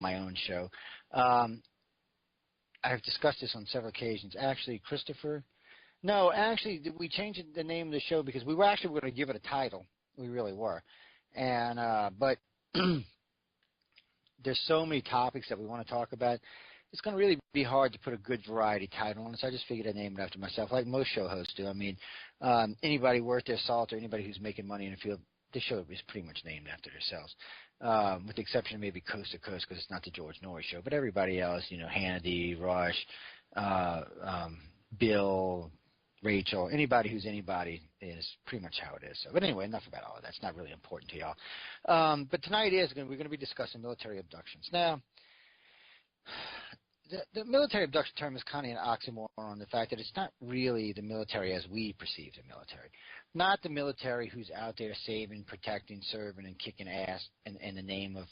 my own show. I've discussed this on several occasions. Actually, Christopher. No, actually, we changed the name of the show because we were actually going to give it a title. We really were, and but there's so many topics that we want to talk about. It's going to really be hard to put a good variety title on it, so I just figured I'd name it after myself, like most show hosts do. I mean, anybody worth their salt or anybody who's making money in the field, the show is pretty much named after themselves, with the exception of maybe Coast to Coast because it's not the George Norrie show. But everybody else, Hannity, Rush, Bill, Rachel, anybody who's anybody is pretty much how it is. So, but anyway, enough about all of that. It's not really important to y'all. But tonight we're going to be discussing military abductions. Now, the military abduction term is kind of an oxymoron on the fact that it's not really the military as we perceive the military. Not the military who's out there saving, protecting, serving, and kicking ass in the name of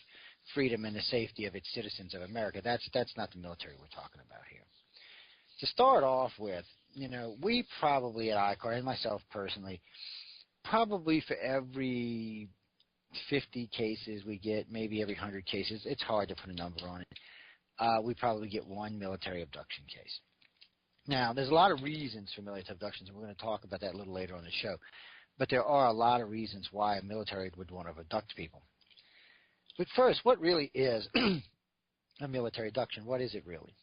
freedom and the safety of its citizens of America. That's not the military we're talking about here. To start off with, we probably at ICAR, and myself personally, probably for every 50 cases we get, maybe every 100 cases, it's hard to put a number on it, we probably get one military abduction case. Now, there's a lot of reasons for military abductions, and we're going to talk about that a little later on the show. But there are a lot of reasons why a military would want to abduct people. But first, what really is a military abduction? What is it really?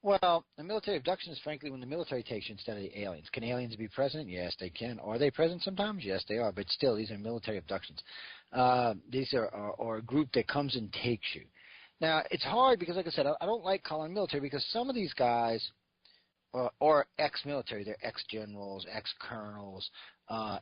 Well, a military abduction is, frankly, when the military takes you instead of the aliens. Can aliens be present? Yes, they can. Are they present sometimes? Yes, they are. But still, these are military abductions. These are a group that comes and takes you. Now, it's hard because, like I said, I don't like calling military because some of these guys are ex-military. They're ex-generals, ex-colonels,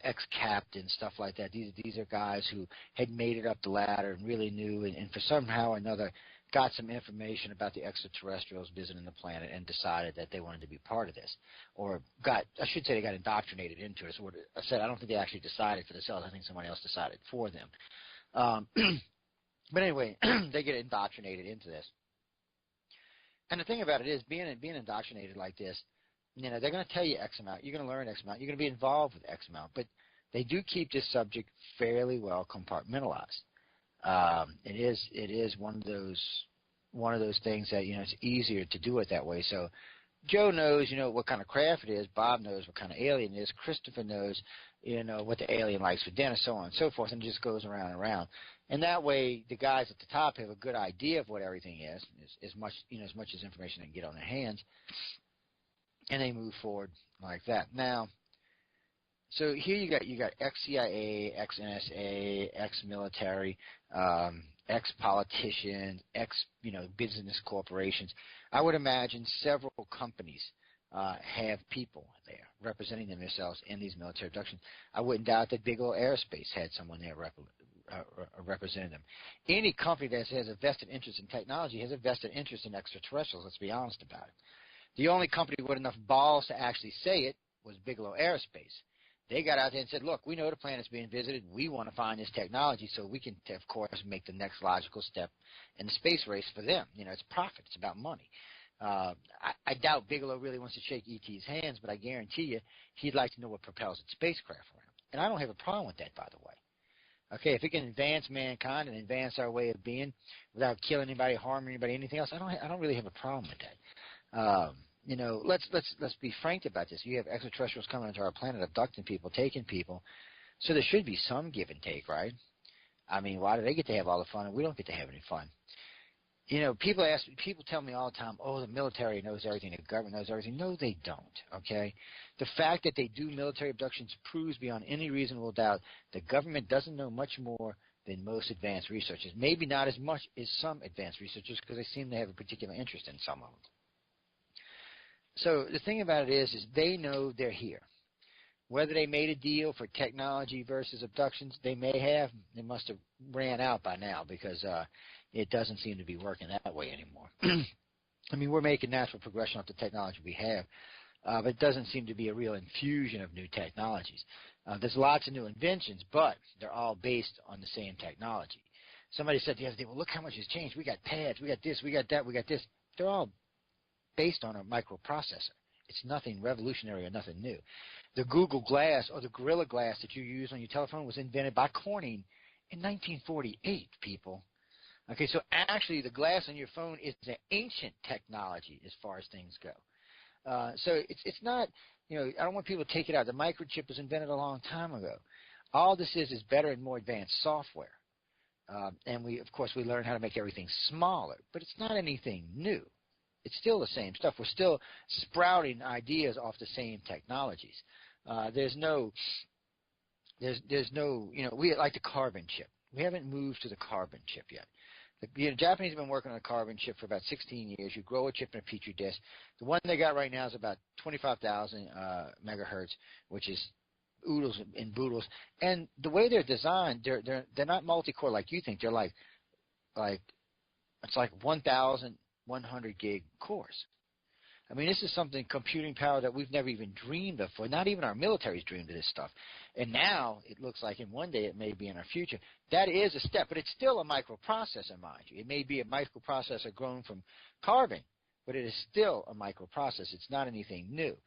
ex-captains, stuff like that. These are guys who had made it up the ladder and really knew and for somehow or another got some information about the extraterrestrials visiting the planet and decided that they wanted to be part of this. Or they got indoctrinated into it. So I said I don't think they actually decided for themselves. I think somebody else decided for them. But anyway, they get indoctrinated into this. And the thing about it is, being indoctrinated like this, they're going to tell you X amount. You're going to learn X amount. You're going to be involved with X amount. But they do keep this subject fairly well compartmentalized. It is one of those things that it's easier to do it that way. So Joe knows what kind of craft it is. Bob knows what kind of alien it is. Christopher knows what the alien likes for dinner, so on and so forth, and it just goes around and around. And that way, the guys at the top have a good idea of what everything is as much as information they can get on their hands, and they move forward like that. Now, so here you got ex-CIA, ex-NSA, ex-military, ex-politicians, business corporations. I would imagine several companies have people there representing themselves in these military abductions. I wouldn't doubt that Bigelow Aerospace had someone there representing them. Any company that has a vested interest in technology has a vested interest in extraterrestrials, let's be honest about it. The only company with enough balls to actually say it was Bigelow Aerospace. They got out there and said, look, we know the planet's being visited. We want to find this technology so we can, of course, make the next logical step in the space race for them. It's profit. It's about money. I doubt Bigelow really wants to shake E.T.'s hands, but I guarantee you he'd like to know what propels its spacecraft around. And I don't have a problem with that, by the way. Okay, if it can advance mankind and advance our way of being without killing anybody, harming anybody, anything else, I don't really have a problem with that. Let's be frank about this. You have extraterrestrials coming into our planet, abducting people, taking people, so there should be some give and take, right? I mean, why do they get to have all the fun and we don't get to have any fun? People tell me all the time, oh, the military knows everything, the government knows everything. No, they don't, okay? The fact that they do military abductions proves beyond any reasonable doubt the government doesn't know much more than most advanced researchers. Maybe not as much as some advanced researchers because they seem to have a particular interest in some of them. So the thing about it is they know they're here. Whether they made a deal for technology versus abductions, they may have. They must have ran out by now because it doesn't seem to be working that way anymore. I mean, we're making natural progression off the technology we have, but it doesn't seem to be a real infusion of new technologies. There's lots of new inventions, but they're all based on the same technology. Somebody said the other day, well, look how much has changed. We got pads, we got this, we got that, we got this. They're all based on a microprocessor. It's nothing revolutionary or nothing new. The Google Glass or the Gorilla Glass that you use on your telephone was invented by Corning in 1948, people. Okay, so actually the glass on your phone is an ancient technology as far as things go. So it's not, I don't want people to take it out. The microchip was invented a long time ago. All this is better and more advanced software. And of course, we learn how to make everything smaller, but it's not anything new. It's still the same stuff. We're still sprouting ideas off the same technologies. There's no, we like the carbon chip. We haven't moved to the carbon chip yet. The Japanese have been working on a carbon chip for about 16 years. You grow a chip in a petri dish. The one they got right now is about 25,000 megahertz, which is oodles and boodles. And the way they're designed, they're not multi-core like you think. They're like it's like 1,100 gig cores. I mean, this is something, computing power that we've never even dreamed of before. Not even our military's dreamed of this stuff. And now it looks like in one day it may be in our future. That is a step, but it's still a microprocessor, mind you. It may be a microprocessor grown from carbon, but it is still a microprocessor. It's not anything new.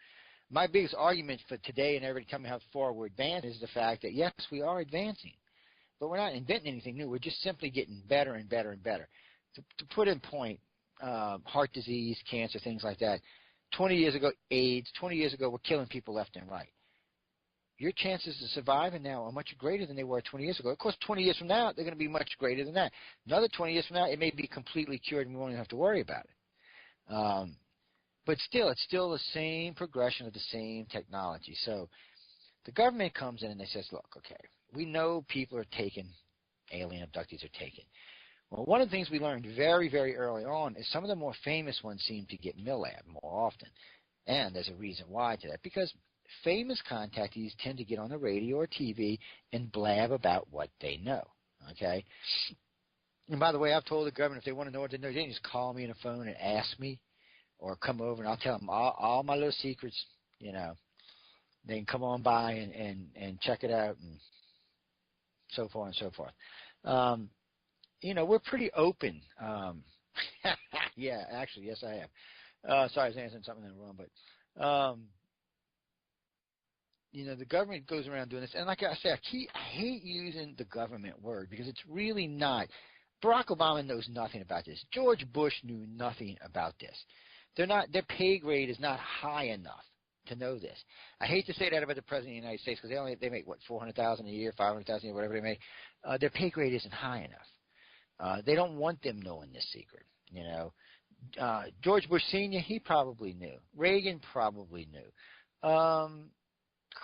My biggest argument for today and everybody coming out forward advance is the fact that, yes, we are advancing, but we're not inventing anything new. We're just simply getting better and better and better. To put in point, heart disease, cancer, things like that. 20 years ago, AIDS. 20 years ago, we're killing people left and right. Your chances of surviving now are much greater than they were 20 years ago. Of course, 20 years from now, they're going to be much greater than that. Another 20 years from now, it may be completely cured and we won't even have to worry about it. But still, it's still the same progression of the same technology. So the government comes in and they says, look, okay, we know people are taken, alien abductees are taken. Well, one of the things we learned very, very early on is some of the more famous ones seem to get MILAB more often. And there's a reason why to that. Because famous contactees tend to get on the radio or TV and blab about what they know. Okay? And by the way, I've told the government if they want to know what they know, they can just call me on the phone and ask me, or come over and I'll tell them all my little secrets. They can come on by and check it out and so forth and so forth. We're pretty open. Yeah, actually, yes, I am. Sorry, I was answering something wrong, but the government goes around doing this, and like I say, I hate using the government word because it's really not. Barack Obama knows nothing about this. George Bush knew nothing about this. Their pay grade is not high enough to know this. I hate to say that about the President of the United States because they make what, $400,000 a year, $500,000 a year, whatever they make. Their pay grade isn't high enough. They don't want them knowing this secret. George Bush Sr., he probably knew. Reagan probably knew.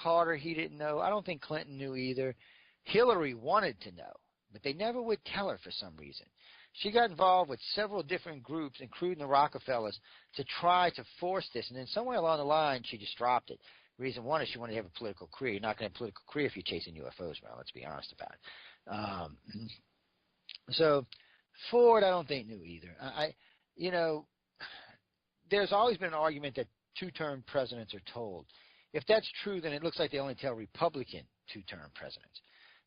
Carter, he didn't know. I don't think Clinton knew either. Hillary wanted to know, but they never would tell her for some reason. She got involved with several different groups, including the Rockefellers, to try to force this, and then somewhere along the line, she just dropped it. Reason one is she wanted to have a political career. You're not going to have a political career if you're chasing UFOs, well, let's be honest about it. So Ford, I don't think knew either. There's always been an argument that two-term presidents are told. If that's true, then it looks like they only tell Republican two-term presidents,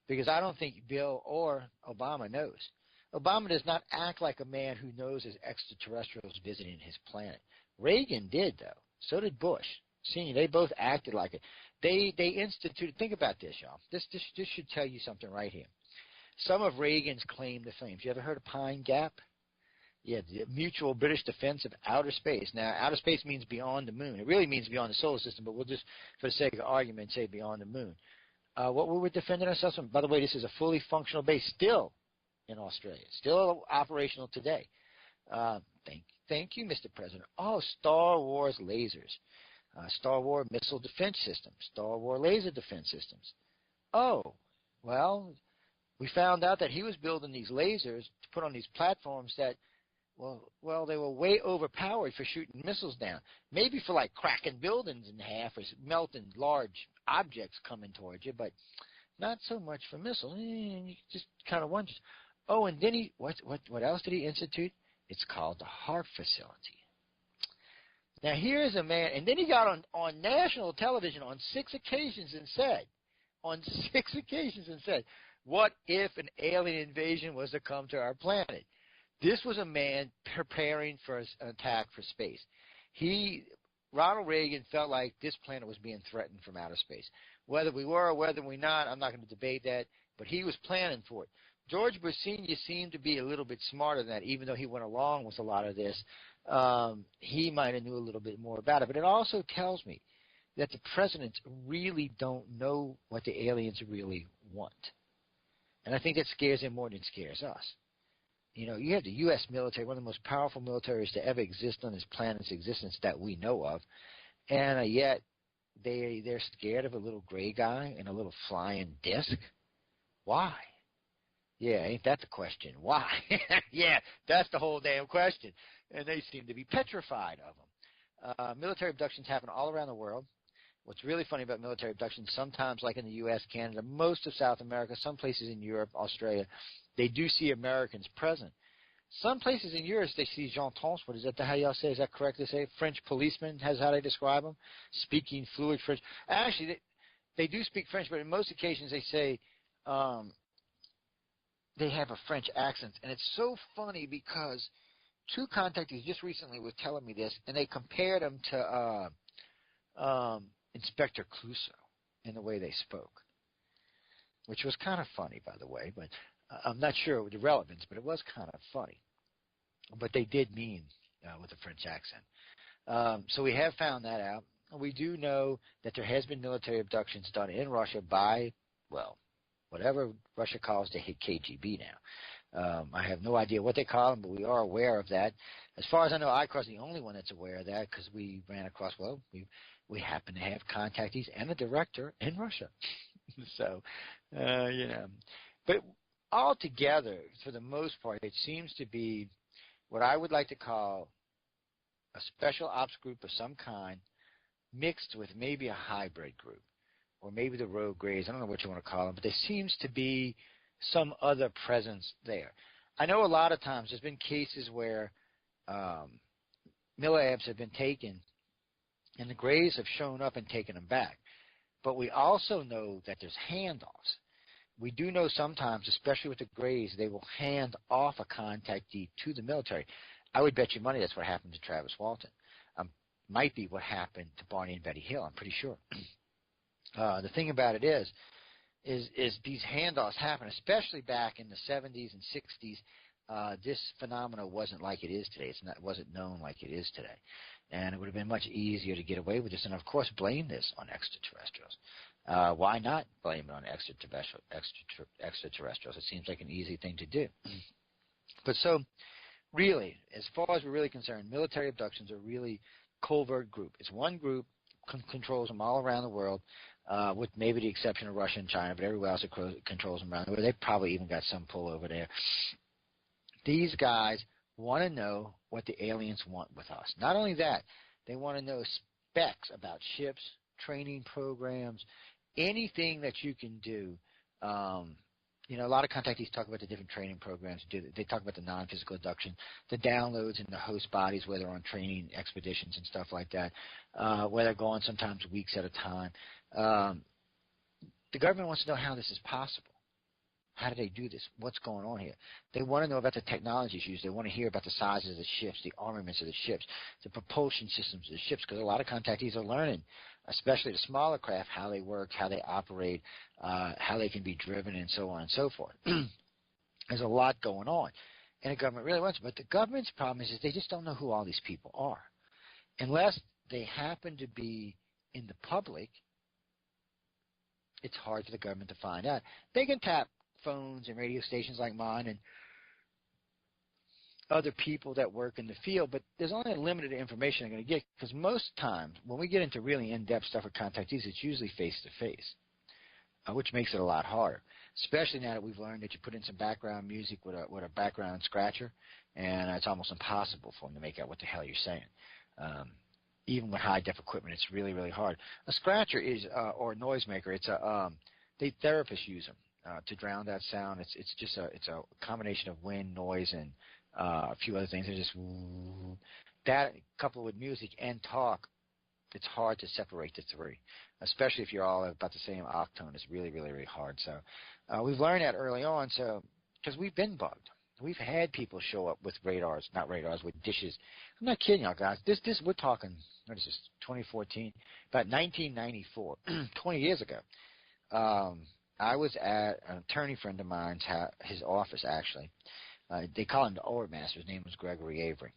because I don't think Bill or Obama knows. Obama does not act like a man who knows there's extraterrestrials visiting his planet. Reagan did, though. So did Bush Senior. They both acted like it. They instituted. Think about this, y'all. This should tell you something right here. Some of Reagan's claim to fame. You ever heard of Pine Gap? Yeah, the Mutual British Defense of Outer Space. Now, outer space means beyond the moon. It really means beyond the solar system, but we'll just, for the sake of argument, say beyond the moon. What we were defending ourselves from, by the way, this is a fully functional base still in Australia, still operational today. Thank you, Mr. President. Oh, Star Wars lasers, Star Wars missile defense systems, Star Wars laser defense systems. Oh, well, we found out that he was building these lasers to put on these platforms that, well, they were way overpowered for shooting missiles down. Maybe for like cracking buildings in half or melting large objects coming towards you, but not so much for missiles. You just kind of wonder. Oh, and then what else did he institute? It's called the Heart Facility. Now here's a man, and then he got on national television on 6 occasions and said, what if an alien invasion was to come to our planet? This was a man preparing for an attack for space. Ronald Reagan felt like this planet was being threatened from outer space. Whether we were or whether we're not, I'm not going to debate that, but he was planning for it. George Bush Sr. seemed to be a little bit smarter than that, even though he went along with a lot of this. He might have knew a little bit more about it. But it also tells me that the presidents really don't know what the aliens really want. And I think that scares them more than it scares us. You know, you have the U.S. military, one of the most powerful militaries to ever exist on this planet's existence that we know of, and yet they're scared of a little gray guy and a little flying disc. Why? Yeah, ain't that the question? Why? Yeah, that's the whole damn question. And they seem to be petrified of them. Military abductions happen all around the world. What's really funny about military abductions, sometimes like in the U.S., Canada, most of South America, some places in Europe, Australia, they do see Americans present. Some places in Europe, they see Jean Transport. Is that how y'all say? Is that correct to say? French policemen, has how they describe them? Speaking fluid French. Actually, they do speak French, but in most occasions they say they have a French accent. And it's so funny because two contactees just recently were telling me this, and they compared them to Inspector Clouseau in the way they spoke, which was kind of funny, by the way, but I'm not sure the relevance, but it was kind of funny. But they did mean with a French accent. So we have found that out. We do know that there has been military abductions done in Russia by, well, whatever Russia calls the KGB now. I have no idea what they call them, but we are aware of that. As far as I know, ICAR's the only one that's aware of that because we ran across, well, we happen to have contactees and a director in Russia. So, you know. But altogether, for the most part, it seems to be what I would like to call a special ops group of some kind mixed with maybe a hybrid group or maybe the Rogue Grays. I don't know what you want to call them, but there seems to be some other presence there. I know a lot of times there's been cases where MILABs have been taken and the Grays have shown up and taken them back. But we also know that there's handoffs. We do know sometimes, especially with the Grays, they will hand off a contactee to the military. I would bet you money that's what happened to Travis Walton. Might be what happened to Barney and Betty Hill. I'm pretty sure. The thing about it is these handoffs happen, especially back in the 70s and 60s. This phenomena wasn't like it is today. It wasn't known like it is today. And it would have been much easier to get away with this and, of course, blame this on extraterrestrials. Why not blame it on extraterrestrials? It seems like an easy thing to do. But so, really, as far as we're really concerned, military abductions are really covert group. It's one group, controls them all around the world, with maybe the exception of Russia and China, but everywhere else it controls them around the world. They probably even got some pull over there. These guys want to know what the aliens want with us. Not only that, they want to know specs about ships, training programs, anything that you can do. You know, a lot of contactees talk about the different training programs. They talk about the non-physical abduction, the downloads in the host bodies where they're on training expeditions and stuff like that, where they're going sometimes weeks at a time. The government wants to know how this is possible. How do they do this? What's going on here? They want to know about the technologies used. They want to hear about the sizes of the ships, the armaments of the ships, the propulsion systems of the ships, because a lot of contactees are learning, especially the smaller craft, how they work, how they operate, how they can be driven, and so on and so forth. There's a lot going on, and the government really wants it. But the government's problem is they just don't know who all these people are. Unless they happen to be in the public, it's hard for the government to find out. They can tap phones and radio stations like mine and other people that work in the field, but there's only a limited information they're going to get, because most times when we get into really in-depth stuff with contactees, it's usually face-to-face, which makes it a lot harder, especially now that we've learned that you put in some background music with a background scratcher, and it's almost impossible for them to make out what the hell you're saying. Even with high-def equipment, it's really, really hard. A scratcher is, or a noisemaker, it's they therapists use them. To drown that sound. It's a combination of wind, noise, and a few other things. It's just that coupled with music and talk. It's hard to separate the three, especially if you're all about the same octone. It's really, really, really hard. So we've learned that early on. So because we've been bugged, we've had people show up with not radars, with dishes. I'm not kidding y'all guys. This we're talking. What is this? 2014, about 1994, 20 years ago. I was at an attorney friend of mine's his office, actually. They call him the Old Master. His name was Gregory Avery.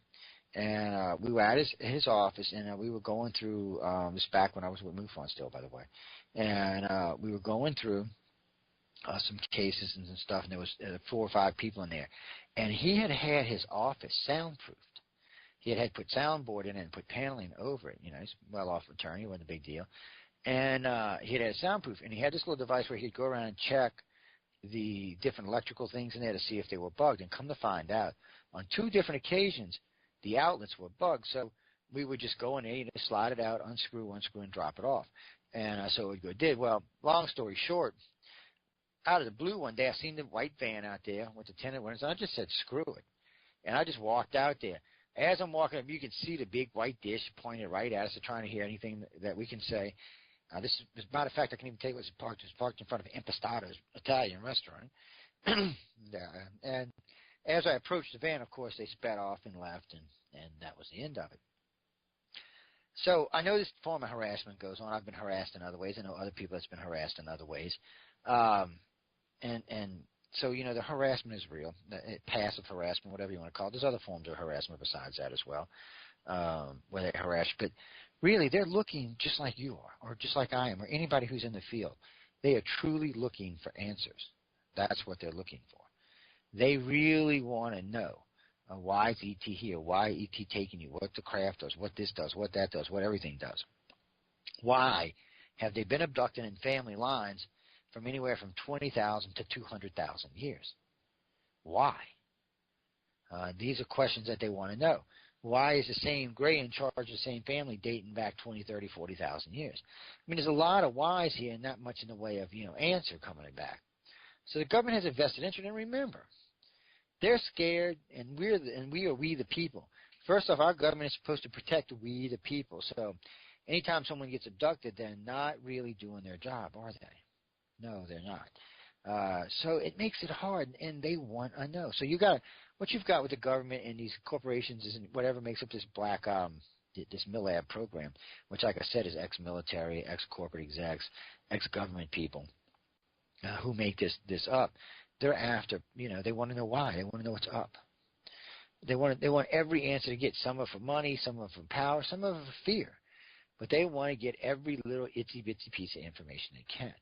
And we were at his office, and we were going through, this back when I was with MUFON still, by the way. And we were going through some cases and some stuff, and there was 4 or 5 people in there. And he had his office soundproofed. He had put soundboard in it and put paneling over it. You know, he's a well-off attorney, wasn't a big deal. And he had soundproof, and he had this little device where he'd go around and check the different electrical things in there to see if they were bugged. And come to find out, on 2 different occasions, the outlets were bugged. So we would just go in there, slide it out, unscrew, and drop it off. And so it would go. Well, long story short, out of the blue one day, I seen the white van out there with the tenant windows, and I just said, screw it. And I just walked out there. As I'm walking up, you can see the big white dish pointed right at us, trying to hear anything that we can say. As a matter of fact, I can even tell you it was parked. It was parked in front of Impastato's Italian restaurant. And as I approached the van, of course, they sped off and left, and that was the end of it. So I know this form of harassment goes on. I've been harassed in other ways. I know other people that's been harassed in other ways. And so, you know, the harassment is real, passive harassment, whatever you want to call it. There's other forms of harassment besides that as well, where they harass. But really, they're looking just like you are, or just like I am, or anybody who's in the field. They are truly looking for answers. That's what they're looking for. They really want to know, why is ET here? Why ET taking you? What the craft does? What this does? What that does? What everything does? Why have they been abducted in family lines from anywhere from 20,000 to 200,000 years? Why? These are questions that they want to know. Why is the same gray in charge of the same family dating back 20, 30, 40,000 years? I mean, there's a lot of whys here and not much in the way of, answer coming back. So the government has a vested interest, and remember, they're scared, and we the people. First off, our government is supposed to protect we the people. So anytime someone gets abducted, they're not really doing their job, are they? No, they're not. So it makes it hard, and they want to know. So what you've got with the government and these corporations is whatever makes up this this MILAB program, which, like I said, is ex-military, ex-corporate execs, ex-government people who make this up. They're after, they want to know why. They want to know what's up. They want every answer to get. Some are for money, some are for power, some are for fear. But they want to get every little itsy-bitsy piece of information they can.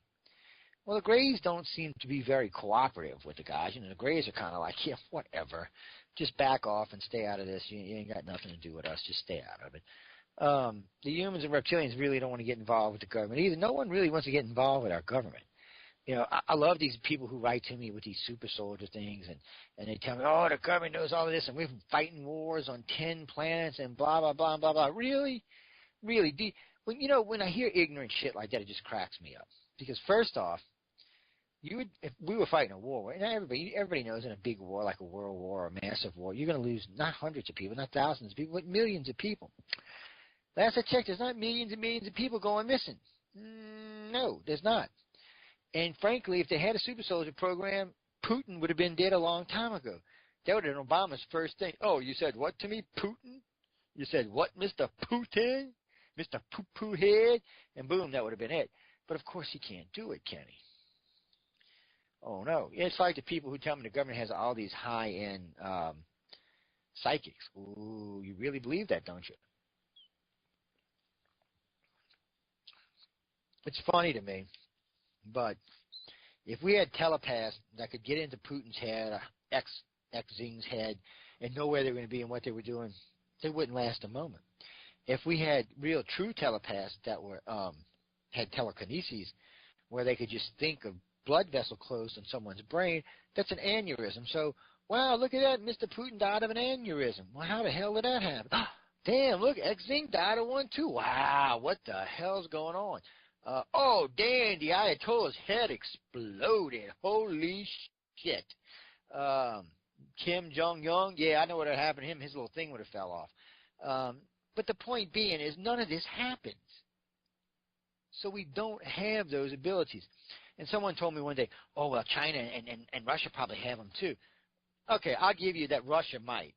Well, the Greys don't seem to be very cooperative with the guys. The Greys are kind of like, yeah, whatever. Just back off and stay out of this. You ain't got nothing to do with us. Just stay out of it. The humans and reptilians really don't want to get involved with the government either. No one really wants to get involved with our government. I love these people who write to me with these super soldier things, and they tell me, oh, the government knows all of this, and we're fighting wars on 10 planets and blah, blah, blah, blah, blah. Really? Really? When I hear ignorant shit like that, it just cracks me up. Because first off, if we were fighting a war, and everybody knows in a big war, like a world war or a massive war, you're going to lose not hundreds of people, not thousands of people, but millions of people. Last I checked, there's not millions and millions of people going missing. No, there's not. And frankly, if they had a super soldier program, Putin would have been dead a long time ago. That would have been Obama's first thing. Oh, you said what to me, Putin? You said what, Mr. Putin? Mr. Poo-Poo Head? And boom, that would have been it. But of course he can't do it, can he? Oh, no. It's like the people who tell me the government has all these high-end psychics. Ooh, you really believe that, don't you? It's funny to me. But if we had telepaths that could get into Putin's head, Xing's head, and know where they were going to be and what they were doing, they wouldn't last a moment. If we had real true telepaths that were had telekinesis, where they could just think of blood vessel closed in someone's brain, that's an aneurysm. So, wow, look at that, Mr. Putin died of an aneurysm. Well, how the hell did that happen? Damn, look, Xing died of one too. Wow, what the hell's going on? Oh, damn, the Ayatollah's head exploded. Holy shit. Kim Jong-un, yeah, I know what happened to him. His little thing would have fell off. But the point being is none of this happens. So we don't have those abilities. And someone told me one day, oh, well, China and Russia probably have them too. Okay, I'll give you that Russia might.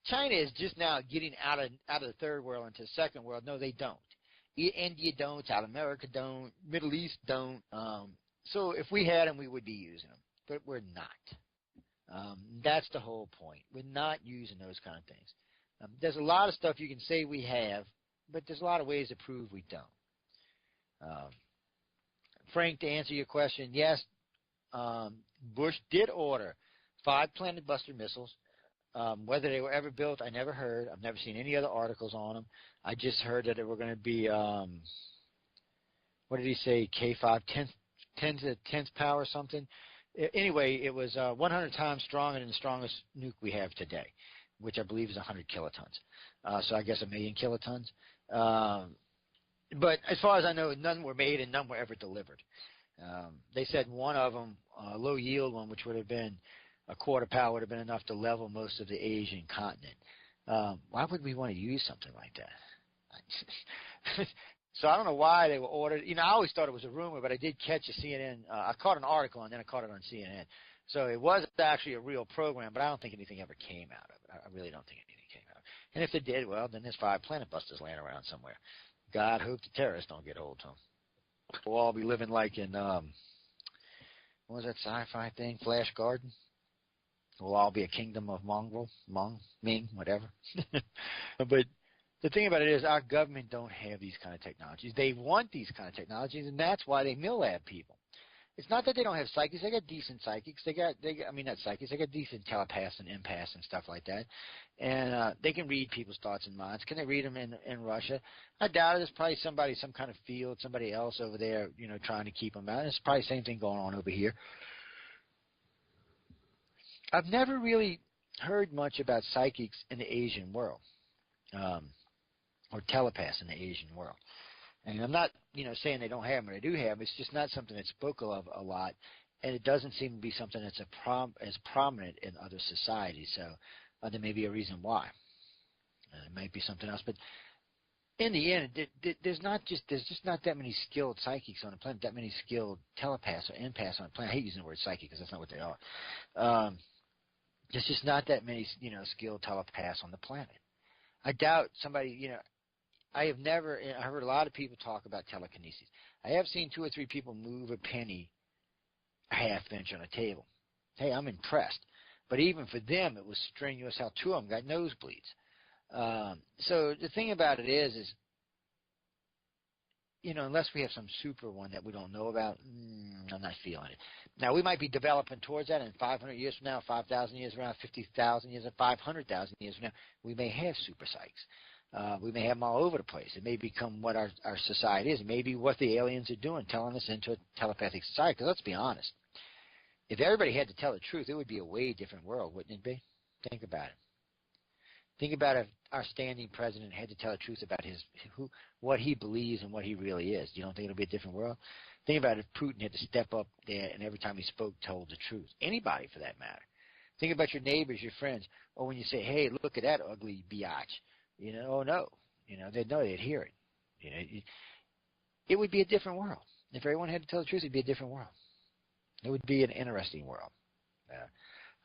China is just now getting out of the third world into the second world. No, they don't. India don't, South America don't, Middle East don't, So if we had them, we would be using them, but we're not. That's the whole point. We're not using those kind of things. There's a lot of stuff you can say we have, but there's a lot of ways to prove we don't. Frank, to answer your question, yes, Bush did order 5 Planet Buster missiles. Whether they were ever built, I never heard. I've never seen any other articles on them. I just heard that they were going to be, what did he say, K5, 10 to the 10th power or something. Anyway, it was 100 times stronger than the strongest nuke we have today, which I believe is 100 kilotons. So I guess 1 million kilotons. But as far as I know, none were made and none were ever delivered. They said one of them, a low yield one, which would have been a quarter power, would have been enough to level most of the Asian continent. Why would we want to use something like that? So I don't know why they were ordered. You know, I always thought it was a rumor, but I did catch a CNN. I caught an article and then I caught it on CNN. So it was actually a real program, but I don't think anything ever came out of it. I really don't think anything came out of it. And if it did, well, then there's 5 Planet Busters laying around somewhere. God hope the terrorists don't get hold of them. We'll all be living like in, what was that sci-fi thing? Flash Garden? We'll all be a kingdom of Ming, whatever. But the thing about it is our government don't have these kind of technologies. They want these kind of technologies, and that's why they mill-lab people. It's not that they don't have psychics. They got decent psychics. They got not psychics. They got decent telepaths and empaths and stuff like that. And they can read people's thoughts and minds. Can they read them in Russia? I doubt it. There's probably somebody, some kind of field, somebody else over there, you know, trying to keep them out. It's probably the same thing going on over here. I've never really heard much about psychics in the Asian world, or telepaths in the Asian world. And I'm not, you know, saying they don't have them or they do have them. It's just not something that's spoken of a lot, and it doesn't seem to be something that's as prominent in other societies. So there may be a reason why. It might be something else, but in the end, there's just not that many skilled psychics on the planet, that many skilled telepaths or empaths on the planet. I hate using the word psychic because that's not what they are. There's just not that many, you know, skilled telepaths on the planet. I doubt somebody, you know, I heard a lot of people talk about telekinesis. I have seen 2 or 3 people move a penny a half inch on a table. Hey, I'm impressed. But even for them, it was strenuous how 2 of them got nosebleeds. So the thing about it is, you know, unless we have some super one that we don't know about, I'm not feeling it. Now, we might be developing towards that in 500 years from now, 5,000 years from now, 50,000 years, 500,000 years from now. We may have super psychs. We may have them all over the place. It may become what our society is. It may be what the aliens are doing, telling us into a telepathic society. Because let's be honest, if everybody had to tell the truth, it would be a way different world, wouldn't it be? Think about it. Think about if our standing president had to tell the truth about what he believes and what he really is. You don't think it'll be a different world? Think about if Putin had to step up there and every time he spoke told the truth. Anybody for that matter. Think about your neighbors, your friends, or when you say, hey, look at that ugly biatch. You know, oh no. You know, they'd hear it. You know, it would be a different world. If everyone had to tell the truth, it'd be a different world. It would be an interesting world.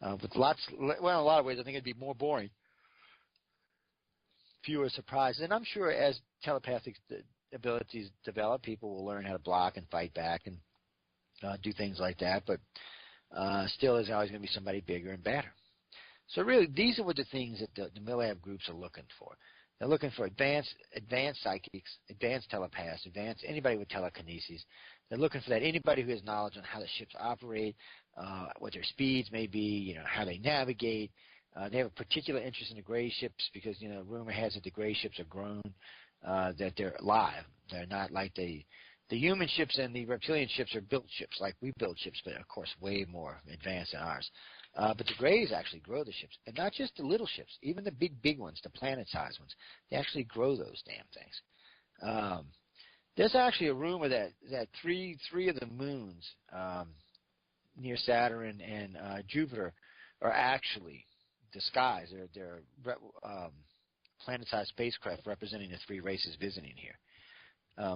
With in a lot of ways, I think it'd be more boring. Fewer surprises. And I'm sure as telepathic abilities develop, people will learn how to block and fight back and do things like that. But still, there's always going to be somebody bigger and badder. So really, these are what the things that the MILAB groups are looking for. They're looking for advanced psychics, advanced telepaths, anybody with telekinesis. They're looking for that. Anybody who has knowledge on how the ships operate, what their speeds may be, you know, how they navigate. They have a particular interest in the gray ships because, you know, rumor has it the gray ships are grown, that they're alive. They're not like the human ships and the reptilian ships are built ships like we build ships, but of course way more advanced than ours. But the Greys actually grow the ships, and not just the little ships, even the big ones, the planet-sized ones. They actually grow those damn things. There's actually a rumor that three of the moons near Saturn and Jupiter are actually disguised. They're planet-sized spacecraft representing the 3 races visiting here.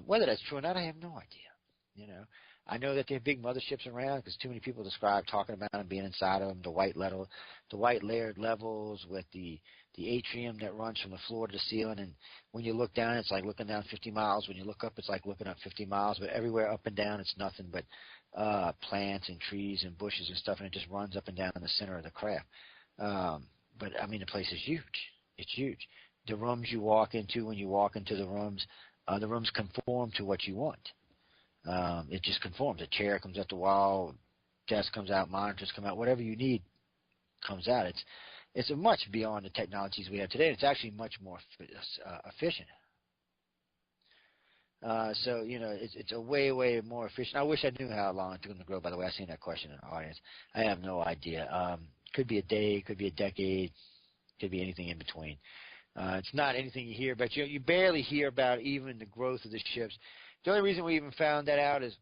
Whether that's true or not, I have no idea. You know, I know that there are big motherships around because too many people describe talking about them being inside of them, the white layered levels with the atrium that runs from the floor to the ceiling. And when you look down, it's like looking down 50 miles. When you look up, it's like looking up 50 miles. But everywhere up and down, it's nothing but plants and trees and bushes and stuff, and it just runs up and down in the center of the craft. But, I mean, the place is huge. It's huge. The rooms you walk into, when you walk into the rooms conform to what you want. It just conforms. A chair comes out the wall, desk comes out, monitors come out, whatever you need comes out. It's a much beyond the technologies we have today. It's actually much more efficient. So, you know, it's a way, way more efficient. I wish I knew how long it took them to grow. By the way, I seen that question in the audience. I have no idea. Could be a day, could be a decade, could be anything in between. It's not anything you hear about. You barely hear about even the growth of the ships. The only reason we even found that out is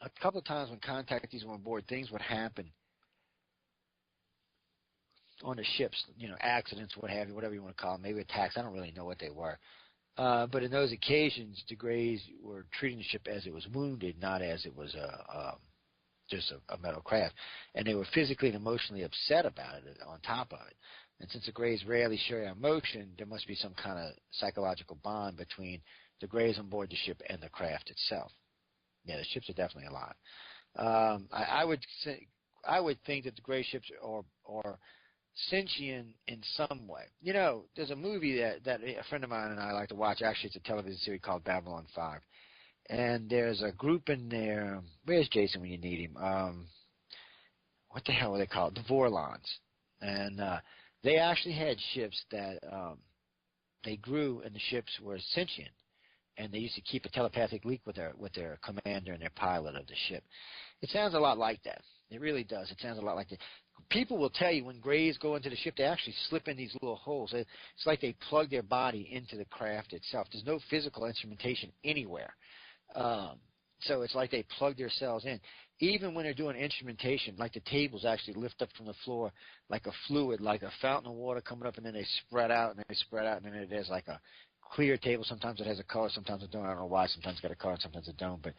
a couple of times when contactees were on board, things would happen on the ships, you know, accidents, what have you, whatever you want to call them, maybe attacks. I don't really know what they were. But in those occasions, the Greys were treating the ship as it was wounded, not as it was just a metal craft. And they were physically and emotionally upset about it on top of it. And since the Greys rarely share emotion, there must be some kind of psychological bond between the Greys on board the ship and the craft itself. Yeah, the ships are definitely alive. I would think that the Grey ships are sentient in some way. You know, there's a movie that a friend of mine and I like to watch. Actually, it's a television series called Babylon 5. And there's a group in there. Where's Jason when you need him? What the hell were they called? The Vorlons. And they actually had ships that they grew, and the ships were sentient. And they used to keep a telepathic link with their commander and their pilot of the ship. It sounds a lot like that. It really does. It sounds a lot like that. People will tell you when Greys go into the ship, they actually slip in these little holes. It's like they plug their body into the craft itself. There's no physical instrumentation anywhere. So it's like they plug themselves in. Even when they're doing instrumentation, like the tables actually lift up from the floor like a fluid, like a fountain of water coming up, and then they spread out, and then there's like a clear table. Sometimes it has a color, sometimes it don't. I don't know why. Sometimes it's got a color, sometimes it don't. But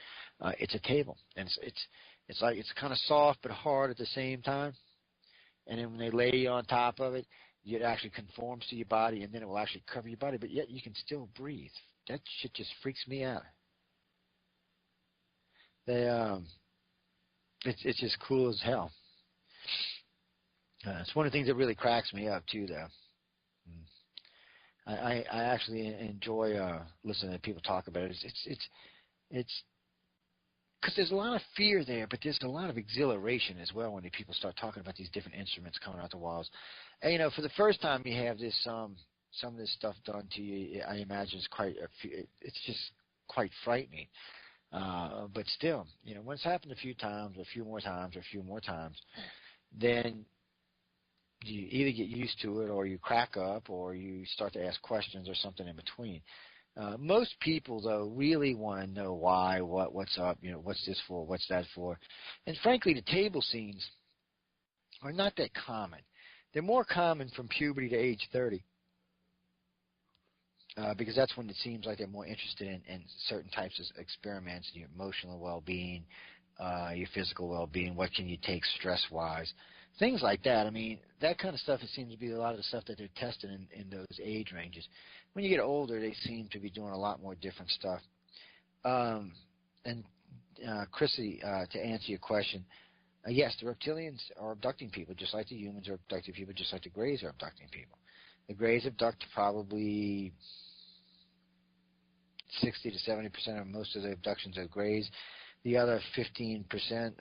it's a table, and it's like it's kind of soft but hard at the same time. And then when they lay you on top of it, it actually conforms to your body, and then it will actually cover your body, but yet you can still breathe. That shit just freaks me out. It's just cool as hell. It's one of the things that really cracks me up too, though. I actually enjoy listening to people talk about it. It's because there's a lot of fear there, but there's a lot of exhilaration as well when the people start talking about these different instruments coming out the walls. And, you know, for the first time you have this some of this stuff done to you, I imagine it's just quite frightening. But still, you know, when it's happened a few times, or a few more times, then you either get used to it, or you crack up, or you start to ask questions, or something in between. Most people, though, really want to know why, what's up, you know, what's this for, what's that for. And frankly, the table scenes are not that common. They're more common from puberty to age 30. Because that's when it seems like they're more interested in certain types of experiments, your emotional well-being, your physical well-being, what can you take stress-wise, things like that. I mean, that kind of stuff, it seems to be a lot of the stuff that they're testing in those age ranges. When you get older, they seem to be doing a lot more different stuff. And Chrissy, to answer your question, yes, the reptilians are abducting people, just like the humans are abducting people, just like the Greys are abducting people. The Greys abduct probably 60 to 70% of most of the abductions of Greys. The other 15%,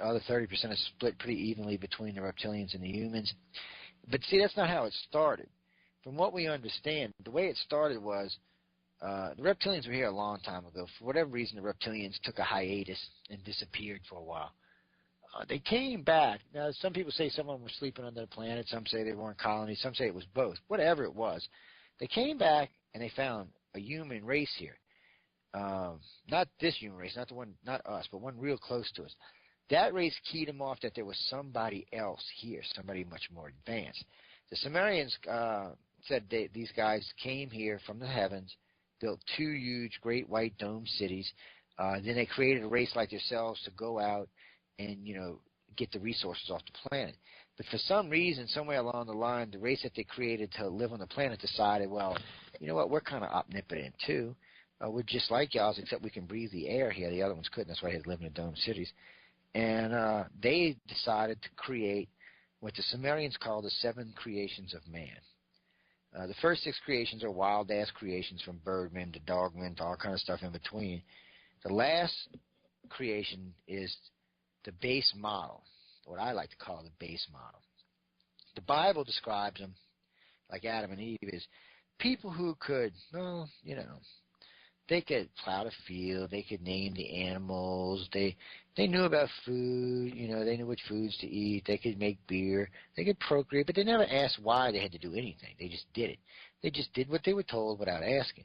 other 30% is split pretty evenly between the reptilians and the humans. But see, that's not how it started. From what we understand, the way it started was the reptilians were here a long time ago. For whatever reason, the reptilians took a hiatus and disappeared for a while. They came back. Now, some people say some of them were sleeping under the planet. Some say they were in colonies. Some say it was both. Whatever it was, they came back and they found a human race here. Not this human race, not the one, not us, but one real close to us. That race keyed them off that there was somebody else here, somebody much more advanced. The Sumerians said these guys came here from the heavens, built two huge, great white dome cities. Then they created a race like themselves to go out and, get the resources off the planet. But for some reason, somewhere along the line, the race that they created to live on the planet decided, well, you know what, we're kind of omnipotent too. We're just like y'all, except we can breathe the air here. The other ones couldn't. That's why they had to live in the dome cities. And they decided to create what the Sumerians call the 7 creations of man. The first 6 creations are wild-ass creations, from birdmen to dogmen to all kind of stuff in between. The last creation is the base model, what I like to call the base model. The Bible describes them, like Adam and Eve, as people who could, they could plow the field, they could name the animals, they knew about food, they knew which foods to eat, they could make beer, they could procreate, but they never asked why they had to do anything. They just did it. They just did what they were told without asking.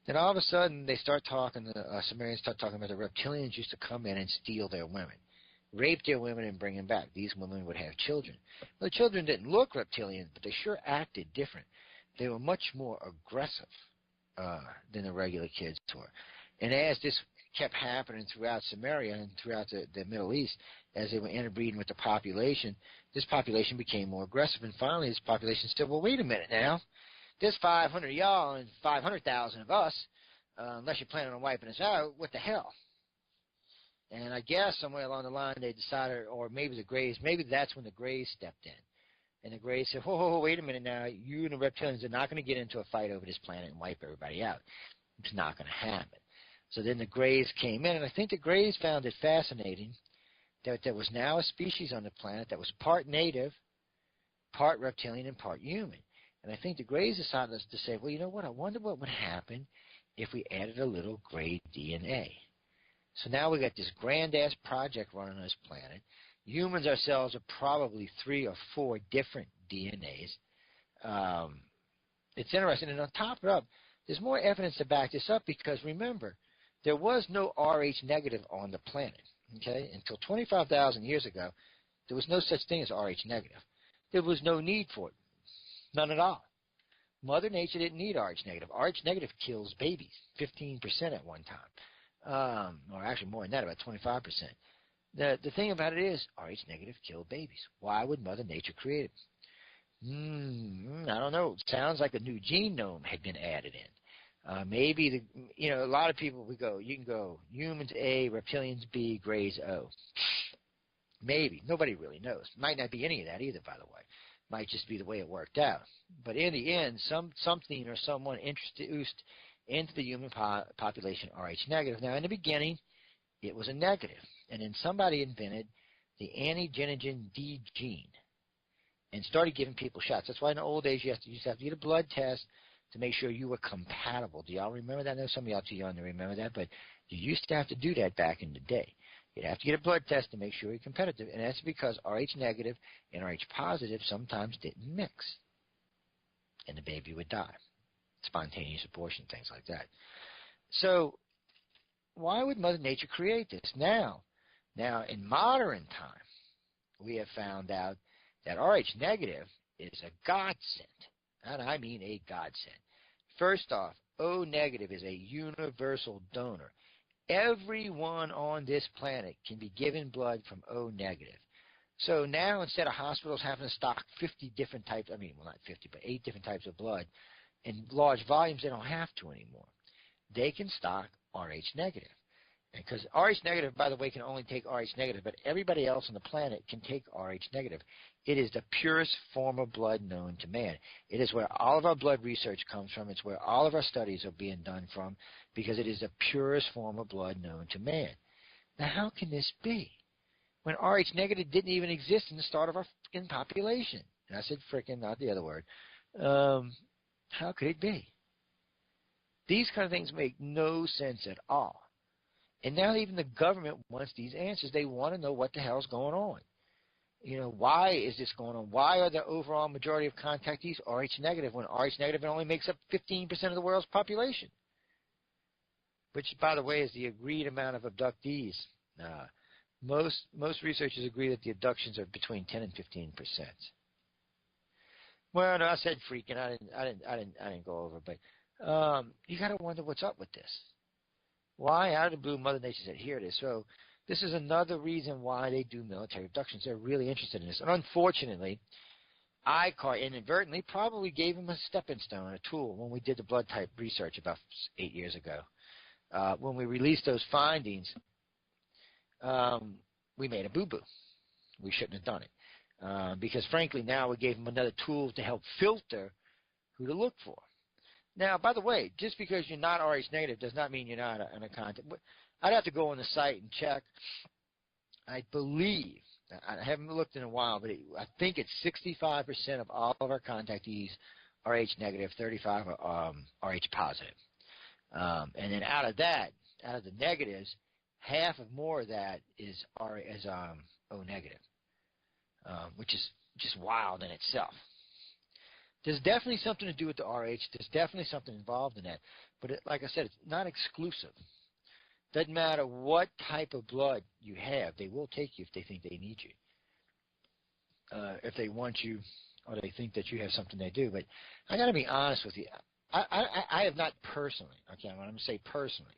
Then all of a sudden, they start talking, the Sumerians start talking about the reptilians used to come in and steal their women, rape their women and bring them back. These women would have children. Well, the children didn't look reptilian, but they sure acted different. They were much more aggressive than the regular kids were. And as this kept happening throughout Samaria and throughout the Middle East, as they were interbreeding with the population, this population became more aggressive. And finally, this population said, well, wait a minute now. There's 500 of y'all and 500,000 of us. Unless you're planning on wiping us out, what the hell? And I guess somewhere along the line they decided, or maybe the Greys, maybe that's when the Greys stepped in. And the Greys said, whoa, wait a minute now. You and the reptilians are not going to get into a fight over this planet and wipe everybody out. It's not going to happen. So then the Greys came in, and I think the Greys found it fascinating that there was now a species on the planet that was part native, part reptilian, and part human. And I think the Greys decided to say, well, you know what? I wonder what would happen if we added a little Grey DNA. So now we got this grand-ass project running on this planet. Humans ourselves are probably 3 or 4 different DNAs. It's interesting. And on top of it up, there's more evidence to back this up because, remember, there was no Rh negative on the planet. Okay? Until 25,000 years ago, there was no such thing as Rh negative. There was no need for it. None at all. Mother Nature didn't need Rh negative. Rh negative kills babies, 15% at one time. Or actually more than that, about 25%. The thing about it is, Rh negative killed babies. Why would Mother Nature create it? I don't know. It sounds like a new genome had been added in. Maybe a lot of people you can go humans A, reptilians B, Greys O. Maybe. Nobody really knows. Might not be any of that either, by the way. Might just be the way it worked out. But in the end, something or someone introduced into the human population Rh negative. Now, in the beginning, it was a negative. And then somebody invented the antigenogen D gene and started giving people shots. That's why in the old days you used to have to get a blood test to make sure you were compatible. Do y'all remember that? I know some of y'all too young to remember that, but you used to have to do that back in the day. You'd have to get a blood test to make sure you're competitive, and that's because Rh negative and Rh positive sometimes didn't mix, and the baby would die. Spontaneous abortion, things like that. So why would Mother Nature create this? Now, in modern time, we have found out that Rh negative is a godsend, and I mean a godsend. First off, O negative is a universal donor. Everyone on this planet can be given blood from O negative. So now instead of hospitals having to stock 50 different types, not 50, but 8 different types of blood in large volumes, they don't have to anymore. They can stock Rh negative. Because Rh negative, by the way, can only take Rh negative, but everybody else on the planet can take Rh negative. It is the purest form of blood known to man. It is where all of our blood research comes from. It's where all of our studies are being done from, because it is the purest form of blood known to man. Now, how can this be? When Rh negative didn't even exist in the start of our fucking population. And I said frickin', not the other word. How could it be? These kind of things make no sense at all. And now even the government wants these answers. They want to know what the hell's going on. Why is this going on? Why are the overall majority of contactees Rh negative when Rh negative only makes up 15% of the world's population? Which, by the way, is the agreed amount of abductees. Most researchers agree that the abductions are between 10 and 15%. Well, no, I said freaking. I didn't go over, but you got to wonder what's up with this. Why? Out of the blue, Mother Nature said, here it is. So this is another reason why they do military abductions. They're really interested in this. And unfortunately, ICAR inadvertently probably gave him a stepping stone, a tool, when we did the blood type research about 8 years ago. When we released those findings, we made a boo-boo. We shouldn't have done it. Because frankly, now we gave him another tool to help filter who to look for. Now, by the way, just because you're not Rh negative does not mean you're not a contact. I'd have to go on the site and check. I believe, I haven't looked in a while, but I think it's 65% of all of our contactees are Rh negative, 35 are Rh positive. And then out of that, out of the negatives, half of more of that is O negative, which is just wild in itself. There's definitely something to do with the Rh. There's definitely something involved in that. But like I said, it's not exclusive. Doesn't matter what type of blood you have. They will take you if they think they need you. If they want you or they think that you have something they do. But I got to be honest with you. I have not personally, okay, I'm going to say personally,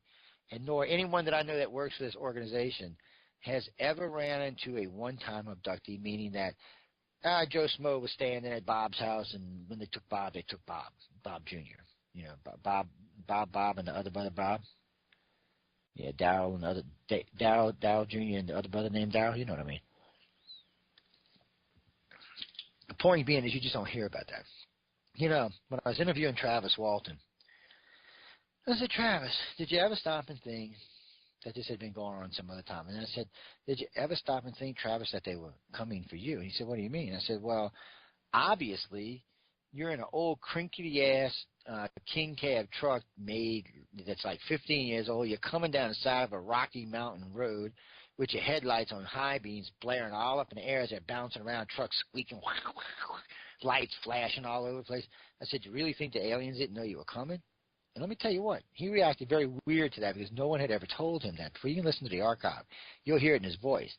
and nor anyone that I know that works for this organization has ever ran into a one-time abductee, meaning that Joe Smo was standing at Bob's house, and when they took Bob Bob Jr. You know, Bob, and the other brother Bob. Yeah, Dow and the other Dow Jr. and the other brother named Dow. You know what I mean. The point being is you just don't hear about that. You know, when I was interviewing Travis Walton, I said, Travis, did you ever stop and think that this had been going on some other time? And I said, did you ever stop and think, Travis, that they were coming for you? And he said, what do you mean? I said, well, obviously, you're in an old crinkly-ass king cab truck made that's like 15 years old. You're coming down the side of a rocky mountain road with your headlights on high beams blaring all up in the air as they're bouncing around, trucks squeaking, lights flashing all over the place. I said, you really think the aliens didn't know you were coming? And let me tell you what, he reacted very weird to that because no one had ever told him that. Before you can listen to the archive, you'll hear it in his voice.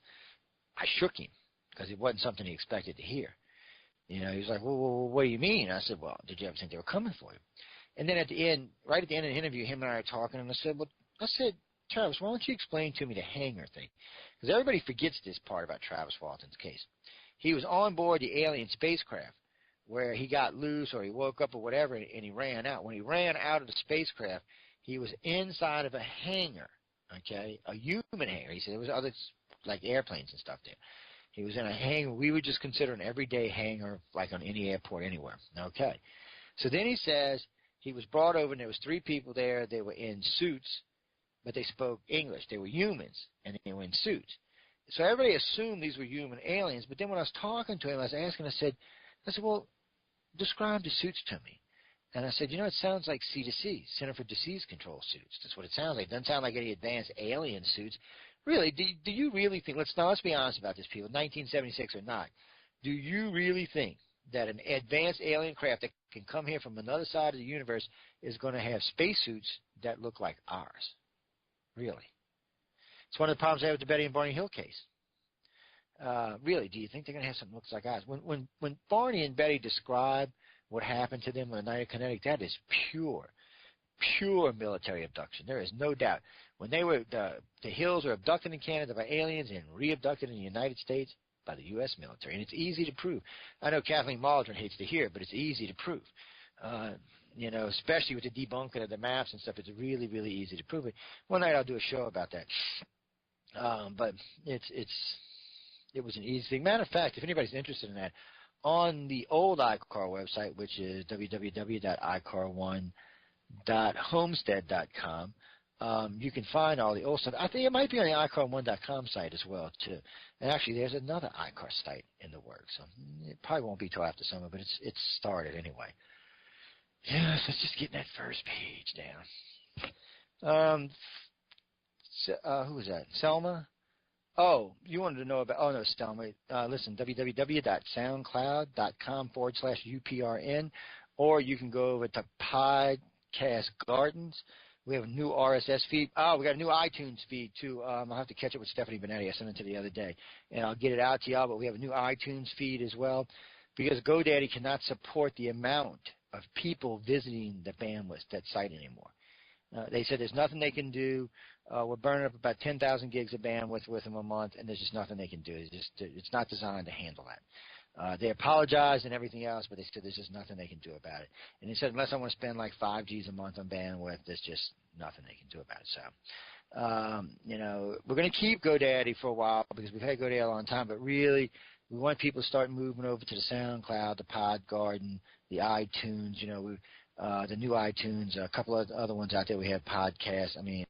I shook him because it wasn't something he expected to hear. You know, he was like, well, what do you mean? I said, well, did you ever think they were coming for you? And then at the end, right at the end of the interview, him and I are talking, and I said, Travis, why don't you explain to me the hangar thing? Because everybody forgets this part about Travis Walton's case. He was on board the alien spacecraft where he got loose or he woke up or whatever, and he ran out. When he ran out of the spacecraft, he was inside of a hangar, okay, a human hangar. He said there was other, like airplanes and stuff there. He was in a hangar we would just consider an everyday hangar, like on any airport anywhere, okay. So then he says he was brought over, and there was 3 people there. They were in suits, but they spoke English. They were humans, and they were in suits. So everybody assumed these were human aliens, but then when I was talking to him, I was asking, I said, well, describe the suits to me. And I said, you know, it sounds like C2C, Center for Disease Control suits. That's what it sounds like. It doesn't sound like any advanced alien suits. Really, do you really think, let's be honest about this, people, 1976 or not, do you really think that an advanced alien craft that can come here from another side of the universe is going to have spacesuits that look like ours? Really? It's one of the problems I have with the Betty and Barney Hill case. Really, do you think they're going to have something that looks like ours? When Barney and Betty describe what happened to them on the night of Kinetic, that is pure military abduction. There is no doubt. When they were, the Hills were abducted in Canada by aliens and re-abducted in the United States by the U.S. military. And it's easy to prove. I know Kathleen Maldron hates to hear it, but it's easy to prove. You know, especially with the debunking of the maps and stuff, it's really, really easy to prove it. One night I'll do a show about that. But it was an easy thing. Matter of fact, if anybody's interested in that, on the old ICAR website, which is www.icar1.homestead.com, you can find all the old stuff. I think it might be on the icar1.com site as well, too. And actually, there's another ICAR site in the works. So it probably won't be till after summer, but it's started anyway. Yes, let's just get that first page down. Who was that? Selma? Oh, you wanted to know about, oh no, Selma. Listen, www.soundcloud.com/UPRN, or you can go over to Podcast Gardens. We have a new RSS feed. Oh, we got a new iTunes feed, too. I'll have to catch up with Stephanie Benetti. I sent it to the other day. And I'll get it out to y'all, but we have a new iTunes feed as well because GoDaddy cannot support the amount of people visiting the bandwidth, that site anymore. They said there's nothing they can do. We're burning up about 10,000 gigs of bandwidth with them a month, and there's just nothing they can do. It's not designed to handle that. They apologized and everything else, but they said there's just nothing they can do about it. And they said unless I want to spend like 5 Gs a month on bandwidth, there's just nothing they can do about it. So, we're going to keep GoDaddy for a while because we've had GoDaddy a long time, but really we want people to start moving over to the SoundCloud, the Pod Garden, the iTunes, the new iTunes, a couple of other ones out there. We have Podbeam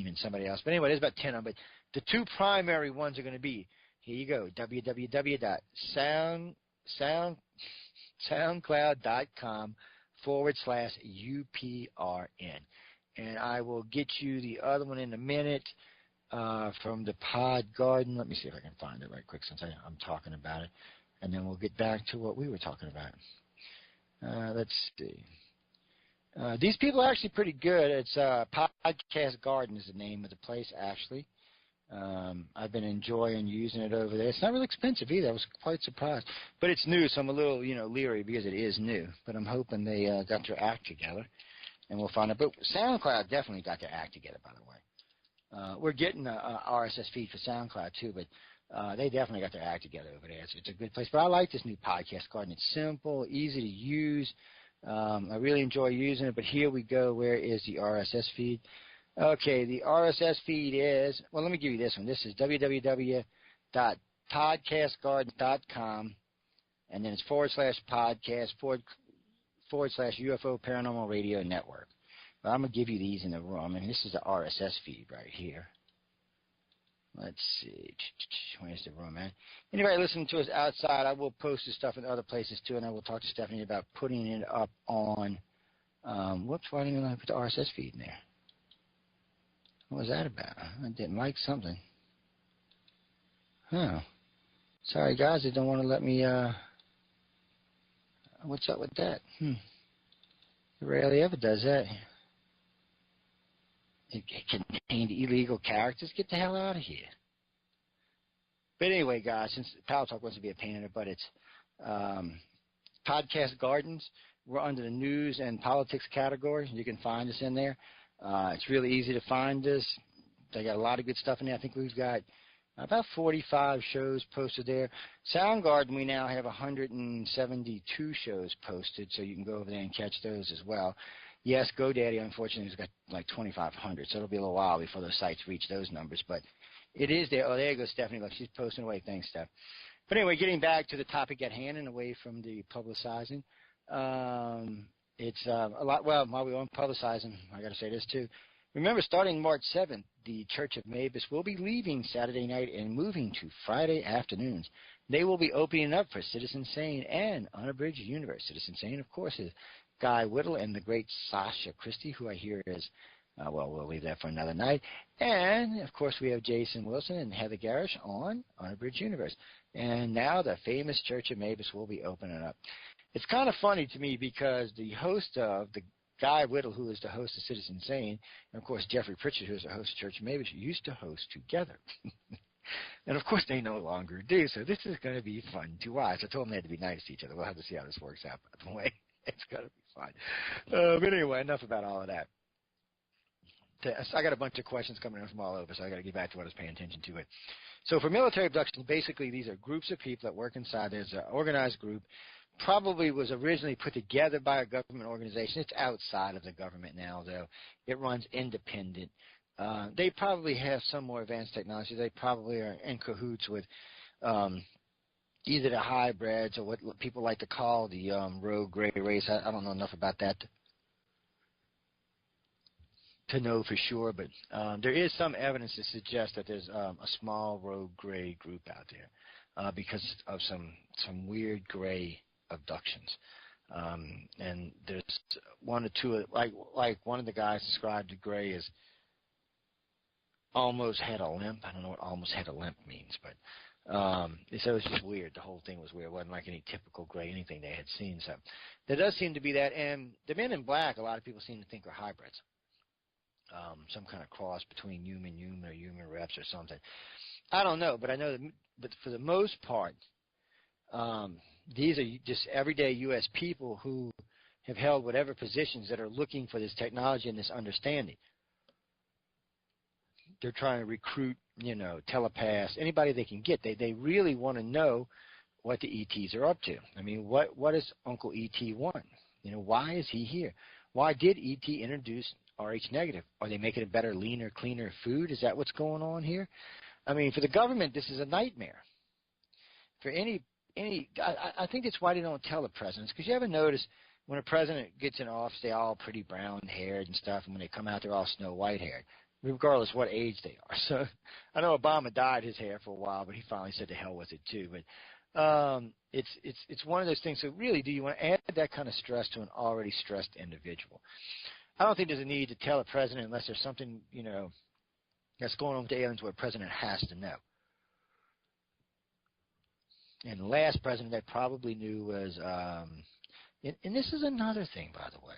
and somebody else. But anyway, there's about 10 of them. But the two primary ones are going to be, here you go, www.soundcloud.com/UPRN. And I will get you the other one in a minute from the Pod Garden. Let me see if I can find it right quick since I'm talking about it. And then we'll get back to what we were talking about. Let's see. These people are actually pretty good. It's Podcast Garden is the name of the place, actually. I've been enjoying using it over there. It's not really expensive either. I was quite surprised. But it's new, so I'm a little, leery because it is new. But I'm hoping they got their act together, and we'll find out. But SoundCloud definitely got their act together, by the way. We're getting an RSS feed for SoundCloud, too, but they definitely got their act together over there. It's a good place. But I like this new Podcast Garden. It's simple, easy to use. I really enjoy using it. But here we go. Where is the RSS feed? Okay, the RSS feed is, well, let me give you this one. This is www.podcastgarden.com, and then it's /podcast /UFO Paranormal Radio Network. But I'm going to give you these in the room, and this is the RSS feed right here. Let's see. Where's the room, man? Anybody listening to us outside, I will post this stuff in other places, too, and I will talk to Stephanie about putting it up on, whoops, why didn't I put the RSS feed in there? What was that about? I didn't like something. Huh. Sorry, guys, they don't want to let me, what's up with that? It rarely ever does that. It contained illegal characters. Get the hell out of here. But anyway, guys, since Power Talk wants to be a pain in the butt, it's Podcast Gardens. We're under the news and politics category. You can find us in there. It's really easy to find us. They got a lot of good stuff in there. I think we've got about 45 shows posted there. Soundgarden, we now have 172 shows posted, so you can go over there and catch those as well. Yes, GoDaddy, unfortunately, has got like 2,500, so it'll be a little while before those sites reach those numbers. But it is there. Oh, there goes Stephanie. Look, she's posting away. Thanks, Steph. But anyway, getting back to the topic at hand and away from the publicizing, it's a lot. Well, while we're on publicizing, I got to say this too. Remember, starting March 7th, the Church of Mavis will be leaving Saturday night and moving to Friday afternoons. They will be opening up for Citizen Sane and Unabridged Universe. Citizen Sane, of course, is Guy Whittle and the great Sasha Christie, who I hear is, well, we'll leave that for another night. And, of course, we have Jason Wilson and Heather Garish on Unabridged Universe. And now the famous Church of Mavis will be opening up. It's kind of funny to me because the host of the Guy Whittle, who is the host of Citizen Sane, and, of course, Jeffrey Pritchard, who is the host of Church of Mavis, used to host together. And, of course, they no longer do, so this is going to be fun to watch. I told them they had to be nice to each other. We'll have to see how this works out, by the way. It's going to be fun. But anyway, enough about all of that. I got a bunch of questions coming in from all over, so I got to get back to what I was paying attention to. It. So for military abductions, basically these are groups of people that work inside. There's an organized group. Probably was originally put together by a government organization. It's outside of the government now, though. It runs independent. They probably have some more advanced technology. They probably are in cahoots with either the hybrids or what people like to call the rogue gray race. I don't know enough about that to know for sure, but there is some evidence to suggest that there's a small rogue gray group out there because of some weird gray abductions. And there's one or two, like one of the guys described the gray as almost had a limp. I don't know what almost had a limp means, but so it was just weird. The whole thing was weird. It wasn't like any typical gray, anything they had seen. So there does seem to be that. And the men in black, a lot of people seem to think are hybrids. Some kind of cross between human or human reps or something. I don't know, but I know that but for the most part, these are just everyday U.S. people who have held whatever positions that are looking for this technology and this understanding. They're trying to recruit, telepaths, anybody they can get. They really want to know what the ETs are up to. I mean, what does Uncle ET want? Why is he here? Why did ET introduce Rh negative? Are they making a better, leaner, cleaner food? Is that what's going on here? I mean, for the government, this is a nightmare. For I think that's why they don't tell the presidents, because you ever notice when a president gets in office, they're all pretty brown-haired and stuff, and when they come out, they're all snow-white-haired, regardless what age they are. So I know Obama dyed his hair for a while, but he finally said to hell with it too. But it's one of those things. So really, do you want to add that kind of stress to an already stressed individual? I don't think there's a need to tell a president unless there's something, that's going on with the aliens where a president has to know. And the last president that probably knew was, and this is another thing, by the way.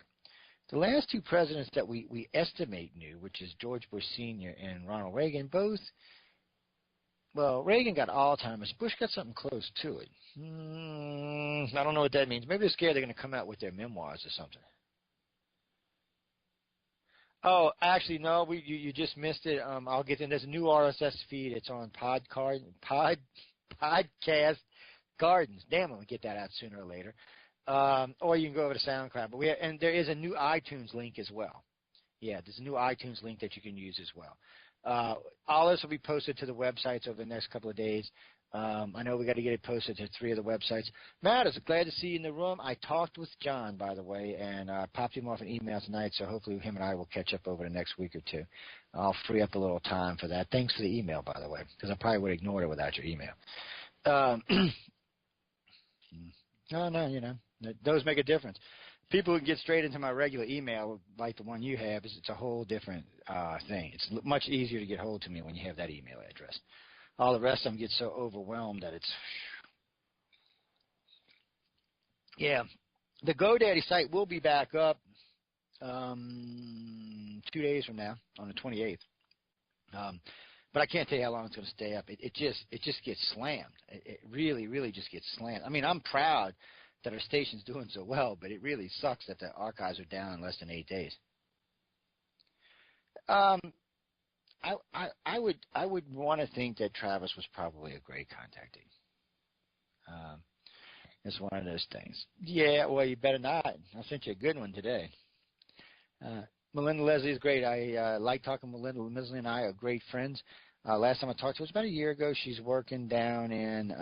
The last two presidents that we estimate knew, which is George Bush Sr. and Ronald Reagan, both, well, Reagan got Alzheimer's. Bush got something close to it. I don't know what that means. Maybe they're scared they're going to come out with their memoirs or something. Oh, actually, no, you just missed it. I'll get in. There's a new RSS feed. It's on Podcast Gardens. Damn, I'm going to get that out sooner or later. Or you can go over to SoundCloud. But and there is a new iTunes link as well. Yeah, there's a new iTunes link that you can use as well. All this will be posted to the websites over the next couple of days. I know we got to get it posted to 3 of the websites. Matt, it's glad to see you in the room. I talked with John, by the way, and popped him off an email tonight, so hopefully him and I will catch up over the next week or two. I'll free up a little time for that. Thanks for the email, by the way, because I probably would have ignored it without your email. No, those make a difference. People who can get straight into my regular email, like the one you have, it's a whole different thing. It's much easier to get hold to me when you have that email address. All the rest of them get so overwhelmed that it's... Yeah, the GoDaddy site will be back up 2 days from now, on the 28th. But I can't tell you how long it's going to stay up. It just gets slammed. It really, really just gets slammed. I mean, I'm proud that our station's doing so well, but it really sucks that the archives are down in less than 8 days. I would want to think that Travis was probably a great contactee. It's one of those things. Yeah, well, you better not. I sent you a good one today. Melinda Leslie is great. I like talking to Melinda. Leslie and I are great friends. Last time I talked to her was about a year ago. She's working down in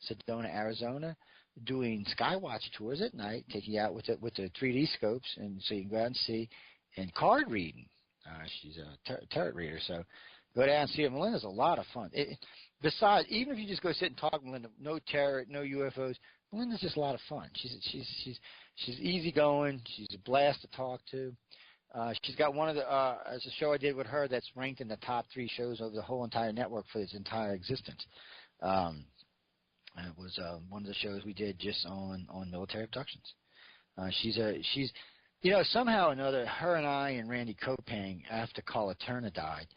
Sedona, Arizona, doing Skywatch tours at night, taking you out with the 3D scopes, and so you can go out and see, and card reading. She's a tarot reader, so go down and see her. Melinda's a lot of fun. Besides, even if you just go sit and talk to Melinda, no tarot, no UFOs, Melinda's just a lot of fun. She's easygoing. She's a blast to talk to. She's got one of the as a show I did with her that's ranked in the top 3 shows of the whole entire network for its entire existence. It was one of the shows we did just on military abductions. She's somehow or another, her and I and Randy Kopang, after Carla Turner died,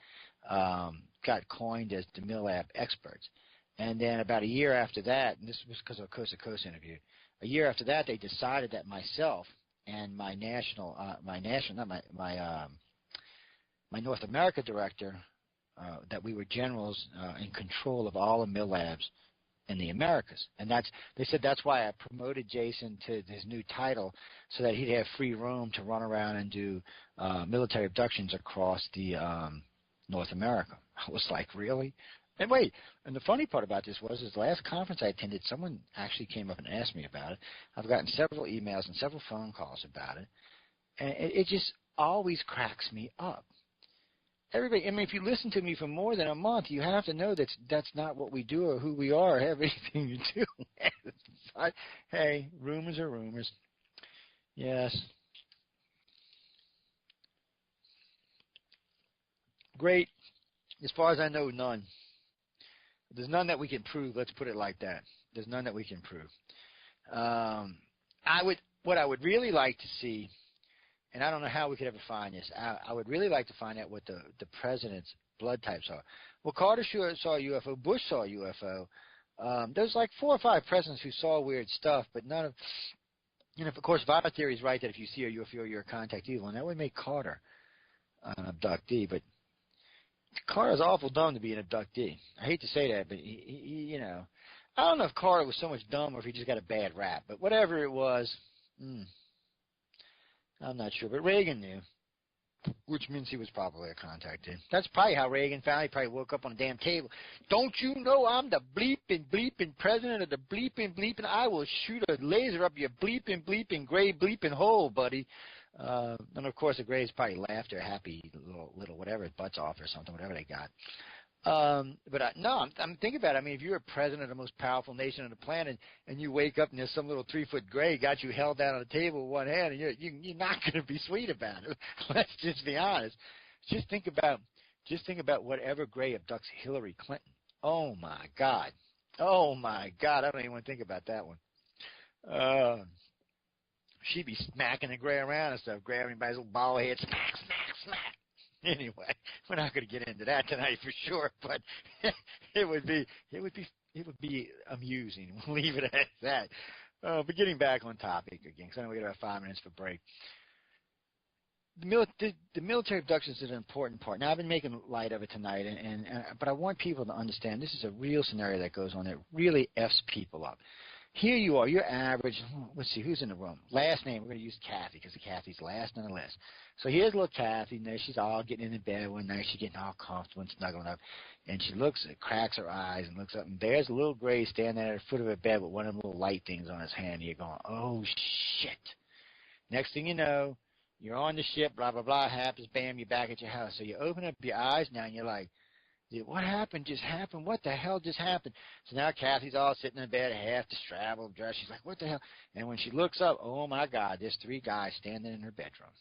got coined as the MILAB experts. And then about a year after that, and this was because of a Coast to Coast interview, a year after that they decided that myself and my North America director, that we were generals in control of all the MILABs in the Americas. And they said that's why I promoted Jason to his new title, so that he'd have free roam to run around and do military abductions across the North America. I was like, really? And wait, and the funny part about this was the last conference I attended, someone actually came up and asked me about it. I've gotten several emails and several phone calls about it. And it just always cracks me up. Everybody, I mean, if you listen to me for more than a month, you have to know that's not what we do or who we are or have anything to do. Hey, rumors are rumors. Yes. Great. As far as I know, none. There's none that we can prove. Let's put it like that. There's none that we can prove. What I would really like to see, and I don't know how we could ever find this. I would really like to find out what the president's blood types are. Well, Carter saw a UFO. Bush saw a UFO. There's like 4 or 5 presidents who saw weird stuff, but none of And if, of course, if our theory is right that if you see a UFO, you're a contact evil, and that would make Carter an abductee. But Carter's awful dumb to be an abductee. I hate to say that, but he I don't know if Carter was so much dumb or if he just got a bad rap. But whatever it was, I'm not sure. But Reagan knew, which means he was probably a contactee. That's probably how Reagan found. He probably woke up on a damn table. Don't you know I'm the bleeping president of the bleeping? I will shoot a laser up your bleeping gray bleeping hole, buddy. And of course the Grays probably laughed their happy little whatever butts off or something, whatever they got. But I'm thinking about it. I mean, if you're a president of the most powerful nation on the planet and you wake up and there's some little 3-foot gray got you held down on the table with one hand, and you're not going to be sweet about it. Let's just be honest. Just think about whatever gray abducts Hillary Clinton. Oh my God. I don't even want to think about that one. She'd be smacking the gray around and stuff, grabbing by his little ball head, smack. Anyway, we're not going to get into that tonight for sure, but it would be amusing. We'll leave it at that. But getting back on topic again, because I know we got about 5 minutes for break. The military abductions is an important part. Now, I've been making light of it tonight, but I want people to understand this is a real scenario that goes on that really F's people up. Here you are, you're average. Let's see, who's in the room? Last name, we're going to use Kathy because Kathy's last on the list. So here's little Kathy, and there she's all getting in bed one night. She's getting all comfortable and snuggling up. And she cracks her eyes and looks up, and there's a little gray standing at the foot of her bed with one of them little light things on his hand. And you're going, oh, shit. Next thing you know, you're on the ship, blah, blah, blah, happens, bam, you're back at your house. So you open up your eyes now, and you're like, what happened just happened? What the hell just happened? So now Kathy's all sitting in bed, half distracted, dressed. She's like, what the hell? And when she looks up, oh, my God, there's 3 guys standing in her bedroom.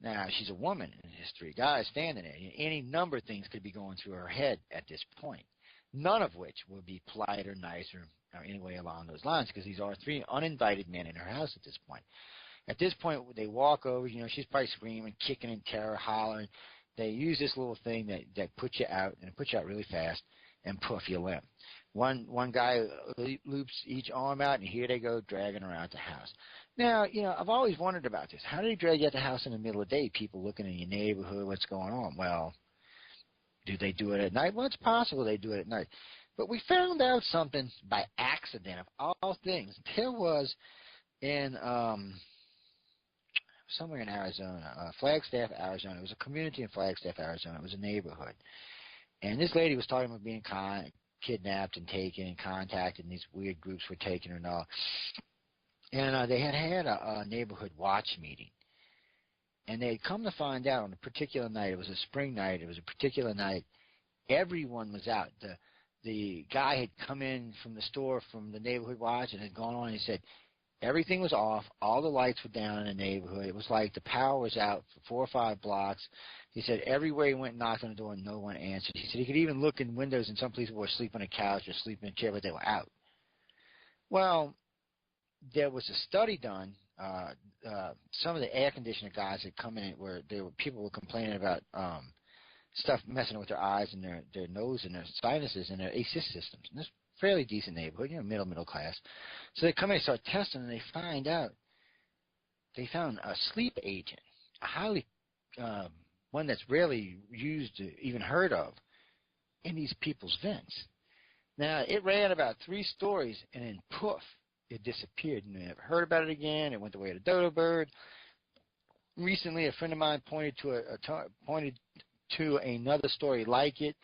Now, she's a woman, and there's 3 guys standing there. Any number of things could be going through her head at this point, none of which would be polite or nice or any way along those lines, because these are 3 uninvited men in her house at this point. At this point, they walk over. She's probably screaming, kicking in terror, hollering. They use this little thing that puts you out, and it puts you out really fast, and poof, you limp. One guy loops each arm out, and here they go dragging around the house. Now, I've always wondered about this. How do they drag you out the house in the middle of the day? People looking in your neighborhood, what's going on? Well, do they do it at night? Well, it's possible they do it at night. But we found out something by accident, of all things. There was in somewhere in Arizona, Flagstaff, Arizona. It was a community in Flagstaff, Arizona. It was a neighborhood. And this lady was talking about being kidnapped and taken and contacted, and these weird groups were taking her and all. And they had a neighborhood watch meeting. And they had come to find out on a particular night, it was a spring night, it was a particular night, everyone was out. The guy had come in from the store from the neighborhood watch and had gone on and he said, everything was off. All the lights were down in the neighborhood. It was like the power was out for 4 or 5 blocks. He said everywhere he went and knocked on the door and no one answered. He said he could even look in windows and some people were asleep on a couch or sleeping in a chair, but they were out. Well, there was a study done. Some of the air conditioner guys had come in where people were complaining about stuff messing with their eyes and their nose and their sinuses and their AC systems. And this fairly decent neighborhood, middle class. So they come in and start testing, and they found a sleep agent, a highly one that's rarely used, even heard of, in these people's vents. Now, it ran about 3 stories, and then poof, it disappeared, and they never heard about it again. It went the way of the dodo bird. Recently, a friend of mine pointed to another story like it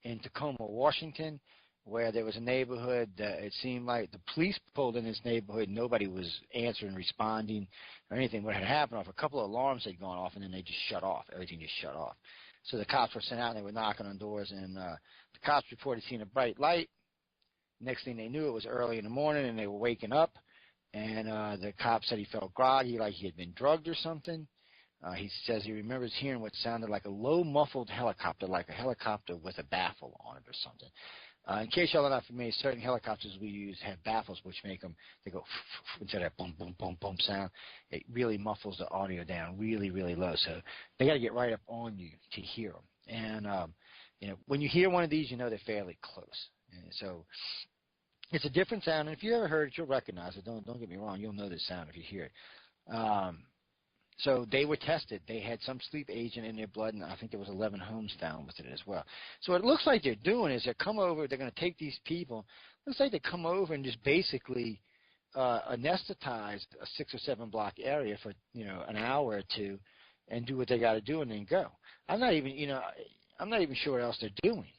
in Tacoma, Washington, where there was a neighborhood that it seemed like the police pulled in this neighborhood. Nobody was answering, responding, or anything. What had happened, a couple of alarms had gone off, and then they just shut off. Everything just shut off. So the cops were sent out, and they were knocking on doors, and the cops reported seeing a bright light. Next thing they knew, it was early in the morning, and they were waking up, and the cop said he felt groggy, like he had been drugged or something. He says he remembers hearing what sounded like a low, muffled helicopter, like a helicopter with a baffle on it or something. In case y'all are not familiar, certain helicopters we use have baffles which make them, they go instead of that boom, boom, boom, boom sound. It really muffles the audio down really, really low. So they got to get right up on you to hear them. And, when you hear one of these, they're fairly close. And so It's a different sound, and if you ever heard it, you'll recognize it. Don't get me wrong. You'll know this sound if you hear it. So they were tested. They had some sleep agent in their blood, and I think there was 11 homes found with it as well. So what it looks like they're doing is they're going to take these people. Looks like they come over and just basically anesthetize a 6 or 7 block area for an hour or two, and do what they got to do, and then go. I'm not even sure what else they're doing,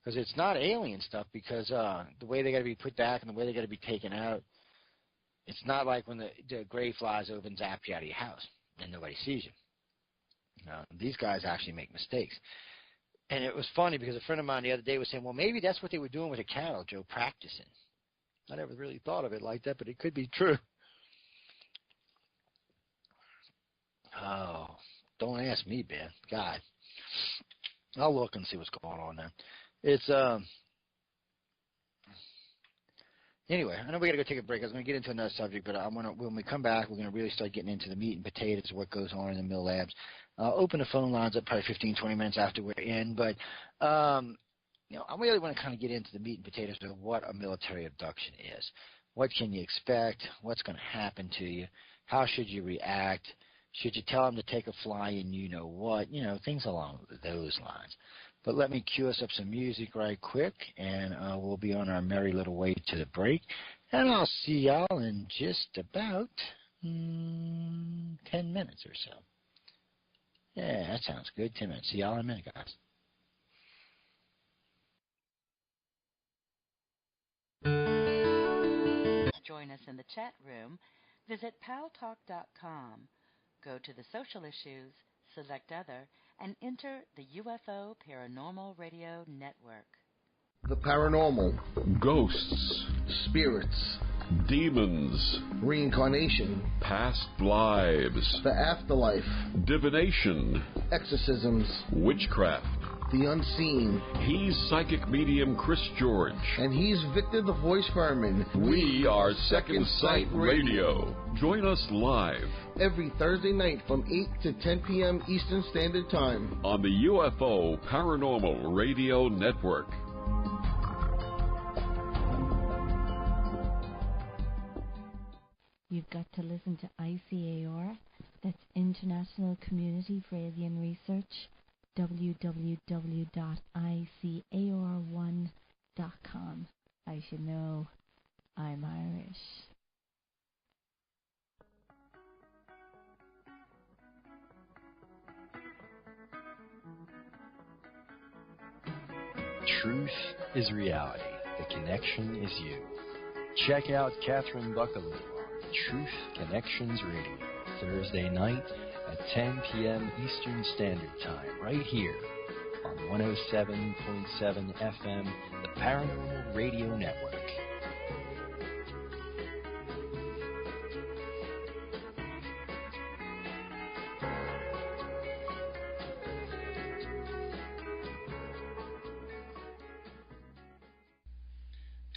because it's not alien stuff. Because the way they got to be put back and the way they got to be taken out. It's not like when the gray flies over and zaps you out of your house and nobody sees you. These guys actually make mistakes. And it was funny because a friend of mine the other day was saying, well, maybe that's what they were doing with the cattle, Joe, practicing. I never really thought of it like that, but it could be true. Oh, don't ask me, Ben. God. I'll look and see what's going on there. It's, Anyway, I know we got to go take a break. I was going to get into another subject, but when we come back, we're going to really start getting into the meat and potatoes of what goes on in the mill labs. Open the phone lines up probably 15, 20 minutes after we're in. But, I really want to kind of get into the meat and potatoes of what a military abduction is. What can you expect? What's going to happen to you? How should you react? Should you tell them to take a fly and what? Things along those lines. But let me cue us up some music right quick, and we'll be on our merry little way to the break. And I'll see y'all in just about 10 minutes or so. Yeah, that sounds good. 10 minutes. See y'all in a minute, guys. Join us in the chat room. Visit paltalk.com. Go to the social issues, select other, and enter the UFO Paranormal Radio Network. The paranormal, ghosts, spirits, demons, reincarnation, past lives, the afterlife, divination, exorcisms, witchcraft, the unseen. He's psychic medium Chris George. And he's Victor the Voice Furman. We are Second Sight Radio. Join us live every Thursday night from 8 to 10 p.m. Eastern Standard Time on the UFO Paranormal Radio Network. You've got to listen to ICAR, that's International Community for Alien Research, www.icar1.com. I should know, I'm Irish. Truth is reality. The connection is you. Check out Catherine Buckaloo on Truth Connections Radio, Thursday night at 10 p.m. Eastern Standard Time, right here on 107.7 FM, the Paranormal Radio Network.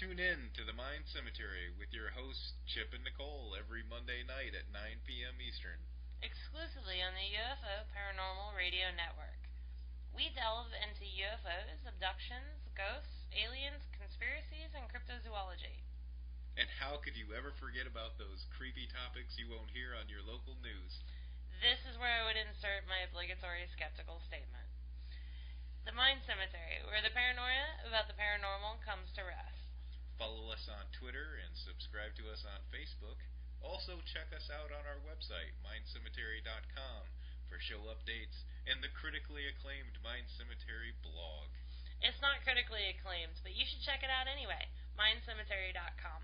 Tune in to The Mind Cemetery with your hosts Chip and Nicole every Monday night at 9 p.m. Eastern. Exclusively on the UFO Paranormal Radio Network. We delve into UFOs, abductions, ghosts, aliens, conspiracies, and cryptozoology. And how could you ever forget about those creepy topics you won't hear on your local news? This is where I would insert my obligatory skeptical statement. The Mind Cemetery, where the paranoia about the paranormal comes to rest. Follow us on Twitter and subscribe to us on Facebook. Also, check us out on our website, mindcemetery.com, for show updates and the critically acclaimed Mind Cemetery blog. It's not critically acclaimed, but you should check it out anyway, mindcemetery.com.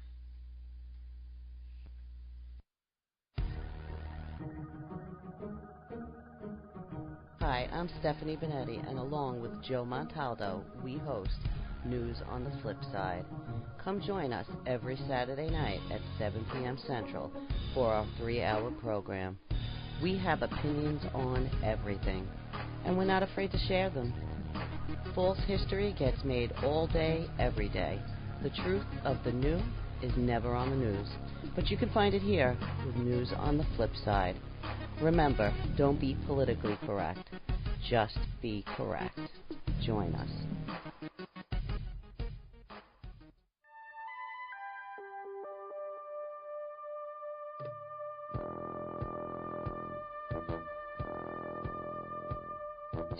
Hi, I'm Stephanie Benetti, and along with Joe Montaldo, we host News on the Flip Side. Come join us every Saturday night at 7 p.m. Central for our 3-hour program. We have opinions on everything, and we're not afraid to share them. False history gets made all day, every day. The truth of the new is never on the news, but you can find it here with News on the Flip Side. Remember, don't be politically correct. Just be correct. Join us.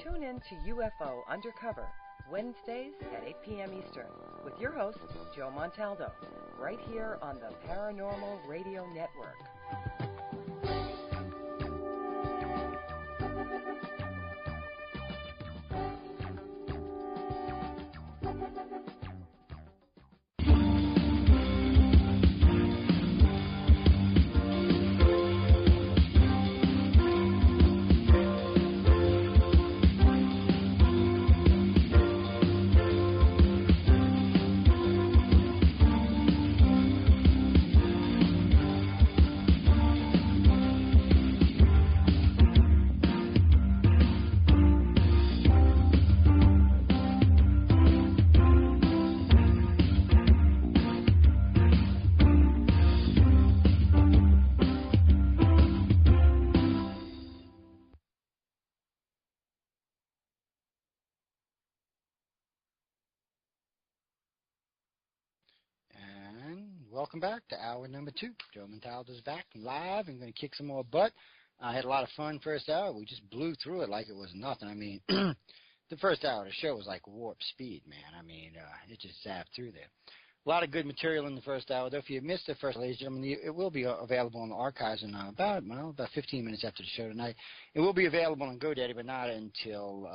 Tune in to UFO Undercover, Wednesdays at 8 p.m. Eastern, with your host, Joe Montaldo, right here on the Paranormal Radio Network. Welcome back to hour number 2. Joe Montaldo's back live and going to kick some more butt. I had a lot of fun first hour. We just blew through it like it was nothing. I mean, the first hour of the show was like warp speed, man. I mean, it just zapped through there. A lot of good material in the first hour, though. If you missed it first, ladies and gentlemen, it will be available on the archives in about 15 minutes after the show tonight. It will be available on GoDaddy, but not until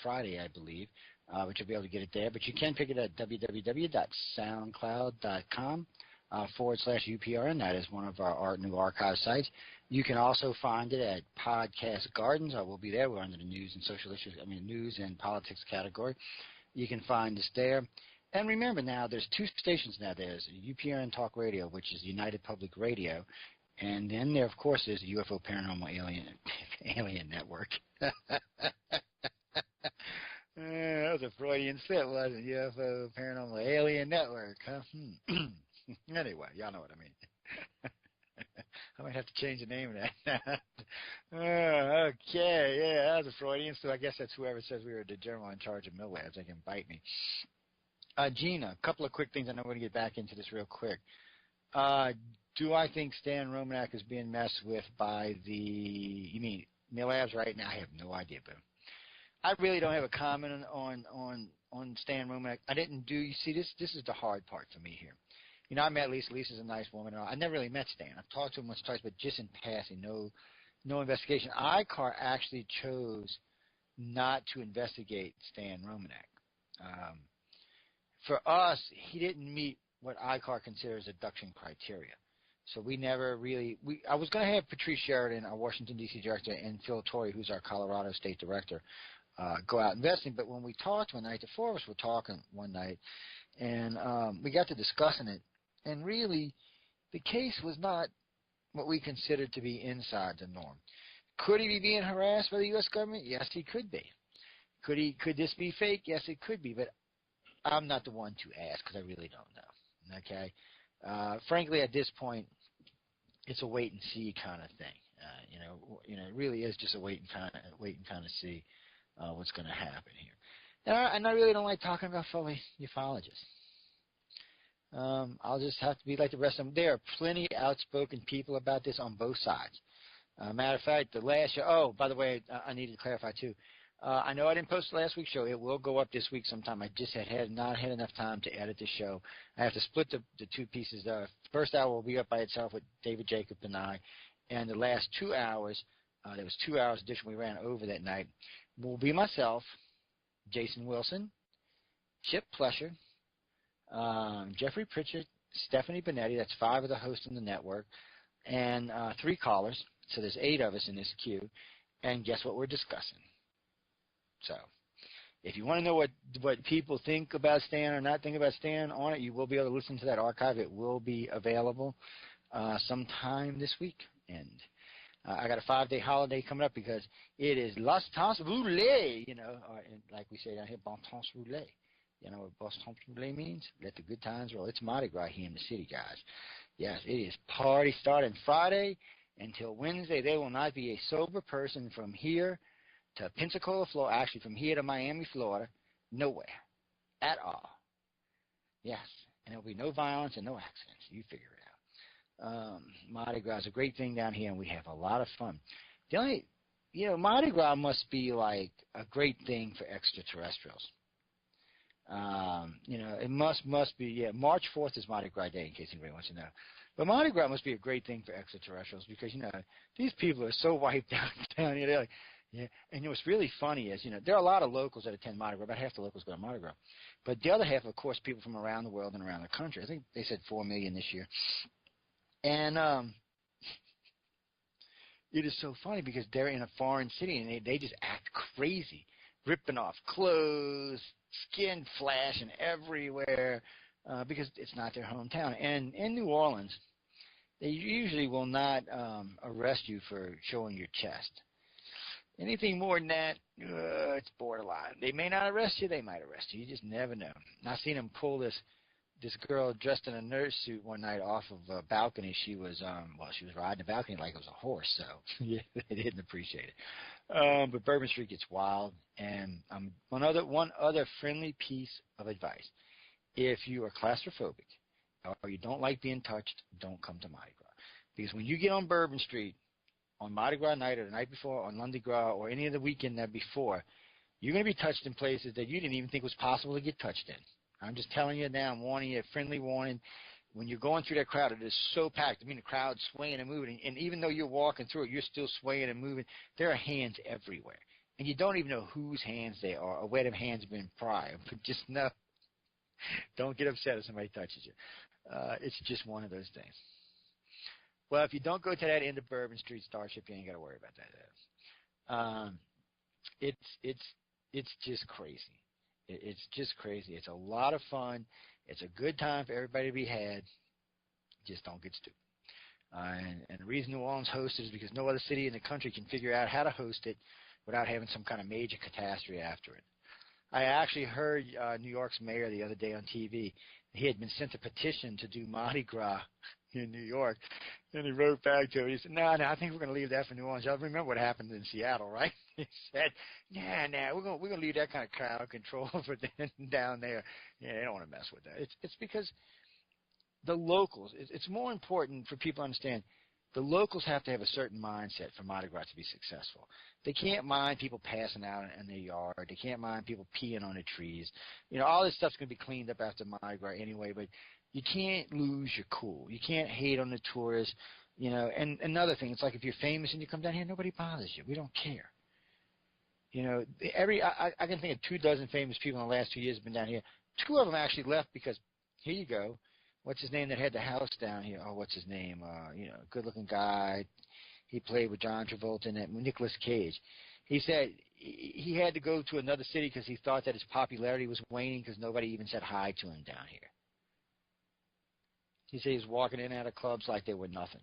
Friday, I believe, but you'll be able to get it there. But you can pick it at www.soundcloud.com. /UPRN. That is one of our new archive sites. You can also find it at Podcast Gardens. I will be there. We're under the news and social issues, news and politics category. You can find us there. And remember now, there's 2 stations now. There's UPRN Talk Radio, which is United Public Radio. And then there, of course, is the UFO Paranormal Alien Network. That was a Freudian slip, wasn't it? UFO Paranormal Alien Network, huh? Anyway, y'all know what I mean. I might have to change the name of that. Okay, yeah, that was a Freudian, so I guess that's whoever says we were the general in charge of mill labs. They can bite me. Gina, a couple of quick things. I know we're going to get back into this real quick. Do I think Stan Romanek is being messed with by you mean mill labs right now? I have no idea, Boo. I really don't have a comment on Stan Romanek. You see, this is the hard part for me here. You know, I met Lisa. Lisa's a nice woman. I never really met Stan. I've talked to him once or twice, but just in passing, no investigation. ICAR actually chose not to investigate Stan Romanek. For us, he didn't meet what ICAR considers abduction criteria. So we never really I was going to have Patrice Sheridan, our Washington, D.C. director, and Phil Torrey, who's our Colorado state director, go out investing. But when we talked one night, the 4 of us were talking one night, and we got to discussing it. And really, the case was not what we considered to be inside the norm. Could he be being harassed by the U.S. government? Yes, he could be. Could this be fake? Yes, it could be. But I'm not the one to ask because I really don't know. Okay. Frankly, at this point, it's a wait and see kind of thing. It really is just a wait and kind of see what's going to happen here. And I really don't like talking about phony ufologists. I'll just have to be like the rest of them. There are plenty of outspoken people about this on both sides. Matter of fact, the last show. Oh, by the way, I needed to clarify too. I know I didn't post last week's show. It will go up this week sometime. I just had not had enough time to edit the show. I have to split the 2 pieces. The first hour will be up by itself with David Jacob and I, and the last 2 hours, there was 2 hours addition we ran over that night, will be myself, Jason Wilson, Chip Plesher, Jeffrey Pritchett, Stephanie Benetti. That's 5 of the hosts in the network, and 3 callers. So there's 8 of us in this queue. And guess what we're discussing? So if you want to know what people think about Stan or not think about Stan on it, you will be able to listen to that archive. It will be available sometime this week. And I got a 5-day holiday coming up because it is Los Temps Roulés, or like we say down here, Bon Temps Roulés. You know what Bon Temps Roulés means? Let the good times roll. It's Mardi Gras here in the city, guys. Yes, it is party starting Friday until Wednesday. There will not be a sober person from here to Pensacola, Florida, actually from here to Miami, Florida, nowhere at all. Yes, and there will be no violence and no accidents. You figure it out. Mardi Gras is a great thing down here, and we have a lot of fun. The only Mardi Gras must be like a great thing for extraterrestrials. It must be, March 4th is Mardi Gras Day, in case anybody wants to know. But Mardi Gras must be a great thing for extraterrestrials because, these people are so wiped out down here. They're like, yeah. And what's really funny is, there are a lot of locals that attend Mardi Gras. About half the locals go to Mardi Gras. But the other half, of course, people from around the world and around the country. I think they said 4 million this year. And it is so funny because they're in a foreign city and they just act crazy, ripping off clothes, skin flashing everywhere because it's not their hometown. And in New Orleans, they usually will not arrest you for showing your chest. Anything more than that, it's borderline. They may not arrest you. They might arrest you. You just never know. And I seen them pull this girl dressed in a nurse suit one night off of a balcony. She was riding the balcony like it was a horse, so yeah, they didn't appreciate it. But Bourbon Street gets wild. And one other friendly piece of advice: if you are claustrophobic or you don't like being touched, don't come to Mardi Gras, because when you get on Bourbon Street on Mardi Gras night or the night before, on Lundi Gras or any of the weekend that before, you're going to be touched in places that you didn't even think was possible to get touched in. I'm just telling you now, I'm warning you, a friendly warning. When you're going through that crowd, it is so packed. I mean, the crowd's swaying and moving, and even though you're walking through it, you're still swaying and moving. There are hands everywhere, and you don't even know whose hands they are or where them hands have been prior. But just know, don't get upset if somebody touches you. It's just one of those things. Well, if you don't go to that end of Bourbon Street Starship, you ain't got to worry about that. It's just crazy. It's just crazy. It's a lot of fun. It's a good time for everybody to be had. Just don't get stupid. And the reason New Orleans hosts it is because no other city in the country can figure out how to host it without having some kind of major catastrophe after it. I actually heard New York's mayor the other day on TV. He had been sent a petition to do Mardi Gras in New York, and he wrote back to it. He said, no, I think we're going to leave that for New Orleans. Y'all remember what happened in Seattle, right? He said, we're going to leave that kind of crowd control for down there. Yeah, they don't want to mess with that. It's because the locals, it's more important for people to understand, the locals have to have a certain mindset for Mardi Gras to be successful. They can't mind people passing out in their yard. They can't mind people peeing on the trees. All this stuff's going to be cleaned up after Mardi Gras anyway, but you can't lose your cool. You can't hate on the tourists, And another thing, it's like if you're famous and you come down here, nobody bothers you. We don't care. I can think of 24 famous people in the last 2 years have been down here. 2 of them actually left because, here you go, what's his name that had the house down here? Oh, what's his name? Good-looking guy. He played with John Travolta and Nicolas Cage. He said he had to go to another city because he thought that his popularity was waning because nobody even said hi to him down here. He said he was walking in and out of clubs like they were nothing.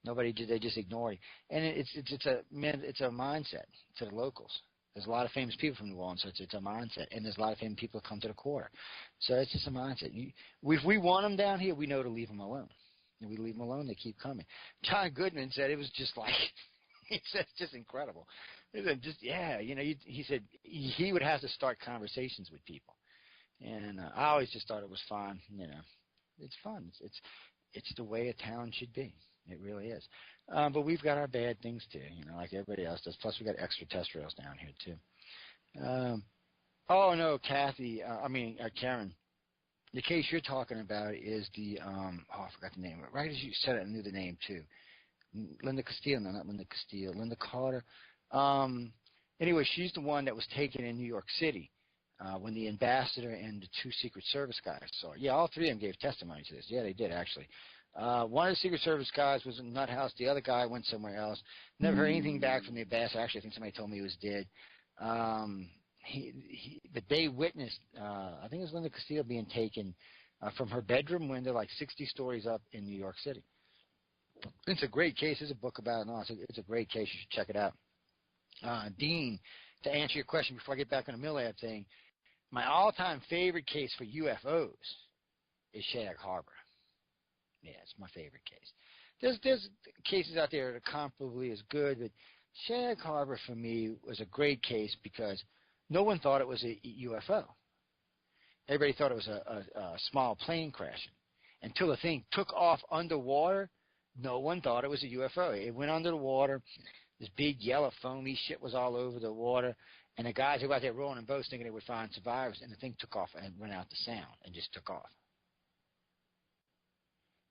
They just ignored him. And it's a mindset to the locals. There's a lot of famous people from New Orleans, so it's a mindset. And there's a lot of famous people that come to the quarter. So it's just a mindset. If we want them down here, we know to leave them alone. And we leave them alone, they keep coming. John Goodman said it was just like, he said it's just incredible. He said he said he would have to start conversations with people. And I always just thought it was fun, It's fun. It's the way a town should be. It really is. But we've got our bad things too, like everybody else does. Plus, we got extraterrestrials down here too. Oh no, Karen. The case you're talking about is the I forgot the name. Right as you said it, I knew the name too. Linda Castillo, no, not Linda Castillo. Linda Carter. Anyway, she's the one that was taken in New York City. When the ambassador and the 2 Secret Service guys saw it. Yeah, all 3 of them gave testimony to this. Yeah, they did, actually. One of the Secret Service guys was in Nut House. The other guy went somewhere else. Never heard anything back from the ambassador. Actually, I think somebody told me he was dead. But they witnessed, I think it was Linda Castillo being taken from her bedroom window like 60 stories up in New York City. It's a great case. There's a book about it. No, it's a great case. You should check it out. Dean, to answer your question before I get back on the Millab thing, my all-time favorite case for UFOs is Shag Harbor. Yeah, it's my favorite case. There's cases out there that are comparably as good, but Shag Harbor for me was a great case because no one thought it was a UFO. Everybody thought it was a small plane crashing. Until the thing took off underwater, no one thought it was a UFO. It went under the water. This big yellow foamy shit was all over the water, and the guys who were out there rowing in boats thinking they would find survivors, and the thing took off and went out the sound and just took off.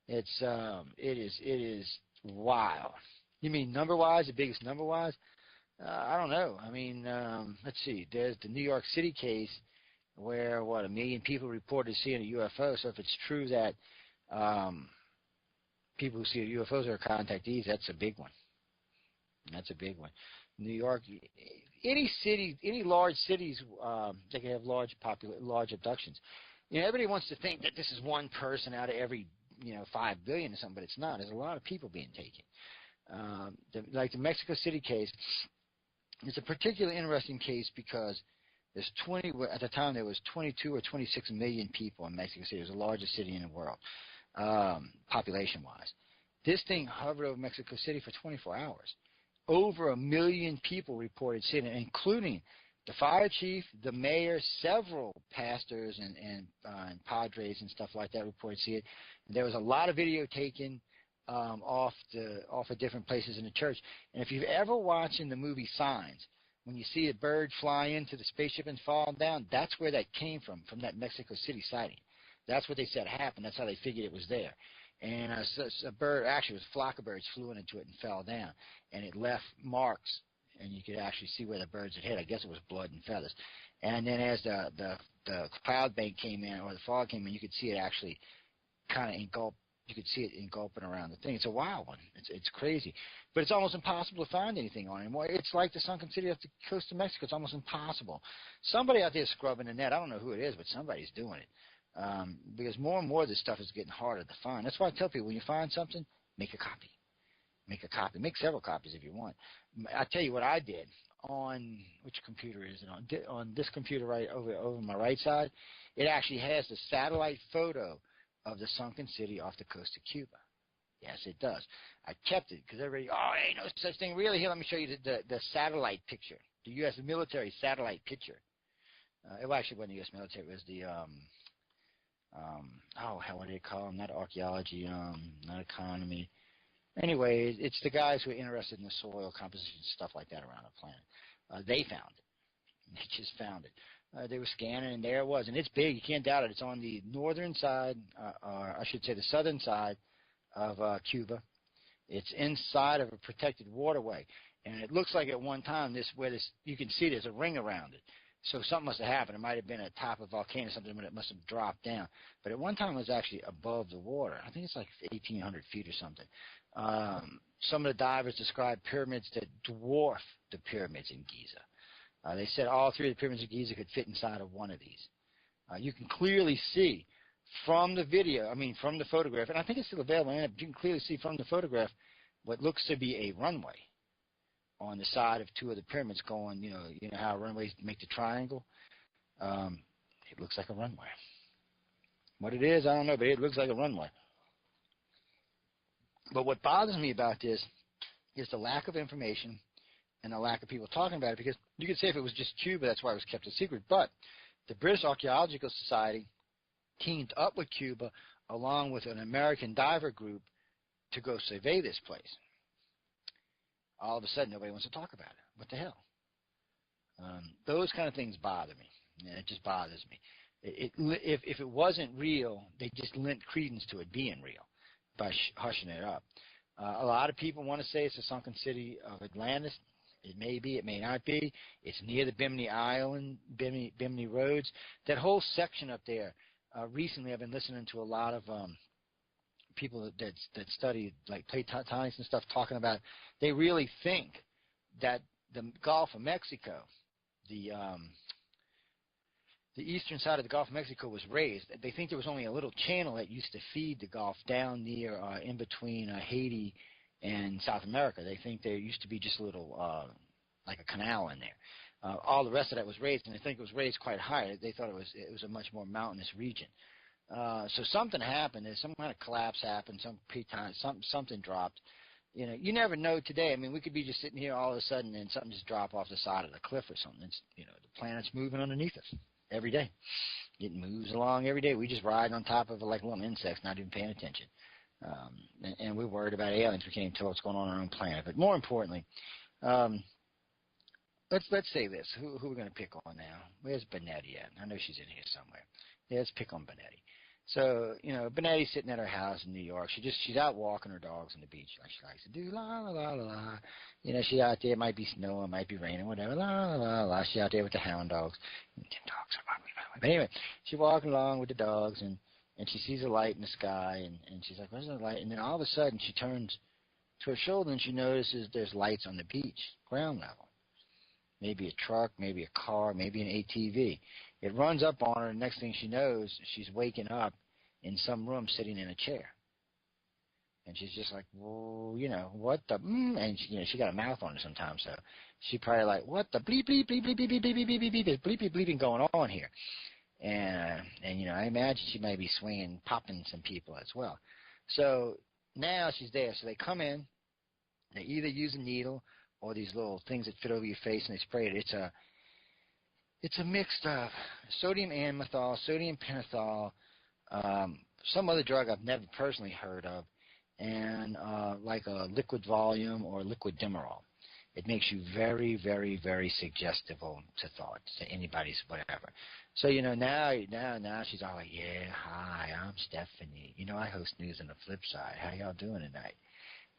It is wild. You mean number-wise, the biggest number-wise? I don't know. I mean, let's see. There's the New York City case where, 1 million people reported seeing a UFO. So if it's true that people who see UFOs are contactees, that's a big one. That's a big one. New York, any city, any large cities, they can have large abductions. You know, everybody wants to think that this is one person out of every 5 billion or something, but it's not. There's a lot of people being taken. Like the Mexico City case, it's a particularly interesting case because there's at the time there was 22 or 26 million people in Mexico City. It was the largest city in the world, population-wise. This thing hovered over Mexico City for 24 hours. Over 1 million people reported seeing it, including the fire chief, the mayor, several pastors and padres and stuff like that reported seeing it. And there was a lot of video taken off of different places in the church. And if you've ever watched in the movie Signs, when you see a bird fly into the spaceship and fall down, that's where that came from that Mexico City sighting. That's what they said happened. That's how they figured it was there. And a bird, actually it was a flock of birds, flew into it and fell down. And it left marks, and you could actually see where the birds had hit. I guess it was blood and feathers. And then as the cloud bank came in, or the fog came in, you could see it actually kind of engulp. You could see it engulfing around the thing. It's a wild one. It's crazy. But it's almost impossible to find anything on it. It's like the sunken city off the coast of Mexico. It's almost impossible. Somebody out there is scrubbing the net. I don't know who it is, but somebody's doing it. Because more and more of this stuff is getting harder to find. That's why I tell people, when you find something, make a copy. Make a copy. Make several copies if you want. I tell you what I did on, which computer is it on? On this computer right over my right side, it actually has the satellite photo of the sunken city off the coast of Cuba. Yes, it does. I kept it because everybody, ain't no such thing. Really, here, let me show you the satellite picture, the U.S. military satellite picture. It actually wasn't the U.S. military. It was the what do they call them? Not archaeology, not economy. Anyway, it's the guys who are interested in the soil composition, stuff like that around the planet. They found it. They just found it. They were scanning, and there it was. And it's big. You can't doubt it. It's on the northern side, or I should say the southern side of Cuba. It's inside of a protected waterway. And it looks like at one time you can see there's a ring around it. So something must have happened. It might have been at the top of a volcano or something, but it must have dropped down. But at one time it was actually above the water. I think it's like 1,800 feet or something. Some of the divers described pyramids that dwarf the pyramids in Giza. They said all three of the pyramids of Giza could fit inside of one of these. You can clearly see from the video, from the photograph, and I think it's still available, and you can clearly see from the photograph what looks to be a runway on the side of two of the pyramids going, you know how runways make the triangle? It looks like a runway. What it is, I don't know, but it looks like a runway. But what bothers me about this is the lack of information and the lack of people talking about it, because you could say if it was just Cuba, that's why it was kept a secret. But the British Archaeological Society teamed up with Cuba along with an American diver group to go survey this place. All of a sudden, nobody wants to talk about it. What the hell? Those kind of things bother me. Yeah, it just bothers me. If it wasn't real, they just lent credence to it being real by hushing it up. A lot of people want to say it's the sunken city of Atlantis. It may be, it may not be. It's near the Bimini Island, Bimini Roads. That whole section up there, recently I've been listening to a lot of people that study like plate tectonics and stuff talking about, they really think that the Gulf of Mexico, the eastern side of the Gulf of Mexico was raised. They think there was only a little channel that used to feed the Gulf down near in between Haiti and South America. They think there used to be just a little like a canal in there. All the rest of that was raised, and they think it was raised quite high. They thought it was a much more mountainous region. So something happened. There's some kind of collapse happened. Something dropped. You never know today. We could be just sitting here all of a sudden and something just drop off the side of the cliff or something. It's, the planet's moving underneath us every day. It moves along every day. We just ride on top of it like little insects, not even paying attention. And we're worried about aliens. We can't even tell what's going on our own planet. But more importantly, Let's say this. Who are we going to pick on now? Where's Benetti at? I know she's in here somewhere. Yeah, let's pick on Benetti. So, Benetti's sitting at her house in New York. She's out walking her dogs on the beach like she likes to do. La, la, la, la, la. She's out there. It might be snowing, might be raining, whatever. La, la, la, la. She's out there with the hound dogs. And 10 dogs are barking, by the way. But anyway, she's walking along with the dogs, and she sees a light in the sky, and she's like, where's the light? And then all of a sudden, she turns to her shoulder, and she notices there's lights on the beach, ground level. Maybe a truck, maybe a car, maybe an ATV. It runs up on her, and next thing she knows, she's waking up in some room sitting in a chair. And she's just like, whoa, what the, and she got a mouth on her sometimes, so she probably like, what the bleep, bleep, bleep, bleep, bleep, bleep, bleep, bleep, bleep, bleep, bleep, bleep, bleeping going on here. And I imagine she might be swinging, popping some people as well. So now she's there. So they come in, they either use a needle or these little things that fit over your face, and they spray it. It's a mix of sodium amythol, sodium pentothal, some other drug I've never personally heard of, and like a liquid volume or liquid Demerol. It makes you very, very, very suggestible to thoughts, to anybody's whatever. So, now she's all like, yeah, hi, I'm Stephanie. I host News on the Flip Side. How y'all doing tonight?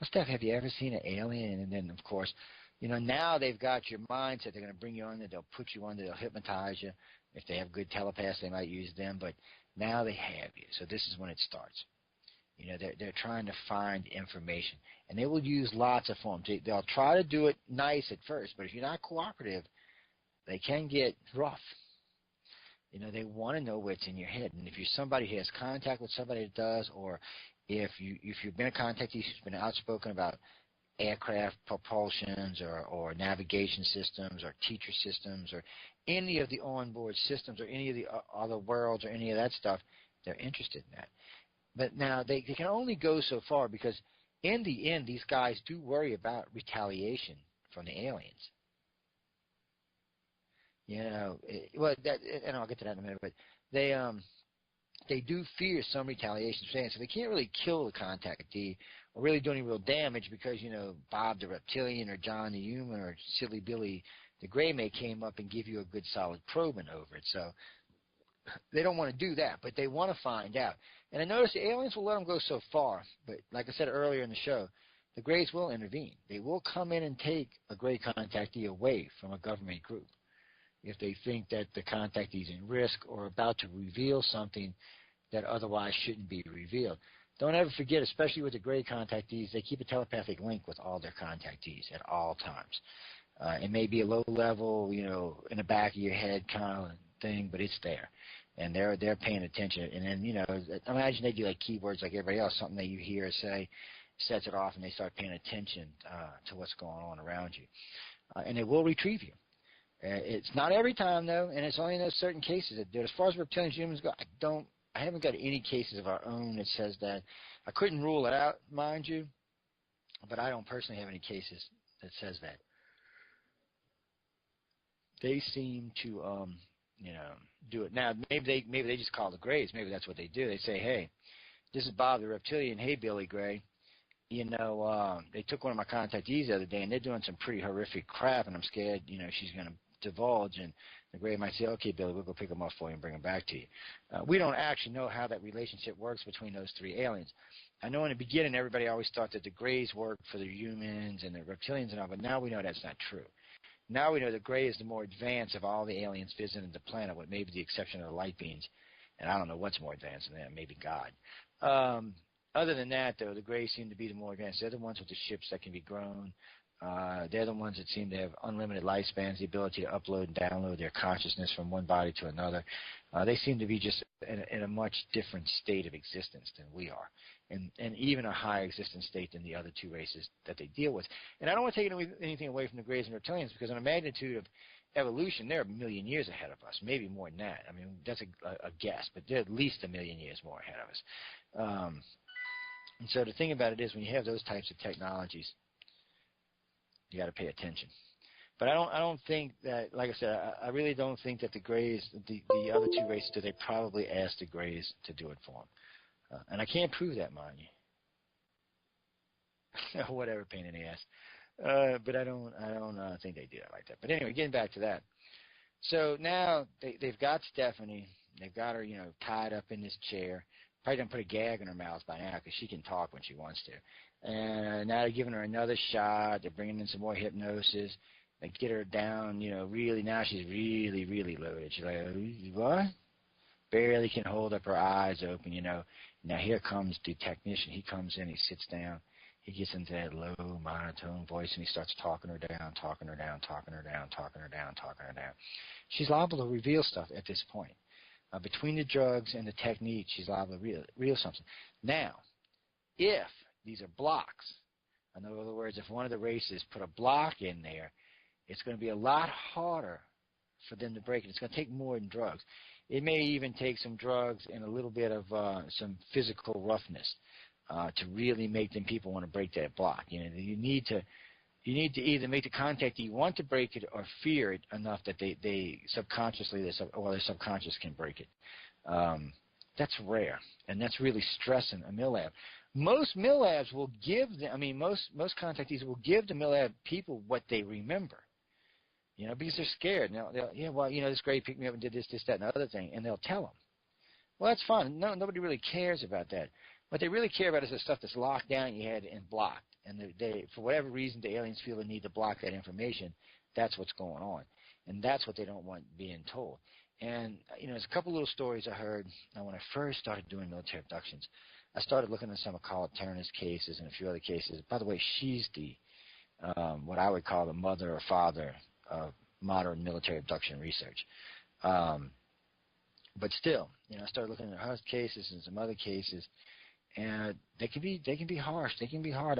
Well, Steph, have you ever seen an alien? And then, of course, now they've got your mindset. They're going to bring you on there. They'll put you on there. They'll hypnotize you. If they have good telepaths, they might use them. But now they have you. So this is when it starts. They're trying to find information. And they will use lots of forms. They'll try to do it nice at first. But if you're not cooperative, they can get rough. They want to know what's in your head. And if you're somebody who has contact with somebody that does, or if you've been a contactee who's been outspoken about aircraft propulsions or navigation systems or teacher systems or any of the onboard systems or any of the other worlds or any of that stuff, they're interested in that. But now they can only go so far, because in the end, these guys do worry about retaliation from the aliens. And I'll get to that in a minute, but they do fear some retaliation, so they can't really kill the contactee or really do any real damage, because Bob the Reptilian or John the Human or Silly Billy the Gray may came up and give you a good solid probing over it. So they don't want to do that, but they want to find out. And I notice the aliens will let them go so far, but like I said earlier in the show, the Grays will intervene. They will come in and take a Gray contactee away from a government group if they think that the contactee is in risk or about to reveal something that otherwise shouldn't be revealed. Don't ever forget, especially with the Gray contactees, they keep a telepathic link with all their contactees at all times. It may be a low level, in the back of your head kind of thing, but it's there. And they're paying attention. And then, imagine they do like keywords like everybody else, something that you hear or say sets it off, and they start paying attention to what's going on around you. And they will retrieve you. It's not every time, though, and it's only in those certain cases that do it. As far as reptilians humans go, I haven't got any cases of our own that says that. I couldn't rule it out, mind you, but I don't personally have any cases that says that. They seem to, do it. Now, maybe they just call the Grays. Maybe that's what they do. They say, hey, this is Bob the Reptilian. Hey, Billy Gray. They took one of my contactees the other day, and they're doing some pretty horrific crap, and I'm scared, she's going to divulge, and the Gray might say, okay, Billy, we'll go pick them up for you and bring them back to you. We don't actually know how that relationship works between those three aliens. I know in the beginning everybody always thought that the Grays worked for the humans and the reptilians and all, but now we know that's not true. Now we know the Gray is the more advanced of all the aliens visiting the planet, with maybe the exception of the light beings, and I don't know what's more advanced than that, maybe God. Other than that, though, the Grays seem to be the more advanced. They're the ones with the ships that can be grown. They're the ones that seem to have unlimited lifespans, the ability to upload and download their consciousness from one body to another. They seem to be just in a much different state of existence than we are, and even a higher existence state than the other two races that they deal with. And I don't want to take anything away from the Grays and Reptilians, because on a magnitude of evolution, they're a million years ahead of us, maybe more than that. I mean, that's a guess, but they're at least a million years more ahead of us. And so the thing about it is, when you have those types of technologies, you got to pay attention. But I don't think that, like I said, I really don't think that the Grays, the other two races, they probably asked the Grays to do it for them. And I can't prove that, mind you. Whatever, pain in the ass. But I don't think they do that like that. But anyway, getting back to that. So now they've got Stephanie. They've got her, tied up in this chair. Probably done put a gag in her mouth by now because she can talk when she wants to. And now they're giving her another shot. They're bringing in some more hypnosis. They get her down, really, now she's really, really loaded. She's like, what? Barely can hold up her eyes open, Now here comes the technician. He comes in, he sits down. He gets into that low monotone voice, and he starts talking her down, talking her down, talking her down, talking her down, talking her down. She's liable to reveal stuff at this point. Between the drugs and the technique, she's liable to reveal something. Now, if these are blocks, in other words, if one of the races put a block in there, it's going to be a lot harder for them to break it. It's going to take more than drugs. It may even take some drugs and a little bit of some physical roughness to really make them people want to break that block. You need to either make the contact that you want to break it or fear it enough that they subconsciously, their subconscious can break it. That's rare, and that's really stressing a MILAB. Most MILABs will give them, most contactees will give the MILAB people what they remember. Because they're scared. This grade picked me up and did this, that, and the other thing, and they'll tell them. Well, that's fine. Nobody really cares about that. What they really care about is the stuff that's locked down in your head and blocked. And they, for whatever reason, the aliens feel the need to block that information. That's what's going on. And that's what they don't want being told. And, there's a couple little stories I heard when I first started doing military abductions. I started looking at some of Carla Turner's cases and a few other cases. By the way, she's the, what I would call the mother or father of modern military abduction research. But still, I started looking at her cases and some other cases, and they can be harsh. They can be hard.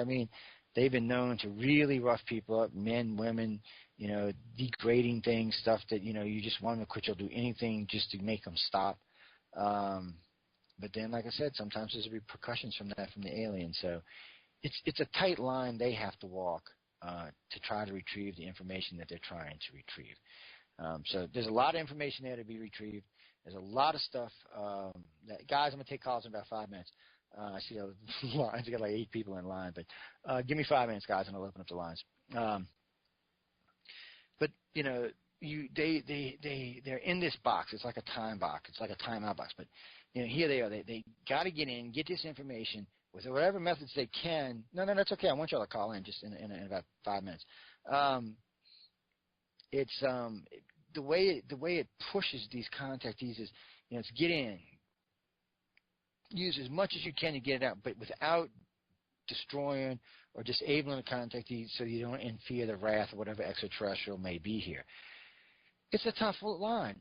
They've been known to really rough people up, men, women, degrading things, stuff that, you just want them to quit. You'll do anything just to make them stop. But then, like I said, sometimes there's repercussions from that from the aliens. So it's a tight line they have to walk to try to retrieve the information that they're trying to retrieve. So there's a lot of information there to be retrieved. There's a lot of stuff. Guys, I'm going to take calls in about 5 minutes. I see the lines. I got like 8 people in line, but give me 5 minutes, guys, and I'll open up the lines. But they're in this box. It's like a time box. It's like a timeout box. But here they are. They got to get in, get this information with whatever methods they can. No, that's okay. I want y'all to call in just in about 5 minutes. It's the way it pushes these contactees is, it's get in, use as much as you can to get it out, but without destroying or disabling the contactee so you don't fear the wrath of whatever extraterrestrial may be here. It's a tough line.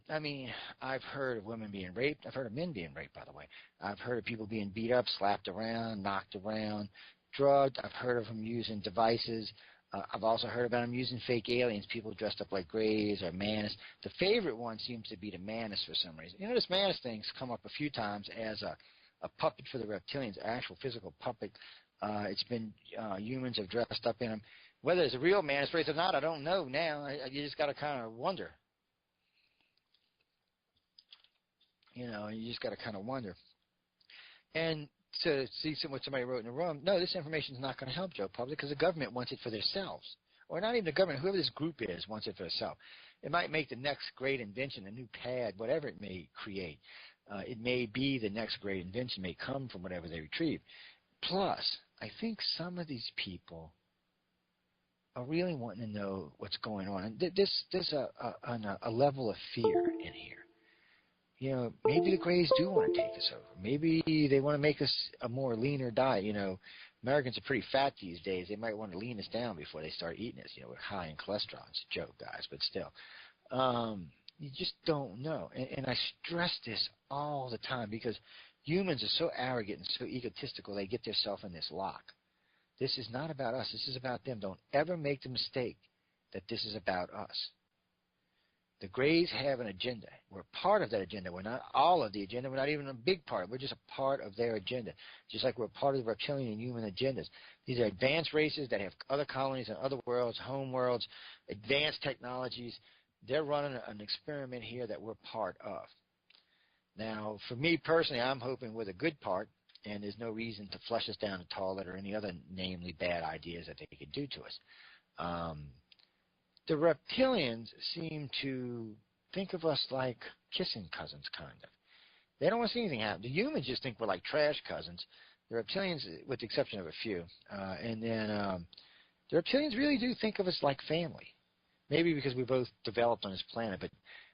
I've heard of women being raped. I've heard of men being raped, by the way. I've heard of people being beat up, slapped around, knocked around, drugged. I've heard of them using devices. I've also heard about them using fake aliens, people dressed up like Greys or Manus. The favorite one seems to be the Manus for some reason. This Manus thing's come up a few times as a puppet for the reptilians, actual physical puppet. It's been humans have dressed up in them. Whether it's a real Manus race or not, I don't know now. You just got to kind of wonder. You just got to kind of wonder. And to see what somebody wrote in the room, no, this information is not going to help Joe Public because the government wants it for themselves. Or not even the government, whoever this group is wants it for itself. It might make the next great invention, a new pad, whatever it may create. It may be the next great invention may come from whatever they retrieve. Plus, I think some of these people are really wanting to know what's going on. And there's a level of fear in here. Maybe the Greys do want to take us over. Maybe they want to make us a more leaner diet. Americans are pretty fat these days. They might want to lean us down before they start eating us. We're high in cholesterol. It's a joke, guys, but still. You just don't know. And I stress this all the time because humans are so arrogant and so egotistical, they get themselves in this lock. This is not about us. This is about them. Don't ever make the mistake that this is about us. The Greys have an agenda. We're part of that agenda. We're not all of the agenda. We're not even a big part. We're just a part of their agenda, just like we're part of the reptilian and human agendas. These are advanced races that have other colonies and other worlds, home worlds, advanced technologies. They're running an experiment here that we're part of. Now, for me personally, I'm hoping we're the good part, and there's no reason to flush us down the toilet or any other namely bad ideas that they could do to us. The reptilians seem to think of us like kissing cousins, kind of. They don't want to see anything happen. The humans just think we're like trash cousins. The reptilians, with the exception of a few, and then the reptilians really do think of us like family. Maybe because we both developed on this planet, but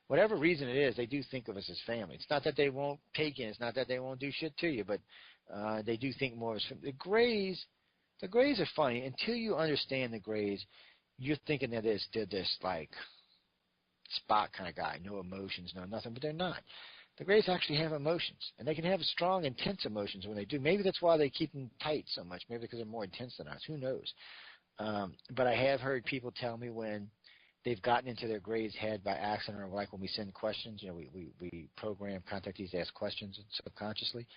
whatever reason it is, they do think of us as family. It's not that they won't take in, it's not that they won't do shit to you, but they do think more of us. The Greys are funny. Until you understand the Greys, you're thinking that they're this like Spock kind of guy, no emotions, no nothing, but they're not. The Greys actually have emotions, and they can have strong, intense emotions when they do. Maybe that's why they keep them tight so much. Maybe because they're more intense than us. Who knows? But I have heard people tell me when they've gotten into their Grey's head by accident, or like when we send questions, we program contactees to ask questions subconsciously.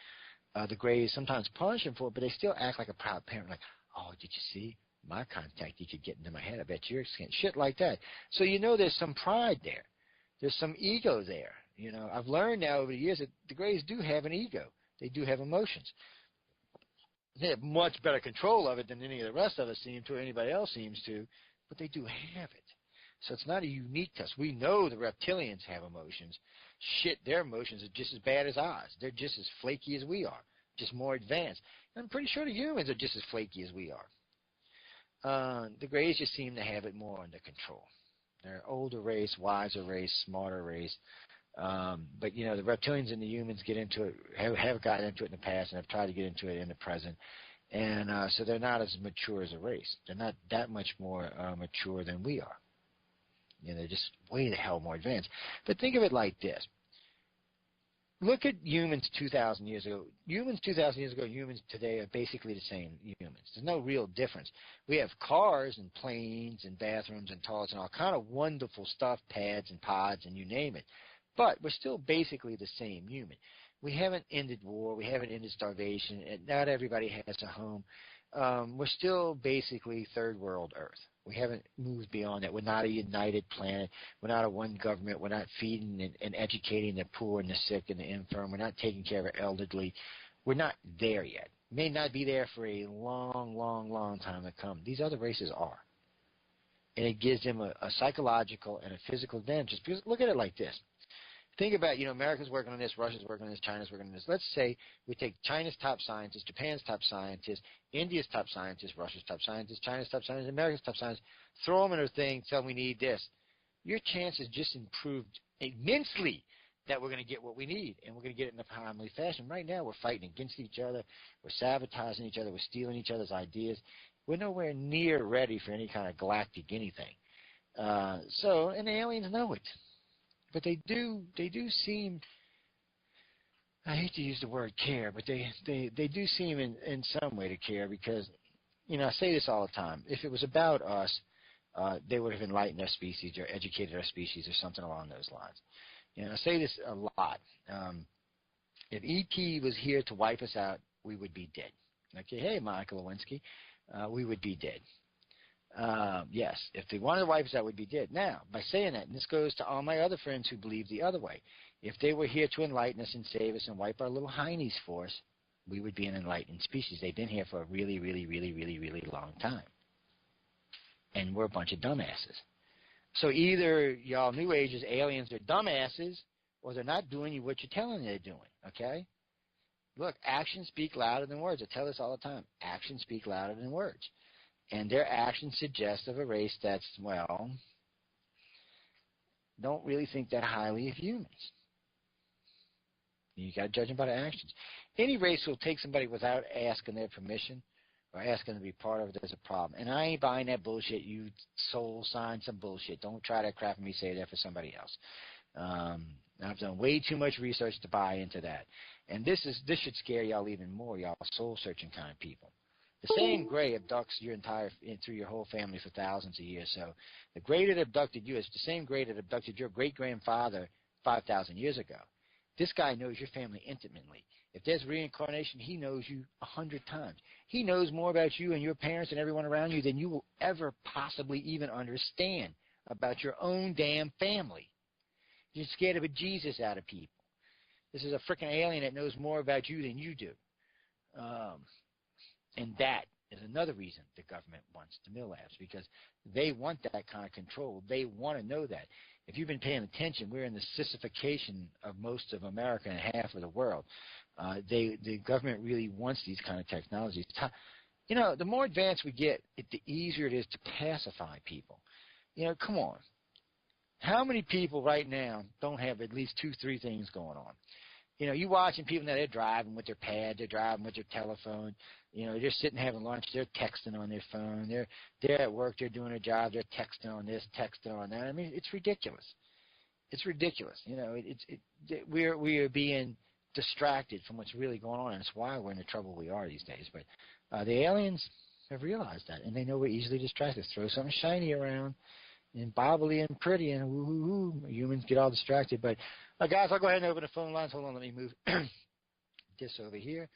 The Greys sometimes punish them for it, but they still act like a proud parent, like, oh, did you see? My contactee could get into my head. I bet you're scared. Shit like that. So there's some pride there. There's some ego there. I've learned now over the years that the Greys do have an ego. They do have emotions. They have much better control of it than any of the rest of us seem to, or anybody else seems to, but they do have it. So it's not a unique to us. We know the reptilians have emotions. Shit, their emotions are just as bad as ours. They're just as flaky as we are, just more advanced. And I'm pretty sure the humans are just as flaky as we are. The Greys just seem to have it more under control. They're an older race, wiser race, smarter race. But the reptilians and the humans get into it, have gotten into it in the past, and have tried to get into it in the present. And so they're not as mature as a race. They're not that much more mature than we are. They're just way the hell more advanced. But think of it like this. Look at humans 2,000 years ago. Humans 2,000 years ago, humans today are basically the same humans. There's no real difference. We have cars and planes and bathrooms and toilets and all kind of wonderful stuff, pads and pods and you name it. But we're still basically the same human. We haven't ended war. We haven't ended starvation. And not everybody has a home. We're still basically third world Earth. We haven't moved beyond that. We're not a united planet. We're not a one government. We're not feeding and educating the poor and the sick and the infirm. We're not taking care of our elderly. We're not there yet. May not be there for a long, long, long time to come. These other races are. And it gives them a psychological and a physical advantage. Because look at it like this. Think about, America's working on this, Russia's working on this, China's working on this. Let's say we take China's top scientists, Japan's top scientists, India's top scientists, Russia's top scientists, China's top scientists, America's top scientists, throw them in a thing, tell them we need this. Your chances just improved immensely that we're going to get what we need, and we're going to get it in a timely fashion. Right now we're fighting against each other. We're sabotaging each other. We're stealing each other's ideas. We're nowhere near ready for any kind of galactic anything. And the aliens know it. But they do seem, I hate to use the word care, but they do seem in some way to care because, I say this all the time. If it was about us, they would have enlightened our species or educated our species or something along those lines. I say this a lot. If E.T. was here to wipe us out, we would be dead. Okay, hey, Monica Lewinsky, we would be dead. Yes, if they wanted to wipe us out, we'd be dead. Now, by saying that, and this goes to all my other friends who believe the other way, if they were here to enlighten us and save us and wipe our little heinies for us, we would be an enlightened species. They've been here for a really, really, really, really, really long time. And we're a bunch of dumbasses. So either y'all New Agers, aliens, are dumbasses, or they're not doing what you're telling them they're doing, okay? Look, actions speak louder than words. I tell this all the time. Actions speak louder than words. And their actions suggest of a race that's, don't really think that highly of humans. You got to judge them by their actions. Any race will take somebody without asking their permission or asking them to be part of it, there's a problem. And I ain't buying that bullshit. You soul sign some bullshit. Don't try to crap me say that for somebody else. I've done way too much research to buy into that. And this should scare y'all even more, y'all soul-searching kind of people. The same Gray abducts through your whole family for thousands of years. So the Gray that abducted you is the same Gray that abducted your great-grandfather 5,000 years ago. This guy knows your family intimately. If there's reincarnation, he knows you 100 times. He knows more about you and your parents and everyone around you than you will ever possibly even understand about your own damn family. You're scared of a Jesus out of people. This is a freaking alien that knows more about you than you do. And that is another reason the government wants the mill labs, because they want that kind of control. They want to know that. If you've been paying attention, we're in the sissification of most of America and half of the world. The government really wants these kind of technologies. You know, the more advanced we get, the easier it is to pacify people. You know, come on. How many people right now don't have at least 2-3 things going on? You know, you watching people now, they're driving with their pad, they're driving with their telephone. You know, they're sitting having lunch, they're texting on their phone. They're at work, they're doing their job, they're texting on this, texting on that. I mean, it's ridiculous. It's ridiculous. You know, we are being distracted from what's really going on, and it's why we're in the trouble we are these days. But the aliens have realized that, and they know we're easily distracted. Throw something shiny around and bobbly and pretty, and woo-hoo-hoo, humans get all distracted. But, guys, I'll go ahead and open the phone lines. Hold on, let me move this over here.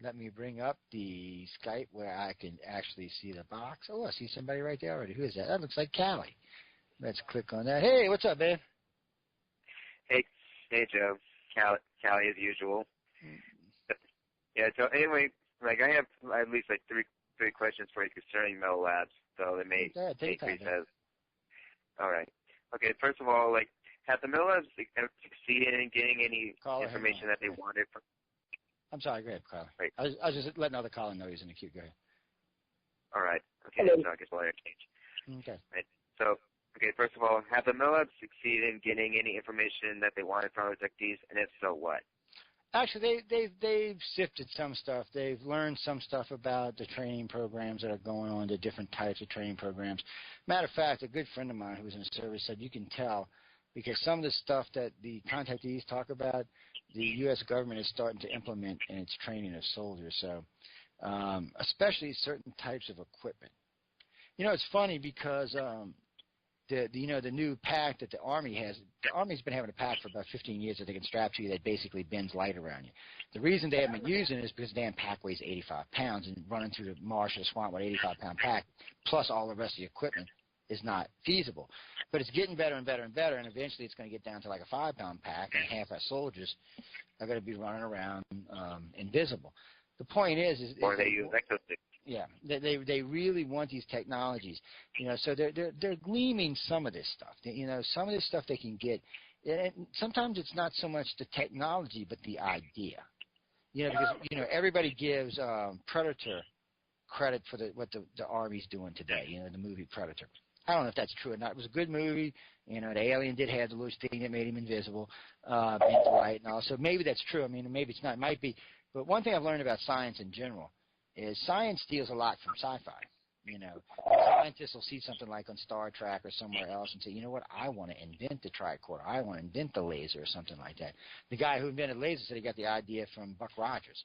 Let me bring up the Skype where I can actually see the box. Oh, I see somebody right there already. Who is that? That looks like Callie. Let's click on that. Hey, what's up, man? Hey, Joe. Callie as usual. Yeah, so anyway, like I have at least like three questions for you concerning Mel Labs. So they may increase as. All right. Okay, first of all, like, have the Mel Labs succeeded in getting any information that they wanted from? I'm sorry, go ahead, Carl. Right. I was just letting other caller know he's in the queue. Go ahead. All right. Okay, so I guess we'll interchange. Okay. Right. So, okay, first of all, have the Mel Labs succeeded in getting any information that they wanted from abductees, and if so, what? Actually, they've sifted some stuff. They've learned some stuff about the training programs that are going on, the different types of training programs. Matter of fact, a good friend of mine who was in the service said you can tell because some of the stuff that the contactees talk about, the U.S. government is starting to implement in its training of soldiers. So, especially certain types of equipment. You know, it's funny because the new pack that the Army has, the Army's been having a pack for about 15 years that they can strap to you that basically bends light around you. The reason they haven't been using it is because the damn pack weighs 85 pounds, and running through the marsh or the swamp with an 85-pound pack, plus all the rest of the equipment, is not feasible. But it's getting better and better and better, and eventually it's going to get down to like a 5-pound pack, and half our soldiers are going to be running around invisible. The point is or they use exosuits. Yeah, they really want these technologies, you know. So they're gleaming some of this stuff. You know, some of this stuff they can get. And sometimes it's not so much the technology, but the idea. You know, because you know everybody gives Predator credit for what the Army's doing today. You know, the movie Predator. I don't know if that's true or not. It was a good movie. You know, the alien did have the little thing that made him invisible, and light and all. So maybe that's true. I mean, maybe it's not. It might be. But one thing I've learned about science in general is science steals a lot from sci-fi. You know, scientists will see something like on Star Trek or somewhere else and say, you know what, I want to invent the tricorder. I want to invent the laser or something like that. The guy who invented laser said he got the idea from Buck Rogers.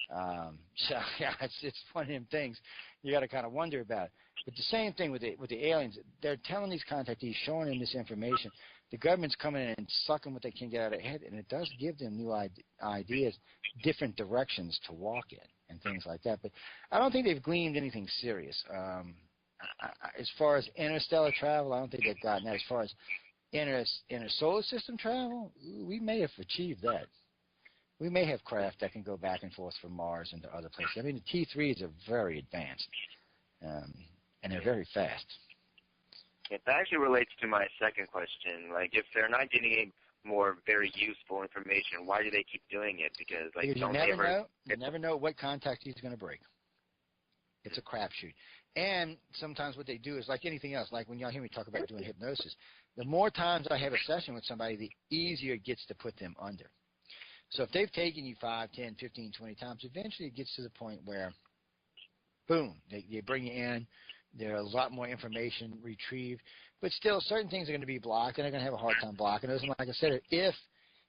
So, yeah, it's one of them things you got to kind of wonder about. But the same thing with the aliens. They're telling these contactees, showing them this information. The government's coming in and sucking what they can get out of their head, and it does give them new ideas, different directions to walk in and things like that. But I don't think they've gleaned anything serious. As far as interstellar travel, I don't think they've gotten that. As far as inner solar system travel, we may have achieved that. We may have craft that can go back and forth from Mars into other places. I mean, the T3s are very advanced, and they're very fast. It actually relates to my second question. Like, if they're not getting any more very useful information, why do they keep doing it? Because you never know what contact he's going to break. It's a crapshoot. And sometimes what they do is like anything else. Like when y'all hear me talk about doing hypnosis, the more times I have a session with somebody, the easier it gets to put them under. So if they've taken you 5, 10, 15, 20 times, eventually it gets to the point where, boom, they bring you in. There's a lot more information retrieved, but still certain things are going to be blocked, and they're going to have a hard time blocking those. And like I said, if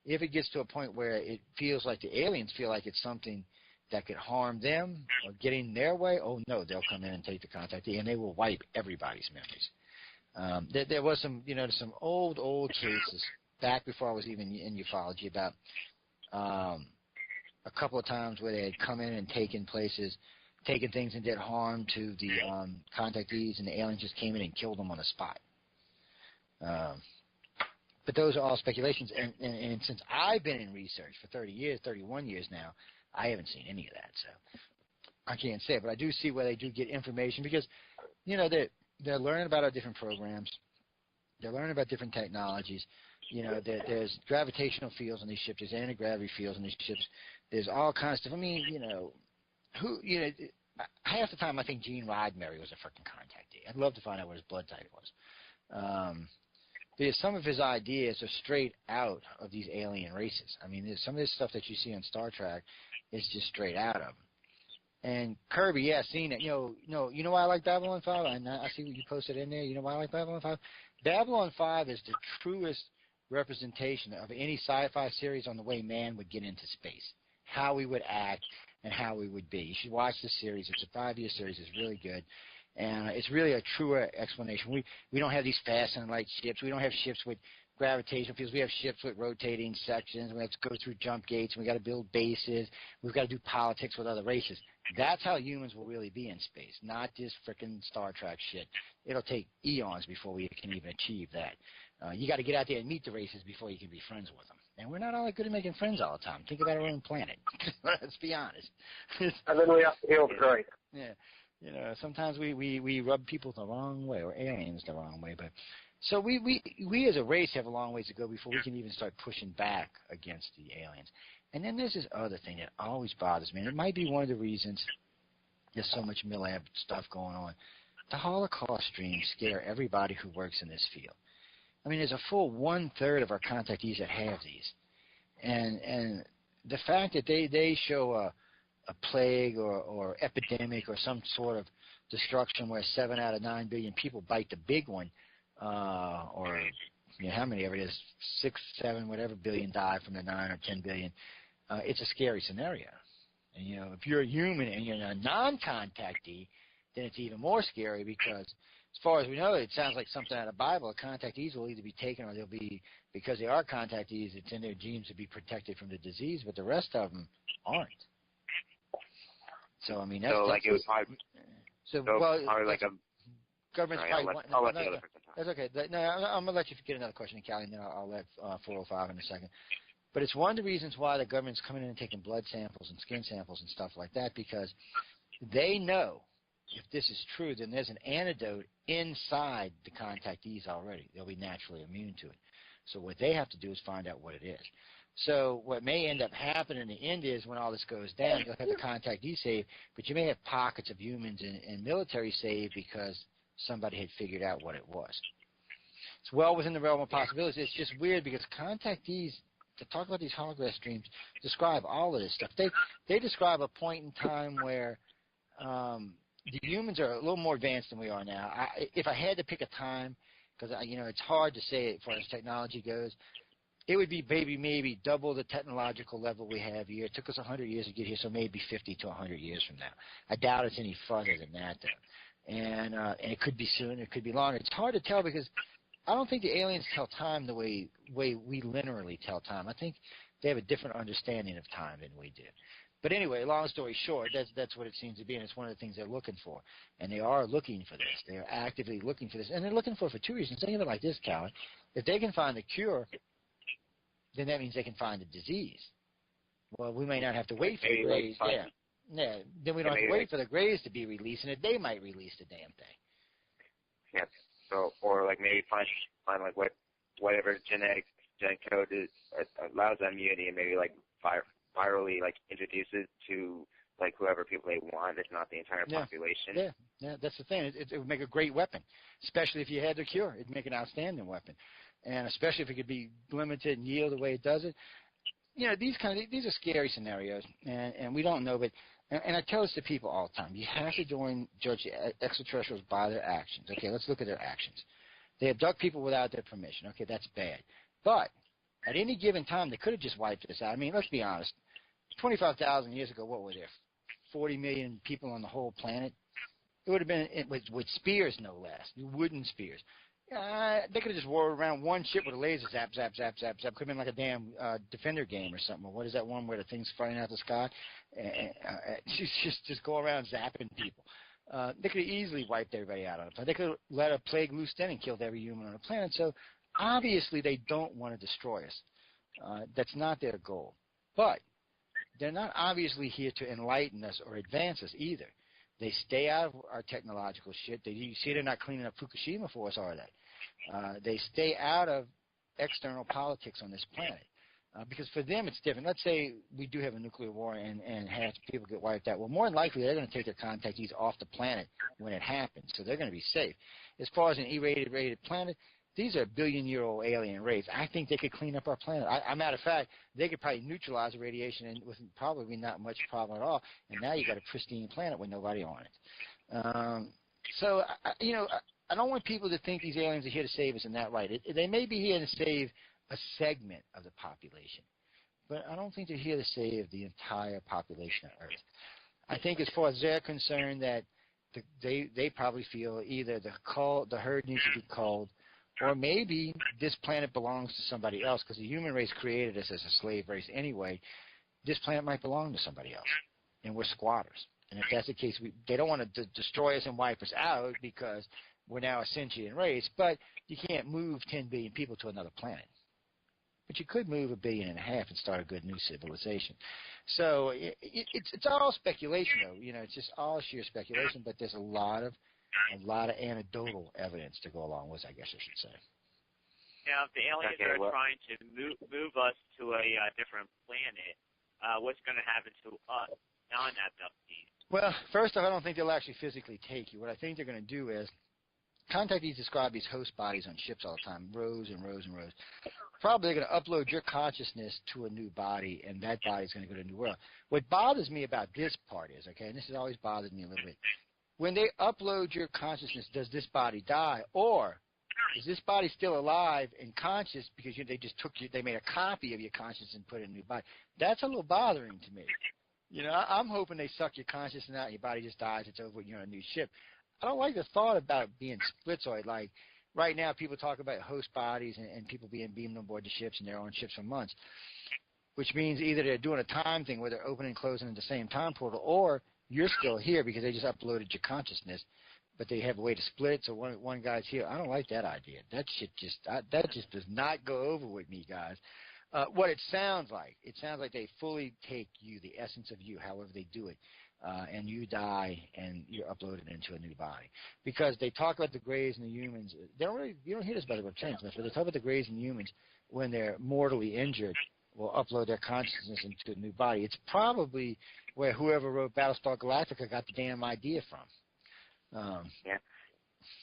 it gets to a point where it feels like the aliens feel like it's something that could harm them or get in their way, oh no, they'll come in and take the contactee, and they will wipe everybody's memories. There was some old cases back before I was even in ufology about a couple of times where they had come in and taken things and did harm to the contactees, and the aliens just came in and killed them on the spot. But those are all speculations, and since I've been in research for 31 years now, I haven't seen any of that. So I can't say it, but I do see where they do get information because, they're learning about our different programs. They're learning about different technologies. There's gravitational fields on these ships. There's anti-gravity fields on these ships. There's all kinds of stuff. I mean, half the time I think Gene Roddenberry was a freaking contactee. I'd love to find out what his blood type was. Because some of his ideas are straight out of these alien races. I mean, some of this stuff that you see on Star Trek is just straight out of them. And Kirby, yeah, seen it. You know why I like Babylon 5? And I see what you posted in there. You know why I like Babylon 5? Babylon 5 is the truest representation of any sci-fi series on the way man would get into space, how we would act and how we would be. You should watch the series. It's a 5-year series. It's really good. And it's really a truer explanation. We don't have these fast and light ships. We don't have ships with gravitational fields. We have ships with rotating sections. We have to go through jump gates. We got to build bases. We've got to do politics with other races. That's how humans will really be in space, not this frickin' Star Trek shit. It'll take eons before we can even achieve that. You got to get out there and meet the races before you can be friends with them. And we're not all that good at making friends all the time. Think about our own planet. Let's be honest. And then we have to feel great. Yeah. Sometimes we rub people the wrong way, or aliens the wrong way. But so we as a race have a long ways to go before we can even start pushing back against the aliens. And then there's this other thing that always bothers me, and it might be one of the reasons there's so much Millab stuff going on. The Holocaust dreams scare everybody who works in this field. I mean, there's a full 1/3 of our contactees that have these. And the fact that they show a plague or epidemic or some sort of destruction where 7 out of 9 billion people bite the big one, or how many ever it is, 6, 7, whatever billion die from the 9 or 10 billion, it's a scary scenario. And, if you're a human and you're a non-contactee, then it's even more scary because, as far as we know, it sounds like something out of the Bible. Contactees will either be taken or they'll be, because they are contactees, it's in their genes to be protected from the disease, but the rest of them aren't. So, I mean, that's... So, like, it was probably... probably like a... Government's Sorry, I'll let the other person talk. That's okay. No, I'm going to let you get another question, Callie, and then I'll let 405 in a second. But it's one of the reasons why the government's coming in and taking blood samples and skin samples and stuff like that, because they know if this is true, then there's an antidote inside the contactees already. They'll be naturally immune to it. So what they have to do is find out what it is. So what may end up happening in the end is when all this goes down, you'll have the contactees saved, but you may have pockets of humans and military saved because somebody had figured out what it was. It's well within the realm of possibilities. It's just weird because contactees, to talk about these holograph dreams, describe all of this stuff. They describe a point in time where the humans are a little more advanced than we are now. If I had to pick a time, because it's hard to say as far as technology goes, it would be maybe double the technological level we have here. It took us 100 years to get here, so maybe 50 to 100 years from now. I doubt it's any further than that, though. And it could be soon, it could be longer. It's hard to tell because I don't think the aliens tell time the way we linearly tell time. I think they have a different understanding of time than we do. But anyway, long story short, that's what it seems to be, and it's one of the things they're looking for. And they are looking for this. They are actively looking for this. And they're looking for two reasons. Think of it like this, Calvin. If they can find the cure, then that means they can find the disease. Well, we may not have to wait for the Greys. Yeah. Then we don't have to wait for the Greys to be released, and they might release the damn thing. Yeah. So, or like maybe find like whatever genetic code allows that immunity, and maybe like virally like introduce it to like whoever people they want, if not the entire population. Yeah, that's the thing. It would make a great weapon, especially if you had the cure. It'd make an outstanding weapon, and especially if it could be limited and yield the way it does it. These are scary scenarios, and we don't know. But and I tell this to people all the time: you have to judge extraterrestrials by their actions. Okay, let's look at their actions. They abduct people without their permission. Okay, that's bad. But at any given time, they could have just wiped us out. I mean, let's be honest. 25,000 years ago, what were there? 40 million people on the whole planet? It would have been with spears, no less, wooden spears. They could have just wore around one ship with a laser, zap, zap, zap, zap, zap. Could have been like a damn Defender game or something. What is that one where the thing's flying out the sky? Just go around zapping people. They could have easily wiped everybody out on the planet. They could have let a plague loose then and killed every human on the planet. So obviously they don't want to destroy us. That's not their goal. But they're not obviously here to enlighten us or advance us either. They stay out of our technological shit. You see they're not cleaning up Fukushima for us, are they? They stay out of external politics on this planet. Because for them it's different. Let's say we do have a nuclear war and half the people get wiped out. Well, more than likely they're going to take their contactees off the planet when it happens, so they're going to be safe. As far as an irradiated planet, these are billion-year-old alien race. I think they could clean up our planet. Matter of fact, they could probably neutralize the radiation and with probably not much problem at all. And now you got a pristine planet with nobody on it. So I don't want people to think these aliens are here to save us in that right. They may be here to save a segment of the population, but I don't think they're here to save the entire population of Earth. I think as far as they're concerned that they probably feel either the herd needs to be culled, or maybe this planet belongs to somebody else because the human race created us as a slave race anyway. This planet might belong to somebody else, and we're squatters. And if that's the case, they don't want to destroy us and wipe us out because we're now a sentient race, but you can't move 10 billion people to another planet. But you could move 1.5 billion and start a good new civilization. So it's all speculation, though. It's just all sheer speculation. But there's a lot of anecdotal evidence to go along with, I guess I should say. Now, if the aliens are trying to move us to a different planet, what's going to happen to us, non-abductees? Well, first off, I don't think they'll actually physically take you. What I think they're going to do is contactees describe these host bodies on ships all the time, rows and rows and rows. Probably they're going to upload your consciousness to a new body, and that body's going to go to a new world. What bothers me about this part is, and this has always bothered me a little bit, when they upload your consciousness, does this body die, or is this body still alive and conscious because they made a copy of your consciousness and put it in a new body? That's a little bothering to me. I'm hoping they suck your consciousness out and your body just dies. It's over. You're on a new ship. I don't like the thought about being splitzoid. Like right now, people talk about host bodies and people being beamed on board the ships, and they're on ships for months, which means either they're doing a time thing where they're opening and closing at the same time portal, or you're still here because they just uploaded your consciousness, but they have a way to split. So one guy's here. I don't like that idea. That just does not go over with me, guys. What it sounds like they fully take you, the essence of you, however they do it. And you die, and you're uploaded into a new body. Because they talk about the Greys and the humans. You don't hear this about the Reptilians much, but they talk about the Greys and humans when they're mortally injured will upload their consciousness into a new body. It's probably where whoever wrote Battlestar Galactica got the damn idea from. Yeah,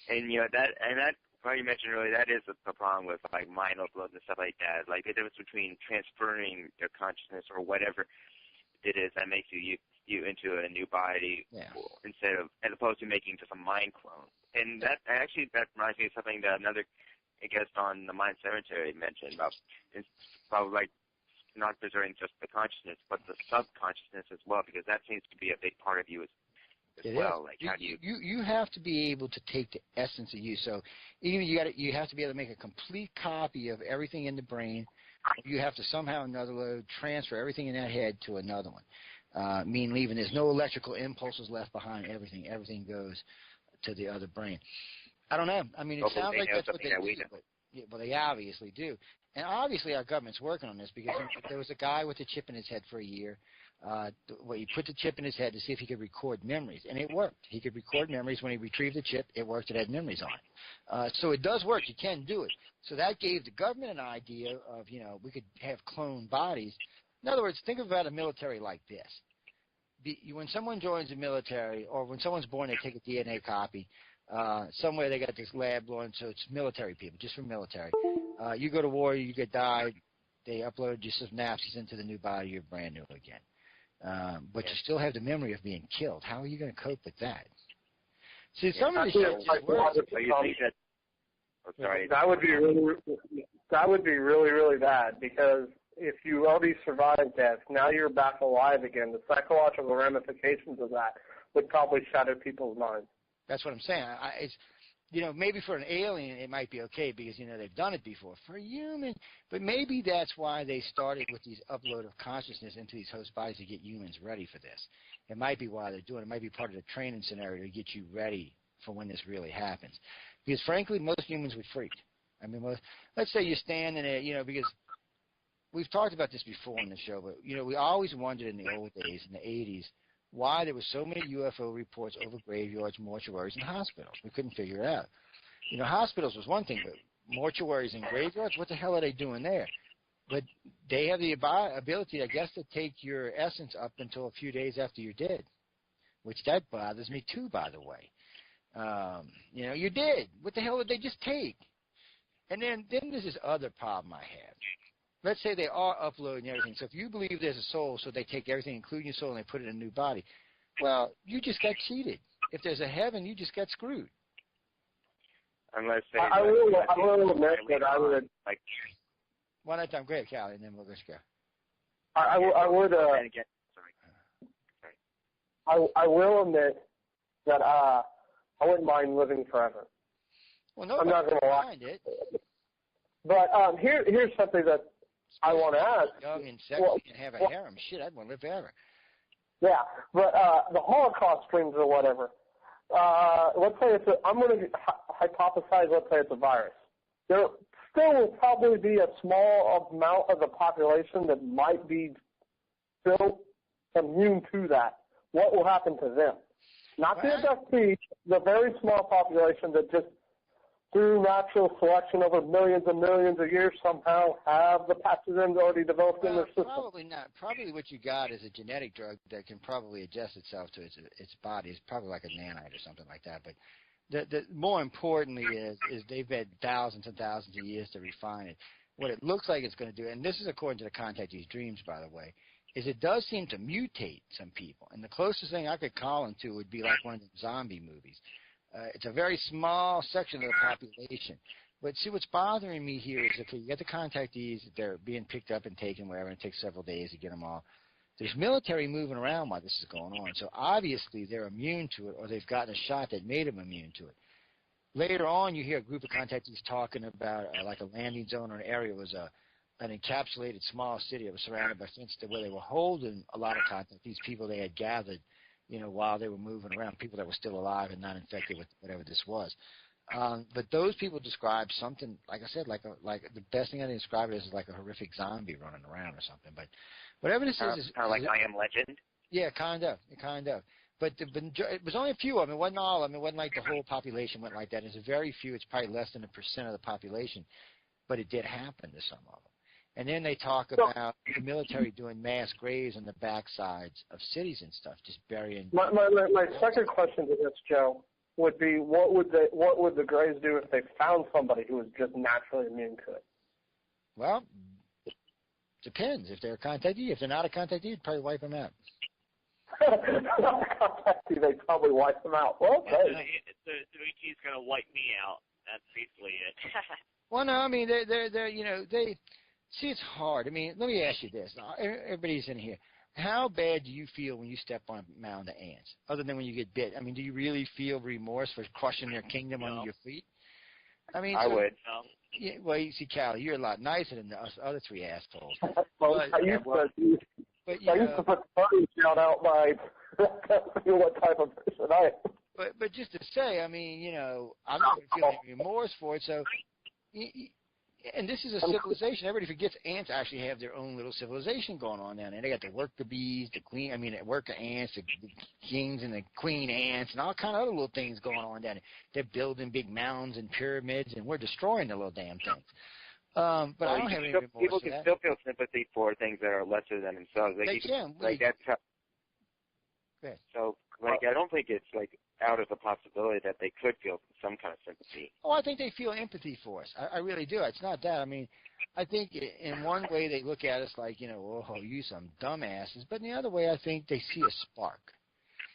and that what you mentioned earlier, that is the problem with like mind uploads and stuff like that. Like the difference between transferring your consciousness or whatever it is that makes you into a new body, as opposed to making just a mind clone. And that reminds me of something that another guest on the Mind Cemetery mentioned about. It's probably like not preserving just the consciousness, but the subconsciousness as well, because that seems to be a big part of you as well. Like how do you have to be able to take the essence of you. So even you have to be able to make a complete copy of everything in the brain. You have to somehow or another transfer everything in that head to another one. Leaving. There's no electrical impulses left behind. Everything goes to the other brain. I don't know. It sounds like that's what they do. But they obviously do. And obviously our government's working on this because there was a guy with a chip in his head for a year. He put the chip in his head to see if he could record memories, and it worked. He could record memories. When he retrieved the chip, it worked. It had memories on it. So it does work. You can do it. So that gave the government an idea of, we could have clone bodies. In other words, think about a military like this. When someone joins the military, or when someone's born, they take a DNA copy. Somewhere they got this lab going, so it's military people, just for military. You go to war, you get died, they upload you some synapses into the new body, you're brand new again. But you still have the memory of being killed. How are you going to cope with that? See, some of the shit just works. That would be really, really bad, because if you already survived death, now you're back alive again. The psychological ramifications of that would probably shatter people's minds. That's what I'm saying. Maybe for an alien it might be okay because, they've done it before. For a human, but maybe that's why they started with these upload of consciousness into these host bodies to get humans ready for this. It might be why they're doing it. It might be part of the training scenario to get you ready for when this really happens. Because, frankly, most humans would freak. Let's say you're standing there, because we've talked about this before on the show, but, we always wondered in the old days, in the 80s, why there were so many UFO reports over graveyards, mortuaries, and hospitals. We couldn't figure it out. Hospitals was one thing, but mortuaries and graveyards, what the hell are they doing there? But they have the ability, I guess, to take your essence up until a few days after you're dead, which that bothers me too, by the way. You're dead. What the hell did they just take? And then there's this other problem I have. Let's say they are uploading everything. So if you believe there's a soul, so they take everything, including your soul, and they put it in a new body, well, you just got cheated. If there's a heaven, you just got screwed. Unless they... I will admit that I would... One at a time. Go ahead, Callie, and then we'll just go. I will admit that I wouldn't mind living forever. Well, no, I'm not going to lie. Mind it. But here's something that I want to ask. Young and sexy and have a harem. Shit, I'd want to live forever. Yeah, but the Holocaust dreams or whatever. Let's say I'm going to hypothesize. Let's say it's a virus. There still will probably be a small amount of the population that might be still immune to that. What will happen to them? Not the abductees, the very small population that just through natural selection over millions and millions of years somehow have the pathogens already developed in their system. Probably not. Probably what you got is a genetic drug that can probably adjust itself to its body. It's probably like a nanite or something like that. But the more importantly is they've had thousands and thousands of years to refine it. What it looks like it's going to do, and this is according to the Contactees' dreams, by the way, is it does seem to mutate some people. And the closest thing I could call them to would be like one of the zombie movies. It's a very small section of the population. But see, what's bothering me here is, okay, you got the contactees, they're being picked up and taken wherever, and it takes several days to get them all. There's military moving around while this is going on, so obviously they're immune to it, or they've gotten a shot that made them immune to it. Later on, you hear a group of contactees talking about like a landing zone or an area was an encapsulated small city. It was surrounded by fences where they were holding a lot of contactees, people they had gathered, while they were moving around, people that were still alive and not infected with whatever this was. But those people described something, like I said, like the best thing I can describe it is like a horrific zombie running around or something. But whatever this is kind of like I Am Legend. Yeah, kind of. But it was only a few of them. It wasn't all of them. It wasn't like the whole population went like that. It's a very few. It's probably less than 1% of the population. But it did happen to some of them. And then they talk about the military doing mass graves on the backsides of cities and stuff, just burying. My second question to this, Joe, would be what would the graves do if they found somebody who was just naturally immune to it? Well, depends. If they're a contactee, if they're not a contactee, you'd probably wipe them out. Not a contactee, they'd probably wipe them out. Well, okay. The Damichi's going to wipe me out. That's basically it. Well, no, I mean they. See, it's hard. I mean, let me ask you this. Everybody's in here. How bad do you feel when you step on a mound of ants, other than when you get bit? I mean, do you really feel remorse for crushing their kingdom under your feet? I mean, I would. Yeah, well, you see, Callie, you're a lot nicer than us other three assholes. I used to put funny shout out by what type of person I am. But just to say, I mean, I'm not feeling remorse for it, so. And this is a civilization. Everybody forgets ants actually have their own little civilization going on down there. They got the worker bees, the worker ants, the kings and the queen ants, and all kind of other little things going on down there. They're building big mounds and pyramids, and we're destroying the little damn things. But I don't have any remorse for that. People can still feel sympathy for things that are lesser than themselves. They can. Like that's how, so, I don't think it's out of the possibility that they could feel some kind of sympathy. Oh, I think they feel empathy for us. I really do. It's not that. I mean, I think in one way they look at us like, oh, you some dumbasses. But in the other way, I think they see a spark.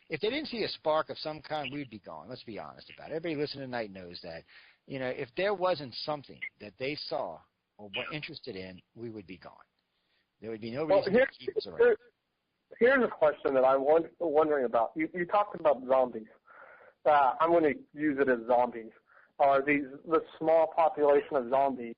If they didn't see a spark of some kind, we'd be gone. Let's be honest about it. Everybody listening tonight knows that. If there wasn't something that they saw or were interested in, we would be gone. There would be no reason to keep us around. Here's a question that I'm wondering about. You talked about zombies. I'm going to use it as zombies. Are the small population of zombies,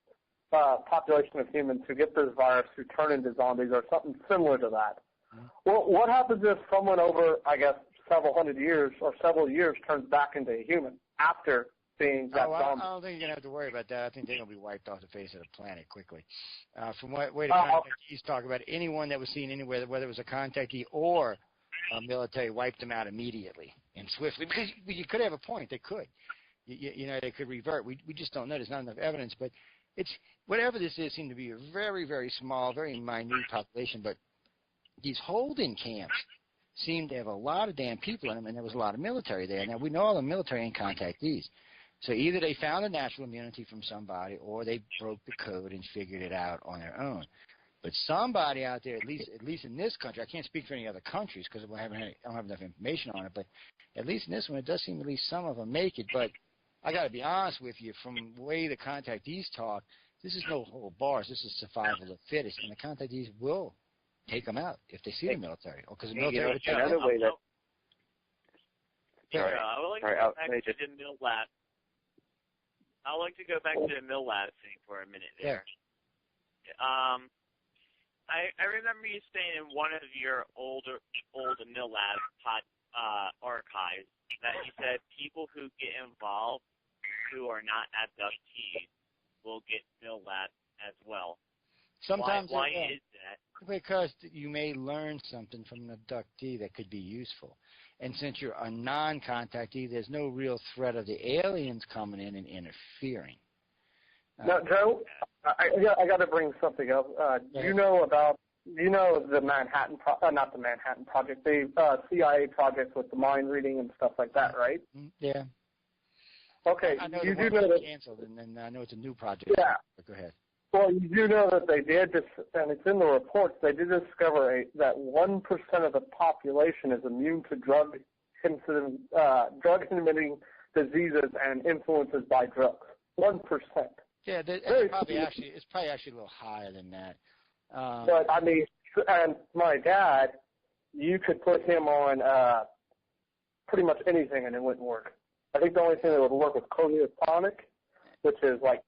population of humans who get this virus who turn into zombies or something similar to that? Mm-hmm. Well, what happens if someone over, I guess, several hundred years or several years turns back into a human after being that I don't think you're going to have to worry about that. I think they're going to be wiped off the face of the planet quickly. From what way the contactees talk about, anyone that was seen anywhere, whether it was a contactee or military, wiped them out immediately and swiftly. Because you could have a point. They could. You know, they could revert. We just don't know. There's not enough evidence. But it's whatever this is, seemed to be a very, very small, very minute population. But these holding camps seemed to have a lot of damn people in them, and there was a lot of military there. Now, we know all the military ain't contactees. So either they found a natural immunity from somebody, or they broke the code and figured it out on their own. But somebody out there, at least in this country, I can't speak for any other countries because I don't have enough information on it, but at least in this one, it does seem at least some of them make it. But I got to be honest with you, from the way the contactees talk, this is no whole bars. This is survival of the fittest, and the contactees will take them out if they see the military, or because the military would take them out. I would like to go back to the mill lab. I'd like to go back to the mill lab thing for a minute there. I remember you saying in one of your old mill lab archives that you said people who get involved who are not abductees will get mill lab as well. Sometimes why is that? Because you may learn something from an abductee that could be useful. And since you're a non-contactee, there's no real threat of the aliens coming in and interfering. Now, Joe, I got to bring something up. You know the Manhattan, not the Manhattan Project, the CIA project with the mind reading and stuff like that, right? Yeah. Okay. I know you the do one know that canceled, and then I know it's a new project. Yeah. But go ahead. Well, you do know that they did, and it's in the reports, they did discover that 1% of the population is immune to drug-emitting diseases and influences by drugs. 1%. Yeah, it's probably actually a little higher than that. But, I mean, and my dad, you could put him on pretty much anything and it wouldn't work. I think the only thing that would work was codiatonic, which is like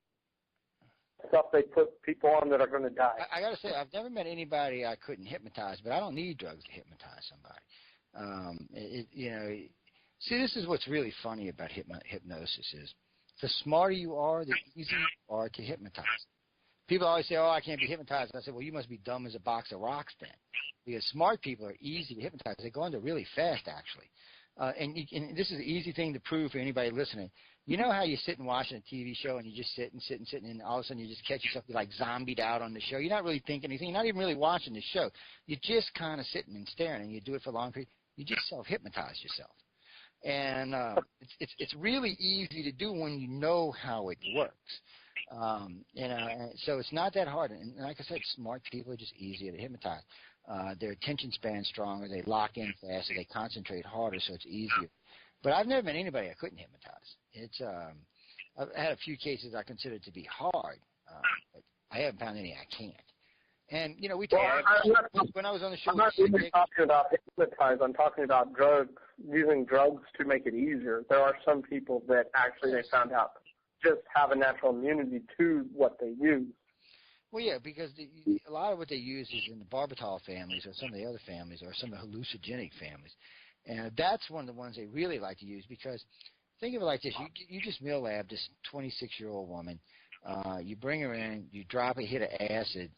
stuff they put people on that are going to die. I got to say, I've never met anybody I couldn't hypnotize, but I don't need drugs to hypnotize somebody. See, this is what's really funny about hypnosis is the smarter you are, the easier you are to hypnotize. People always say, oh, I can't be hypnotized. I said, well, you must be dumb as a box of rocks then. Because smart people are easy to hypnotize. They go under really fast, actually. And this is an easy thing to prove for anybody listening. You know how you sit and watch a TV show and you just sit, and all of a sudden you just catch yourself like zombied out on the show. You're not really thinking anything. You're not even really watching the show. You're just kind of sitting and staring, and you do it for a long period. You just self-hypnotize yourself. And it's really easy to do when you know how it works. And so it's not that hard. And like I said, smart people are just easier to hypnotize. Their attention span's stronger. They lock in faster. They concentrate harder, so it's easier. But I've never met anybody I couldn't hypnotize. It's I've had a few cases I consider to be hard, but I haven't found any I can't. And we talked when I was on the show. I'm not even talking about hypnotize. I'm talking about drugs, using drugs to make it easier. There are some people that actually they found out just have a natural immunity to what they use. Well, yeah, because a lot of what they use is in the barbital families or some of the other families or some of the hallucinogenic families. And that's one of the ones they really like to use because think of it like this. You just mill lab this 26-year-old woman. You bring her in, you drop a hit of acid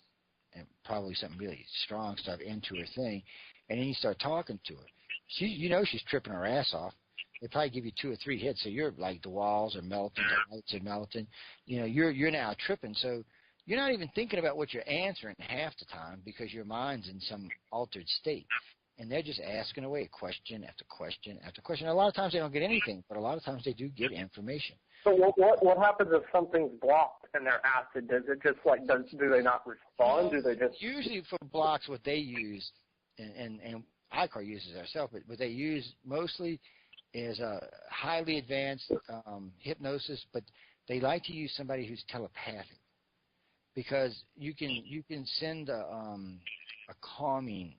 and probably something really strong stuff into her thing, and then you start talking to her. She's tripping her ass off. They probably give you 2 or 3 hits, so you're like the walls are melting, the lights are melting. You're now tripping, so you're not even thinking about what you're answering half the time because your mind's in some altered state. And they're just asking away question after question after question. A lot of times they don't get anything, but a lot of times they do get information. So what happens if something's blocked in their acid? Does it just do they not respond? Do they just usually for blocks what they use, and ICAR uses ourselves, but what they use mostly is a highly advanced hypnosis, but they like to use somebody who's telepathic because you can send a calming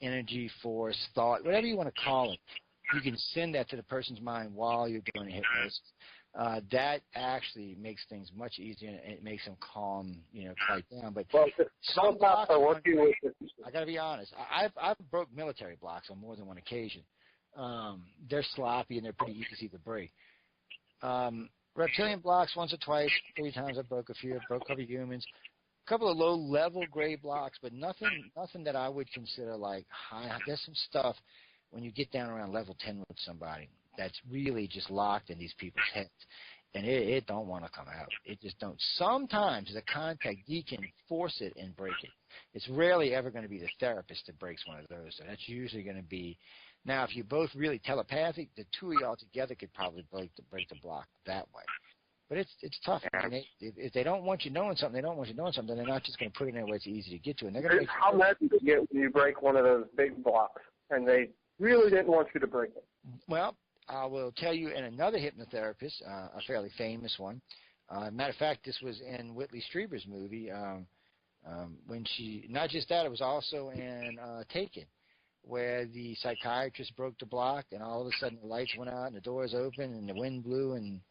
energy, force, thought, whatever you want to call it. You can send that to the person's mind while you're doing a hypnosis. That actually makes things much easier, and it makes them calm, quiet down. But some blocks, I got to be honest, I've broke military blocks on more than one occasion. They're sloppy and they're pretty easy to break. Reptilian blocks once or twice, 3 times I broke a few. I broke a couple of humans. A couple of low-level gray blocks, but nothing that I would consider like high. There's some stuff when you get down around level 10 with somebody that's really just locked in these people's heads, and it don't want to come out. It just don't. Sometimes the contact, you can force it and break it. It's rarely ever going to be the therapist that breaks one of those. So that's usually going to be. Now, if you're both really telepathic, the two of y'all together could probably break the block that way. But it's tough. I mean, if they don't want you knowing something, they don't want you knowing something. They're not just going to put it in a way it's easy to get to. And they're going to How mad do you get when you break one of those big blocks and they really didn't want you to break it? Well, I will tell you, and another hypnotherapist, a fairly famous one. Matter of fact, this was in Whitley Strieber's movie. When she, not just that, it was also in Taken, where the psychiatrist broke the block, and all of a sudden the lights went out and the doors opened and the wind blew and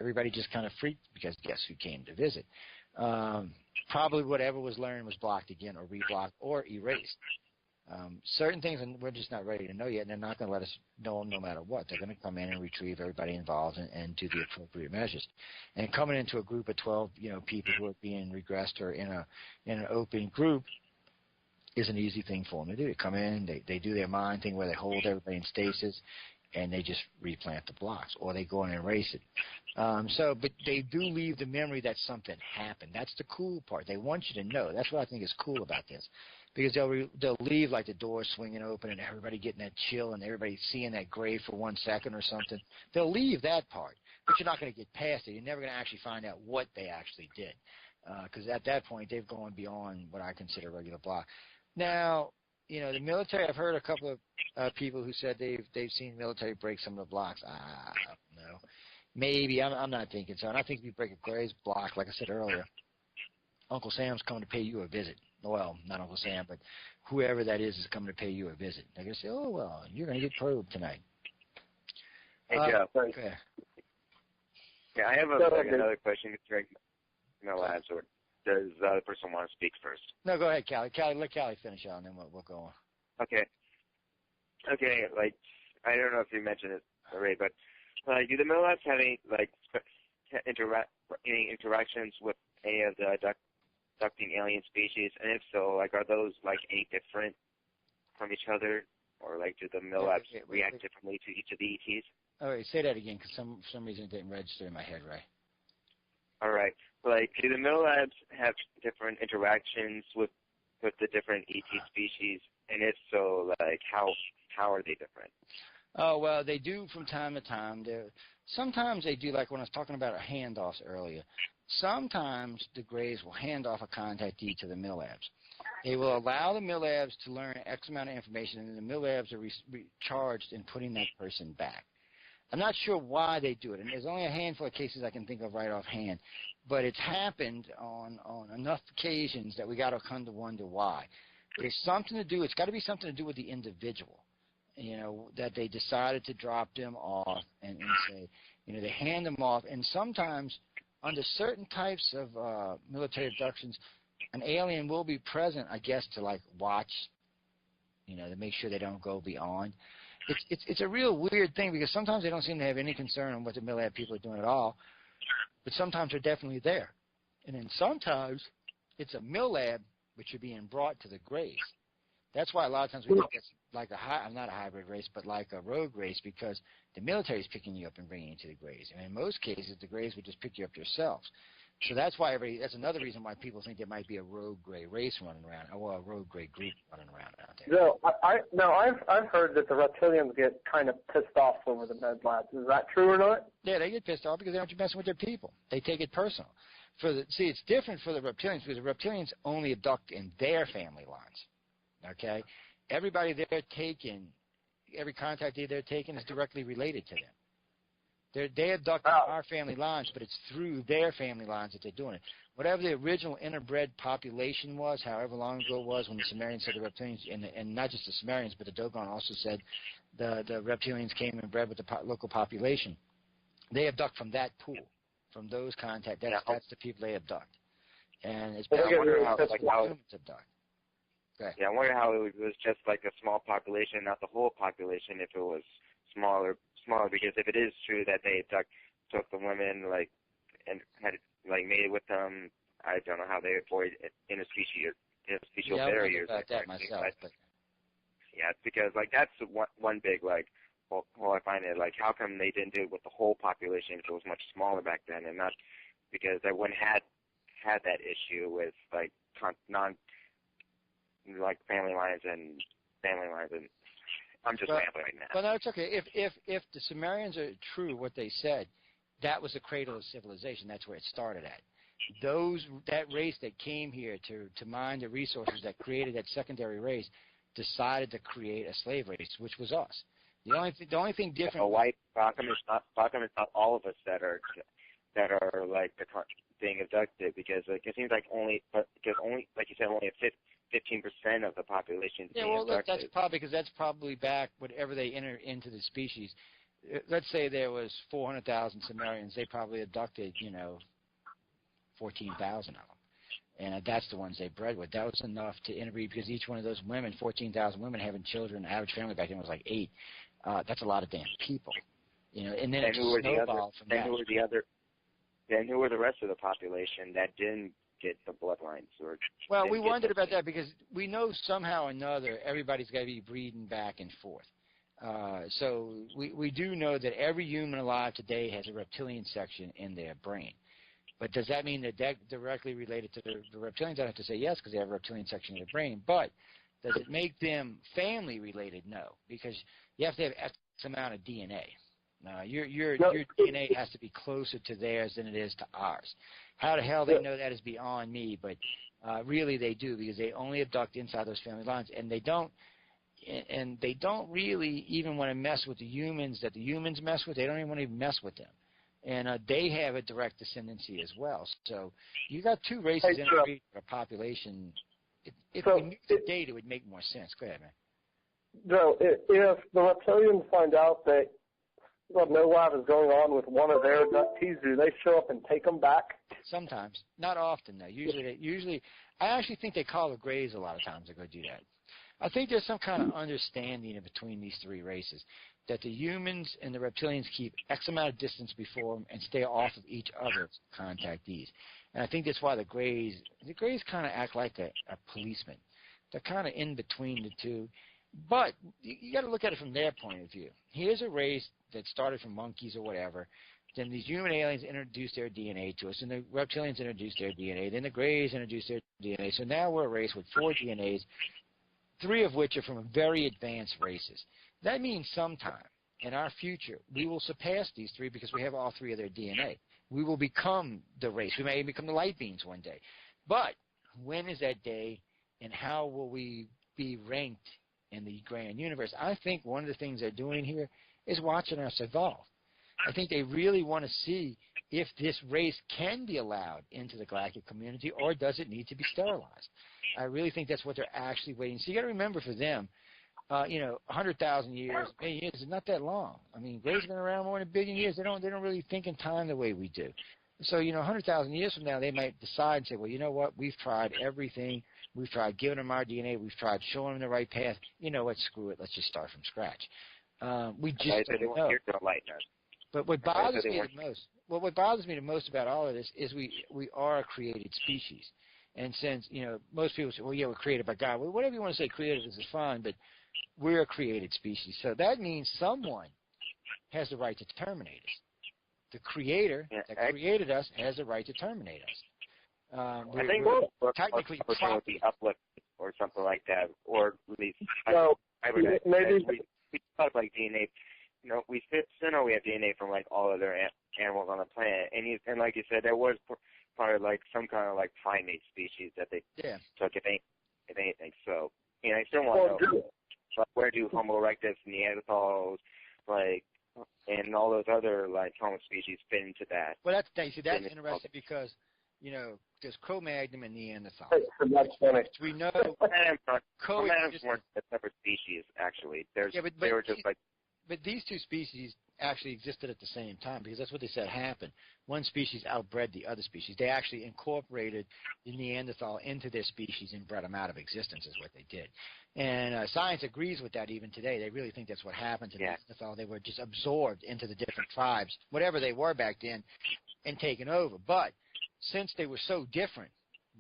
everybody just kind of freaked because guess who came to visit? Probably whatever was learned was blocked again or reblocked or erased. Certain things we're just not ready to know yet, and they're not going to let us know no matter what. They're going to come in and retrieve everybody involved and do the appropriate measures. And coming into a group of 12, people who are being regressed or in an open group is an easy thing for them to do. They come in, they do their mind thing where they hold everybody in stasis, and they just replant the blocks, or they go in and erase it. But they do leave the memory that something happened. That's the cool part. They want you to know. That's what I think is cool about this. Because they'll leave like the door swinging open and everybody getting that chill and everybody seeing that gray for 1 second or something. They'll leave that part, but you're not going to get past it. You're never going to actually find out what they actually did, because at that point they've gone beyond what I consider a regular block. Now, the military. I've heard a couple of people who said they've seen military break some of the blocks. I don't know. Maybe I'm not thinking so. And I think if you break a Gray's block, like I said earlier, Uncle Sam's coming to pay you a visit. Well, not Uncle Sam, but whoever that is coming to pay you a visit. They're going to say, oh, well, you're going to get probed tonight. Hey, Joe. Okay. Yeah, I have another question concerning labs, or does the other person want to speak first? No, go ahead, Callie. Let Callie finish out, and then we'll go on. Okay, like, I don't know if you mentioned it already, but do the middle labs have any, any interactions with any of the abducting alien species? And if so, are those, any different from each other? Or, do the middle labs react differently to each of the ETs? All right, say that again, because for some reason it didn't register in my head, right? All right. Do the middle labs have different interactions with the different ET species? And if so, how are they different? Oh, well, they do from time to time. Sometimes they do, like when I was talking about handoffs earlier. Sometimes the Greys will hand off a contactee to the mill labs. They will allow the mill labs to learn X amount of information, and the mill labs are charged in putting that person back. I'm not sure why they do it, and there's only a handful of cases I can think of right offhand, but it's happened on enough occasions that we got to come to wonder why. There's something to do. It's got to be something to do with the individual, that they decided to drop them off and say, they hand them off, and sometimes under certain types of military abductions, an alien will be present, I guess, to watch, to make sure they don't go beyond. It's a real weird thing because sometimes they don't seem to have any concern on what the Millab people are doing at all, but sometimes they're definitely there. And then sometimes it's a Millab which are being brought to the Greys. That's why a lot of times we think it's like not a hybrid race, but like a rogue race, because the military is picking you up and bringing you to the Greys. And in most cases, the Greys would just pick you up yourselves. So that's why that's another reason why people think there might be a rogue Grey race running around, or a rogue Grey group running around out there. No, I've heard that the reptilians get kind of pissed off over the med labs. Is that true or not? Yeah, they get pissed off because they aren't messing with their people. They take it personal. See, it's different for the reptilians because the reptilians only abduct in their family lines. Okay, everybody they're taking, every contactee they're taking is directly related to them. They abduct our family lines, but it's through their family lines that they're doing it. Whatever the original interbred population was, however long ago it was when the Sumerians said the reptilians, and not just the Sumerians, but the Dogon also said the reptilians came and bred with the local population. They abduct from that pool, from those contacts. That's the people they abduct. And it's I wonder how humans abduct. Yeah, I wonder how it was just like a small population, not the whole population, if it was smaller, because if it is true that they abduct took the women and had mated with them. I don't know how they avoid interspecial barriers. Yeah, I about that myself. But yeah, it's because that's one big well, I find it how come they didn't do it with the whole population if it was much smaller back then, and not because everyone had that issue with non family lines and I'm just rambling right now. Well, no, it's okay. If the Sumerians are true, what they said, that was the cradle of civilization. That's where it started at. That race that came here to mine the resources that created that secondary race decided to create a slave race, which was us. The only thing different. How come it's not all of us that are being abducted? Because it seems like only like you said, only 15% of the population is being abducted. Look, that's probably back whatever they enter into the species. Let's say there was 400,000 Sumerians. They probably abducted 14,000 of them. And that's the ones they bred with. That was enough to interbreed because each one of those women, 14,000 women having children, average family back then was 8. That's a lot of damn people. And then it snowballed from that. Then who were the rest of the population that didn't get the bloodlines? Well, we wondered about that because we know somehow or another everybody's got to be breeding back and forth. So we do know that every human alive today has a reptilian section in their brain. But does that mean that directly related to the reptilians? I'd have to say yes, because they have a reptilian section in their brain. But does it make them family related? No, because you have to have X amount of DNA. Your DNA has to be closer to theirs than it is to ours. How the hell they know that is beyond me, but really they do, because they only abduct inside those family lines, and they don't really even want to mess with the humans that the humans mess with. They don't even want to mess with them. And they have a direct descendancy as well. So you got two races in a population. If we knew the data, it would make more sense. Go ahead, man. Joe, if the reptilians find out that no lab is going on with one of their abductees, do they show up and take them back? Sometimes. Not often, though. Usually, I actually think they call the Greys a lot of times to go do that. I think there's some kind of understanding between these three races, that the humans and the reptilians keep X amount of distance before them and stay off of each other's contactees. And I think that's why the Greys kind of act like a policeman. They're kind of in between the two. But you got to look at it from their point of view. Here's a race that started from monkeys or whatever. Then these human aliens introduced their DNA to us, and the reptilians introduced their DNA. Then the Greys introduced their DNA. So now we're a race with 4 DNAs, 3 of which are from very advanced races. That means sometime in our future we will surpass these 3 because we have all 3 of their DNA. We will become the race. We may even become the light beings one day. But when is that day, and how will we be ranked in the grand universe? I think one of the things they're doing here is watching us evolve. I think they really want to see if this race can be allowed into the galactic community, or does it need to be sterilized. I really think that's what they're actually waiting. So you got to remember, for them, 100,000 years, a million years is not that long. I mean, Greys have been around more than 1 billion years. They don't really think in time the way we do. So 100,000 years from now, they might decide and say, well, you know what? We've tried everything. We've tried giving them our DNA. We've tried showing them the right path. You know what? Screw it. Let's just start from scratch. We just don't know. But what bothers me the most about all of this is we are a created species. And since, most people say, well, yeah, we're created by God. Well, whatever you want to say created is fine, but we're a created species. So that means someone has the right to terminate us. The creator that created us has the right to terminate us. I think technically would be uplift or something like that, or at least maybe we talk like DNA. We still know we have DNA from all other animals on the planet, and like you said, there was probably some kind of primate species that they took, if anything. So, I still want to know where do Homo erectus, Neanderthals, and all those other Homo species fit into that. Well, that's interesting because there's Cro-Magnon and Neanderthal. That's funny. We know Cro-Magnons weren't a separate species, actually. They were just But these two species actually existed at the same time because that's what they said happened. One species outbred the other species. They actually incorporated the Neanderthal into their species and bred them out of existence is what they did. And science agrees with that even today. They really think that's what happened to Neanderthal. They were just absorbed into the different tribes, whatever they were back then, and taken over. But since they were so different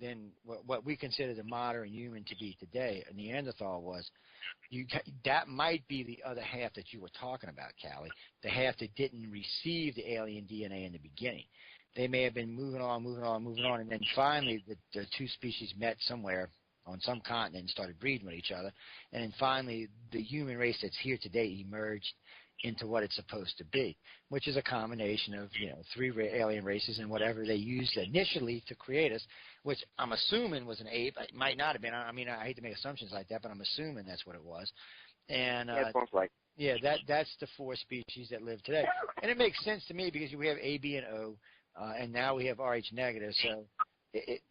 than what we consider the modern human to be today, a Neanderthal was, that might be the other half that you were talking about, Callie, the half that didn't receive the alien DNA in the beginning. They may have been moving on, and then finally the two species met somewhere on some continent and started breeding with each other, and then finally the human race that's here today emerged into what it's supposed to be, which is a combination of three alien races and whatever they used initially to create us, which I'm assuming was an ape. It might not have been. I mean, I hate to make assumptions like that, but I'm assuming that's what it was. And that's the four species that live today, and it makes sense to me because we have A, B, and O, and now we have RH negative. So,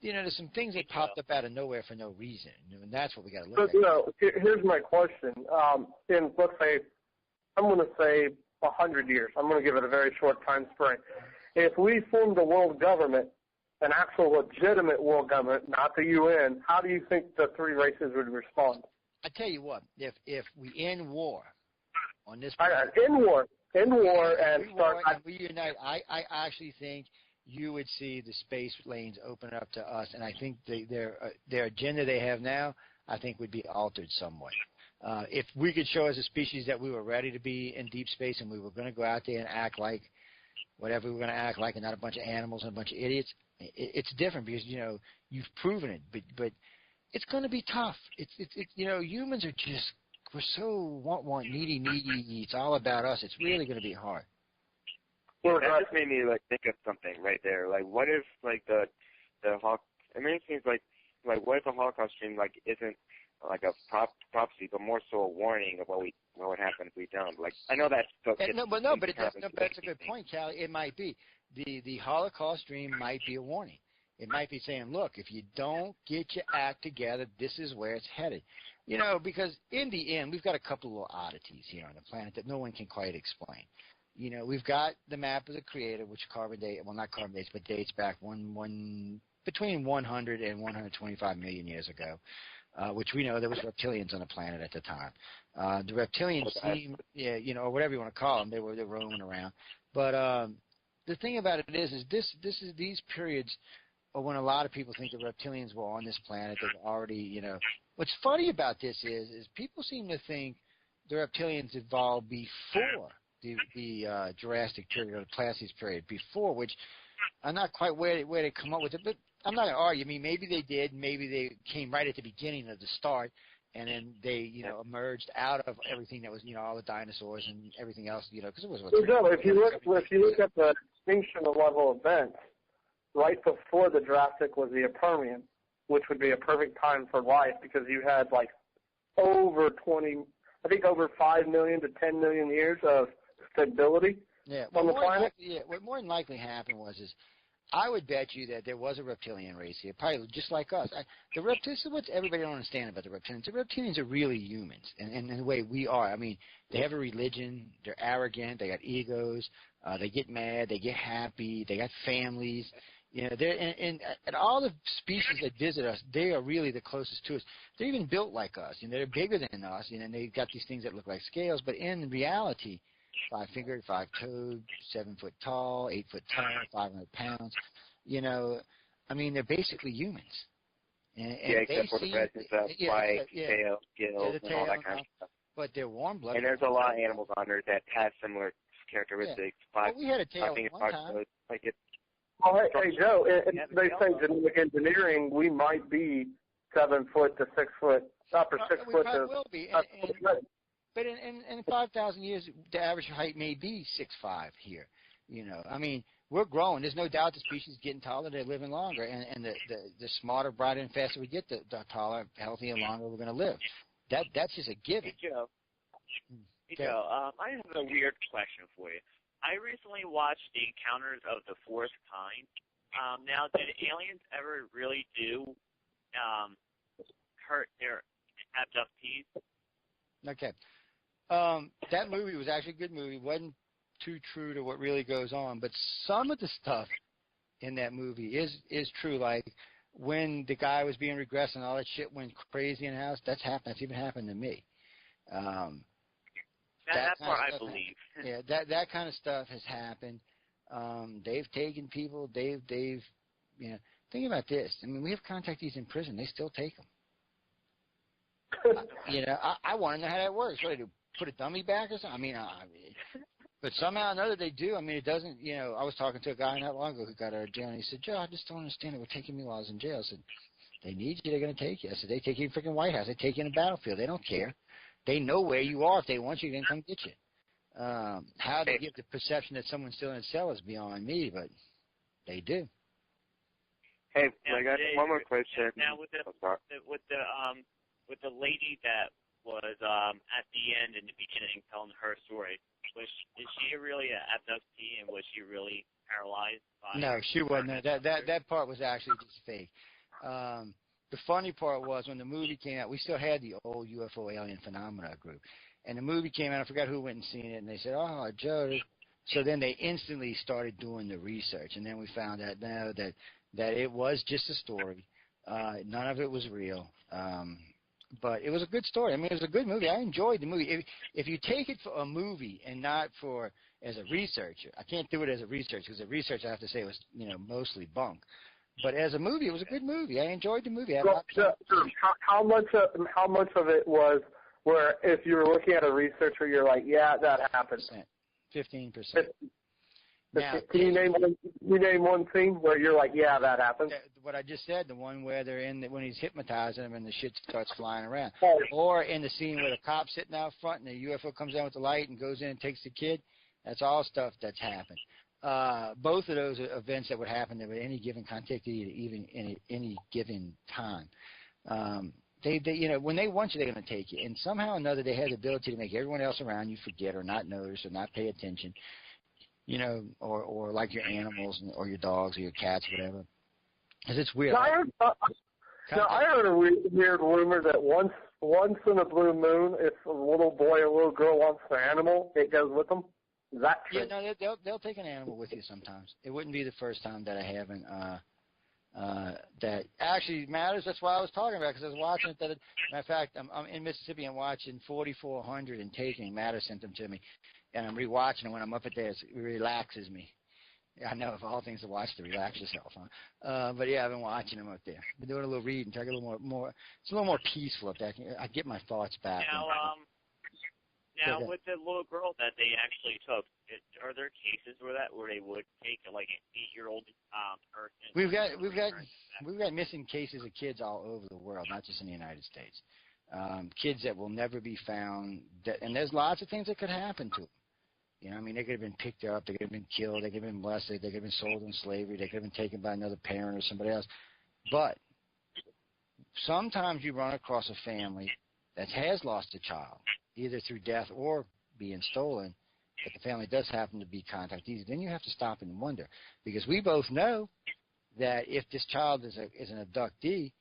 there's some things that popped up out of nowhere for no reason, and that's what we got to look at. Here's my question. In let's say, I'm going to say 100 years. I'm going to give it a very short time frame. If we formed a world government, an actual legitimate world government, not the UN, how do you think the three races would respond? I tell you what, if we end war on this, end war, and we unite, I actually think you would see the space lanes open up to us, and I think their agenda they have now, I think, would be altered somewhat. If we could show as a species that we were ready to be in deep space and we were going to go out there and act like whatever we were going to act like and not a bunch of animals and a bunch of idiots, it's different because, you've proven it. But it's going to be tough. Humans are just, we're so want, needy. It's all about us. It's really going to be hard. Well, that just made me think of something right there. What if the Holocaust? I mean, it seems like what if the Holocaust dream isn't like a prophecy, but more so a warning of what would happen if we don't. I know that's still but that's a good point, Callie. It might be the Holocaust dream might be a warning. It might be saying, look, if you don't get your act together, this is where it's headed. Because in the end, we've got a couple of little oddities here on the planet that no one can quite explain. We've got the map of the Creator, which dates back between 100 and 125 million years ago. Which we know there was reptilians on the planet at the time. The reptilians seem, or whatever you want to call them, they're roaming around. But the thing about it is these periods are when a lot of people think the reptilians were on this planet. They've already, What's funny about this is people seem to think the reptilians evolved before the Jurassic period or the Pleistocene period, before, which I'm not quite where they come up with it, but I'm not going to argue. I mean, maybe they did. Maybe they came right at the beginning of the start, and then they, emerged out of everything that was, all the dinosaurs and everything else, because it was. If you look at the extinction level events, right before the Jurassic was the Permian, which would be a perfect time for life because you had over 5 million to 10 million years of stability on the planet. What more than likely happened was I would bet you that there was a reptilian race here, probably just like us. This is what everybody don't understand about the reptilians. The reptilians are really humans, and the way we are. I mean, they have a religion. They're arrogant. They got egos. They get mad. They get happy. They got families. They're and all the species that visit us, they are really the closest to us. They're even built like us. They're bigger than us, and they've got these things that look like scales. But in reality, 5-fingered, 5-toed, 7 foot tall, 8 foot tall, 500 pounds. I mean, they're basically humans. And except for the presence of spikes, tail, gills, and all that kind of stuff. But they're warm-blooded. And there's a lot of animals on Earth that have similar characteristics. We had a tail one time. Hey, Joe, they say genetic engineering, we might be 7 foot to 6 foot, upper 6 foot to... will be. But in 5,000 years, the average height may be 6'5" here. I mean, we're growing. There's no doubt the species is getting taller. They're living longer. And the smarter, brighter, and faster we get, the taller, healthier, and longer we're going to live. That's just a given. Hey, Joe, I have a weird question for you. I recently watched The Encounters of the Fourth Kind. Now, did aliens ever really do hurt their abductees? Okay. that movie was actually a good movie. It wasn't too true to what really goes on, but some of the stuff in that movie is true. Like when the guy was being regressed and all that shit went crazy in the house, that's happened. That's even happened to me. That part I believe. Yeah, that kind of stuff has happened. They've taken people. They've think about this. I mean, we have contactees in prison. They still take them. I want to know how that works. What do they do? Put a dummy back or something? I mean, but somehow or another they do. I mean, it doesn't. I was talking to a guy not long ago who got out of jail, and he said, "Joe, I just don't understand it. We're taking me while I was in jail." I said, "They need you. They're going to take you." I said, "They take you in freaking White House. They take you in the battlefield. They don't care. They know where you are. If they want you, they can come get you." How they get the perception that someone's still in a cell is beyond me, but they do. Hey, I got one more question. Now with the lady that was at the end in the beginning telling her story, is she really an abductee, and was she really paralyzed? No, she wasn't. That part was actually just fake. The funny part was when the movie came out, we still had the old UFO alien phenomena group, and the movie came out. I forgot who went and seen it, and they said, "Oh, Joe." So then they instantly started doing the research, and then we found out now that it was just a story. None of it was real. But it was a good story. I mean, it was a good movie. I enjoyed the movie. If you take it for a movie and not as a researcher, I can't do it as a researcher because a researcher, I have to say, was mostly bunk. But as a movie, it was a good movie. I enjoyed the movie. How much of it was where if you were looking at a researcher, you're like, yeah, that happened? 15%. Now, can you name one scene where you're like, yeah, that happened? What I just said, the one where they're when he's hypnotizing them and the shit starts flying around. Oh. Or in the scene where the cop's sitting out front and the UFO comes down with the light and goes in and takes the kid. That's all stuff that's happened. Both of those are events that would happen to any given contactee at even any given time. They when they want you, they're going to take you. And somehow or another, they have the ability to make everyone else around you forget or not notice or not pay attention. Or like your animals or your dogs or your cats, whatever. Because it's weird. I heard a weird rumor that once in a blue moon, if a little boy or little girl wants an animal, it goes with them. Is that true? Yeah, no, they'll take an animal with you sometimes. It wouldn't be the first time that I haven't. That actually matters. That's why I was talking about, because I was watching it. Matter of fact, I'm in Mississippi and watching 4400 and taking. Matter sent them to me. And I'm rewatching it when I'm up at there. It relaxes me. I know of all things to watch to relax yourself, huh? But yeah, I've been watching them up there. Been doing a little reading, trying to get a little more. It's a little more peaceful up there. I get my thoughts back. Now with the little girl that they actually took, are there cases where they would take like an 8-year-old person? We've got missing cases of kids all over the world, not just in the United States. Kids that will never be found. And there's lots of things that could happen to them. I mean, they could have been picked up, they could have been killed, they could have been molested, they could have been sold in slavery, they could have been taken by another parent or somebody else. But sometimes you run across a family that has lost a child, either through death or being stolen, but the family does happen to be contactees. Then you have to stop and wonder, because we both know that if this child is an abductee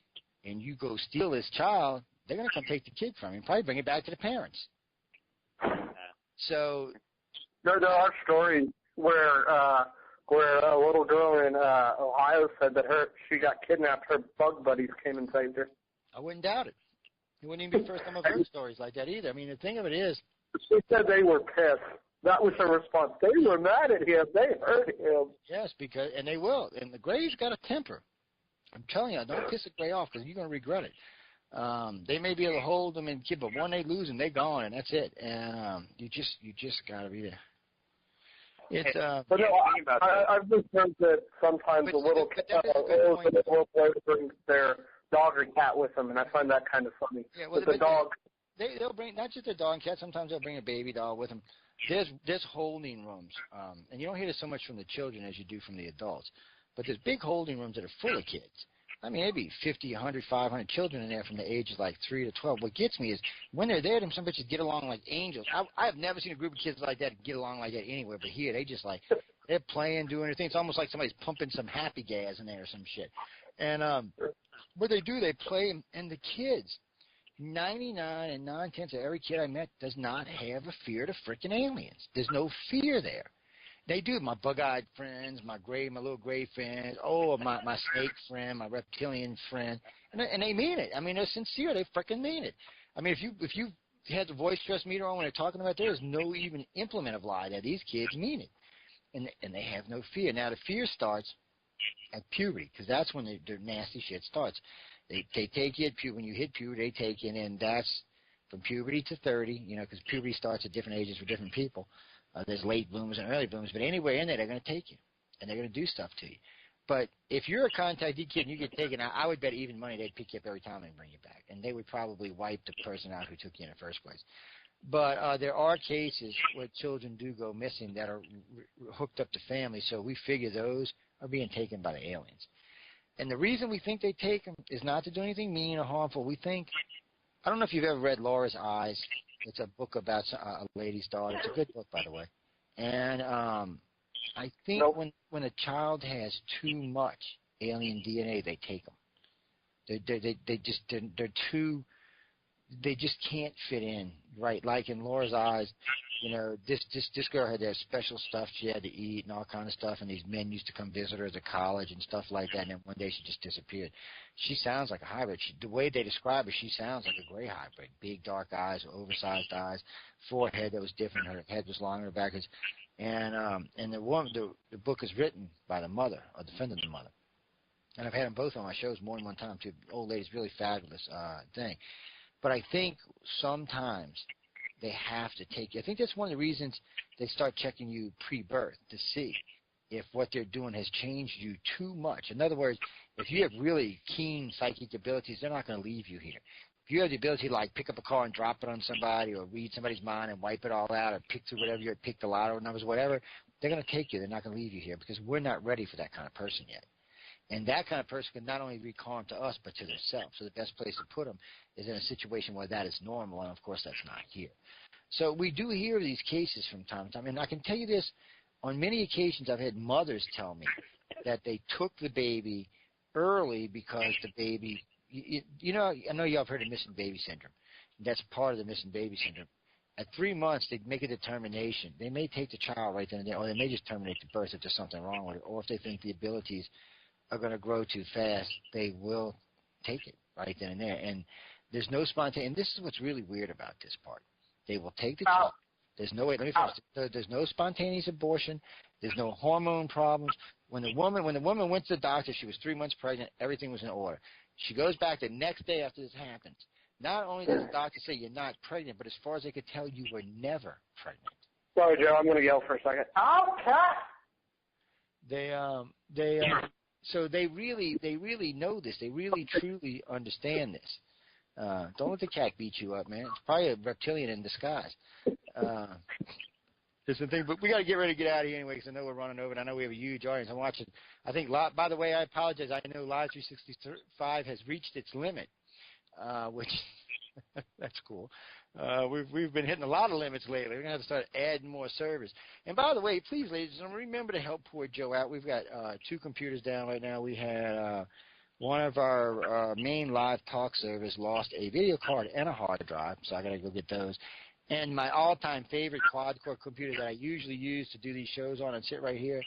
and you go steal this child, they're going to come take the kid from you and probably bring it back to the parents. So there are stories where a little girl in Ohio said that she got kidnapped. Her bug buddies came and saved her. I wouldn't doubt it. It wouldn't even be the first time I've heard stories like that either. I mean, the thing of it is, she said they were pissed. That was her response. They were mad at him. They hurt him. Yes, and they will. And the Gray's got a temper. I'm telling you, don't piss a Gray off, because you're going to regret it. They may be able to hold them and kid, but when they lose them, they're gone, and that's it. And you just got to be there. It's but no, I've just heard that sometimes a little boy brings their dog or cat with them, and I find that kind of funny. Yeah, well, the dog. They'll bring not just their dog and cat. Sometimes they'll bring a baby doll with them. There's holding rooms, and you don't hear this so much from the children as you do from the adults. But there's big holding rooms that are full of kids. I mean, maybe 50, 100, 500 children in there from the ages like 3 to 12. What gets me is when they're there, them some bitches get along like angels. I've never seen a group of kids like that get along like that anywhere, but here they just like they're playing, doing their thing. It's almost like somebody's pumping some happy gas in there or some shit. And what they do, they play, and the kids, 99 and 9/10 of every kid I met does not have a fear of freaking aliens. There's no fear there. They do. My bug-eyed friends, my little gray friends, my snake friend, my reptilian friend, and they mean it. I mean, they're sincere. They freaking mean it. I mean, if you had the voice stress meter on when they're talking about, there's no even implement of lie that these kids mean it, and they have no fear. Now the fear starts at puberty, because that's when their nasty shit starts. They take you at when you hit puberty, they take you, and that's from puberty to 30. Because puberty starts at different ages for different people. There's late bloomers and early bloomers, but anywhere in there, they're going to take you, and they're going to do stuff to you. But if you're a contactee kid and you get taken out, I would bet even money they'd pick you up every time and bring you back, and they would probably wipe the person out who took you in the first place. But there are cases where children do go missing that are hooked up to families, so we figure those are being taken by the aliens. And the reason we think they take them is not to do anything mean or harmful. We think, I don't know if you've ever read Laura's Eyes. It's a book about a lady's daughter. It's a good book, by the way. And I think when a child has too much alien DNA, they take them. They're too. They just can't fit in, right? Like in Laura's Eyes, this girl had to have special stuff she had to eat and all kind of stuff, and these men used to come visit her at college and stuff like that, and then one day she just disappeared. She sounds like a hybrid. The way they describe her, she sounds like a gray hybrid. Big, dark eyes, oversized eyes, forehead that was different. Her head was longer backwards. And the book is written by the mother, or the friend of the mother. And I've had them both on my shows more than one time, too. Old lady's really fabulous thing. But I think sometimes they have to take you. I think that's one of the reasons they start checking you pre-birth to see if what they're doing has changed you too much. In other words, if you have really keen psychic abilities, they're not going to leave you here. If you have the ability to, like, pick up a car and drop it on somebody or read somebody's mind and wipe it all out or pick through whatever you pick the lotto numbers, whatever, they're going to take you. They're not going to leave you here because we're not ready for that kind of person yet. And that kind of person can not only wreak harm to us, but to themselves. So the best place to put them is in a situation where that is normal, and, of course, that's not here. So we do hear of these cases from time to time. And I can tell you this, on many occasions I've had mothers tell me that they took the baby early because the baby, I know you all have heard of missing baby syndrome. That's part of the missing baby syndrome. At 3 months, they make a determination. They may take the child right then and there, or they may just terminate the birth if there's something wrong with it, or if they think the abilities are going to grow too fast, they will take it right then and there. And there's no spontaneous. And this is what's really weird about this part. They will take the child. There's no way. Let me finish. There's no spontaneous abortion. There's no hormone problems. When the woman went to the doctor, she was 3 months pregnant. Everything was in order. She goes back the next day after this happens. Not only does the doctor say you're not pregnant, but as far as they could tell, you were never pregnant. Sorry, Joe. I'm going to yell for a second. Okay. So they really know this. They really, truly understand this. Don't let the cat beat you up, man. It's probably a reptilian in disguise. That's the thing. But we got to get ready to get out of here anyway because I know we're running over, and I know we have a huge audience. I'm watching. I think, by the way, I apologize. I know Live 365 has reached its limit, which that's cool. We've been hitting a lot of limits lately. We're going to have to start adding more servers. And by the way, please, ladies and gentlemen, remember to help poor Joe out. We've got 2 computers down right now. We had one of our main live talk servers lost a video card and a hard drive, so I got to go get those. And my all-time favorite quad-core computer that I usually use to do these shows on and sit right here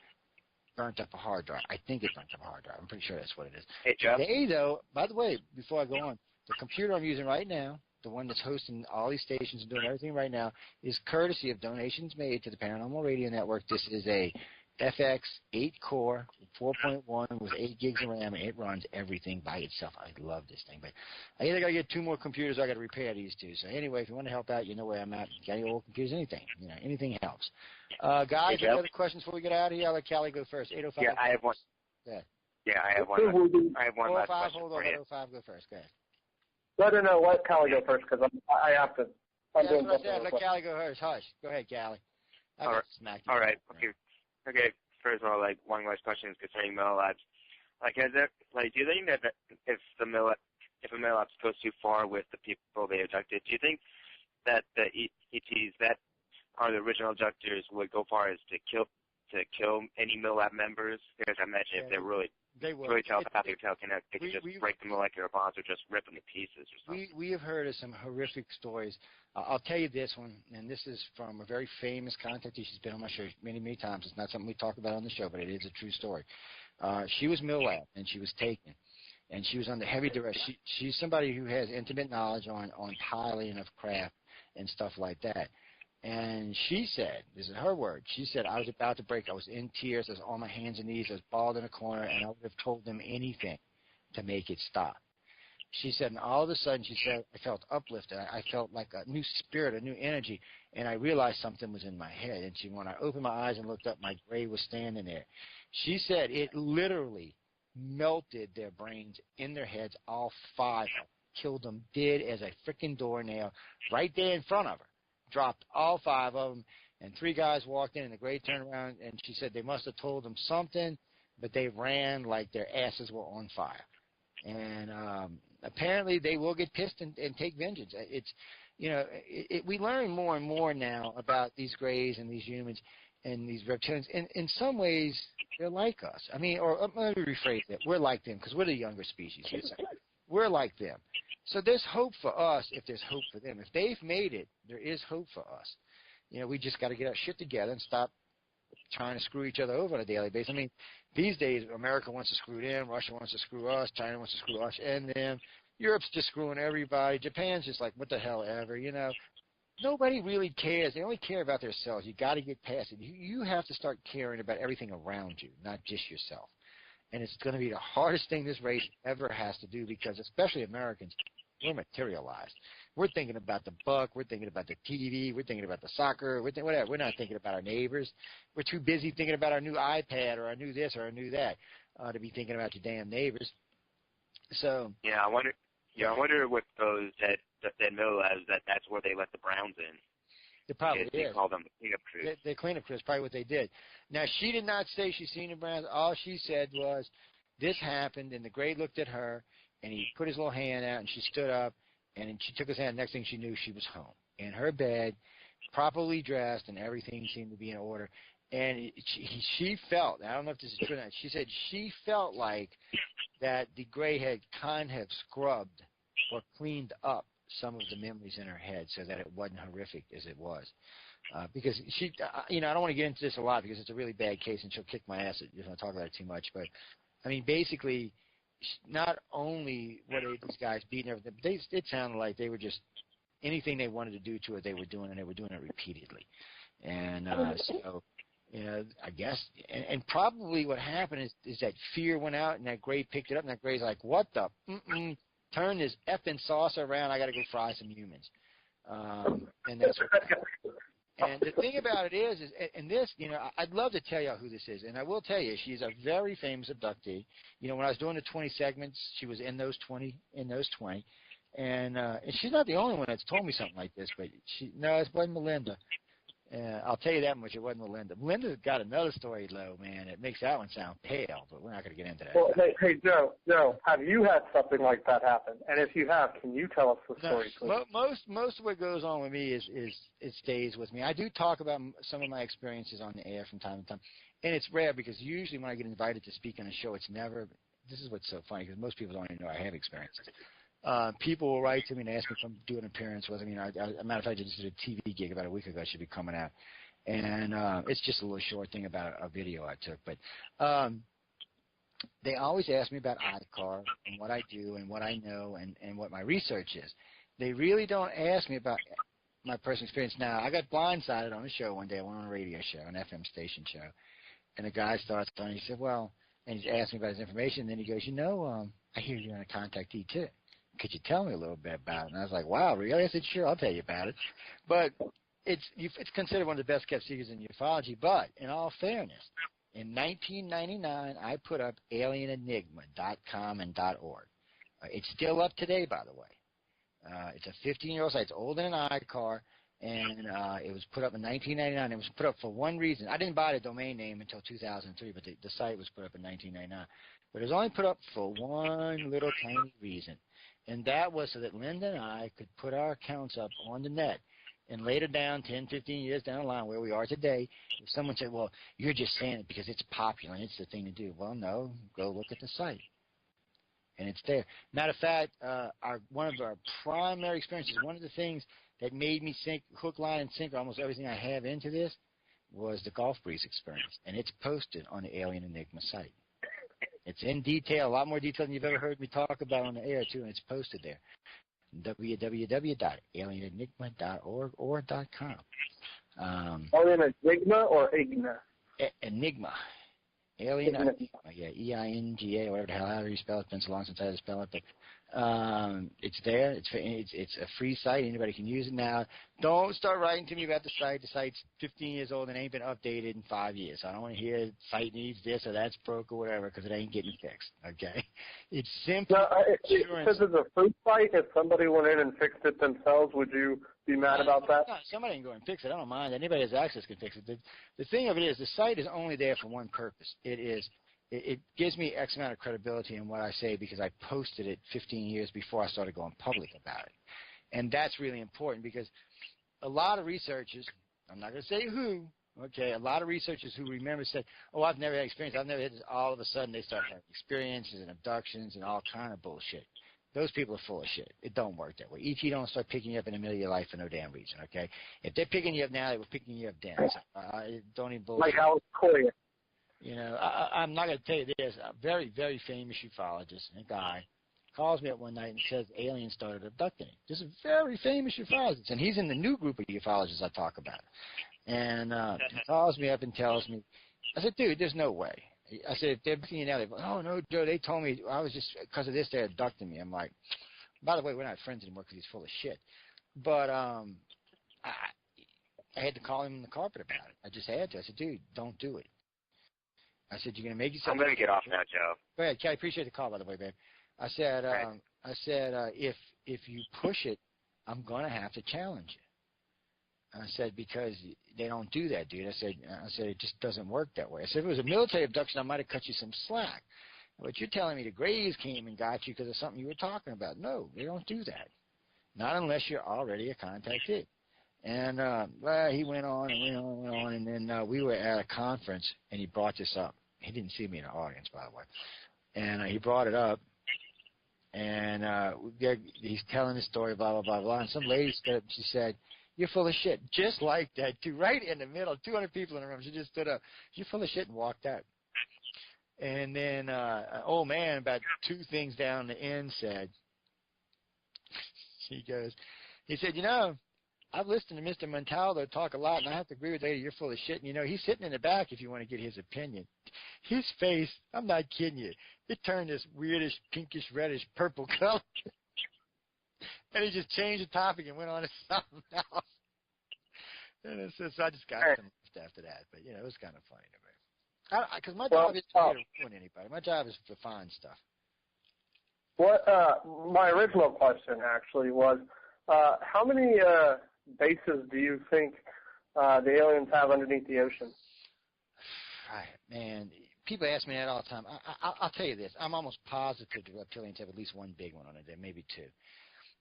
burnt up a hard drive. I think it burnt up a hard drive. I'm pretty sure that's what it is. Hey, Joe. Today, though, by the way, before I go on, the computer I'm using right now, the one that's hosting all these stations and doing everything right now, is courtesy of donations made to the Paranormal Radio Network. This is a FX 8-core, 4.1 with 8 gigs of RAM, and it runs everything by itself. I love this thing. But I either got to get 2 more computers or I got to repair these 2. So anyway, if you want to help out, you know where I'm at. Got any old computers, anything. Anything helps. Guys, any other questions before we get out of here? I'll let Callie go first. 805. Yeah, I have one. Go ahead. Yeah, I have one. I have one last question hold on, for you. 805, go first. Go ahead. Let her know. Let Callie go first because I have to. I'm doing that's what I something said. Let real quick. Callie go first. Hush. Go ahead, Callie. All right. Okay. First of all, one last question is concerning Mel Labs. Do you think that if a Mel Labs goes too far with the people they abducted, do you think that the ETs that are the original abductors would go far as to kill any Mel Lab members? Because I imagine if they're really really telepathic, they could just break the molecular bonds or just rip them to pieces or something. We have heard of some horrific stories. I'll tell you this one, and this is from a very famous contactee. She's been on my show many, many times. It's not something we talk about on the show, but it is a true story. She was MILAB, and she was taken. And she was under heavy duress. She's somebody who has intimate knowledge on piling of craft and stuff like that. And she said, this is her word, she said, I was about to break. I was in tears. I was on my hands and knees. I was balled in a corner, and I would have told them anything to make it stop. She said, and all of a sudden, she said, I felt uplifted. I felt like a new spirit, a new energy, and I realized something was in my head. And when I opened my eyes and looked up, my gray was standing there. She said it literally melted their brains in their heads, all 5 of them, killed them dead as a freaking doornail right there in front of her. Dropped all 5 of them, and 3 guys walked in, and the gray turned around, and she said they must have told them something, but they ran like their asses were on fire. And apparently they will get pissed and take vengeance. It's, we learn more and more now about these grays and these humans and these reptilians. In some ways, they're like us. I mean, or let me rephrase that. We're like them because we're the younger species. We're like them. So there's hope for us if there's hope for them. If they've made it, there is hope for us. We just got to get our shit together and stop trying to screw each other over on a daily basis. I mean, these days, America wants to screw them, Russia wants to screw us, China wants to screw us and them. Europe's just screwing everybody. Japan's just like, what the hell ever, Nobody really cares. They only care about themselves. You got to get past it. You have to start caring about everything around you, not just yourself. And it's going to be the hardest thing this race ever has to do because, especially Americans, we're materialized. We're thinking about the buck. We're thinking about the TV. We're thinking about the soccer. Whatever. We're not thinking about our neighbors. We're too busy thinking about our new iPad or our new this or our new that to be thinking about your damn neighbors. So I wonder with those that know that's where they let the Browns in. It probably they call them the cleanup crew. The cleanup crew is probably what they did. Now, she did not say she's seen the Browns. All she said was, this happened, and the Gray looked at her, and he put his little hand out, and she stood up, and then she took his hand. Next thing she knew, she was home in her bed, properly dressed, and everything seemed to be in order. And she felt, I don't know if this is true or not, she said she felt like that the Gray had kind of scrubbed or cleaned up some of the memories in her head so that it wasn't horrific as it was. Because she, I don't want to get into this a lot because it's a really bad case and she'll kick my ass if I talk about it too much. But, I mean, basically, not only were these guys beating everything, but it sounded like they were just, anything they wanted to do to her, they were doing, and they were doing it repeatedly. And so, I guess, and probably what happened is that fear went out and that Gray picked it up, and that Gray's like, what the, turn this effing saucer around, I got to go fry some humans. And that's what happened. And the thing about it is and this, I'd love to tell you who this is, and I will tell you, she's a very famous abductee. When I was doing the 20 segments, she was in those 20, and she's not the only one that's told me something like this, but it wasn't Melinda. I'll tell you that much, it wasn't Melinda. Melinda's got another story, though, man. It makes that one sound pale, but we're not going to get into that. Well, hey, Joe, have you had something like that happen? And if you have, can you tell us the story, please? Most of what goes on with me is it stays with me. I do talk about some of my experiences on the air from time to time, and it's rare because usually when I get invited to speak on a show, it's never – this is what's so funny because most people don't even know I have experiences. People will write to me and ask me if I'm doing an appearance with them. As a matter of fact, I just did a TV gig about a week ago. It should be coming out. And it's just a little short thing about a video I took. But they always ask me about ICAR and what I do and what I know and what my research is. They really don't ask me about my personal experience. Now, I got blindsided on a show one day. I went on a radio show, an FM station show. And the guy starts on, he said, well, and he's asking me about his information. And then he goes, I hear you're on a contactee too. Could you tell me a little bit about it? And I was like, wow, really? I said, sure, I'll tell you about it. But it's considered one of the best kept secrets in ufology. But in all fairness, in 1999, I put up alienenigma.com and .org. It's still up today, by the way. It's a 15-year-old site. It's older than ICAR, and it was put up in 1999. It was put up for one reason. I didn't buy the domain name until 2003, but the site was put up in 1999. But it was only put up for one little tiny reason. And that was so that Linda and I could put our accounts up on the net And later down, 10, 15 years down the line, where we are today, if someone said, well, you're just saying it because it's popular and it's the thing to do. Well, no, go look at the site. And it's there. Matter of fact, one of our primary experiences, one of the things that made me sink hook, line, and sinker almost everything I have into this was the Gulf Breeze experience. And it's posted on the Alien Enigma site. It's in detail, a lot more detail than you've ever heard me talk about on the air, too, and it's posted there. www.alienenigma.org or .com. Alien or Igna? Enigma. Alien Enigma. Yeah, E-I-N-G-A, whatever the hell, however you spell it. It's been so long since I had to spell it. But it's there. It's a free site. Anybody can use it now. Don't start writing to me about the site. The site's 15 years old and ain't been updated in 5 years. So I don't want to hear the site needs this or that's broke or whatever because it ain't getting fixed. Okay? It's simple. Because it's a free site, if somebody went in and fixed it themselves, would you be mad about that? No, somebody can go and fix it. I don't mind. Anybody who has access can fix it. The thing of it is the site is only there for one purpose. It gives me X amount of credibility in what I say because I posted it 15 years before I started going public about it. And that's really important because a lot of researchers, I'm not going to say who, okay, a lot of researchers who remember said, oh, I've never had experience. I've never had this. All of a sudden they start having experiences and abductions and all kind of bullshit. Those people are full of shit. It don't work that way. ET don't start picking you up in the middle of your life for no damn reason, okay? If they're picking you up now, they were picking you up then. So, don't even bullshit. Like Alex Coyer. You know, I'm not going to tell you this. A very, very famous ufologist, a guy, calls me up one night and says aliens started abducting him. This is a very famous ufologist, and he's in the new group of ufologists I talk about. And he calls me up and tells me, I said, dude, there's no way. I said, if they're picking you now, they go, oh, no, Joe, they told me I was just, because of this, they're abducting me. I'm like, by the way, we're not friends anymore because he's full of shit. But I had to call him in the carpet about it. I just had to. I said, dude, don't do it. I said, you're going to make yourself. I'm going to get off now, Joe. Go ahead, Kelly. Appreciate the call, by the way, babe. I said, if you push it, I'm going to have to challenge you. I said, because they don't do that, dude. I said, it just doesn't work that way. I said, if it was a military abduction, I might have cut you some slack. But you're telling me the Grays came and got you because of something you were talking about. No, they don't do that. Not unless you're already a contactee. And well, he went on and went on, and then we were at a conference, and he brought this up. He didn't see me in the audience, by the way. And he brought it up, and he's telling his story, blah, blah, blah, blah. And some lady stood up, she said, you're full of shit. Just like that, too. Right in the middle, 200 people in the room. She just stood up. You're full of shit and walked out. And then an old man, about two things down the end, said, he said, you know, I've listened to Mr. Montaldo talk a lot, and I have to agree with you. You're full of shit. And, you know, he's sitting in the back if you want to get his opinion. His face, I'm not kidding you, it turned this weirdish, pinkish, reddish, purple color. And he just changed the topic and went on to something else. And so I just got some stuff after that. But, you know, it was kind of funny to me. Because my job isn't to ruin anybody. My job is to find stuff. My original question, actually, was how many bases do you think the aliens have underneath the ocean? Man, people ask me that all the time. I'll tell you this. I'm almost positive the reptilians have at least one big one on it there, maybe two.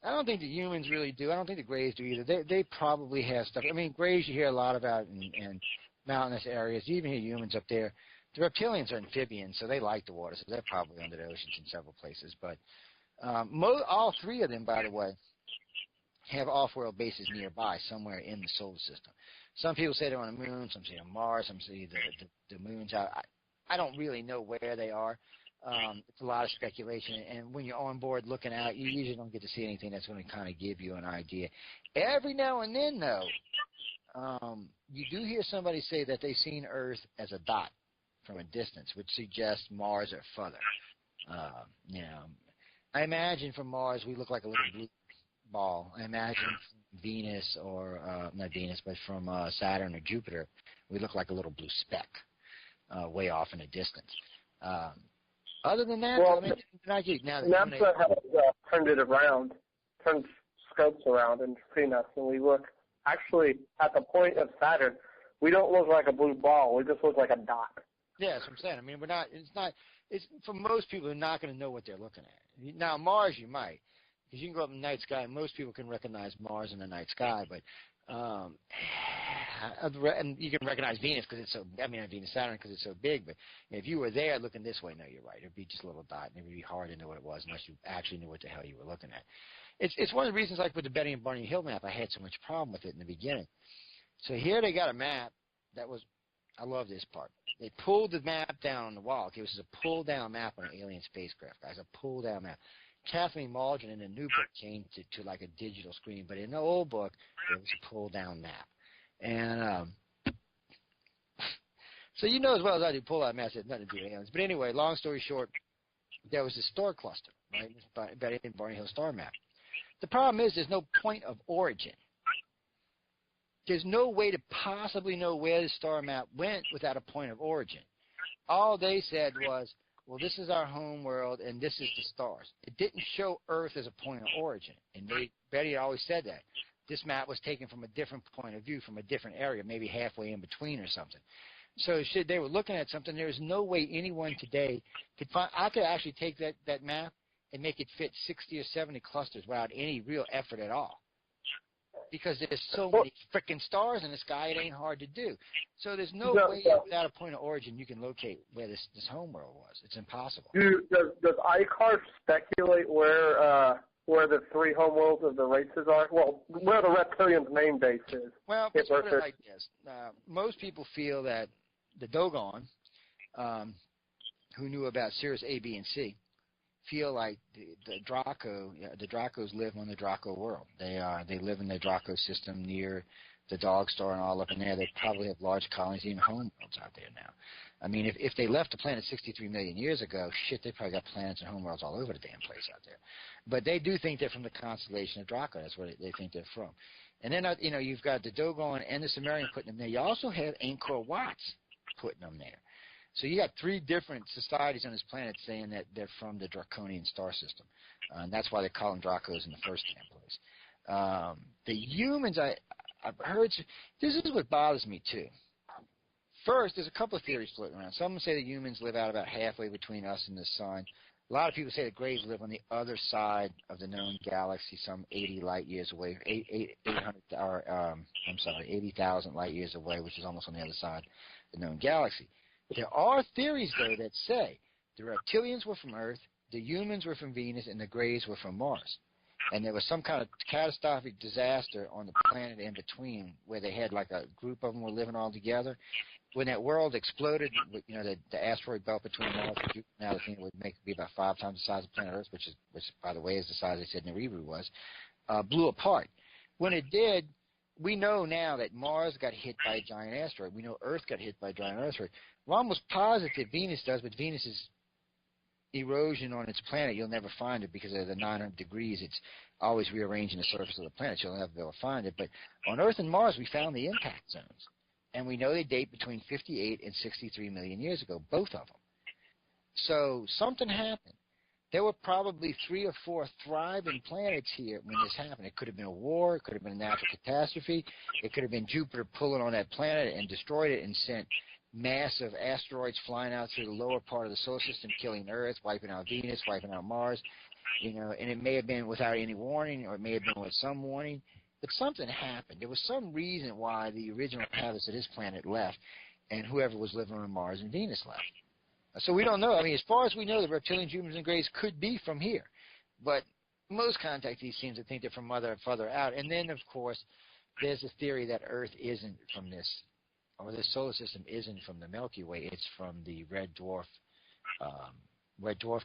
I don't think the humans really do. I don't think the Greys do either. They probably have stuff. I mean, Greys you hear a lot about in mountainous areas. You even hear humans up there. The reptilians are amphibians, so they like the water, so they're probably under the oceans in several places. But all three of them, by the way, have off-world bases nearby, somewhere in the solar system. Some people say they're on the moon, some say on Mars, some say the moon's out. I don't really know where they are. It's a lot of speculation, and when you're on board looking out, you usually don't get to see anything that's going to kind of give you an idea. Every now and then, though, you do hear somebody say that they've seen Earth as a dot from a distance, which suggests Mars or further. You know, I imagine from Mars we look like a little blue ball. I imagine from Venus or not Venus, but from Saturn or Jupiter, we look like a little blue speck way off in the distance. Other than that, well, I mean, NASA has turned it around, turned scopes around and seen us, and we look actually at the point of Saturn. We don't look like a blue ball. We just look like a dot. Yeah, that's what I'm saying. I mean, it's for most people, they're not going to know what they're looking at. Now, Mars, you might, because you can go up in the night sky, and most people can recognize Mars in the night sky, but And you can recognize Venus because it's so. I mean, Venus, Saturn because it's so big. But if you were there looking this way, no, you're right. It'd be just a little dot, and it would be hard to know what it was unless you actually knew what the hell you were looking at. It's one of the reasons, like with the Betty and Barney Hill map, I had so much problem with it in the beginning. So here they got a map that was. I love this part. They pulled the map down on the wall. Okay, this is a pull-down map on an alien spacecraft, guys. A pull-down map. Kathleen Maldron in the new book changed it to like a digital screen, but in the old book, it was a pull-down map. And so you know as well as I do, pull-out maps has nothing to do with aliens. But anyway, long story short, there was this star cluster, right? Betty and Barney Hill star map. The problem is there's no point of origin. There's no way to possibly know where the star map went without a point of origin. All they said was, well, this is our home world, and this is the stars. It didn't show Earth as a point of origin. And Betty always said that. This map was taken from a different point of view, from a different area, maybe halfway in between or something. So they were looking at something. There was no way anyone today could find. I could actually take that map and make it fit 60 or 70 clusters without any real effort at all. Because there's so many freaking stars in the sky, it ain't hard to do. So there's no way without a point of origin you can locate where this homeworld was. It's impossible. Does ICAR speculate where the three homeworlds of the races are? Well, where the reptilians' main base is. Well, let's put it like this. Most people feel that the Dogon, who knew about Sirius A, B, and C, feel like the Dracos live on the Draco world. They live in the Draco system near the Dog Star and all up in there. They probably have large colonies, even homeworlds out there now. I mean, if they left the planet 63 million years ago, shit, they probably got planets and homeworlds all over the damn place out there. But they do think they're from the constellation of Draco. That's where they think they're from. And then, you've got the Dogon and the Sumerian putting them there. You also have Angkor Watts putting them there. So you got three different societies on this planet saying that they're from the Draconian star system. And that's why they call them Dracos in the first damn place. The humans, I've heard, this is what bothers me too. First, there's a couple of theories floating around. Some say the humans live out about halfway between us and the sun. A lot of people say the Greys live on the other side of the known galaxy, some 80 light years away, 80,000 light years away, which is almost on the other side of the known galaxy. There are theories, though, that say the reptilians were from Earth, the humans were from Venus, and the Greys were from Mars. And there was some kind of catastrophic disaster on the planet in between where they had like a group of them were living all together. When that world exploded, the asteroid belt between Mars and Jupiter, now the thing would be about 5 times the size of planet Earth, which by the way is the size they said Naribu was, blew apart. When it did, we know now that Mars got hit by a giant asteroid. We know Earth got hit by a giant asteroid. We're almost positive Venus does, but Venus's erosion on its planet, you'll never find it because of the 900 degrees. It's always rearranging the surface of the planet. You'll never be able to find it. But on Earth and Mars, we found the impact zones. And we know they date between 58 and 63 million years ago, both of them. So something happened. There were probably 3 or 4 thriving planets here when this happened. It could have been a war. It could have been a natural catastrophe. It could have been Jupiter pulling on that planet and destroyed it and sent massive asteroids flying out through the lower part of the solar system, killing Earth, wiping out Venus, wiping out Mars. And it may have been without any warning, or it may have been with some warning. But something happened. There was some reason why the original inhabitants of this planet left, and whoever was living on Mars and Venus left. So we don't know. I mean, as far as we know, the reptilians, humans, and Greys could be from here. But most contactees seem to think they're from further out. And then, of course, there's a theory that Earth isn't from this, or the solar system isn't from the Milky Way. It's from the red dwarf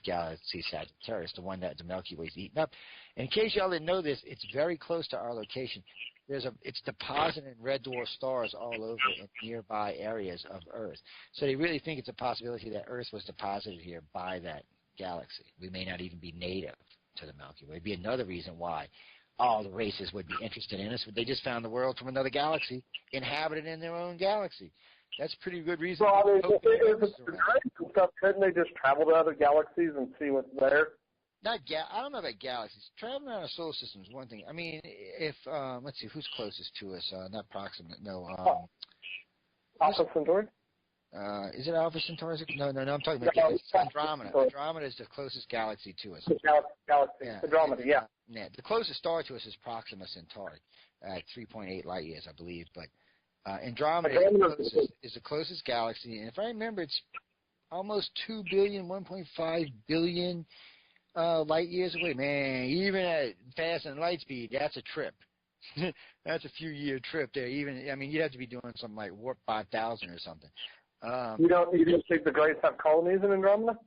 galaxy Sagittarius, the one that the Milky Way is eating up. And in case y'all didn't know this, it's very close to our location. It's depositing red dwarf stars all over in nearby areas of Earth. So they really think it's a possibility that Earth was deposited here by that galaxy. We may not even be native to the Milky Way. It'd be another reason why all the races would be interested in us. They just found the world from another galaxy, inhabited in their own galaxy. That's a pretty good reason. Well, I mean, if it's nice and stuff, couldn't they just travel to other galaxies and see what's there? I don't know about galaxies. Traveling around our solar system is one thing. I mean, if let's see, who's closest to us? Not Proxima. No. Alpha Centauri. Is it Alpha Centauri? No, I'm talking about Andromeda. Andromeda is the closest galaxy to us. Galaxy. Andromeda, yeah. Yeah, the closest star to us is Proxima Centauri at 3.8 light years, I believe. But Andromeda is the closest galaxy, and if I remember, it's almost 2 billion, 1.5 billion light years away. Man, even at faster than light speed, that's a trip. That's a few year trip there. You'd have to be doing something like warp 5,000 or something. You don't think the Greys have colonies in Andromeda?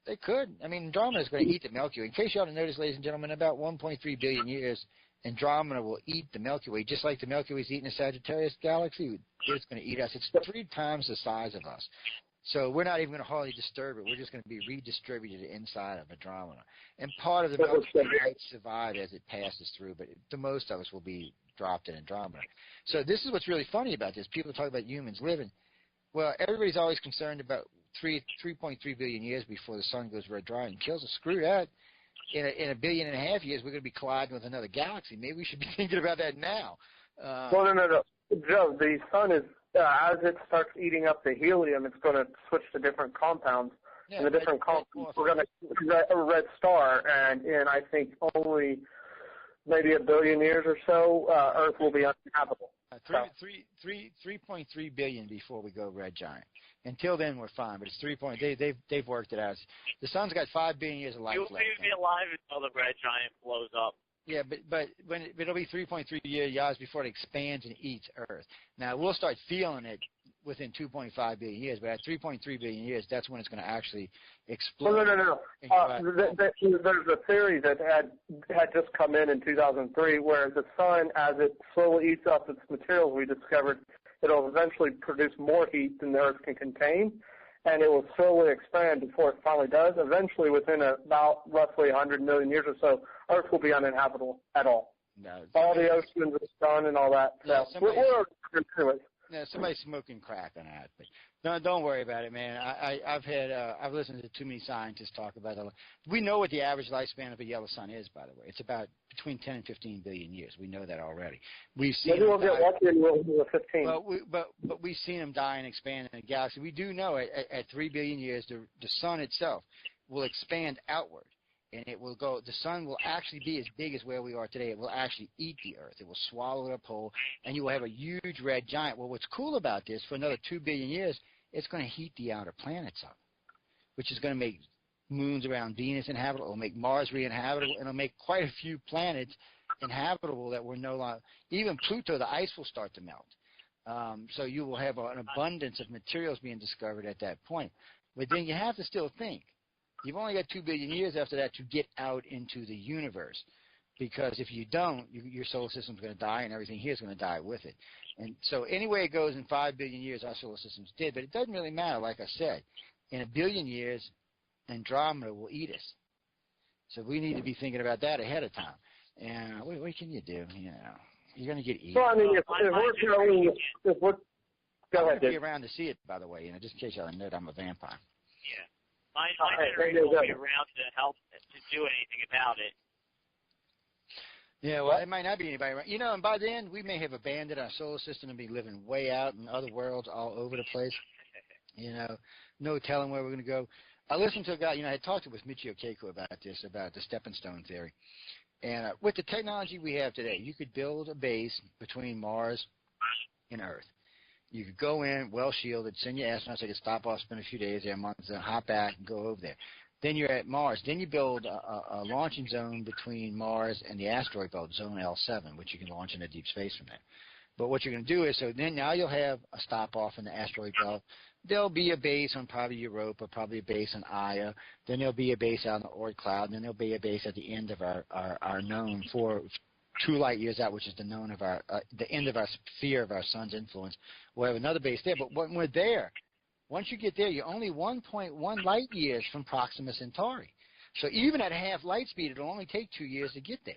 They could. Andromeda is going to eat the Milky Way. In case you haven't noticed, ladies and gentlemen, in about 1.3 billion years, Andromeda will eat the Milky Way, just like the Milky Way is eating the Sagittarius galaxy. It's going to eat us. It's 3 times the size of us. So we're not even going to hardly disturb it. We're just going to be redistributed inside of Andromeda. And part of the Milky Way might survive as it passes through, but the most of us will be dropped in Andromeda. So this is what's really funny about this. People talk about humans living. Well, everybody's always concerned about 3.3 billion years before the sun goes red dry and kills us. Screw that. In 1.5 billion years, we're going to be colliding with another galaxy. Maybe we should be thinking about that now. No. Joe, the sun is, as it starts eating up the helium, it's going to switch to different compounds. Yeah, and the different compounds, we're going to get a red star, and in, I think, only maybe 1 billion years or so, Earth will be uninhabitable. 3.3 billion before we go red giant. Until then, we're fine. But it's they've worked it out. The sun's got 5 billion years of life left. You'll be alive until the red giant blows up. Yeah, but it'll be 3.3 years before it expands and eats Earth. Now we'll start feeling it within 2.5 billion years, but at 3.3 billion years, that's when it's going to actually explode. No. There's a theory that had just come in 2003, where the sun, as it slowly eats up its materials, we discovered it'll eventually produce more heat than the Earth can contain, and it will slowly expand before it finally does. Eventually, within about roughly 100 million years or so, Earth will be uninhabitable at all. No, all the oceans, the sun, and all that. Yeah, we're yeah, somebody's smoking crack on that. But don't worry about it, man. I've listened to too many scientists talk about it. We know what the average lifespan of a yellow sun is, by the way. It's about between 10 and 15 billion years. We know that already. We've seen. Maybe we'll get lucky and we'll do 15. Well, but we've seen them die and expand in the galaxy. We do know at 3 billion years, the sun itself will expand outward. And it will go, the sun will actually be as big as where we are today. It will actually eat the Earth. It will swallow it up whole, and you will have a huge red giant. Well, what's cool about this, for another 2 billion years, it's going to heat the outer planets up, which is going to make moons around Venus inhabitable. It will make Mars re-inhabitable, and it will make quite a few planets inhabitable that were no longer, even Pluto, the ice will start to melt. So you will have an abundance of materials being discovered at that point. But then you have to still think. You've only got 2 billion years after that to get out into the universe, because if you don't, your solar system's going to die, and everything here is going to die with it. And so anyway it goes in 5 billion years, our solar system's dead, but it doesn't really matter. Like I said, in 1 billion years, Andromeda will eat us. So we need to be thinking about that ahead of time. And what can you do? You know, you're going to get eaten. Well, I mean, if we're I'm going to be around to see it, by the way, just in case y'all know I'm a vampire. Yeah. My generation will be around to help to do anything about it. Yeah, well, it might not be anybody around. And by then, we may have abandoned our solar system and be living way out in other worlds all over the place. No telling where we're going to go. I listened to a guy, I had talked with Michio Keiko about this, about the stepping stone theory. And with the technology we have today, you could build a base between Mars and Earth. You could go in, well-shielded, send your astronauts, they could stop off, spend a few days there, months, then hop back and go over there. Then you're at Mars. Then you build a launching zone between Mars and the asteroid belt, Zone L7, which you can launch into deep space from there. But what you're going to do is, so then now you'll have a stop-off in the asteroid belt. There'll be a base on probably Europa, probably a base on Aya. Then there'll be a base out in the Oort cloud. And then there'll be a base at the end of our known 2 light years out, which is the end of our sphere of our sun's influence. We'll have another base there. But when we're there, once you get there, you're only 1.1 light years from Proxima Centauri. So even at half light speed, it'll only take 2 years to get there.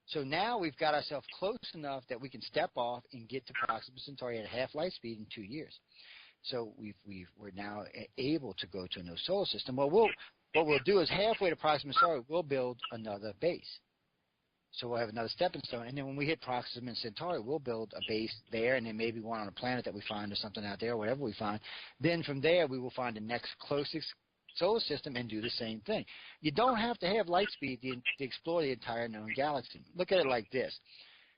So now we've got ourselves close enough that we can step off and get to Proxima Centauri at half light speed in 2 years. So we're now able to go to a new solar system. Well, what we'll do is halfway to Proxima Centauri, we'll build another base. So we'll have another stepping stone. And then when we hit Proxima Centauri, we'll build a base there, and then maybe one on a planet that we find or something out there, whatever we find. Then from there, we will find the next closest solar system and do the same thing. You don't have to have light speed to explore the entire known galaxy. Look at it like this.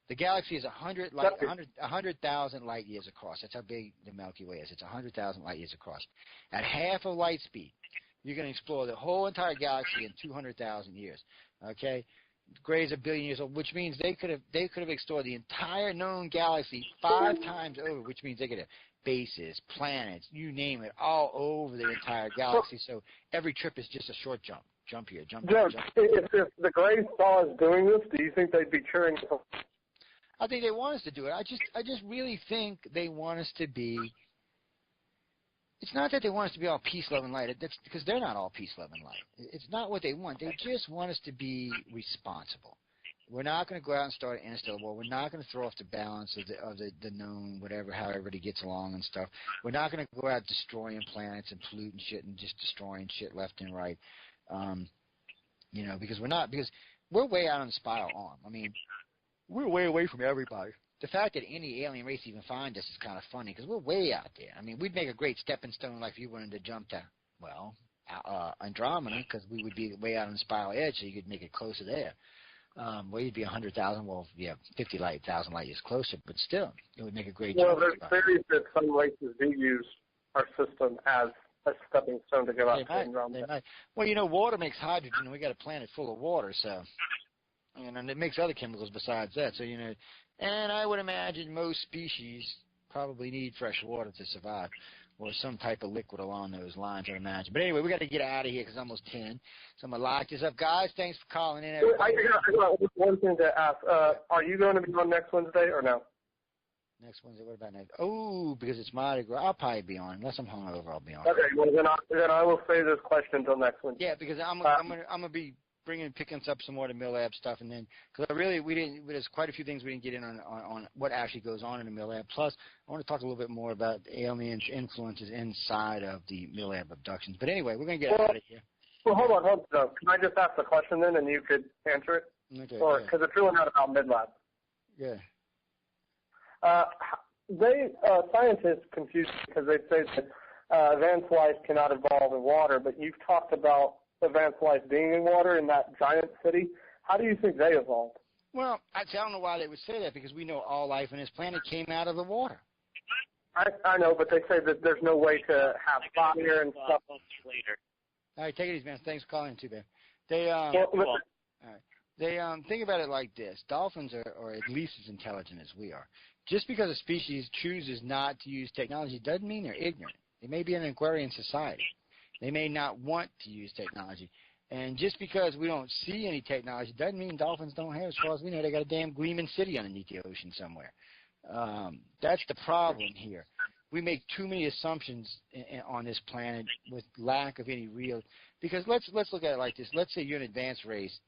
The galaxy is 100,000 light years across. That's how big the Milky Way is. It's 100,000 light years across. At half of light speed, you're going to explore the whole entire galaxy in 200,000 years. Okay? Gray is 1 billion years old, which means they could have explored the entire known galaxy 5 times over, which means they could have bases, planets, you name it, all over the entire galaxy. So every trip is just a short jump. Jump here, jump here, jump here. If the Greys saw us doing this, do you think they'd be cheering? I think they want us to do it. I just really think they want us to be. It's not that they want us to be all peace, love, and light. That's because they're not all peace, love, and light. It's not what they want. They just want us to be responsible. We're not going to go out and start an interstellar war. We're not going to throw off the balance of the known, whatever, how everybody gets along and stuff. We're not going to go out destroying planets and polluting shit and just destroying shit left and right. Because we're way out on the spiral arm. I mean, we're way away from everybody. The fact that any alien race even find us is kind of funny because we're way out there. I mean, we'd make a great stepping stone like if you wanted to jump to, Andromeda, because we would be way out on the spiral edge, so you could make it closer there. Well, you'd be 100,000, 50,000 light years closer, but still, it would make a great jump. Well, there's theories that some races do use our system as a stepping stone to go out to Andromeda. Well, water makes hydrogen, and we got a planet full of water, so, and it makes other chemicals besides that. So, and I would imagine most species probably need fresh water to survive, or some type of liquid along those lines, I imagine. But anyway, we got to get out of here because it's almost 10. So I'm going to lock this up. Guys, thanks for calling in. I got one thing to ask. Are you going to be on next Wednesday or no? Next Wednesday? What about next? Oh, because it's Mardi Gras. I'll probably be on. Unless I'm hungover, I'll be on. Okay, well, then I will save this question until next Wednesday. Yeah, because I'm gonna be picking up some more of the MilLab stuff, and then because there's quite a few things we didn't get in on what actually goes on in the MilLab. Plus, I want to talk a little bit more about aliens' influences inside of the MilLab abductions. But anyway, we're going to get out of here. Well, hold on. Can I just ask the question then, and you could answer it? Okay. Or because it's really not about MidLab. Yeah. Scientists confuse because they say that advanced life cannot evolve in water, but you've talked about advanced life being in water in that giant city. How do you think they evolved? Well, I don't know why they would say that, because we know all life on this planet came out of the water. I know, but they say that there's no way to have fire and stuff. Later. All right, take it easy, man. Thanks for calling, too, man. They think about it like this. Dolphins are at least as intelligent as we are. Just because a species chooses not to use technology doesn't mean they're ignorant. They may be in an Aquarian society. They may not want to use technology. And just because we don't see any technology doesn't mean dolphins don't have. As far as we know, they got a damn gleaming city underneath the ocean somewhere. That's the problem here. We make too many assumptions on this planet with lack of any real. Because let's look at it like this. Let's say you're an advanced race.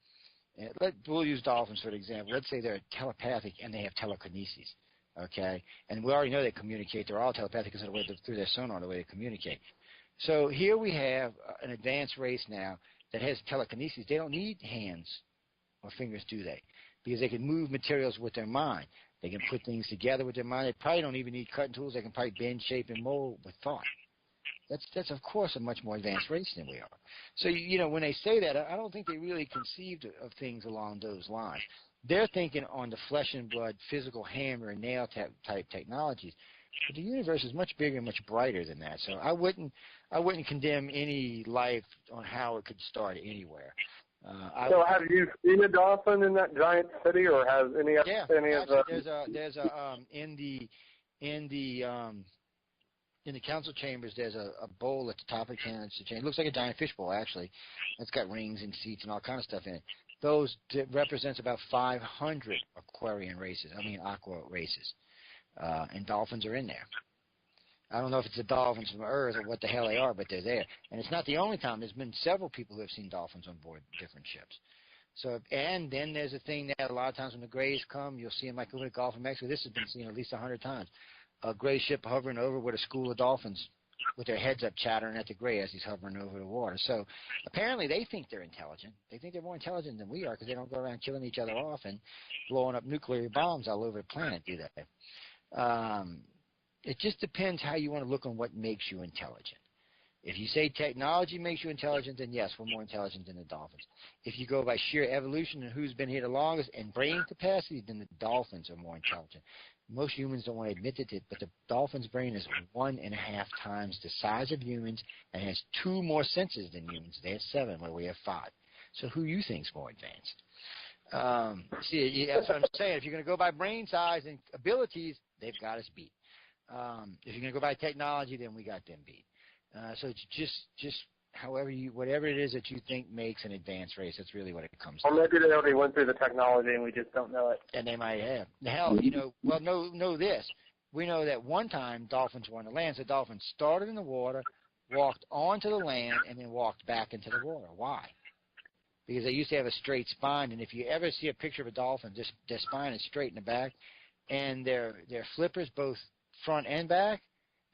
We'll use dolphins for an example. Let's say they're telepathic and they have telekinesis. Okay, and we already know they communicate. They're all telepathic because of the way through their sonar, the way they communicate. So here we have an advanced race now that has telekinesis. They don't need hands or fingers, do they? Because they can move materials with their mind. They can put things together with their mind. They probably don't even need cutting tools. They can probably bend, shape, and mold with thought. That's of course a much more advanced race than we are. So when they say that, I don't think they really conceived of things along those lines. They're thinking on the flesh and blood, physical hammer and nail type technologies. But the universe is much bigger and much brighter than that. So I wouldn't condemn any life on how it could start anywhere. So have you seen a dolphin in that giant city, or has any of the? In the council chambers, there's a bowl at the top of the council chamber. It looks like a giant fishbowl, actually. It's got rings and seats and all kind of stuff in it. Those represents about 500 aqua races. And dolphins are in there. I don't know if it's the dolphins from Earth or what the hell they are, but they're there. And it's not the only time. There's been several people who have seen dolphins on board different ships. So, and then there's a thing that a lot of times when the Greys come, you'll see them like over the Gulf of Mexico. This has been seen at least 100 times. A Gray ship hovering over with a school of dolphins with their heads up chattering at the gray as he's hovering over the water. So apparently they think they're intelligent. They think they're more intelligent than we are because they don't go around killing each other off and blowing up nuclear bombs all over the planet, do they? It just depends how you want to look on what makes you intelligent. If you say technology makes you intelligent, then yes, we're more intelligent than the dolphins. If you go by sheer evolution and who's been here the longest and brain capacity, then the dolphins are more intelligent. Most humans don't want to admit it, but the dolphin's brain is 1.5 times the size of humans and has 2 more senses than humans. They have 7, where we have 5. So who you think's more advanced? See, that's what I'm saying. If you're going to go by brain size and abilities, they've got us beat. If you're going to go by technology, then we got them beat. So it's just whatever it is that you think makes an advanced race. That's really what it comes to. Or maybe they already went through the technology and we just don't know it. And they might have. Hell, know this. We know that one time dolphins were on the land. So dolphins started in the water, walked onto the land, and then walked back into the water. Why? Because they used to have a straight spine. And if you ever see a picture of a dolphin, their spine is straight in the back, and their flippers, both front and back,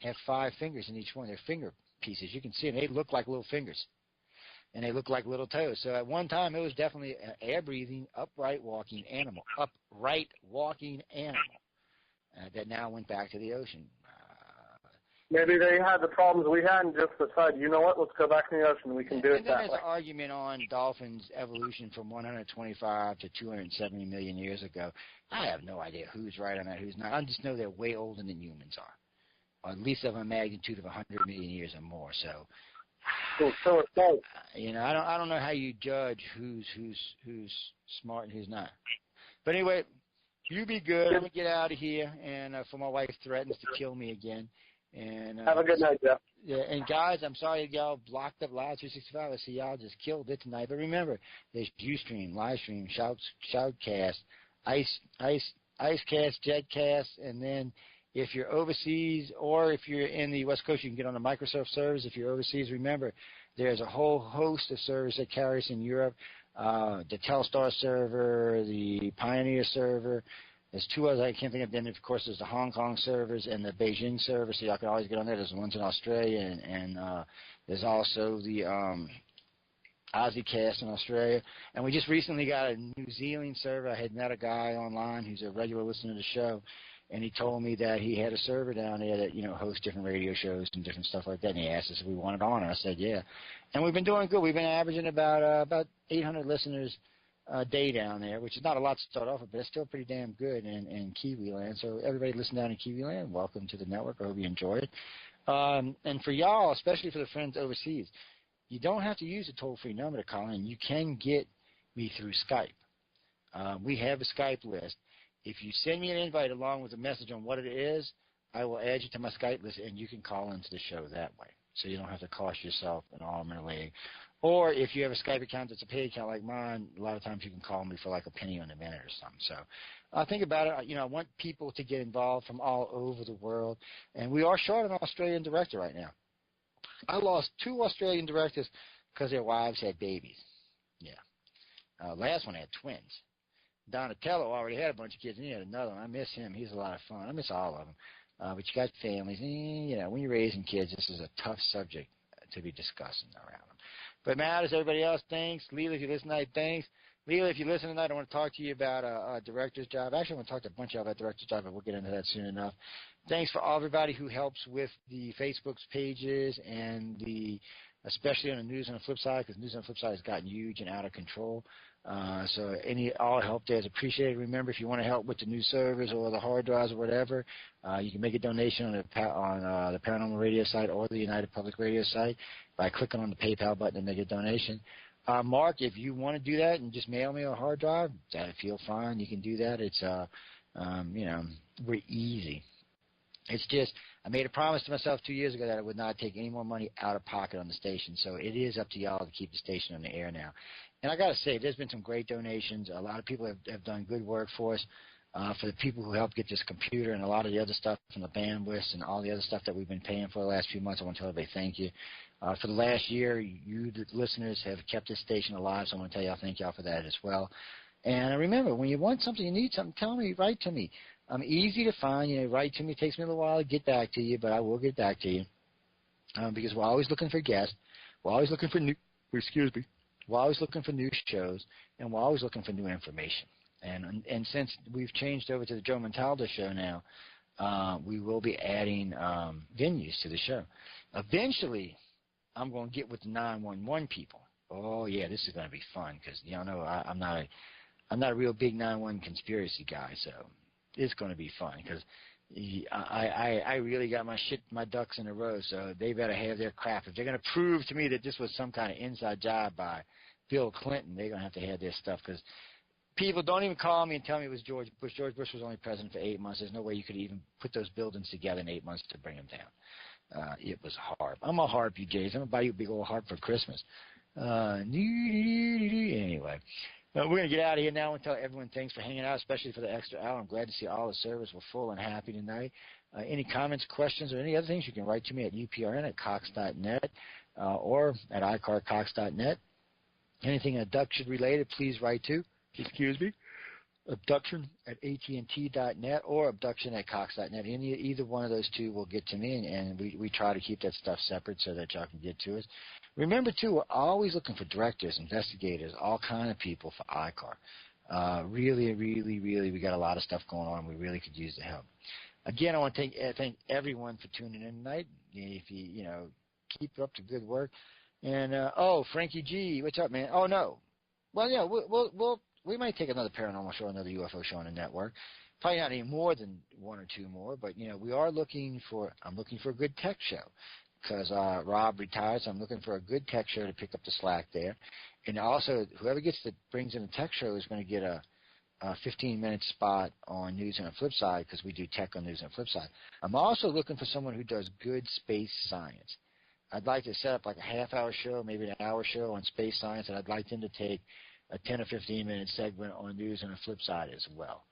have 5 fingers in each one. They're finger pieces. You can see them. They look like little fingers, and they look like little toes. So at one time, it was definitely an air-breathing, upright walking animal that now went back to the ocean. Maybe they had the problems we had and just decided, you know what, let's go back in the ocean. We can do it that way. And then there's an argument on dolphins' evolution from 125 to 270 million years ago. I have no idea who's right on that, who's not. I just know they're way older than humans are. Or at least of a magnitude of 100 million years or more. So, I don't know how you judge who's smart and who's not. But anyway, you be good. I'm gonna get out of here, and for my wife threatens to kill me again. And have a good night, Jeff. Yeah, and guys, I'm sorry y'all blocked up Live 365. I see y'all just killed it tonight. But remember, there's Ustream, Livestream, Shoutcast, Icecast, Jetcast, and then if you're overseas or if you're in the West Coast, you can get on the Microsoft servers. If you're overseas, remember, there's a whole host of servers that carry us in Europe. The Telstar server, the Pioneer server. There's 2 others I can't think of. Then, of course, there's the Hong Kong servers and the Beijing server, so y'all can always get on there. There's ones in Australia, and there's also the Aussiecast in Australia. And we just recently got a New Zealand server. I had met a guy online who's a regular listener to the show, and he told me that he had a server down there that, hosts different radio shows and different stuff like that. And he asked us if we wanted on, and I said, yeah. And we've been doing good. We've been averaging about 800 listeners a day down there, which is not a lot to start off with, but it's still pretty damn good in Kiwi land. So everybody listen down in Kiwi land, welcome to the network. I hope you enjoy it. And for y'all, especially for the friends overseas, you don't have to use a toll-free number to call in. You can get me through Skype. We have a Skype list. If you send me an invite along with a message on what it is, I will add you to my Skype list, and you can call into the show that way. So you don't have to cost yourself an arm and a leg. Or if you have a Skype account that's a paid account like mine, a lot of times you can call me for like a penny on the minute or something. So think about it. I want people to get involved from all over the world. And we are short an Australian director right now. I lost 2 Australian directors because their wives had babies. Yeah. Last one had twins. Donatello already had a bunch of kids, and he had another one. I miss him. He's a lot of fun. I miss all of them. But you got families. When you're raising kids, this is a tough subject to be discussing around them. But Matt, as everybody else, thanks. Leela, if you listen tonight, thanks. Leela, if you listen tonight, I want to talk to you about a director's job. Actually, I want to talk to a bunch of y'all about director's job, but we'll get into that soon enough. Thanks for everybody who helps with the Facebook's pages and especially on the News on the Flip Side, because News on the Flip Side has gotten huge and out of control. So all help there is appreciated. Remember, if you want to help with the new servers or the hard drives or whatever, you can make a donation on the Paranormal Radio site or the United Public Radio site by clicking on the PayPal button and make a donation. Mark, if you want to do that and just mail me a hard drive, feel fine. You can do that. It's we're easy. It's just I made a promise to myself 2 years ago that I would not take any more money out of pocket on the station. So it is up to y'all to keep the station on the air now. And I got to say, there's been some great donations. A lot of people have done good work for us. For the people who helped get this computer and a lot of the other stuff from the bandwidth and all the other stuff that we've been paying for the last few months, I want to tell everybody thank you. For the last year, you, the listeners, have kept this station alive, so I want to tell y'all thank y'all for that as well. And remember, when you want something, you need something, tell me, write to me. I'm easy to find. Write to me. It takes me a little while to get back to you, but I will get back to you. because we're always looking for guests. We're always looking for new. Excuse me. We're always looking for new shows, and we're always looking for new information. And since we've changed over to the Joe Montaldo show now, we will be adding venues to the show. Eventually, I'm going to get with the 911 people. Oh yeah, this is going to be fun because y'all know I'm not a real big 911 conspiracy guy, so it's going to be fun because I really got my ducks in a row. So they better have their crap. If they're going to prove to me that this was some kind of inside job by Bill Clinton, they're going to have to have their stuff because people don't even call me and tell me it was George Bush. George Bush was only president for 8 months. There's no way you could even put those buildings together in 8 months to bring them down. It was hard. I'm a harp, you Jays. I'm going to buy you a big old harp for Christmas. Anyway, we're going to get out of here now and tell everyone thanks for hanging out, especially for the extra hour. I'm glad to see all the servers were full and happy tonight. Any comments, questions, or any other things, you can write to me at uprn@cox.net or at icarcox.net. Anything abduction related, please write to, abduction@AT&T.net or abduction@cox.net. Either one of those two will get to me, and we try to keep that stuff separate so that y'all can get to us. Remember, too, we're always looking for directors, investigators, all kind of people for ICAR. Really, we got a lot of stuff going on. We really could use the help. Again, I want to thank everyone for tuning in tonight. If you keep up the good work. And, Frankie G, what's up, man? Oh, no. Well, yeah, we might take another paranormal show, another UFO show on the network. Probably not any more than one or two more, but, we are I'm looking for a good tech show because Rob retired, so I'm looking for a good tech show to pick up the slack there. And also, whoever brings in a tech show is going to get a 15-minute spot on News on the Flip Side because we do tech on News on the Flip Side. I'm also looking for someone who does good space science. I'd like to set up like a half-hour show, maybe an hour show on space science, and I'd like them to take a 10 or 15-minute segment on News on the Flip Side as well.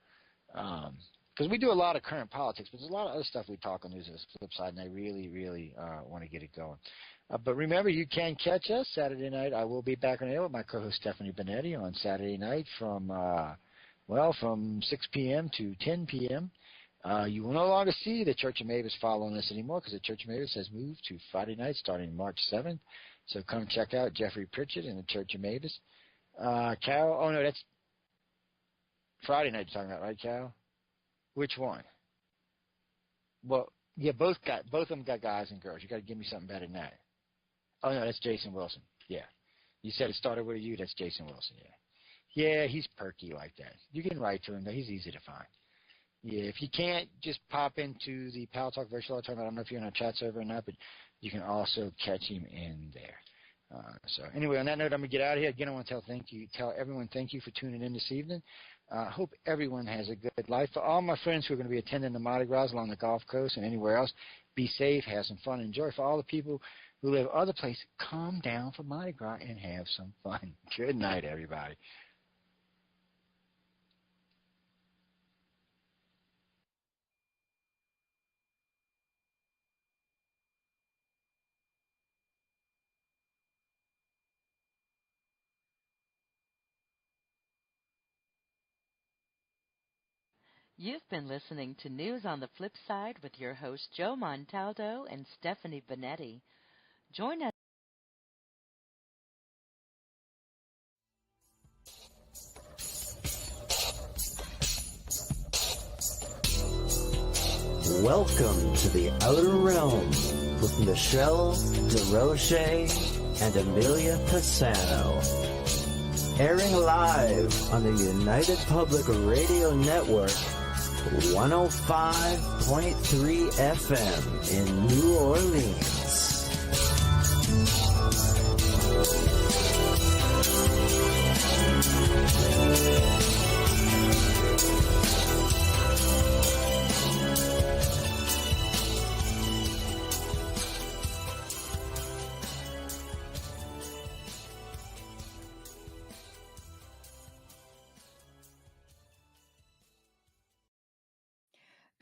Because we do a lot of current politics, but there's a lot of other stuff we talk on News on the Flip Side, and I really want to get it going. But remember, you can catch us Saturday night. I will be back on air with my co-host Stephanie Benetti on Saturday night from 6 p.m. to 10 p.m. You will no longer see the Church of Mavis following us anymore because the Church of Mavis has moved to Friday night starting March 7th. So come check out Jeffrey Pritchett and the Church of Mavis. Cal, oh no, that's Friday night you're talking about, right, Cal? Which one? Well, yeah, both of them got guys and girls. You got to give me something better than that. Oh no, that's Jason Wilson. Yeah, you said it started with a U. That's Jason Wilson. Yeah, he's perky like that. You can write to him. He's easy to find. Yeah, if you can't, just pop into the Pal Talk Virtual Tournament. I don't know if you're on a chat server or not, but you can also catch him in there. So anyway, on that note, I'm going to get out of here. Again, I want to tell everyone thank you for tuning in this evening. I hope everyone has a good life. For all my friends who are going to be attending the Mardi Gras along the Gulf Coast and anywhere else, be safe, have some fun, enjoy. For all the people who live other places, calm down for Mardi Gras and have some fun. Good night, everybody. You've been listening to News on the Flip Side with your hosts Joe Montaldo and Stephanie Benetti. Join us. Welcome to the Outer Realm with Michelle DeRoche and Amelia Pisano. Airing live on the United Public Radio Network, 105.3 FM in New Orleans.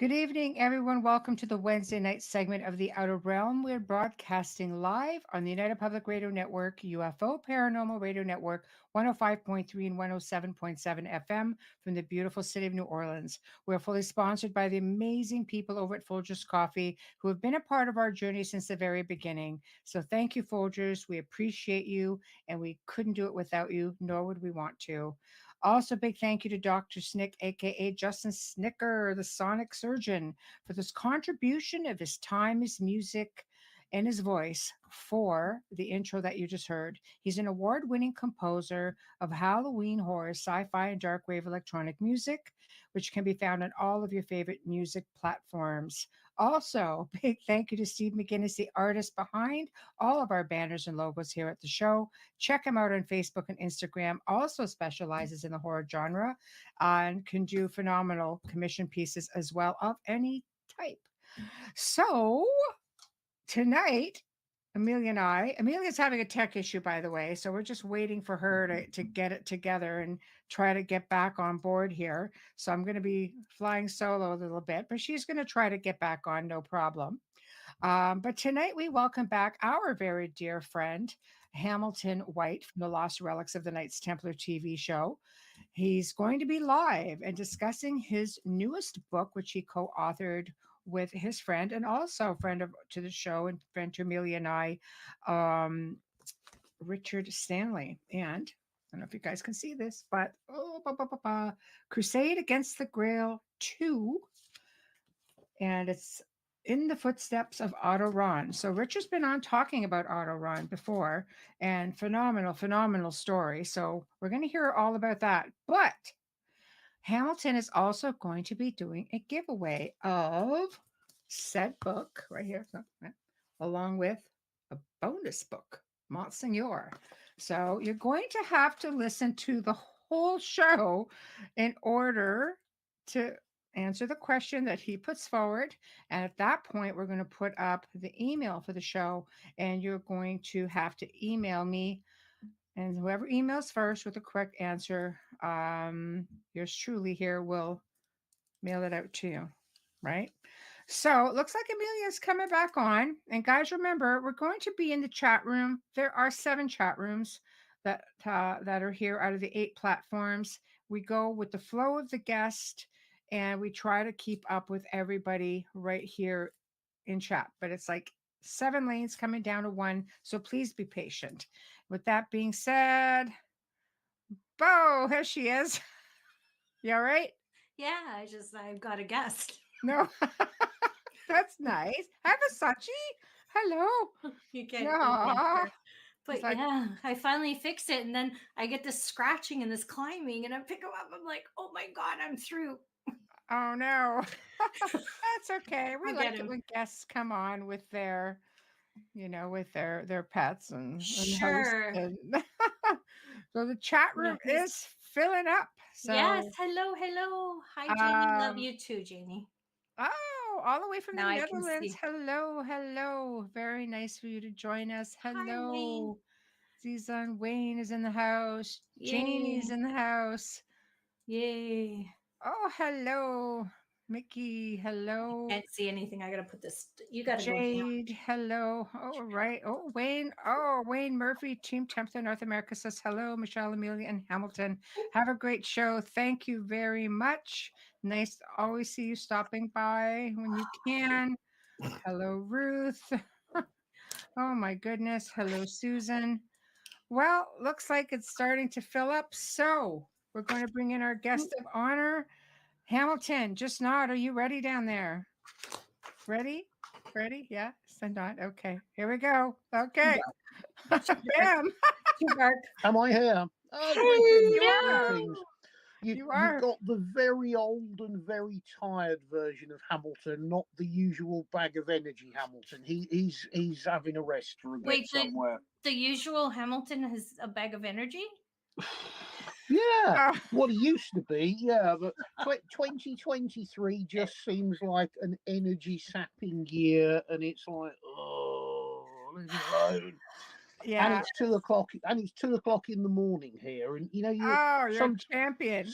Good evening, everyone. Welcome to the Wednesday night segment of The Outer Realm. We're broadcasting live on the United Public Radio Network, UFO Paranormal Radio Network, 105.3 and 107.7 FM from the beautiful city of New Orleans. We're fully sponsored by the amazing people over at Folgers Coffee who have been a part of our journey since the very beginning. So thank you, Folgers. We appreciate you, and we couldn't do it without you, nor would we want to. Also, big thank you to Dr. Snick, aka Justin Snicker, the sonic surgeon, for this contribution of his time, his music, and his voice for the intro that you just heard. He's an award-winning composer of Halloween horror, sci-fi, and dark wave electronic music, which can be found on all of your favorite music platforms. Also, big thank you to Steve McGinnis, the artist behind all of our banners and logos here at the show. Check him out on Facebook and Instagram. Also specializes in the horror genre and can do phenomenal commission pieces as well of any type. So tonight, Amelia's having a tech issue, by the way, so we're just waiting for her to get it together and try to get back on board here. So I'm going to be flying solo a little bit, but she's going to try to get back on, no problem. But tonight we welcome back our very dear friend, Hamilton White from the Lost Relics of the Knights Templar TV show. He's going to be live and discussing his newest book, which he co-authored with his friend and also friend to the show and friend to Amelia and I, Richard Stanley. And I don't know if you guys can see this, but Crusade Against the Grail 2. And it's in the footsteps of Otto Rahn. So Richard's been on talking about Otto Rahn before, and phenomenal story. So we're going to hear all about that. But Hamilton is also going to be doing a giveaway of said book right here, along with a bonus book, Monsignor. So you're going to have to listen to the whole show in order to answer the question that he puts forward. And at that point, we're going to put up the email for the show, and you're going to have to email me. And whoever emails first with the correct answer, yours truly here will mail it out to you, right? So it looks like Amelia's coming back on. And guys, remember, we're going to be in the chat room. There are 7 chat rooms that are here out of the 8 platforms. We go with the flow of the guest, and we try to keep up with everybody right here in chat. But it's like 7 lanes coming down to 1, so please be patient. With that being said, Bo, here she is. You all right? Yeah, I've got a guest. No, that's nice. Hi, Versace. Hello. You can't. No. But like, yeah, I finally fixed it, and then I get this scratching and this climbing, and I pick them up. I'm like, oh my god, I'm through. Oh no, that's okay. We like it when guests come on with their, with their pets and sure. And so the chat room is filling up. So yes, hello. Hi, Janie. Love you too, Janie. Oh, all the way from the Netherlands. Hello. Very nice for you to join us. Hello. Zizan Wayne is in the house. Yay. Janie's in the house. Yay. Oh, hello. Mickey, hello. Can't see anything. I gotta put this. You gotta Jade, go hello. Oh, right. Oh, Wayne Murphy, Team Templar North America says hello. Michelle, Amelia, and Hamilton. Have a great show. Thank you very much. Nice to always see you stopping by when you can. Hello, Ruth. Oh my goodness. Hello, Susan. Well, looks like it's starting to fill up. So we're going to bring in our guest of honor. Hamilton, just nod. Are you ready down there? Ready? Yeah, send on. Okay, here we go. Okay. Bam. Am I here? Oh, you are. You've got the very old and very tired version of Hamilton, not the usual bag of energy Hamilton. He's having a rest for a bit somewhere. The usual Hamilton has a bag of energy? Yeah, what it used to be, yeah, but 2023 just seems like an energy sapping year, and it's like, oh, leave it alone. Yeah. And it's 2:00, and it's 2:00 in the morning here, and you know you're a champion.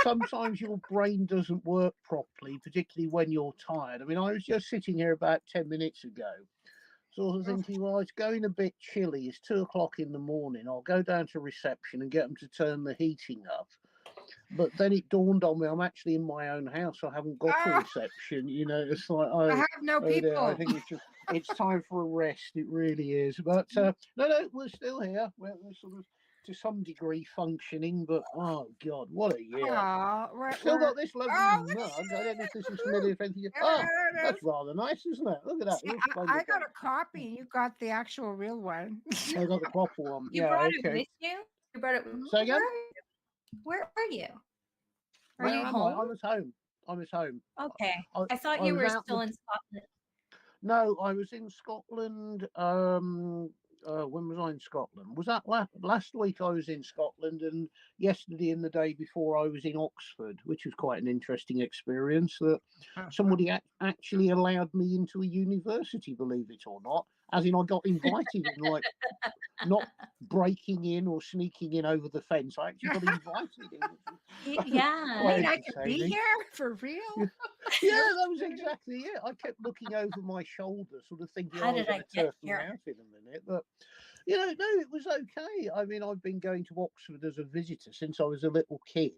Sometimes your brain doesn't work properly, particularly when you're tired. I mean, I was just sitting here about 10 minutes ago, sort of thinking, well, it's going a bit chilly. It's 2:00 in the morning. I'll go down to reception and get them to turn the heating up. But then it dawned on me, I'm actually in my own house. I haven't got a reception. You know, it's like, I have no people. Dear, I think it's time for a rest. It really is. But no, we're still here. We're sort of to some degree functioning. But oh God, what a year! Still got this lovely mug. I don't know if this is familiar. If anything, that's rather nice, isn't it? Look at that. See, I got a copy. You got the actual real one. I got the proper one. You brought it with you? You brought it with you? Say again? Where are you? Are Where you am home? I was home. I was home. Okay. I thought you were still in Scotland. No, I was in Scotland. When was I in Scotland? Was that last week? I was in Scotland, and yesterday and the day before I was in Oxford, which was quite an interesting experience. That somebody actually allowed me into a university, believe it or not. As in, I got invited, in, like not breaking in or sneaking in over the fence. I actually got invited in. Yeah, I could be here for real. Yeah, that was exactly it. I kept looking over my shoulder, sort of thinking, How did I get turf here? out in a minute. But you know, no, it was okay. I mean, I've been going to Oxford as a visitor since I was a little kid.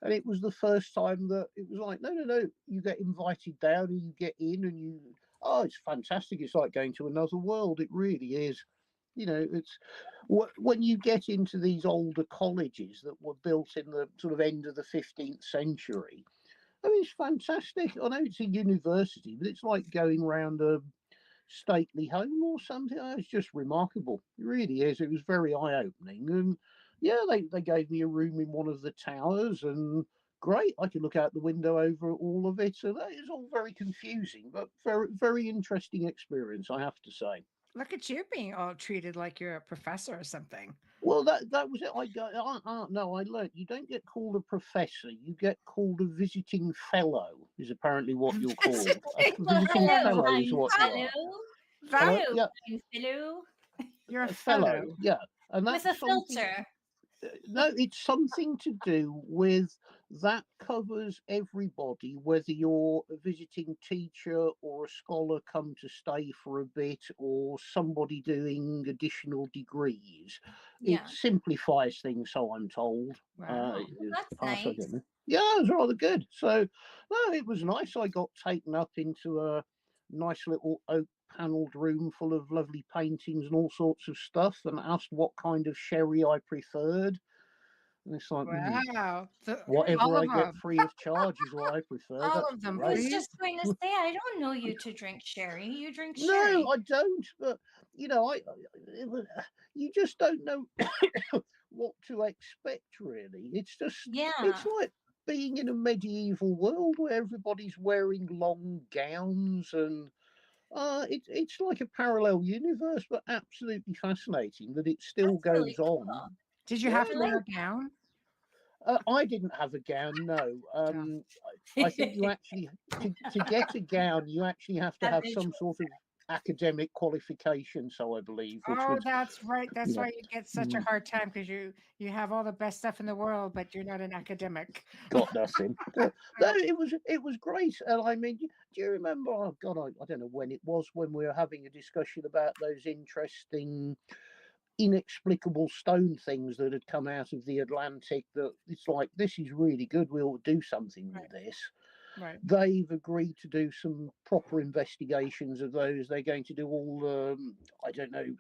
And it was the first time that it was like, no, you get invited down and you get in and it's fantastic. It's like going to another world. It really is. You know, it's when you get into these older colleges that were built in the sort of end of the 15th century. I mean, it's fantastic. I know it's a university, but it's like going round a stately home or something. It's just remarkable. It really is. It was very eye-opening. And yeah, they gave me a room in one of the towers, and great. I could look out the window over all of it. So that is all very confusing, but very, very interesting experience, I have to say. Look at you being all treated like you're a professor or something. Well, that was it. I learned you don't get called a professor. You get called a visiting fellow. Is apparently what you're called. A visiting fellow is what you are. Fellow. Yeah. Fellow. You're a fellow. Yeah, and that's with a filter. No, it's something to do with that covers everybody, whether you're a visiting teacher or a scholar come to stay for a bit or somebody doing additional degrees. Yeah. It simplifies things, so I'm told. Wow. That's nice. Yeah, it was rather good. So, no, it was nice. I got taken up into a nice little oak panelled room full of lovely paintings and all sorts of stuff, and asked what kind of sherry I preferred. And it's like, wow, whatever I get free of charge is what I prefer. All That's of them. great. I was just going to say, I don't know you to drink sherry. You drink sherry. No, I don't. But you know, you just don't know what to expect. Really, it's just it's like being in a medieval world where everybody's wearing long gowns and. It's like a parallel universe, but absolutely fascinating that it still goes really cool. on. Did you have to wear a gown? I didn't have a gown, no. I think you actually, to get a gown, you actually have to have some sort of academic qualification, so I believe. That's right. That's why you get such a hard time, because you have all the best stuff in the world, but you're not an academic. Got nothing. No, it was great. And I mean, do you remember? Oh God, I don't know when it was when we were having a discussion about those interesting, inexplicable stone things that had come out of the Atlantic. That it's like, this is really good. We ought to do something with this. Right. They've agreed to do some proper investigations of those. They're going to do all,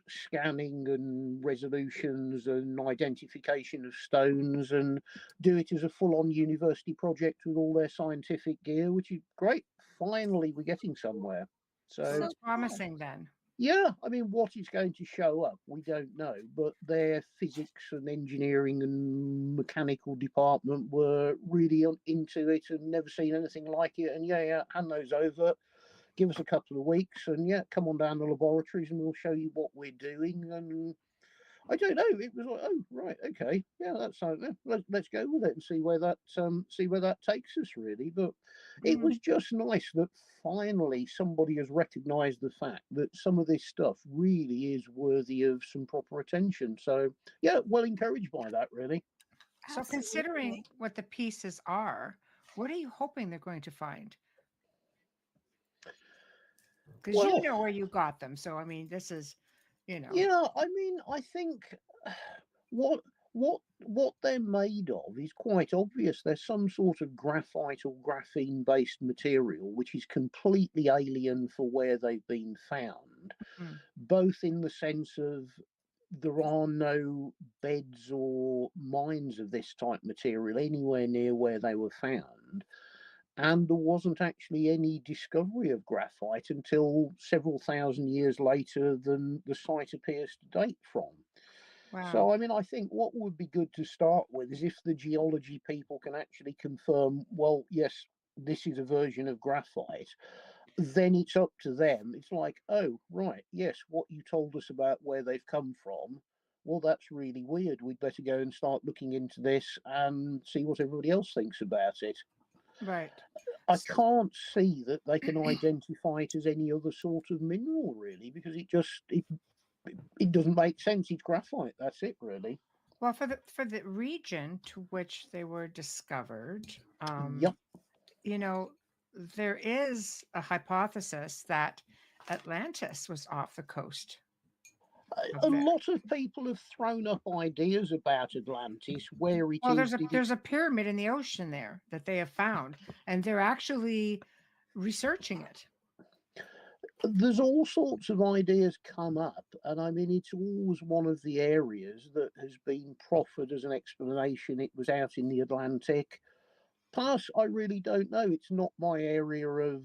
scanning and resolutions and identification of stones and do it as a full-on university project with all their scientific gear, which is great. Finally, we're getting somewhere. So it's promising then. Yeah, I mean, what is going to show up, we don't know, but their physics and engineering and mechanical department were really into it and never seen anything like it. And hand those over, give us a couple of weeks, and come on down to the laboratories and we'll show you what we're doing. And I don't know. It was like, oh right, okay, yeah, that's let's go with it and see where that takes us, really. But it was just nice that finally somebody has recognised the fact that some of this stuff really is worthy of some proper attention. So yeah, well encouraged by that, really. So considering what the pieces are, what are you hoping they're going to find? Because you know where you got them. So I mean, this is, you know. Yeah, I mean, I think what they're made of is quite obvious. There's some sort of graphite or graphene based material which is completely alien for where they've been found, both in the sense of there are no beds or mines of this type material anywhere near where they were found. And there wasn't actually any discovery of graphite until several thousand years later than the site appears to date from. Wow. So, I mean, I think what would be good to start with is if the geology people can actually confirm, well, yes, this is a version of graphite, then it's up to them. It's like, oh, right, yes, what you told us about where they've come from, well, that's really weird. We'd better go and start looking into this and see what everybody else thinks about it. Right. I can't see that they can identify it as any other sort of mineral, really, because it doesn't make sense. It's graphite. That's it, really. Well, for the region to which they were discovered, Yep. you know, there is a hypothesis that Atlantis was off the coast. A lot of people have thrown up ideas about Atlantis, where it is. Well, there's a pyramid in the ocean there that they have found, and they're actually researching it. There's all sorts of ideas come up, and I mean, it's always one of the areas that has been proffered as an explanation. It was out in the Atlantic. Plus, I really don't know. It's not my area of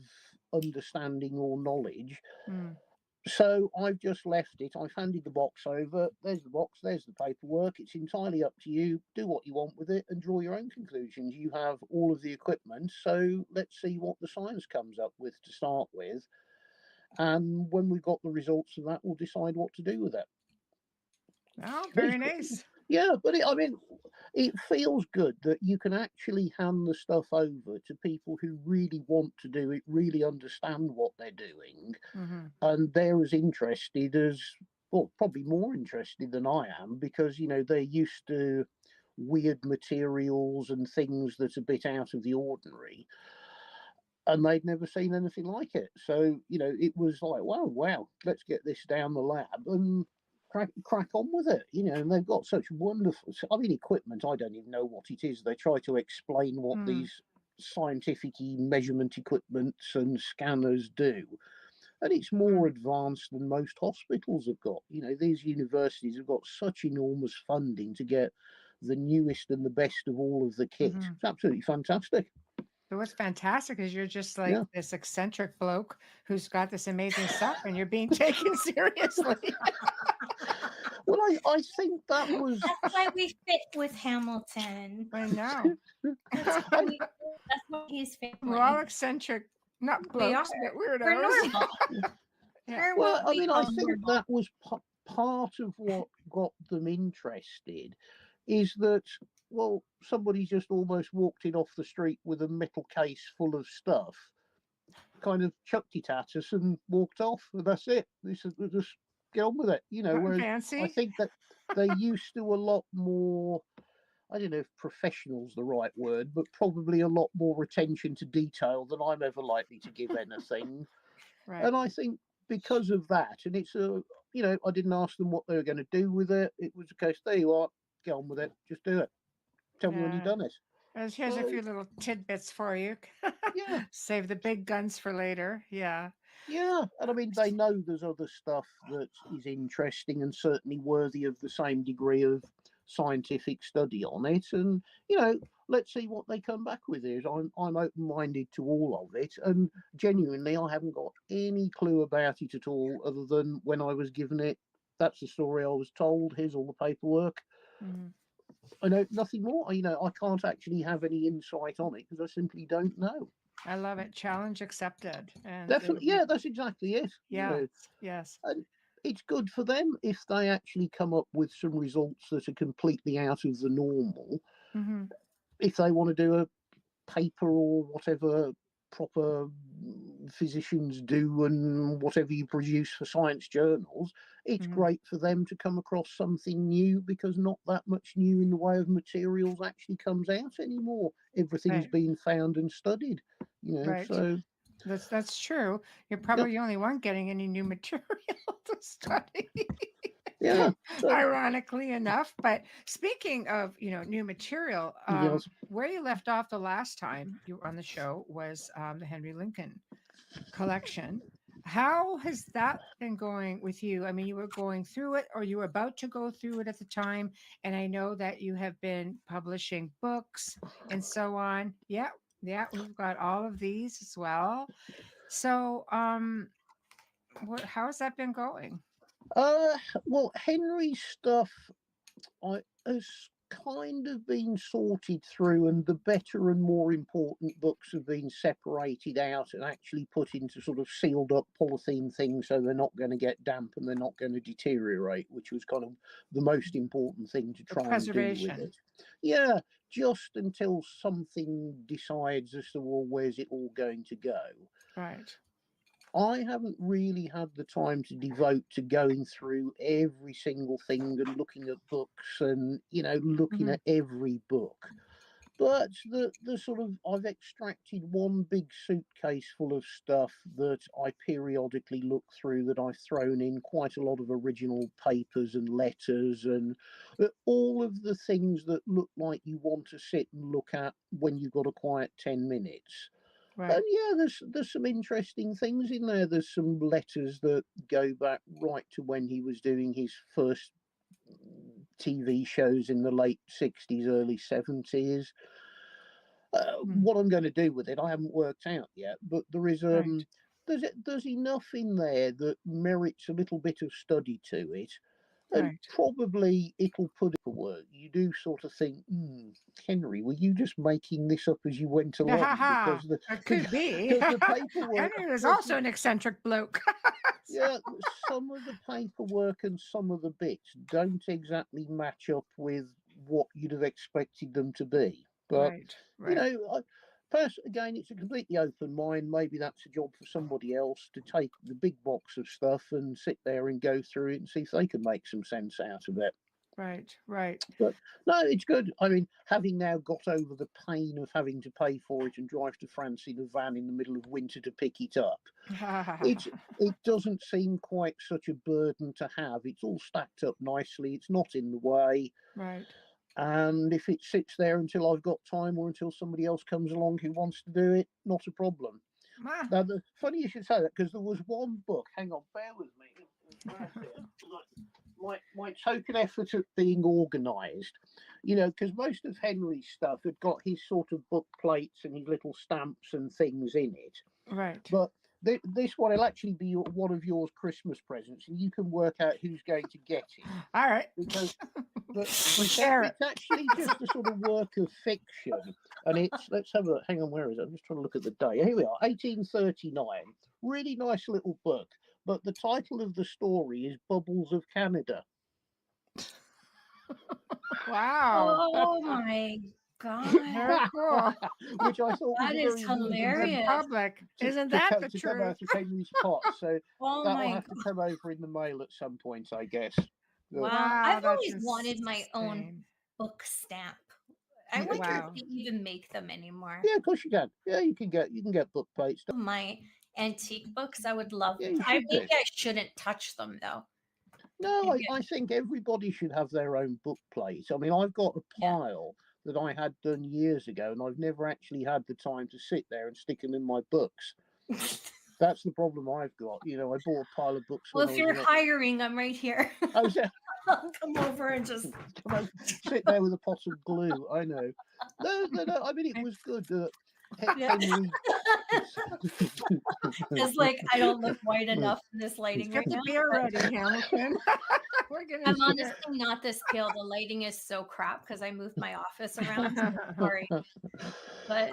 understanding or knowledge. So I've just left it. I've handed the box over. There's the box. There's the paperwork. It's entirely up to you. Do what you want with it and draw your own conclusions. You have all of the equipment. So let's see what the science comes up with to start with. And when we've got the results of that, we'll decide what to do with it. Oh, very nice. Yeah, but it feels good that you can actually hand the stuff over to people who really want to do it, really understand what they're doing, and they're as interested as, well, probably more interested than I am, because, you know, they're used to weird materials and things that are a bit out of the ordinary, and they'd never seen anything like it. So, you know, it was like, wow, let's get this down the lab and crack on with it, you know. And they've got such wonderful, I mean, equipment. I don't even know what it is. They try to explain what these scientific measurement equipments and scanners do, and it's more advanced than most hospitals have got. You know, these universities have got such enormous funding to get the newest and the best of all of the kit. It's absolutely fantastic. So what's fantastic is you're just like this eccentric bloke who's got this amazing stuff, and you're being taken seriously. Well, I think that was... That's why we fit with Hamilton. I know. That's why he's family. We're all eccentric, not blokes, but weirdos. We're normal. Yeah. Well, I mean, I think that was part of what got them interested, is that, well, somebody just almost walked in off the street with a metal case full of stuff, kind of chucked it at us and walked off, and that's it. This is just get on with it, you know. Whereas fancy. I think that they're used to a lot more, I don't know if professional's the right word, but probably a lot more attention to detail than I'm ever likely to give anything. Right. And I think because of that, and it's a, you know, I didn't ask them what they were going to do with it. It was a case, there you are, get on with it, just do it. Tell me when you've done it. Here's a few little tidbits for you. Yeah. Save the big guns for later. Yeah. Yeah, and I mean, they know there's other stuff that is interesting and certainly worthy of the same degree of scientific study on it. And, you know, let's see what they come back with. I'm open-minded to all of it, and genuinely, I haven't got any clue about it at all, other than when I was given it, that's the story I was told. Here's all the paperwork. I know nothing more. You know, I can't actually have any insight on it because I simply don't know. I love it. Challenge accepted. And definitely, yeah, that's exactly it. Yeah, you know. yes. And it's good for them if they actually come up with some results that are completely out of the normal. Mm-hmm. If they want to do a paper or whatever proper physicians do and whatever you produce for science journals, it's Mhm. great for them to come across something new, because not that much new in the way of materials actually comes out anymore. Everything's Right. been found and studied, Right. so That's true. You're Yep. probably the only one getting any new material to study. Yeah. Ironically enough. But speaking of, new material, Yes. where you left off the last time you were on the show was the Henry Lincoln collection. How has that been going with you? I mean, you were going through it, or you were about to go through it at the time, and I know that you have been publishing books and so on. Yeah, we've got all of these as well. So, how has that been going? Well, Henry's stuff has kind of been sorted through, and the better and more important books have been separated out and actually put into sort of sealed up polythene things, so they're not going to get damp and they're not going to deteriorate, which was kind of the most important thing to try and do with Preservation. it. Yeah, just until something decides as to, well, where's it all going to go. Right. I haven't really had the time to devote to going through every single thing and looking at books and, looking at every book. But the sort of, I've extracted one big suitcase full of stuff that I periodically look through, that I've thrown in quite a lot of original papers and letters and all of the things that look like you want to sit and look at when you've got a quiet 10 minutes. Right. And yeah, there's some interesting things in there. There's some letters that go back right to when he was doing his first TV shows in the late 60s, early 70s. What I'm going to do with it, I haven't worked out yet, but there is Right. there's enough in there that merits a little bit of study to it. And Right. probably it'll put it to work. You do sort of think, Henry, were you just making this up as you went along? Because It could be. because the paperwork. Henry was also an eccentric bloke. Yeah, some of the paperwork and some of the bits don't exactly match up with what you'd have expected them to be. But Right. again, it's a completely open mind. Maybe that's a job for somebody else to take the big box of stuff and sit there and go through it and see if they can make some sense out of it. Right. But no, it's good. I mean, having now got over the pain of having to pay for it and drive to France in a van in the middle of winter to pick it up, it doesn't seem quite such a burden to have. It's all stacked up nicely. It's not in the way. Right. And if it sits there until I've got time or until somebody else comes along who wants to do it, not a problem. Now, funny you should say that, because there was one book. Hang on, bear with me. My token effort at being organised, because most of Henry's stuff had got his sort of book plates and his little stamps and things in it. Right. But this one will actually be one of yours Christmas presents, and you can work out who's going to get it. All right. Because We'll share it. it's actually just a sort of work of fiction. And it's, let's have a look. Hang on, where is it? I'm just trying to look at the day. Here we are, 1839. Really nice little book. But the title of the story is Bubbles of Canada. Wow. Oh my God. Very cool. Which I thought that was is very amusing hilarious. Public. Isn't that the to truth? come out of Henry's pot. So Oh that'll my have to come over in the mail at some point, I guess. Wow. I've always wanted my own book stamp. I wonder if they even make them anymore. Yeah, of course you can. Yeah, you can get book plates. My antique books, I would love. Yeah, you I should do. think I shouldn't touch them though. No, I think everybody should have their own book plate. I mean, I've got a pile that I had done years ago, and I've never actually had the time to sit there and stick them in my books. That's the problem I've got. I bought a pile of books. Well, if you're hiring, I'm right here. Oh, yeah. I'll come over and just come over, sit there with a pot of glue. I know. No. I mean, it was good. Henry. It's like I don't look white enough in this lighting right now. Be ready, Hamilton. I'm honestly not this pale. The lighting is so crap because I moved my office around. So I'm sorry. But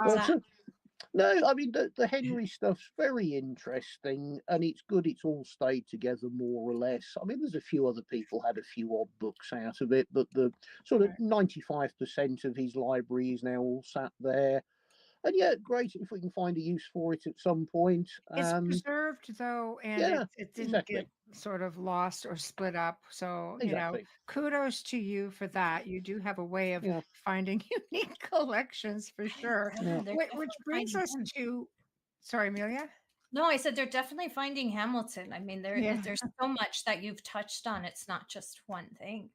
No, I mean the Henry stuff's very interesting, and it's good. It's all stayed together more or less. I mean, there's a few other people had a few odd books out of it, but the sort of 95% of his library is now all sat there. And yeah, great if we can find a use for it at some point. It's preserved though, and Yeah, it didn't exactly. get sort of lost or split up. So, Exactly. kudos to you for that. You do have a way of finding unique collections for sure. Yeah, they're Which definitely brings finding us him. to, sorry, Amelia? No, I said they're definitely finding Hamilton. I mean, Yeah. there's so much that you've touched on. It's not just one thing.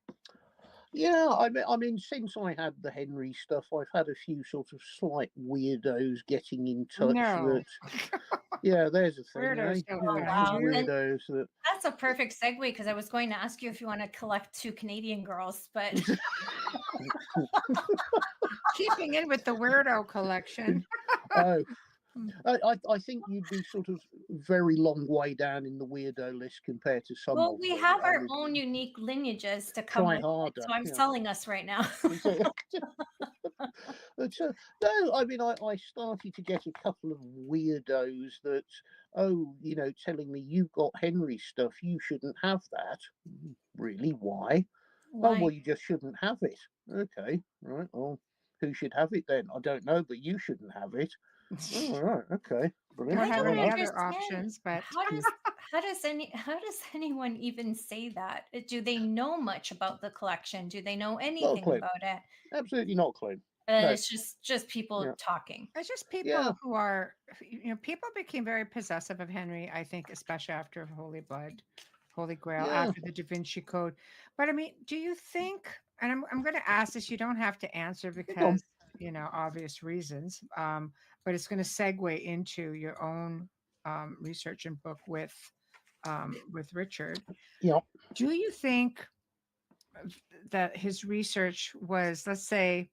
Yeah, I mean, since I had the Henry stuff, I've had a few sort of slight weirdos getting in touch. No. Yeah, there's a thing. Weirdos Eh? don't Yeah, find you. weirdos that. That's a perfect segue because I was going to ask you if you want to collect 2 Canadian girls, but keeping in with the weirdo collection. Oh, I think you'd be sort of very long way down in the weirdo list compared to some. well, of we them. have our own unique lineages to come Try with harder. it, so I'm Yeah. selling us right now. But no, I mean, I started to get a couple of weirdos that, telling me you've got Henry stuff, you shouldn't have that. Really? Why? Why? Oh, well, you just shouldn't have it. Okay, right. Well, who should have it then? I don't know, but you shouldn't have it. Oh, all right. Okay. Brilliant. Don't have any other understand. options, but How does anyone even say that? Do they know much about the collection? Do they know Not a anything clue. about it? Absolutely not a clue. No. It's just people talking. It's just people who are, people became very possessive of Henry, I think, especially after Holy Grail, after the Da Vinci Code. But I mean, do you think, and I'm going to ask this, you don't have to answer because, obvious reasons, but it's going to segue into your own research and book with Richard. Yeah. Do you think that his research was, let's say,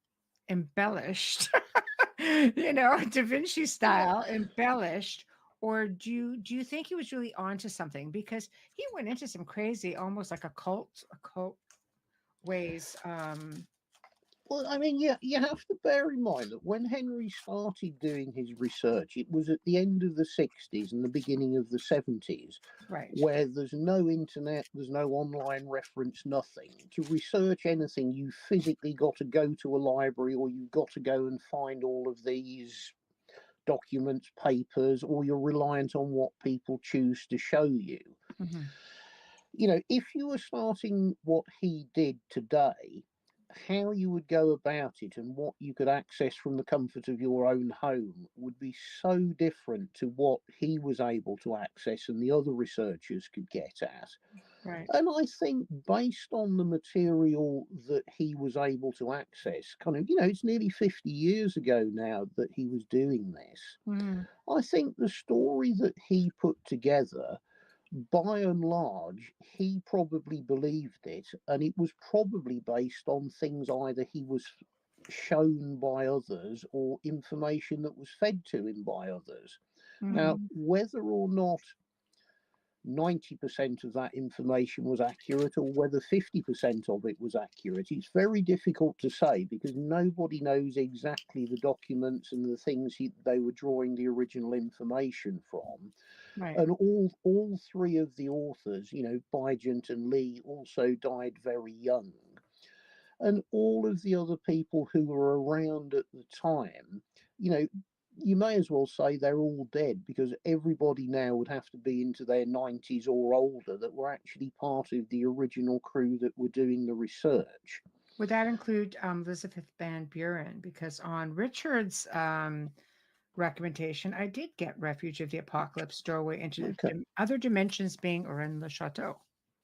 embellished, Da Vinci style, embellished, or do you think he was really onto something? Because he went into some crazy, almost like occult ways. Well, I mean, you have to bear in mind that when Henry started doing his research, it was at the end of the 60s and the beginning of the 70s, right? Where there's no internet, there's no online reference, nothing. To research anything, you physically got to go to a library, or you've got to go and find all of these documents, papers, or you're reliant on what people choose to show you. Mm-hmm. If you were starting what he did today, how you would go about it and what you could access from the comfort of your own home would be so different to what he was able to access and the other researchers could get at. Right. And I think based on the material that he was able to access, it's nearly 50 years ago now that he was doing this. Mm. I think the story that he put together, by and large, he probably believed it, and it was probably based on things either he was shown by others or information that was fed to him by others. Mm. Now, whether or not 90% of that information was accurate or whether 50% of it was accurate, it's very difficult to say because nobody knows exactly the documents and the things they were drawing the original information from. Right. And all three of the authors, Bygent and Lee, also died very young. And all of the other people who were around at the time, you may as well say they're all dead because everybody now would have to be into their 90s or older that were actually part of the original crew that were doing the research. Would that include Elizabeth Van Buren? Because on Richard's recommendation, I did get Refuge of the Apocalypse, Doorway into Other Dimensions being Rennes-le-Château.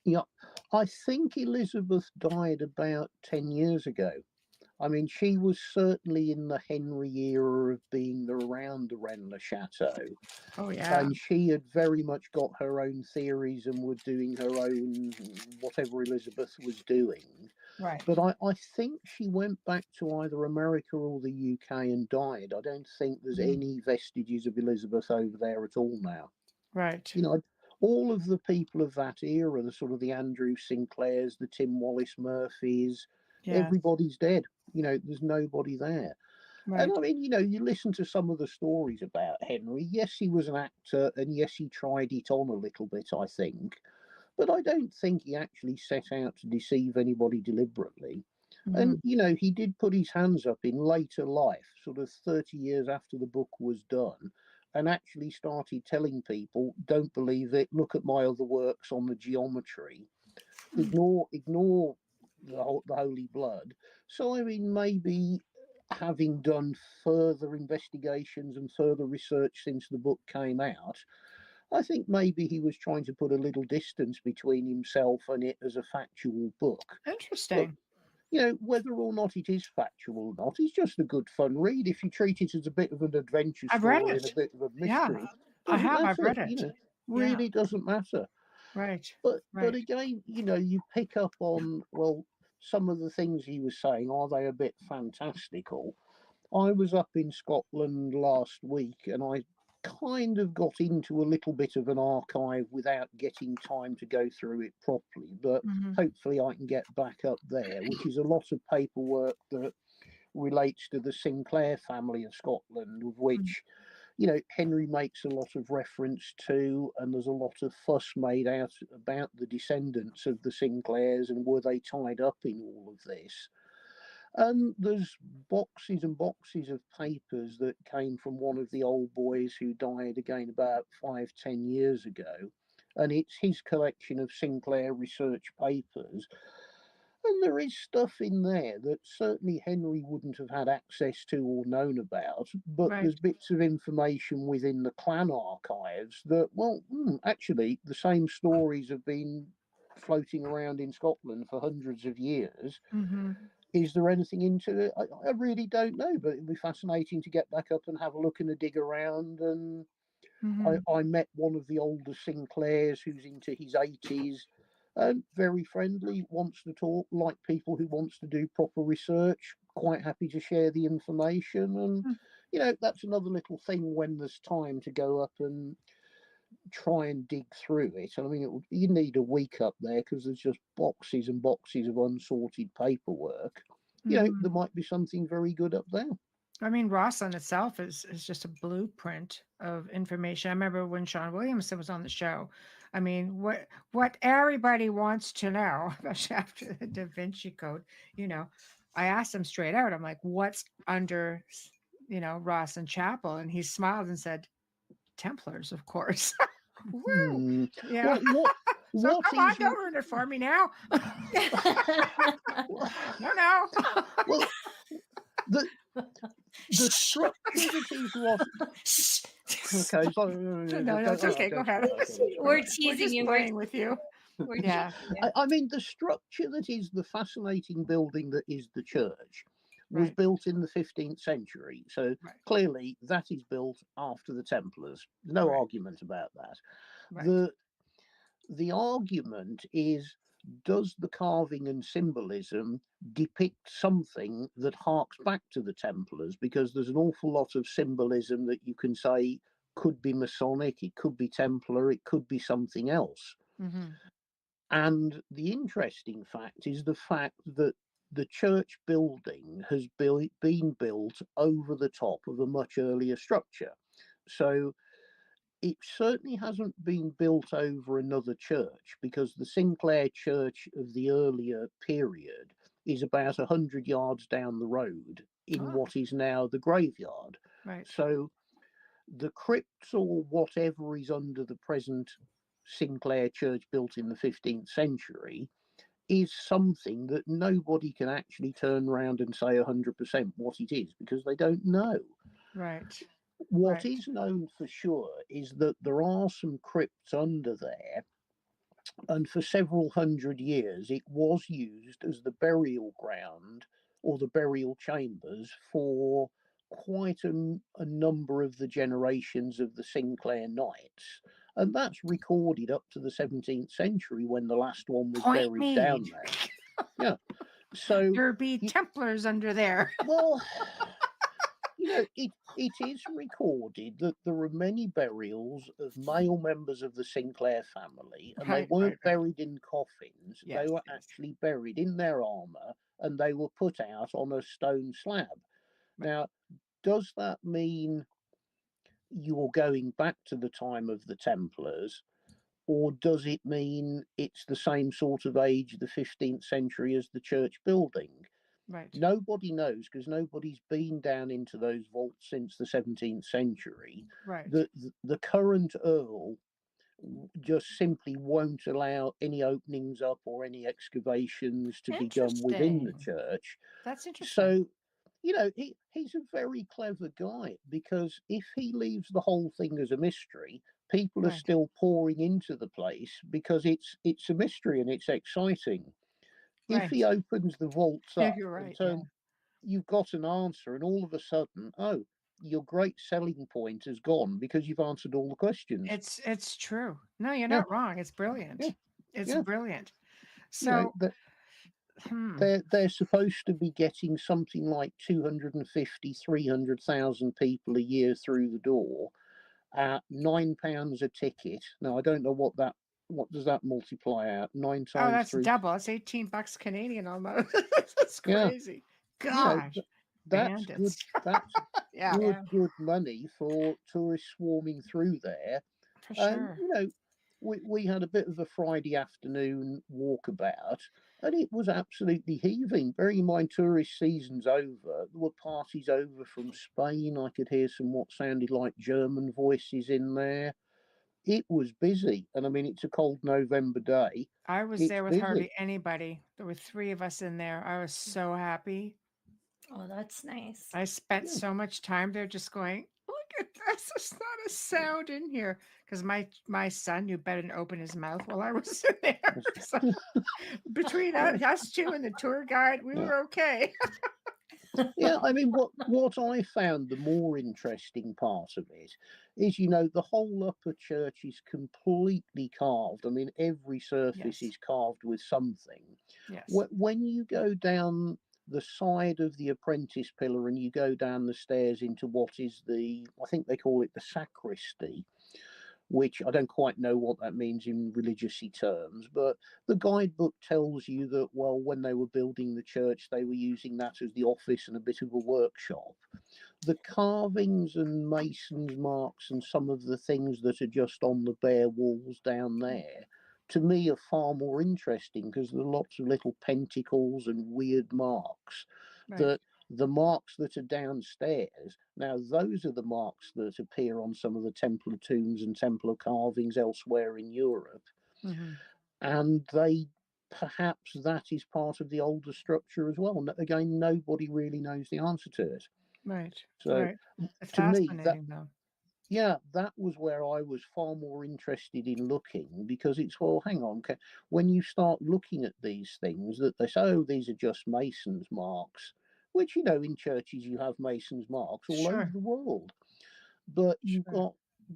Yeah, I think Elizabeth died about 10 years ago. I mean, she was certainly in the Henry era of being around the Rennes-le-Château. Oh, yeah. And she had very much got her own theories and was doing her own whatever Elizabeth was doing. Right. But I think she went back to either America or the UK and died. I don't think there's any vestiges of Elizabeth over there at all now. Right. All of the people of that era, the sort of the Andrew Sinclairs, the Tim Wallace Murphys, everybody's dead. There's nobody there. Right. And I mean, you listen to some of the stories about Henry. Yes, he was an actor, and yes, he tried it on a little bit, I think. But I don't think he actually set out to deceive anybody deliberately. And, he did put his hands up in later life, sort of 30 years after the book was done, and actually started telling people, don't believe it, look at my other works on the geometry, ignore the Holy Blood. So, I mean, maybe having done further investigations and further research since the book came out, I think maybe he was trying to put a little distance between himself and it as a factual book. Interesting. But, whether or not it is factual or not, it's just a good fun read. If you treat it as a bit of an adventure I've read story it. and a bit of a Yeah, mystery, I doesn't have. matter. I've read it. Really doesn't matter. Right. But again, you pick up on, well, some of the things he was saying, are they a bit fantastical? I was up in Scotland last week and I kind of got into a little bit of an archive without getting time to go through it properly, but hopefully I can get back up there, which is a lot of paperwork that relates to the Sinclair family of Scotland, of which, Henry makes a lot of reference to, and there's a lot of fuss made out about the descendants of the Sinclairs and were they tied up in all of this. And there's boxes and boxes of papers that came from one of the old boys who died again about 5-10 years ago. And it's his collection of Sinclair research papers. And there is stuff in there that certainly Henry wouldn't have had access to or known about, but there's bits of information within the clan archives that, well, actually, the same stories have been floating around in Scotland for hundreds of years. Is there anything into it? I really don't know, but it'd be fascinating to get back up and have a look and a dig around. And I met one of the older Sinclairs who's into his 80s, and very friendly, wants to talk, like people who wants to do proper research, quite happy to share the information. And, that's another little thing when there's time to go up and try and dig through it. I mean, you need a week up there because there's just boxes and boxes of unsorted paperwork. There might be something very good up there. I mean, Rosslyn itself is just a blueprint of information. I remember when Sean Williamson was on the show. I mean, what everybody wants to know, especially after the Da Vinci Code, I asked him straight out, I'm like, what's under, Rosslyn Chapel? And he smiled and said, Templars, of course. Woo! Yeah. So come on, don't ruin it for me now. No. Well, the structure that he's lost. Okay, so, no, it's okay. Go ahead. We're teasing you. Playing with you. Yeah. I mean, the structure that is the fascinating building that is the church was built in the 15th century. So clearly that is built after the Templars. No argument about that. The argument is, does the carving and symbolism depict something that harks back to the Templars? Because there's an awful lot of symbolism that you can say could be Masonic, it could be Templar, it could be something else. And the interesting fact is the fact that the church building has been built over the top of a much earlier structure. So it certainly hasn't been built over another church, because the Sinclair church of the earlier period is about 100 yards down the road in what is now the graveyard. So the crypts or whatever is under the present Sinclair church built in the 15th century is something that nobody can actually turn around and say 100% what it is, because they don't know. What is known for sure is that there are some crypts under there, and for several hundred years it was used as the burial ground or the burial chambers for quite a number of the generations of the Sinclair Knights. And that's recorded up to the 17th century when the last one was buried down there. Yeah. So there'd be Templars under there. Well, it is recorded that there are many burials of male members of the Sinclair family, and they weren't buried in coffins. They were actually buried in their armour, and they were put out on a stone slab. Now, does that mean you're going back to the time of the Templars, or does it mean it's the same sort of age, the 15th century, as the church building? Right. Nobody knows, because nobody's been down into those vaults since the 17th century. Right. The current Earl just simply won't allow any openings up or any excavations to be done within the church. That's interesting. So, you know, he's a very clever guy, because if he leaves the whole thing as a mystery, people are Right. still pouring into the place because it's a mystery and it's exciting. If he Right. opens the vaults Yeah, up you're and right. you've got an answer, and all of a sudden, oh, your great selling point has gone because you've answered all the questions. It's true. No, you're Yeah. not wrong. It's brilliant. Yeah. It's Yeah. brilliant. You know, So they're supposed to be getting something like 250, 300,000 people a year through the door at £9 a ticket. Now, I don't know what does that multiply out? 9 oh, times that's 3. double. It's $18 Canadian almost. That's Yeah. crazy. You know, Gosh. that's good. Bandits. That's Yeah. good money for tourists swarming through there. For And sure. you know, we had a bit of a Friday afternoon walkabout, and it was absolutely heaving. Bearing in mind, tourist season's over. There were parties over from Spain. I could hear some what sounded like German voices in there. It was busy, and I mean, it's a cold November day. I was It's there with busy. hardly anybody. There were 3 of us in there. I was so happy. Oh, that's nice. I spent so much time there just going, look at this. There's not a sound in here. Because my son knew better than open his mouth while I was in there. So between us two and the tour guide, we were okay. Yeah, I mean, what I found the more interesting part of it is, you know, the whole upper church is completely carved. I mean, every surface is carved with something. Yes. When you go down the side of the apprentice pillar and you go down the stairs into what is I think they call it the sacristy, which I don't quite know what that means in religious-y terms, but the guidebook tells you that, well, when they were building the church, they were using that as the office and a bit of a workshop. The carvings and mason's marks and some of the things that are just on the bare walls down there, to me, are far more interesting, because there are lots of little pentacles and weird marks that the marks that are downstairs, now those are the marks that appear on some of the Templar tombs and Templar carvings elsewhere in Europe. Mm-hmm. And perhaps that is part of the older structure as well. Again, nobody really knows the answer to it. Right. So Right. It's to me, fascinating, though. yeah, that was where I was far more interested in looking, because it's, well, hang on, okay, when you start looking at these things that they say, oh, these are just mason's marks, which, you know, in churches you have mason's marks all over the world, but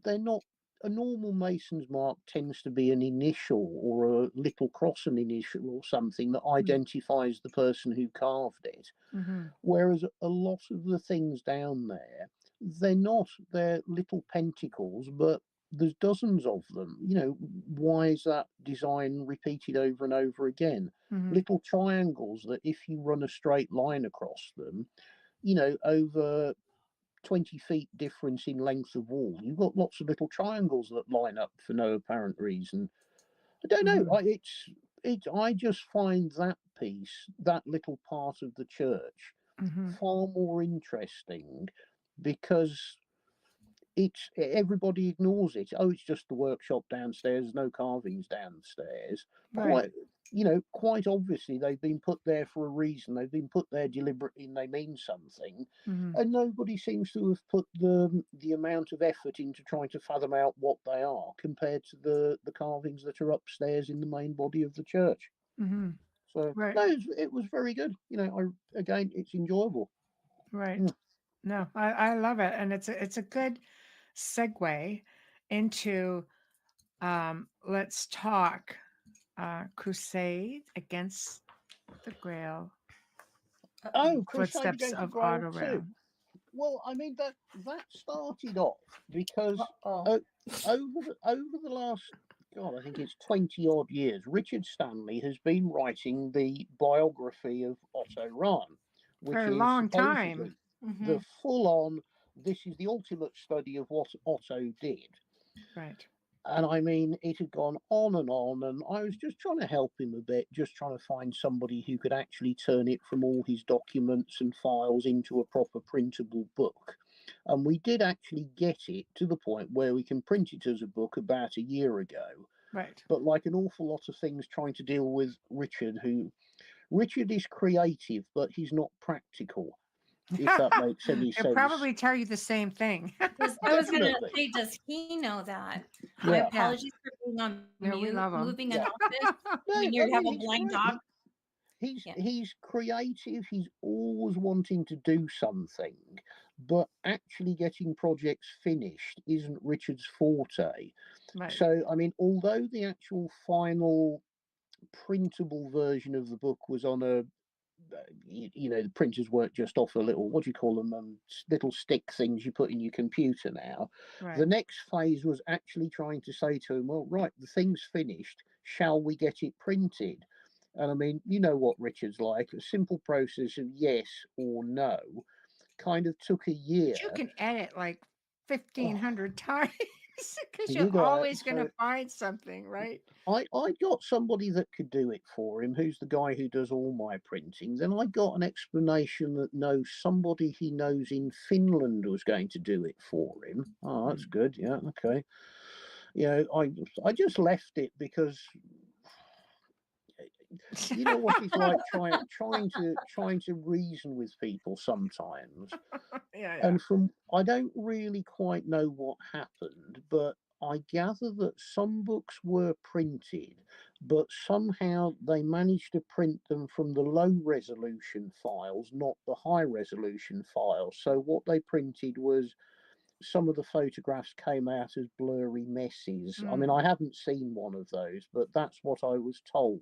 they're not, a normal mason's mark tends to be an initial or a little cross an initial or something that identifies the person who carved it. Mm-hmm. Whereas a lot of the things down there, they're little pentacles, but there's dozens of them. You know, why is that design repeated over and over again? Mm-hmm. Little triangles that if you run a straight line across them, you know, over 20 feet difference in length of wall, you've got lots of little triangles that line up for no apparent reason. I don't know. I just find that piece, that little part of the church, far more interesting, because everybody ignores it. Oh, it's just the workshop downstairs, no carvings downstairs. Quite obviously they've been put there for a reason. They've been put there deliberately, and they mean something. Mm-hmm. And nobody seems to have put the amount of effort into trying to fathom out what they are, compared to the carvings that are upstairs in the main body of the church. Mm-hmm. So no, it was very good. You know, it's enjoyable. Right. No, I love it, and it's a good segue into let's talk crusade against the Grail. Oh, Crusade Footsteps Against the of Grail Otto 2. Realm. Well, I mean, that started off because over the last, God, I think it's 20 odd years, Richard Stanley has been writing the biography of Otto Rahn, which For a is long supposedly time. the full-on, this is the ultimate study of what Otto did. Right. And I mean, it had gone on, and I was just trying to help him a bit, just trying to find somebody who could actually turn it from all his documents and files into a proper printable book. And we did actually get it to the point where we can print it as a book about a year ago. Right. But like an awful lot of things trying to deal with Richard is creative, but he's not practical, if that makes any sense. He'll probably tell you the same thing. I was going to say, does he know that? My Yeah. apologies for being on No, we mute, love him. moving Yeah. an office. No, when you I have mean, a he's blind great. dog. He's creative. He's always wanting to do something, but actually getting projects finished isn't Richard's forte. Right. So, I mean, although the actual final printable version of the book was on a, the printers weren't just off a little, what do you call them, little stick things you put in your computer now. Right. The next phase was actually trying to say to him, well, right, the thing's finished. Shall we get it printed? And I mean, you know what Richard's like. A simple process of yes or no kind of took a year. You can edit like 1,500 times because You you're got it. always going to So- find something, right? I got somebody that could do it for him, who's the guy who does all my printing. Then I got an explanation that no, somebody he knows in Finland was going to do it for him. Oh, that's good. Yeah, okay. I just left it because you know what it's like trying to reason with people sometimes. Yeah. And I don't really quite know what happened, but I gather that some books were printed, but somehow they managed to print them from the low resolution files, not the high resolution files. So what they printed was some of the photographs came out as blurry messes. I mean, I haven't seen one of those, but that's what I was told.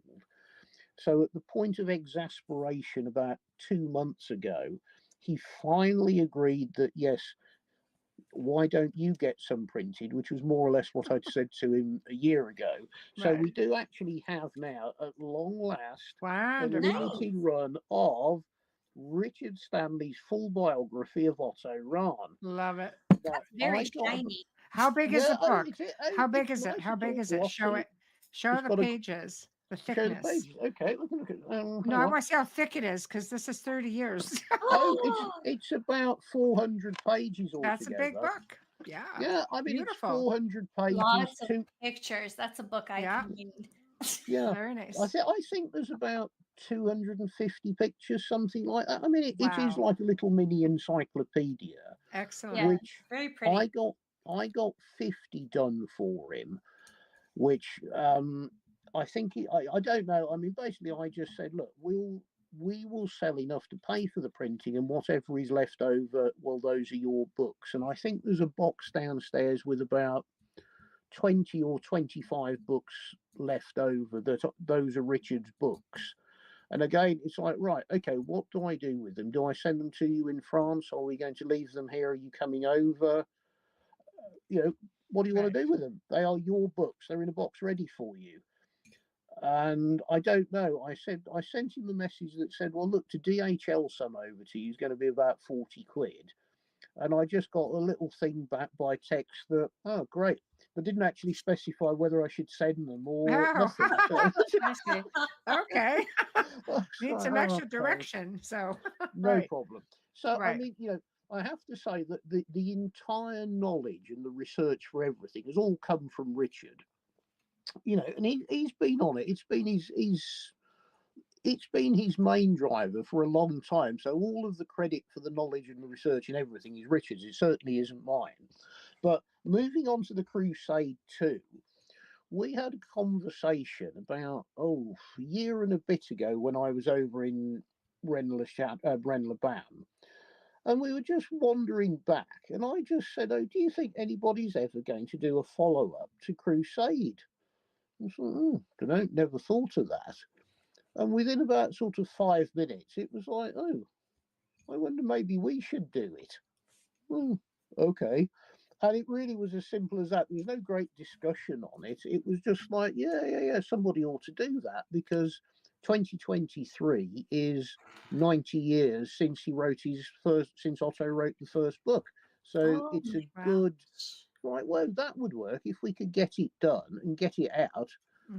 So at the point of exasperation about 2 months ago, he finally agreed that, yes, why don't you get some printed, which was more or less what I'd said to him a year ago. So we do actually have now, at long last, a limited run of Richard Stanley's full biography of Otto Rahn. Love it. That's very shiny. How big is the book? How big it's is it? nice How and big is it? Show glossy. it. Show It's the got a- pages. The Show the thickness. pages. Okay, look at No, hang I on. want to see how thick it is because this is 30 years. It's about 400 pages altogether. That's a big book. Yeah. Yeah, I mean, beautiful. it's 400 pages. Lots of pictures. That's a book I can read. Yeah, very nice. I think there's about 250 pictures, something like that. I mean, it is Wow. like a little mini encyclopedia. Excellent. Yeah, Which very pretty. I got 50 done for him, which I think I don't know. I mean, basically, I just said, look, we will sell enough to pay for the printing, and whatever is left over, well, those are your books. And I think there's a box downstairs with about 20 or 25 books left over. Those are Richard's books. And again, it's like, right, okay, what do I do with them? Do I send them to you in France? Or are we going to leave them here? Are you coming over? What do you want to do with them? They are your books. They're in a box ready for you. And I don't know. I sent him a message that said, well, look, to DHL some over to you is going to be about 40 quid. And I just got a little thing back by text that, oh, great. But didn't actually specify whether I should send them or nothing. I see. Okay. Need some extra Okay. direction. So No problem. So, I Right. mean, I have to say that the entire knowledge and the research for everything has all come from Richard. And he's been on it. It's been his main driver for a long time. So all of the credit for the knowledge and the research and everything is Richard's. It certainly isn't mine. But moving on to the Crusade 2, we had a conversation about, a year and a bit ago when I was over in Brenla-Bam. And we were just wandering back. And I just said, do you think anybody's ever going to do a follow-up to Crusade? I thought, don't know, never thought of that. And within about sort of 5 minutes, it was like, I wonder maybe we should do it. Okay. And it really was as simple as that. There was no great discussion on it. It was just like, yeah, somebody ought to do that because 2023 is 90 years since Otto wrote the first book. So it's a good, right, well, that would work if we could get it done and get it out.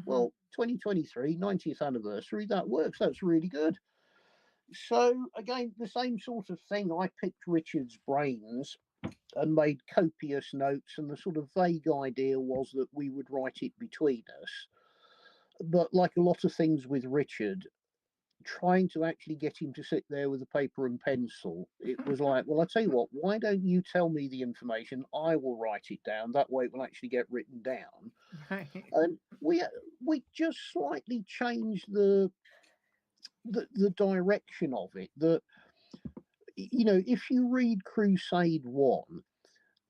Well, 2023, 90th anniversary, that works. That's really good. So again, the same sort of thing. I picked Richard's brains and made copious notes, and the sort of vague idea was that we would write it between us. But like a lot of things with Richard, trying to actually get him to sit there with a paper and pencil, it was like, well, I tell you what, why don't you tell me the information? I will write it down. That way it will actually get written down. Right. And we just slightly changed the direction of it. That, you know, if you read Crusade 1,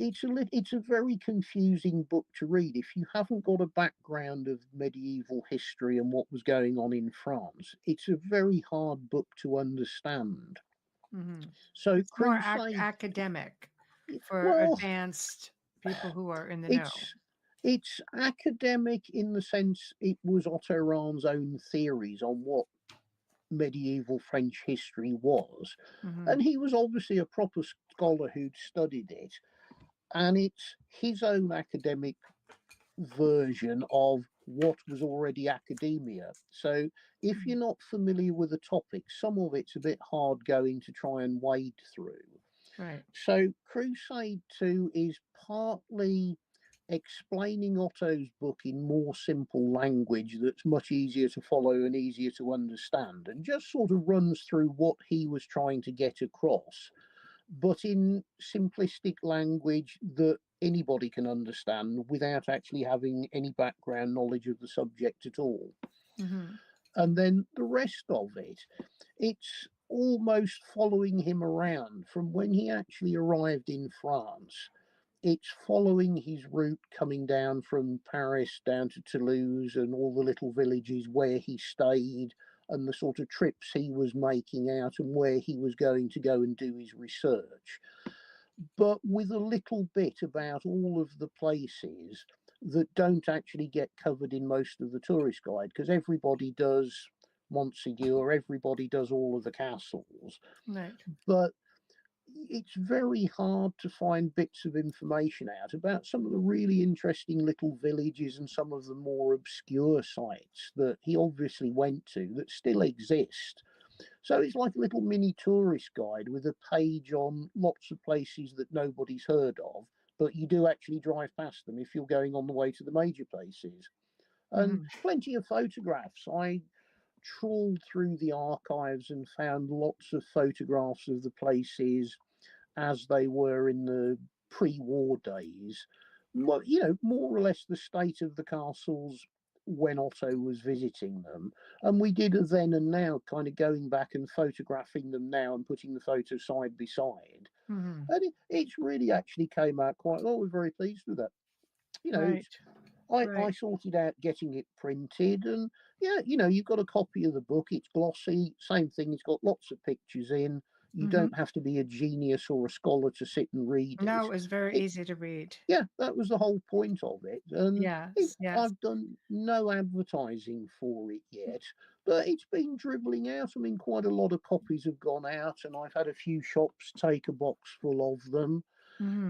it's a very confusing book to read if you haven't got a background of medieval history and what was going on in France. It's a very hard book to understand. So it's more Crusade, academic for well, advanced people who are in the know. It's academic in the sense it was Otto Rahn's own theories on what medieval French history was. And he was obviously a proper scholar who'd studied it. And it's his own academic version of what was already academia. So if you're not familiar with the topic, some of it's a bit hard going to try and wade through. Right. So Crusade 2 is partly explaining Otto's book in more simple language that's much easier to follow and easier to understand, and just sort of runs through what he was trying to get across, but in simplistic language that anybody can understand without actually having any background knowledge of the subject at all. And then the rest of it's almost following him around from when he actually arrived in France. It's following his route coming down from Paris down to Toulouse and all the little villages where he stayed, and the sort of trips he was making out and where he was going to go and do his research, but with a little bit about all of the places that don't actually get covered in most of the tourist guide, because everybody does Montségur, everybody does all of the castles. Right. But it's very hard to find bits of information out about some of the really interesting little villages and some of the more obscure sites that he obviously went to that still exist. So it's like a little mini tourist guide with a page on lots of places that nobody's heard of, but you do actually drive past them if you're going on the way to the major places. And plenty of photographs. I trawled through the archives and found lots of photographs of the places as they were in the pre-war days. Well, you know, more or less the state of the castles when Otto was visiting them. And we did a then and now, kind of going back and photographing them now and putting the photos side by side. And it's really actually came out quite well. We're very pleased with that. You know, I sorted out getting it printed, and yeah, you know, you've got a copy of the book. It's glossy, same thing. It's got lots of pictures in. You don't have to be a genius or a scholar to sit and read it. No, it's very easy to read. Yeah, that was the whole point of it. And yes. I've done no advertising for it yet, but it's been dribbling out. I mean, quite a lot of copies have gone out, and I've had a few shops take a box full of them.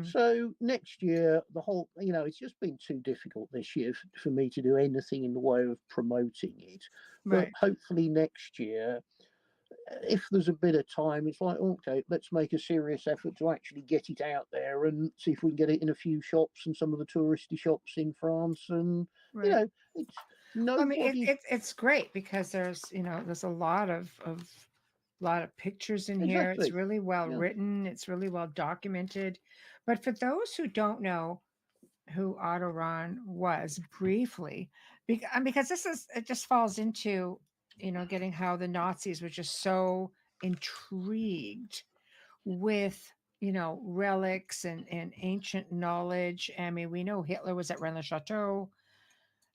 So next year, the whole, you know, it's just been too difficult this year for me to do anything in the way of promoting it. But hopefully next year, if there's a bit of time, it's like, okay, let's make a serious effort to actually get it out there and see if we can get it in a few shops and some of the touristy shops in France. And, you know, it's nobody... I mean, it's great because there's, you know, there's a lot of pictures in here. It's really well written. It's really well documented. But for those who don't know who Otto Rahn was, briefly, because it just falls into, you know, getting how the Nazis were just so intrigued with, you know, relics and ancient knowledge. I mean, we know Hitler was at Rennes Chateau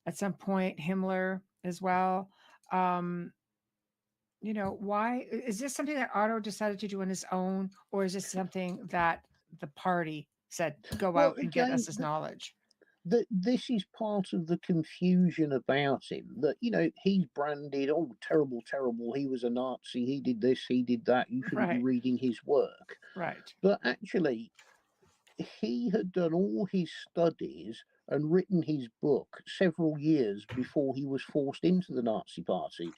at some point, Himmler as well. You know, why is this something that Otto decided to do on his own, or is this something that the party said, go out and get us this knowledge? this is part of the confusion about him, that, he's branded, oh, terrible, terrible, he was a Nazi, he did this, he did that, you shouldn't be Right. reading his work. Right. But actually, he had done all his studies and written his book several years before he was forced into the Nazi Party.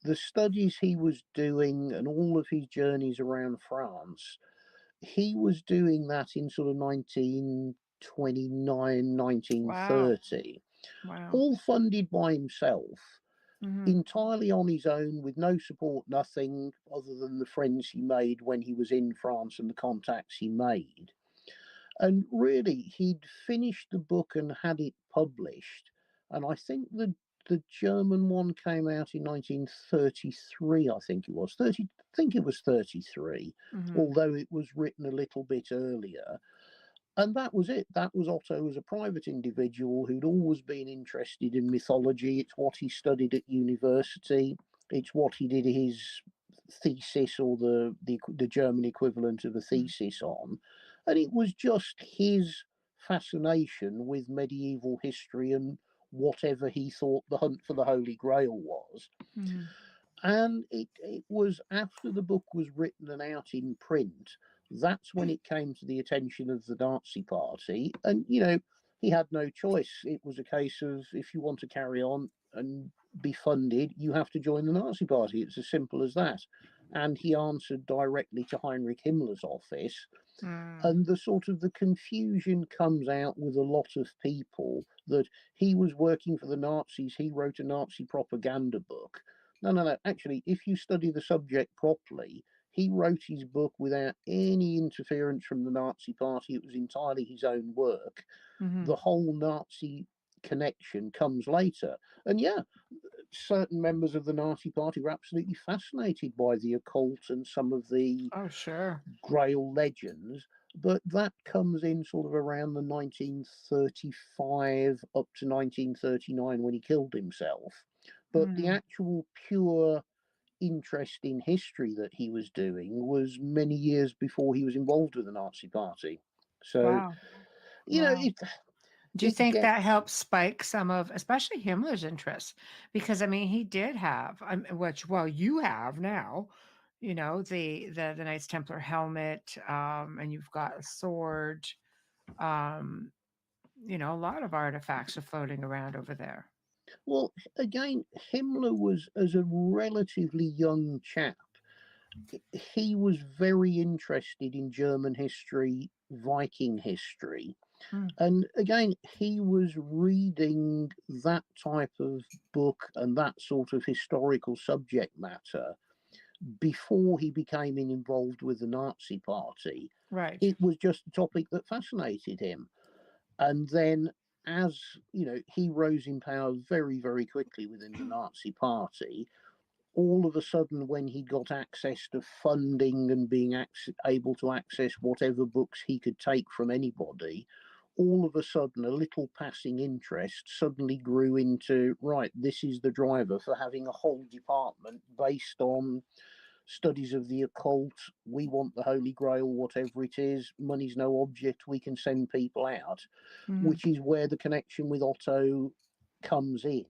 The studies he was doing and all of his journeys around France, he was doing that in sort of 1929, 1930. Wow. All funded by himself, Mhm. entirely on his own, with no support, nothing other than the friends he made when he was in France and the contacts he made. And really, he'd finished the book and had it published. And I think the German one came out in 1933, I think it was. I think it was 33, although it was written a little bit earlier. And that was it. That was Otto as a private individual who'd always been interested in mythology. It's what he studied at university. It's what he did his thesis, or the German equivalent of a thesis on. And it was just his fascination with medieval history and whatever he thought the hunt for the Holy Grail was. And it was after the book was written and out in print, that's when it came to the attention of the Nazi Party. And, he had no choice. It was a case of, if you want to carry on and be funded, you have to join the Nazi Party. It's as simple as that. And he answered directly to Heinrich Himmler's office. And the confusion comes out with a lot of people that he was working for the Nazis, he wrote a Nazi propaganda book. No. Actually, if you study the subject properly, he wrote his book without any interference from the Nazi Party. It was entirely his own work. The whole Nazi connection comes later. And yeah, certain members of the Nazi Party were absolutely fascinated by the occult and some of the Grail legends. But that comes in sort of around the 1935 up to 1939 when he killed himself. But the actual pure interest in history that he was doing was many years before he was involved with the Nazi Party. So, Do you think that helped spike some of, especially Himmler's interest? Because he did have, you have now, the Knights Templar helmet, and you've got a sword, a lot of artifacts are floating around over there. Well, again, Himmler was, as a relatively young chap, he was very interested in German history, Viking history. And again, he was reading that type of book and that sort of historical subject matter before he became involved with the Nazi Party. Right. It was just a topic that fascinated him. And then, as he rose in power very, very quickly within the Nazi Party. All of a sudden, when he got access to funding and being able to access whatever books he could take from anybody, all of a sudden a little passing interest suddenly grew into, right, this is the driver for having a whole department based on studies of the occult. We want the Holy Grail, whatever it is. Money's no object. We can send people out, which is where the connection with Otto comes in.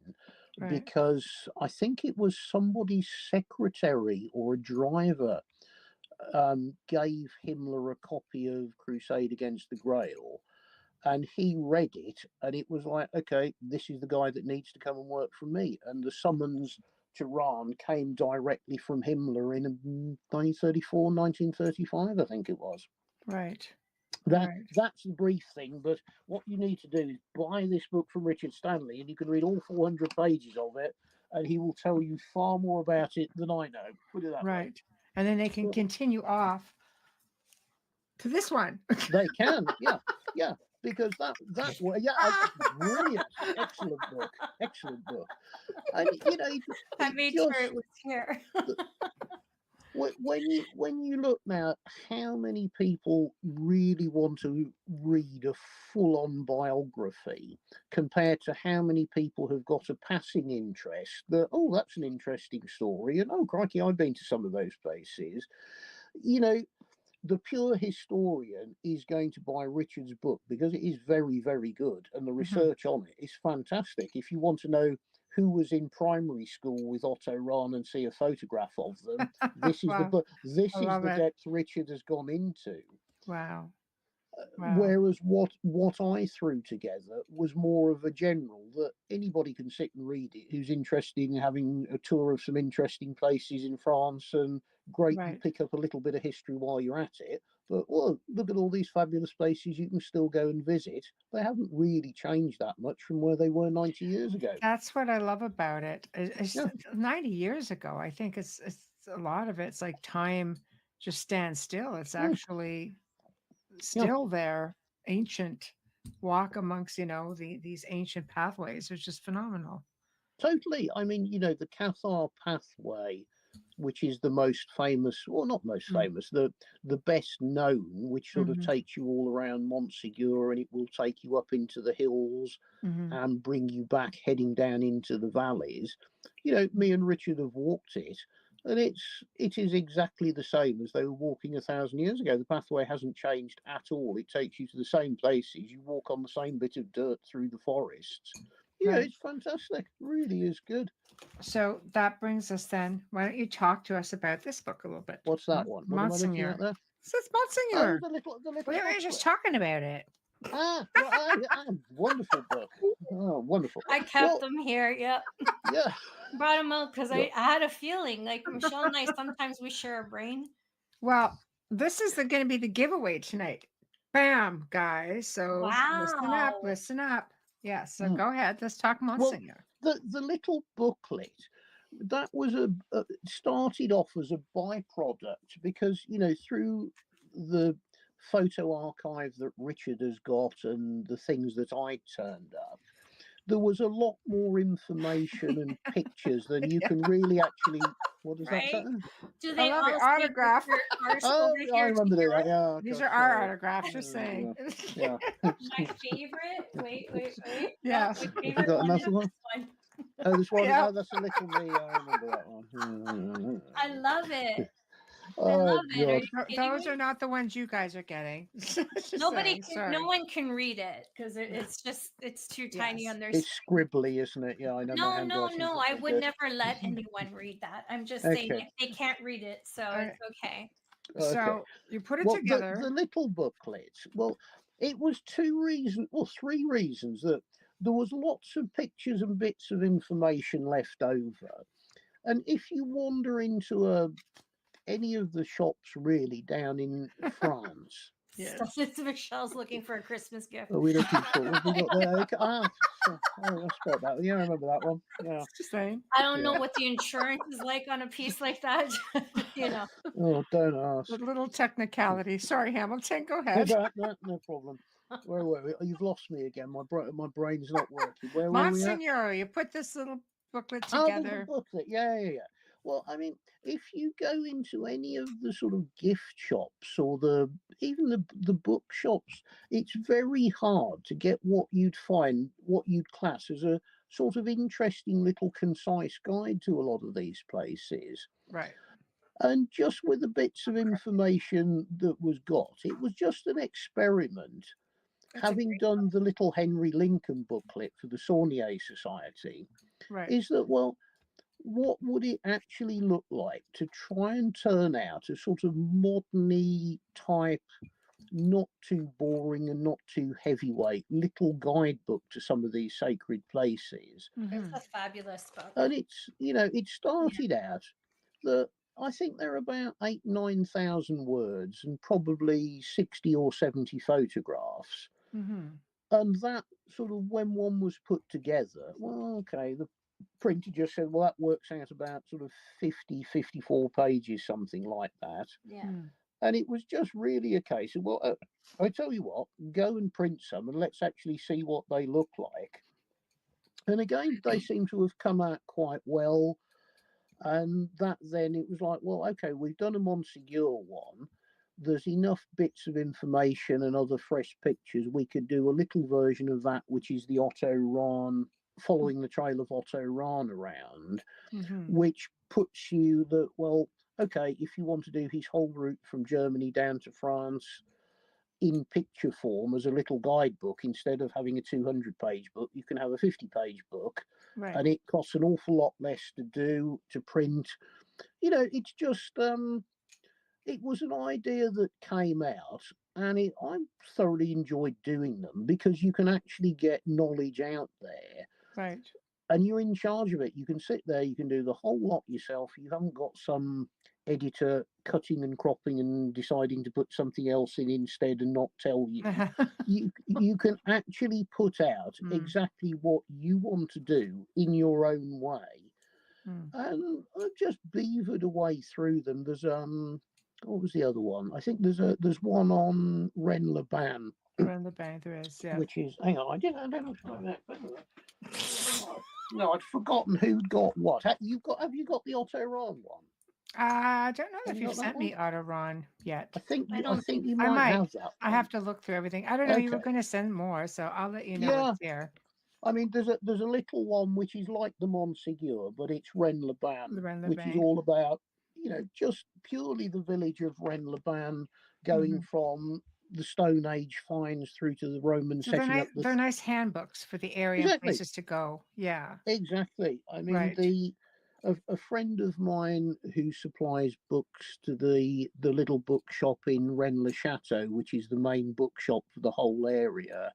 Right. Because I think it was somebody's secretary or a driver gave Himmler a copy of Crusade Against the Grail, and he read it, and it was like, okay, this is the guy that needs to come and work for me. And the summons to Rahn came directly from Himmler in 1934, 1935, I think it was. Right. That's the brief thing, but what you need to do is buy this book from Richard Stanley, and you can read all 400 pages of it, and he will tell you far more about it than I know. Put it that way. Right. And then they can continue off to this one. They can, yeah. Because that way, brilliant, excellent book. And I made sure it was here. When you look now, how many people really want to read a full-on biography compared to how many people have got a passing interest that, oh, that's an interesting story, and oh, crikey, I've been to some of those places. the pure historian is going to buy Richard's book because it is very, very good, and the research on it is fantastic. If you want to know who was in primary school with Otto Rahn and see a photograph of them, this is the book. This is the depth Richard has gone into. Wow. Whereas what I threw together was more of a general that anybody can sit and read it who's interested in having a tour of some interesting places in France, and great, you pick up a little bit of history while you're at it. But well, look at all these fabulous places you can still go and visit. They haven't really changed that much from where they were 90 years ago. That's what I love about it. It's 90 years ago. I think it's a lot of it's like time just stands still. It's actually still there, ancient walk amongst these ancient pathways. It's just phenomenal. Totally. I mean, the Cathar pathway, which is the most famous, or not most famous, the best known, which sort of takes you all around Montségur, and it will take you up into the hills and bring you back heading down into the valleys. Me and Richard have walked it, and it is exactly the same as they were walking 1,000 years ago. The pathway hasn't changed at all. It takes you to the same places. You walk on the same bit of dirt through the forests. It's fantastic. Really is good. So that brings us then. Why don't you talk to us about this book a little bit? What's that one? What am I looking at there? It says Monsignor. Oh, the little We were just talking about it. Wonderful book. Oh, wonderful. I kept them here. Yep. Yeah. Brought them out because I had a feeling like Michelle and I, sometimes we share a brain. Well, this is going to be the giveaway tonight. Bam, guys. So listen up. Yeah, so go ahead. Let's talk Monsignor. Well, the little booklet, that was started off as a byproduct because, through the photo archive that Richard has got and the things that I turned up, there was a lot more information and pictures than you can really actually. What is that? Do they all all autograph? Oh, I remember that. Yeah, these are our autographs. Just saying. Yeah. My favorite. Wait. Yeah. You got another one? Oh, this one. Oh, that's a little me. I remember that one. I love it. Oh, I love it. Those are not the ones you guys are getting. No one can read it because it's too tiny on their. It's scribbly, isn't it? Yeah, I know. No. I would never let anyone read that. I'm just saying they can't read it, so it's okay. So you put it together. The little booklet. Well, it was three reasons that there was lots of pictures and bits of information left over, and if you wander into any of the shops really down in France. Yes. Michelle's looking for a Christmas gift. Are we looking for? What have we got there? I spot that. Yeah, I remember that one. Yeah. Just saying. I don't know what the insurance is like on a piece like that. Oh, don't ask. A little technicality. Sorry, Hamilton. Go ahead. No problem. Where were we? Oh, you've lost me again. My brain's not working. Where were Monsignor, you put this little booklet together. Oh, the booklet. Yeah. Well, I mean, if you go into any of the sort of gift shops or even the bookshops, it's very hard to get what you'd class as a sort of interesting little concise guide to a lot of these places. Right. And just with the bits of information that was got, it was just an experiment. Having done the little Henry Lincoln booklet for the Saunier Society, is that, well, what would it actually look like to try and turn out a sort of modern-y type, not too boring and not too heavyweight little guidebook to some of these sacred places? It's a fabulous book. And it started out that I think there are about 8,000-9,000 words and probably 60 or 70 photographs. And that sort of, when one was put together, well, okay, the printer just said, well, that works out about sort of 50, 54 pages, something like that. Yeah. And it was just really a case of, well, I tell you what, go and print some and let's actually see what they look like. And again, they seem to have come out quite well. And that then it was like, well, okay, we've done a Montségur one. There's enough bits of information and other fresh pictures. We could do a little version of that, which is the Otto Rahn, following the trail of Otto Rahn around, which puts you that, well, okay, if you want to do his whole route from Germany down to France in picture form as a little guidebook, instead of having a 200-page book, you can have a 50-page book, Right. and it costs an awful lot less to do, to print. You know, it's just it was an idea that came out, and I thoroughly enjoyed doing them because you can actually get knowledge out there. Right. And you're in charge of it. You can sit there, you can do the whole lot yourself. You haven't got some editor cutting and cropping and deciding to put something else in instead and not tell you. You can actually put out exactly what you want to do in your own way. And I've just beavered away through them. There's what was the other one? I think there's one on Ren Laban. Ren Laban, there is, yeah. Which is, hang on, I don't know. No, I'd forgotten who'd got what. Have you got the Otto Ron one? I don't know Have if you you've got that sent me Otto Ron yet. I think I I don't think you I might might. have that. I have to look through everything. I don't know. You were Okay. going to send more, so I'll let you know Yeah. what's here. I mean, there's a little one which is like the Montségur, but it's Ren Laban, The Ren which is Laban. all about, you know, just purely the village of Ren Laban, going from the Stone Age finds through to the Romans So they're setting nice. up the They're nice handbooks for the area and Exactly. places to go. Yeah. Exactly. I mean, Right. a friend of mine who supplies books to the little bookshop in Rennes-le-Château, which is the main bookshop for the whole area,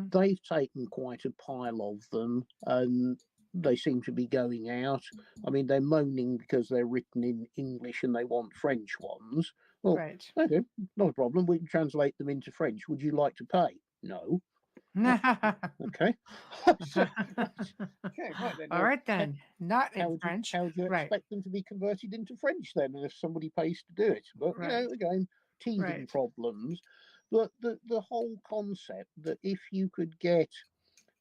they've taken quite a pile of them, and they seem to be going out. I mean, they're moaning because they're written in English and they want French ones. Well, Right. okay, not a problem. We can translate them into French. Would you like to pay? No. Okay. Okay, right then. All right then. Not How in would French. you Right. expect them to be converted into French then, if somebody pays to do it? But you know, Right. again, teething Right. problems. But the whole concept that if you could get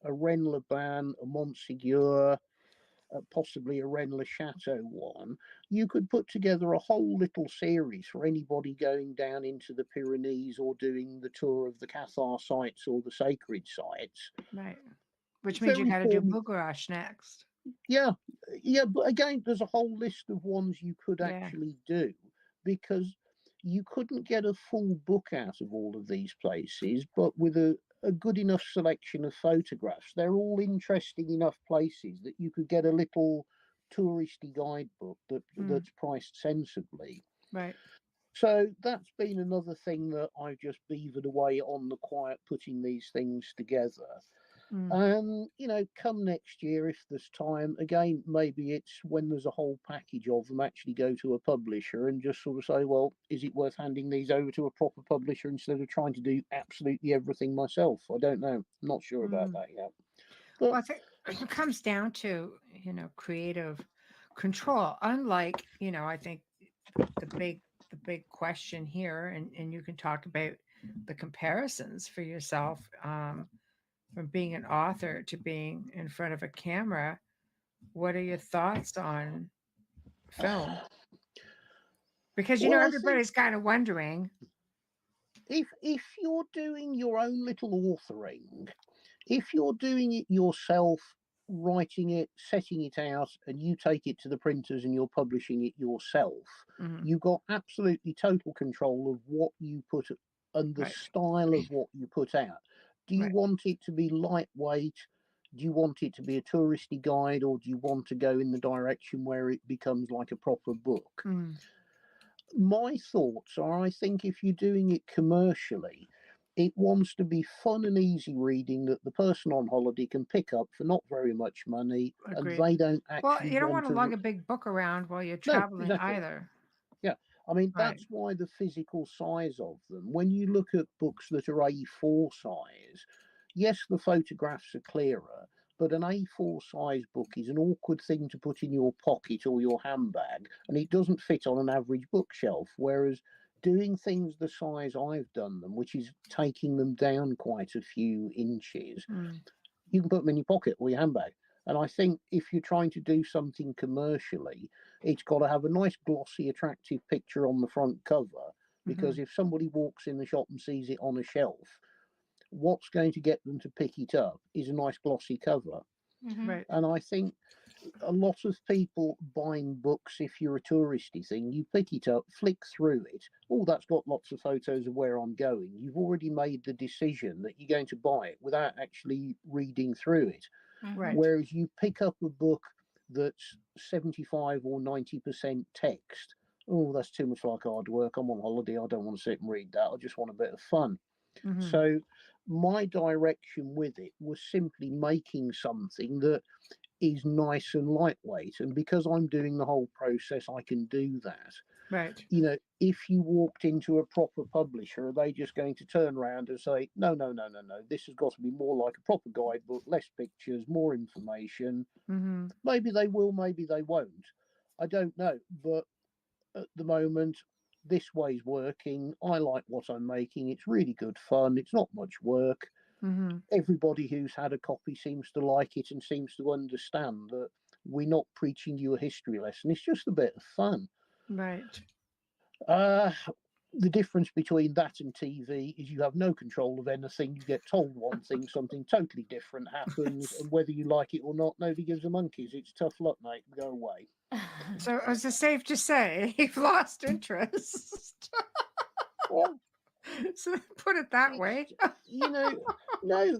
a Ren Laban, a Montségur, possibly a Rennes-le-Château one, you could put together a whole little series for anybody going down into the Pyrenees or doing the tour of the Cathar sites or the sacred sites. Right. Which means you got to do Bugarash next. Yeah, but again, there's a whole list of ones you could actually do, because you couldn't get a full book out of all of these places, but with a good enough selection of photographs, they're all interesting enough places that you could get a little touristy guidebook that's priced sensibly. Right. So that's been another thing that I've just beavered away on the quiet, putting these things together. And, you know, come next year, if there's time, again, maybe it's when there's a whole package of them, actually go to a publisher and just sort of say, well, is it worth handing these over to a proper publisher instead of trying to do absolutely everything myself? I don't know. I'm not sure about that yet. But, well, I think it comes down to, you know, creative control. Unlike, you know, I think the big question here, and you can talk about the comparisons for yourself, from being an author to being in front of a camera. What are your thoughts on film? Because, you know, everybody's kind of wondering. If you're doing your own little authoring, if you're doing it yourself, writing it, setting it out, and you take it to the printers and you're publishing it yourself, you've got absolutely total control of what you put and the style of what you put out. Do you want it to be lightweight? Do you want it to be a touristy guide, or do you want to go in the direction where it becomes like a proper book? My thoughts are, I think if you're doing it commercially, it wants to be fun and easy reading that the person on holiday can pick up for not very much money. Agreed. And they don't actually Well, you don't want to lug a big book around while you're traveling either. Yeah, I mean, that's why the physical size of them, when you look at books that are A4 size, yes, the photographs are clearer, but an A4 size book is an awkward thing to put in your pocket or your handbag, and it doesn't fit on an average bookshelf. Whereas doing things the size I've done them, which is taking them down quite a few inches, you can put them in your pocket or your handbag. And I think if you're trying to do something commercially, it's got to have a nice, glossy, attractive picture on the front cover, because if somebody walks in the shop and sees it on a shelf, what's going to get them to pick it up is a nice, glossy cover. Right. And I think a lot of people buying books, if you're a touristy thing, you pick it up, flick through it. Oh, that's got lots of photos of where I'm going. You've already made the decision that you're going to buy it without actually reading through it. Right. Whereas you pick up a book that's 75 or 90% text. Oh, that's too much like hard work. I'm on holiday. I don't want to sit and read that. I just want a bit of fun. Mhm. So my direction with it was simply making something that is nice and lightweight. And because I'm doing the whole process, I can do that. Right. You know, if you walked into a proper publisher, are they just going to turn around and say, no, this has got to be more like a proper guidebook, less pictures, more information? Mhm. Maybe they will, maybe they won't. I don't know. But at the moment, this way's working. I like what I'm making. It's really good fun. It's not much work. Mhm. Everybody who's had a copy seems to like it and seems to understand that we're not preaching you a history lesson. It's just a bit of fun. Right. The difference between that and TV is you have no control of anything. You get told one thing, something totally different happens, and whether you like it or not, nobody gives a monkeys. It's tough luck, mate. Go away. So is it safe to say you've lost interest? Well, so put it that way. You know, no,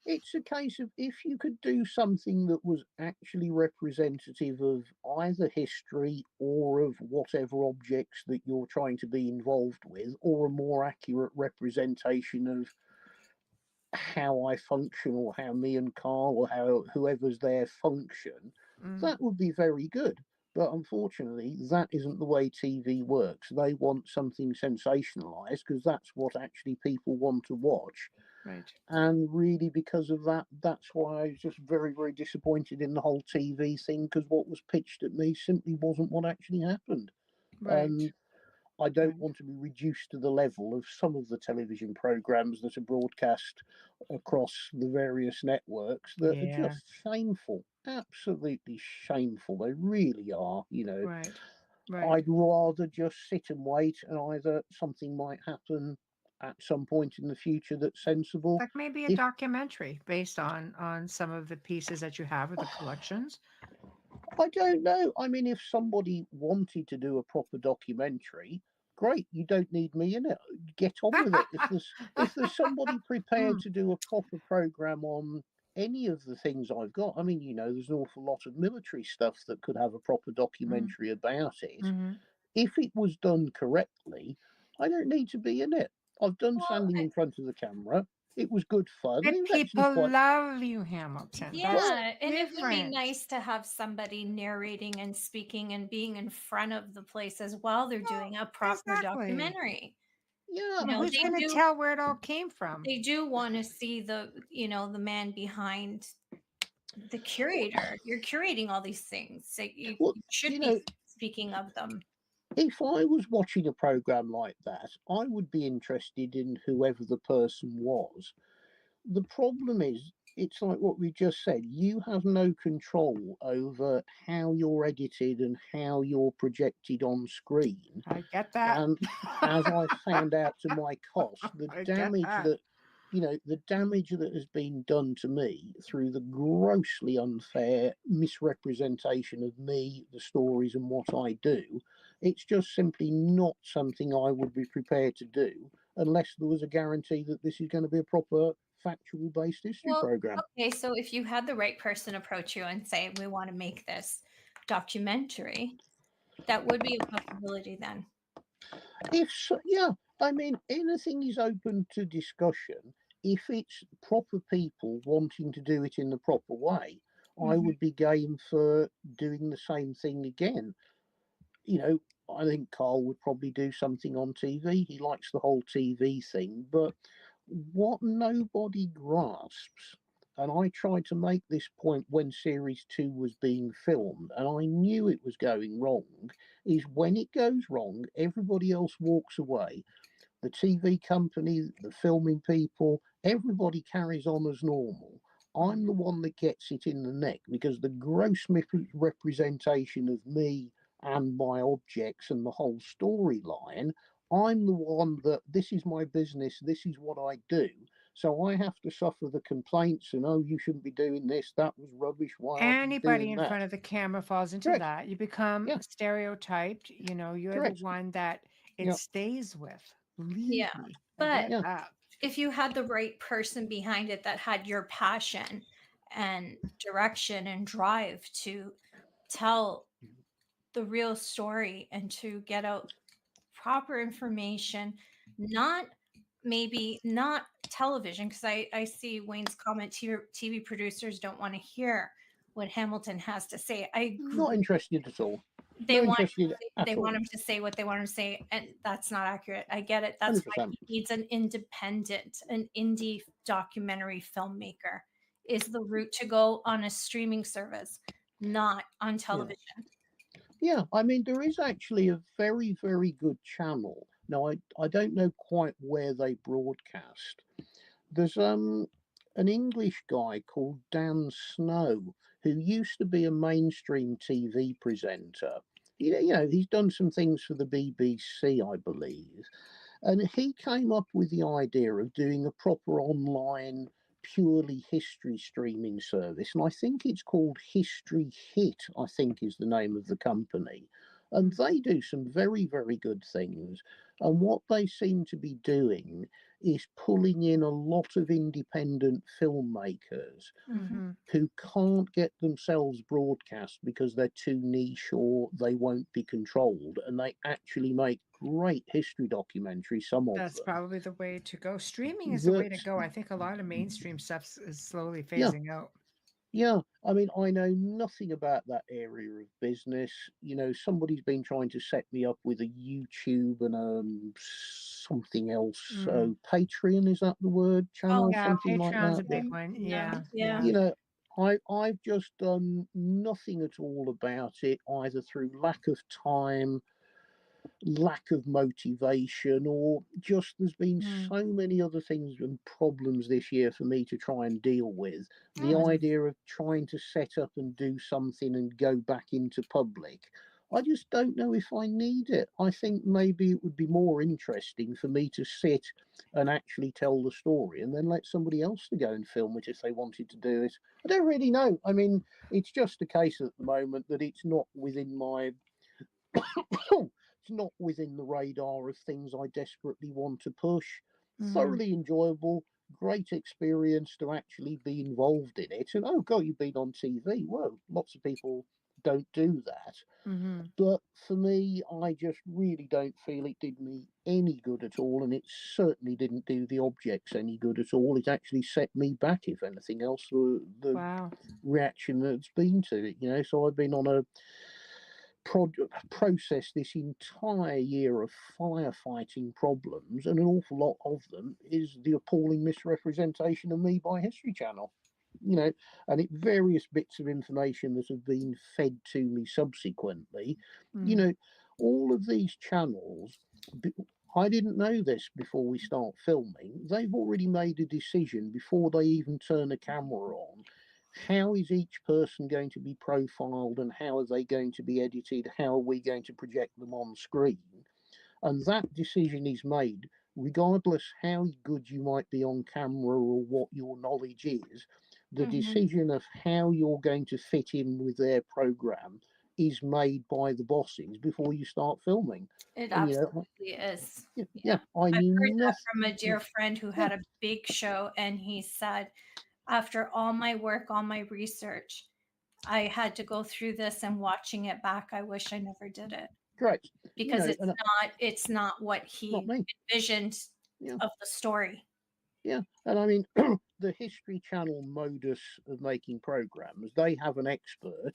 it's a case of if you could do something that was actually representative of either history or of whatever objects that you're trying to be involved with, or a more accurate representation of how I function, or how me and Carl, or how whoever's there function, that would be very good. But unfortunately, that isn't the way TV works. They want something sensationalized because that's what actually people want to watch. Right. And really, because of that, that's why I was just very, very disappointed in the whole TV thing, because what was pitched at me simply wasn't what actually happened. Right. I don't want to be reduced to the level of some of the television programs that are broadcast across the various networks that are Yeah. just shameful, absolutely shameful. They really are, you know. Right. Right. I'd rather just sit and wait, and either something might happen at some point in the future that's sensible. Like maybe a If documentary based on some of the pieces that you have or the collections. I don't know. I mean, if somebody wanted to do a proper documentary, great. You don't need me in it. Get on with it. If there's somebody prepared to do a proper program on any of the things I've got, I mean, you know, there's an awful lot of military stuff that could have a proper documentary about it. Mhm. If it was done correctly, I don't need to be in it. I've done standing in front of the camera. It was good fun. But It was actually people quite. love you, Hamilton. Yeah, That's and it would be different. nice to have somebody narrating and speaking and being in front of the places while they're doing a proper exactly. documentary. Yeah, You know, Who's they going to do, tell where it all came from? they do want to see the, you know, the man behind the curator. You're curating all these things. So you Well, should you be know, speaking of them. if I was watching a program like that, I would be interested in whoever the person was. The problem is, it's like what we just said. You have no control over how you're edited and how you're projected on screen. I get that. And as I found out to my cost, the I get damage that. the damage that has been done to me through the grossly unfair misrepresentation of me, the stories, and what I do, it's just simply not something I would be prepared to do unless there was a guarantee that this is going to be a proper factual based history program. Okay, so if you had the right person approach you and say, we want to make this documentary, that would be a possibility then. If so, yeah, I mean, anything is open to discussion. If it's proper people wanting to do it in the proper way, I would be game for doing the same thing again. You know, I think Carl would probably do something on TV. He likes the whole TV thing, but what nobody grasps, and I tried to make this point when Series 2 was being filmed, and I knew it was going wrong, is when it goes wrong, everybody else walks away. The TV company, the filming people, everybody carries on as normal. I'm the one that gets it in the neck because the gross representation of me and my objects and the whole storyline, I'm the one that this is my business, this is what I do. So I have to suffer the complaints and, oh, you shouldn't be doing this. That was rubbish. Why aren't you Anybody doing in that? front of the camera falls into Correct. that. You become Yeah. stereotyped. You know, you're Correct. the one that it Yeah. stays with. Believe Yeah. me. I But get that. if you had the right person behind it that had your passion and direction and drive to tell the real story and to get out proper information, not maybe not television, because I see Wayne's comment, TV producers don't want to hear what Hamilton has to say. I Not agree. interested at all. They Not want interested at they all. want him to say what they want him to say, and that's not accurate. I get it. That's why 100%. he needs an independent, an indie documentary filmmaker is the route to go on a streaming service, not on television. Yeah, I mean, there is actually a very, very good channel. Now, I don't know quite where they broadcast. There's an English guy called Dan Snow who used to be a mainstream TV presenter. You know, he's done some things for the BBC, I believe. And he came up with the idea of doing a proper online, purely history streaming service. And I think it's called History Hit, I think is the name of the company. And they do some very, very good things. And what they seem to be doing is pulling in a lot of independent filmmakers Mm-hmm. who can't get themselves broadcast because they're too niche or they won't be controlled, and they actually make great history documentaries, some of That's them. probably the way to go. Streaming is the way to That, go. I think a lot of mainstream stuff is slowly yeah, phasing out. yeah. I mean, I know nothing about that area of business. You know, somebody's been trying to set me up with a YouTube and something else. So Patreon, is that the word? Channel, Yeah, something like Patreon's a that. big one. Yeah, yeah. You know, I've just done nothing at all about it, either through lack of time, lack of motivation, or just there's been so many other things and problems this year for me to try and deal with. The idea of trying to set up and do something and go back into public, I just don't know if I need it. I think maybe it would be more interesting for me to sit and actually tell the story and then let somebody else to go and film it if they wanted to do it. I don't really know. I mean, it's just a case at the moment that it's not within my it's not within the radar of things I desperately want to push. Thoroughly enjoyable, great experience to actually be involved in it. And oh God, you've been on TV. Well, lots of people don't do that. But for me, I just really don't feel it did me any good at all, and it certainly didn't do the objects any good at all. It actually set me back, if anything else, the reaction that's been to it. You know, so I've been on a process this entire year of firefighting problems, and an awful lot of them is the appalling misrepresentation of me by History Channel. You know, and it various bits of information that have been fed to me subsequently. You know, all of these channels, I didn't know this before we start filming. They've already made a decision before they even turn a camera on. How is each person going to be profiled and how are they going to be edited? How are we going to project them on screen? And that decision is made regardless how good you might be on camera or what your knowledge is. The decision of how you're going to fit in with their program is made by the bosses before you start filming. It And, absolutely is. Yeah, I I've knew heard that nothing. from a dear friend who had a big show, and he said, after all my work, all my research, I had to go through this, and watching it back, I wish I never did it. Correct. Because it's not what he envisioned of the story. Yeah, and I mean, the History Channel modus of making programs, they have an expert,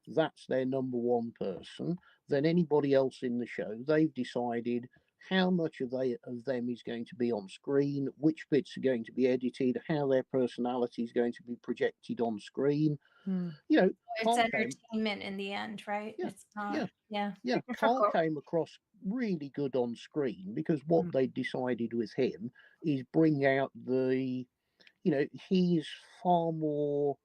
that's their number one person. Then anybody else in the show, they've decided how much of them is going to be on screen, which bits are going to be edited, how their personality is going to be projected on screen. You know, It's entertainment in the end, right? It's not. Yeah. Carl came across really good on screen because what they decided with him is bring out the, you know, he's far more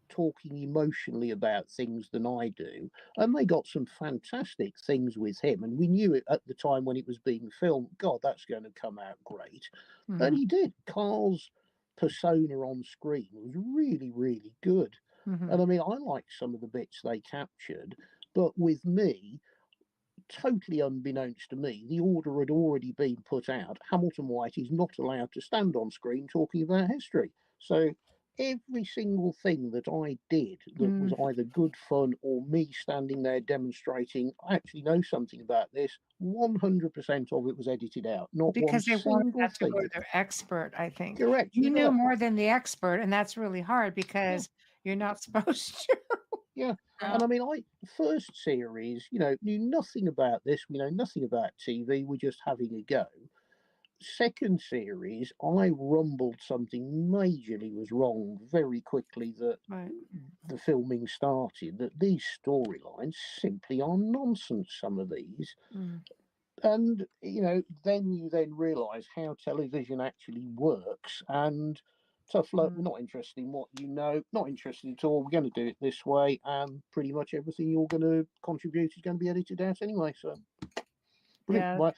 talking emotionally about things than I do, and they got some fantastic things with him, and we knew it at the time when it was being filmed. God, that's going to come out great. And he did. Carl's persona on screen was really, really good. Mhm. And I mean, I like some of the bits they captured, but with me, totally unbeknownst to me, the order had already been put out. Hamilton White is not allowed to stand on screen talking about history. So every single thing that I did that was either good fun or me standing there demonstrating, I actually know something about this, 100% of it was edited out. Not one Because they wanted single that to go thing. to their expert, I think. Correct. You Yeah. knew more than the expert, and that's really hard because you're not supposed to. Yeah. And I mean, first series, knew nothing about this. We know nothing about TV. We're just having a go. Second series, I rumbled something majorly was wrong very quickly that the filming started, that these storylines simply are nonsense, some of these. And, then you realise how television actually works. And tough luck, we're not interested in what you know, not interested at all. We're going to do it this way. And pretty much everything you're going to contribute is going to be edited out anyway. So, brilliant. Well,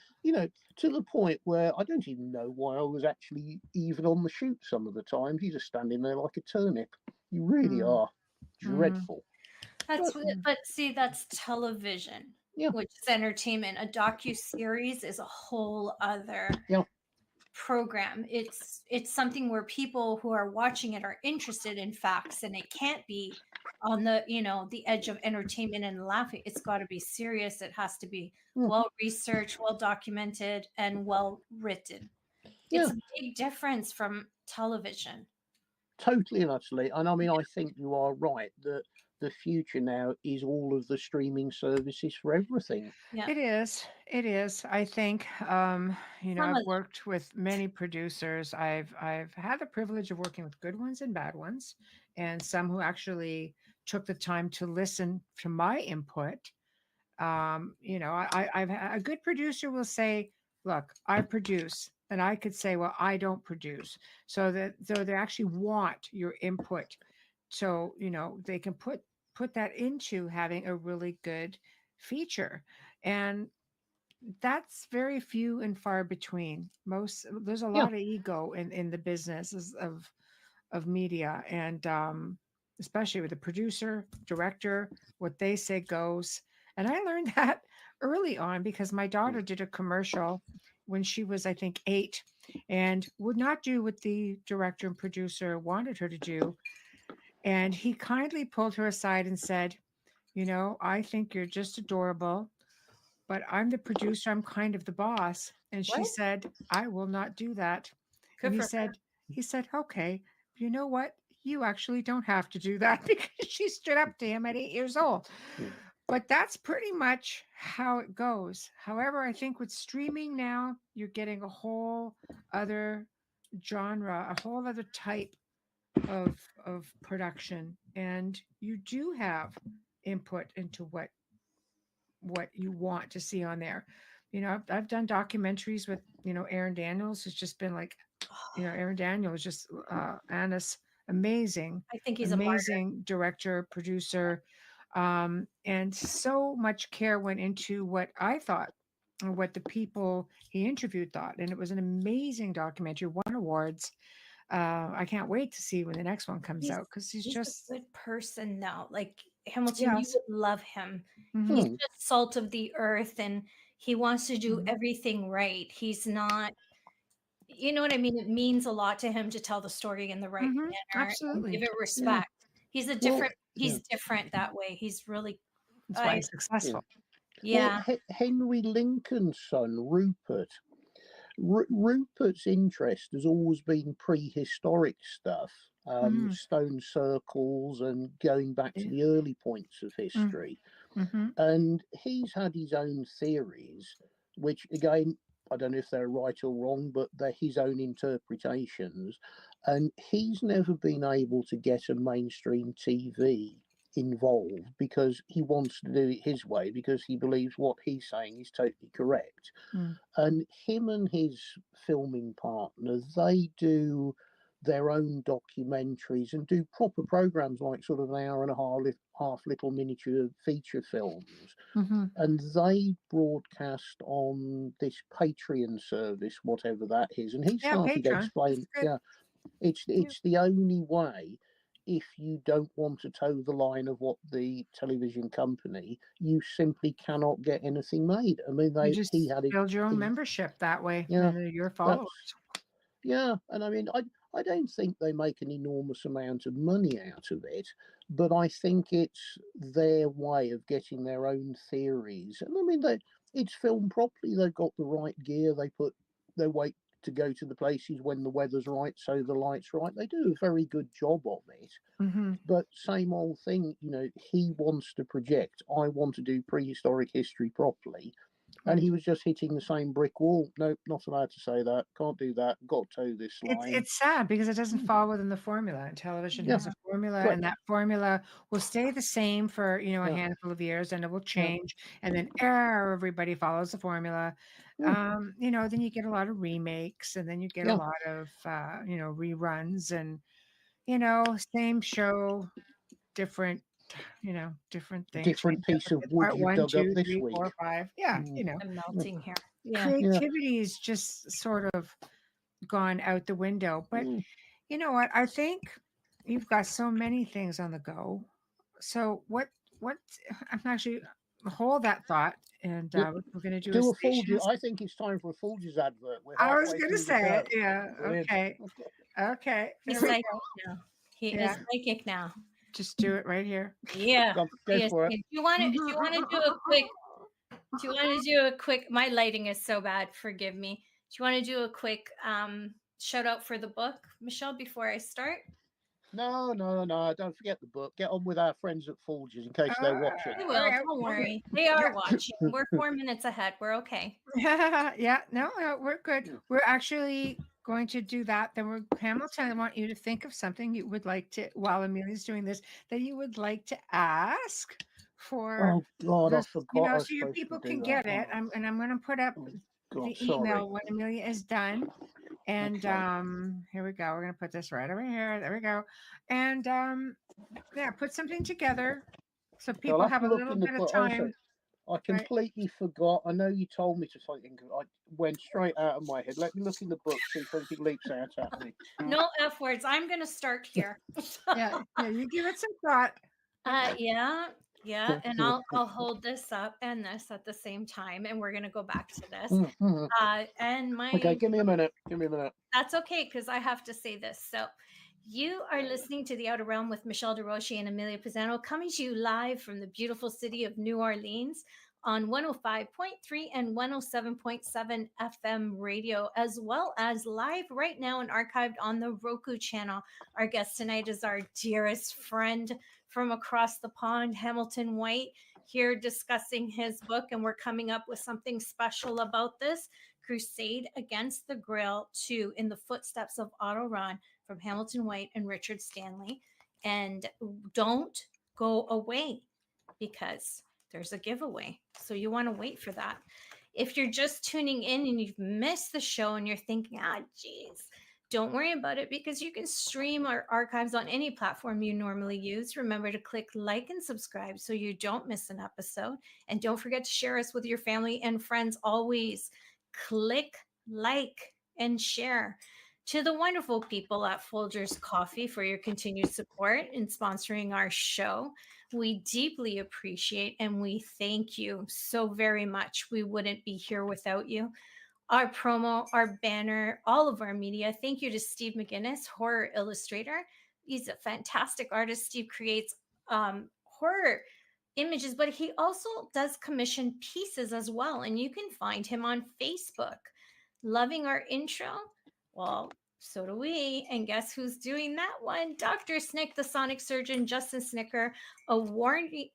to the point where I don't even know why I was actually even on the shoot some of the times. You're just standing there like a turnip. You really are dreadful. But see, that's television, which is entertainment. A docu-series is a whole other program. It's something where people who are watching it are interested in facts, and it can't be on the the edge of entertainment and laughing. It's got to be serious. It has to be well researched, well documented, and well written. It's a big difference from television. Totally and utterly. And I mean, I think you are right that the future now is all of the streaming services for everything. Yeah. It is. I think, I've worked with many producers. I've had the privilege of working with good ones and bad ones, and some who actually took the time to listen to my input. I've a good producer will say, "Look, I produce," and I could say, "Well, I don't produce," so they actually want your input, so they can put that into having a really good feature, and that's very few and far between. There's a lot of ego in the business of media, and especially with the producer, director, what they say goes. And I learned that early on because my daughter did a commercial when she was, I think, 8, and would not do what the director and producer wanted her to do. And he kindly pulled her aside and said, I think you're just adorable, but I'm the producer. I'm kind of the boss. And she said, I will not do that. Good and for her. he said, okay, you know what? You actually don't have to do that, because she stood up to him at 8 years old. But that's pretty much how it goes. However, I think with streaming now, you're getting a whole other genre, a whole other type of production, and you do have input into what you want to see on there. I've done documentaries with Aaron Daniels, who's just been like, Aaron Daniels just Anna's amazing. I think he's amazing director, producer, and so much care went into what I thought, or what the people he interviewed thought, and it was an amazing documentary. Won awards. I can't wait to see when the next one comes out, because he's just a good person now. Like Hamilton, you would love him. Mhm. He's just salt of the earth, and he wants to do everything right. He's not, you know what I mean? It means a lot to him to tell the story in the right manner absolutely. and give it respect. He's a different. He's different that way. He's really. That's why he's successful. Yeah. Well, Henry Lincoln's son, Rupert. Rupert's interest has always been prehistoric stuff, stone circles, and going back to the early points of history. And he's had his own theories, which, again, I don't know if they're right or wrong, but they're his own interpretations. And he's never been able to get a mainstream TV involved because he wants to do it his way, because he believes what he's saying is totally correct. And him and his filming partner, they do their own documentaries and do proper programs, like sort of an hour and a half little miniature feature films. And they broadcast on this Patreon service, whatever that is. And he started explaining, It's the only way. If you don't want to toe the line of what the television company, you simply cannot get anything made. I mean, You just he had it. build your own membership that way, Yeah, and your followers. Yeah, and I mean, I don't think they make an enormous amount of money out of it, but I think it's their way of getting their own theories. And I mean, it's filmed properly. They've got the right gear. They wait to go to the places when the weather's right, so the light's right. They do a very good job of it. Mm-hmm. But same old thing, he wants to project. I want to do prehistoric history properly. And he was just hitting the same brick wall. Nope, not allowed to say that. Can't do that. Got to toe this line. It's sad because it doesn't fall within the formula. And television has a formula, and that formula will stay the same for a handful of years, and it will change. And then everybody follows the formula. Then you get a lot of remakes, and then you get a lot of reruns, and same show, different different things. Different piece of wood Part you 1, dug 2, up this 3, week. 4, 5. Yeah, I'm melting here. Yeah. Creativity is just sort of gone out the window. But you know what? I think you've got so many things on the go. So what I'm actually hold that thought, and we're going to do a Folgers. I think it's time for a Folgers advert. I was going to say it. Yeah. Okay. Okay. He's psychic now. He is psychic now. Just do it right here. Yeah. Go for it. Do you want to do a quick? Do you want to do a quick? My lighting is so bad. Forgive me. Do you want to do a quick shout out for the book, Michelle, before I start? No. Don't forget the book. Get on with our friends at Folgers in case they're watching. They will. Don't worry. They are watching. We're 4 minutes ahead. We're okay. Yeah. No, we're good. We're actually going to do that. Then Hamilton, I want you to think of something you would like to, while Amelia's doing this, that you would like to ask for. Oh God, this, I forgot. so your people can get it. I'm going to put up the email sorry. when Amelia is done. And here we go. We're going to put this right over here. There we go. And put something together so people have a little bit of time. I completely forgot. I know you told me to think. I went straight out of my head. Let me look in the book, see if anything leaps out at me. No F words. I'm going to start here. yeah, you give it some thought. Yeah, and I'll hold this up and this at the same time, and we're going to go back to this. Okay, give me a minute. That's okay, because I have to say this. So you are listening to The Outer Realm with Michelle DeRoche and Amelia Pisano, coming to you live from the beautiful city of New Orleans on 105.3 and 107.7 FM radio, as well as live right now and archived on the Roku channel. Our guest tonight is our dearest friend from across the pond, Hamilton White, here discussing his book, and we're coming up with something special about this, Crusade Against the Grail 2, in the footsteps of Otto Rahn, from Hamilton White and Richard Stanley. And don't go away, because there's a giveaway. So you want to wait for that. If you're just tuning in and you've missed the show and you're thinking, geez, don't worry about it, because you can stream our archives on any platform you normally use. Remember to click like and subscribe so you don't miss an episode. And don't forget to share us with your family and friends. Always click like and share. To the wonderful people at Folgers Coffee for your continued support in sponsoring our show. We deeply appreciate and we thank you so very much. We wouldn't be here without you. Our promo, our banner, all of our media. Thank you to Steve McGinnis, horror illustrator. He's a fantastic artist. Steve creates horror images, but he also does commission pieces as well. And you can find him on Facebook. Loving our intro? Well, so do we. And guess who's doing that one? Dr. Snick, the sonic surgeon, Justin Snicker, award-winning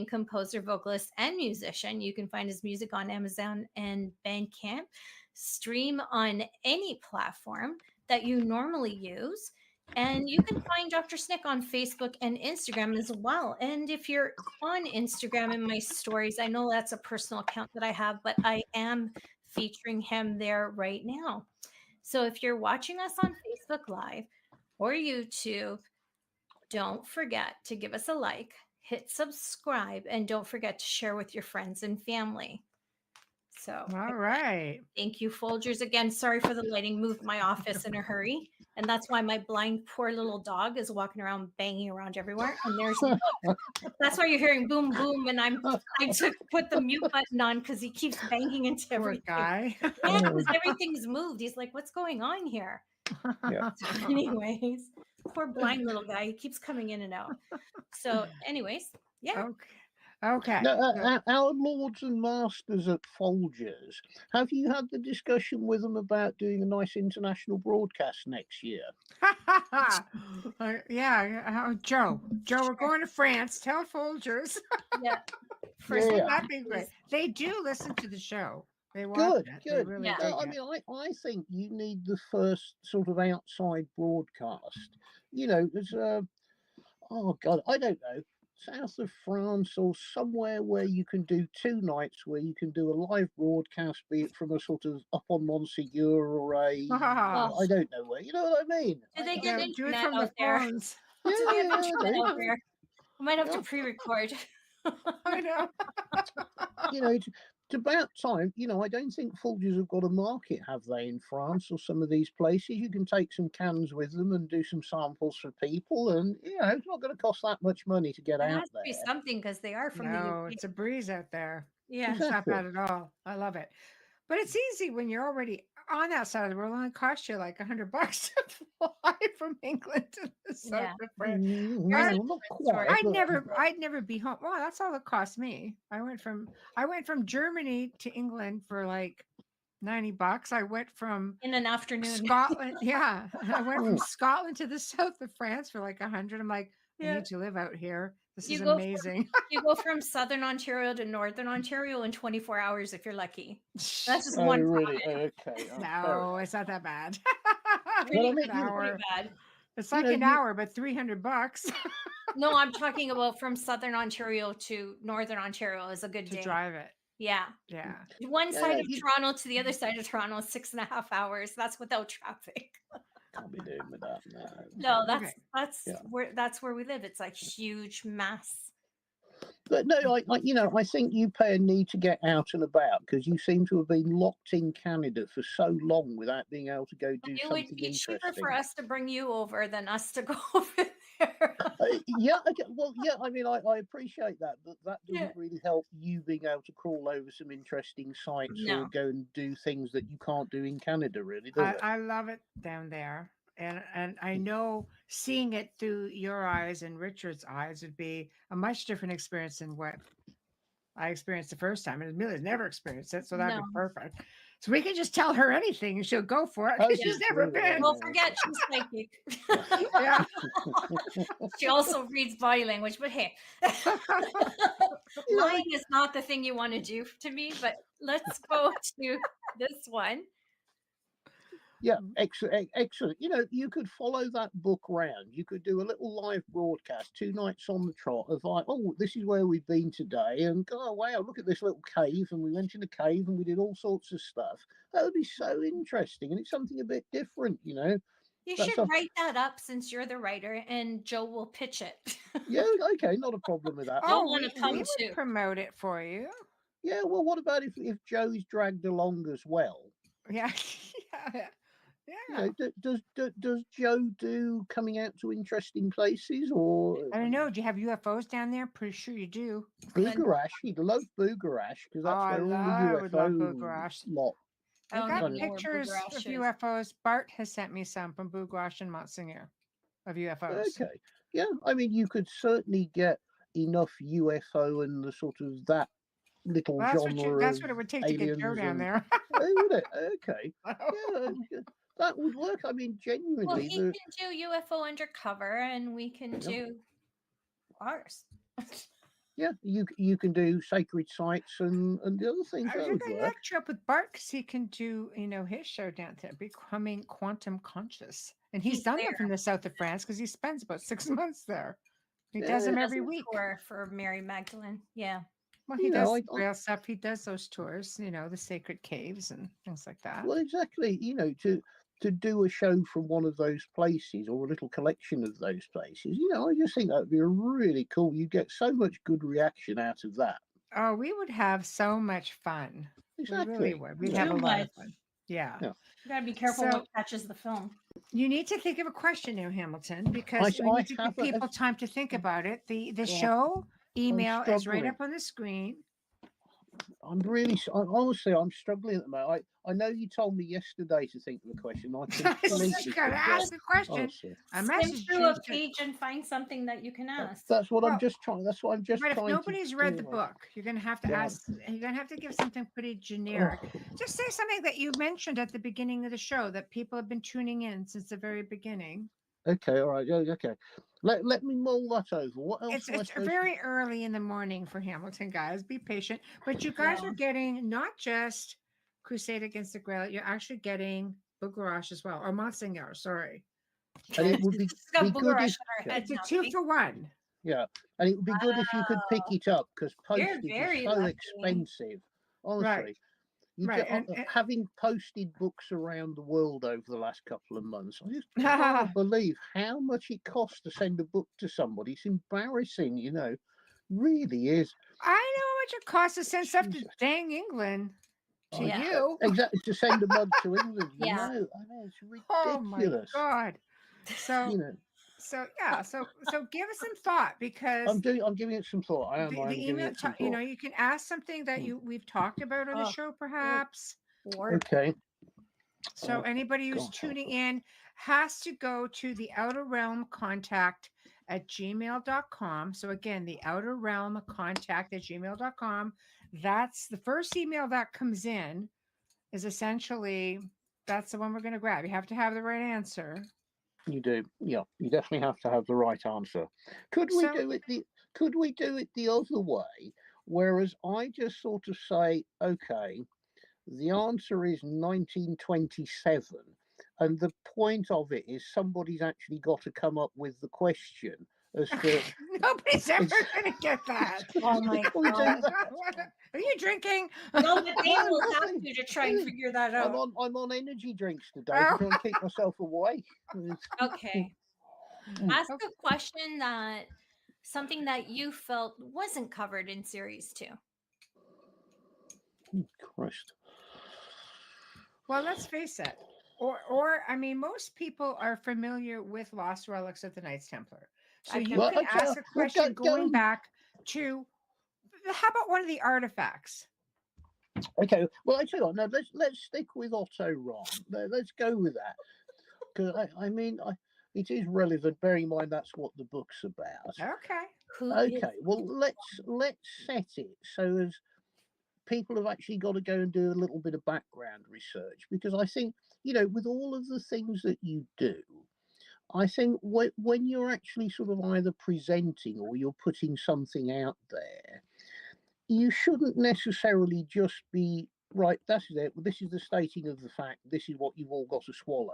composer, vocalist, and musician. You can find his music on Amazon and Bandcamp. Stream on any platform that you normally use. And you can find Dr. Snick on Facebook and Instagram as well. And if you're on Instagram in my stories, I know that's a personal account that I have, but I am featuring him there right now. So if you're watching us on Facebook Live or YouTube, don't forget to give us a like, hit subscribe, and don't forget to share with your friends and family. So all right. Thank you, Folgers. Again, sorry for the lighting. Moved my office in a hurry. And that's why my blind, poor little dog is walking around, banging around everywhere. And there's the book. That's why you're hearing boom, boom. And I took put the mute button on because he keeps banging into Poor everything. guy. Yeah, because everything's moved. He's like, what's going on here? Yeah. So anyways, poor blind little guy. He keeps coming in and out. So, anyways, yeah. Okay. Now, our lords and masters at Folgers, have you had the discussion with them about doing a nice international broadcast next year? Yeah, Joe, we're going to France. Tell Folgers. Yeah. That'd be great. They do listen to the show. They watch Good, it. They good. really No, dig I it. mean, I think you need the first sort of outside broadcast. You know, there's oh God, I don't know, south of France or somewhere where you can do 2 nights where you can do a live broadcast, be it from a sort of up on Monseigneur or a I don't know where. You know what I mean? Do they get do it internet from the out there? phones. Do they have Yeah, internet out there? I might have to pre-record. I know. You know, it's about time. You know, I don't think Folgers have got a market, have they, in France or some of these places? You can take some cans with them and do some samples for people, and you know, it's not going to cost that much money to get It out has to there. be something because they are from the No, UK. it's a breeze out there. Yeah. It's not Exactly. bad at all. I love it. But it's easy when you're already on that side of the world. It only costs you like $100 to fly from England to the south of France. Not quite. I'd never be home. Well, that's all it cost me. I went from Germany to England for like $90. I went from in an afternoon. Scotland. Yeah. I went from Scotland to the south of France for like 100. I'm like, I need to live out here. This is amazing. You go from southern Ontario to northern Ontario in 24 hours if you're lucky. That's just Oh, one really? flight. Okay. No, it's not that bad. Pretty, An hour. pretty bad. It's like an hour, but $300. No, I'm talking about from southern Ontario to northern Ontario is a good day. Drive it. Yeah. Yeah. One side of Toronto to the other side of Toronto is 6.5 hours. That's without traffic. Can't be doing with that. No, that's where we live. It's like huge mass. But no, I think you pay a need to get out and about because you seem to have been locked in Canada for so long without being able to go do It something would be interesting. cheaper for us to bring you over than us to go over there. Yeah, okay. Well, yeah, I mean, I appreciate that, but that doesn't really help you being able to crawl over some interesting sites or go and do things that you can't do in Canada, really, does it? I love it down there. And I know seeing it through your eyes and Richard's eyes would be a much different experience than what I experienced the first time. And Amelia's never experienced it, so that'd be perfect. So we can just tell her anything and she'll go for it. She's never been. Don't forget, she's psychic. Yeah. She also reads body language, but hey, lying is not the thing you want to do to me. But let's go to this one. Yeah, excellent. You know, you could follow that book round. You could do a little live broadcast, 2 nights on the trot of like, oh, this is where we've been today, and oh wow, look at this little cave, and we went in the cave and we did all sorts of stuff. That would be so interesting, and it's something a bit different, you know. You should write that up since you're the writer, and Joe will pitch it. Yeah, okay, not a problem with that. Oh, we would promote it for you. Yeah, well, what about if Joe is dragged along as well? Yeah, yeah. You know, does Joe do coming out to interesting places or? I don't know. Do you have UFOs down there? Pretty sure you do. Boogarash. He'd love Boogarash because that's where all the UFO lot. I've got pictures of UFOs. Bart has sent me some from Boogarash and Monseigneur of UFOs. Okay. Yeah, I mean, you could certainly get enough UFO and the sort of that little genre. That's what it would take to get Joe down there. Would it? Okay. Yeah. That would work. I mean, genuinely. Well, he can do UFO undercover, and we can do ours. Yeah, you can do sacred sites and the other things. I think I lecture up with Bart because he can do his show down there, becoming quantum conscious, and he's done them from the south of France because he spends about 6 months there. He does them every week. For Mary Magdalene. Yeah. Well, he does real stuff. He does those tours, the sacred caves and things like that. Well, exactly. To do a show from one of those places or a little collection of those places, I just think that would be really cool. You'd get so much good reaction out of that. Oh, we would have so much fun. Exactly. We really would. We'd Yeah. have a Too lot much. of fun. Yeah. Yeah. You gotta be careful So- what catches the film. You need to think of a question now, Hamilton, because we I need to give have a- people time to think about it. The God, show email is right struggling. up on the screen. Honestly, I'm struggling at the moment. I know you told me yesterday to think of a question. I You completely just gotta forgot. ask the question. Honestly. A Skim message through a to- page and find something that you can ask. That's what Well, I'm just trying. That's what I'm just But if trying nobody's to read do. the book, you're going to have to Yeah. ask. You're going to have to give something pretty generic. Just say something that you mentioned at the beginning of the show that people have been tuning in since the very beginning. Okay, all right, yeah, okay. Let me mull that over. What else? It's very early in the morning for Hamilton, guys. Be patient. But you guys are getting not just Crusade Against the Grail. You're actually getting Bugarash as well, or Monsignor. Sorry. And it would be good if It's a 2-for-1. Yeah, and it would be good if you could pick it up because You're postage very is so lucky. expensive. Honestly, Right. You Right, having posted books around the world over the last couple of months, I just can't believe how much it costs to send a book to somebody. It's embarrassing, you know, really is. I know how much it costs to send stuff to dang England to you. Exactly, to send a mug to England. You Yeah. know, I mean, it's ridiculous. Oh my God. So You know. So give it some thought because I'm giving it some thought. I am the giving email, it some you know, thought. you can ask something that we've talked about on the show, perhaps. Okay. So anybody who's tuning in has to go to the Outer Realm contact at gmail.com. So again, the Outer Realm contact at gmail.com. That's the first email that comes in is essentially that's the one we're going to grab. You have to have the right answer. You do, yeah. You definitely have to have the right answer. Could we do it the other way? Whereas I just sort of say, okay, the answer is 1927, and the point of it is somebody's actually got to come up with the question as to. Nobody's ever going to get that. Oh my We do God. that. Are you drinking? No, but they will have to try and figure that out. I'm on energy drinks today to try and keep myself awake. Okay. Ask a question that something that you felt wasn't covered in series 2. Christ. Well, let's face it. Or I mean, most people are familiar with Lost Relics of the Knights Templar. So you can ask a question going back to how about one of the artifacts? Okay, well, I tell you what, no, let's stick with Otto Ron. Let's go with that because I mean, it is relevant. Bearing in mind that's what the book's about. Okay. Okay. Well, let's set it so as people have actually got to go and do a little bit of background research because I think with all of the things that you do, I think when you're actually sort of either presenting or you're putting something out there, you shouldn't necessarily just be right. That's it. Well, this is the stating of the fact. This is what you've all got to swallow.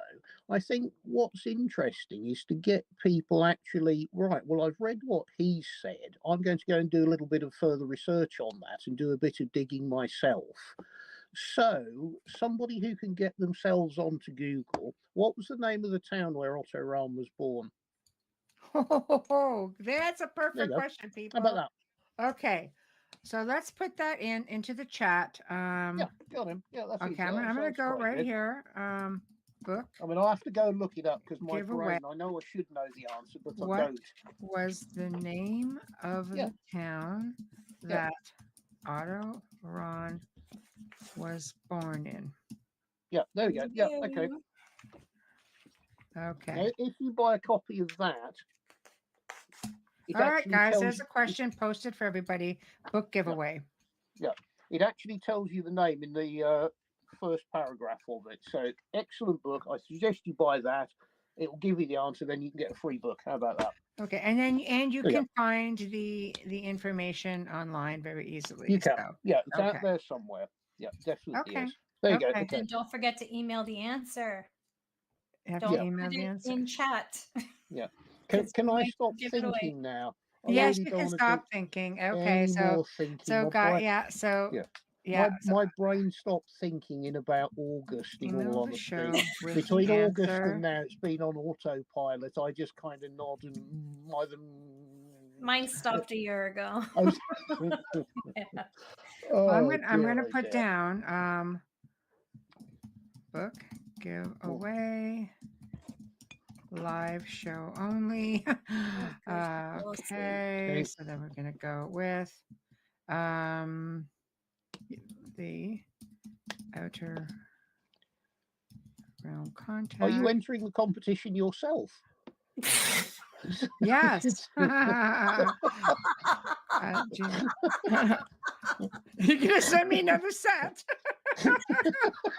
I think what's interesting is to get people actually right. Well, I've read what he said. I'm going to go and do a little bit of further research on that and do a bit of digging myself. So somebody who can get themselves onto Google. What was the name of the town where Otto Rahn was born? Oh, that's a perfect question, people. How about that? Okay. So let's put that into the chat. Yeah, got him. Yeah, that's okay. easy. I'm going to go right good. here. Book. I mean, I'll have to go and look it up because my Giveaway. brain, I know I should know the answer, but I What don't. was the name of the town that Otto Rahn was born in? Yeah, there we go. Yeah, okay. Okay. Now, if you buy a copy of that. All right, guys, there's a question posted for everybody. Book giveaway. Yeah, it actually tells you the name in the first paragraph of it. So, excellent book. I suggest you buy that. It will give you the answer. Then you can get a free book. How about that? Okay, and you can find the information online very easily. You can. So. Yeah, it's out there somewhere. Yeah, definitely is. There you go. Okay. And don't forget to email the answer. Don't email the answer in chat. Yeah. Can I stop thinking now? Yes, you can stop thinking. Okay, so my brain stopped thinking in about August. In all honesty, between August and now, it's been on autopilot. I just kind of nod and either Mine stopped a year ago. Yeah. Well, I'm dear, gonna oh put dear. down book giveaway live show only. Okay, so then we're gonna go with the outer realm contact. Are you entering the competition yourself? Yes. You're gonna send me another set.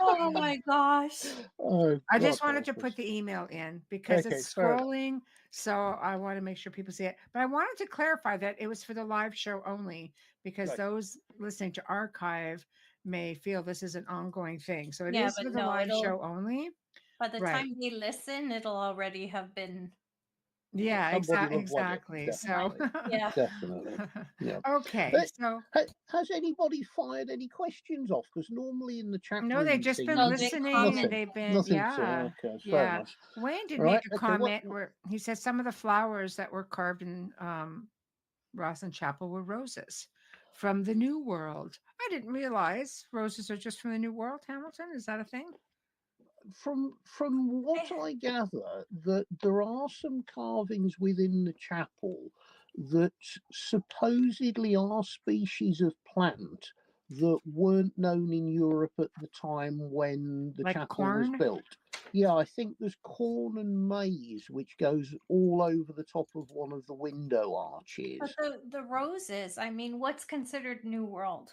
Oh my gosh. Oh, I just God wanted to help put us. the email in because Okay, it's fair enough. scrolling, so I want to make sure people see it. But I wanted to clarify that it was for the live show only because Right. those listening to archive may feel this is an ongoing thing. So it Yeah, is but for the no, live it'll show only. by the Right. time they listen, it'll already have been. Yeah, Somebody will have won it, exactly. So Yeah. Definitely. Yeah. okay, so Has anybody fired any questions off? Because normally in the chat no, room they've just thing, been No, you- they listening and comment. they've been nothing. yeah. Okay, fair Yeah. enough. Wayne did Right, make a okay, comment where he said some of the flowers that were carved in Rosslyn Chapel were roses from the New World. I didn't realize roses are just from the New World, Hamilton. Is that a thing? From what I gather, that there are some carvings within the chapel that supposedly are species of plant that weren't known in Europe at the time when the Like chapel was corn? built. Yeah, I think there's corn and maize, which goes all over the top of one of the window arches. But the roses, I mean, what's considered New World?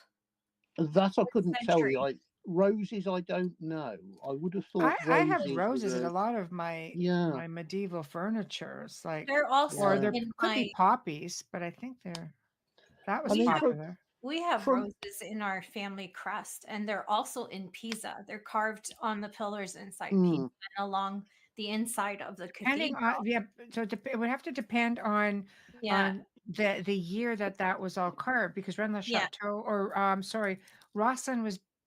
That I couldn't tell century? you. Roses, I don't know. I would have thought I have roses roses in were a lot of my yeah. medieval furniture. It's like They're also or there in could my. be poppies, but I think that was We have popular. we have from- roses in our family crest, and they're also in Pisa. They're carved on the pillars inside Pisa and along the inside of the Depending cathedral. on so it would have to depend on Yeah. the year that was all carved because Rennes Yeah. Chateau or sorry, Rosslyn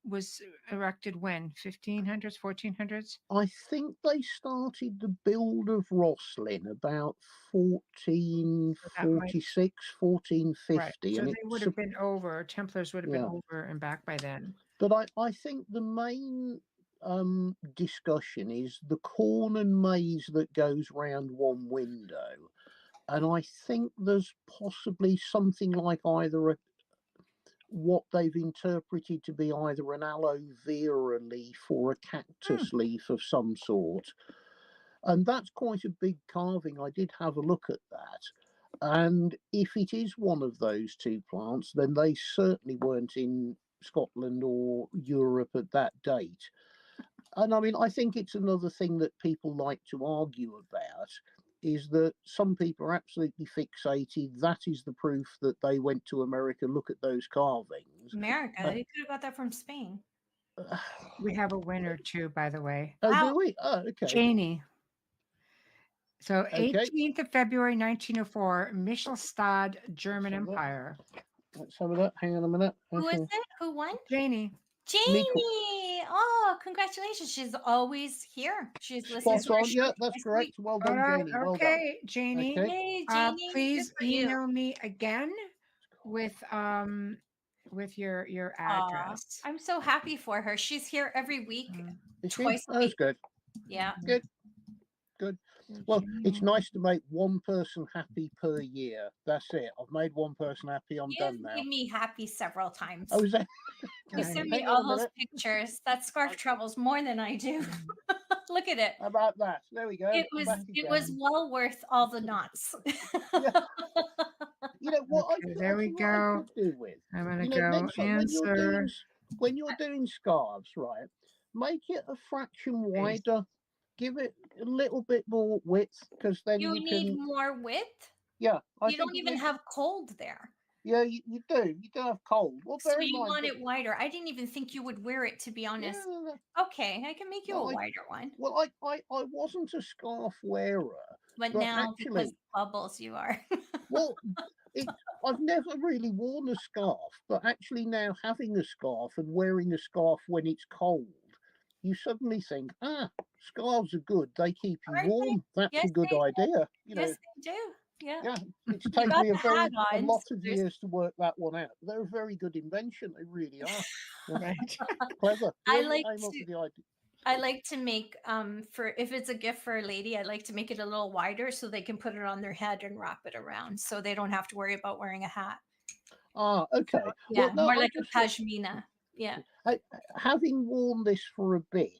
was erected when 1500s 1400s. I think they started the build of Rosslyn about 1446, 1450. Right. So And they would have been over. Templars would have been over and back by then. But I think the main discussion is the corn and maize that goes round one window. And I think there's possibly something like either what they've interpreted to be either an aloe vera leaf or a cactus leaf of some sort. And that's quite a big carving. I did have a look at that. And if it is one of those two plants, then they certainly weren't in Scotland or Europe at that date. And I mean, I think it's another thing that people like to argue about is that some people are absolutely fixated. That is the proof that they went to America. Look at those carvings. America, you could have got that from Spain. We have a winner too, by the way. Oh, do we? Oh, okay. Janie. So Okay. 18th of February 1904, Michelstadt, German Empire. Let's have a look. Hang on a minute. Who is it? Who won? Janie. Janie! Oh, congratulations. She's always here. She's listening to our on. show Yeah, that's twice a correct. week. Well done, Janie. Well done. Okay, Janie. Okay. Hey, Janie. Please good for you. email me again with your address. I'm so happy for her. She's here every week, twice a That's week. good. Yeah. Good. Good. Well, it's nice to make one person happy per year. That's it. I've made one person happy. I'm done now. Made me happy several times. Oh, is that? You send me Hang on all a those minute. pictures. That scarf travels more than I do. Look at it. How about that? There we go. It I'm was back it again. was well worth all the knots. You know what? Okay, there we what I go. could do with. I'm gonna You know, go next time answer. when you're doing scarves, right? Make it a fraction wider. Give it a little bit more width because then You you need can. more width? Yeah, I You don't think even have cold there. Yeah, you do. You do have cold. Well, So bear in you mind want that- it wider. I didn't even think you would wear it, to be honest. Okay, I can make you No, a wider one. Well, I wasn't a scarf wearer, But now, because bubbles, you are. well, I've never really worn a scarf, but actually now having a scarf and wearing a scarf when it's cold, you suddenly think, scarves are good. They keep you warm. That's a good idea. You know, Yes, they do. Yeah. Yeah, it's You taken got me the hat a on, lot so of there's- years to work that one out. They're a very good invention. They really are. Yeah. Right. Clever. I Whoever like came up to with the idea. I like to make for if it's a gift for a lady, I like to make it a little wider so they can put it on their head and wrap it around, so they don't have to worry about wearing a hat. Ah, okay. Yeah, Well, no, more I like just a pashmina. Yeah. having worn this for a bit,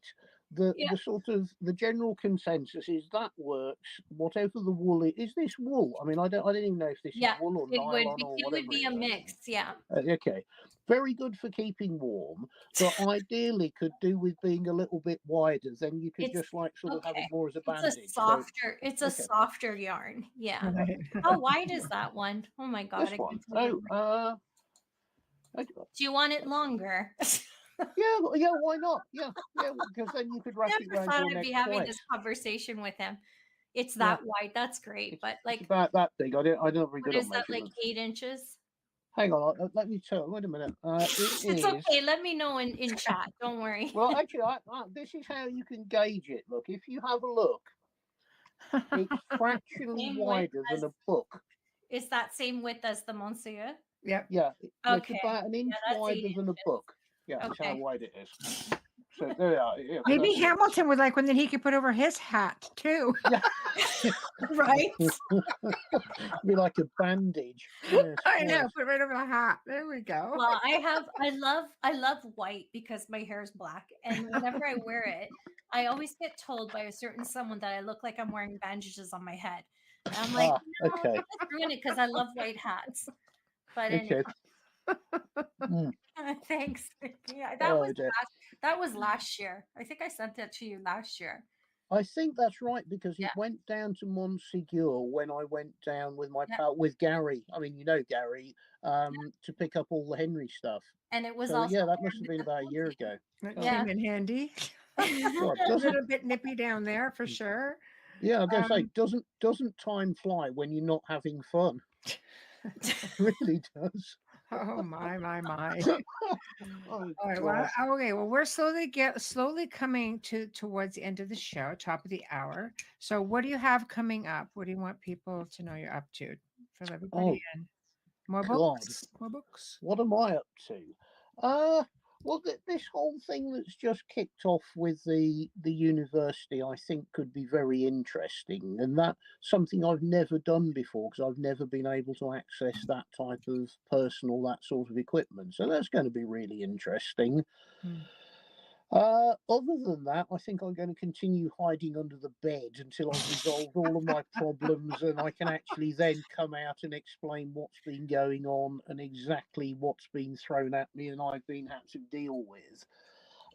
Yeah. the sort of the general consensus is that works. Whatever the wool is this wool? I mean, I don't even know if this Yeah, is wool or nylon or it whatever would be it a is. mix. Yeah. Okay, very good for keeping warm, but ideally could do with being a little bit wider. Then you could It's just like sort of have it okay. more as a It's bandage. it's a okay. softer yarn. Yeah. Right. How wide is that one? Oh my god. This I one. can't believe it. Do you want it longer? Yeah, why not? Yeah, because then you could wrap it Never around thought your I'd neck be having twice. this conversation with him. It's Yeah. that wide. That's great. But like, It's about that big. I don't very what good is on that? Like measurements. 8 inches? Let me tell. Wait a minute. It It's is. okay. Let me know in chat. Don't worry. Well, actually, this is how you can gauge it. Look, if you have a look, it's fractionally Same width wider than a book. Is that same width as the Monsieur? Yep. Yeah, Okay. it's about an inch that's 8 wider than a book. Yeah, that's how Okay. wide it is. So there we are. Yeah, Maybe that's- Hamilton would like one that he could put over his hat too. Yeah. Right. Be like a bandage. Yes, I know. yes. Put it right over the hat. There we go. Well, I love white because my hair is black, and whenever I wear it, I always get told by a certain someone that I look like I'm wearing bandages on my head. And I'm like, no, okay. I'm just doing it because I love white hats. But Okay. anyway, Mm. thanks. Yeah, Oh, dear. that was last year. I think I sent that to you last year. I think that's right because it Yeah. went down to Montsegur when I went down with my Yeah. pal with Gary. I mean, you know Gary, to pick up all the Henry stuff. And it was So also yeah, that must have been about a year ago. That Yeah. came in handy. God, A doesn't little bit nippy down there for sure. yeah, I was gonna say, doesn't time fly when you're not having fun? It really does. Oh my. Oh, All right. God. Well, okay. Well, we're slowly coming towards the end of the show, top of the hour. So, what do you have coming up? What do you want people to know you're up to? Fill everybody in. More God. books. More books. What am I up to? Well, this whole thing that's just kicked off with the university, I think, could be very interesting, and that's something I've never done before because I've never been able to access that type of that sort of equipment. So that's going to be really interesting. Other than that, I think I'm going to continue hiding under the bed until I've resolved all of my problems and I can actually then come out and explain what's been going on and exactly what's been thrown at me and I've been had to deal with.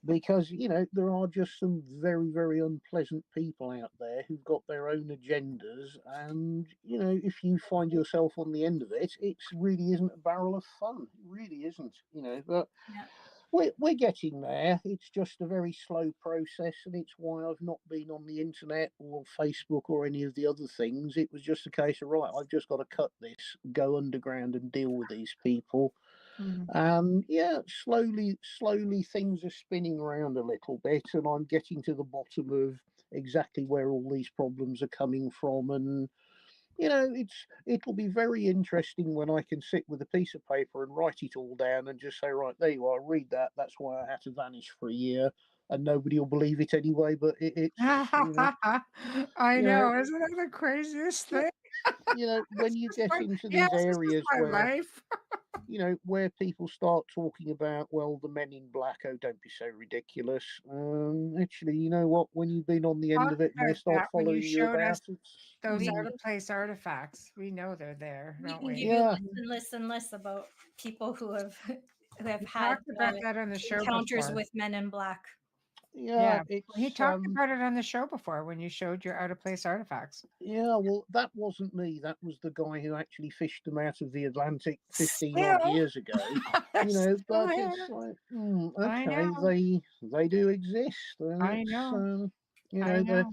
Because, you know, there are just some very, very unpleasant people out there who've got their own agendas. And, you know, if you find yourself on the end of it, it really isn't a barrel of fun. It really isn't, you know, but... Yeah. We're getting there. It's just a very slow process, and it's why I've not been on the internet or Facebook or any of the other things. It was just a case of, right, I've just got to cut this, go underground and deal with these people. Yeah, slowly things are spinning around a little bit, and I'm getting to the bottom of exactly where all these problems are coming from. And you know, it'll be very interesting when I can sit with a piece of paper and write it all down and just say, right, there you are, read that. That's why I had to vanish for a year, and nobody will believe it anyway. But it's I know, isn't that the craziest thing? You know, when you get into these Yes, this is areas my where life. you know, where people start talking about, well, the men in black, oh, don't be so ridiculous. Actually, you know what? When you've been on the end of it and they start When following you showed about, us those out of place artifacts, we know they're there, We don't can we? give you lists and lists about people who have had talked about that on the show encounters before. with men in black. Yeah, he talked about it on the show before when you showed your out of place artifacts. Yeah, well, that wasn't me. That was the guy who actually fished them out of the Atlantic 15 odd years ago. You know, but it's like, okay, they do exist. And I know. You know,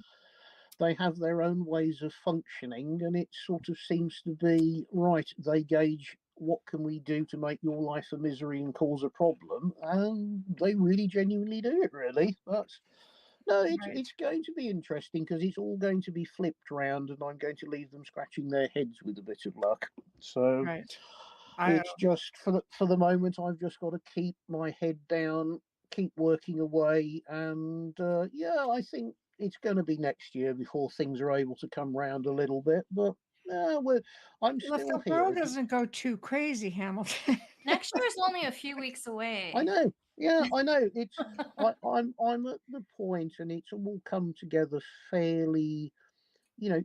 they have their own ways of functioning, and it sort of seems to be right. They gauge what can we do to make your life a misery and cause a problem, and they really genuinely do it. Really, No, Right. it's going to be interesting because it's all going to be flipped round, and I'm going to leave them scratching their heads with a bit of luck. So Right. it's just for the moment, I've just got to keep my head down, keep working away, and yeah, I think it's going to be next year before things are able to come round a little bit. But I'm Well, if still the here. world doesn't go too crazy, Hamilton. Next year's only a few weeks away. I know. Yeah, I know. It's I'm at the point, and it's all come together fairly, you know,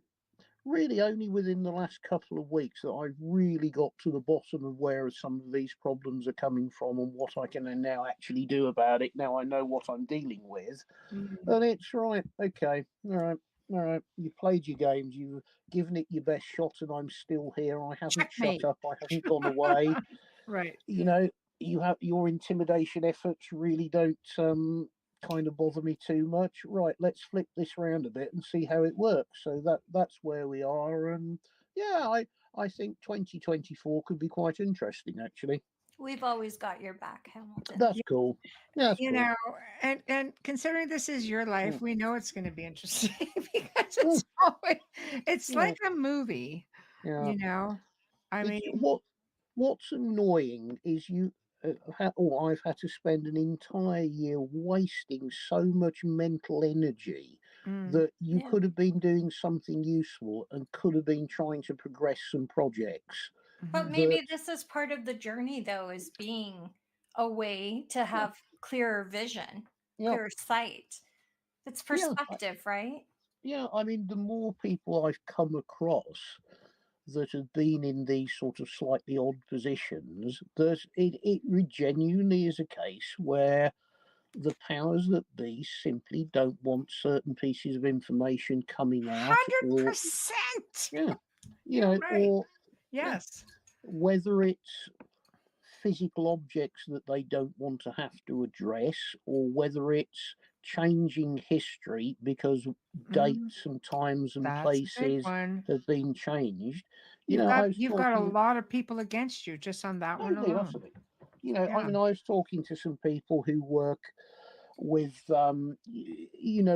really only within the last couple of weeks that I've really got to the bottom of where some of these problems are coming from and what I can now actually do about it. Now I know what I'm dealing with, and it's right. Okay, all right. You've played your games. You've given it your best shot, and I'm still here. I haven't Checkmate. shut up. I haven't gone away. Right. You know, you have your intimidation efforts really don't kind of bother me too much. Right, let's flip this round a bit and see how it works. So that's where we are, and yeah, I think 2024 could be quite interesting actually. We've always got your back, Hamilton. That's cool. Yeah, that's You cool. know, and considering this is your life, Mm. we know it's going to be interesting because it's always, it's Yeah. like a movie. Yeah. You know, I It's, mean, what's annoying is I've had to spend an entire year wasting so much mental energy that you Yeah. could have been doing something useful and could have been trying to progress some projects. But maybe this is part of the journey, though, is being a way to have clearer vision, clearer sight. It's perspective, right? Yeah, I mean, the more people I've come across that have been in these sort of slightly odd positions, that it genuinely is a case where the powers that be simply don't want certain pieces of information coming out, or 100%. yeah, You're right. or Yes. whether it's physical objects that they don't want to have to address, or whether it's changing history because dates and times and That's a big places one. have been changed. You've got a lot of people against you just on that one alone. Utterly. I Yeah. mean, I was talking to some people who work with, a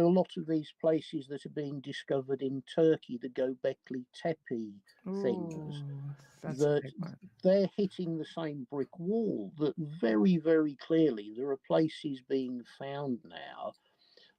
lot of these places that are being discovered in Turkey, the Göbekli Tepe things, That's a that big one. they're hitting the same brick wall, that very, very clearly there are places being found now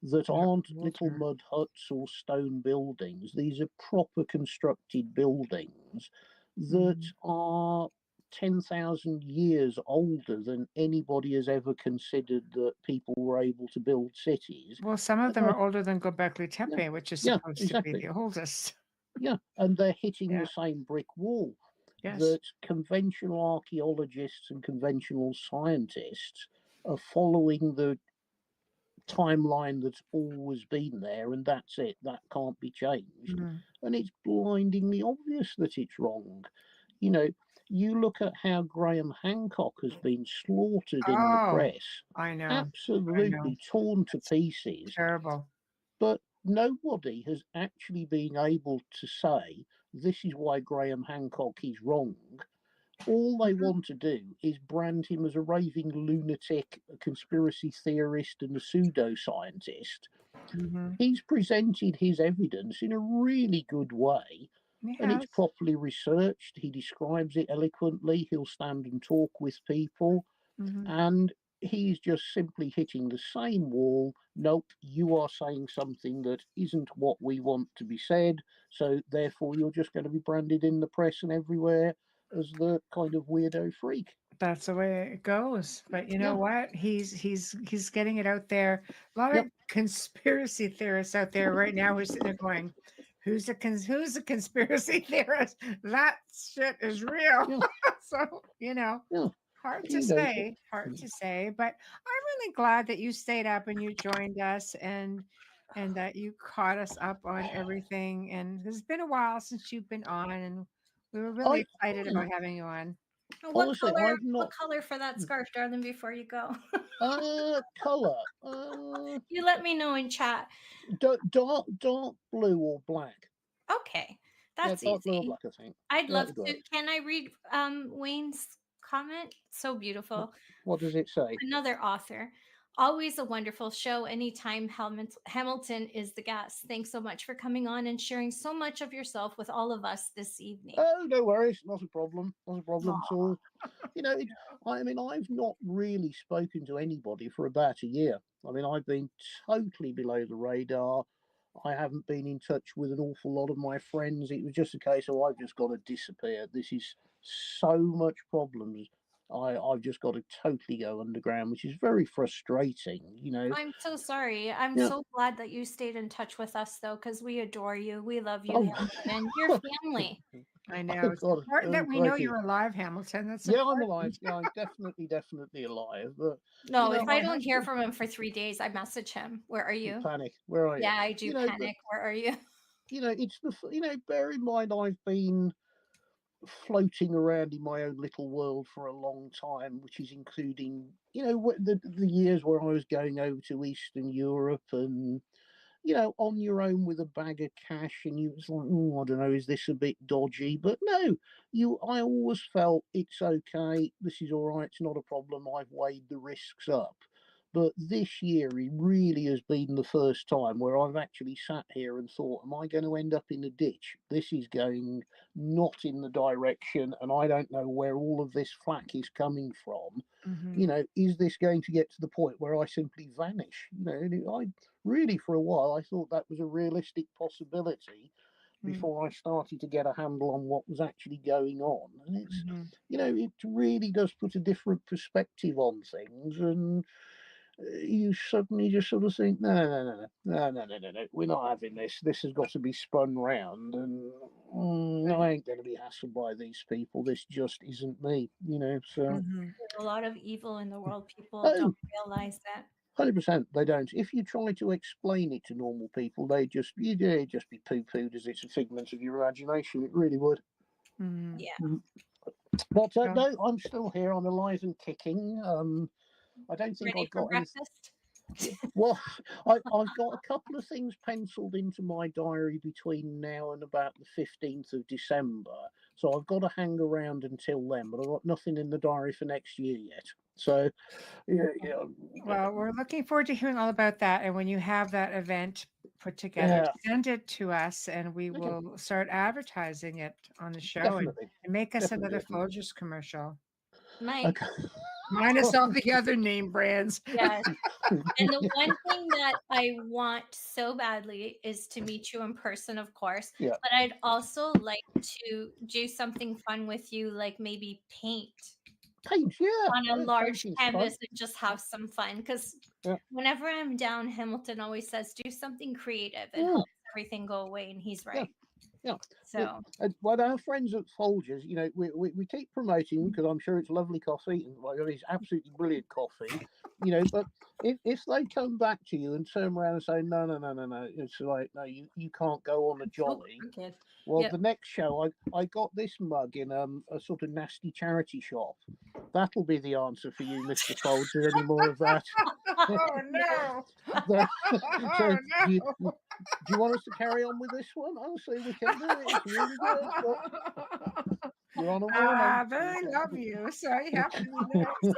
that aren't little mud huts or stone buildings. These are proper constructed buildings that are 10,000 years older than anybody has ever considered that people were able to build cities. Well, some of them are older than Göbekli Tepe, which is Yeah, supposed exactly. to be the oldest. Yeah, and they're hitting the same brick wall that conventional archaeologists and conventional scientists are following the timeline that's always been there, and that's it. That can't be changed. And it's blindingly obvious that it's wrong. You look at how Graham Hancock has been slaughtered in the press. I know. Absolutely torn to pieces. Terrible. But nobody has actually been able to say this is why Graham Hancock is wrong. All they want to do is brand him as a raving lunatic, a conspiracy theorist, and a pseudoscientist. He's presented his evidence in a really good way, and it's properly researched. He describes it eloquently. He'll stand and talk with people, and he's just simply hitting the same wall. Nope, you are saying something that isn't what we want to be said, so therefore you're just going to be branded in the press and everywhere as the kind of weirdo freak. That's the way it goes. But you know what? He's getting it out there. A lot of conspiracy theorists out there right now who are sitting there going, who's a conspiracy theorist? That shit is real. So, hard to say. But I'm really glad that you stayed up and you joined us and that you caught us up on everything. And it's been a while since you've been on, and we were really excited about having you on. What color for that scarf, darling, before you go? Color. You let me know in chat. Dark blue or black. Okay, that's dark easy. blue or black, I think. I'd love to. Can I read Wayne's comment? So beautiful. What does it say? Another author. Always a wonderful show. Anytime Hamilton is the guest. Thanks so much for coming on and sharing so much of yourself with all of us this evening. Oh, no worries. Not a problem. Not a problem at all. You know, I mean, I've not really spoken to anybody for about a year. I mean, I've been totally below the radar. I haven't been in touch with an awful lot of my friends. It was just a case of I've just got to disappear. This is so much problems. I've just got to totally go underground, which is very frustrating, you know. I'm so sorry. I'm Yeah. so glad that you stayed in touch with us, though, because we adore you. We love you, Oh. Hamilton. You're family. I know. Oh, It's God. important that Oh, we know crikey. you're alive, Hamilton. That's Yeah, I'm important. alive. Yeah, I'm definitely alive. But No, you know, if I I don't have hear to from him for 3 days, I message him. Where are you? panic. Where are you? Yeah, I do You know, but panic. Where are you? you know, it's the you know, bear in mind I've been floating around in my own little world for a long time, which is including, you know, the years where I was going over to Eastern Europe and, you know, on your own with a bag of cash, and you was like, oh, I don't know, is this a bit dodgy? But no, I always felt it's okay. This is all right. It's not a problem. I've weighed the risks up. But this year, it really has been the first time where I've actually sat here and thought, am I going to end up in a ditch? This is going not in the direction, and I don't know where all of this flack is coming from. Mm-hmm. You know, is this going to get to the point where I simply vanish? You know, and I really, for a while, I thought that was a realistic possibility before I started to get a handle on what was actually going on. And it's, Mm-hmm. you know, it really does put a different perspective on things, and you suddenly just sort of think, no, we're not having this. This has got to be spun round, and I ain't going to be hassled by these people. This just isn't me, you know. So, Mm-hmm. There's a lot of evil in the world. People oh, don't realize that. 100%, they don't. If you try to explain it to normal people, they'd just be poo-pooed as it's a figment of your imagination. It really would. Mm-hmm. Yeah. But no, I'm still here. I'm alive and kicking. I don't think Ready I've for got any. breakfast? Well, I've got a couple of things penciled into my diary between now and about the 15th of December. So I've got to hang around until then, but I've got nothing in the diary for next year yet. So, yeah. Well, we're looking forward to hearing all about that. And when you have that event put together, send it to us, and we will start advertising it on the show and make us another Folgers commercial. Mike. Minus all the other name brands. Yes. And the one thing that I want so badly is to meet you in person, of course. Yeah. But I'd also like to do something fun with you, like maybe paint. Yeah. On a large painting's canvas fun. and just have some fun. Because whenever I'm down, Hamilton always says, do something creative. It helps everything go away. And he's right. Yeah. So, well, our friends at Folgers, you know, we keep promoting them because I'm sure it's lovely coffee and it's absolutely brilliant coffee, you know. But if they come back to you and turn around and say no, it's like no, you can't go on a jolly. Well, the next show, I got this mug in a sort of nasty charity shop. That'll be the answer for you, Mr. Folgers. Any more of that? Oh no! So, do you want us to carry on with this one? Honestly, we can do it. It's really good. But you're on a warning. They love you, so you have to be nice.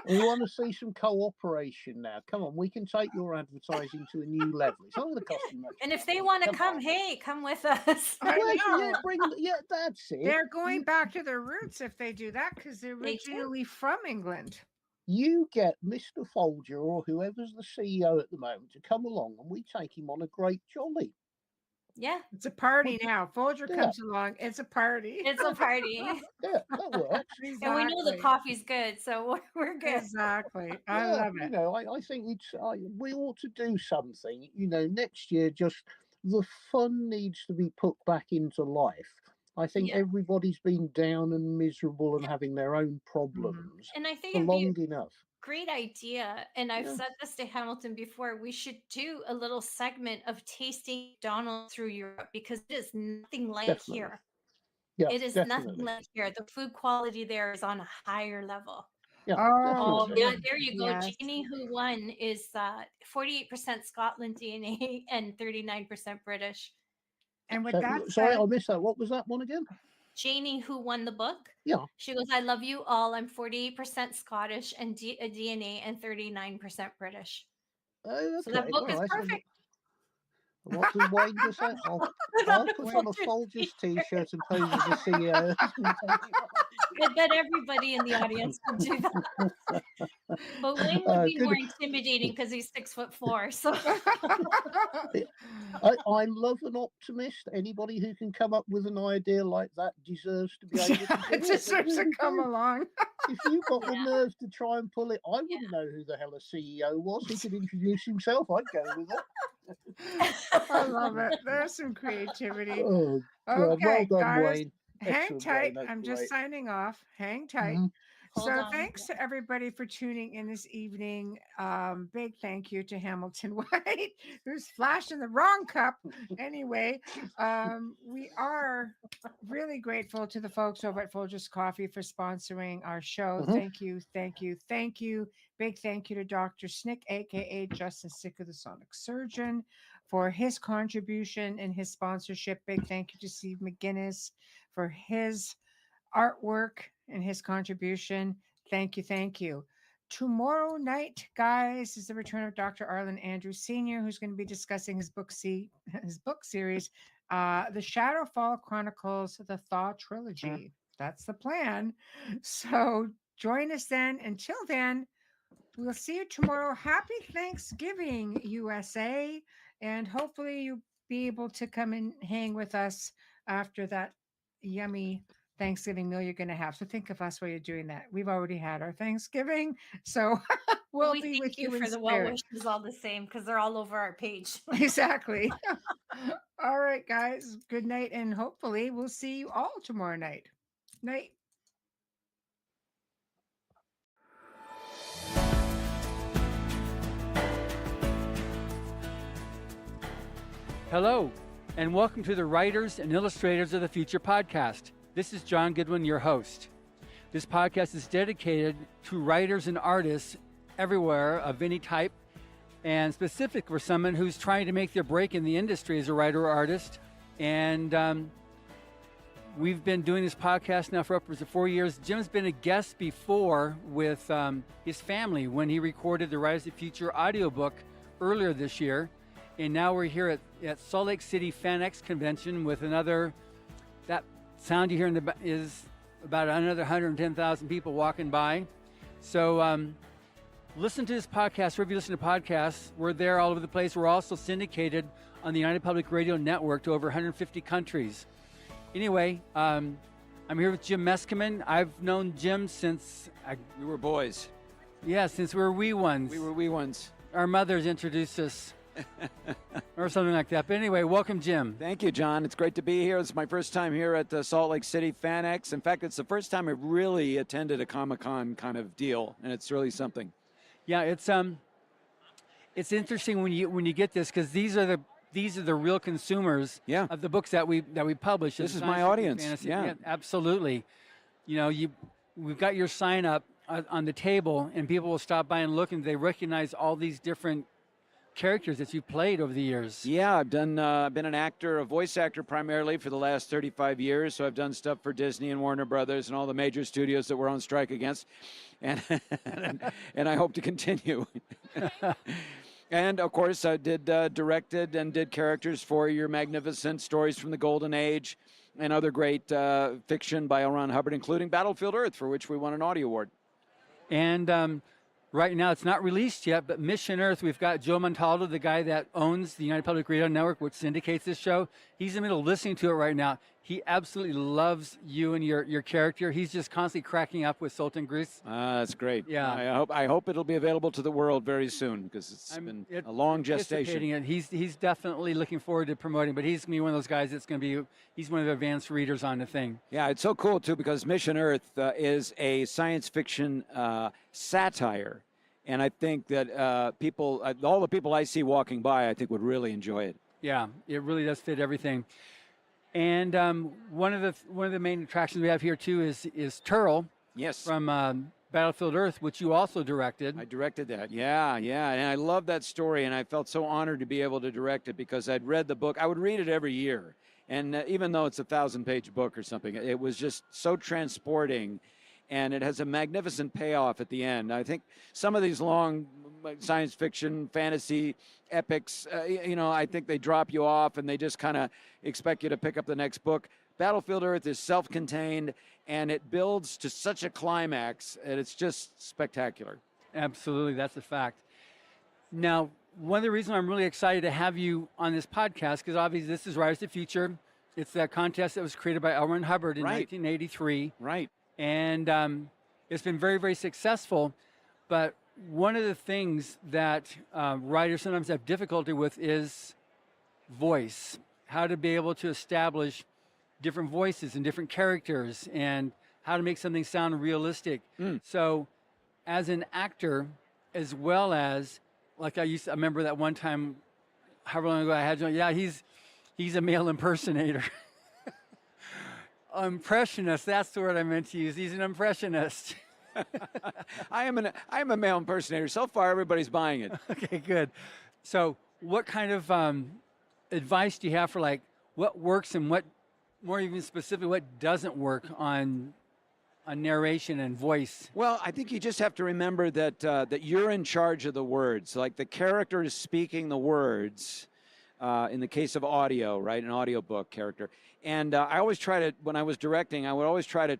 We want to see some cooperation now. Come on, we can take your advertising to a new level. It's not going to cost you much. And if they want to come, hey, come with us. Yeah, that's it. They're going back to their roots if they do that because they're originally from England. You get Mr. Folger or whoever's the CEO at the moment to come along and we take him on a great jolly. Yeah. It's a party now. Folger comes along. It's a party. It's a party. Yeah, that works. Exactly. And we know the coffee's good, so we're good. Exactly. I love it. You know, I think we ought to do something. You know, next year, just the fun needs to be put back into life. I think everybody's been down and miserable and having their own problems and I think for long enough. Great idea. And I've said this to Hamilton before. We should do a little segment of tasting McDonald's through Europe because it is nothing like here. Yeah, it is nothing like here. The food quality there is on a higher level. Yeah. Oh, yeah, there you go. Janie, who won, is 48% Scotland DNA and 39% British. And with that sorry, I missed that. What was that one again? Janie, who won the book. Yeah. She goes, I love you all. I'm 48% Scottish and a DNA and 39% British. Oh, So that okay. book All is right. perfect. What does Wayne just say? I'll put on a Folgers t-shirt and pose as the CEO. I bet everybody in the audience would do that. But Wayne would be more intimidating because he's 6'4". So I love an optimist. Anybody who can come up with an idea like that deserves to be able to do It deserves to come along. If you've got the nerve to try and pull it, I wouldn't know who the hell a CEO was. He could introduce himself. I'd go with it. I love it. There's some creativity. Oh, God. Okay, Well done, guys. Wayne. Hang Excellent, tight. Wayne. That's I'm just great. signing off. Hang tight. Hold So on. thanks to everybody for tuning in this evening. Big thank you to Hamilton White, who's flashing the wrong cup. Anyway, we are really grateful to the folks over at Folgers Coffee for sponsoring our show. Thank you, thank you, thank you. Big thank you to Dr. Snick, aka Justin Sicker, the Sonic Surgeon, for his contribution and his sponsorship. Big thank you to Steve McGinnis for his artwork and his contribution. Thank you, thank you. Tomorrow night, guys, is the return of Dr. Arlen Andrews Sr., who's going to be discussing his book series, The Shadowfall Chronicles, the Thaw Trilogy. That's the plan. So join us then. Until then, we'll see you tomorrow. Happy Thanksgiving, USA. And hopefully you'll be able to come and hang with us after that yummy Thanksgiving meal you're going to have. So think of us while you're doing that. We've already had our Thanksgiving. So we'll we be thank with you for in the well spirit. wishes all the same because they're all over our page. Exactly. All right, guys. Good night. And hopefully we'll see you all tomorrow night. Night. Hello, and welcome to the Writers and Illustrators of the Future podcast. This is John Goodwin, your host. This podcast is dedicated to writers and artists everywhere of any type, and specific for someone who's trying to make their break in the industry as a writer or artist. And we've been doing this podcast now for upwards of 4 years. Jim's been a guest before with his family when he recorded the Writers of the Future audiobook earlier this year. And now we're here at Salt Lake City FanX Convention with that sound you hear in the is about another 110,000 people walking by. So listen to this podcast, wherever you listen to podcasts. We're there all over the place. We're also syndicated on the United Public Radio Network to over 150 countries. Anyway, I'm here with Jim Meskimen. I've known Jim since... we were boys. Yeah, since we were wee ones. We were wee ones. Our mothers introduced us. Or something like that. But anyway, welcome, Jim. Thank you, John. It's great to be here. It's my first time here at Salt Lake City FanX. In fact, it's the first time I've really attended a Comic-Con kind of deal, and it's really something. Yeah, it's interesting when you get this, because these are the real consumers of the books that we publish. This is my audience. Fantasy. Yeah, absolutely. You know, we've got your sign up on the table, and people will stop by and look, and they recognize all these different characters that you've played over the years. Yeah, I've been an actor, a voice actor primarily for the last 35 years. So I've done stuff for Disney and Warner Brothers and all the major studios that we're on strike against, and and I hope to continue. And of course, I directed and did characters for your magnificent Stories from the Golden Age and other great fiction by L. Ron Hubbard, including Battlefield Earth, for which we won an Audie Award. And right now, it's not released yet, but Mission Earth, we've got Joe Montaldo, the guy that owns the United Public Radio Network, which syndicates this show. He's in the middle of listening to it right now. He absolutely loves you and your character. He's just constantly cracking up with Sultan Grease. That's great. Yeah. I hope it'll be available to the world very soon, because it's been a long gestation. It. He's definitely looking forward to promoting, but he's going to be one of those guys that's going to be, he's one of the advanced readers on the thing. Yeah, it's so cool, too, because Mission Earth is a science fiction satire. And I think that all the people I see walking by, I think would really enjoy it. Yeah, it really does fit everything. And one of the main attractions we have here too is Turl. Yes. From Battlefield Earth, which you also directed. I directed that. Yeah, and I love that story, and I felt so honored to be able to direct it because I'd read the book. I would read it every year, And even though it's a 1,000-page book or something, it was just so transporting, and it has a magnificent payoff at the end. I think some of these long science fiction, fantasy epics, I think they drop you off and they just kind of expect you to pick up the next book. Battlefield Earth is self-contained, and it builds to such a climax, and it's just spectacular. Absolutely, that's a fact. Now, one of the reasons I'm really excited to have you on this podcast, because obviously this is Rise to the Future. It's that contest that was created by L. Ron Hubbard in 1983. Right. And it's been very, very successful. But one of the things that writers sometimes have difficulty with is voice, how to be able to establish different voices and different characters and how to make something sound realistic. So as an actor, as well as, like I remember that one time, however long ago I had, he's a male impersonator. Impressionist, that's the word I meant to use. He's an impressionist. I am a male impersonator. So far, everybody's buying it. Okay, good. So what kind of advice do you have for like what works and what, more even specifically, what doesn't work on narration and voice? Well, I think you just have to remember that that you're in charge of the words. Like the character is speaking the words. In the case of audio, right, an audiobook character. And I always try to, when I was directing, I would always try to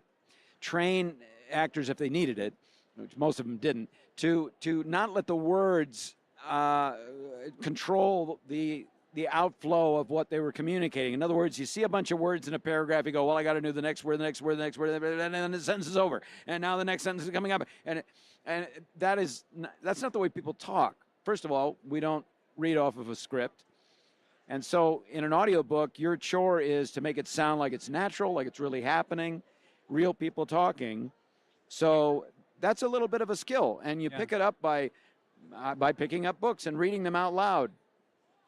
train actors if they needed it, which most of them didn't, to not let the words control the outflow of what they were communicating. In other words, you see a bunch of words in a paragraph, you go, well, I got to do the next word, the next word, the next word, and then the sentence is over. And now the next sentence is coming up. And that's not the way people talk. First of all, we don't read off of a script. And so in an audiobook, your chore is to make it sound like it's natural, like it's really happening, real people talking. So that's a little bit of a skill. And you pick it up by picking up books and reading them out loud.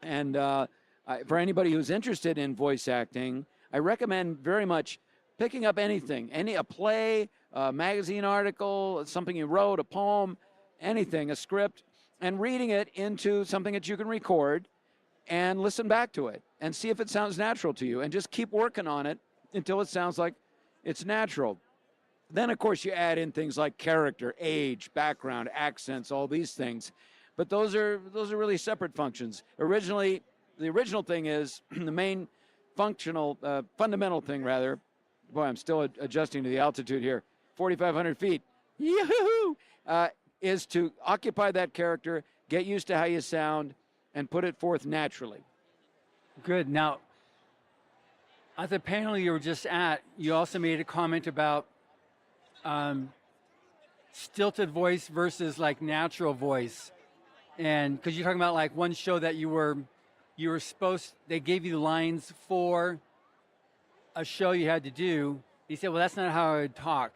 And for anybody who's interested in voice acting, I recommend very much picking up anything, a play, a magazine article, something you wrote, a poem, anything, a script, and reading it into something that you can record and listen back to it and see if it sounds natural to you, and just keep working on it until it sounds like it's natural. Then, of course, you add in things like character, age, background, accents, all these things. But those are really separate functions. Originally, the original thing is the main fundamental thing, rather. Boy, I'm still adjusting to the altitude here. 4,500 feet. Yahoo! Is to occupy that character, get used to how you sound, and put it forth naturally. Good. Now, at the panel you were just at, you also made a comment about stilted voice versus like natural voice. And because you're talking about like one show that you were they gave you the lines for a show you had to do. He said, well, that's not how I would talk.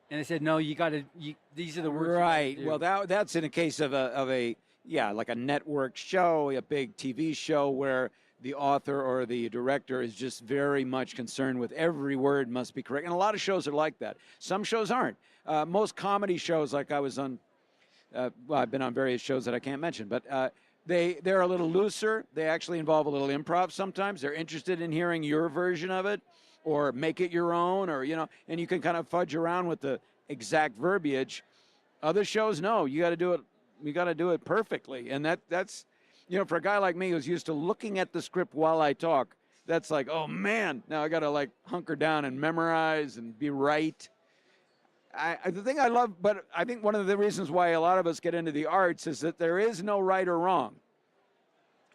And I said, no, these are the words. Right. Well, that's in a case of a like a network show, a big TV show where the author or the director is just very much concerned with every word must be correct. And a lot of shows are like that. Some shows aren't. Most comedy shows, like I was on, I've been on various shows that I can't mention, but they're a little looser. They actually involve a little improv sometimes. They're interested in hearing your version of it or make it your own, or, and you can kind of fudge around with the exact verbiage. Other shows, no, you got to do it. We got to do it perfectly. And that's, for a guy like me who's used to looking at the script while I talk, that's like, oh man, now I got to like hunker down and memorize and be right. The thing I love, but I think one of the reasons why a lot of us get into the arts is that there is no right or wrong.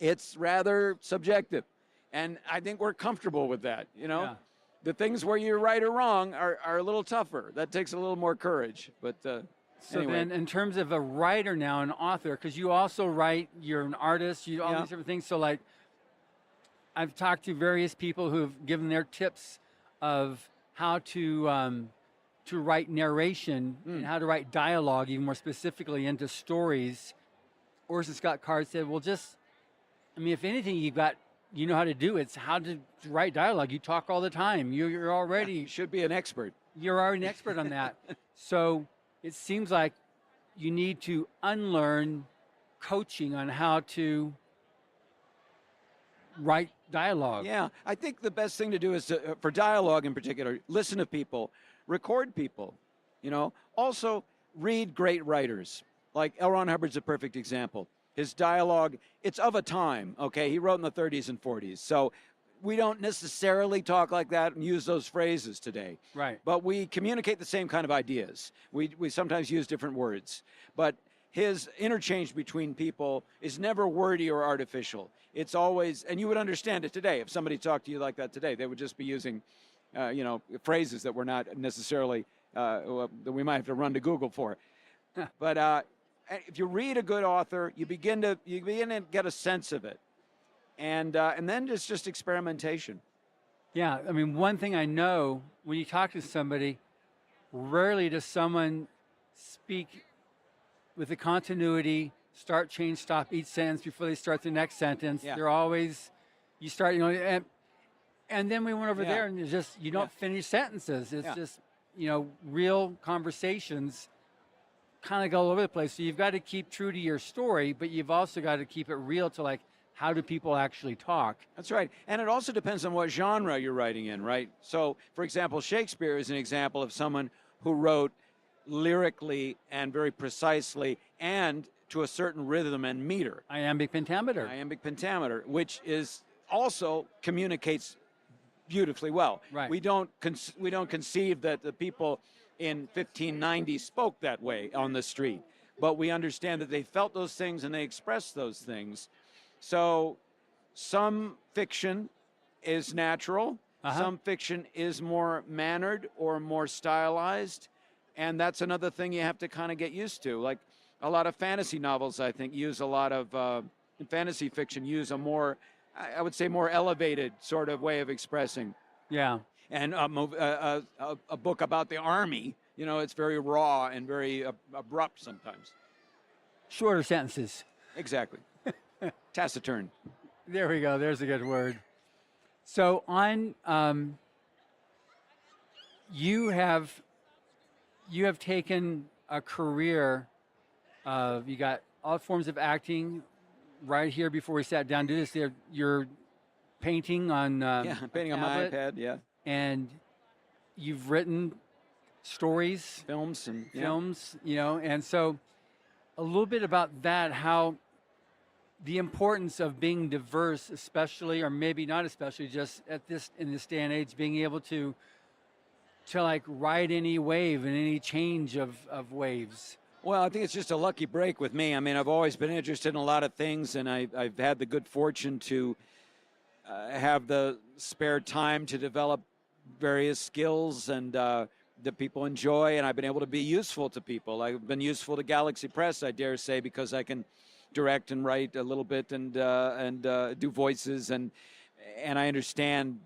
It's rather subjective. And I think we're comfortable with that, Yeah. The things where you're right or wrong are a little tougher. That takes a little more courage. But so anyway. Then in terms of a writer now, an author, because you also write, you're an artist, you do all these different things. So like I've talked to various people who've given their tips of how to write narration and how to write dialogue, even more specifically into stories. Orson Scott Card said, well, if anything, you know how to do, it's how to write dialogue. You talk all the time. You're already... You should be an expert. You're already an expert on that. So it seems like you need to unlearn coaching on how to write dialogue. Yeah, I think the best thing to do is to, for dialogue in particular, listen to people, record people, Also, read great writers. Like L. Ron Hubbard's a perfect example. His dialogue, it's of a time, okay? He wrote in the 30s and 40s. So we don't necessarily talk like that and use those phrases today. Right. But we communicate the same kind of ideas. We sometimes use different words. But his interchange between people is never wordy or artificial. It's always, and you would understand it today. If somebody talked to you like that today, they would just be using, phrases that were not necessarily, that we might have to run to Google for. But if you read a good author, you begin to get a sense of it. And then it's just experimentation. Yeah, I mean, one thing I know, when you talk to somebody, rarely does someone speak with the continuity, start, change, stop each sentence before they start the next sentence. Yeah. They're always, you start, and then we went over there and it's just, you don't finish sentences. It's just, real conversations kind of go all over the place. So you've got to keep true to your story, but you've also got to keep it real to like, how do people actually talk? That's right. And it also depends on what genre you're writing in, right? So, for example, Shakespeare is an example of someone who wrote lyrically and very precisely and to a certain rhythm and meter. Iambic pentameter. Iambic pentameter, which is also communicates beautifully well. Right. We don't conceive that the people in 1590 spoke that way on the street, but we understand that they felt those things and they expressed those things. So some fiction is natural, some fiction is more mannered or more stylized, and that's another thing you have to kind of get used to. Like a lot of fantasy novels, I think, use a lot of, fantasy fiction use a more, I would say, more elevated sort of way of expressing. Yeah. And a book about the army, it's very raw and very abrupt sometimes. Shorter sentences. Exactly. Taciturn. There we go. There's a good word. So on, you have taken a career of, you got all forms of acting. Right here before we sat down to do this, you're painting on painting on my iPad, yeah. And you've written stories, films, and so a little bit about that, how the importance of being diverse, especially, or maybe not especially, just in this day and age, being able to like ride any wave and any change of waves. Well, I think it's just a lucky break with me. I mean, I've always been interested in a lot of things, and I've had the good fortune to have the spare time to develop various skills and that people enjoy, and I've been able to be useful to people. I've been useful to Galaxy Press, I dare say, because I can direct and write a little bit and do voices, and I understand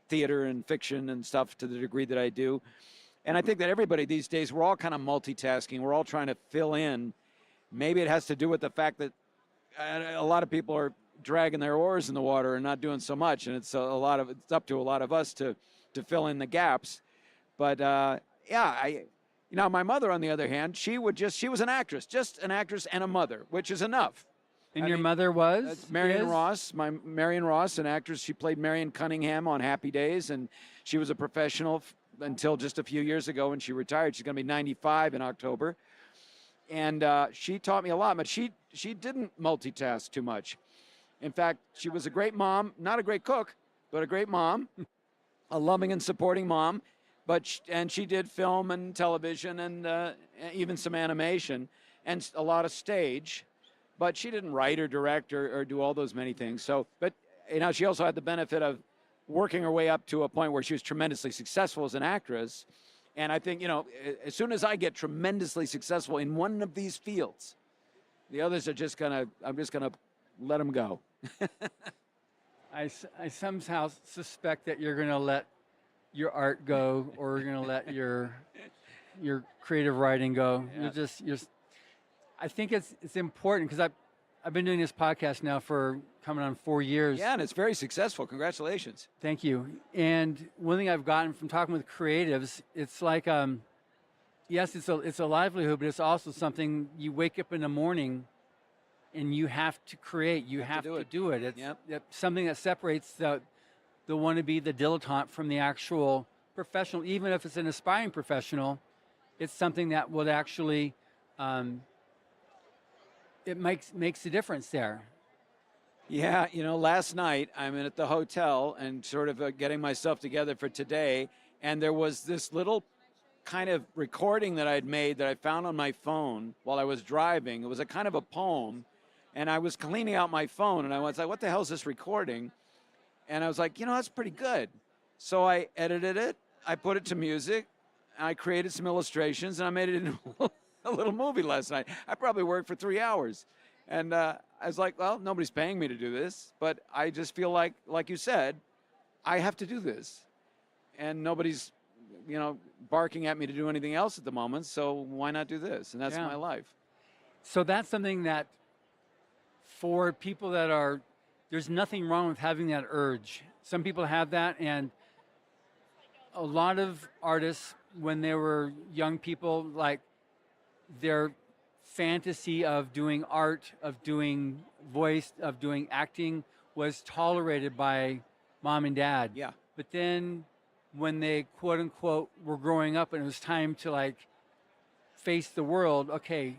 theater and fiction and stuff to the degree that I do. And I think that everybody these days, we're all kind of multitasking. We're all trying to fill in. Maybe it has to do with the fact that a lot of people are dragging their oars in the water and not doing so much, and it's up to a lot of us to fill in the gaps. But my mother, on the other hand, she was an actress, just an actress and a mother, which is enough. And your mother was? Marion Ross, Marion Ross, an actress. She played Marion Cunningham on Happy Days, and she was a professional until just a few years ago when she retired. She's going to be 95 in October. And she taught me a lot, but she didn't multitask too much. In fact, she was a great mom, not a great cook, but a great mom, a loving and supporting mom. And she did film and television and even some animation and a lot of stage. But she didn't write or direct or do all those many things. So, but she also had the benefit of working her way up to a point where she was tremendously successful as an actress. And I think, as soon as I get tremendously successful in one of these fields, the others are I'm just gonna let them go. I somehow suspect that you're gonna let your art go, or you're gonna let your creative writing go. Yeah. I think it's important, because I've been doing this podcast now for coming on 4 years. Yeah, and it's very successful. Congratulations. Thank you. And one thing I've gotten from talking with creatives, it's like, yes, it's a livelihood, but it's also something you wake up in the morning and you have to create. You have to do it. It's something that separates the wannabe, the dilettante, from the actual professional. Even if it's an aspiring professional, it's something that would actually it makes a difference there. Yeah, last night I'm at the hotel and sort of getting myself together for today, and there was this little kind of recording that I'd made that I found on my phone while I was driving. It was a kind of a poem, and I was cleaning out my phone, and I was like, what the hell is this recording? And I was like, that's pretty good. So I edited it, I put it to music, I created some illustrations, and I made it into a little movie last night. I probably worked for 3 hours. And I was like, well, nobody's paying me to do this, but I just feel like you said, I have to do this. And nobody's, barking at me to do anything else at the moment, so why not do this? And that's my life. So that's something that for people that are, there's nothing wrong with having that urge. Some people have that, and a lot of artists, when they were young people, like their fantasy of doing art, of doing voice, of doing acting was tolerated by mom and dad. Yeah. But then when they quote unquote were growing up and it was time to face the world, okay,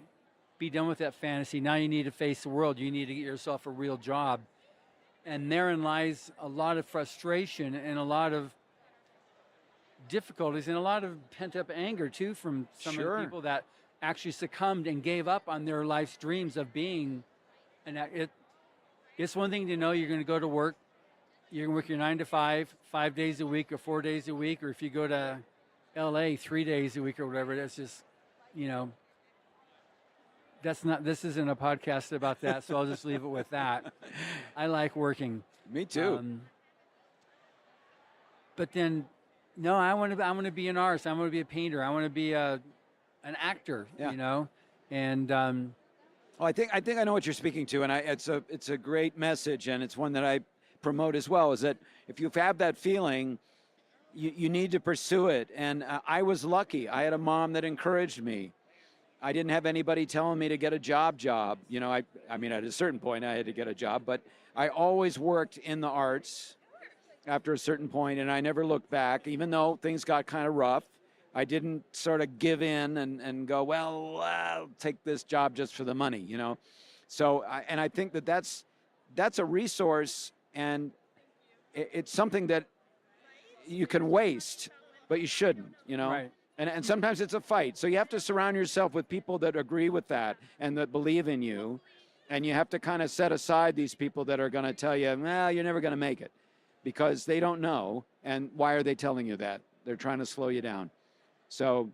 be done with that fantasy. Now you need to face the world. You need to get yourself a real job. And therein lies a lot of frustration and a lot of difficulties and a lot of pent-up anger too from some of the people that actually succumbed and gave up on their life's dreams of being it's one thing to know you're going to go to work, you're going to work your 9 to 5 days a week or 4 days a week, or if you go to LA 3 days a week or whatever, that's just this isn't a podcast about that, so I'll just leave it with that. I like working. Me too. But then no, I want to be an artist, I want to be a painter, I want to be an actor, and I think I know what you're speaking to, and it's a great message, and it's one that I promote as well. Is that if you have that feeling, you need to pursue it. And I was lucky; I had a mom that encouraged me. I didn't have anybody telling me to get a job. I mean, at a certain point, I had to get a job, but I always worked in the arts after a certain point, and I never looked back, even though things got kind of rough. I didn't sort of give in and go, well, I'll take this job just for the money, So, I think that's a resource, and it's something that you can waste, but you shouldn't, Right. And sometimes it's a fight. So you have to surround yourself with people that agree with that and that believe in you, and you have to kind of set aside these people that are going to tell you, well, you're never going to make it, because they don't know, and why are they telling you that? They're trying to slow you down. So,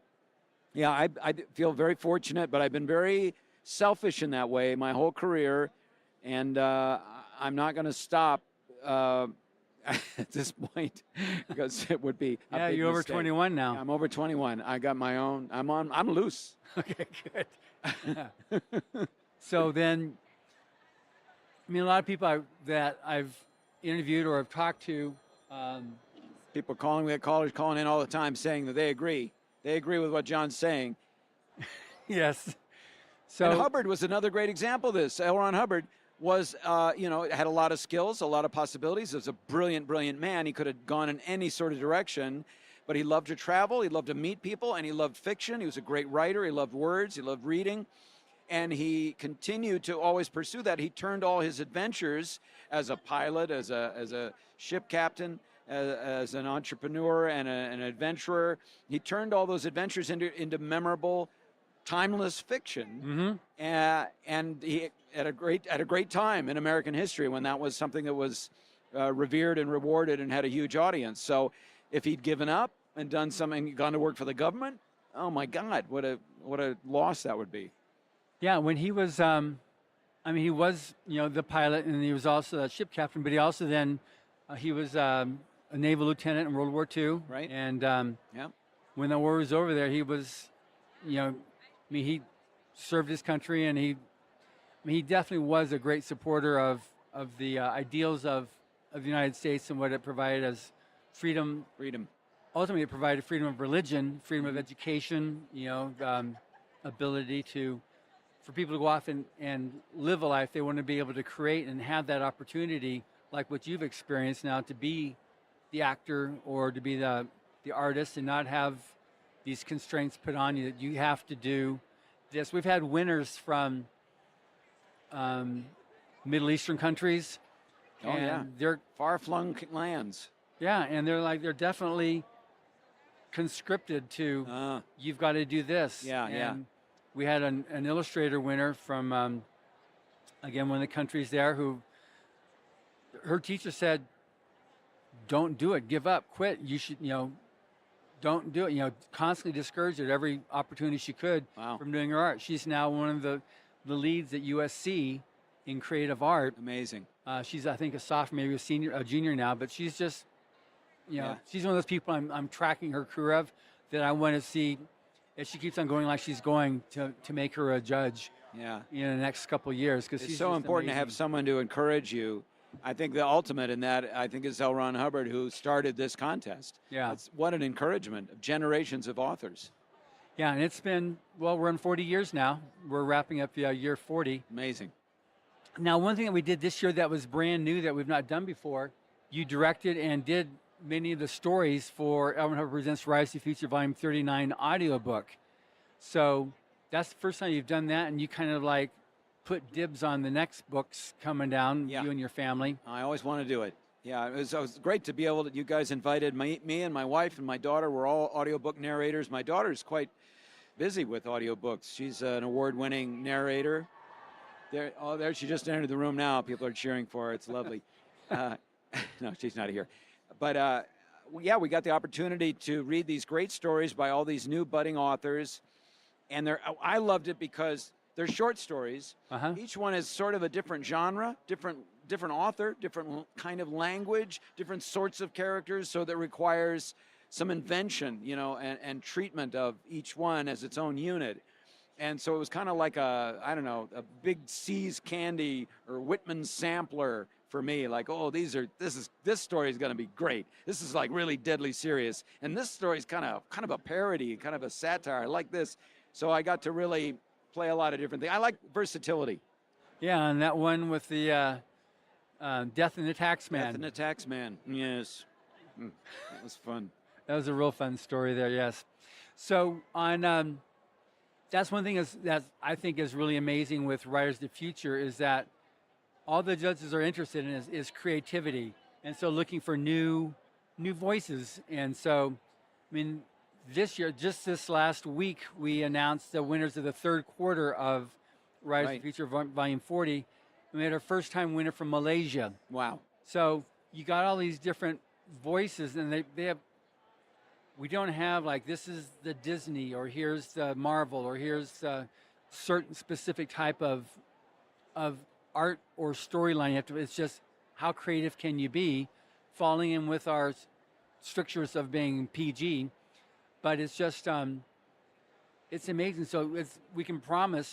yeah, I feel very fortunate, but I've been very selfish in that way my whole career, and I'm not going to stop at this point, because it would be a big you're over mistake. 21 now. Yeah, I'm over 21. I got my own. I'm loose. Okay, good. So then, I mean, a lot of people that I've interviewed or have talked to. People calling me at college, calling in all the time, saying that they agree. They agree with what John's saying. Yes. So and Hubbard was another great example of this. L. Ron Hubbard was, had a lot of skills, a lot of possibilities. He was a brilliant, brilliant man. He could have gone in any sort of direction, but he loved to travel. He loved to meet people, and he loved fiction. He was a great writer. He loved words. He loved reading. And he continued to always pursue that. He turned all his adventures as a pilot, as a ship captain, as an entrepreneur and an adventurer. He turned all those adventures into memorable, timeless fiction. And he at a great time in American history when that was something that was revered and rewarded and had a huge audience. So if he'd given up and done something, gone to work for the government, oh my God, what a loss that would be. Yeah, when he was, he was, the pilot, and he was also a ship captain, but he also then, he was a naval lieutenant in World War II. Right. And when the war was over there, he was, he served his country, and he definitely was a great supporter of the ideals of the United States and what it provided as freedom. Ultimately, it provided freedom of religion, freedom of education, ability to for people to go off and live a life, they want to be able to create and have that opportunity, like what you've experienced now, to be the actor or to be the artist and not have these constraints put on you that you have to do this. We've had winners from Middle Eastern countries. Oh, and yeah. They're far-flung lands. Yeah, and they're definitely conscripted to, you've got to do this. Yeah, yeah. We had an illustrator winner from, again, one of the countries there who, her teacher said, don't do it, give up, quit. You should, don't do it. Constantly discouraged her at every opportunity she could from doing her art. She's now one of the leads at USC in creative art. Amazing. She's, I think, a sophomore, maybe a junior now, but she's just, she's one of those people I'm tracking her career of that I want to see if she keeps on going like she's going to make her a judge. Yeah. In the next couple of years, because it's so important to have someone to encourage you. I think the ultimate in that, I think, is L. Ron Hubbard, who started this contest. Yeah. What an encouragement of generations of authors. Yeah, and it's been, we're on 40 years now. We're wrapping up year 40. Amazing. Now, one thing that we did this year that was brand new that we've not done before, you directed and did many of the stories for L. Ron Hubbard Presents Rise to the Future Volume 39 audiobook. So that's the first time you've done that, and you kind of like put dibs on the next books coming down, you and your family. I always want to do it. Yeah, it was great to be able to, you guys invited me and my wife and my daughter were all audiobook narrators. My daughter's quite busy with audiobooks. She's an award-winning narrator. There she just entered the room now. People are cheering for her. It's lovely. No, she's not here. But yeah, we got the opportunity to read these great stories by all these new budding authors. And I loved it because they're short stories. Each one is sort of a different genre, different author, different kind of language, different sorts of characters. So that requires some invention, and treatment of each one as its own unit. And so it was kind of like a Big C's Candy or Whitman sampler for me. Like, this story is going to be great. This is like really deadly serious. And this story is kind of a parody, kind of a satire. I like this. So I got to really play a lot of different things. I like versatility. Yeah, and that one with the Death and the Taxman. Death and the Taxman, yes. That was fun. That was a real fun story there, yes. So on that's one thing that I think is really amazing with Writers of the Future is that all the judges are interested in is creativity. And so looking for new voices. And so, I mean, this year, just this last week, we announced the winners of the third quarter of Writers of the Future Volume 40. We had our first time winner from Malaysia. Wow. So you got all these different voices, and they have, we don't have like, this is the Disney, or here's the Marvel, or here's a certain specific type of art or storyline. It's just how creative can you be, falling in with our strictures of being PG. But it's just, it's amazing. So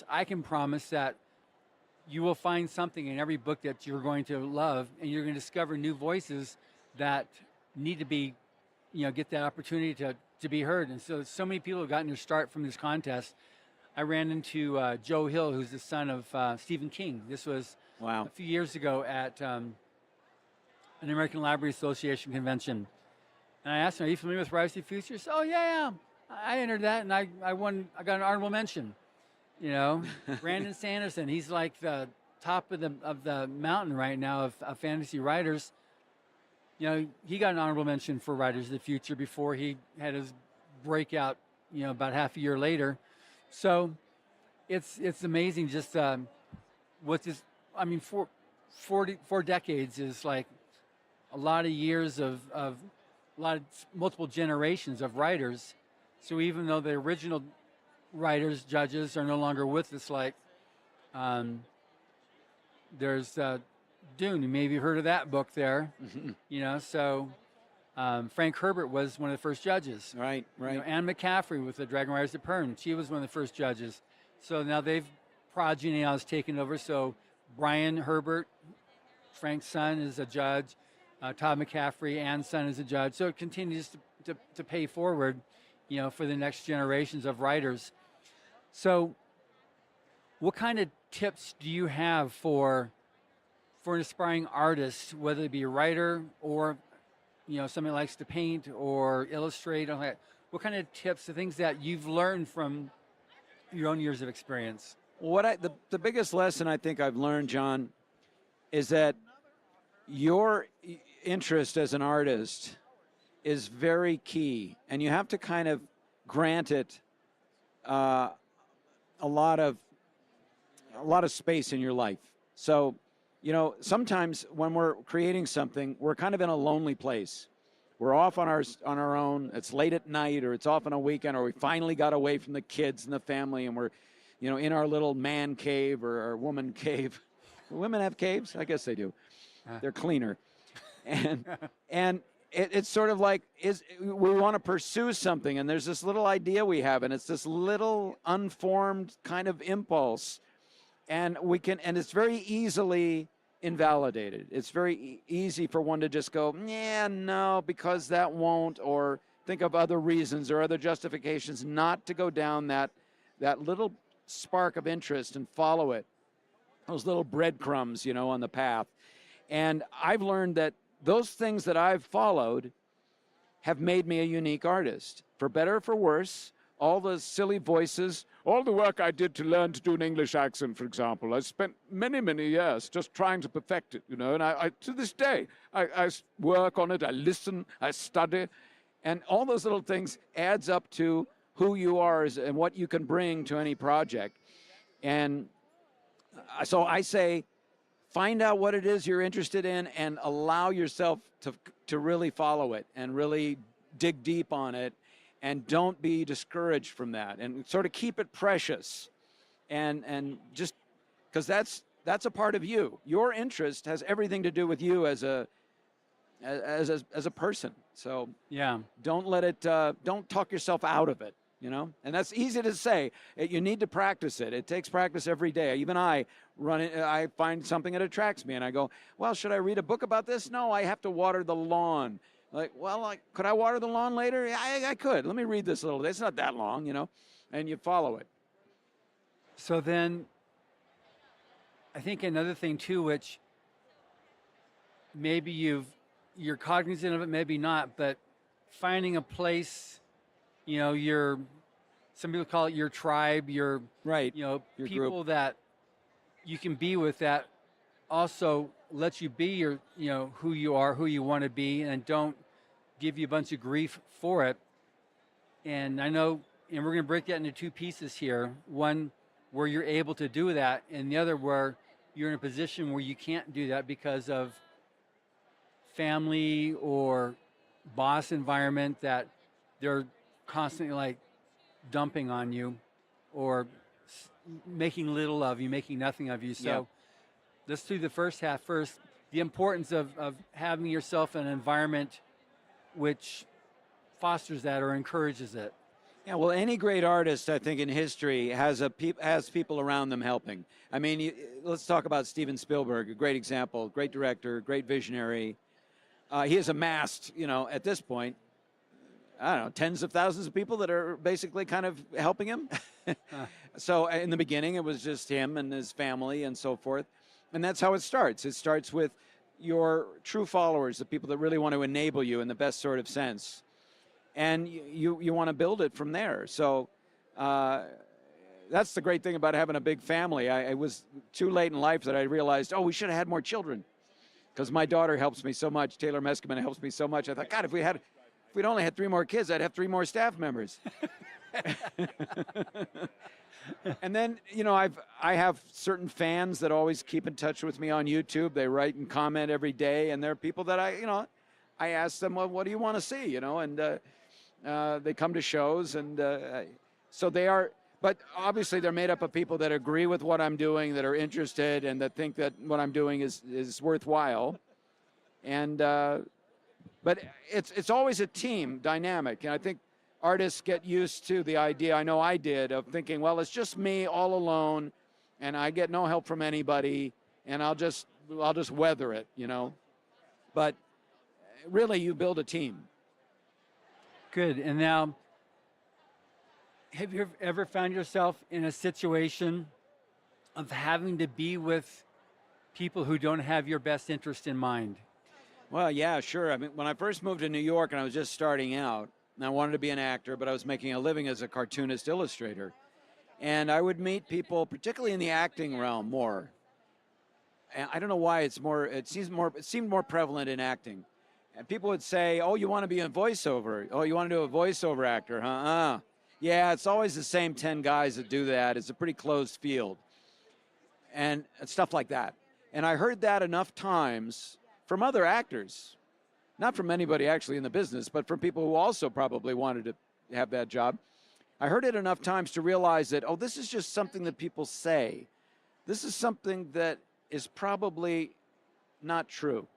I can promise that you will find something in every book that you're going to love, and you're going to discover new voices that need to be, get that opportunity to be heard. And so many people have gotten their start from this contest. I ran into Joe Hill, who's the son of Stephen King. This was a few years ago at an American Library Association convention. And I asked him, are you familiar with Rise to the Future? He said, yeah. I entered that, and I won. I got an honorable mention. Brandon Sanderson, he's like the top of the mountain right now of fantasy writers. He got an honorable mention for Writers of the Future before he had his breakout, about half a year later. So it's amazing just what this, I mean, 4 decades is like a lot of years of multiple generations of writers. So even though the original writers, judges are no longer with us, like there's Dune. You maybe heard of that book there. So Frank Herbert was one of the first judges. Right. Anne McCaffrey with the Dragon Riders of Pern, she was one of the first judges. So now progeny now has taken over. So Brian Herbert, Frank's son, is a judge. Todd McCaffrey, Anne's son, is a judge. So it continues to pay forward, for the next generations of writers. So what kind of tips do you have for an aspiring artist, whether it be a writer or, somebody who likes to paint or illustrate? Or like, what kind of tips, the things that you've learned from your own years of experience? The biggest lesson I think I've learned, John, is that your interest as an artist is very key, and you have to kind of grant it a lot of space in your life. So, sometimes when we're creating something, we're kind of in a lonely place. We're off on our own. It's late at night, or it's off on a weekend, or we finally got away from the kids and the family, and we're, in our little man cave or our woman cave. Do women have caves? I guess they do. They're cleaner, and it's sort of like we want to pursue something, and there's this little idea we have, and it's this little unformed kind of impulse, and it's very easily invalidated. It's very easy for one to just go, yeah, no, because that won't, or think of other reasons or other justifications not to go down that little spark of interest and follow it, those little breadcrumbs, on the path. And I've learned that those things that I've followed have made me a unique artist. For better or for worse, all the silly voices, all the work I did to learn to do an English accent, for example, I spent many, many years just trying to perfect it, and I to this day, I work on it, I listen, I study, and all those little things adds up to who you are and what you can bring to any project. And so I say, find out what it is you're interested in and allow yourself to really follow it and really dig deep on it, and don't be discouraged from that, and sort of keep it precious, and just because that's a part of you. Your interest has everything to do with you as a person. So yeah, don't let it don't talk yourself out of it. And that's easy to say. You need to practice it. It takes practice every day. Even I find something that attracts me, and I go, well, should I read a book about this? No, I have to water the lawn. Could I water the lawn later? Yeah, I could. Let me read this a little. It's not that long, and you follow it. So then, I think another thing too, which maybe you're cognizant of it, maybe not, but finding a place, some people call it your tribe, your your people group that you can be with, that also lets you be your, who you are, who you want to be, and don't give you a bunch of grief for it. And I know, and we're going to break that into two pieces here. One where you're able to do that, and the other where you're in a position where you can't do that because of family or boss environment, that they're constantly like dumping on you or making little of you, making nothing of you. So let's do the first half first. The importance of having yourself in an environment which fosters that or encourages it. Yeah, well, any great artist, I think, in history has people around them helping. I mean, let's talk about Steven Spielberg, a great example, great director, great visionary. He has amassed, at this point, I don't know, tens of thousands of people that are basically kind of helping him. So in the beginning, it was just him and his family and so forth. And that's how it starts. It starts with your true followers, the people that really want to enable you in the best sort of sense. And you want to build it from there. So that's the great thing about having a big family. I was too late in life that I realized, we should have had more children, because my daughter helps me so much. Taylor Meskimen helps me so much. I thought, God, if we'd only had 3 more kids, I'd have 3 more staff members. And then, I have certain fans that always keep in touch with me on YouTube. They write and comment every day, and they're people that I ask them, well, what do you want to see? And they come to shows, and so they are. But obviously, they're made up of people that agree with what I'm doing, that are interested, and that think that what I'm doing is worthwhile. And but it's always a team dynamic, and I think artists get used to the idea, I know I did, of thinking, well, it's just me all alone, and I get no help from anybody, and I'll just weather it, But really, you build a team. Good. And now, have you ever found yourself in a situation of having to be with people who don't have your best interest in mind? Well, yeah, sure. I mean, when I first moved to New York and I was just starting out, and I wanted to be an actor, but I was making a living as a cartoonist illustrator. And I would meet people, particularly in the acting realm, more. And I don't know why it seemed more prevalent in acting. And people would say, "Oh, you want to be a voiceover? Oh, you want to do a voiceover actor, huh?" Yeah, it's always the same 10 guys that do that. It's a pretty closed field. And stuff like that. And I heard that enough times from other actors, not from anybody actually in the business, but from people who also probably wanted to have that job. I heard it enough times to realize that, oh, this is just something that people say. This is something that is probably not true.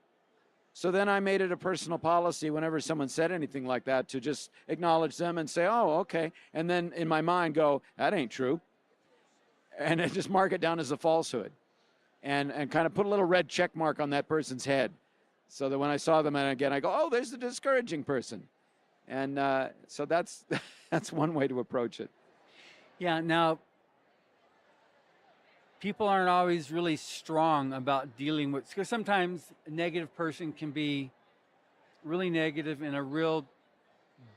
So then I made it a personal policy whenever someone said anything like that to just acknowledge them and say, oh, okay. And then in my mind go, that ain't true. And I just mark it down as a falsehood. And kind of put a little red check mark on that person's head. So that when I saw them again, I go, oh, there's the discouraging person. And so that's one way to approach it. Yeah, now, people aren't always really strong about dealing with, because sometimes a negative person can be really negative and a real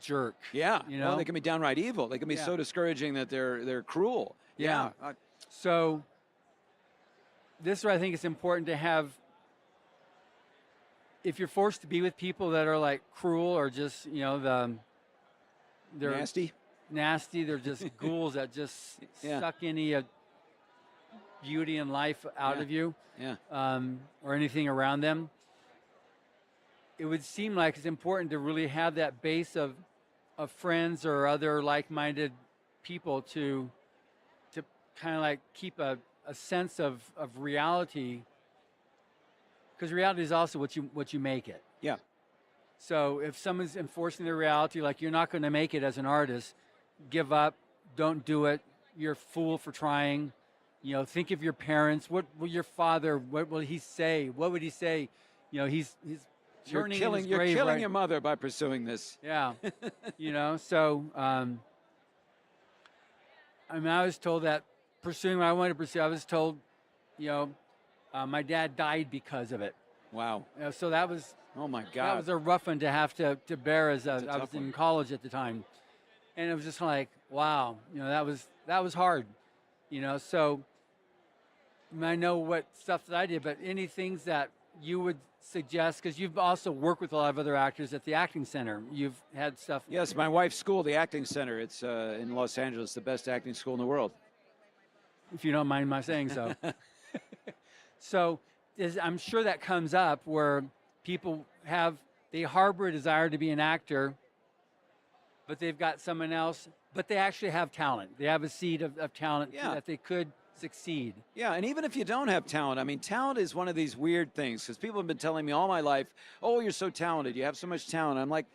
jerk. Yeah, you know, well, they can be downright evil. They can be so discouraging that they're cruel. Yeah. So this is where I think it's important to have, if you're forced to be with people that are like cruel or just, you know, they're nasty, they're just ghouls that just suck any beauty and life out of you, or anything around them. It would seem like it's important to really have that base of friends or other like-minded people to kind of like keep a sense of reality, because reality is also what you make it. Yeah. So if someone's enforcing their reality, like you're not going to make it as an artist, give up, don't do it. You're a fool for trying. You know, think of your parents. What will your father? What will he say? What would he say? You know, he's turning in his grave. You're killing your mother by pursuing this. Yeah. You know, so I mean, I was told that pursuing what I wanted to pursue, I was told, you know, my dad died because of it. Wow. You know, so that was, oh my God, that was a rough one to have to bear as I was in college at the time, and it was just like, wow, you know, that was hard, you know. So I mean, I know what stuff that I did, but any things that you would suggest, because you've also worked with a lot of other actors at the acting center. You've had stuff. Yes, my wife's school, the acting center. It's in Los Angeles, the best acting school in the world. If you don't mind my saying so. So I'm sure that comes up where people they harbor a desire to be an actor, but they've got someone else, but they actually have talent. They have a seed of talent that they could succeed. Yeah, and even if you don't have talent, I mean, talent is one of these weird things, because people have been telling me all my life, oh, you're so talented, you have so much talent. I'm like,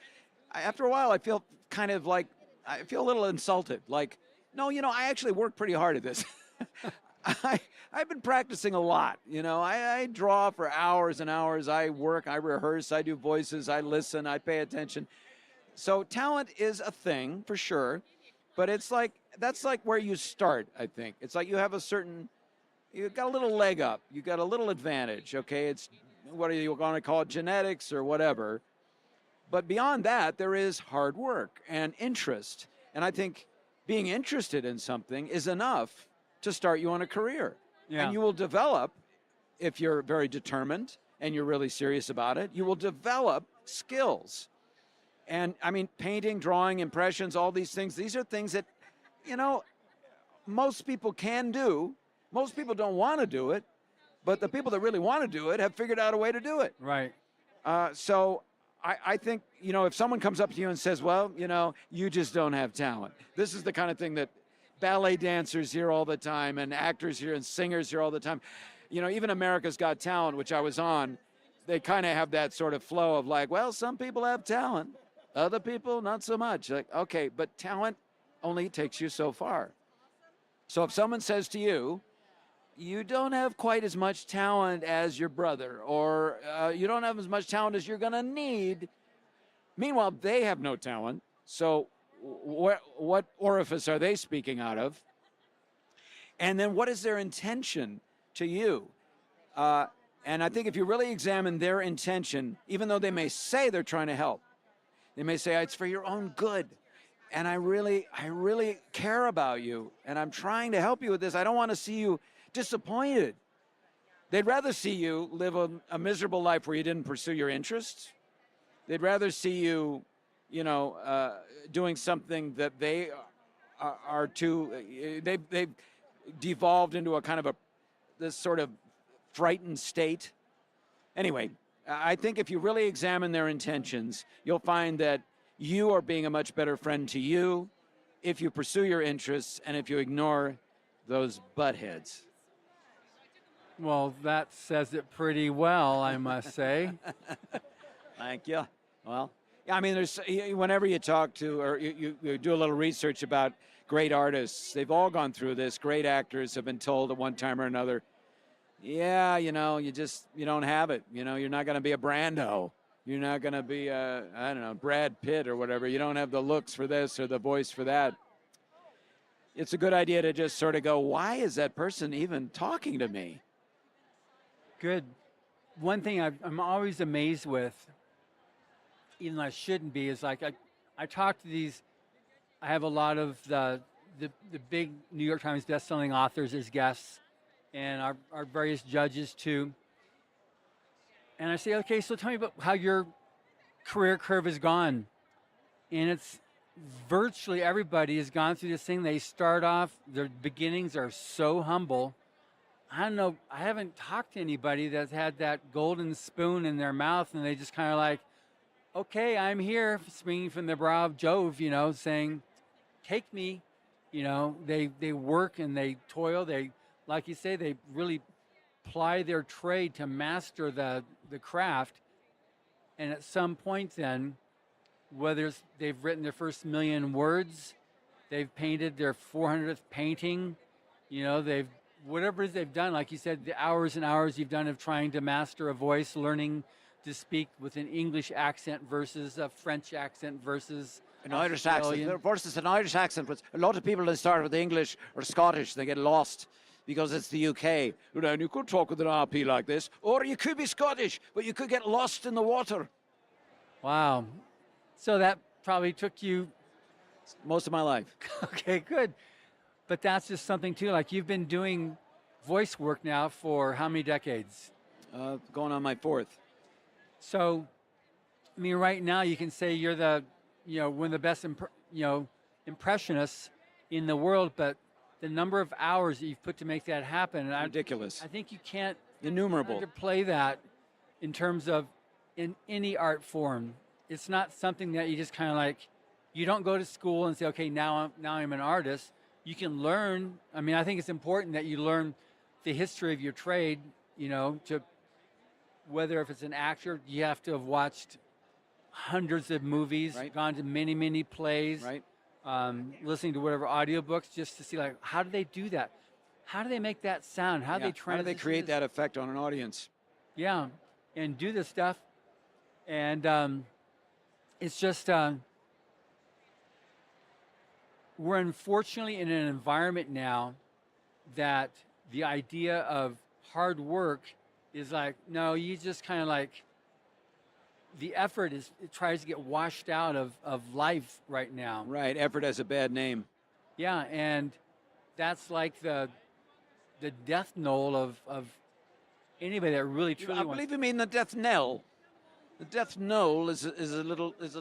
after a while, I feel kind of like, I feel a little insulted. Like, no, you know, I actually work pretty hard at this. I've been practicing a lot. You know, I draw for hours and hours. I work, I rehearse, I do voices, I listen, I pay attention. So talent is a thing for sure, but it's like, that's like where you start, I think. It's like you have you've got a little leg up. You've got a little advantage, okay? It's, what are you going to call it, genetics or whatever. But beyond that, there is hard work and interest. And I think being interested in something is enough to start you on a career. Yeah. And you will develop, if you're very determined and you're really serious about it, you will develop skills. And I mean, painting, drawing, impressions, all these things, these are things that, you know, most people can do. Most people don't want to do it, but the people that really want to do it have figured out a way to do it. Right. So I think, you know, if someone comes up to you and says, well, you know, you just don't have talent. This is the kind of thing that ballet dancers hear all the time, and actors hear, and singers hear all the time. You know, even America's Got Talent, which I was on, they kind of have that sort of flow of like, well, some people have talent, other people not so much. Like, okay, but talent only takes you so far. So if someone says to you, you don't have quite as much talent as your brother, or you don't have as much talent as you're going to need, meanwhile, they have no talent, so what orifice are they speaking out of? And then what is their intention to you? And I think if you really examine their intention, even though they may say they're trying to help, they may say, it's for your own good. And I really care about you, and I'm trying to help you with this. I don't want to see you disappointed. They'd rather see you live a miserable life where you didn't pursue your interests. They'd rather see you, doing something that they are too. They've devolved into a kind of this sort of frightened state. Anyway, I think if you really examine their intentions, you'll find that you are being a much better friend to you if you pursue your interests and if you ignore those buttheads. Well, that says it pretty well, I must say. Thank you. Well, I mean, whenever you talk to or you do a little research about great artists, they've all gone through this. Great actors have been told at one time or another, yeah, you don't have it. You're not going to be a Brando. You're not going to be Brad Pitt or whatever. You don't have the looks for this or the voice for that. It's a good idea to just sort of go, why is that person even talking to me? Good. One thing I'm always amazed with, even though I shouldn't be, is like I talk to these. I have a lot of the big New York Times bestselling authors as guests, and our various judges too. And I say, okay, so tell me about how your career curve has gone. And it's virtually everybody has gone through this thing. They start off, their beginnings are so humble. I don't know, I haven't talked to anybody that's had that golden spoon in their mouth and they just kind of like, okay, I'm here, swinging from the brow of Jove, saying, take me. They work and they toil. They, like you say, they really ply their trade to master the craft. And at some point then, whether they've written their first 1 million words, they've painted their 400th painting, whatever it is they've done, like you said, the hours and hours you've done of trying to master a voice, learning to speak with an English accent versus a French accent versus an Irish accent versus an Irish accent. But a lot of people that start with English or Scottish, they get lost because it's the UK. And you could talk with an RP like this, or you could be Scottish, but you could get lost in the water. Wow. So that probably took you most of my life. Okay, good. But that's just something too, like you've been doing voice work now for how many decades? Going on my 4th. So, I mean, right now you can say you're one of the best, impressionists in the world, but the number of hours that you've put to make that happen, ridiculous. I think you can't innumerable underplay that in terms of in any art form. It's not something that you just kind of like, you don't go to school and say, okay, now I'm an artist. You can learn. I mean, I think it's important that you learn the history of your trade, to whether if it's an actor, you have to have watched hundreds of movies, right, gone to many, many plays, right, listening to whatever audiobooks just to see, like, how do they do that? How do they make that sound? How do they create that effect on an audience? Yeah, and do this stuff. And it's just, we're unfortunately in an environment now that the idea of hard work is like, no, you just kind of like, the effort it tries to get washed out of life right now. Right, effort has a bad name. Yeah, and that's like the death knell of anybody that really truly I believe you mean the death knell. The death knoll is a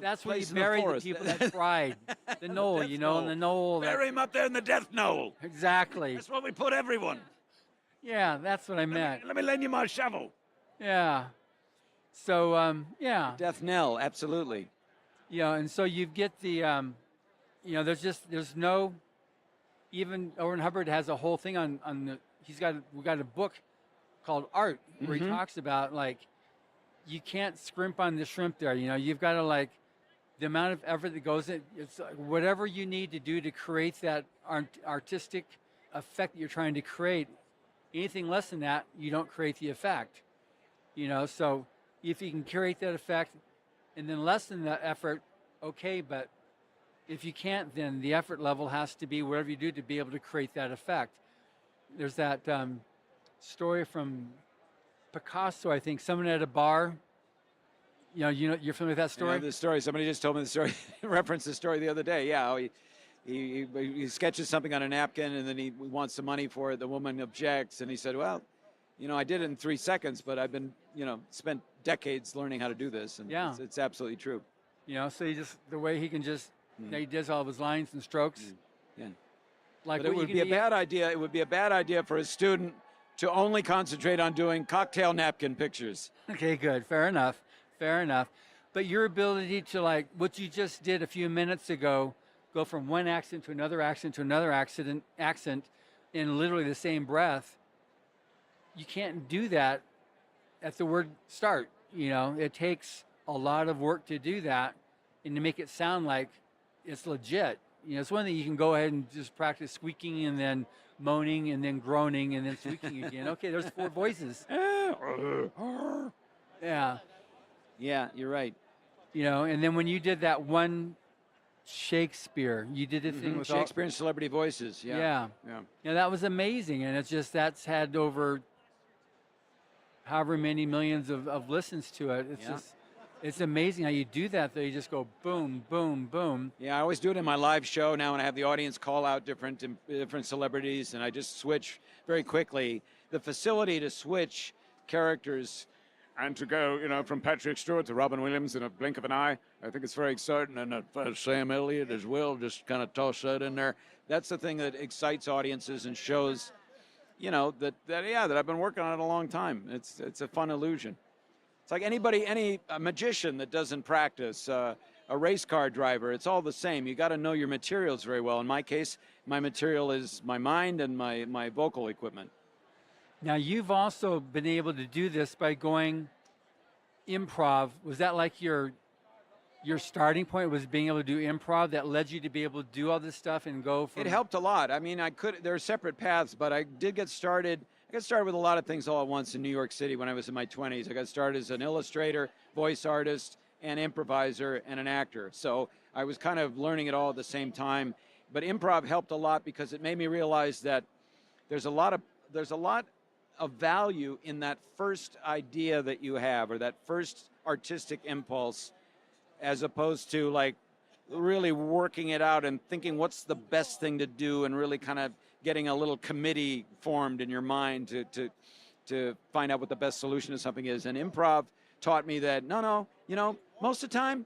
that's where you place in the bury the forest. people that tried. The knoll, and the knoll. Bury him up there in the death knoll. Exactly. That's where we put everyone. Yeah, that's what I meant. Let me lend you my shovel. Yeah. So, yeah. Death knell, absolutely. And so you get the, there's no, even Owen Hubbard has a whole thing on we got a book called Art where he talks about, like, you can't scrimp on the shrimp there. You've got to, like, the amount of effort that goes in, it's like whatever you need to do to create that artistic effect that you're trying to create. Anything less than that, you don't create the effect. So if you can create that effect and then lessen that effort, okay, but if you can't, then the effort level has to be whatever you do to be able to create that effect. There's that story from Picasso, I think. Someone at a bar. You're familiar with that story? The story. Somebody just told me the story. Referenced the story the other day. Yeah, he sketches something on a napkin, and then he wants some money for it. The woman objects, and he said, "Well, I did it in 3 seconds, but I've been, spent decades learning how to do this." And yeah, it's absolutely true. So the way he can just, he does all of his lines and strokes. Yeah. Like but it would be a bad idea. It would be a bad idea for a student to only concentrate on doing cocktail napkin pictures. Okay, good. Fair enough. But your ability to, like what you just did a few minutes ago, go from one accent to another accent to another accent in literally the same breath, you can't do that at the word start. It takes a lot of work to do that and to make it sound like it's legit. It's one thing you can go ahead and just practice squeaking and then moaning and then groaning and then squeaking again. Okay, there's 4 voices. Yeah. Yeah, you're right. And then when you did that one Shakespeare, you did the thing with Shakespeare and celebrity voices. Yeah. That was amazing, and that's had over however many millions of listens to it. It's amazing how you do that. Though you just go boom, boom, boom. Yeah, I always do it in my live show now, and I have the audience call out different celebrities, and I just switch very quickly. The facility to switch characters. And to go, from Patrick Stewart to Robin Williams in a blink of an eye, I think it's very exciting. And Sam Elliott as well, just kind of toss that in there. That's the thing that excites audiences and shows, that I've been working on it a long time. It's a fun illusion. It's like any magician that doesn't practice, a race car driver, it's all the same. You got to know your materials very well. In my case, my material is my mind and my vocal equipment. Now, you've also been able to do this by going improv. Was that like your starting point, was being able to do improv that led you to be able to do all this stuff and go from... It helped a lot. I mean, there are separate paths, but I did get started. I got started with a lot of things all at once in New York City when I was in my 20s. I got started as an illustrator, voice artist, an improviser, and an actor. So I was kind of learning it all at the same time. But improv helped a lot because it made me realize that there's a lot of value in that first idea that you have, or that first artistic impulse, as opposed to like really working it out and thinking what's the best thing to do, and really kind of getting a little committee formed in your mind to find out what the best solution to something is. And improv taught me that no, most of the time,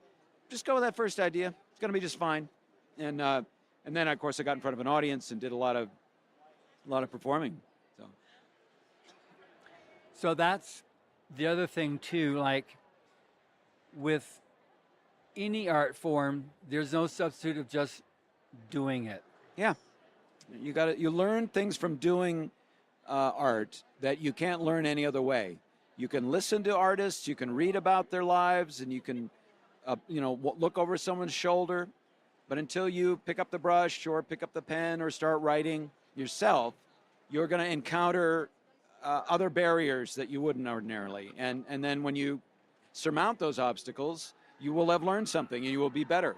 just go with that first idea. It's going to be just fine. And then of course I got in front of an audience and did a lot of performing. So that's the other thing too, like with any art form, there's no substitute of just doing it. Yeah. You learn things from doing art that you can't learn any other way. You can listen to artists, you can read about their lives, and you can, look over someone's shoulder. But until you pick up the brush or pick up the pen or start writing yourself, you're going to encounter other barriers that you wouldn't ordinarily. And then when you surmount those obstacles, you will have learned something and you will be better.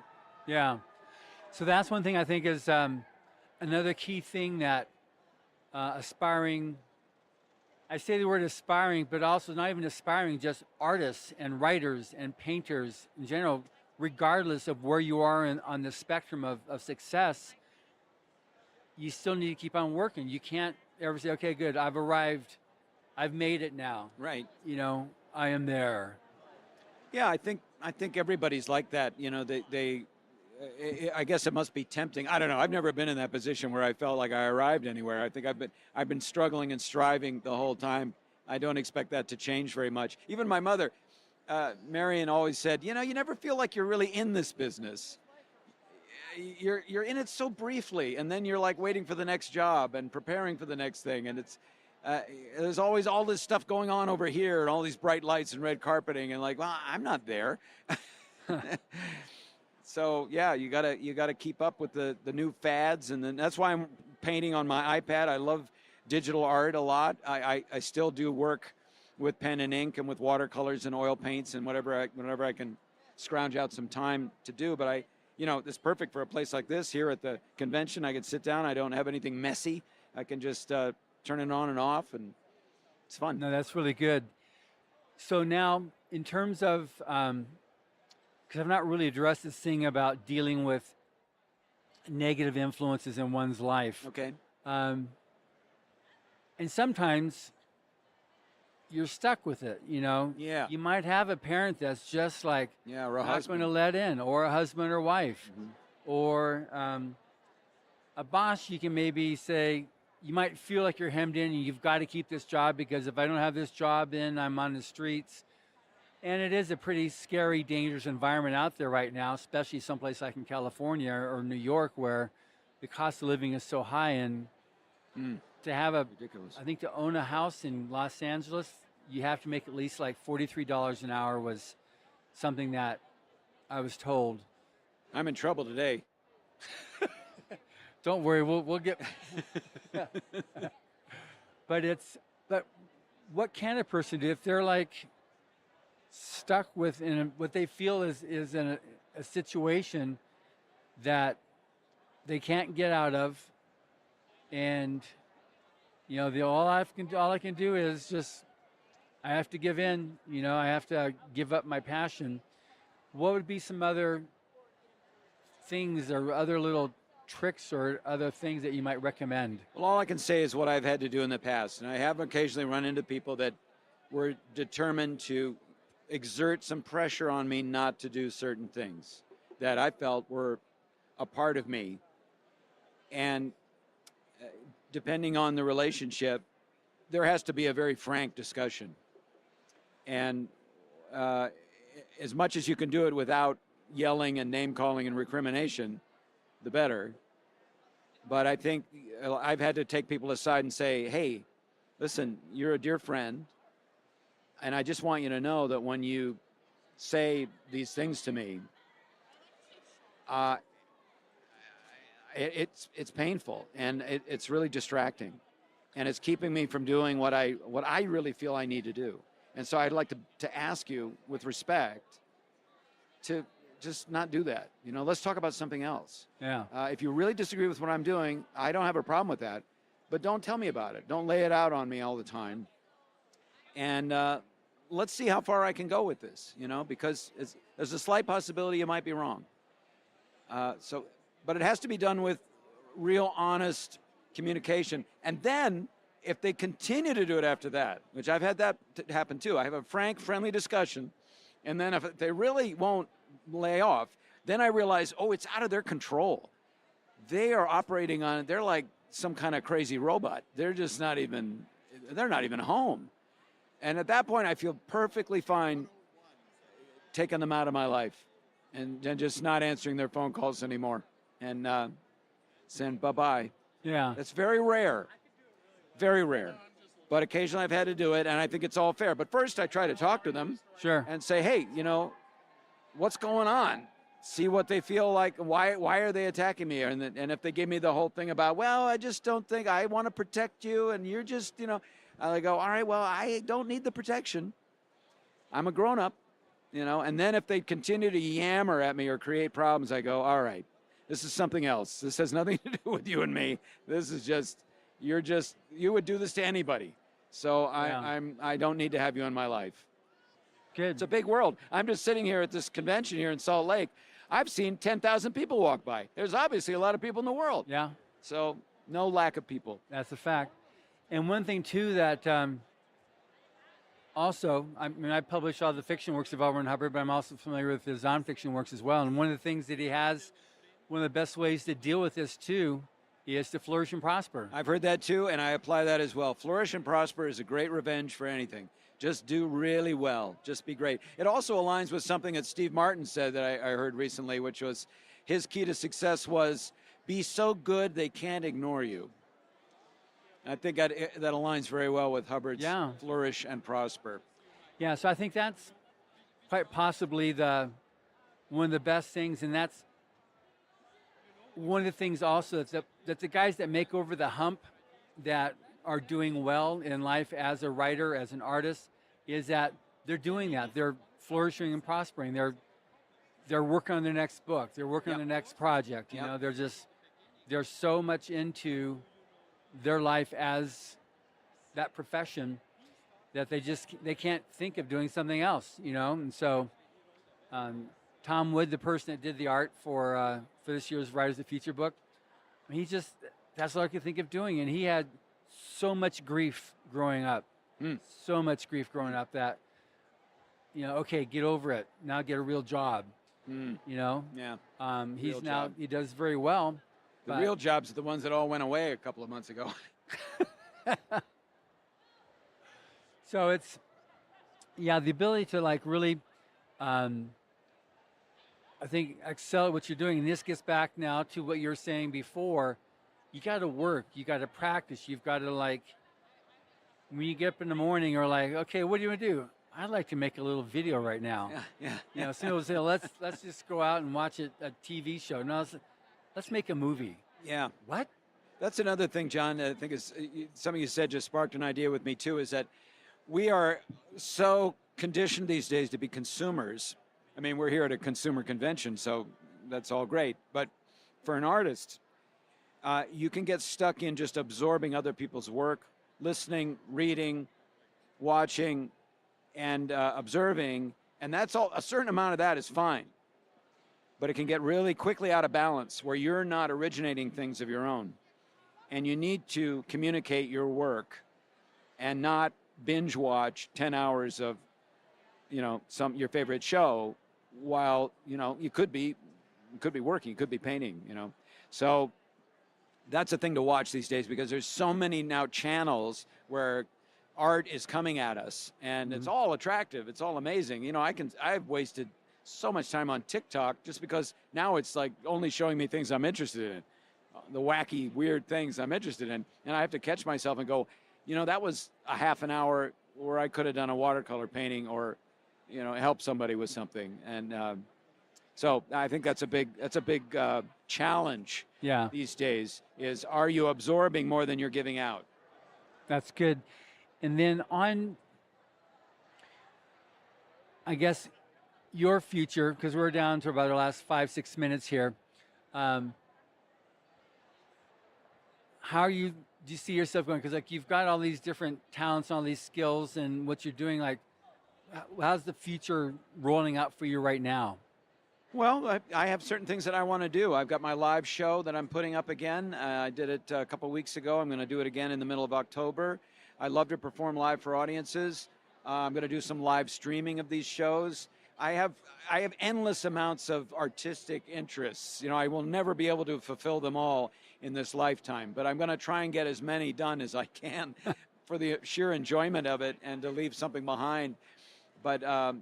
Yeah. So that's one thing I think is another key thing that aspiring, I say the word aspiring, but also not even aspiring, just artists and writers and painters in general, regardless of where you are on the spectrum of success, you still need to keep on working. You can't ever say, okay, good, I've arrived, I've made it now. Right. I am there. Yeah, I think everybody's like that. I guess it must be tempting. I don't know. I've never been in that position where I felt like I arrived anywhere. I think I've been struggling and striving the whole time. I don't expect that to change very much. Even my mother, Marion, always said, you never feel like you're really in this business. You're in it so briefly, and then you're like waiting for the next job and preparing for the next thing, and it's there's always all this stuff going on over here and all these bright lights and red carpeting, and like, well, I'm not there. So yeah, you gotta keep up with the new fads, and then that's why I'm painting on my iPad. I love digital art a lot. I still do work with pen and ink and with watercolors and oil paints and whenever I can scrounge out some time to do. But it's perfect for a place like this here at the convention. I can sit down. I don't have anything messy. I can just turn it on and off, and it's fun. No, that's really good. So now, in terms of, because I've not really addressed this thing about dealing with negative influences in one's life. Okay. And sometimes you're stuck with it, you know? Yeah. You might have a parent that's just like or a not husband. going to let in, or a husband or wife, or a boss. You can maybe say, you might feel like you're hemmed in and you've got to keep this job because if I don't have this job, then I'm on the streets. And it is a pretty scary, dangerous environment out there right now, especially someplace like in California or New York where the cost of living is so high. And to have ridiculous. I think to own a house in Los Angeles, you have to make at least like $43 an hour was something that I was told. I'm in trouble today. Don't worry, we'll get. But what can a person do if they're like stuck with what they feel is in a situation that they can't get out of, and you know all I can do is just I have to give in. You know, I have to give up my passion. What would be some other things or other little tricks or other things that you might recommend? Well, all I can say is what I've had to do in the past. And I have occasionally run into people that were determined to exert some pressure on me not to do certain things that I felt were a part of me. And depending on the relationship, there has to be a very frank discussion. And as much as you can do it without yelling and name-calling and recrimination, the better. But I think I've had to take people aside and say, hey, listen, you're a dear friend, and I just want you to know that when you say these things to me, it's painful, and it's really distracting, and it's keeping me from doing what I really feel I need to do. And so I'd like to ask you, with respect, to just not do that. You know, let's talk about something else. Yeah. If you really disagree with what I'm doing, I don't have a problem with that, but don't tell me about it. Don't lay it out on me all the time. And let's see how far I can go with this, you know, because there's a slight possibility you might be wrong. But it has to be done with real, honest communication. And then if they continue to do it after that, which I've had that happen too, I have a frank, friendly discussion. And then if they really won't lay off, then I realize, oh, it's out of their control. They are operating on, they're like some kind of crazy robot. They're not even home. And at that point, I feel perfectly fine taking them out of my life and just not answering their phone calls anymore and saying bye-bye. Yeah. That's very rare. Very rare. But occasionally I've had to do it, and I think it's all fair. But first I try to talk to them. Sure. And say, hey, you know, what's going on? See what they feel like. Why are they attacking me? And if they give me the whole thing about, well, I just don't think I want to protect you, and you're just, you know, I go, all right, well, I don't need the protection. I'm a grown-up, you know. And then if they continue to yammer at me or create problems, I go, all right, this is something else. This has nothing to do with you and me. This is just, you would do this to anybody. So I don't need to have you in my life. Good. It's a big world. I'm just sitting here at this convention here in Salt Lake. I've seen 10,000 people walk by. There's obviously a lot of people in the world. Yeah. So no lack of people. That's a fact. And one thing, too, that also, I mean, I publish all the fiction works of L. Ron Hubbard, but I'm also familiar with his nonfiction works as well. And one of the things that he has, one of the best ways to deal with this, too, is to flourish and prosper. I've heard that, too, and I apply that as well. Flourish and prosper is a great revenge for anything. Just do really well. Just be great. It also aligns with something that Steve Martin said that I heard recently, which was his key to success was be so good they can't ignore you. I think that aligns very well with Hubbard's flourish and prosper. Yeah, so I think that's quite possibly one of the best things, and that's one of the things also that the guys that make over the hump that are doing well in life as a writer, as an artist, is that they're doing that. They're flourishing and prospering. They're working on their next book. They're working on the next project. You know, they're so much into their life as that profession that they can't think of doing something else, you know. And so Tom Wood, the person that did the art for this year's Writers of the Future book, that's all I could think of doing. And he had so much grief growing up, that, you know, okay, get over it. Now get a real job, you know? Yeah. He does very well. The real jobs are the ones that all went away a couple of months ago. So it's, the ability to like really, I think, excel at what you're doing. And this gets back now to what you were saying before. You got to work. You got to practice. You've got to, like, when you get up in the morning, you're like, okay, what do you want to do? I'd like to make a little video right now. Yeah. You know, some people say, let's just go out and watch a TV show. No, let's make a movie. Yeah. What? That's another thing, John, I think is something you said just sparked an idea with me, too, is that we are so conditioned these days to be consumers. I mean, we're here at a consumer convention, so that's all great. But for an artist, you can get stuck in just absorbing other people's work, listening, reading, watching, and observing. And that's all. A certain amount of that is fine. But it can get really quickly out of balance where you're not originating things of your own. And you need to communicate your work and not binge watch 10 hours of, you know, your favorite show while, you know, you could be working, you could be painting, you know. So that's a thing to watch these days because there's so many now channels where art is coming at us and it's all attractive. It's all amazing. You know, I've wasted so much time on TikTok just because now it's like only showing me things I'm interested in, the wacky, weird things I'm interested in. And I have to catch myself and go, you know, that was a half an hour where I could have done a watercolor painting or, you know, help somebody with something. And so I think that's a big challenge these days is, are you absorbing more than you're giving out? That's good. And then on, I guess, your future, because we're down to about the last 5-6 minutes here. How do you see yourself going? Because like you've got all these different talents, all these skills, and what you're doing. Like, how's the future rolling out for you right now? Well, I have certain things that I want to do. I've got my live show that I'm putting up again. I did it a couple weeks ago. I'm going to do it again in the middle of October. I love to perform live for audiences. I'm going to do some live streaming of these shows. I have endless amounts of artistic interests. You know, I will never be able to fulfill them all in this lifetime, but I'm going to try and get as many done as I can for the sheer enjoyment of it and to leave something behind. But I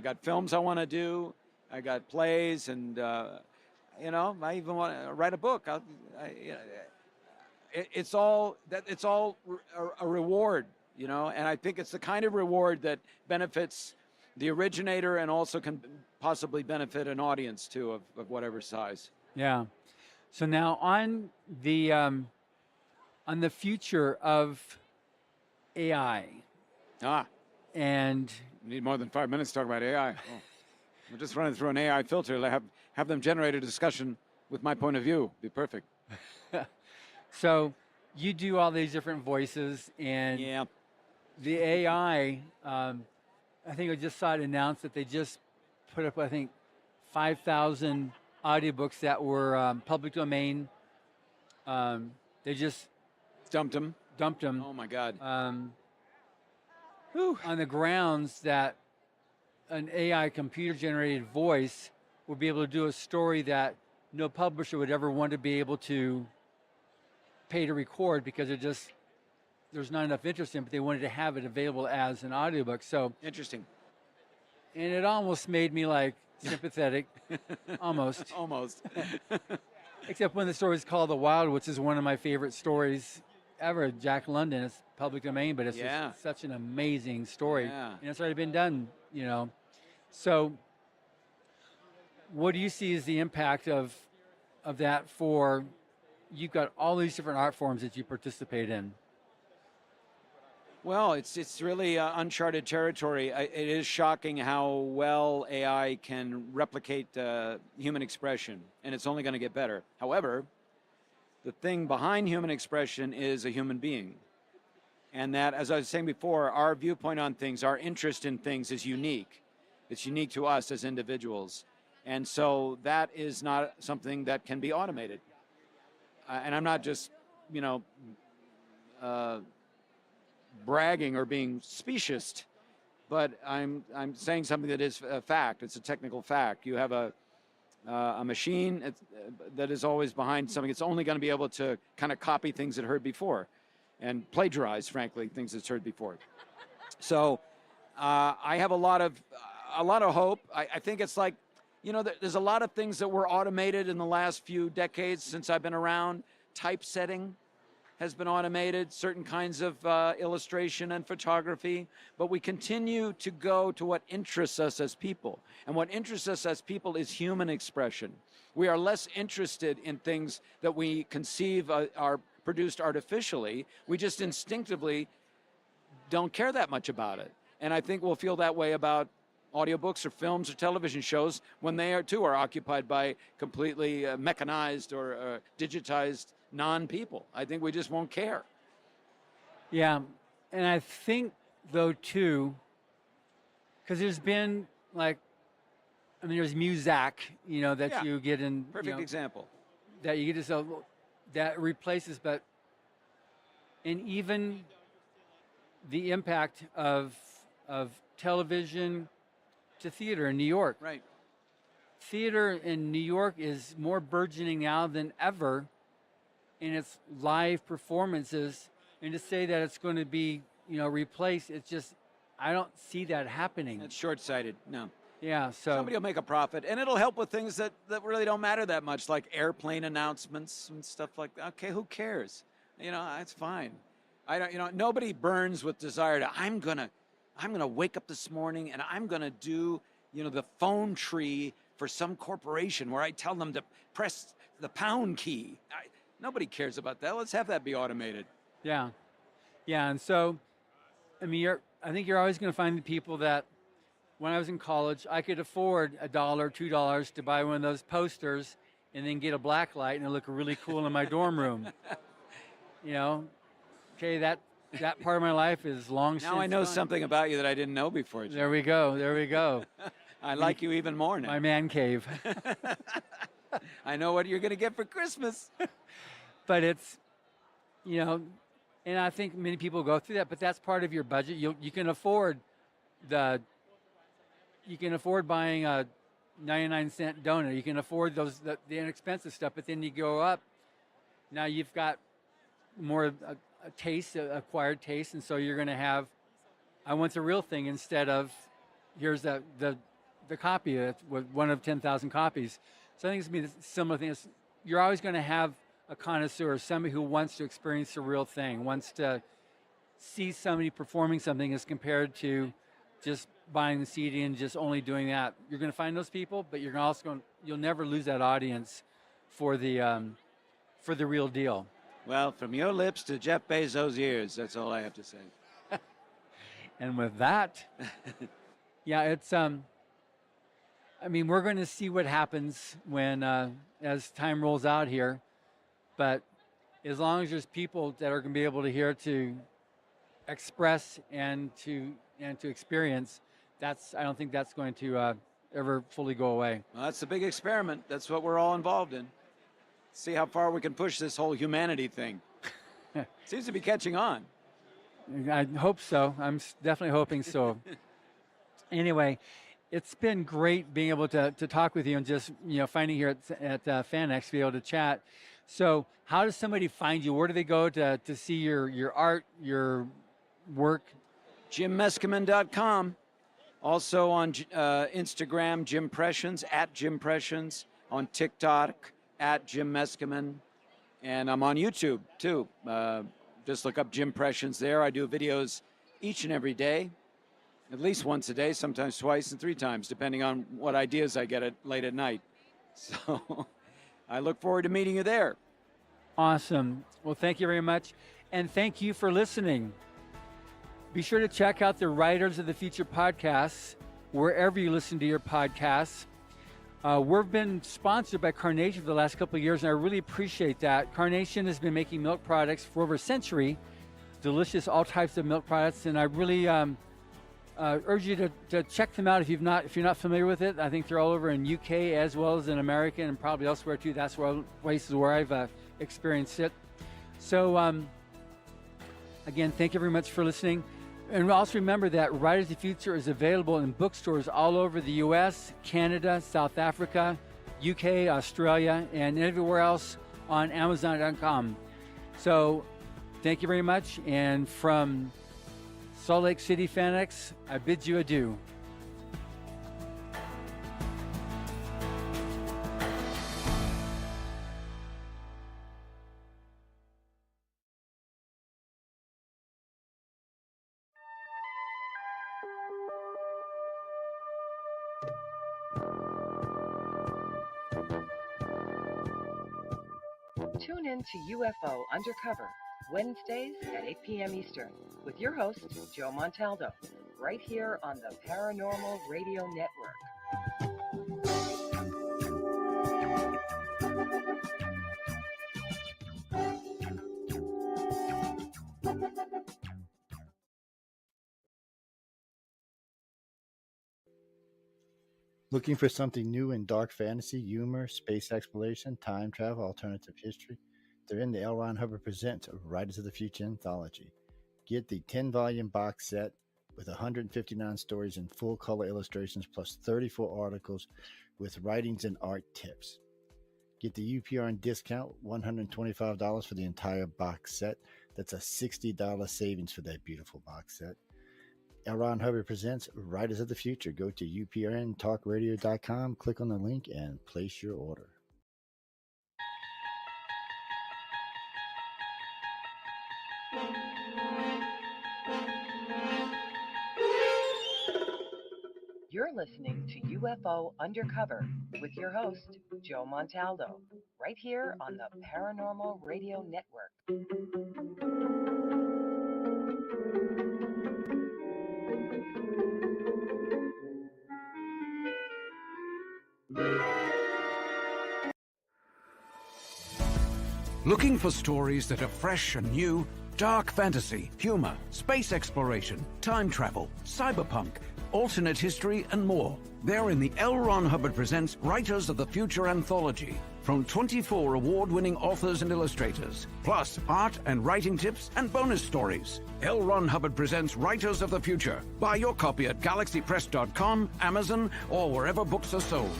got films I want to do. I got plays, and you know, I even want to write a book. It's all a reward, you know, and I think it's the kind of reward that benefits the originator and also can possibly benefit an audience too of whatever size. Yeah. So now on the future of AI. And we need more than 5 minutes to talk about AI. Oh. We're just running through an AI filter. Have them generate a discussion with my point of view. Be perfect. So you do all these different voices, and the AI, I think I just saw it announced that they just put up, I think, 5,000 audiobooks that were public domain. They just dumped them. Oh my God. On the grounds that an AI computer-generated voice would be able to do a story that no publisher would ever want to be able to pay to record because there's not enough interest in it, but they wanted to have it available as an audiobook. So interesting. And it almost made me like sympathetic. Almost. Except when the story is called The Wild, which is one of my favorite stories ever. Jack London. It's public domain, but it's just such an amazing story. And it's already been done, you know. So what do you see as the impact of that for, you've got all these different art forms that you participate in? Well, it's really uncharted territory. It is shocking how well AI can replicate human expression, and it's only going to get better. However, the thing behind human expression is a human being. And that, as I was saying before, our viewpoint on things, our interest in things is unique. It's unique to us as individuals. And so that is not something that can be automated. And I'm not just, bragging or being specious, but I'm saying something that is a fact. It's a technical fact. You have a machine that is always behind something. It's only going to be able to kind of copy things it heard before and plagiarize, frankly, things it's heard before. So I have a lot of hope. I think it's like, there's a lot of things that were automated in the last few decades since I've been around. Typesetting has been automated, certain kinds of illustration and photography, but we continue to go to what interests us as people. And what interests us as people is human expression. We are less interested in things that we conceive are produced artificially. We just instinctively don't care that much about it. And I think we'll feel that way about audiobooks or films or television shows when they are occupied by completely mechanized or digitized non-people. I think we just won't care. Yeah, and I think, though, too, because there's been, there's Muzak, that you get in. Perfect example. That you get to, that replaces, and even the impact of television to theater in New York. Right. Theater in New York is more burgeoning now than ever in its live performances, and to say that it's going to be, replaced, it's just, I don't see that happening. It's short-sighted. No. Yeah, so somebody will make a profit, and it'll help with things that really don't matter that much, like airplane announcements and stuff like that. Okay, who cares? It's fine. I don't. Nobody burns with desire to. I'm gonna wake up this morning and I'm gonna do, the phone tree for some corporation where I tell them to press the pound key. Nobody cares about that. Let's have that be automated. Yeah, and so, I think you're always going to find the people that, when I was in college, I could afford $1, $2 to buy one of those posters and then get a black light and it look really cool in my dorm room. Okay, that part of my life is long since Now I know gone. something about you that I didn't know before. Jim. There we go. I like you even more now. My man cave. I know what you're going to get for Christmas. But it's, and I think many people go through that, but that's part of your budget. You can afford buying a 99-cent donut. You can afford the inexpensive stuff, but then you go up. Now you've got more a taste, acquired taste, and so you're going to have, I want the real thing instead of, here's the copy with one of 10,000 copies. So I think it's going to be a similar thing. You're always going to have a connoisseur, somebody who wants to experience the real thing, wants to see somebody performing something as compared to just buying the CD and just only doing that. You're going to find those people, but you'll never lose that audience for the real deal. Well, from your lips to Jeff Bezos' ears, that's all I have to say. And with that, it's we're going to see what happens when as time rolls out here. But as long as there's people that are going to be able to hear, to express and to experience, I don't think that's going to ever fully go away. Well, that's the big experiment. That's what we're all involved in. See how far we can push this whole humanity thing. Seems to be catching on. I hope so. I'm definitely hoping so. Anyway, it's been great being able to talk with you and just finding here at FanX to be able to chat. So how does somebody find you? Where do they go to see your art, your work? JimMeskimen.com. Also on Instagram, Jimpressions, @Jimpressions. On TikTok, @JimMeskimen. And I'm on YouTube, too. Just look up Jimpressions there. I do videos each and every day, at least once a day, sometimes twice and 3 times, depending on what ideas I get late at night. So I look forward to meeting you there. Awesome. Well, thank you very much. And thank you for listening. Be sure to check out the Writers of the Future podcasts wherever you listen to your podcasts. We've been sponsored by Carnation for the last couple of years, and I really appreciate that. Carnation has been making milk products for over a century, delicious, all types of milk products, and I really urge you to check them out if you're not familiar with it. I think they're all over in UK as well as in America and probably elsewhere too. That's places where I've experienced it. So again, thank you very much for listening. And also remember that Writers of the Future is available in bookstores all over the US, Canada, South Africa, UK, Australia, and everywhere else on Amazon.com. So thank you very much. And from Salt Lake City Fanex, I bid you adieu. Tune in to UFO Undercover, Wednesdays at 8 p.m. Eastern, with your host, Joe Montaldo, right here on the Paranormal Radio Network. Looking for something new in dark fantasy, humor, space exploration, time travel, alternative history? They're in the L. Ron Hubbard Presents Writers of the Future Anthology. Get the 10-volume box set with 159 stories and full-color illustrations plus 34 articles with writings and art tips. Get the UPRN discount, $125 for the entire box set. That's a $60 savings for that beautiful box set. L. Ron Hubbard Presents Writers of the Future. Go to uprntalkradio.com, click on the link, and place your order. You're listening to UFO Undercover with your host, Joe Montaldo, right here on the Paranormal Radio Network. Looking for stories that are fresh and new? Dark fantasy, humor, space exploration, time travel, cyberpunk, alternate history, and more. They're in the L. Ron Hubbard Presents Writers of the Future Anthology, from 24 award-winning authors and illustrators, plus art and writing tips and bonus stories. L. Ron Hubbard Presents Writers of the Future. Buy your copy at galaxypress.com, Amazon, or wherever books are sold.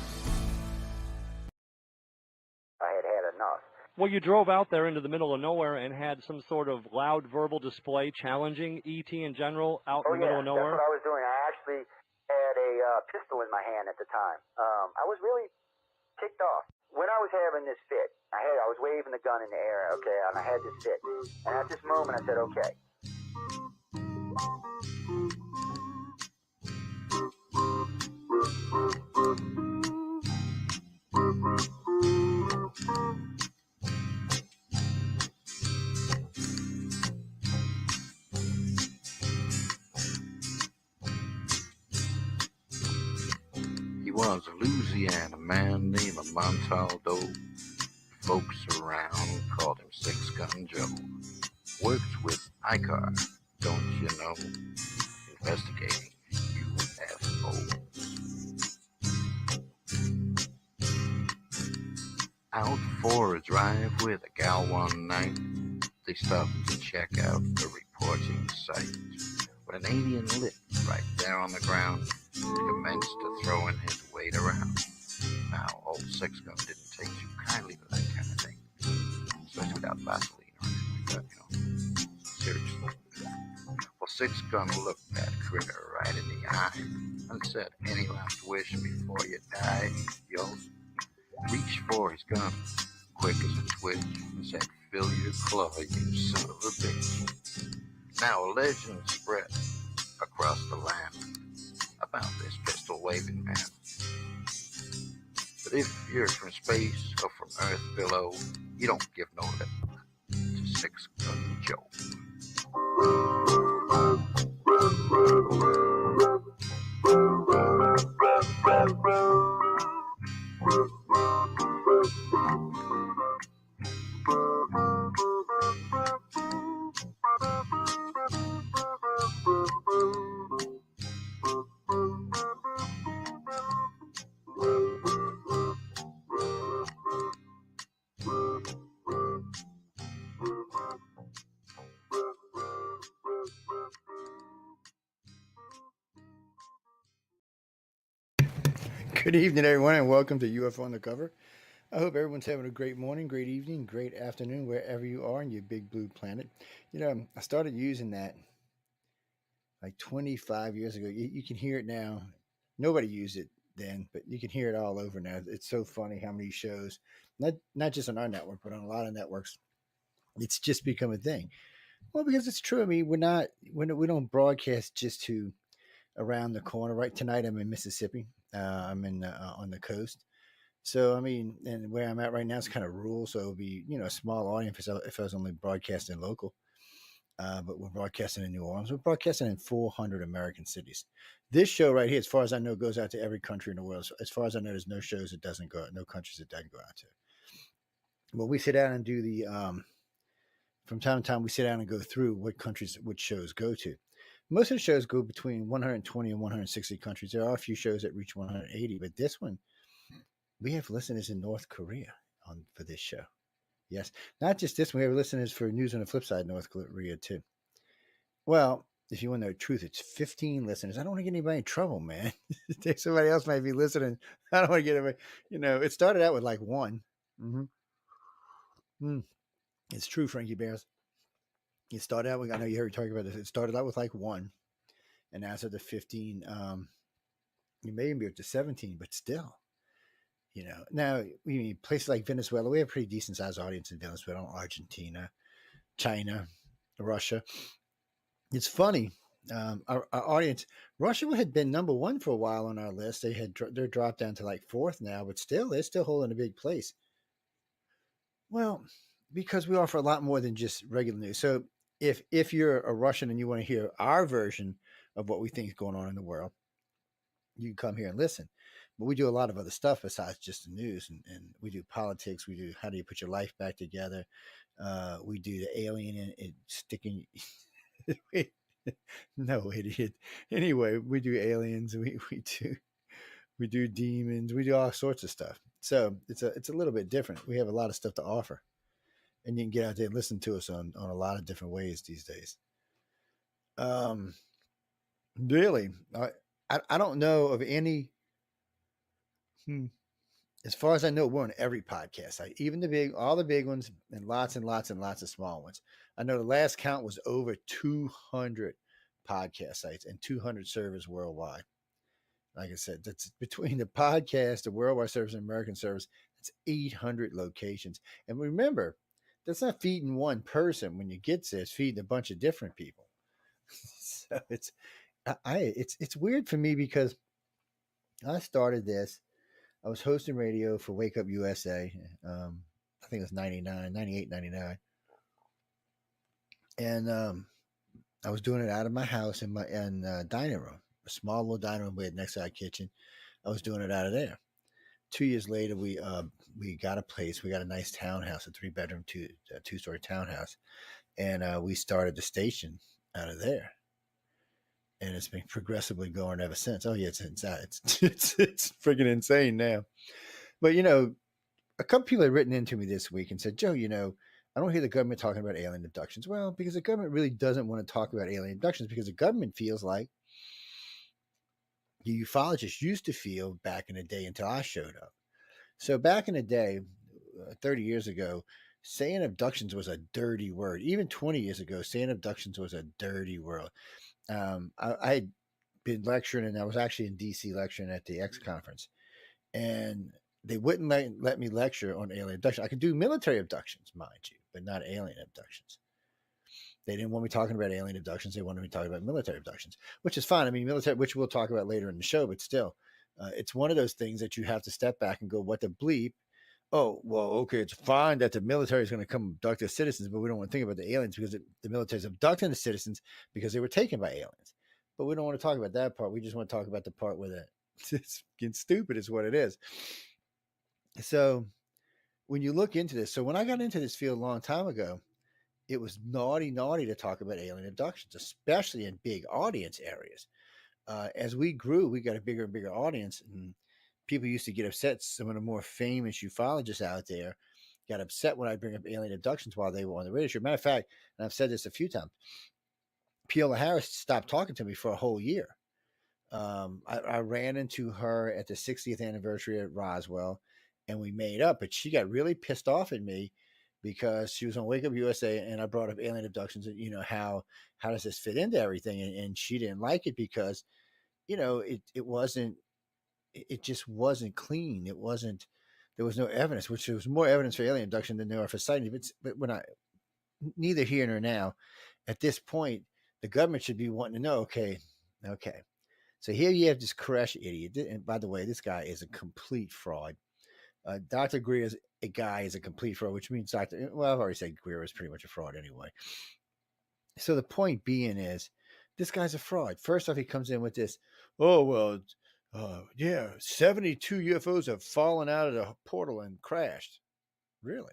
Well, you drove out there into the middle of nowhere and had some sort of loud verbal display challenging ET in general out in the middle of nowhere? That's what I was doing. I actually had a pistol in my hand at the time. I was really ticked off. When I was having this fit, I was waving the gun in the air, okay, and I had this fit. And at this moment, I said, okay. Was a Louisiana man named Montaldo. Folks around called him Six Gun Joe. Works with ICAR, don't you know? Investigating UFOs. Out for a drive with a gal one night, they stopped to check out the reporting site. When an alien lit right there on the ground, he commenced to throwing his weight around. Now, old Six Gun didn't take too kindly to that kind of thing, especially without Vaseline or anything like that, you know. Seriously. Well, Six Gun looked that critter right in the eye and said, "Any last wish before you die?" He yells, reached for his gun, quick as a twitch, and said, "Fill your claw, you son of a bitch." Now a legend spread across the land about this pistol-waving man. But if you're from space or from Earth below, you don't give no lip to Six Gun Joe. Good evening, everyone, and welcome to UFO Undercover. I hope everyone's having a great morning, great evening, great afternoon, wherever you are in your big blue planet. You know, I started using that like 25 years ago. You can hear it now. Nobody used it then, but you can hear it all over now. It's so funny how many shows, not just on our network, but on a lot of networks, it's just become a thing. Well, because it's true. I mean, we don't broadcast just to around the corner. Right tonight, I'm in Mississippi. I'm in on the coast. So I mean, and where I'm at right now is kind of rural, so it'll be a small audience if I was only broadcasting local. But we're broadcasting in New Orleans. We're broadcasting in 400 American cities. This show right here, as far as I know, goes out to every country in the world. So as far as I know, there's no shows it doesn't go, no countries it doesn't go out to. Well, we sit down and do the from time to time we sit down and go through what countries which shows go to. Most of the shows go between 120 and 160 countries. There are a few shows that reach 180, but this one, we have listeners in North Korea for this show. Yes, not just this one. We have listeners for News on the Flip Side, North Korea too. Well, if you want to know the truth, it's 15 listeners. I don't want to get anybody in trouble, man. Somebody else might be listening. I don't want to get anybody. It started out with like one. It's true, Frankie Bears. It started out with, I know you heard me talking about this. It started out with like one, and now it's up to 15. You may even be up to 17, but still, Now, places like Venezuela, we have a pretty decent sized audience in Venezuela, Argentina, China, Russia. It's funny. Our audience, Russia had been number one for a while on our list. They're dropped down to like fourth now, but still, they're still holding a big place. Well, because we offer a lot more than just regular news. So if you're a Russian and you want to hear our version of what we think is going on in the world, you can come here and listen. But we do a lot of other stuff besides just the news, and we do politics. We do how do you put your life back together. We do the alien and sticking. No, idiot. Anyway, we do aliens. We do demons. We do all sorts of stuff. So it's a little bit different. We have a lot of stuff to offer, and you can get out there and listen to us on a lot of different ways these days. Really, I don't know of any. As far as I know, we're on every podcast site, even all the big ones, and lots and lots and lots of small ones. I know the last count was over 200 podcast sites and 200 servers worldwide. Like I said, that's between the podcast, the worldwide service, and American service. That's 800 locations. And remember, that's not feeding one person. When you get there, it's feeding a bunch of different people. So it's weird for me because I started this. I was hosting radio for Wake Up USA. I think it was 98, 99. And I was doing it out of my house in my dining room, a small little dining room we had next to our kitchen. I was doing it out of there. 2 years later, we got a place. We got a nice townhouse, a 3-bedroom, two-story townhouse. And we started the station out of there. And it's been progressively going ever since. Oh yeah, it's freaking insane now. But a couple people had written into me this week and said, Joe, I don't hear the government talking about alien abductions. Well, because the government really doesn't want to talk about alien abductions because the government feels like the ufologists used to feel back in the day until I showed up. So back in the day, 30 years ago, saying abductions was a dirty word. Even 20 years ago, saying abductions was a dirty word. I had been lecturing, and I was actually in D.C. lecturing at the X conference, and they wouldn't let me lecture on alien abduction. I could do military abductions, mind you, but not alien abductions. They didn't want me talking about alien abductions. They wanted me talking about military abductions, which is fine. I mean, military, which we'll talk about later in the show, but still, it's one of those things that you have to step back and go, what the bleep? Oh, well, okay, it's fine that the military is going to come abduct the citizens, but we don't want to think about the aliens because the military is abducting the citizens because they were taken by aliens. But we don't want to talk about that part. We just want to talk about the part where it's getting stupid is what it is. So when you look into this, so when I got into this field a long time ago, it was naughty to talk about alien abductions, especially in big audience areas. As we grew, we got a bigger and bigger audience, and people used to get upset. Some of the more famous ufologists out there got upset when I bring up alien abductions while they were on the radio show. Matter of fact, and I've said this a few times, Piola Harris stopped talking to me for a whole year I ran into her at the 60th anniversary at Roswell, and we made up. But she got really pissed off at me because she was on Wake Up USA, and I brought up alien abductions and how does this fit into everything, and she didn't like it because it wasn't it just wasn't clean. It wasn't there was no evidence, which there was more evidence for alien abduction than there are for sightings. But when I neither here nor now, at this point, the government should be wanting to know. Okay. So here you have this Koresh idiot, and by the way, this guy is a complete fraud. Dr. Greer's a guy is a complete fraud, which means well, I've already said Greer is pretty much a fraud anyway. So the point being is, this guy's a fraud. First off, he comes in with this, oh, well, yeah, 72 UFOs have fallen out of the portal and crashed. Really?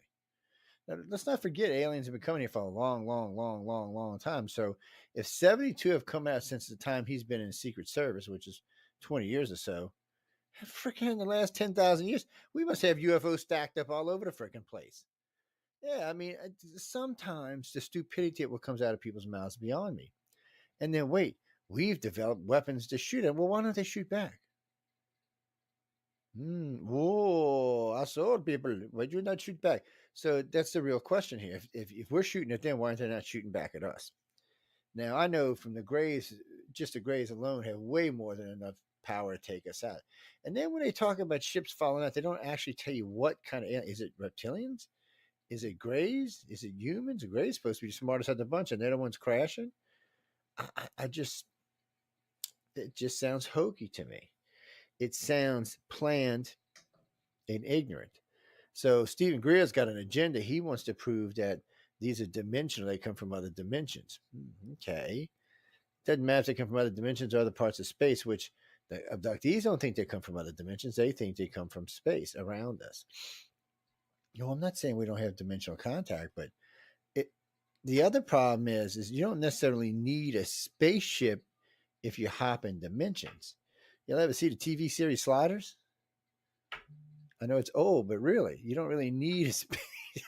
Now, let's not forget aliens have been coming here for a long time. So if 72 have come out since the time he's been in the Secret Service, which is 20 years or so, freaking in the last 10,000 years, we must have UFOs stacked up all over the freaking place. Yeah, I mean, sometimes the stupidity of what comes out of people's mouths is beyond me. And then wait, we've developed weapons to shoot at. Well, why don't they shoot back? Whoa, I saw people. Why do you not shoot back? So that's the real question here. If we're shooting at them, why aren't they not shooting back at us? Now, I know from the Greys, just the Greys alone have way more than enough power to take us out. And then when they talk about ships falling out, they don't actually tell you what kind of, is it reptilians? Is it Greys? Is it humans? The Greys supposed to be the smartest of the bunch, and they're the ones crashing. It just sounds hokey to me. It sounds planned and ignorant. So Stephen Greer's got an agenda. He wants to prove that these are dimensional. They come from other dimensions. Okay. Doesn't matter if they come from other dimensions or other parts of space, which the abductees don't think they come from other dimensions. They think they come from space around us. I'm not saying we don't have dimensional contact, but the other problem is you don't necessarily need a spaceship if you hop in dimensions. You'll ever see the TV series Sliders? I know it's old, but really, you don't really need a space.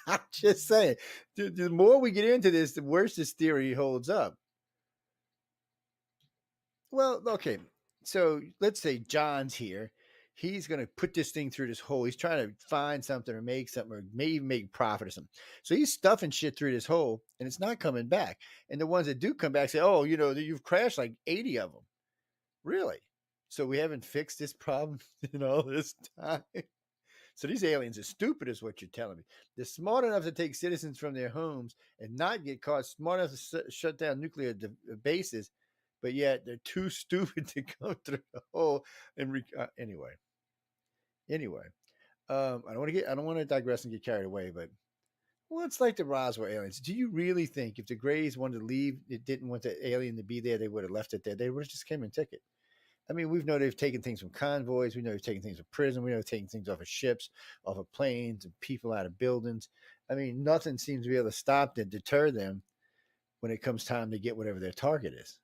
I'm just saying, the more we get into this, the worse this theory holds up. Well, okay, so let's say John's here. He's going to put this thing through this hole. He's trying to find something or make something or maybe make profit or something. So he's stuffing shit through this hole and it's not coming back. And the ones that do come back say, oh, you've crashed like 80 of them. Really? So we haven't fixed this problem in all this time? So these aliens are stupid is what you're telling me. They're smart enough to take citizens from their homes and not get caught, smart enough to shut down nuclear bases, but yet they're too stupid to come through the hole and anyway. I don't want to digress and get carried away, but it's like the Roswell aliens. Do you really think if the Greys wanted to leave, it didn't want the alien to be there, they would have left it there? They would have just came and took it. I mean, we know they've taken things from convoys. We know they've taken things from prison. We know they've taken things off of ships, off of planes, and people out of buildings. I mean, nothing seems to be able to stop them, deter them when it comes time to get whatever their target is.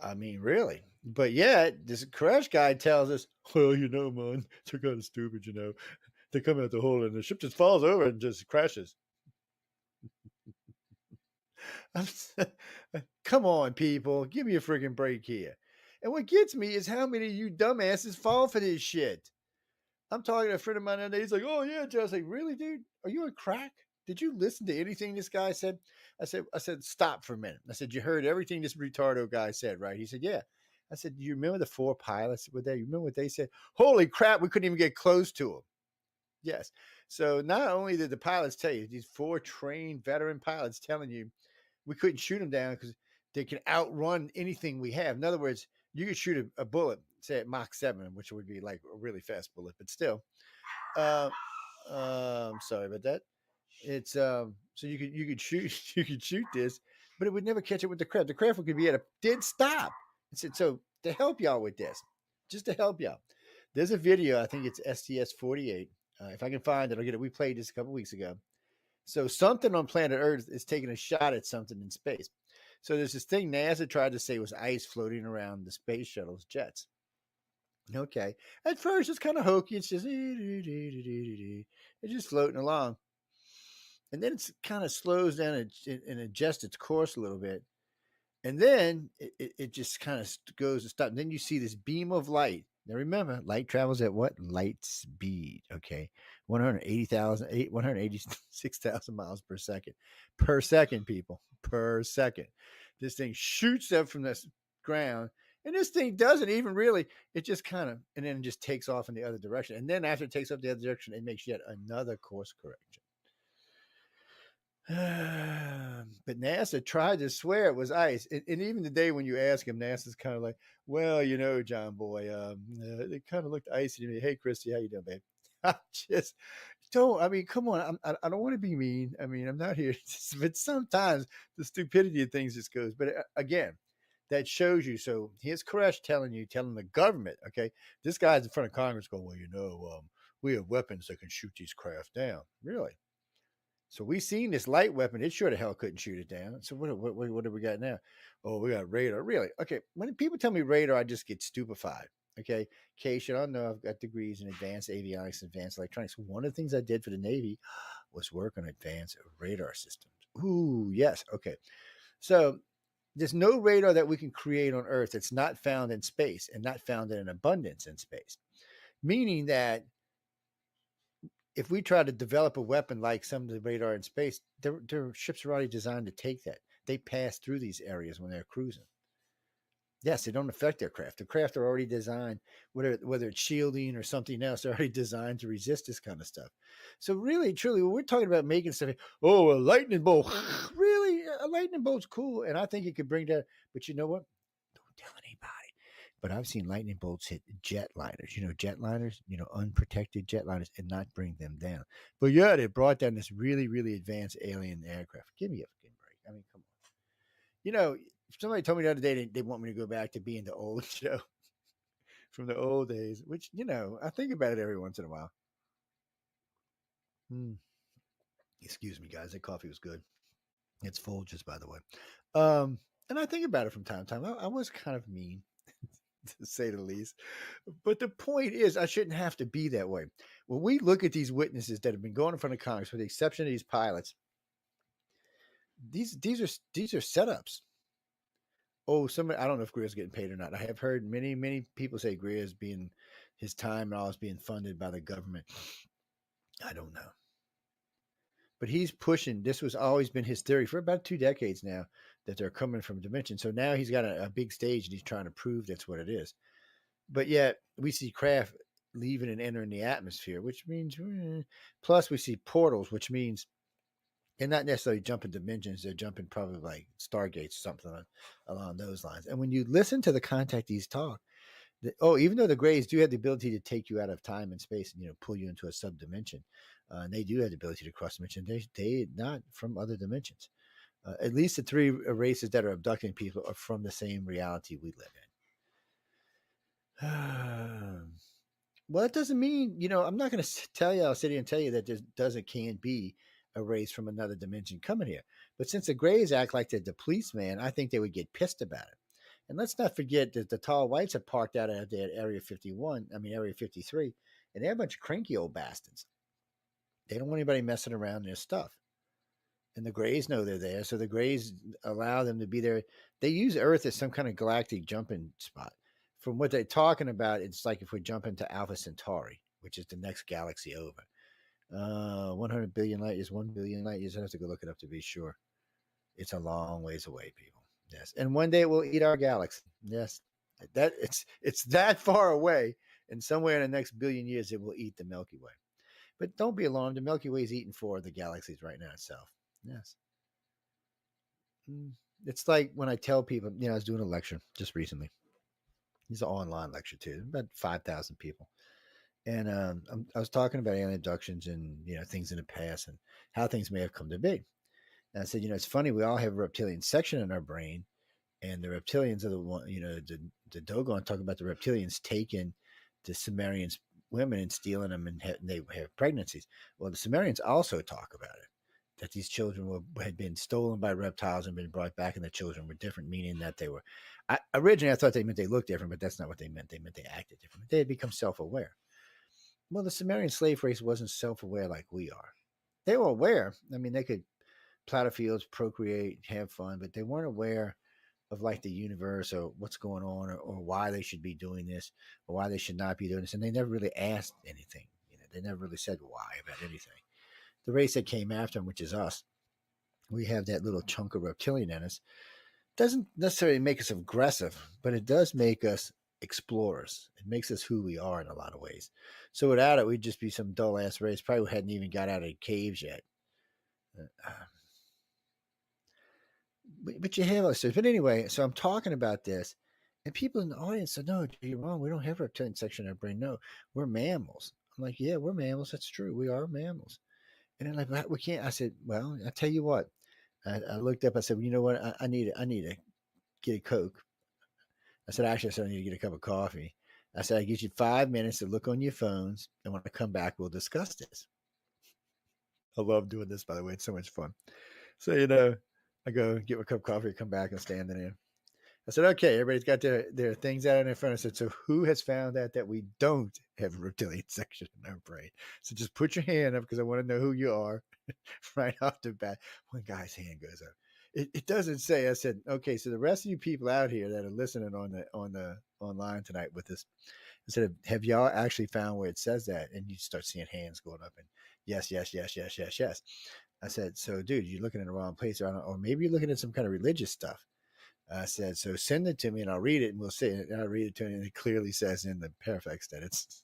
I mean, really. But yet, this Koresh guy tells us, well, man, they're kind of stupid, They come out the hole and the ship just falls over and just crashes. Come on, people. Give me a freaking break here. And what gets me is how many of you dumbasses fall for this shit. I'm talking to a friend of mine the other day. He's like, oh, yeah, Joe. I was like, really, dude? Are you on crack? Did you listen to anything this guy said? I said, stop for a minute. I said, you heard everything this retardo guy said, right? He said, yeah. I said, do you remember the 4 pilots were there? You remember what they said? Holy crap, we couldn't even get close to them. Yes. So not only did the pilots tell you, these 4 trained veteran pilots telling you we couldn't shoot them down because they can outrun anything we have. In other words, you could shoot a bullet, say at Mach 7, which would be like a really fast bullet, but still. I'm sorry about that. It's so you could shoot this, but it would never catch it with the craft. The craft could be at a dead stop. So to help y'all with this, just to help y'all, there's a video. I think it's STS-48. If I can find it, I'll get it. We played this a couple weeks ago. So something on planet Earth is taking a shot at something in space. So there's this thing NASA tried to say was ice floating around the space shuttle's jets. Okay. At first, it's kind of hokey. It's just, it's just floating along. And then it kind of slows down and adjusts its course a little bit. And then it just kind of goes and stops. And then you see this beam of light. Now remember, light travels at what? Light speed. Okay. 186,000 miles per second. Per second, people. Per second. This thing shoots up from this ground. And this thing doesn't even really, it just kind of, and then it just takes off in the other direction. And then after it takes off the other direction, it makes yet another course correction. But NASA tried to swear it was ice. And even today when you ask him, NASA's kind of like, well, John boy, it kind of looked icy to me. Hey, Christy, how you doing, babe? I just don't, come on. I don't want to be mean. I'm not here. But sometimes the stupidity of things just goes. But again, that shows you. So here's Koresh telling the government, okay, this guy's in front of Congress going, well, we have weapons that can shoot these craft down. Really? So we seen this light weapon. It sure the hell couldn't shoot it down. So what do we got now? Oh, we got radar. Really? Okay. When people tell me radar, I just get stupefied. Okay. In case you don't know, I've got degrees in advanced avionics, advanced electronics. One of the things I did for the Navy was work on advanced radar systems. Ooh, yes. Okay. So there's no radar that we can create on Earth that's not found in space and not found in an abundance in space. Meaning that if we try to develop a weapon like some of the radar in space, their ships are already designed to take that. They pass through these areas when they're cruising. Yes, they don't affect their craft. The craft are already designed, whether it's shielding or something else, they're already designed to resist this kind of stuff. So really, truly, when we're talking about making stuff, oh, a lightning bolt. Really? A lightning bolt's cool. And I think it could bring that. But you know what? Don't tell anybody. But I've seen lightning bolts hit jetliners, jetliners, unprotected jetliners, and not bring them down. But yeah, they brought down this really, really advanced alien aircraft. Give me a fucking break. Come on. Somebody told me the other day they want me to go back to being the old show from the old days, which, I think about it every once in a while. Excuse me, guys. That coffee was good. It's Folgers, by the way. And I think about it from time to time. I was kind of mean, to say the least. But the point is, I shouldn't have to be that way. When we look at these witnesses that have been going in front of Congress, with the exception of these pilots, these are setups. Oh, I don't know if Greer's getting paid or not. I have heard many people say Greer's being, his time and all is being funded by the government. I don't know. But he's pushing, this was always been his theory for about 2 decades now, that they're coming from dimension. So now he's got a big stage and he's trying to prove that's what it is. But yet we see craft leaving and entering the atmosphere, which means, plus we see portals, which means they're not necessarily jumping dimensions. They're jumping probably like stargates, something along those lines. And when you listen to the contactees talk, even though the Greys do have the ability to take you out of time and space and, pull you into a subdimension, and they do have the ability to cross dimension. They not from other dimensions. At least the 3 races that are abducting people are from the same reality we live in. Well, it doesn't mean, I'm not going to sit here and tell you that there can't be a race from another dimension coming here. But since the Greys act like they're the policeman, I think they would get pissed about it. And let's not forget that the tall whites are parked out at Area 53, and they're a bunch of cranky old bastards. They don't want anybody messing around their stuff. And the Greys know they're there, so the Greys allow them to be there. They use Earth as some kind of galactic jumping spot. From what they're talking about, it's like if we jump into Alpha Centauri, which is the next galaxy over. 100 billion light years, 1 billion light years. I have to go look it up to be sure. It's a long ways away, people. Yes, and one day it will eat our galaxy. Yes, that it's that far away, and somewhere in the next billion years it will eat the Milky Way. But don't be alarmed. The Milky Way is eating 4 of the galaxies right now itself. Yes. It's like when I tell people, I was doing a lecture just recently. It's an online lecture too, about 5,000 people. And I was talking about alien abductions and, things in the past and how things may have come to be. And I said, it's funny, we all have a reptilian section in our brain, and the reptilians are the one, the Dogon talk about the reptilians taking the Sumerians' women and stealing them, and they have pregnancies. Well, the Sumerians also talk about it, that these children had been stolen by reptiles and been brought back, and the children were different, meaning that they were, originally I thought they meant they looked different, but that's not what they meant. They meant they acted different. They had become self-aware. Well, the Sumerian slave race wasn't self-aware like we are. They were aware. They could plow the fields, procreate, have fun, but they weren't aware of like the universe or what's going on or why they should be doing this or why they should not be doing this. And they never really asked anything. They never really said why about anything. The race that came after them, which is us, we have that little chunk of reptilian in us. Doesn't necessarily make us aggressive, but it does make us explorers. It makes us who we are in a lot of ways. So without it, we'd just be some dull ass race. Probably hadn't even got out of the caves yet. But you have us. But anyway, so I'm talking about this, and people in the audience said, "No, you're wrong. We don't have a reptilian section in our brain. No, we're mammals." I'm like, "Yeah, we're mammals. That's true. We are mammals." And they're like, "We can't." I said, "Well, I tell you what." I looked up. I said, well, "You know what? I need to get a Coke." I said, "Actually, I said I need to get a cup of coffee." I said, "I give you 5 minutes to look on your phones, and when I come back, we'll discuss this." I love doing this, by the way. It's so much fun. So I go get my cup of coffee, come back, and stand in there. I said, "Okay, everybody's got their things out in front." I said, "So who has found that we don't have a reptilian section in our brain? So just put your hand up because I want to know who you are." Right off the bat, one guy's hand goes up. It doesn't say. I said, "Okay, so the rest of you people out here that are listening on the online tonight with us," I said, "Have y'all actually found where it says that?" And you start seeing hands going up and yes, yes, yes, yes, yes, yes. I said, "So, dude, you're looking in the wrong place, or maybe you're looking at some kind of religious stuff." I said, "So send it to me and I'll read it and we'll see it." And I read it to him and it clearly says in the parafax that it's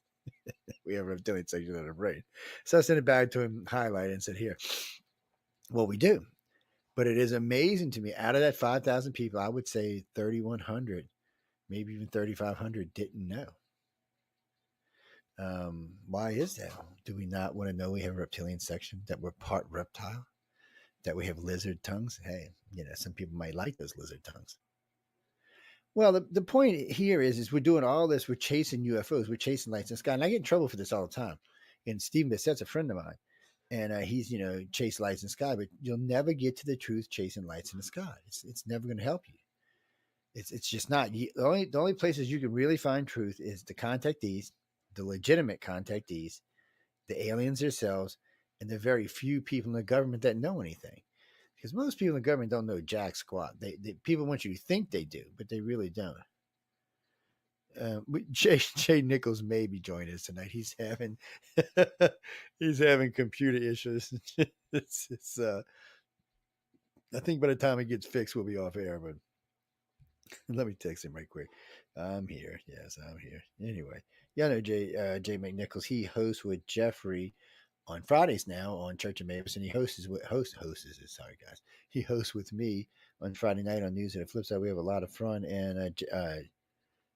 we have a reptilian section of the brain. So I sent it back to him, highlighted, and said, "Here, well, we do." But it is amazing to me. Out of that 5,000 people, I would say 3,100, maybe even 3,500 didn't know. Why is that? Do we not want to know we have a reptilian section, that we're part reptile, that we have lizard tongues? Hey, some people might like those lizard tongues. Well, the point here is we're doing all this. We're chasing UFOs. We're chasing lights in the sky. And I get in trouble for this all the time. And Stephen Bissett's a friend of mine. And he's, chase lights in the sky. But you'll never get to the truth chasing lights in the sky. It's never going to help you. It's just not. The only places you can really find truth is the contactees, the legitimate contactees, the aliens themselves, and the very few people in the government that know anything. Because most people in the government don't know jack squat. They people want you to think they do, but they really don't. Jay Nichols may be joining us tonight. He's having computer issues. I think by the time it gets fixed, we'll be off air. But let me text him right quick. I'm here. Yes, I'm here. Anyway, Jay McNichols. He hosts with Jeffrey on Fridays now on Church of Mavis, and he hosts with me on Friday night on News and the Flip Side. We have a lot of fun, and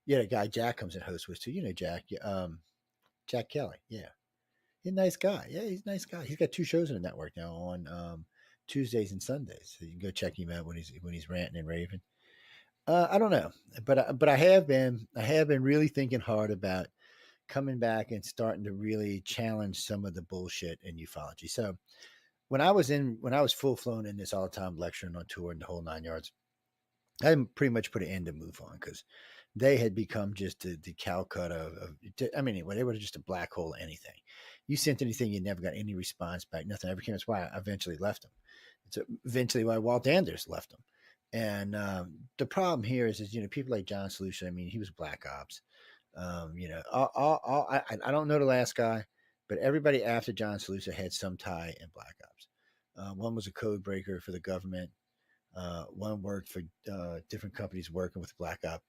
the guy Jack comes and hosts with too. Jack, Jack Kelly. Yeah, he's a nice guy. Yeah, he's a nice guy. He's got 2 shows on the network now on Tuesdays and Sundays, so you can go check him out when he's ranting and raving. I don't know, but I have been really thinking hard about coming back and starting to really challenge some of the bullshit in ufology. So when I was full flown in this all the time lecturing on tour and the whole 9 yards, I pretty much put an end to MUFON because they had become just the Calcutta of anyway, they were just a black hole of anything. You sent anything, you never got any response back, nothing ever came. That's why I eventually left them. It's eventually why Walt Anders left them. And the problem here is people like John Solution. He was black ops. I don't know the last guy, but everybody after John Salusa had some tie in black ops. One was a code breaker for the government. One worked for different companies working with black op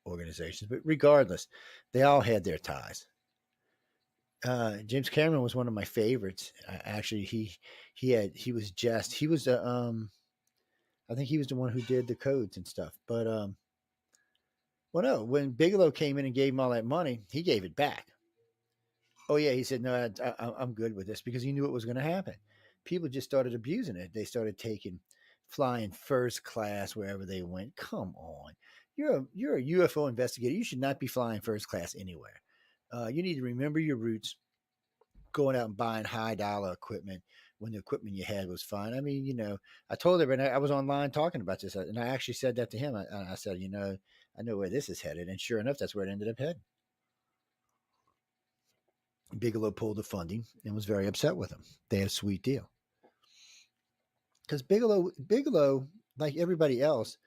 organizations. But regardless, they all had their ties. James Cameron was one of my favorites. Actually, I think he was the one who did the codes and stuff. But well, no, when Bigelow came in and gave him all that money, he gave it back. Oh, yeah, he said, "No, I'm good with this," because he knew it was going to happen. People just started abusing it. They started flying first class wherever they went. Come on. You're a UFO investigator. You should not be flying first class anywhere. You need to remember your roots, going out and buying high dollar equipment when the equipment you had was fine. I told everybody, I was online talking about this, and I actually said that to him. I said, I know where this is headed. And sure enough, that's where it ended up heading. Bigelow pulled the funding and was very upset with him. They had a sweet deal. Because Bigelow, like everybody else,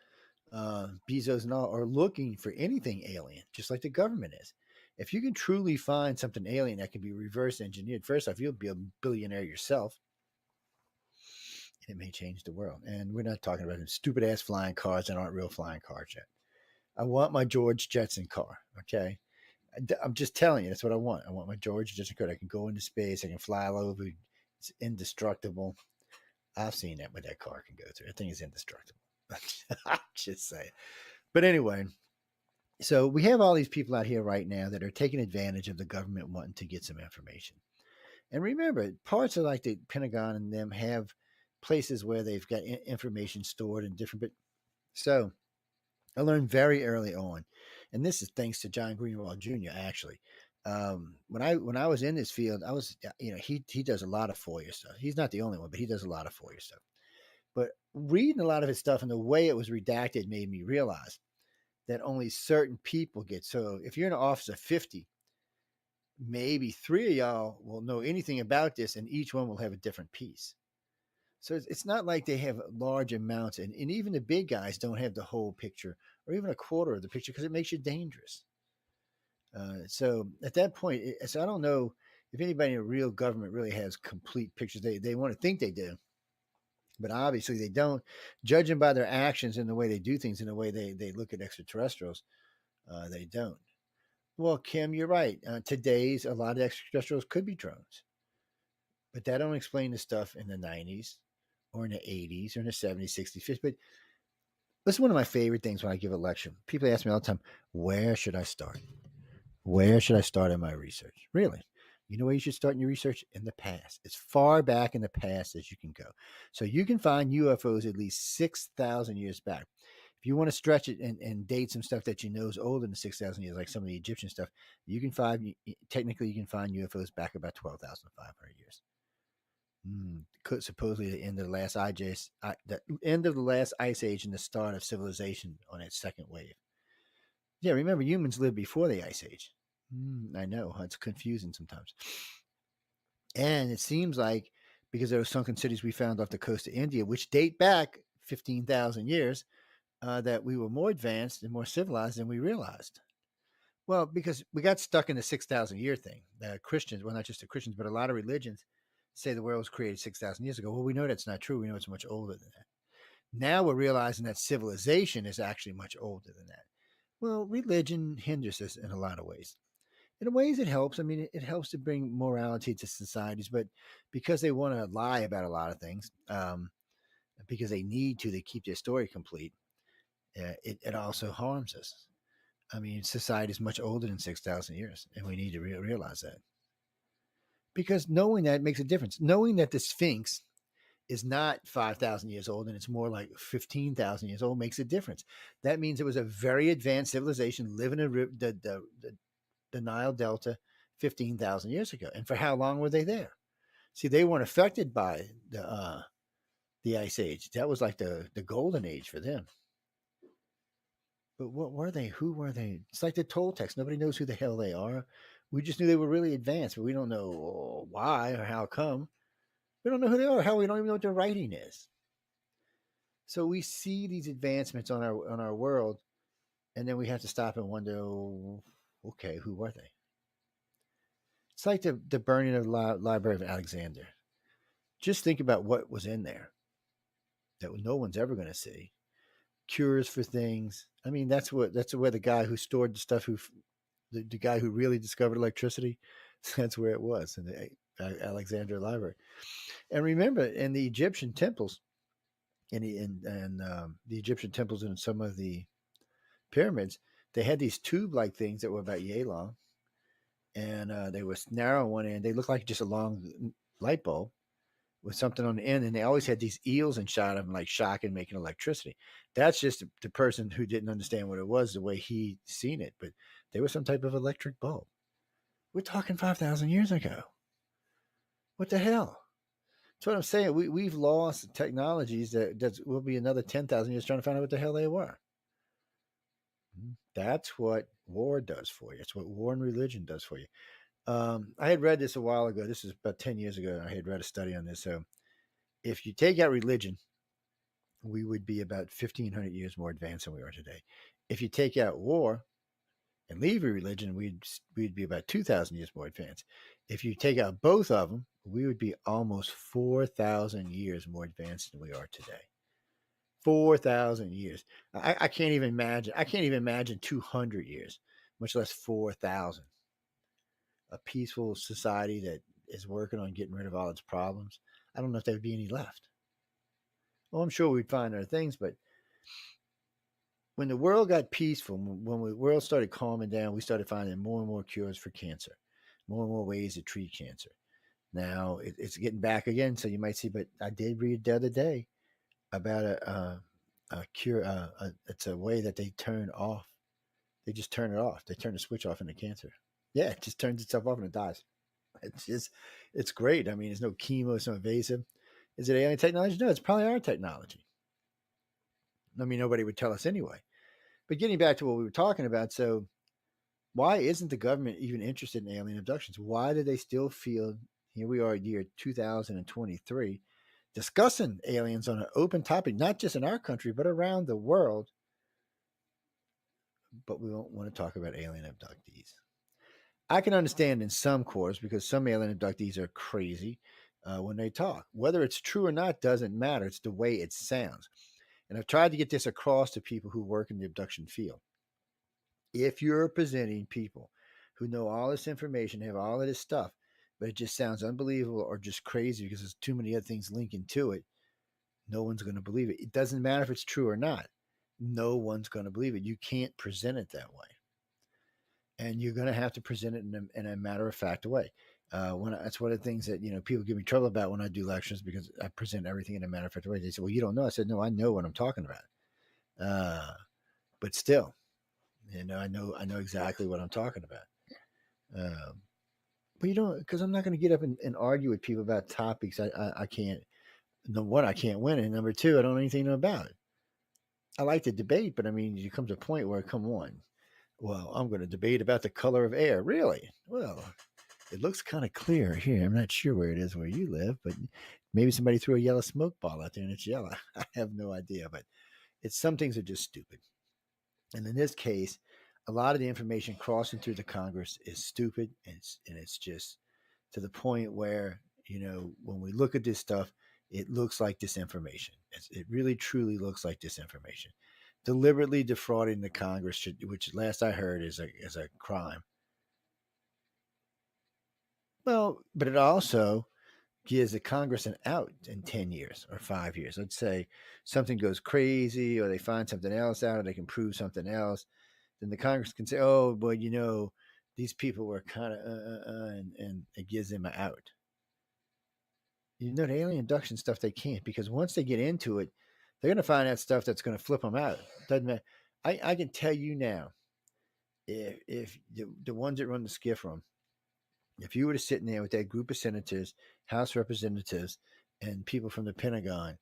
Bezos and all are looking for anything alien, just like the government is. If you can truly find something alien that can be reverse engineered, first off, you'll be a billionaire yourself. It may change the world. And we're not talking about them stupid ass flying cars that aren't real flying cars yet. I want my George Jetson car. Okay. I'm just telling you, that's what I want. I want my George Jetson car. I can go into space. I can fly all over. It's indestructible. I've seen that what that car can go through. I think it's indestructible. I just say it. But anyway, so we have all these people out here right now that are taking advantage of the government wanting to get some information. And remember, parts of like the Pentagon and them have places where they've got information stored in different. But so I learned very early on, and this is thanks to John Greenwald Jr. Actually, when I was in this field, I was he does a lot of FOIA stuff. He's not the only one, but he does a lot of FOIA stuff. But reading a lot of his stuff and the way it was redacted made me realize that only certain people get. So if you're in an office of 50, maybe 3 of y'all will know anything about this, and each one will have a different piece. So it's not like they have large amounts, and even the big guys don't have the whole picture or even a quarter of the picture because it makes you dangerous. So at that point, so I don't know if anybody in a real government really has complete pictures. They want to think they do, but obviously they don't. Judging by their actions and the way they do things and the way they look at extraterrestrials, they don't. Well, Kim, you're right. Today's a lot of extraterrestrials could be drones, but that don't explain the stuff in the 90s or in the 80s or in the 70s, 60s, 50s. But this is one of my favorite things when I give a lecture. People ask me all the time, where should I start? Where should I start in my research? Really? You know where you should start in your research? In the past. As far back in the past as you can go. So you can find UFOs at least 6,000 years back. If you want to stretch it and date some stuff that you know is older than 6,000 years, like some of the Egyptian stuff, you can find, technically you can find UFOs back about 12,500 years. Supposedly the end of the last ice age and the start of civilization on its second wave. Yeah, remember humans lived before the ice age. I know it's confusing sometimes, and it seems like because there were sunken cities we found off the coast of India, which date back 15,000 years, that we were more advanced and more civilized than we realized. Well, because we got stuck in the 6,000 year thing. Christians, well, not just the Christians, but a lot of religions say the world was created 6,000 years ago. Well, we know that's not true. We know it's much older than that. Now we're realizing that civilization is actually much older than that. Well, religion hinders us in a lot of ways. In ways it helps. I mean, it helps to bring morality to societies, but because they want to lie about a lot of things, because they need to keep their story complete, it also harms us. I mean, society is much older than 6,000 years, and we need to realize that. Because knowing that makes a difference. Knowing that the Sphinx is not 5,000 years old and it's more like 15,000 years old makes a difference. That means it was a very advanced civilization living in the Nile Delta 15,000 years ago. And for how long were they there? See, they weren't affected by the Ice Age. That was like the golden age for them. But what were they? Who were they? It's like the Toltecs. Nobody knows who the hell they are. We just knew they were really advanced, but we don't know why or how come. We don't know who they are. Hell, we don't even know what their writing is. So we see these advancements on our world, and then we have to stop and wonder, okay, who were they? It's like the burning of the Library of Alexander. Just think about what was in there that no one's ever going to see. Cures for things. I mean, that's where the guy who stored the stuff, the guy who really discovered electricity, that's where it was in the Alexandria Library. And remember, in the Egyptian temples, the Egyptian temples and some of the pyramids, they had these tube-like things that were about yay long, and they were narrow on one end. They looked like just a long light bulb with something on the end, and they always had these eels inside of them, like shocking, making electricity. That's just the person who didn't understand what it was, the way he seen it, but they were some type of electric bulb. We're talking 5,000 years ago. What the hell? That's what I'm saying. We've lost technologies that will be another 10,000 years trying to find out what the hell they were. That's what war does for you. It's what war and religion does for you. I had read this a while ago. This is about 10 years ago. I had read a study on this. So if you take out religion we would be about 1,500 years more advanced than we are today. If you take out war and leave religion, we'd be about 2,000 years more advanced. If you take out both of them, we would be almost 4,000 years more advanced than we are today. 4,000 years. I can't even imagine. I can't even imagine 200 years, much less 4,000. A peaceful society that is working on getting rid of all its problems. I don't know if there would be any left. Well, I'm sure we'd find other things, but when the world got peaceful, when the world started calming down, we started finding more and more cures for cancer, more and more ways to treat cancer. Now it's getting back again, so you might see. But I did read the other day about a cure. It's a way that they turn off. They just turn it off. They turn the switch off in the cancer. Yeah, it just turns itself off and it dies. It's great. I mean, there's no chemo, it's no invasive. Is it alien technology? No, it's probably our technology. I mean, nobody would tell us anyway. But getting back to what we were talking about, so why isn't the government even interested in alien abductions? Why do they still feel, here we are, year 2023, discussing aliens on an open topic, not just in our country, but around the world? But we don't want to talk about alien abductees. I can understand in some quarters because some alien abductees are crazy when they talk. Whether it's true or not doesn't matter. It's the way it sounds. And I've tried to get this across to people who work in the abduction field. If you're presenting people who know all this information, have all of this stuff, but it just sounds unbelievable or just crazy because there's too many other things linking to it, no one's going to believe it. It doesn't matter if it's true or not. No one's going to believe it. You can't present it that way. And you're going to have to present it in a matter-of-fact way. That's one of the things that people give me trouble about when I do lectures because I present everything in a matter-of-fact way. They say, "Well, you don't know." I said, "No, I know what I'm talking about." But still, I know exactly what I'm talking about. But you don't, because I'm not going to get up and argue with people about topics I can't. Number one, I can't win, and number two, I don't know anything about it. I like to debate, but I mean, you come to a point where, come on. Well, I'm going to debate about the color of air. Really? Well, it looks kind of clear here. I'm not sure where it is where you live, but maybe somebody threw a yellow smoke ball out there and it's yellow. I have no idea, but some things are just stupid. And in this case, a lot of the information crossing through the Congress is stupid, and it's just to the point where, when we look at this stuff, it looks like disinformation. It really, truly looks like disinformation. Deliberately defrauding the Congress, which last I heard is a crime. Well, but it also gives the Congress an out in 10 years or 5 years. Let's say something goes crazy or they find something else out or they can prove something else. Then the Congress can say, "Oh, but these people were kind of, and it gives them an out." The alien abduction stuff, they can't, because once they get into it, they're going to find out stuff that's going to flip them out. Doesn't matter. I can tell you now, if the ones that run the skiff room, if you were to sit in there with that group of senators, House representatives, and people from the Pentagon,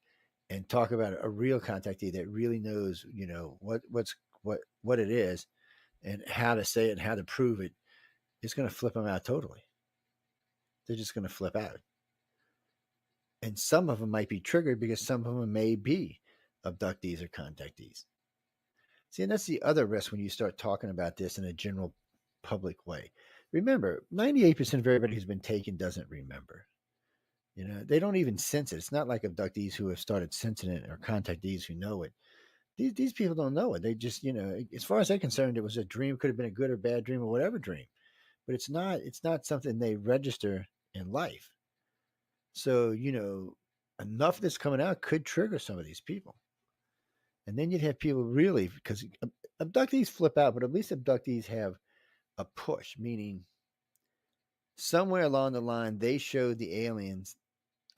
and talk about a real contactee that really knows, what it is, and how to say it, and how to prove it, it's going to flip them out totally. They're just going to flip out. And some of them might be triggered because some of them may be abductees or contactees. See, and that's the other risk when you start talking about this in a general public way. Remember, 98% of everybody who's been taken doesn't remember. They don't even sense it. It's not like abductees who have started sensing it or contactees who know it. These people don't know it. They just, as far as they're concerned, it was a dream. Could have been a good or bad dream or whatever dream. But it's not something they register in life. So, enough that's coming out could trigger some of these people. And then you'd have people really, because abductees flip out, but at least abductees have a push, meaning somewhere along the line, they showed the aliens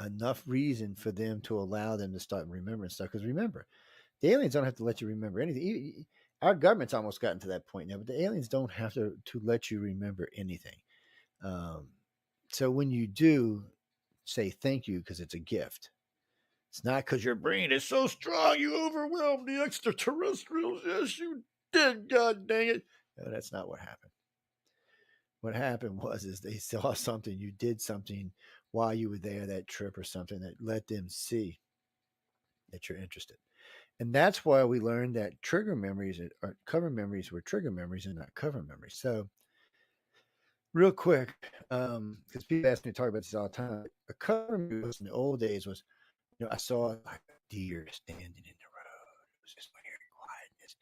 enough reason for them to allow them to start remembering stuff. Because remember, the aliens don't have to let you remember anything. Our government's almost gotten to that point now, but the aliens don't have to let you remember anything. So when you do, say thank you because it's a gift. It's not because your brain is so strong you overwhelmed the extraterrestrials. Yes, you did, God dang it. No, that's not what happened. What happened is they saw something, you did something while you were there, that trip or something, that let them see that you're interested. And that's why we learned that trigger memories or cover memories were trigger memories and not cover memories. So, real quick, because people ask me to talk about this all the time, a cover memory was in the old days was, I saw like a deer standing in the road. It was just very quietness.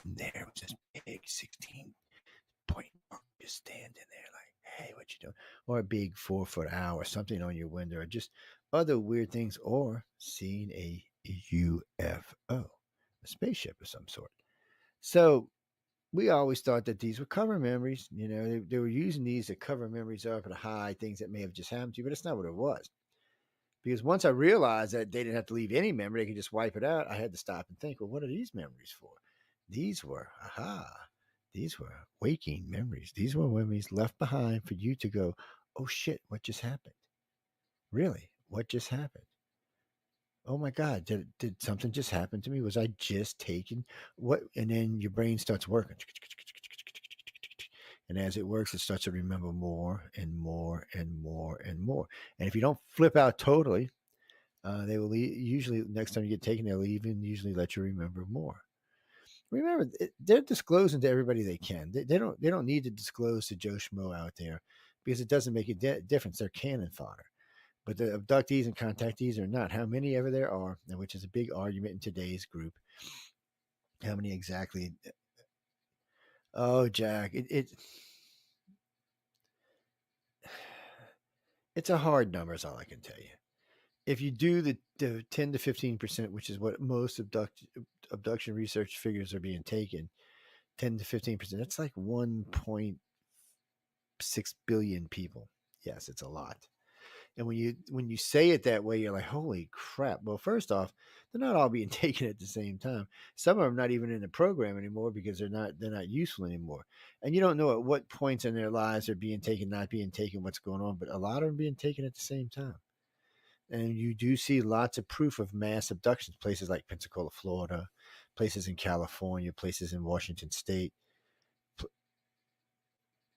And there was this big 16-point mark just standing there, like, hey, what you doing? Or a big 4-foot owl or something on your window, or just other weird things, or seeing a UFO, a spaceship of some sort. So we always thought that these were cover memories. They were using these to cover memories up and hide things that may have just happened to you, but it's not what it was. Because once I realized that they didn't have to leave any memory, they could just wipe it out, I had to stop and think, well, what are these memories for? These were waking memories. These were memories left behind for you to go, oh shit, what just happened? Really? What just happened? Oh my God, did something just happen to me? Was I just taken what? And then your brain starts working. And as it works, it starts to remember more and more and more and more. And if you don't flip out totally, they will usually next time you get taken, they'll even usually let you remember more. Remember, they're disclosing to everybody they can. They don't need to disclose to Joe Schmo out there because it doesn't make a difference. They're cannon fodder. But the abductees and contactees are not. How many ever there are, which is a big argument in today's group. How many exactly? Oh, Jack, it's a hard number is all I can tell you. If you do the 10 to 15%, which is what most abduction research figures are being taken, 10 to 15%, that's like 1.6 billion people. Yes, it's a lot. And when you say it that way, you're like, holy crap. Well, first off, they're not all being taken at the same time. Some of them not even in the program anymore because they're not useful anymore. And you don't know at what points in their lives they're being taken, not being taken, what's going on, but a lot of them being taken at the same time. And you do see lots of proof of mass abductions, places like Pensacola, Florida, places in California, places in Washington State.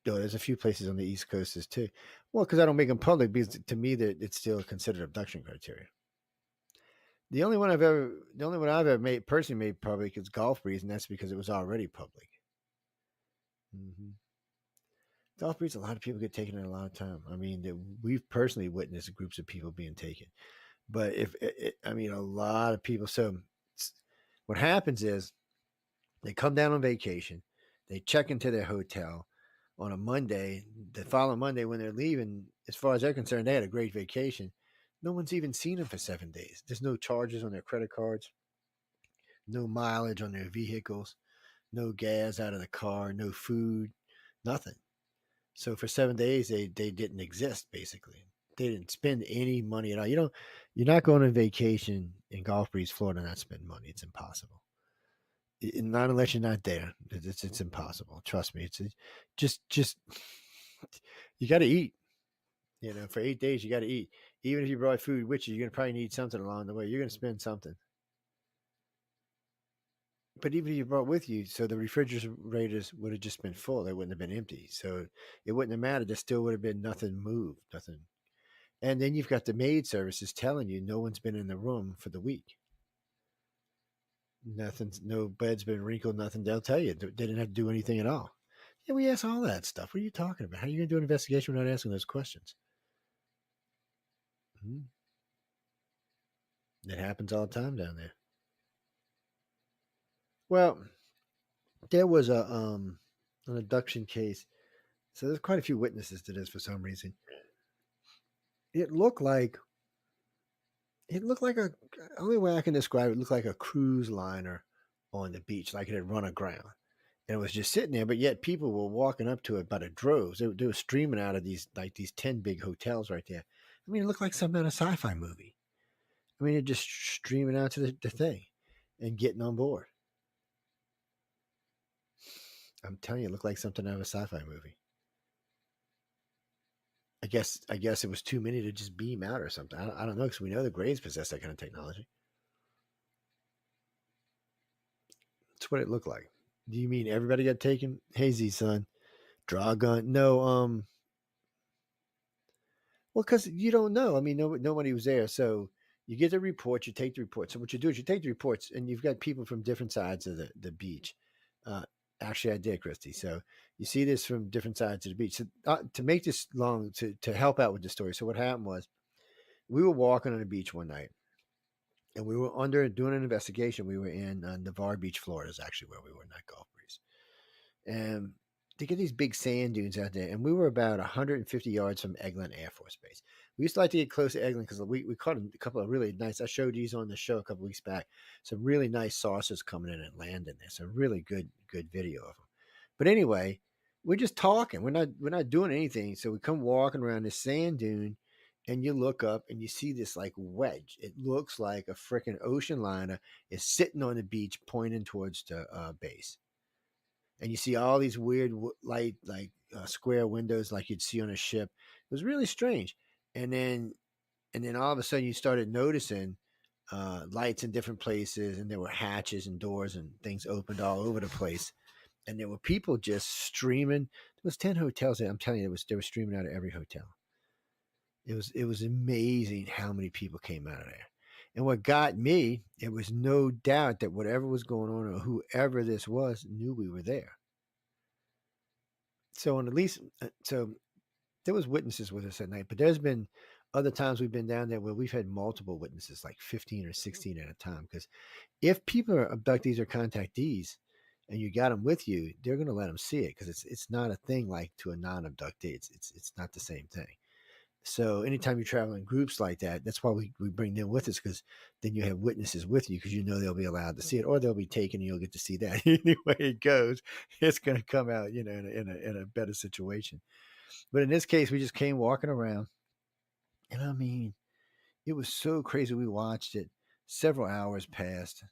There's a few places on the East Coast as too. Well, because I don't make them public because to me that it's still considered abduction criteria. The only one I've ever personally made public is Golf Breeze, and that's because it was already public. Mm-hmm. Golf Breeze, a lot of people get taken in a lot of time. I mean, we've personally witnessed groups of people being taken, but a lot of people. So what happens is they come down on vacation, they check into their hotel on a Monday. The following Monday, when they're leaving, as far as they're concerned, they had a great vacation. No one's even seen them for 7 days. There's no charges on their credit cards, no mileage on their vehicles, no gas out of the car, no food, nothing. So for 7 days, they didn't exist, basically. They didn't spend any money at all. You're not going on vacation in Gulf Breeze, Florida, and not spend money. It's impossible. Not unless you're not there. It's impossible. Trust me. It's just you got to eat. For 8 days you got to eat. Even if you brought food with you, you're gonna probably need something along the way. You're gonna spend something. But even if you brought with you, so the refrigerators would have just been full. They wouldn't have been empty. So it wouldn't have mattered. There still would have been nothing moved, nothing. And then you've got the maid services telling you no one's been in the room for the week. Nothing's, no bed's been wrinkled, nothing. They'll tell you they didn't have to do anything at all. Yeah, we ask all that stuff. What are you talking about? How are you going to do an investigation without asking those questions? It happens all the time down there. Well, there was an abduction case. So there's quite a few witnesses to this for some reason. It looked like only way I can describe it looked like a cruise liner on the beach, like it had run aground. And it was just sitting there, but yet people were walking up to it by the droves. They were streaming out of these 10 big hotels right there. I mean, it looked like something in a sci-fi movie. I mean, it just streaming out to the thing and getting on board. I'm telling you, it looked like something out of a sci-fi movie. I guess it was too many to just beam out or something. I don't know, because we know the Greys possess that kind of technology. That's what it looked like. Do you mean everybody got taken? Hazy, son. Draw a gun. No, well, because you don't know. I mean, nobody was there. So You get the reports, you take the reports. So what you do is you take the reports, and you've got people from different sides of the beach. Actually, I did, Christy. So you see this from different sides of the beach. So to make this long, to help out with the story. So what happened was, we were walking on the beach one night, and we were doing an investigation. We were in Navarre Beach, Florida, is actually where we were, not Gulf Breeze. And they get these big sand dunes out there, and we were about 150 yards from Eglin Air Force Base. We used to like to get close to Eglin because we caught a couple of really nice. I showed these on the show a couple of weeks back. Some really nice saucers coming in and landing there. So really good video of them. But anyway, we're just talking. We're not doing anything. So we come walking around this sand dune, and you look up and you see this like wedge. It looks like a freaking ocean liner is sitting on the beach pointing towards the base. And you see all these weird light, like square windows, like you'd see on a ship. It was really strange. And then all of a sudden, you started noticing lights in different places, and there were hatches and doors and things opened all over the place. And there were people just streaming. There was 10 hotels there. I'm telling you, they were streaming out of every hotel. It was amazing how many people came out of there. And what got me, it was no doubt that whatever was going on, or whoever this was, knew we were there. So there was witnesses with us at night, but there's been other times we've been down there where we've had multiple witnesses, like 15 or 16 at a time. Because if people are abductees or contactees, and you got them with you, they're going to let them see it, because it's not a thing like to a non-abductee. It's not the same thing. So anytime you travel in groups like that, that's why we bring them with us, because then you have witnesses with you, because they'll be allowed to see it, or they'll be taken and you'll get to see that. Anyway it goes, it's going to come out, in a better situation. But in this case, we just came walking around, and I mean, it was so crazy. We watched it. Several hours passed.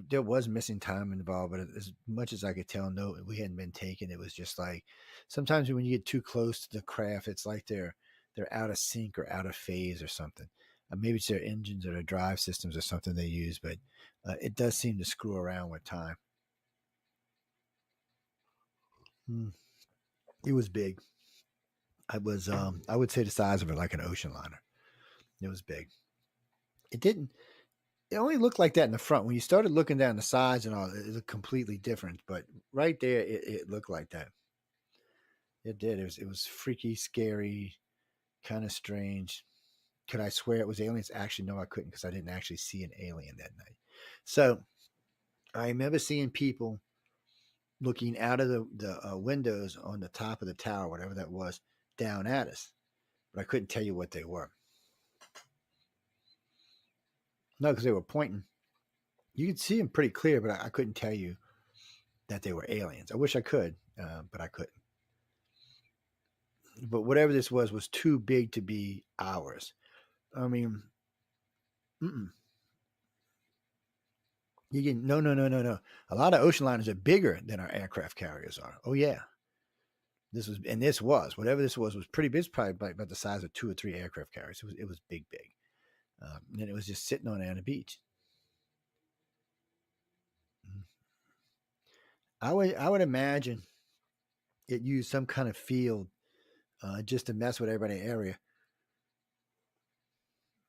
There was missing time involved, but as much as I could tell, no, we hadn't been taken. It was just like, sometimes when you get too close to the craft, it's like they're out of sync or out of phase or something. Maybe it's their engines or their drive systems or something they use, but it does seem to screw around with time. It was big. I would say the size of it, like an ocean liner. It was big. It only looked like that in the front. When you started looking down the sides and all, it looked completely different. But right there, it looked like that. It did. It was freaky, scary, kind of strange. Could I swear it was aliens? Actually, no, I couldn't, because I didn't actually see an alien that night. So I remember seeing people looking out of the windows on the top of the tower, whatever that was, down at us. But I couldn't tell you what they were. No, because they were pointing. You could see them pretty clear, but I couldn't tell you that they were aliens. I wish I could, but I couldn't. But whatever this was too big to be ours. I mean, You get no. A lot of ocean liners are bigger than our aircraft carriers are. Oh yeah. This was whatever this was pretty big. It's probably about the size of 2 or 3 aircraft carriers. It was big. And it was just sitting on the beach. I would imagine it used some kind of field just to mess with everybody in the area.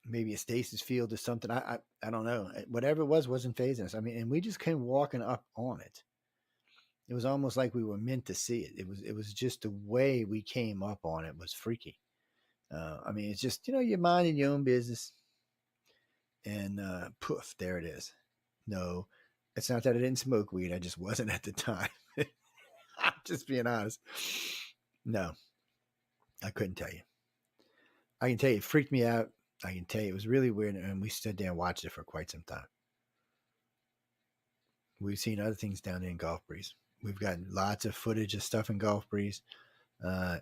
Maybe a stasis field or something. I don't know. Whatever it was wasn't phasing us. I mean, and we just came walking up on it. It was almost like we were meant to see it. It was just the way we came up on it was freaky. I mean, it's just, you're minding your own business, and poof, there it is. No, it's not that I didn't smoke weed. I just wasn't at the time. I'm just being honest. No, I couldn't tell you. I can tell you it freaked me out. I can tell you it was really weird, and we stood there and watched it for quite some time. We've seen other things down there in Gulf Breeze. We've gotten lots of footage of stuff in Gulf Breeze.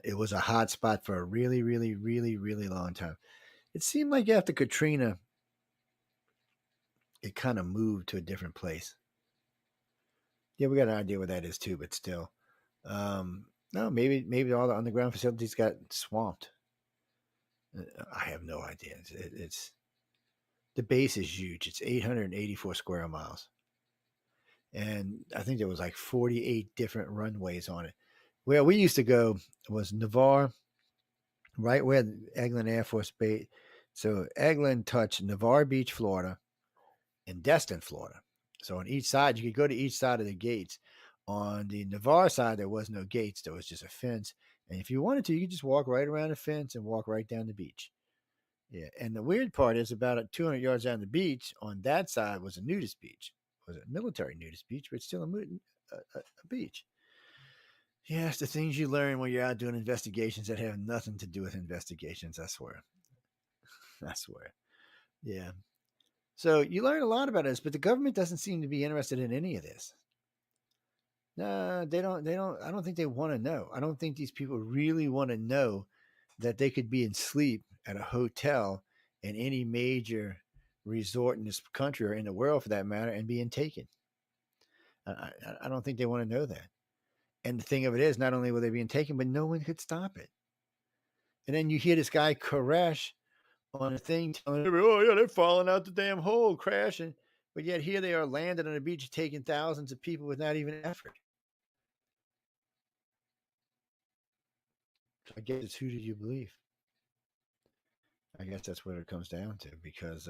It was a hot spot for a really, really, really, really long time. It seemed like after Katrina, it kind of moved to a different place. Yeah, we got an idea what that is too, but still. No, maybe all the underground facilities got swamped. I have no idea. It's the base is huge. It's 884 square miles. And I think there was like 48 different runways on it. Where we used to go was Navarre, right where Eglin Air Force Base. So Eglin touched Navarre Beach, Florida, and Destin, Florida. So on each side, you could go to each side of the gates. On the Navarre side, there was no gates. There was just a fence. And if you wanted to, you could just walk right around the fence and walk right down the beach. Yeah. And the weird part is about 200 yards down the beach, on that side was a nudist beach. It was a military nudist beach, but it's still a beach. Yeah, it's the things you learn when you're out doing investigations that have nothing to do with investigations, I swear. I swear. Yeah. So you learn a lot about this, but the government doesn't seem to be interested in any of this. No, they don't. They don't. I don't think they want to know. I don't think these people really want to know that they could be in sleep at a hotel in any major resort in this country or in the world, for that matter, and being taken. I don't think they want to know that. And the thing of it is, not only were they being taken, but no one could stop it. And then you hear this guy Koresh on a thing telling everybody, oh yeah, they're falling out the damn hole, crashing. But yet here they are landed on a beach taking thousands of people with not even effort. So I guess it's, who do you believe? I guess that's what it comes down to, because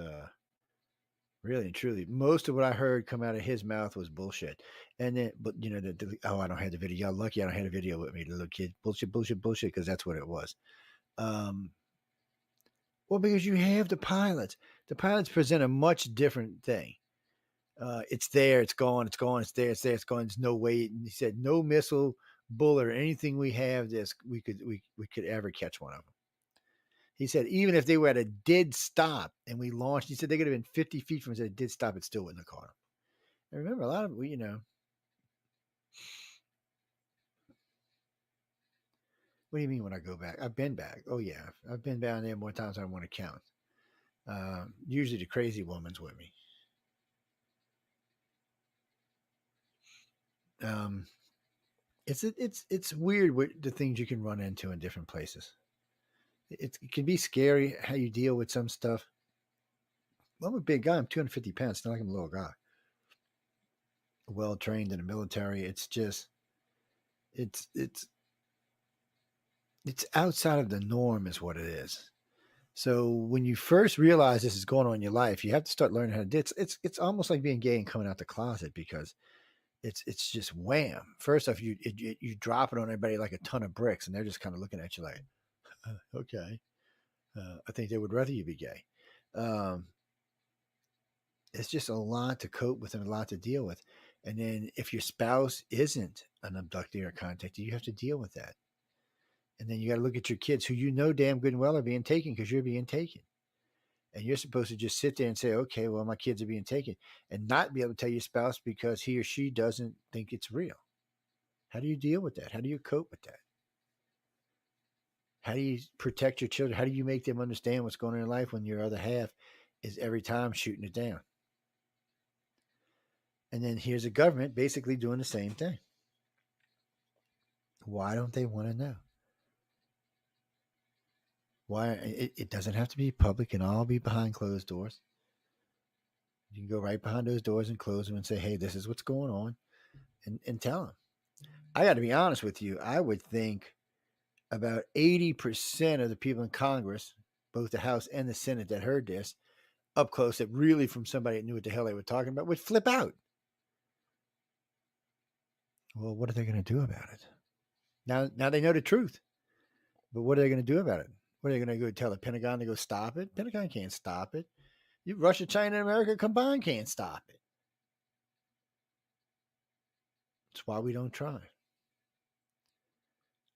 really and truly, most of what I heard come out of his mouth was bullshit. And then, but you know, I don't have the video. Y'all lucky I don't have the video with me, the little kid. Bullshit, bullshit, bullshit, because that's what it was. Well, because you have the pilots. The pilots present a much different thing. It's there, it's gone, it's gone, it's there, it's there, it's gone. There's no way. And he said, no missile, bullet, or anything we have this we could ever catch one of them. He said, even if they were at a dead stop and we launched, he said they could have been 50 feet from us at a dead stop, it still wouldn't have caught them. And remember, a lot of you know. What do you mean when I go back? I've been back. Oh yeah, I've been down there more times than I want to count. Usually the crazy woman's with me. It's weird what the things you can run into in different places. It can be scary how you deal with some stuff. Well, I'm a big guy. I'm 250 pounds. It's not like I'm a little guy. Well trained in the military. It's just it's outside of the norm is what it is. So when you first realize this is going on in your life, you have to start learning how to do it. It's almost like being gay and coming out the closet, because it's just wham. First off, you drop it on everybody like a ton of bricks, and they're just kind of looking at you like, okay, I think they would rather you be gay. It's just a lot to cope with and a lot to deal with. And then if your spouse isn't an abductee or contactee, you have to deal with that. And then you got to look at your kids, who you know damn good and well are being taken, because you're being taken. And you're supposed to just sit there and say, okay, well, my kids are being taken, and not be able to tell your spouse because he or she doesn't think it's real. How do you deal with that? How do you cope with that? How do you protect your children? How do you make them understand what's going on in life when your other half is every time shooting it down? And then here's a government basically doing the same thing. Why don't they want to know? Why it doesn't have to be public, and all be behind closed doors. You can go right behind those doors and close them and say, hey, this is what's going on, and tell them. I got to be honest with you. I would think about 80% of the people in Congress, both the House and the Senate, that heard this up close, that really from somebody that knew what the hell they were talking about, would flip out. Well, what are they going to do about it? Now they know the truth, but what are they going to do about it? What are they going to go tell the Pentagon to go stop it? Pentagon can't stop it. Russia, China, and America combined can't stop it. That's why we don't try.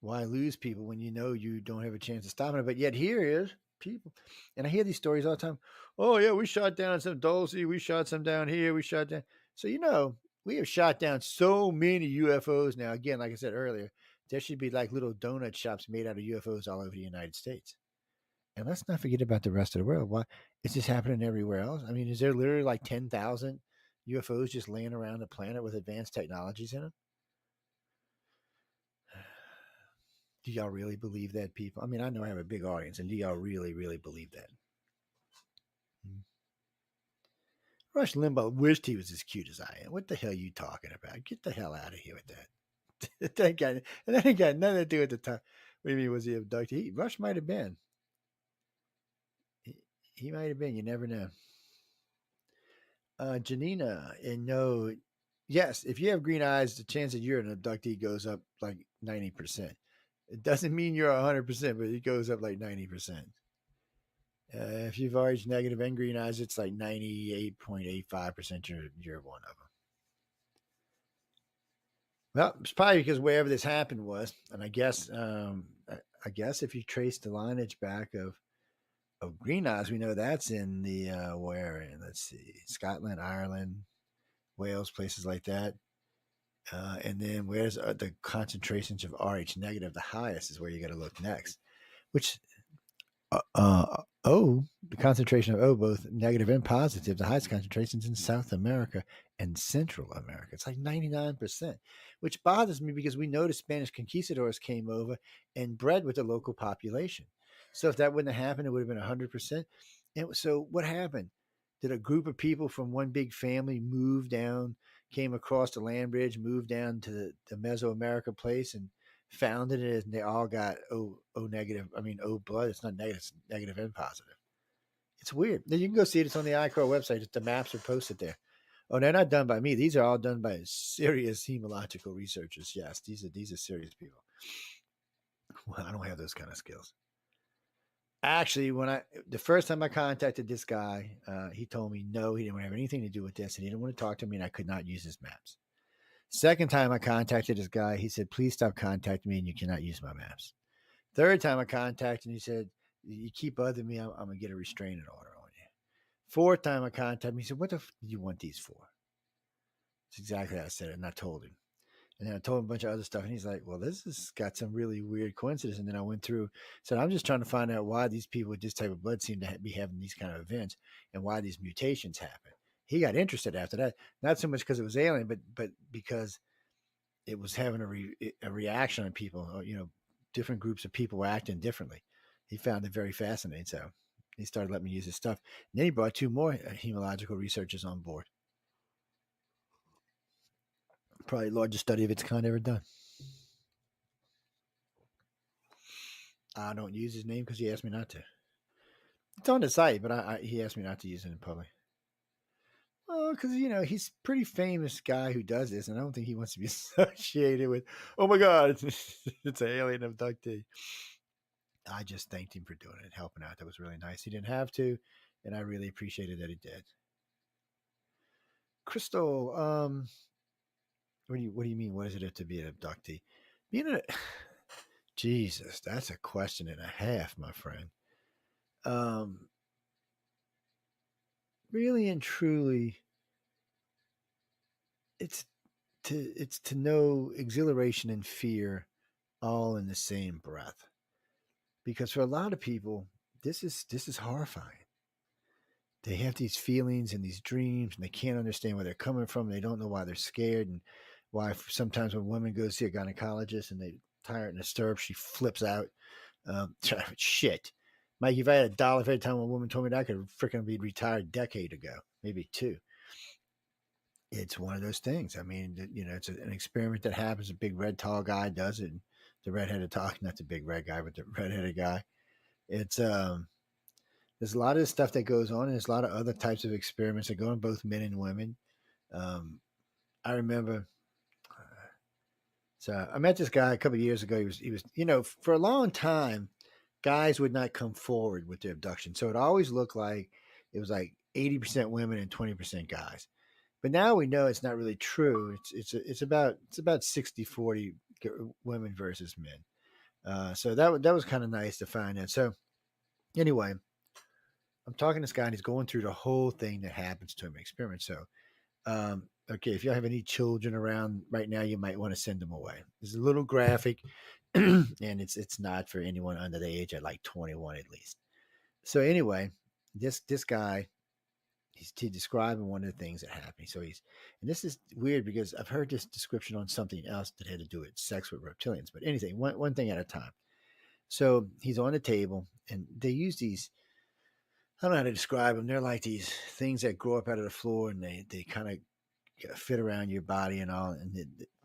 Why lose people when you know you don't have a chance of stopping it? But yet here is people. And I hear these stories all the time. Oh, yeah, we shot down some Dulce. We shot some down here. We shot down. So, we have shot down so many UFOs now. Again, like I said earlier, there should be like little donut shops made out of UFOs all over the United States. And let's not forget about the rest of the world. Why is this happening everywhere else? I mean, is there literally like 10,000 UFOs just laying around the planet with advanced technologies in them? Do y'all really believe that, people? I mean, I know I have a big audience, and do y'all really, really believe that? Rush Limbaugh wished he was as cute as I am. What the hell are you talking about? Get the hell out of here with that. that ain't got nothing to do with the time. What do you mean, was he abducted? Rush might have been. He might have been. You never know. Janina, and no, yes, if you have green eyes, the chance that you're an abductee goes up like 90%. It doesn't mean you're 100%, but it goes up like 90%. If you've RH negative and green eyes, it's like 98.85% you're one of them. Well, it's probably because wherever this happened was, and I guess if you trace the lineage back of green eyes, we know that's in the where in, let's see, Scotland, Ireland, Wales, places like that. And then where's the concentrations of RH negative? The highest is where you got to look next, which O, the concentration of O, both negative and positive, the highest concentrations in South America and Central America. It's like 99%, which bothers me because we know the Spanish conquistadors came over and bred with the local population. So if that wouldn't have happened, it would have been 100%. And so what happened? Did a group of people from one big family move down, came across the land bridge, moved down to the Mesoamerica place and founded it, and they all got O negative. I mean, O blood. It's not negative, it's negative and positive. It's weird. Then you can go see it. It's on the ICAR website. The maps are posted there. Oh, they're not done by me. These are all done by serious hemological researchers. Yes, these are serious people. Well, I don't have those kind of skills. Actually, the first time I contacted this guy, he told me no, he didn't have anything to do with this, and he didn't want to talk to me, and I could not use his maps. Second time I contacted this guy, he said, please stop contacting me and you cannot use my maps. Third time I contacted him, he said, you keep bothering me, I'm going to get a restraining order on you. Fourth time I contacted him, he said, what the f do you want these for? That's exactly how I said it, and I told him. And then I told him a bunch of other stuff, and he's like, well, this has got some really weird coincidences. And then I went through, said, I'm just trying to find out why these people with this type of blood seem to be having these kind of events and why these mutations happen. He got interested after that, not so much because it was alien, but because it was having a reaction on people. Or, different groups of people were acting differently. He found it very fascinating, so he started letting me use his stuff. And then he brought 2 more hemological researchers on board. Probably the largest study of its kind ever done. I don't use his name because he asked me not to. It's on the site, but he asked me not to use it in public. Well, because, he's a pretty famous guy who does this, and I don't think he wants to be associated with, oh my God, it's an alien abductee. I just thanked him for doing it, helping out. That was really nice. He didn't have to, and I really appreciated that he did. Crystal, what do you mean? What is it to be an abductee? Jesus, that's a question and a half, my friend. Really and truly, it's to know exhilaration and fear all in the same breath. Because for a lot of people, this is horrifying. They have these feelings and these dreams, and they can't understand where they're coming from. They don't know why they're scared, and why sometimes when women go see a gynecologist and they tie her in a stirrup, she flips out. Shit. Mike, if I had $1 for every time a woman told me that, I could freaking be retired a decade ago, maybe 2. It's one of those things. I mean, it's an experiment that happens. A big red tall guy does it. The redheaded tall, not the big red guy, but the redheaded guy. It's there's a lot of stuff that goes on, and there's a lot of other types of experiments that go on, both men and women. I remember. So I met this guy a couple of years ago. He was, for a long time, guys would not come forward with their abduction. So it always looked like it was like 80% women and 20% guys. But now we know it's not really true. It's about 60-40 women versus men. So that was kind of nice to find out. So anyway, I'm talking to this guy, and he's going through the whole thing that happens to him in experiment. So, okay, if you have any children around right now, you might want to send them away. It's a little graphic, and it's not for anyone under the age of like 21 at least. So anyway, this guy, he's describing one of the things that happened. So and this is weird because I've heard this description on something else that had to do with sex with reptilians, but anything, one thing at a time. So he's on the table, and they use these, I don't know how to describe them. They're like these things that grow up out of the floor, and they kind of fit around your body and all. And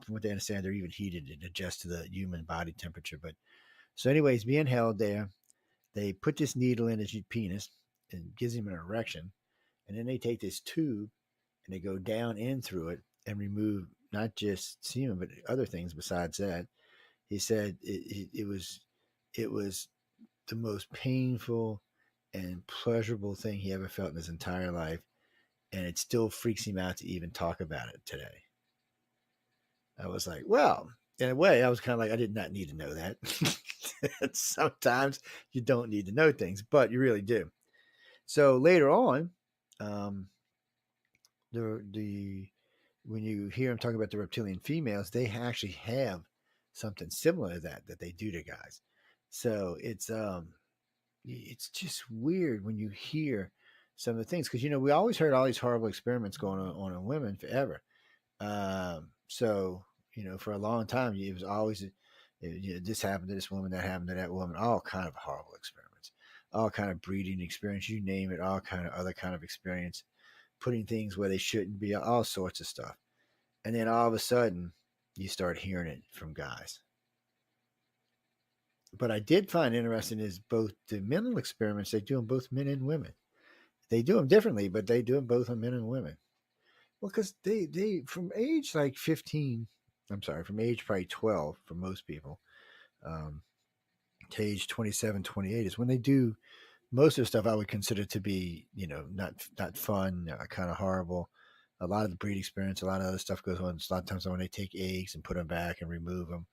from what they understand, they're even heated and adjust to the human body temperature. But so anyway, he's being held there. They put this needle in his penis, and gives him an erection. And then they take this tube and they go down in through it and remove not just semen, but other things besides that. He said it was the most painful and pleasurable thing he ever felt in his entire life. And it still freaks him out to even talk about it today. I was like, well, in a way, I was kind of like, I did not need to know that. Sometimes you don't need to know things, but you really do. So later on, when you hear him talking about the reptilian females, they actually have something similar to that they do to guys. So it's just weird when you hear some of the things, because we always heard all these horrible experiments going on in women forever. So for a long time it was always this happened to this woman, that happened to that woman, all kind of horrible experiments, all kind of breeding experience, you name it, all kind of other kind of experience, putting things where they shouldn't be, all sorts of stuff. And then all of a sudden you start hearing it from guys. But I did find interesting is both the mental experiments, they do them both men and women. They do them differently, but they do them both on men and women. Well, because they from age like 15, from age probably 12 for most people, to age 27, 28 is when they do most of the stuff I would consider to be, not fun, kind of horrible. A lot of the breed experience, a lot of other stuff goes on. A lot of times when they take eggs and put them back and remove them.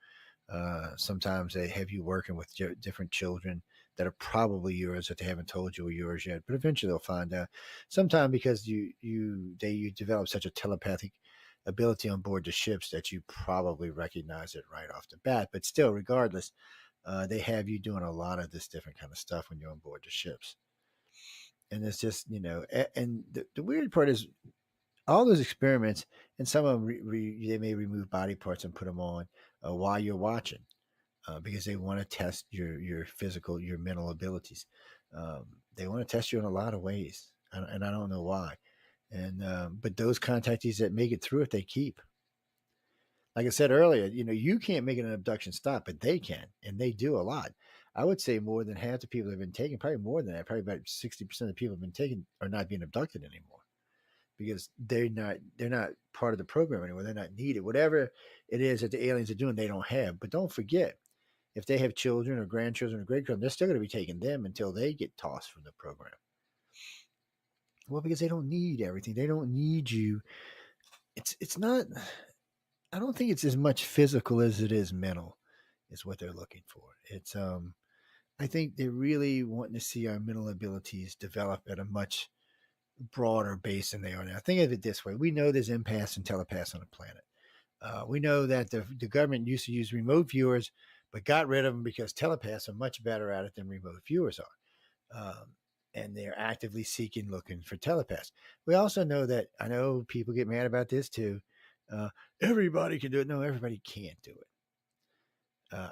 Sometimes they have you working with different children that are probably yours that they haven't told you are yours yet, but eventually they'll find out. Sometimes because you develop such a telepathic ability on board the ships that you probably recognize it right off the bat. But still, regardless, they have you doing a lot of this different kind of stuff when you're on board the ships. And it's just, and the weird part is all those experiments, and some of them they may remove body parts and put them on while you're watching, because they want to test your physical, your mental abilities. They want to test you in a lot of ways, and I don't know why. And but those contactees that make it through it, they keep. Like I said earlier, you can't make an abduction stop, but they can, and they do a lot. I would say more than half the people have been taken, probably more than that, probably about 60% of the people have been taken are not being abducted anymore, because they're not part of the program anymore. They're not needed. Whatever it is that the aliens are doing, they don't have. But don't forget, if they have children or grandchildren or great-grandchildren, they're still going to be taking them until they get tossed from the program. Well, because they don't need everything. They don't need you. It's not, I don't think it's as much physical as it is mental is what they're looking for. It's, I think they're really wanting to see our mental abilities develop at a much broader base than they are now. Think of it this way. We know there's empaths and telepaths on the planet. We know that the government used to use remote viewers, but got rid of them because telepaths are much better at it than remote viewers are. And they're actively looking for telepaths. We also know that, I know people get mad about this too. Everybody can do it. No, everybody can't do it.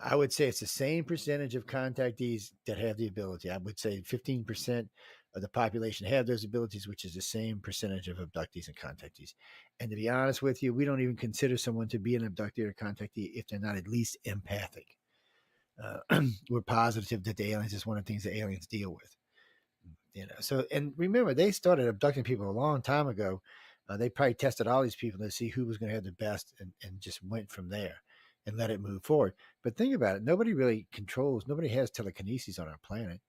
I would say it's the same percentage of contactees that have the ability. I would say 15% of the population have those abilities, which is the same percentage of abductees and contactees. And to be honest with you, we don't even consider someone to be an abductee or contactee if they're not at least empathic. We're positive that the aliens is one of the things that aliens deal with. So, and remember, they started abducting people a long time ago. They probably tested all these people to see who was going to have the best, and just went from there and let it move forward. But think about it. Nobody really nobody has telekinesis on our planet.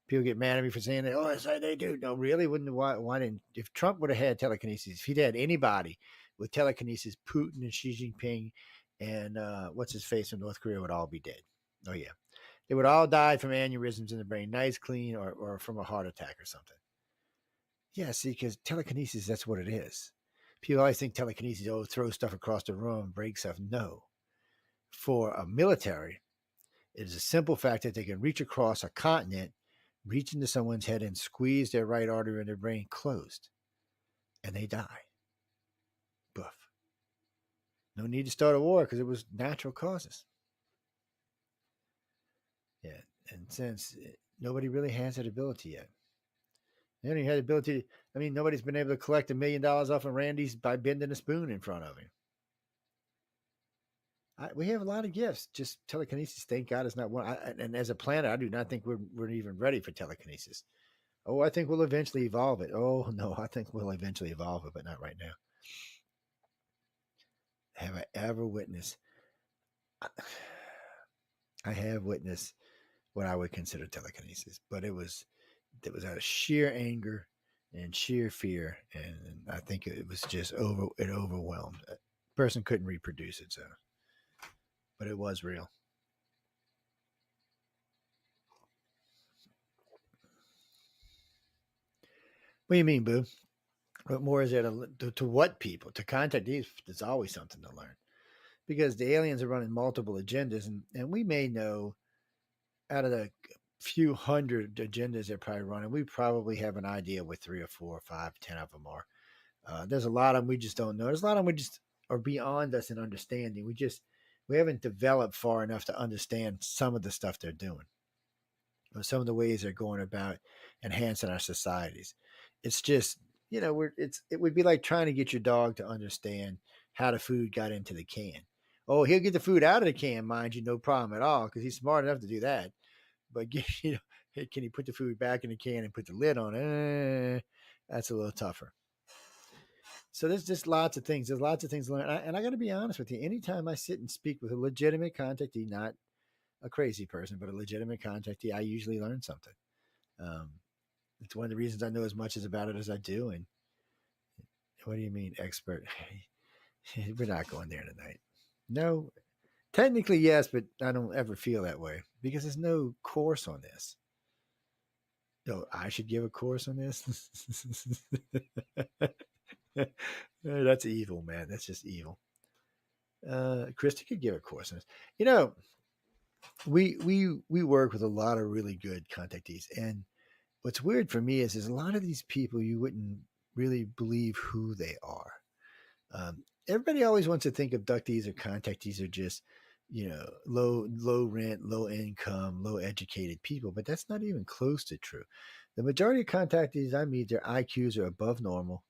People get mad at me for saying that. Oh, that's how they do. No, really? Why didn't, if Trump would have had telekinesis, if he'd had anybody with telekinesis, Putin and Xi Jinping and what's his face in North Korea would all be dead. Oh, yeah. They would all die from aneurysms in the brain, nice, clean, or from a heart attack or something. Yeah, see, because telekinesis, that's what it is. People always think telekinesis, throw stuff across the room, break stuff. No. For a military, it is a simple fact that they can reach across a continent, reach into someone's head and squeeze their right artery in their brain closed, and they die. Boof. No need to start a war because it was natural causes. Yeah, and since nobody really has that ability yet. They only had the ability. Nobody's been able to collect $1 million off of Randy's by bending a spoon in front of him. We have a lot of gifts. Just telekinesis, thank God, is not one. And as a planet, I do not think we're even ready for telekinesis. Oh, I think we'll eventually evolve it. Oh, no, I think we'll eventually evolve it, but not right now. Have I ever witnessed? I have witnessed what I would consider telekinesis, but it was out of sheer anger and sheer fear, and I think it was just it overwhelmed. A person couldn't reproduce it, so, but it was real. What do you mean, Boo? What more is there to what people? To contact these, there's always something to learn. Because the aliens are running multiple agendas, and we may know out of the few hundred agendas they're probably running, we probably have an idea what 3 or 4 or 5, 10 of them are. There's a lot of them we just don't know. There's a lot of them we just are beyond us in understanding. We haven't developed far enough to understand some of the stuff they're doing, or some of the ways they're going about enhancing our societies. It's just, it would be like trying to get your dog to understand how the food got into the can. Oh, he'll get the food out of the can, mind you, no problem at all, because he's smart enough to do that. But hey, can he put the food back in the can and put the lid on it? That's a little tougher. So there's just lots of things. There's lots of things to learn. And I got to be honest with you. Anytime I sit and speak with a legitimate contactee, not a crazy person, but a legitimate contactee, I usually learn something. It's one of the reasons I know as much about it as I do. And what do you mean, expert? We're not going there tonight. No, technically yes, but I don't ever feel that way because there's no course on this. No, I should give a course on this. That's evil, man. That's just evil. Christy could give a course on this. We work with a lot of really good contactees, and what's weird for me is a lot of these people you wouldn't really believe who they are. Everybody always wants to think abductees or contactees are just, low rent, low income, low educated people, but that's not even close to true. The majority of contactees I meet, their IQs are above normal.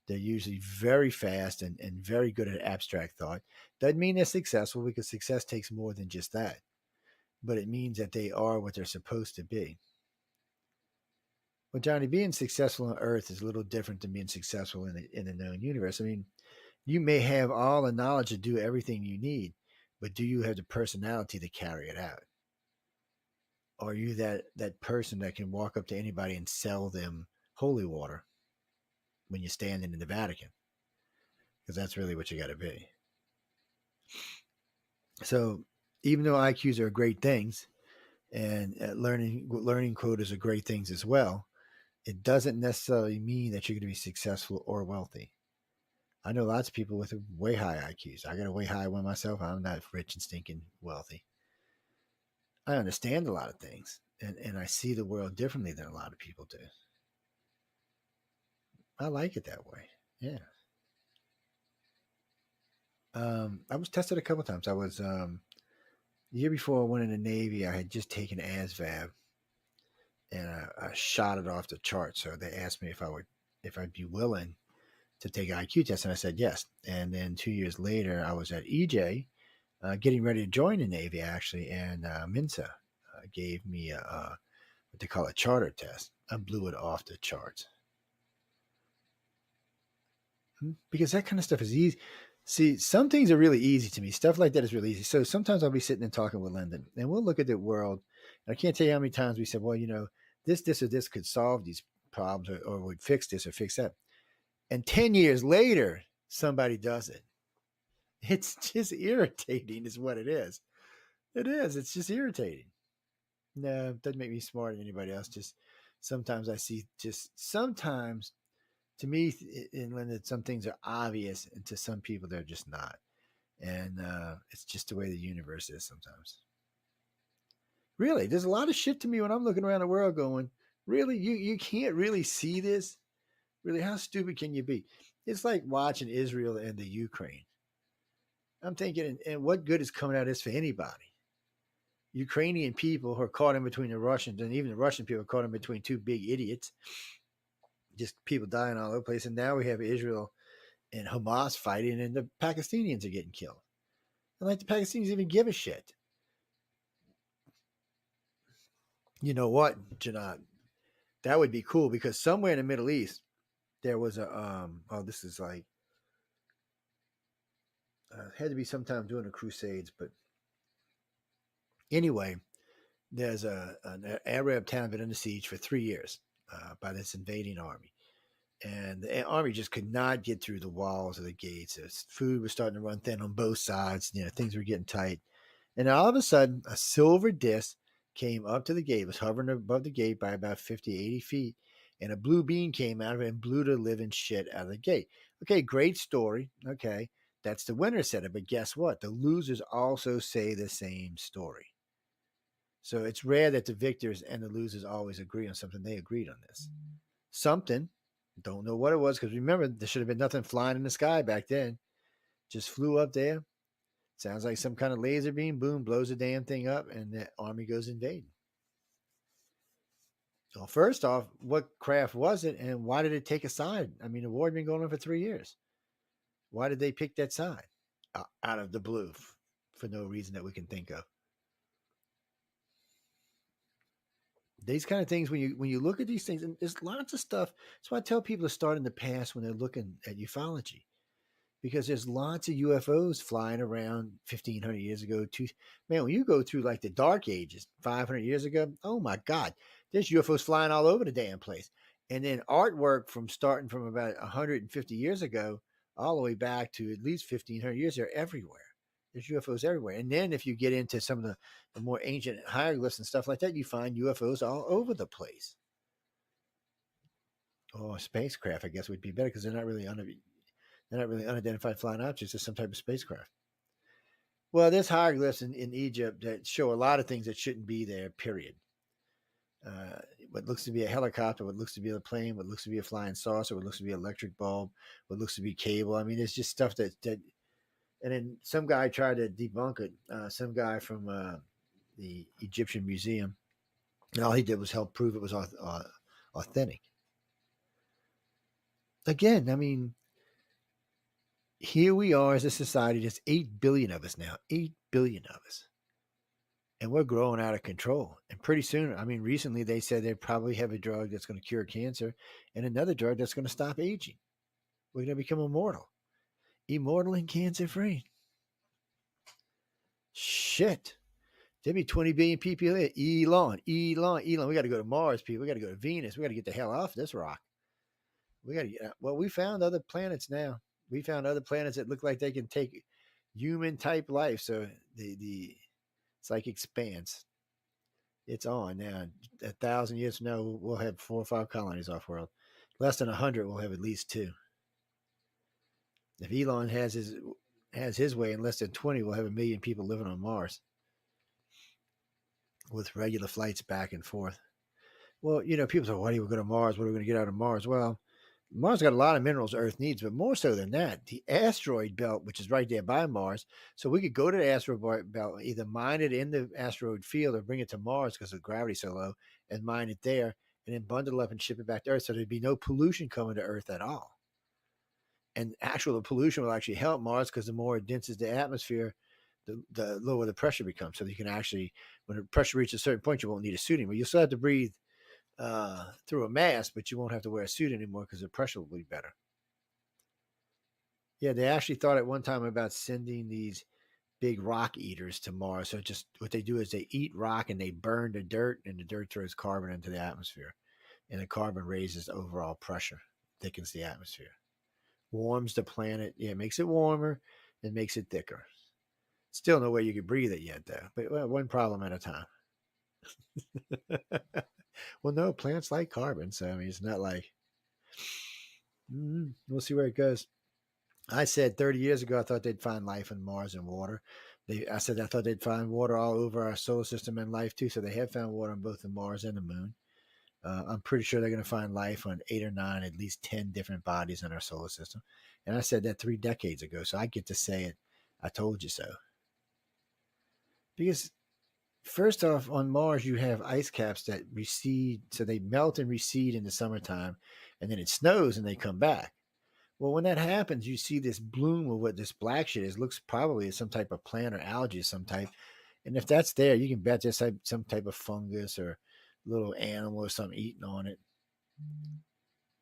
They're usually very fast and very good at abstract thought. Doesn't mean they're successful, because success takes more than just that. But it means that they are what they're supposed to be. Well, Johnny, being successful on Earth is a little different than being successful in the known universe. I mean, you may have all the knowledge to do everything you need, but do you have the personality to carry it out? Are you that person that can walk up to anybody and sell them holy water when you're standing in the Vatican? Because that's really what you got to be. So even though IQs are great things, and learning quotas are great things as well, it doesn't necessarily mean that you're going to be successful or wealthy. I know lots of people with way high IQs. I got a way high one myself. I'm not rich and stinking wealthy. I understand a lot of things, and I see the world differently than a lot of people do. I like it that way. Yeah. I was tested a couple times. I was the year before I went in the Navy. I had just taken ASVAB, and I shot it off the chart. So they asked me if I'd be willing to take an IQ test, and I said yes. And then 2 years later, I was at EJ, getting ready to join the Navy actually, and Mensa gave me what they call a charter test. I blew it off the charts because that kind of stuff is easy. See, some things are really easy to me. Stuff like that is really easy. So sometimes I'll be sitting and talking with Lyndon, and we'll look at the world. And I can't tell you how many times we said, well, this or this could solve these problems, or would fix this or fix that. And 10 years later, somebody does it. It's just irritating is what it is. It is. It's just irritating. No, it doesn't make me smarter than anybody else. Just sometimes sometimes to me, in Linda, some things are obvious, and to some people, they're just not. And it's just the way the universe is sometimes. Really, there's a lot of shit to me when I'm looking around the world going, really, you can't really see this? Really, how stupid can you be? It's like watching Israel and the Ukraine. I'm thinking, and what good is coming out of this for anybody? Ukrainian people who are caught in between the Russians, and even the Russian people are caught in between two big idiots. Just people dying all over the place. And now we have Israel and Hamas fighting, and the Pakistanians are getting killed. And like the Pakistanians even give a shit. You know what, Janab? That would be cool because somewhere in the Middle East there was a this is like had to be sometime during the Crusades, but anyway, there's an Arab town been under siege for 3 years by this invading army, and the army just could not get through the walls or the gates. Food was starting to run thin on both sides. Things were getting tight, and all of a sudden, a silver disc came up to the gate. It was hovering above the gate by about 50, 80 feet, and a blue beam came out of it and blew the living shit out of the gate. Okay, great story. Okay, that's the winner said it, but guess what? The losers also say the same story. So it's rare that the victors and the losers always agree on something. They agreed on this. Something, don't know what it was, because remember, there should have been nothing flying in the sky back then. Just flew up there. Sounds like some kind of laser beam, boom, blows the damn thing up, and the army goes invading. Well, first off, what craft was it, and why did it take a side? I mean, the war had been going on for 3 years. Why did they pick that side out of the blue for no reason that we can think of? These kind of things, when you look at these things, and there's lots of stuff. That's why I tell people to start in the past when they're looking at ufology, because there's lots of UFOs flying around 1,500 years ago. Man, when you go through like the Dark Ages, 500 years ago, oh my God, there's UFOs flying all over the damn place. And then artwork starting from about 150 years ago all the way back to at least 1,500 years, they're everywhere. There's UFOs everywhere. And then if you get into some of the more ancient hieroglyphs and stuff like that, you find UFOs all over the place. Oh, spacecraft, I guess, would be better because they're not really unidentified flying objects. They're some type of spacecraft. Well, there's hieroglyphs in Egypt that show a lot of things that shouldn't be there, period. What looks to be a helicopter, what looks to be a plane, what looks to be a flying saucer, what looks to be an electric bulb, what looks to be cable. I mean, it's just stuff that and then some guy tried to debunk it. Some guy from the Egyptian Museum, and all he did was help prove it was authentic. Again, I mean, here we are as a society. There's 8 billion of us now. 8 billion of us. And we're growing out of control. And pretty soon, I mean, recently they said they probably have a drug that's going to cure cancer and another drug that's going to stop aging. We're going to become immortal. Immortal and cancer-free. Shit. There'd be 20 billion people here. Elon. We got to go to Mars, people. We got to go to Venus. We got to get the hell off this rock. We found other planets now. We found other planets that look like they can take human-type life. So it's like expanse. It's on now. 1,000 years from now, we'll have 4 or 5 colonies off-world. Less than 100, we'll have at least 2. If Elon has his way, in less than 20, we'll have 1 million people living on Mars with regular flights back and forth. Well, people say, why do we go to Mars? What are we going to get out of Mars? Well, Mars got a lot of minerals Earth needs, but more so than that, the asteroid belt, which is right there by Mars, so we could go to the asteroid belt, either mine it in the asteroid field or bring it to Mars because the gravity's so low, and mine it there, and then bundle it up and ship it back to Earth, so there'd be no pollution coming to Earth at all. And the pollution will actually help Mars because the more dense is the atmosphere, the lower the pressure becomes. So you can actually, when the pressure reaches a certain point, you won't need a suit anymore. You'll still have to breathe through a mask, but you won't have to wear a suit anymore because the pressure will be better. Yeah, they actually thought at one time about sending these big rock eaters to Mars. So just what they do is they eat rock and they burn the dirt, and the dirt throws carbon into the atmosphere. And the carbon raises the overall pressure, thickens the atmosphere. Warms the planet. Yeah, it makes it warmer and makes it thicker. Still no way you can breathe it yet, though. But one problem at a time. Well, no, plants like carbon, so I mean, it's not like. We'll see where it goes. I said 30 years ago I thought they'd find life on Mars and water. I said I thought they'd find water all over our solar system and life too. So they have found water on both the Mars and the Moon. I'm pretty sure they're going to find life on 8 or 9, at least 10 different bodies in our solar system. And I said that 3 decades ago, so I get to say it. I told you so. Because first off, on Mars, you have ice caps that recede. So they melt and recede in the summertime, and then it snows and they come back. Well, when that happens, you see this bloom of what this black shit is. Looks probably some type of plant or algae of some type. And if that's there, you can bet there's some type of fungus or little animal or something eating on it.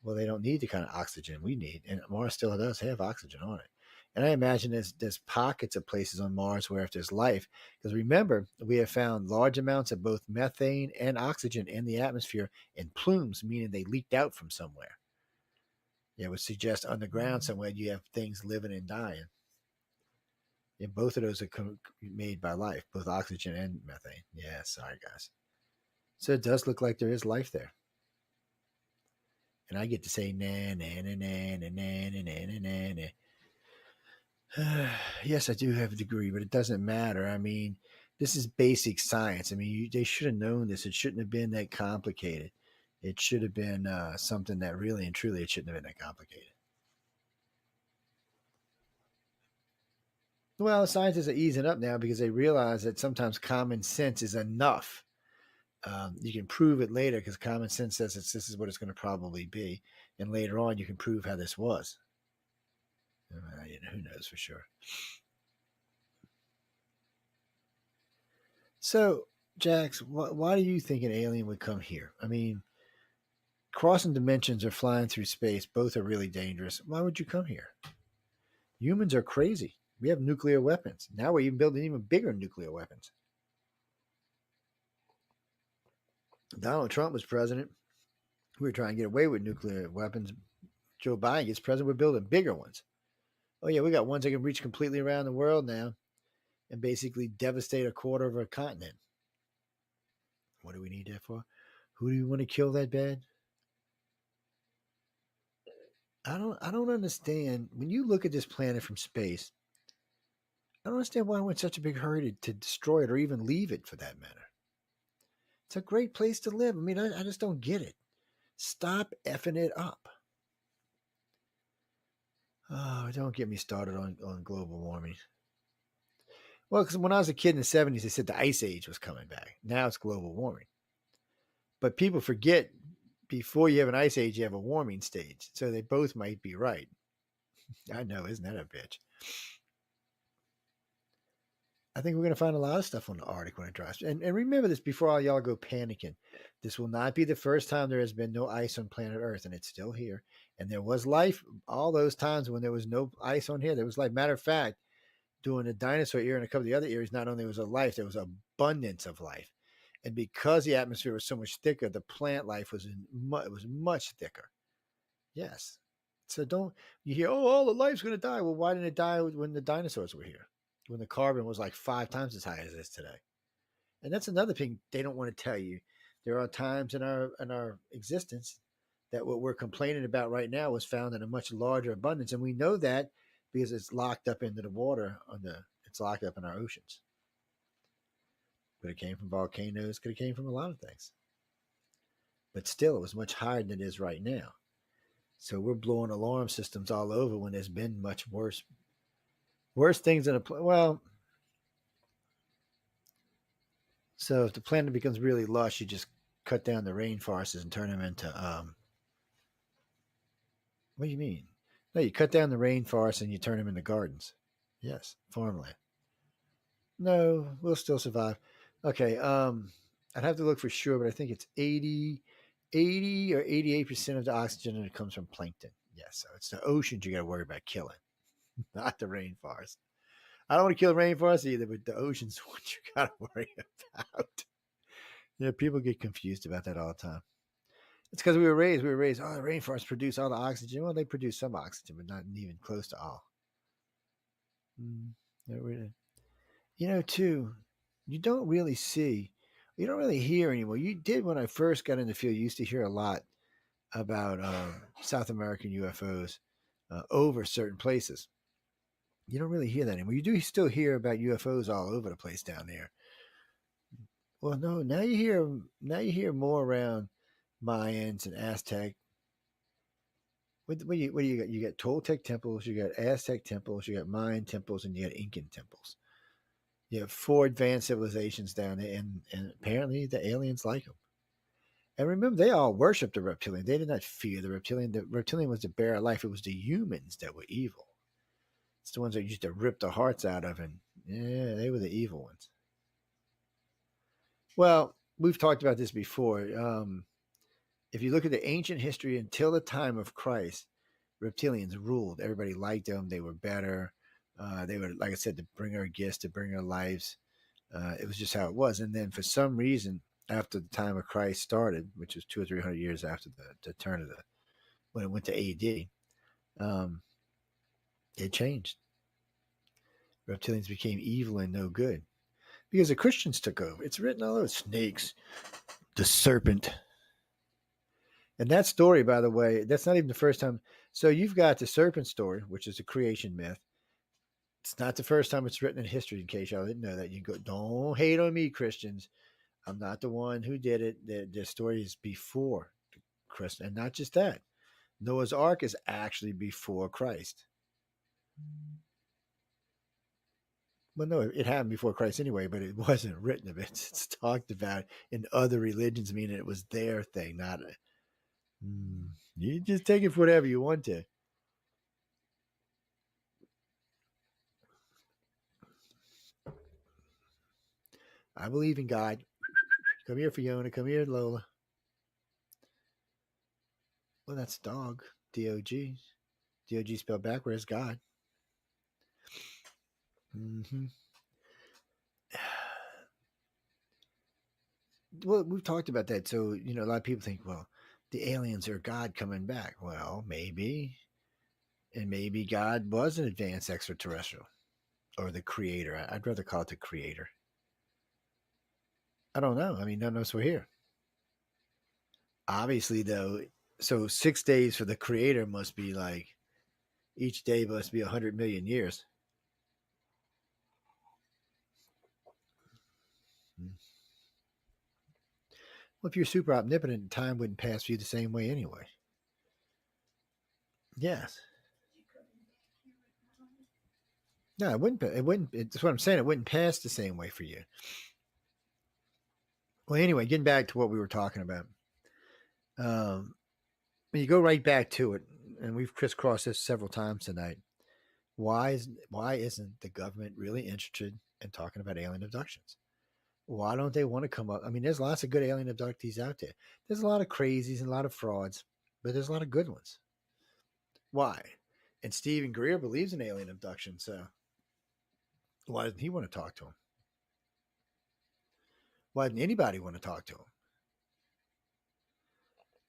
Well, they don't need the kind of oxygen we need, and Mars still does have oxygen on it. And I imagine there's pockets of places on Mars where if there's life, because remember, we have found large amounts of both methane and oxygen in the atmosphere in plumes, meaning they leaked out from somewhere. It would suggest underground somewhere you have things living and dying. And both of those are made by life, both oxygen and methane. Yeah, sorry, guys. So it does look like there is life there. And I get to say, nah, nah, nah, nah, nah, nah, nah, nah, nah, nah. Yes, I do have a degree, but it doesn't matter. I mean, this is basic science. I mean, they should have known this. It shouldn't have been that complicated. It should have been something that really and truly it shouldn't have been that complicated. Well, scientists are easing up now because they realize that sometimes common sense is enough. You can prove it later because common sense says this is what it's going to probably be. And later on, you can prove how this was. Who knows for sure. So, Jax, why do you think an alien would come here? I mean, crossing dimensions or flying through space, both are really dangerous. Why would you come here? Humans are crazy. We have nuclear weapons. Now we're even building even bigger nuclear weapons. Donald Trump was president. We were trying to get away with nuclear weapons. Joe Biden gets president. We're building bigger ones. Oh, yeah, we got ones that can reach completely around the world now and basically devastate a quarter of a continent. What do we need that for? Who do you want to kill that bad? I don't understand. When you look at this planet from space, I don't understand why we're in such a big hurry to destroy it or even leave it for that matter. It's a great place to live. I mean, I just don't get it. Stop effing it up. Oh, don't get me started on global warming. Well, because when I was a kid in the 70s, they said the ice age was coming back. Now it's global warming. But people forget before you have an ice age, you have a warming stage. So they both might be right. I know, isn't that a bitch? I think we're going to find a lot of stuff on the Arctic when it dries. And remember this before all y'all go panicking. This will not be the first time there has been no ice on planet Earth, and it's still here. And there was life all those times when there was no ice on here. There was life. Matter of fact, during the dinosaur era and a couple of the other eras, not only was there life, there was abundance of life. And because the atmosphere was so much thicker, the plant life was much thicker. Yes. So don't you hear, oh, all the life's going to die. Well, why didn't it die when the dinosaurs were here? When the carbon was like 5 times as high as it is today. And that's another thing they don't want to tell you. There are times in our existence that what we're complaining about right now was found in a much larger abundance. And we know that because it's locked up into the water it's locked up in our oceans. Could have came from volcanoes, could have came from a lot of things. But still, it was much higher than it is right now. So we're blowing alarm systems all over when there's been much worse things in well. So if the planet becomes really lush, you just cut down the rainforests and turn them into what do you mean? No, you cut down the rainforests and you turn them into gardens. Yes, farmland. No, we'll still survive. Okay, I'd have to look for sure, but I think it's 80 or 88% of the oxygen that comes from plankton. Yes, so it's the oceans you got to worry about killing, not the rainforest. I don't want to kill the rainforest either, but the ocean's what you got to worry about. Yeah, people get confused about that all the time. It's because we were raised, oh, the rainforests produce all the oxygen. Well, they produce some oxygen, but not even close to all. Too, you don't really hear anymore. You did when I first got in the field. You used to hear a lot about South American UFOs over certain places. You don't really hear that anymore. You do still hear about UFOs all over the place down there. Well, no, now you hear more around Mayans and Aztec. What do you got? You got Toltec temples, you got Aztec temples, you got Mayan temples, and you got Incan temples. You have 4 advanced civilizations down there, and apparently the aliens like them. And remember, they all worshipped the reptilian. They did not fear the reptilian. The reptilian was the bearer of life. It was the humans that were evil. It's the ones that used to rip the hearts out of, and yeah, they were the evil ones. Well, we've talked about this before. if you look at the ancient history until the time of Christ, reptilians ruled. Everybody liked them. They were better. They were, like I said, to bring our gifts, to bring our lives. It was just how it was. And then for some reason, after the time of Christ started, which was 200 or 300 years after the turn of when it went to AD, it changed. Reptilians became evil and no good because the Christians took over. It's written all over snakes, the serpent. And that story, by the way, that's not even the first time. So you've got the serpent story, which is a creation myth. It's not the first time it's written in history, in case y'all didn't know that. You go, don't hate on me, Christians. I'm not the one who did it. The story is before Christ. And not just that. Noah's Ark is actually before Christ. Well, no, it happened before Christ anyway, but it wasn't written of it. It's talked about in other religions, meaning it was their thing, not a, you just take it for whatever you want to. I believe in God. Come here, Fiona. Come here, Lola. Well, that's dog. D-O-G. D-O-G spelled backwards, God. Mm-hmm. Well, we've talked about that. So, a lot of people think, well, the aliens are God coming back. Well, maybe. And maybe God was an advanced extraterrestrial or the creator. I'd rather call it the creator. I don't know. I mean, none of us were here. Obviously, though, so 6 days for the creator must be like, each day must be 100 million years. Well, if you're super omnipotent, time wouldn't pass for you the same way anyway. Yes. No, it wouldn't. It wouldn't. That's what I'm saying. It wouldn't pass the same way for you. Well, anyway, getting back to what we were talking about. When you go right back to it, and we've crisscrossed this several times tonight. Why isn't the government really interested in talking about alien abductions? Why don't they want to come up? I mean, there's lots of good alien abductees out there. There's a lot of crazies and a lot of frauds, but there's a lot of good ones. Why? And Stephen Greer believes in alien abduction, so why doesn't he want to talk to him? Why didn't anybody want to talk to him?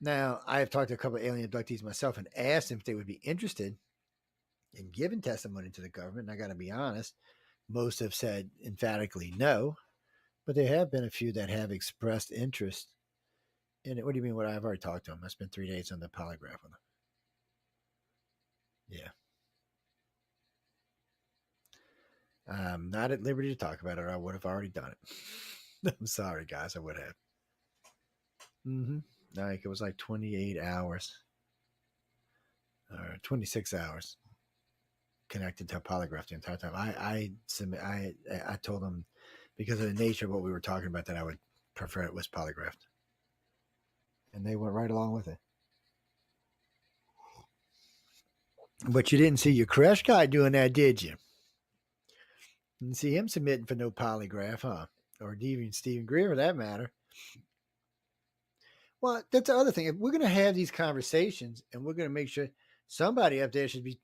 Now, I have talked to a couple of alien abductees myself and asked them if they would be interested in giving testimony to the government. And I got to be honest, most have said emphatically no, but there have been a few that have expressed interest in it. What do you mean? What I've already talked to them. I spent 3 days on the polygraph with them. Yeah. I'm not at liberty to talk about it, or I would have already done it. I'm sorry, guys. I would have. Like it was like 28 hours or 26 hours connected to a polygraph the entire time. I told them because of the nature of what we were talking about that I would prefer it was polygraphed, and they went right along with it. But you didn't see your crash guy doing that, did you? Didn't see him submitting for no polygraph, huh? Or even Stephen Greer, for that matter. Well, that's the other thing. If we're going to have these conversations and we're going to make sure somebody up there should be,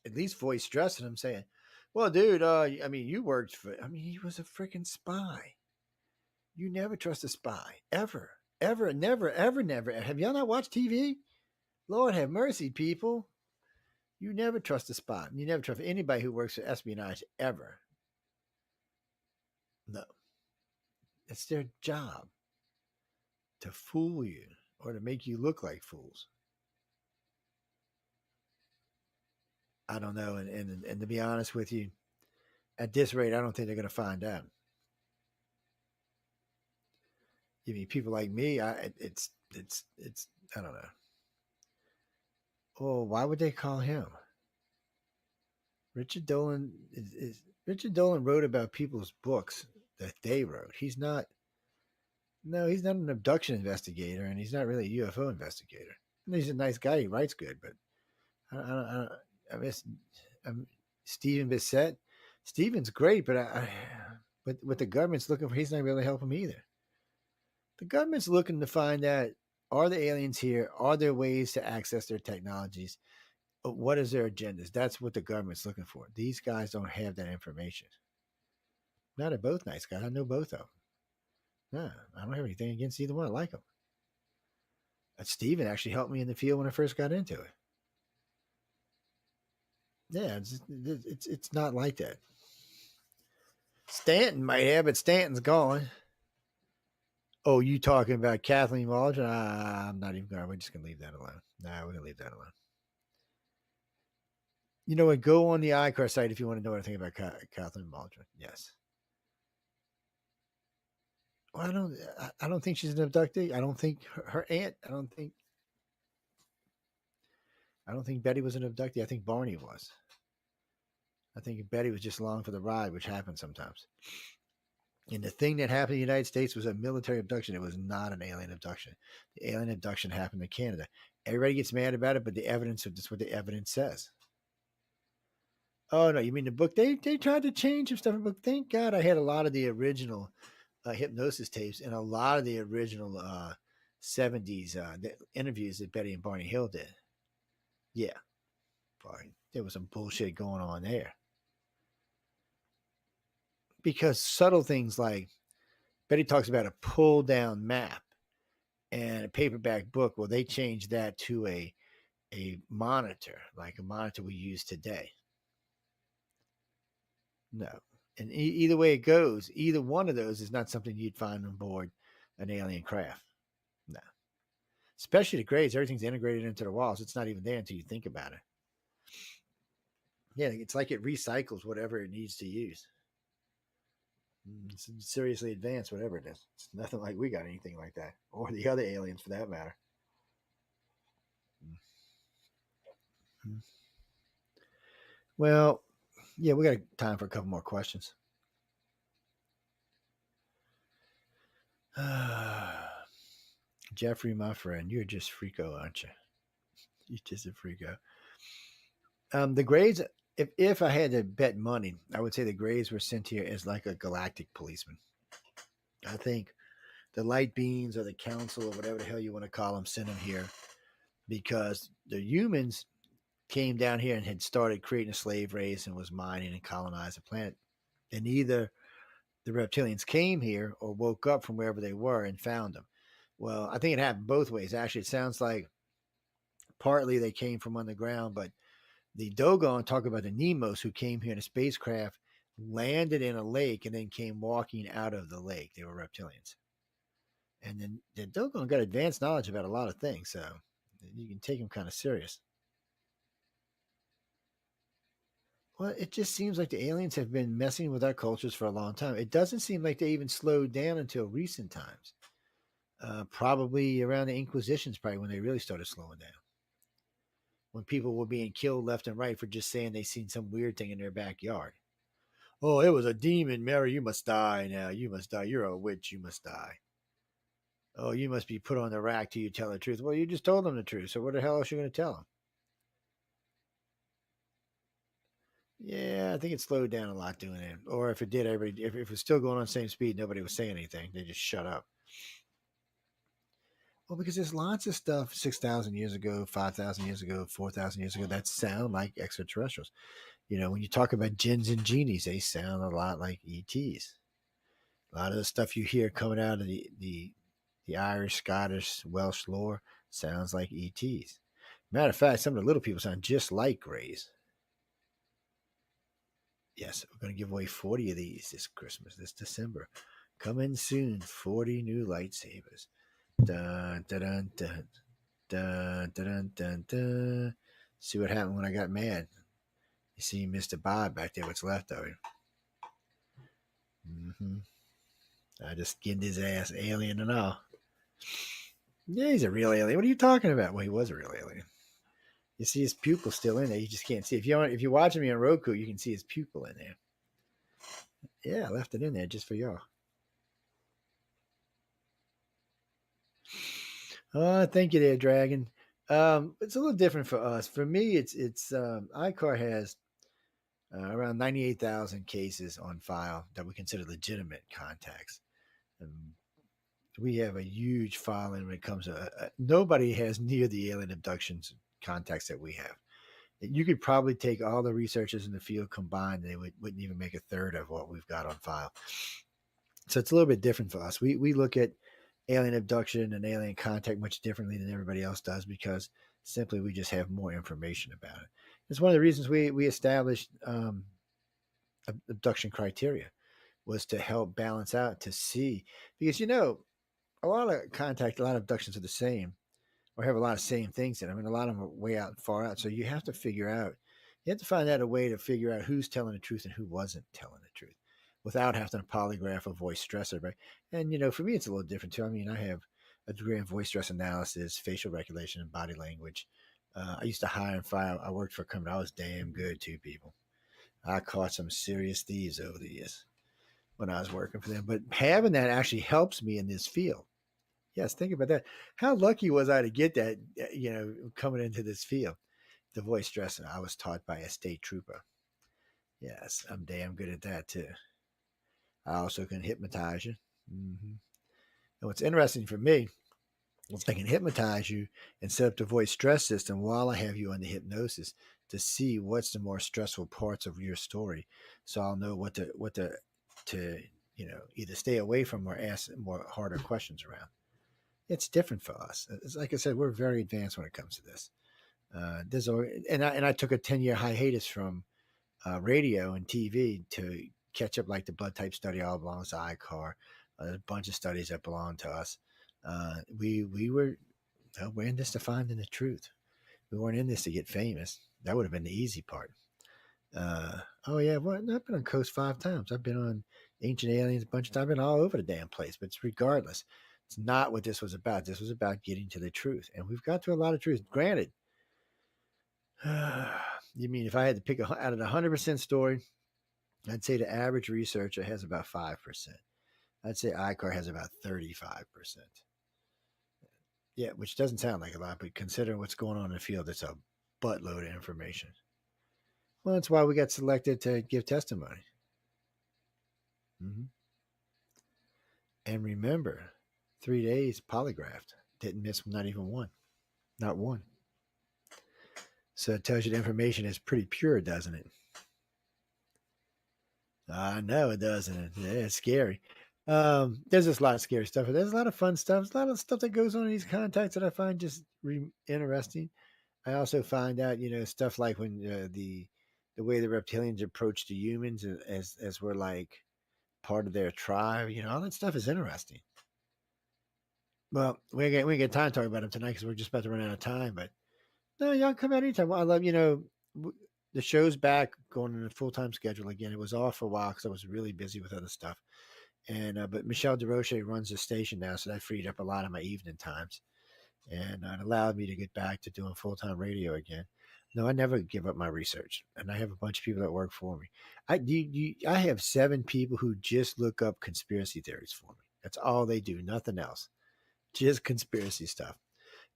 at least voice stressing them saying, well, dude, I mean, you worked for, I mean, he was a freaking spy. You never trust a spy. Ever. Ever. Never. Ever. Never. Have y'all not watched TV? Lord have mercy, people. You never trust a spy. You never trust anybody who works for espionage ever. No. It's their job to fool you or to make you look like fools. I don't know. And to be honest with you, at this rate, I don't think they're going to find out. I mean, people like me, it's I don't know. Oh, why would they call him? Richard Dolan Richard Dolan wrote about people's books that they wrote. He's not an abduction investigator, and he's not really a UFO investigator. And he's a nice guy. He writes good, but I miss Stephen Bissett. Stephen's great, but but what the government's looking for, he's not really helping either. The government's looking to find out Are the aliens here? Are there ways to access their technologies? What is their agendas? That's what the government's looking for. These guys don't have that information. Now they're both nice guys. I know both of them. No, I don't have anything against either one. I like them. Steven actually helped me in the field when I first got into it. Yeah, it's not like that. Stanton might have, but Stanton's gone. Oh, you talking about Kathleen Waldron? I'm not even going. We're just going to leave that alone. Nah, we're going to leave that alone. You know what? Go on the iCar site if you want to know anything about Kathleen Waldron. Yes. Well, I don't think she's an abductee. I don't think her aunt. I don't think Betty was an abductee. I think Barney was. I think Betty was just along for the ride, which happens sometimes. And the thing that happened in the United States was a military abduction. It was not an alien abduction. The alien abduction happened in Canada. Everybody gets mad about it, but the evidence of just what the evidence says. Oh no, you mean the book? They tried to change some stuff in the book. Thank God I had a lot of the original hypnosis tapes and a lot of the original 70s the interviews that Betty and Barney Hill did. Yeah, boy, there was some bullshit going on there. Because subtle things like Betty talks about a pull down map and a paperback book. Well, they changed that to a monitor, like a monitor we use today. No. And either way it goes, either one of those is not something you'd find on board an alien craft. No. Especially the grades, everything's integrated into the walls. It's not even there until you think about it. Yeah, it's like it recycles whatever it needs to use. It's seriously advanced, whatever it is. It's nothing like we got anything like that, or the other aliens for that matter. Well, yeah, we got time for a couple more questions. Jeffrey, my friend, you're just freako, aren't you? You're just a freako. The grades, if I had to bet money, I would say the grades were sent here as like a galactic policeman. I think the light beings or the council or whatever the hell you want to call them sent them here because the humans came down here and had started creating a slave race and was mining and colonizing the planet. And either the reptilians came here or woke up from wherever they were and found them. Well, I think it happened both ways. Actually, it sounds like partly they came from underground, but the Dogon talk about the Nemos who came here in a spacecraft, landed in a lake, and then came walking out of the lake. They were reptilians. And then the Dogon got advanced knowledge about a lot of things, so you can take them kind of serious. Well, it just seems like the aliens have been messing with our cultures for a long time. It doesn't seem like they even slowed down until recent times. Probably around the Inquisitions, probably when they really started slowing down. When people were being killed left and right for just saying they seen some weird thing in their backyard. Oh, it was a demon, Mary. You must die now. You must die. You're a witch. You must die. Oh, you must be put on the rack till you tell the truth. Well, you just told them the truth. So what the hell else are you going to tell them? Yeah, I think it slowed down a lot doing it. Or if it did, everybody, if it was still going on the same speed, nobody was saying anything. They just shut up. Well, because there's lots of stuff 6,000 years ago, 5,000 years ago, 4,000 years ago that sound like extraterrestrials. You know, when you talk about jinns and genies, they sound a lot like ETs. A lot of the stuff you hear coming out of the Irish, Scottish, Welsh lore sounds like ETs. Matter of fact, some of the little people sound just like Greys. Yes, we're going to give away 40 of these this Christmas, this December. Coming soon, 40 new lightsabers. Dun, dun, dun, dun, dun, dun, dun, dun. See what happened when I got mad. You see Mr. Bob back there, what's left of him. I just skinned his ass, alien and all. Yeah, he's a real alien. What are you talking about? Well, he was a real alien. You see his pupil still in there. You just can't see. If you're watching me on Roku, you can see his pupil in there. Yeah, I left it in there just for y'all. Oh, thank you there, Dragon. It's a little different for us. For me, it's iCar has around 98,000 cases on file that we consider legitimate contacts. we have a huge following when it comes to nobody has near the alien abductions context that we have. You could probably take all the researchers in the field combined, and they wouldn't even make a third of what we've got on file. So it's a little bit different for us. We look at alien abduction and alien contact much differently than everybody else does because simply we just have more information about it. It's one of the reasons we established abduction criteria, was to help balance out, to see, because a lot of contact, a lot of abductions are the same, or have a lot of same things in them. I mean, a lot of them are way out far out. So you have to find out a way to figure out who's telling the truth and who wasn't telling the truth without having to polygraph or voice stress everybody. And, for me, it's a little different too. I mean, I have a degree in voice stress analysis, facial recognition, and body language. I used to hire and fire. I worked for a company. I was damn good too, people. I caught some serious thieves over the years when I was working for them. But having that actually helps me in this field. Yes, think about that. How lucky was I to get that, coming into this field? The voice stress I was taught by a state trooper. Yes, I'm damn good at that too. I also can hypnotize you. And what's interesting for me is I can hypnotize you and set up the voice stress system while I have you under hypnosis to see what's the more stressful parts of your story. So I'll know what to either stay away from or ask more harder questions around. It's different for us. It's like I said, we're very advanced when it comes to this. I took a 10-year hiatus from radio and TV to catch up, like the blood type study all belongs to ICAR. A bunch of studies that belong to us. We're in this to find the truth. We weren't in this to get famous. That would have been the easy part. I've been on Coast 5 times. I've been on Ancient Aliens a bunch of times. I've been all over the damn place. But regardless, it's not what this was about. This was about getting to the truth. And we've got to a lot of truth. Granted, you mean if I had to pick out of the 100% story, I'd say the average researcher has about 5%. I'd say ICAR has about 35%. Yeah, which doesn't sound like a lot, but considering what's going on in the field, it's a buttload of information. Well, that's why we got selected to give testimony. And remember, 3 days polygraphed. Didn't miss not even one. Not one. So it tells you the information is pretty pure, doesn't it? I know it doesn't. Yeah, it's scary. There's just a lot of scary stuff. There's a lot of fun stuff. There's a lot of stuff that goes on in these contacts that I find just interesting. I also find out, stuff like when the way the reptilians approach the humans as we're like part of their tribe. All that stuff is interesting. Well, we ain't got time to talk about them tonight because we're just about to run out of time. But no, y'all come out anytime. Well, I love, the show's back going on a full-time schedule again. It was off for a while because I was really busy with other stuff. And but Michelle DeRoche runs the station now, so that freed up a lot of my evening times, and it allowed me to get back to doing full-time radio again. No, I never give up my research, and I have a bunch of people that work for me. I have 7 people who just look up conspiracy theories for me. That's all they do, nothing else, just conspiracy stuff.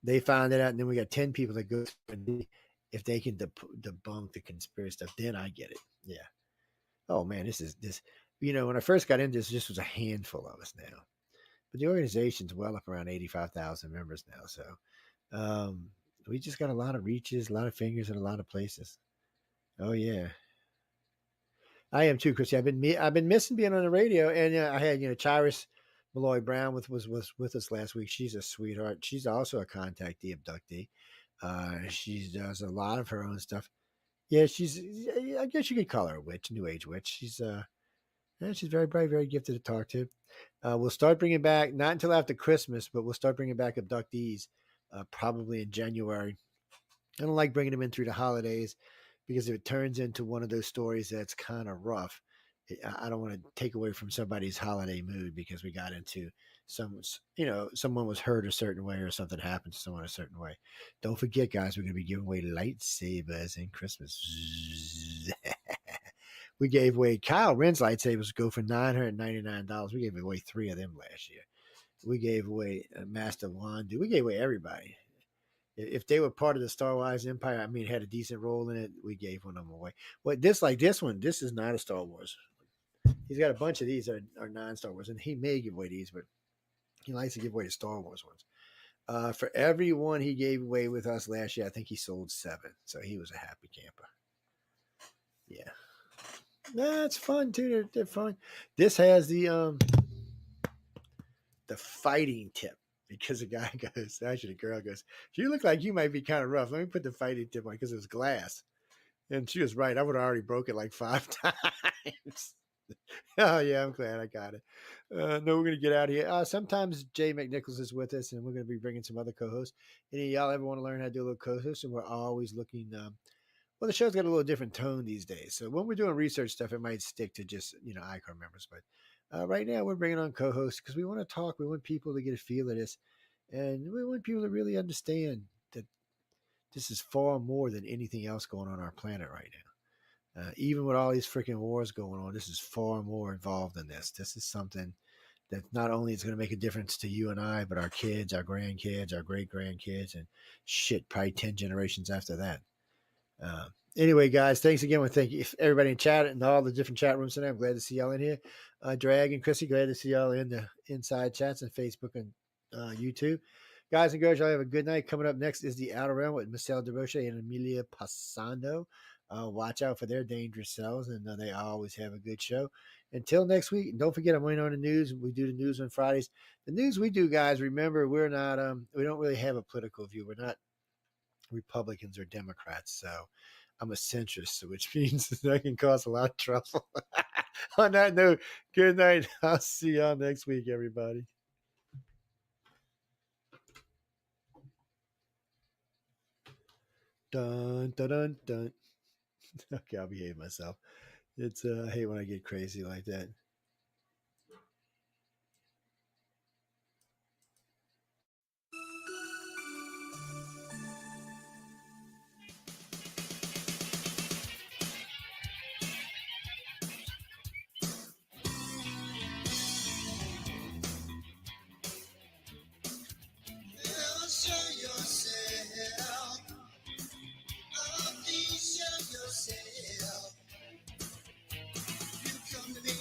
They found it out, and then we got 10 people that go and if they can debunk the conspiracy stuff, then I get it. Yeah. Oh man, this. When I first got into this was a handful of us now, but the organization's well up around 85,000 members now. So we just got a lot of reaches, a lot of fingers in a lot of places. Oh yeah, I am too, Chrissy. I've been missing being on the radio, and I had Chyrus Malloy Brown was with us last week. She's a sweetheart. She's also a contactee abductee. She does a lot of her own stuff. Yeah, I guess you could call her a witch, new age witch. She's very bright, very gifted to talk to. We'll start bringing back, not until after Christmas, but we'll start bringing back abductees probably in January. I don't like bringing them in through the holidays because if it turns into one of those stories that's kind of rough, I don't want to take away from somebody's holiday mood because we got into someone was hurt a certain way or something happened to someone a certain way. Don't forget, guys, we're going to be giving away lightsabers in Christmas. We gave away Kyle Wren's lightsabers go for $999. We gave away 3 of them last year. We gave away Master Wandu. We gave away everybody. If they were part of the Star Wars Empire, had a decent role in it, we gave one of them away. Well, this one, this is not a Star Wars. He's got a bunch of these that are non-Star Wars, and he may give away these, but He likes to give away the Star Wars ones. For every one he gave away with us last year, I think he sold 7. So he was a happy camper. Yeah. That's fun too. They're fun. This has the fighting tip because the guy goes, actually the girl goes, you look like you might be kind of rough. Let me put the fighting tip on because it was glass. And she was right. I would have already broke it like 5 times. Oh, yeah, I'm glad I got it. No, we're going to get out of here. Sometimes Jay McNichols is with us, and we're going to be bringing some other co-hosts. Any of y'all ever want to learn how to do a little co-host? And we're always looking. Well, the show's got a little different tone these days. So when we're doing research stuff, it might stick to just, ICAR members. But right now, we're bringing on co-hosts because we want to talk. We want people to get a feel of this. And we want people to really understand that this is far more than anything else going on our planet right now. Even with all these freaking wars going on, this is far more involved than this. This is something that not only is going to make a difference to you and I, but our kids, our grandkids, our great grandkids, and shit, probably 10 generations after that. Anyway, guys, thanks again. We thank you everybody in chat and all the different chat rooms today. I'm glad to see y'all in here. Drag and Chrissy, glad to see y'all in the inside chats and Facebook and YouTube. Guys and girls, y'all have a good night. Coming up next is the Outer Realm with Marcel DeRoche and Amelia Passando. Watch out for their dangerous selves, and they always have a good show. Until next week, don't forget I'm waiting on the news. We do the news on Fridays. The news we do, guys, remember, we're not, we don't really have a political view. We're not Republicans or Democrats, so I'm a centrist, which means that can cause a lot of trouble. On that note, good night. I'll see y'all next week, everybody. Dun, dun, dun, dun. Okay, I'll behave myself. It's I hate when I get crazy like that. Show yourself. Oh, please show yourself. You come to me.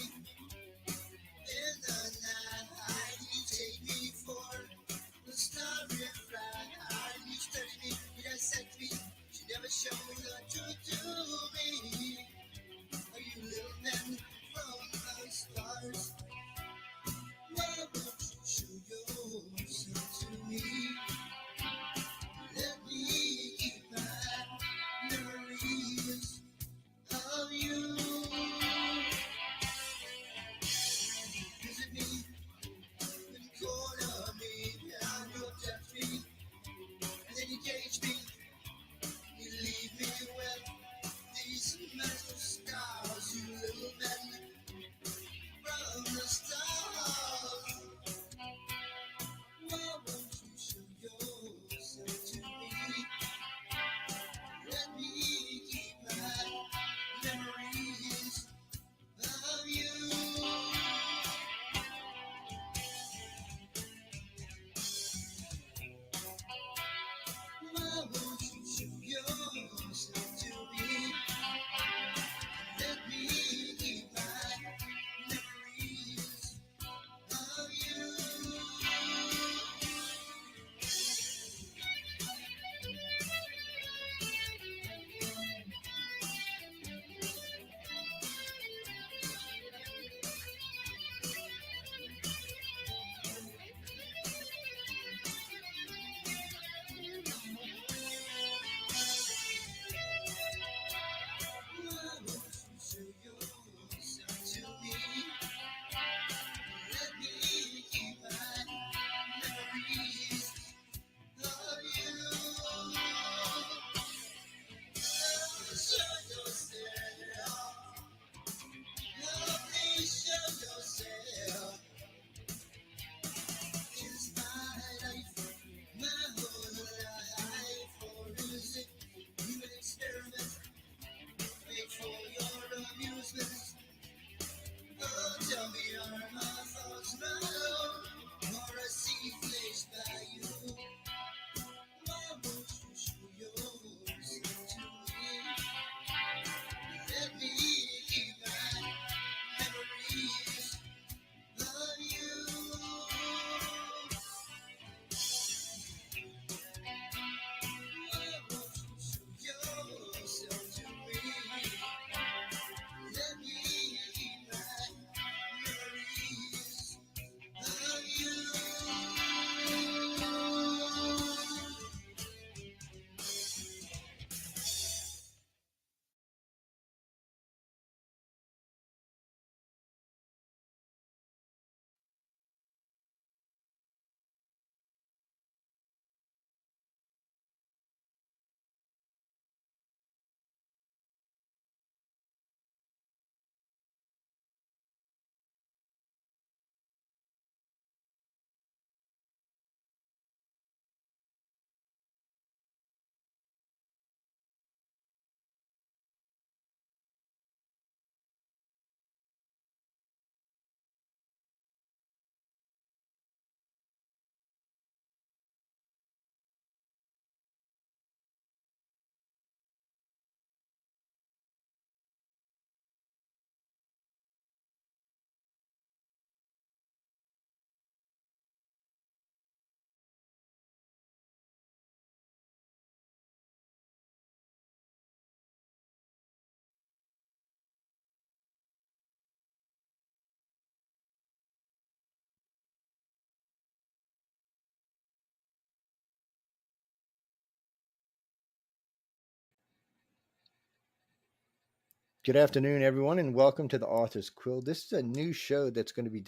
Good afternoon, everyone, and welcome to the Author's Quill. This is a new show that's going to be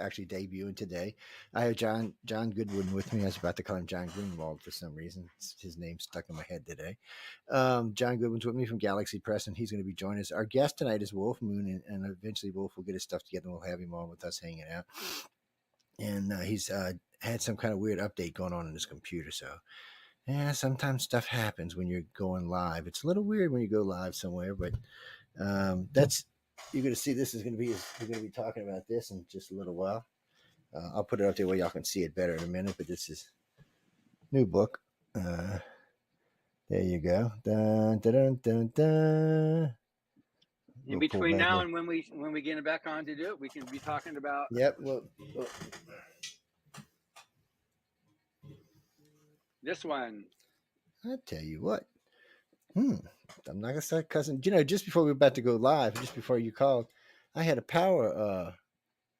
actually debuting today. I have John Goodwin with me. I was about to call him John Greenwald for some reason. His name stuck in my head today. John Goodwin's with me from Galaxy Press, and he's going to be joining us. Our guest tonight is Wolf Moon, and eventually Wolf will get his stuff together, and we'll have him on with us hanging out. And he's had some kind of weird update going on in his computer, so yeah, sometimes stuff happens when you're going live. It's a little weird when you go live somewhere, but that's you're going to see. This is going to be we're going to be talking about this in just a little while. I'll put it up there where y'all can see it better in a minute. But this is new book. There you go. Dun, dun, dun, dun, dun. In between now and when we get back on to do it, we can be talking about. Yep. Well, this one. I tell you what. I'm not gonna start cussing. You know, just before we were about to go live, just before you called, I had a power,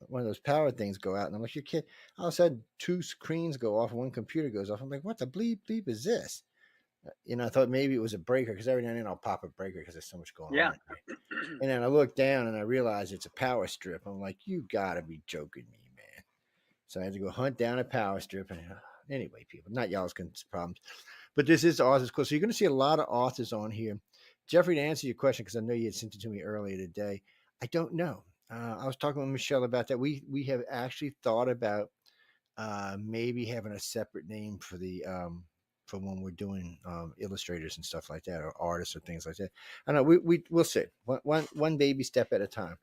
one of those power things go out, and I'm like, "You kid!" All of a sudden, two screens go off, and one computer goes off. I'm like, "What the bleep is this?" You know, I thought maybe it was a breaker because every now and then I'll pop a breaker because there's so much going on. And then I look down and I realize it's a power strip. I'm like, "You gotta be joking me, man!" So I had to go hunt down a power strip, and anyway, people, not y'all's problems. But this is the Author's Quill. So you're going to see a lot of authors on here. Jeffrey, to answer your question, because I know you had sent it to me earlier today, I don't know. I was talking with Michelle about that. We have actually thought about maybe having a separate name for the for when we're doing illustrators and stuff like that, or artists or things like that. I know we'll see. One baby step at a time.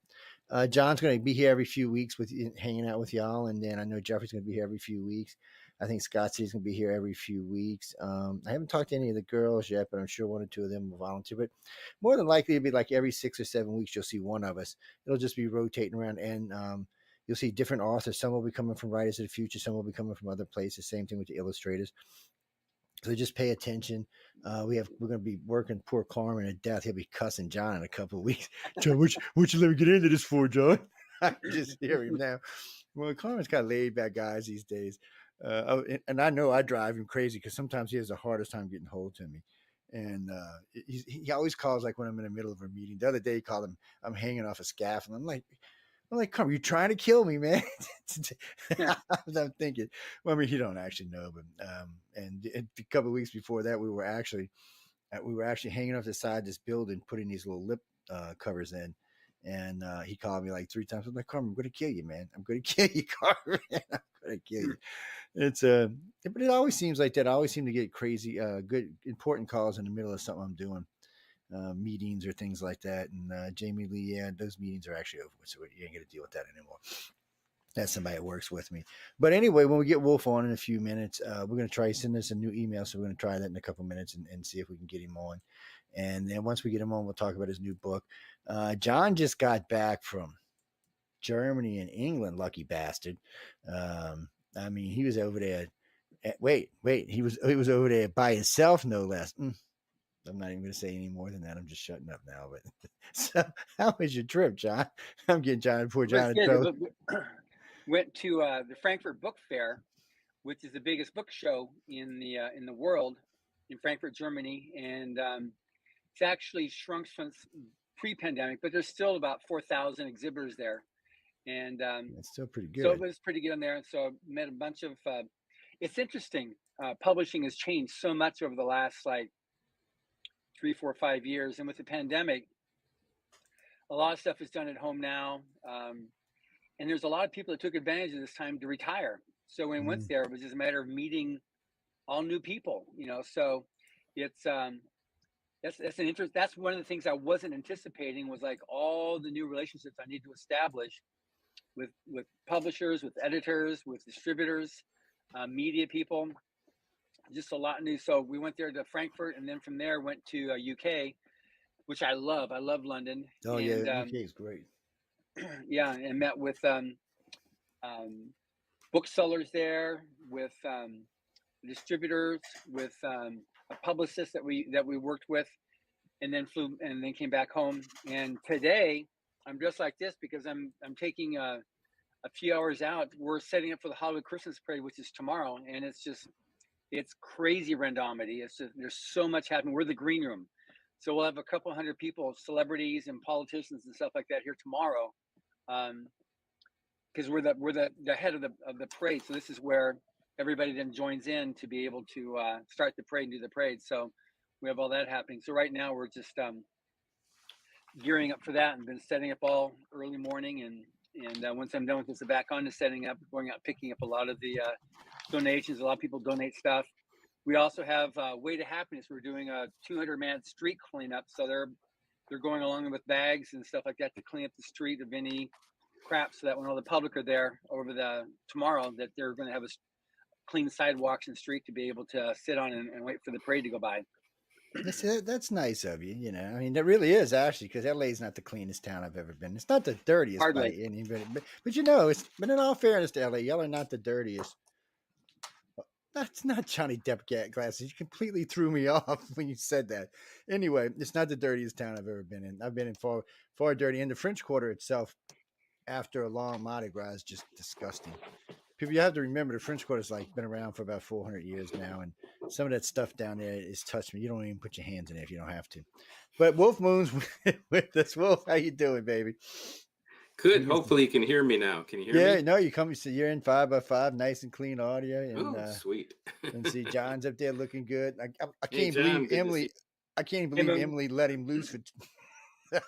John's going to be here every few weeks with hanging out with y'all, and then I know Jeffrey's going to be here every few weeks. I think Scott C's going to be here every few weeks. I haven't talked to any of the girls yet, but I'm sure one or two of them will volunteer. But more than likely, it'll be like every 6 or 7 weeks, you'll see one of us. It'll just be rotating around, and you'll see different authors. Some will be coming from Writers of the Future. Some will be coming from other places. Same thing with the illustrators. So just pay attention. We're going to be working poor Carmen to death. He'll be cussing John in a couple of weeks. John, what you let me get into this for, John? I can just hear him now. Well, Carmen's kind of laid back guys these days. And I know I drive him crazy because sometimes he has the hardest time getting hold to me. And he always calls like when I'm in the middle of a meeting. The other day he called him, I'm hanging off a scaffold. I'm like, come, you're trying to kill me, man. I'm thinking, well, I mean, he don't actually know, but and a couple of weeks before that, we were actually hanging off the side of this building, putting these little lip covers in. And he called me like 3 times. I'm like, Carmen, I'm going to kill you, man. I'm going to kill you, Carmen. I'm going to kill you. It's but it always seems like that. I always seem to get crazy, good, important calls in the middle of something I'm doing, meetings or things like that. And Jamie Lee, yeah, those meetings are actually over with, so you ain't going to deal with that anymore. That's somebody that works with me. But anyway, when we get Wolf on in a few minutes, we're going to try to send us a new email. So we're going to try that in a couple of minutes and see if we can get him on. And then once we get him on, we'll talk about his new book. John just got back from Germany and England, lucky bastard. I mean, he was over there. Wait, he was over there by himself, no less. I'm not even going to say any more than that. I'm just shutting up now. But so, how was your trip, John? I'm getting poor John in trouble. Went to the Frankfurt Book Fair, which is the biggest book show in the world, in Frankfurt, Germany, and it's actually shrunk since pre-pandemic, but there's still about 4,000 exhibitors there, and it's still pretty good. So it was pretty good in there. And so I met a bunch of. It's interesting. Publishing has changed so much over the last like 3, 4, 5 years, and with the pandemic, a lot of stuff is done at home now. And there's a lot of people that took advantage of this time to retire. So when we went there, it was just a matter of meeting all new people, you know. So it's that's an interest. That's one of the things I wasn't anticipating, was like all the new relationships I need to establish with publishers, with editors, with distributors, media people. Just a lot new. So we went there to Frankfurt, and then from there went to UK, which I love. I love London. Oh, and, yeah, UK is great. Yeah, and met with booksellers there, with distributors, with a publicist that we worked with, and then came back home. And today I'm dressed like this because I'm taking a few hours out. We're setting up for the Hollywood Christmas Parade, which is tomorrow, and it's crazy randomity. It's just, there's so much happening. We're the green room. So we'll have a couple hundred people, celebrities and politicians and stuff like that here tomorrow, because we're the head of the parade. So this is where everybody then joins in to be able to start the parade and do the parade. So we have all that happening. So right now we're just gearing up for that and been setting up all early morning. And once I'm done with this, back on to setting up, going out, picking up a lot of the donations. A lot of people donate stuff. We also have Way to Happiness. We're doing a 200-man street cleanup. So they're going along with bags and stuff like that to clean up the street of any crap, so that when all the public are there over tomorrow, that they're going to have a clean sidewalks and street to be able to sit on and wait for the parade to go by. That's nice of you. You know, I mean, that really is actually, because LA's not the cleanest town I've ever been. It's not the dirtiest by anybody, but you know, but in all fairness to LA, y'all are not the dirtiest. That's not Johnny Depp glasses. You completely threw me off when you said that. Anyway, it's not the dirtiest town I've ever been in. I've been in far dirty. And the French Quarter itself, after a long Mardi Gras, is just disgusting. People, you have to remember, the French Quarter's like been around for about 400 years now, and some of that stuff down there is touched me. You don't even put your hands in it if you don't have to. But Wolf Moon's with us. Wolf, how you doing, baby? Good. Hopefully you can hear me now. Can you hear me? Yeah, no, you come. So you're in 5x5, nice and clean audio. And, sweet. And see, John's up there looking good. I Hey, can't John, believe good to Emily. see- I can't believe Emily let him loose for.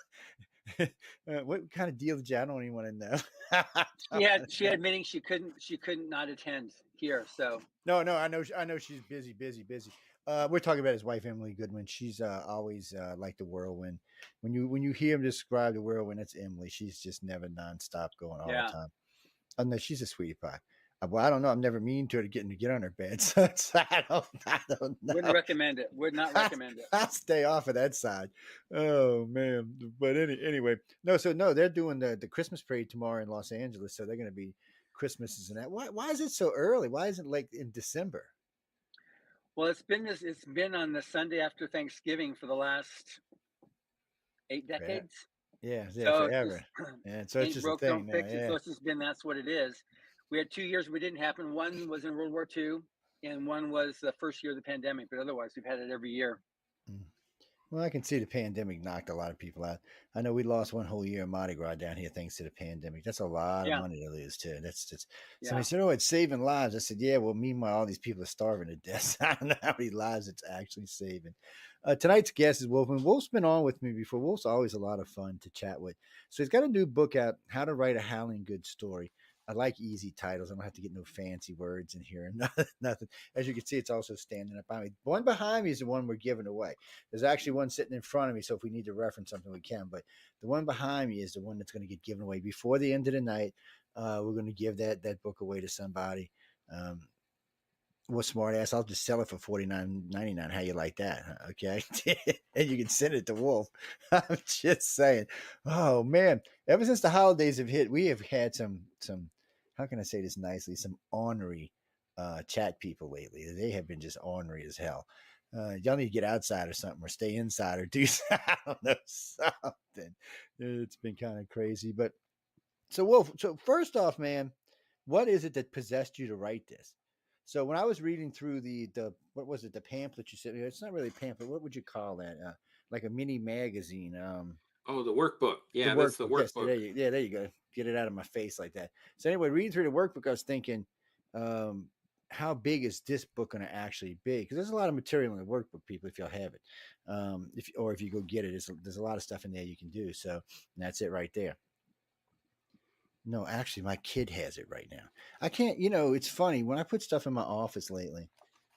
What kind of deal did you? I don't even want to know. She had meetings she couldn't not attend here. So no, I know she's busy. We're talking about his wife, Emily Goodwin. She's always like the whirlwind. When you hear him describe the whirlwind, that's Emily. She's just never nonstop going all the time. Oh no, she's a sweetie pie. Well, I don't know. I'm never mean to her to get on her bed. So I don't know. Wouldn't recommend it. Would not recommend it. I'll stay off of that side. Oh man. But anyway, no, they're doing the Christmas parade tomorrow in Los Angeles. So they're going to be Christmases and that. Why is it so early? Why isn't it like in December? Well, it's been on the Sunday after Thanksgiving for the last 8 decades. Yeah, So forever. So it's just a broke, thing don't now. fix it. Yeah. So it's just been, that's what it is. We had 2 years we didn't happen. One was in World War II, and one was the first year of the pandemic. But otherwise, we've had it every year. Well, I can see the pandemic knocked a lot of people out. I know we lost one whole year of Mardi Gras down here thanks to the pandemic. That's a lot of money to lose too. That's just somebody said, "Oh, it's saving lives." I said, "Yeah." Well, meanwhile, all these people are starving to death. I don't know how many lives it's actually saving. Tonight's guest is Wolf, and Wolf's been on with me before. Wolf's always a lot of fun to chat with. So he's got a new book out, "How to Write a Howling Good Story." I like easy titles. I don't have to get no fancy words in here. Nothing. As you can see, it's also standing up behind me. One behind me is the one we're giving away. There's actually one sitting in front of me, so if we need to reference something, we can. But the one behind me is the one that's going to get given away before the end of the night. We're going to give that book away to somebody. What smart ass? I'll just sell it for $49.99. How you like that? Huh? Okay, and you can send it to Wolf. I'm just saying. Oh man, ever since the holidays have hit, we have had some. How can I say this nicely? Some ornery chat people lately. They have been just ornery as hell. Y'all need to get outside or something, or stay inside, or do I don't know, something. It's been kind of crazy, but so Wolf. So first off, man, what is it that possessed you to write this? So when I was reading through the what was it, the pamphlet you said? It's not really a pamphlet. What would you call that? Like a mini magazine. Oh, the workbook. Yeah, that's the workbook. Yes, there you go. Get it out of my face like that. So anyway, reading through the workbook, I was thinking, how big is this book going to actually be? Because there's a lot of material in the workbook, people, if you'll have it. If you go get it, there's a lot of stuff in there you can do. So that's it right there. No, actually, my kid has it right now. I can't, it's funny. When I put stuff in my office lately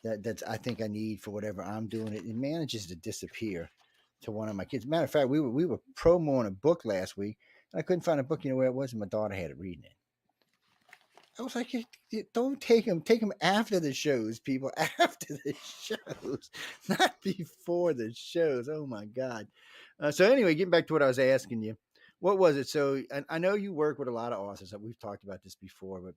that I think I need for whatever I'm doing, it manages to disappear to one of my kids. Matter of fact, we were promoing a book last week, and I couldn't find a book. You know where it was? And my daughter had it reading it. I was like, don't take them. Take them after the shows, people. After the shows, not before the shows. Oh, my God. So anyway, getting back to what I was asking you. What was it? So I know you work with a lot of authors. We've talked about this before, but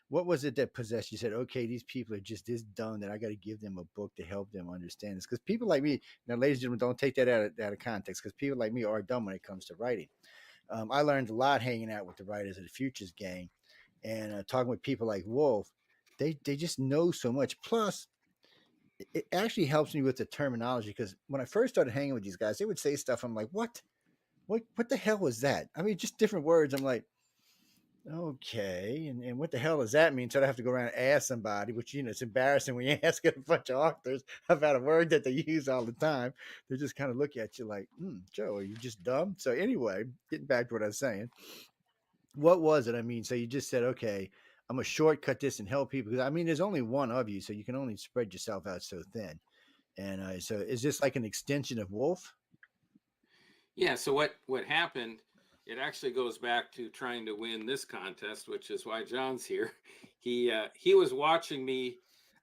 what was it that possessed you? Said, okay, these people are just this dumb that I got to give them a book to help them understand this. Because people like me, now, ladies and gentlemen, don't take that out of context, because people like me are dumb when it comes to writing. I learned a lot hanging out with the Writers of the Futures gang and talking with people like Wolf. They just know so much. Plus, it actually helps me with the terminology, because when I first started hanging with these guys, they would say stuff. I'm like, what the hell was that? I mean, just different words. I'm like, okay, and what the hell does that mean? So I have to go around and ask somebody, which, it's embarrassing when you ask a bunch of authors about a word that they use all the time. They just kind of look at you like, Joe, are you just dumb? So anyway, getting back to what I was saying, what was it? I mean, so you just said, okay, I'm gonna shortcut this and help people, because I mean, there's only one of you, so you can only spread yourself out so thin. And so is this like an extension of Wolf? Yeah. So what happened? It actually goes back to trying to win this contest, which is why John's here. He was watching me.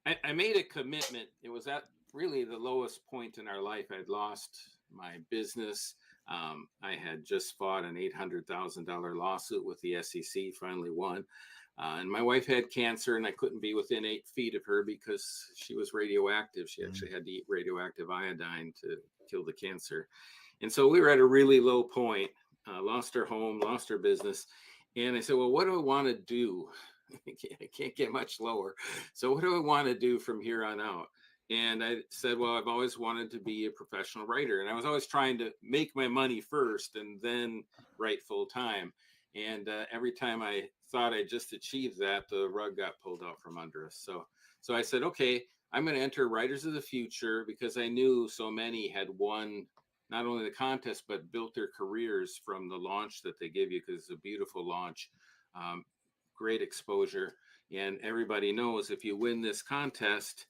I made a commitment. It was at really the lowest point in our life. I'd lost my business. I had just fought an $800,000 lawsuit with the SEC, finally won. And my wife had cancer, and I couldn't be within 8 feet of her because she was radioactive. She actually had to eat radioactive iodine to kill the cancer. And so we were at a really low point, lost our home, lost our business. And I said, well, what do I want to do? I can't get much lower. So what do I want to do from here on out? And I said, well, I've always wanted to be a professional writer. And I was always trying to make my money first and then write full time. And every time I thought I just achieved that, the rug got pulled out from under us. So I said, okay, I'm going to enter Writers of the Future, because I knew so many had won not only the contest, but built their careers from the launch that they give you, because it's a beautiful launch, great exposure. And everybody knows if you win this contest,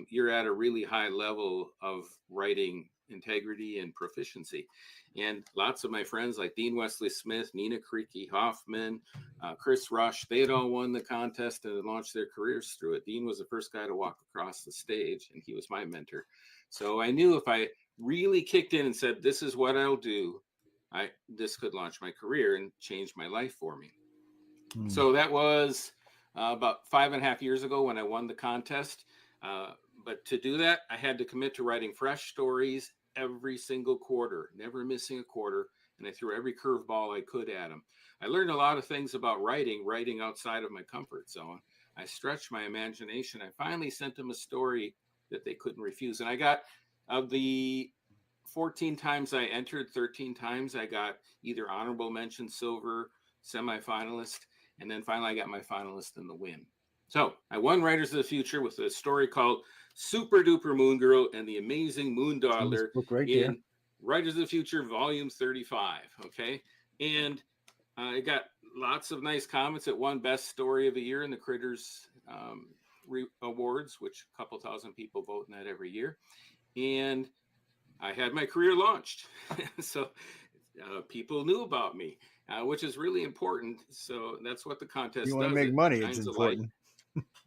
you're at a really high level of writing integrity and proficiency. And lots of my friends like Dean Wesley Smith, Nina Creaky Hoffman, Chris Rush, they had all won the contest and had launched their careers through it. Dean was the first guy to walk across the stage, and he was my mentor. So I knew if I really kicked in and said, this is what I'll do, this could launch my career and change my life for me. So that was about 5.5 years ago when I won the contest. But to do that, I had to commit to writing fresh stories every single quarter, never missing a quarter. And I threw every curveball I could at them. I learned a lot of things about writing outside of my comfort zone. I stretched my imagination. I finally sent them a story that they couldn't refuse. And I got, of the 14 times I entered, 13 times I got either honorable mention, silver, semifinalist, and then finally I got my finalist in the win. So I won Writers of the Future with a story called Super Duper Moon Girl and the Amazing Moon Daughter in Writers of the Future Volume 35. Okay. And I got lots of nice comments. It won Best Story of the Year in the Critters Awards, which a couple thousand people vote in that every year. And I had my career launched. So people knew about me, which is really important. So that's what the contest does. You want to make money, it's important.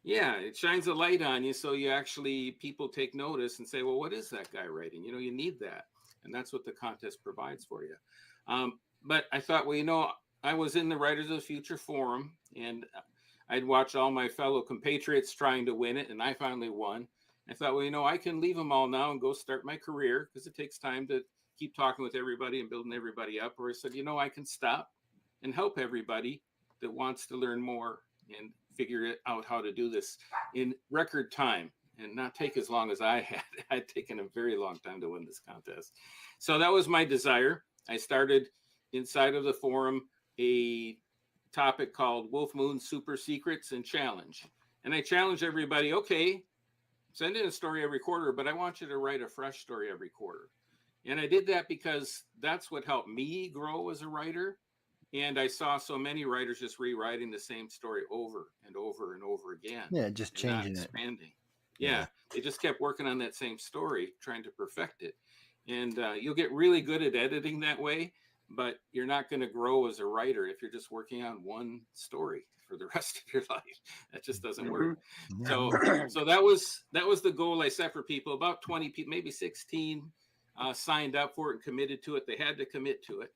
Yeah, it shines a light on you, so you actually, people take notice and say, well, what is that guy writing? You know, you need that. And that's what the contest provides for you. But I thought, well, you know, I was in the Writers of the Future forum, and I'd watch all my fellow compatriots trying to win it, and I finally won. I thought, well, you know, I can leave them all now and go start my career, because it takes time to keep talking with everybody and building everybody up. Or I said, you know, I can stop and help everybody that wants to learn more and figure out how to do this in record time and not take as long as I had. I'd taken a very long time to win this contest. So that was my desire. I started inside of the forum a topic called Wolf Moon Super Secrets and Challenge. And I challenge everybody, okay, send in a story every quarter, but I want you to write a fresh story every quarter. And I did that because that's what helped me grow as a writer. And I saw so many writers just rewriting the same story over and over and over again. Yeah, just changing it. Expanding. Yeah, they just kept working on that same story, trying to perfect it. And you'll get really good at editing that way, but you're not going to grow as a writer if you're just working on one story for the rest of your life. That just doesn't work. So that was the goal I set for people. About 20 people, maybe 16 signed up for it and committed to it. They had to commit to it.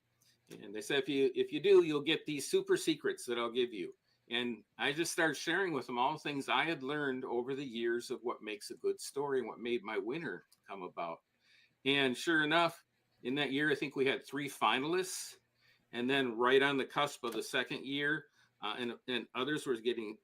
And they said, if you do, you'll get these super secrets that I'll give you. And I just started sharing with them all things I had learned over the years of what makes a good story and what made my winner come about. And sure enough, in that year, I think we had 3 finalists. And then right on the cusp of the second year, and others were getting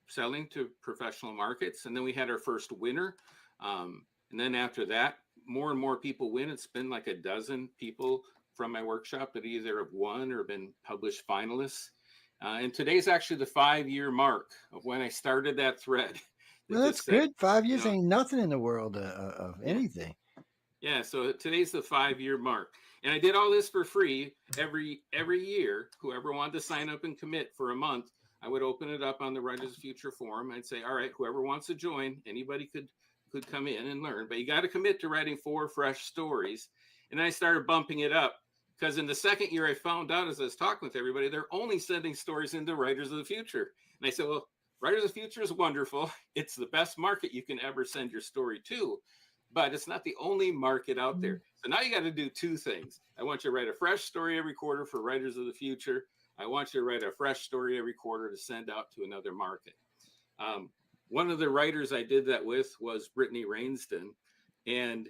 selling to professional markets. And then we had our first winner. And then after that, more and more people win. It's been like a dozen people from my workshop that either have won or been published finalists. And today's actually the 5-year mark of when I started that thread. Well, that's good. 5 years ain't nothing in the world of anything. Yeah, so today's the 5-year mark. And I did all this for free every year. Whoever wanted to sign up and commit for a month, I would open it up on the Writers of the Future forum. I'd say, all right, whoever wants to join, anybody could come in and learn, but you got to commit to writing 4 fresh stories. And I started bumping it up because in the second year I found out, as I was talking with everybody, they're only sending stories into Writers of the Future. And I said, well, Writers of the Future is wonderful. It's the best market you can ever send your story to, but it's not the only market out there. So now you got to do 2 things. I want you to write a fresh story every quarter for Writers of the Future. I want you to write a fresh story every quarter to send out to another market. One of the writers I did that with was Brittany Rainston, and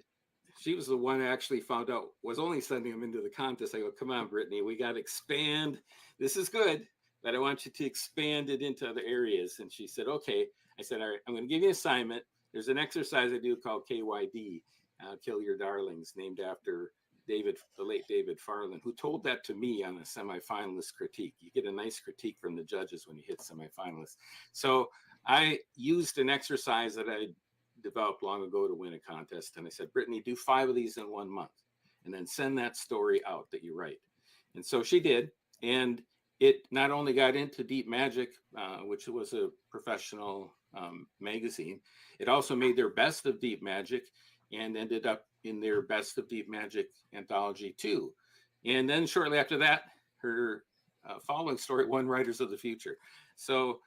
she was the one I actually found out was only sending them into the contest. I go, come on, Brittany, we got to expand. This is good, but I want you to expand it into other areas. And she said, okay. I said, all right, I'm going to give you an assignment. There's an exercise I do called KYD, Kill Your Darlings, named after the late David Farland, who told that to me on a semifinalist critique. You get a nice critique from the judges when you hit semifinalists. So I used an exercise that I developed long ago to win a contest. And I said, Brittany, do 5 of these in 1 month and then send that story out that you write. And so she did. And it not only got into Deep Magic, which was a professional magazine, it also made their Best of Deep Magic and ended up in their Best of Deep Magic anthology too. And then shortly after that, her following story won Writers of the Future. So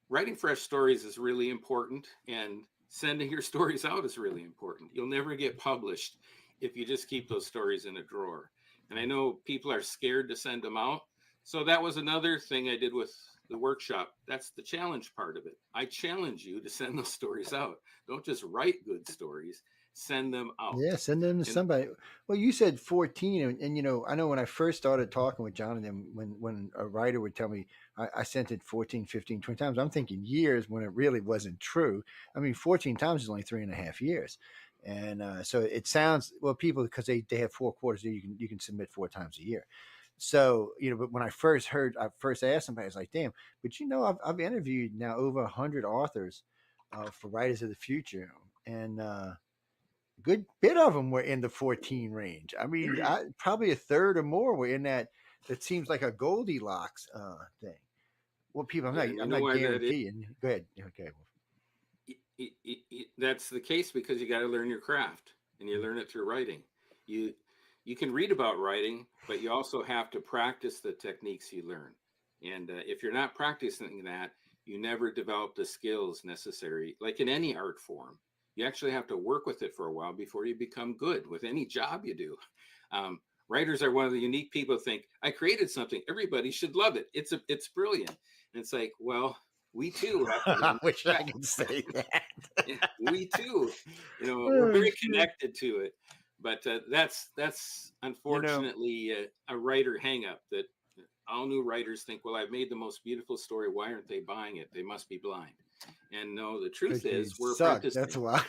writing fresh stories is really important, and sending your stories out is really important. You'll never get published if you just keep those stories in a drawer. And I know people are scared to send them out. So that was another thing I did with the workshop. That's the challenge part of it. I challenge you to send those stories out. Don't just write good stories, send them out. Yeah, send them to somebody. Well, you said 14, and you know, I know when I first started talking with John and them, when a writer would tell me I sent it 14, 15, 20 times, I'm thinking years when it really wasn't true. I mean, 14 times is only 3.5 years. And so it sounds, well, people, because they have 4 quarters, you can submit 4 times a year. So, you know, but when I first asked somebody, I was like, damn, but you know, I've interviewed now over 100 authors for Writers of the Future, and a good bit of them were in the 14 range. I mean, probably a third or more were in that seems like a Goldilocks thing. Well, people, I'm not guaranteeing. Go ahead. Okay. That's the case because you got to learn your craft, and you learn it through writing. You can read about writing, but you also have to practice the techniques you learn. And if you're not practicing that, you never develop the skills necessary. Like in any art form, you actually have to work with it for a while before you become good with any job you do. Writers are one of the unique people who think, I created something, everybody should love it. It's brilliant. And it's like, well, we too have to I wish I could say that. Yeah, we too, you know, we're very connected to it. But that's unfortunately a writer hang up that all new writers think, well, I've made the most beautiful story. Why aren't they buying it? They must be blind. And no, the truth is we're apprenticing. That's why.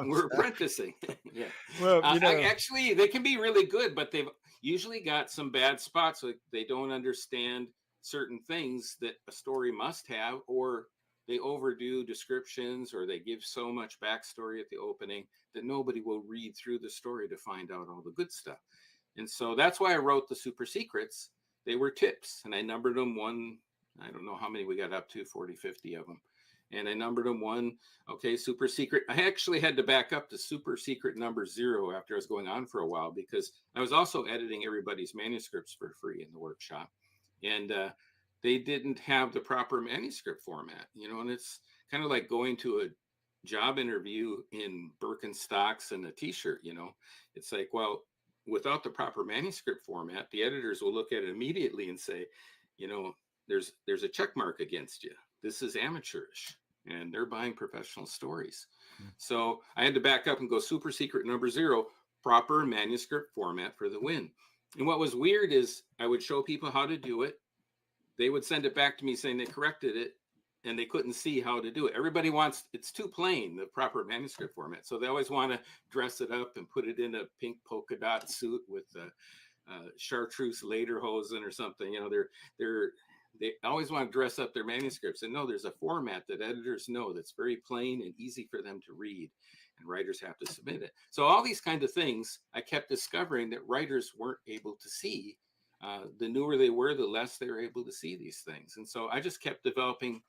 We're apprenticing. Yeah. Well, you know, actually, they can be really good, but they've usually got some bad spots. Like they don't understand certain things that a story must have, or they overdo descriptions, or they give so much backstory at the opening that nobody will read through the story to find out all the good stuff. And so that's why I wrote the super secrets. They were tips, and I numbered them one. I don't know how many we got up to, 40, 50 of them. And I numbered them one. Okay, super secret. I actually had to back up to super secret number 0 after I was going on for a while, because I was also editing everybody's manuscripts for free in the workshop. And they didn't have the proper manuscript format, you know, and it's kind of like going to a job interview in Birkenstocks and a t-shirt, you know. It's like, well, without the proper manuscript format, the editors will look at it immediately and say, you know, there's a check mark against you. This is amateurish, and they're buying professional stories. So I had to back up and go super secret number 0, proper manuscript format for the win. And what was weird is I would show people how to do it. They would send it back to me saying they corrected it. and they couldn't see how to do it. Everybody wants, it's too plain, the proper manuscript format. So they always want to dress it up and put it in a pink polka dot suit with chartreuse lederhosen or something. You know, they always want to dress up their manuscripts. And no, there's a format that editors know that's very plain and easy for them to read, and writers have to submit it. So all these kind of things, I kept discovering that writers weren't able to see. The newer they were, the less they were able to see these things. And so I just kept developing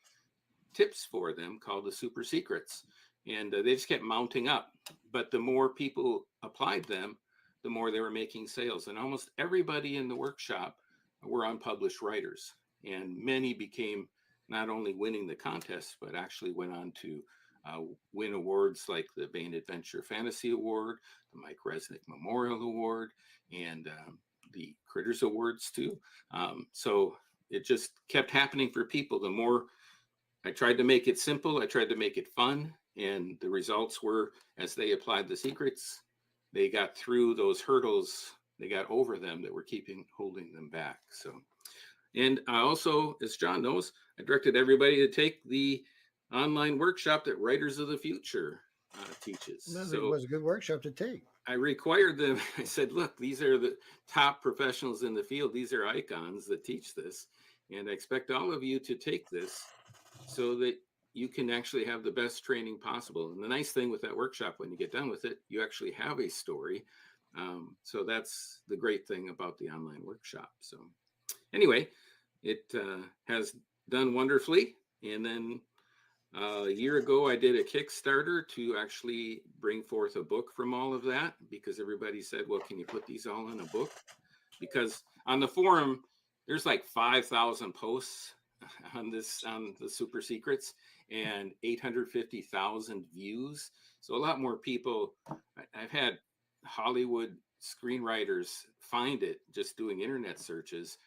tips for them called the super secrets, and they just kept mounting up. But the more people applied them, the more they were making sales. And almost everybody in the workshop were unpublished writers, and many became not only winning the contest, but actually went on to win awards like the Bain Adventure Fantasy Award, the Mike Resnick Memorial Award, and the Critters Awards too. So it just kept happening for people. The more I tried to make it simple, I tried to make it fun, and the results were, as they applied the secrets, they got through those hurdles, they got over them that were holding them back. So, and I also, as John knows, I directed everybody to take the online workshop that Writers of the Future teaches. It was a good workshop to take. I required them. I said, look, these are the top professionals in the field. These are icons that teach this. And I expect all of you to take this so that you can actually have the best training possible. And the nice thing with that workshop, when you get done with it, you actually have a story. So that's the great thing about the online workshop. So anyway, it has done wonderfully. And then a year ago, I did a Kickstarter to actually bring forth a book from all of that, because everybody said, well, can you put these all in a book? Because on the forum, there's like 5,000 posts on the super secrets and 850,000 views. So a lot more people. I've had Hollywood screenwriters find it just doing internet searches.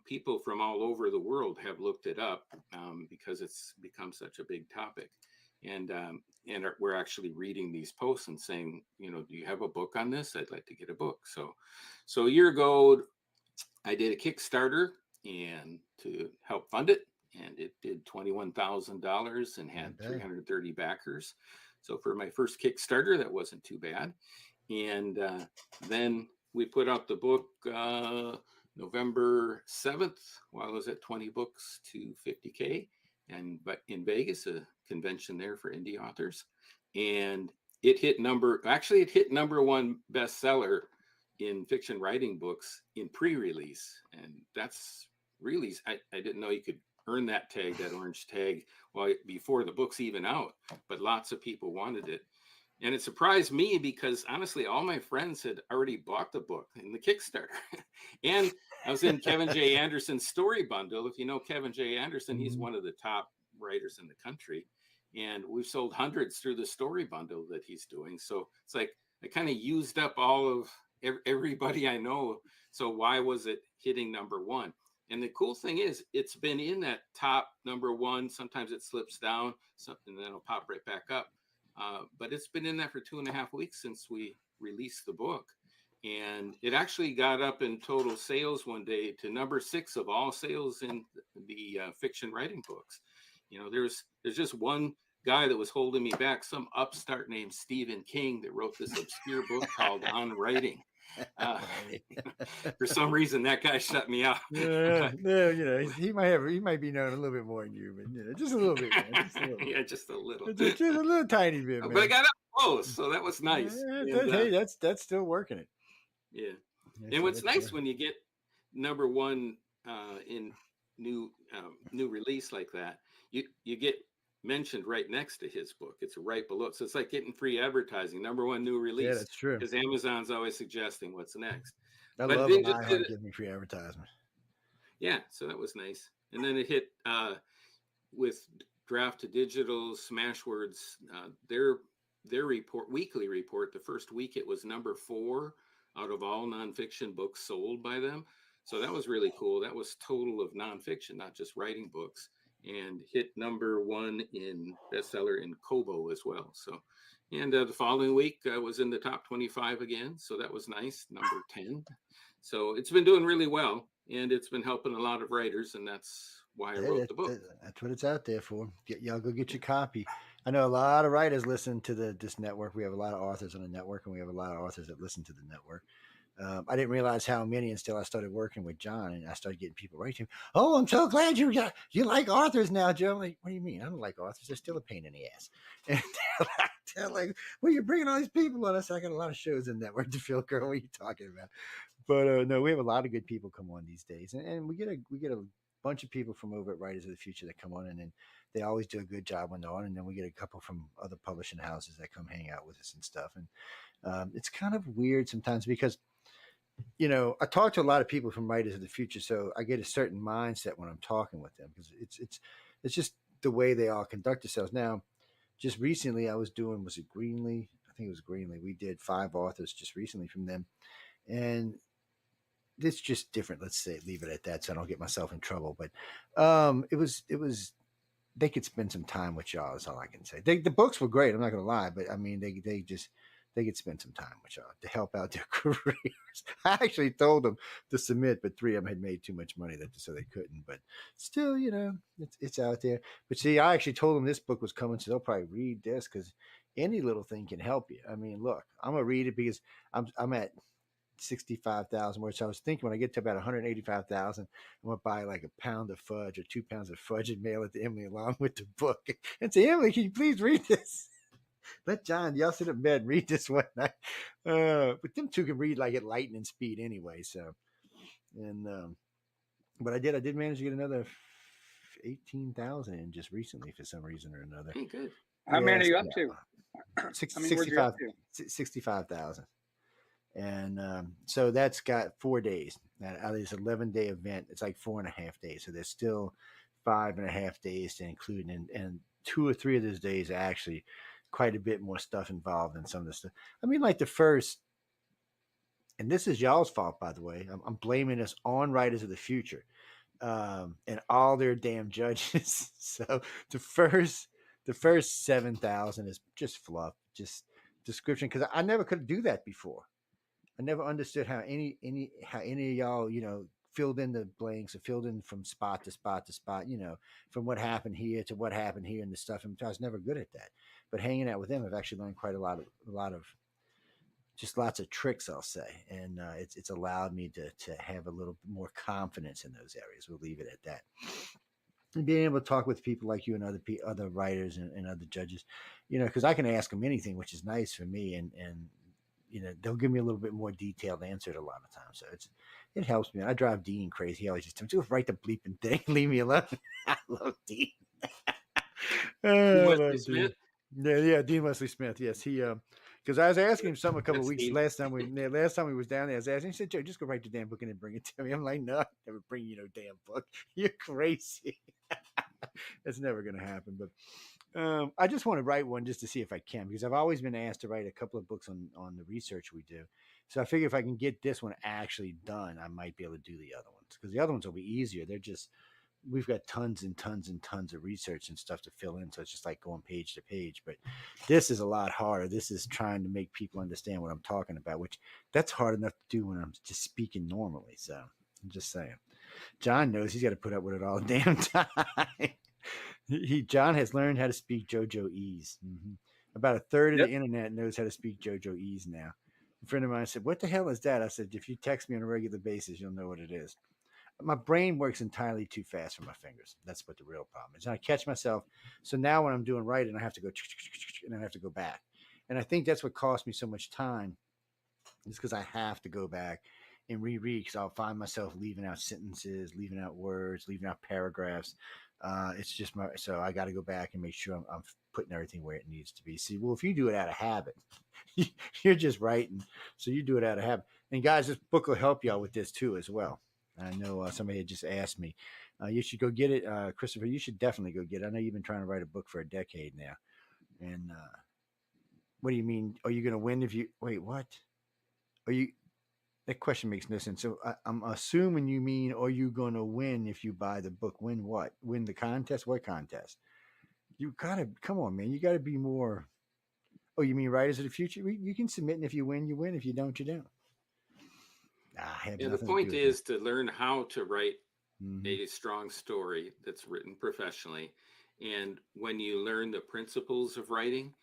People from all over the world have looked it up because it's become such a big topic. And we're actually reading these posts and saying, you know, do you have a book on this? I'd like to get a book. So a year ago, I did a Kickstarter and to help fund it, and it did $21,000 and had 330 backers. So for my first Kickstarter, that wasn't too bad. And then we put out the book November 7th, while I was at 20 books to 50K, but in Vegas, a convention there for indie authors. And it hit number one bestseller in fiction writing books in pre-release. And that's release. I didn't know you could earn that tag, that orange tag, before the book's even out, but lots of people wanted it. And it surprised me because honestly, all my friends had already bought the book in the Kickstarter. And I was in Kevin J. Anderson's story bundle. If you know Kevin J. Anderson, he's one of the top writers in the country. And we've sold hundreds through the story bundle that he's doing. So it's like, I kind of used up all of everybody I know. So why was it hitting number one? And the cool thing is, it's been in that top number one. Sometimes it slips down, and then it'll pop right back up. But it's been in that for 2.5 weeks since we released the book. And it actually got up in total sales one day to number 6 of all sales in the fiction writing books. You know, there's just one guy that was holding me back, some upstart named Stephen King that wrote this obscure book called On Writing. For some reason, that guy shut me out. Yeah, you know, he might be known a little bit more than you, but you know, just a little bit. Man, just a little. Yeah, just a little. Just a little tiny bit. Man. But I got up close, so that was nice. Hey, that's still working it. Yeah, and what's nice when you get number one in new release like that, you get mentioned right next to his book. It's right below. So it's like getting free advertising. Number one new release. Yeah, that's true. Because Amazon's always suggesting what's next. I love when iHeart gives me free advertisement. Yeah, so that was nice. And then it hit with Draft to Digital, Smashwords, their weekly report. The first week it was number 4 out of all nonfiction books sold by them. So that was really cool. That was total of nonfiction, not just writing books. And hit number 1 in bestseller in Kobo as well. So, and the following week was in the top 25 again. So that was nice, number 10. So it's been doing really well, and it's been helping a lot of writers, and that's why I wrote the book. That's what it's out there for. Y'all go get your copy. I know a lot of writers listen to this network. We have a lot of authors on the network, and we have a lot of authors that listen to the network. I didn't realize how many until I started working with John, and I started getting people writing. Oh, I'm so glad you like authors now, Joe. I'm like, what do you mean? I don't like authors. They're still a pain in the ass. And they're like, well, you're bringing all these people on. I said, I got a lot of shows in network to fill, girl. What are you talking about? But no, we have a lot of good people come on these days, and we get a bunch of people from over at Writers of the Future that come on, and then they always do a good job when they're on. And then we get a couple from other publishing houses that come hang out with us and stuff. And it's kind of weird sometimes because, you know, I talk to a lot of people from Writers of the Future, so I get a certain mindset when I'm talking with them because it's just the way they all conduct themselves. Now, just recently, was it Greenlee? I think it was Greenlee. We did 5 authors just recently from them, and it's just different. Let's say leave it at that, so I don't get myself in trouble. But it was they could spend some time with y'all. Is all I can say. The books were great. I'm not gonna lie, but I mean they could spend some time with y'all to help out their careers. I actually told them to submit, but 3 of them had made too much money so they couldn't. But still, you know, it's out there. But see, I actually told them this book was coming, so they'll probably read this because any little thing can help you. I mean, look, I'm gonna read it because I'm at 65,000 words. So I was thinking when I get to about 185,000, I'm gonna buy like a pound of fudge or 2 pounds of fudge and mail it to Emily along with the book and say, Emily, can you please read this? Let John, y'all sit in bed and read this one night. But them 2 can read like at lightning speed anyway. So, and but I did manage to get another 18,000 in just recently for some reason or another. Hey, good. How many are you up to? 65,000. And so that's got 4 days. Out of this 11-day event, it's like 4.5 days. So there's still 5.5 days to include. And 2 or 3 of those days are actually quite a bit more stuff involved in some of the stuff. I mean, like the first, and this is y'all's fault, by the way. I'm blaming this on Writers of the Future and all their damn judges. So the first 7,000 is just fluff, just description, because I never could do that before. I never understood how any of y'all, you know, filled in the blanks or filled in from spot to spot to spot, you know, from what happened here to what happened here and the stuff. And I was never good at that. But hanging out with them, I've actually learned quite a lot of just lots of tricks, I'll say. And it's allowed me to have a little more confidence in those areas. We'll leave it at that. And being able to talk with people like you and other writers and other judges, you know, because I can ask them anything, which is nice for me. And you know, they'll give me a little bit more detailed answer a lot of times. So it helps me. I drive Dean crazy. He always just tells me, just write the bleeping thing. Leave me alone. I love Dean. Wesley Smith? Yeah, Dean Wesley Smith. Yes, he because I was asking him something a couple of weeks Dean. last time we was down there. I was asking. He said, "Joe, just go write the damn book and then bring it to me." I'm like, "No, I never bring you no damn book. You're crazy. It's never gonna happen." But I just want to write one just to see if I can, because I've always been asked to write a couple of books on the research we do. So I figure if I can get this one actually done, I might be able to do the other ones, because the other ones will be easier. We've got tons and tons and tons of research and stuff to fill in. So it's just like going page to page, but this is a lot harder. This is trying to make people understand what I'm talking about, which that's hard enough to do when I'm just speaking normally. So I'm just saying, John knows he's got to put up with it all the damn time. John has learned how to speak JoJoese. Mm-hmm. About a third of the internet knows how to speak JoJoese now. A friend of mine said, "What the hell is that?" I said, "If you text me on a regular basis, you'll know what it is." My brain works entirely too fast for my fingers. That's what the real problem is. And I catch myself. So now when I'm doing writing, I have to go and I have to go back. And I think that's what cost me so much time, is because I have to go back and reread, because I'll find myself leaving out sentences, leaving out words, leaving out paragraphs. It's just so I got to go back and make sure I'm putting everything where it needs to be. See, well, if you do it out of habit, you're just writing. So you do it out of habit. And guys, this book will help y'all with this too, as well. I know somebody had just asked me, you should go get it. Christopher, you should definitely go get it. I know you've been trying to write a book for a decade now. And what do you mean? Are you going to win if you, wait, what? That question makes no sense. So I'm assuming you mean, are you going to win if you buy the book? Win what? Win the contest? What contest? You got to, come on, man. You got to be more. Oh, you mean Writers of the Future? You can submit, and if you win, you win. If you don't, you don't. The point is to learn how to write a strong story that's written professionally. And when you learn the principles of writing,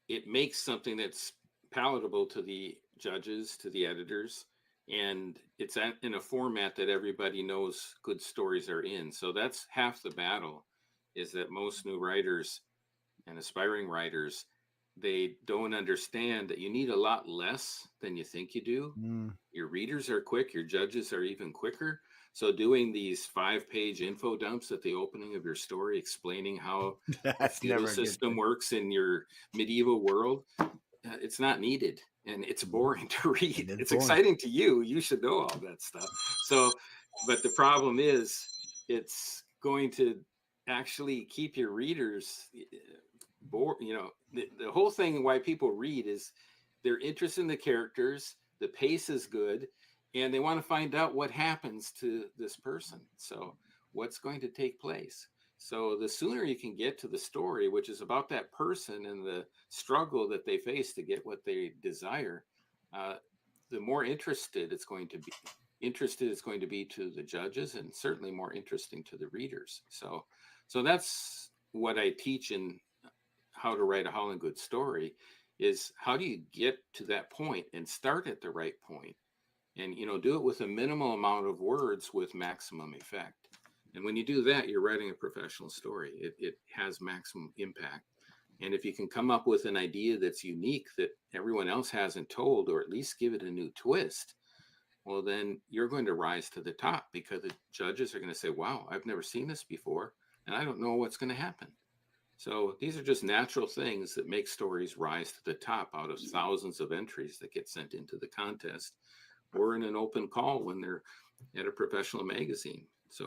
it makes something that's palatable to the judges, to the editors, and it's in a format that everybody knows good stories are in. So that's half the battle, is that most new writers and aspiring writers, they don't understand that you need a lot less than you think you do. Your readers are quick, your judges are even quicker. So doing these 5-page info dumps at the opening of your story explaining how the feudal system works in your medieval world, it's not needed, and it's boring to read. It's exciting to you. You should know all that stuff. So, but the problem is it's going to actually keep your readers bored. You know, the whole thing why people read is they're interested in the characters, the pace is good, and they want to find out what happens to this person. So what's going to take place? So the sooner you can get to the story, which is about that person and the struggle that they face to get what they desire, the more interested it's going to be to the judges, and certainly more interesting to the readers. So that's what I teach in How to Write a Howling Good Story, is how do you get to that point and start at the right point, and do it with a minimal amount of words with maximum effect. And when you do that, you're writing a professional story. It has maximum impact. And if you can come up with an idea that's unique that everyone else hasn't told, or at least give it a new twist, well, then you're going to rise to the top, because the judges are going to say, wow, I've never seen this before, and I don't know what's going to happen. So these are just natural things that make stories rise to the top out of thousands of entries that get sent into the contest, or in an open call when they're at a professional magazine. So,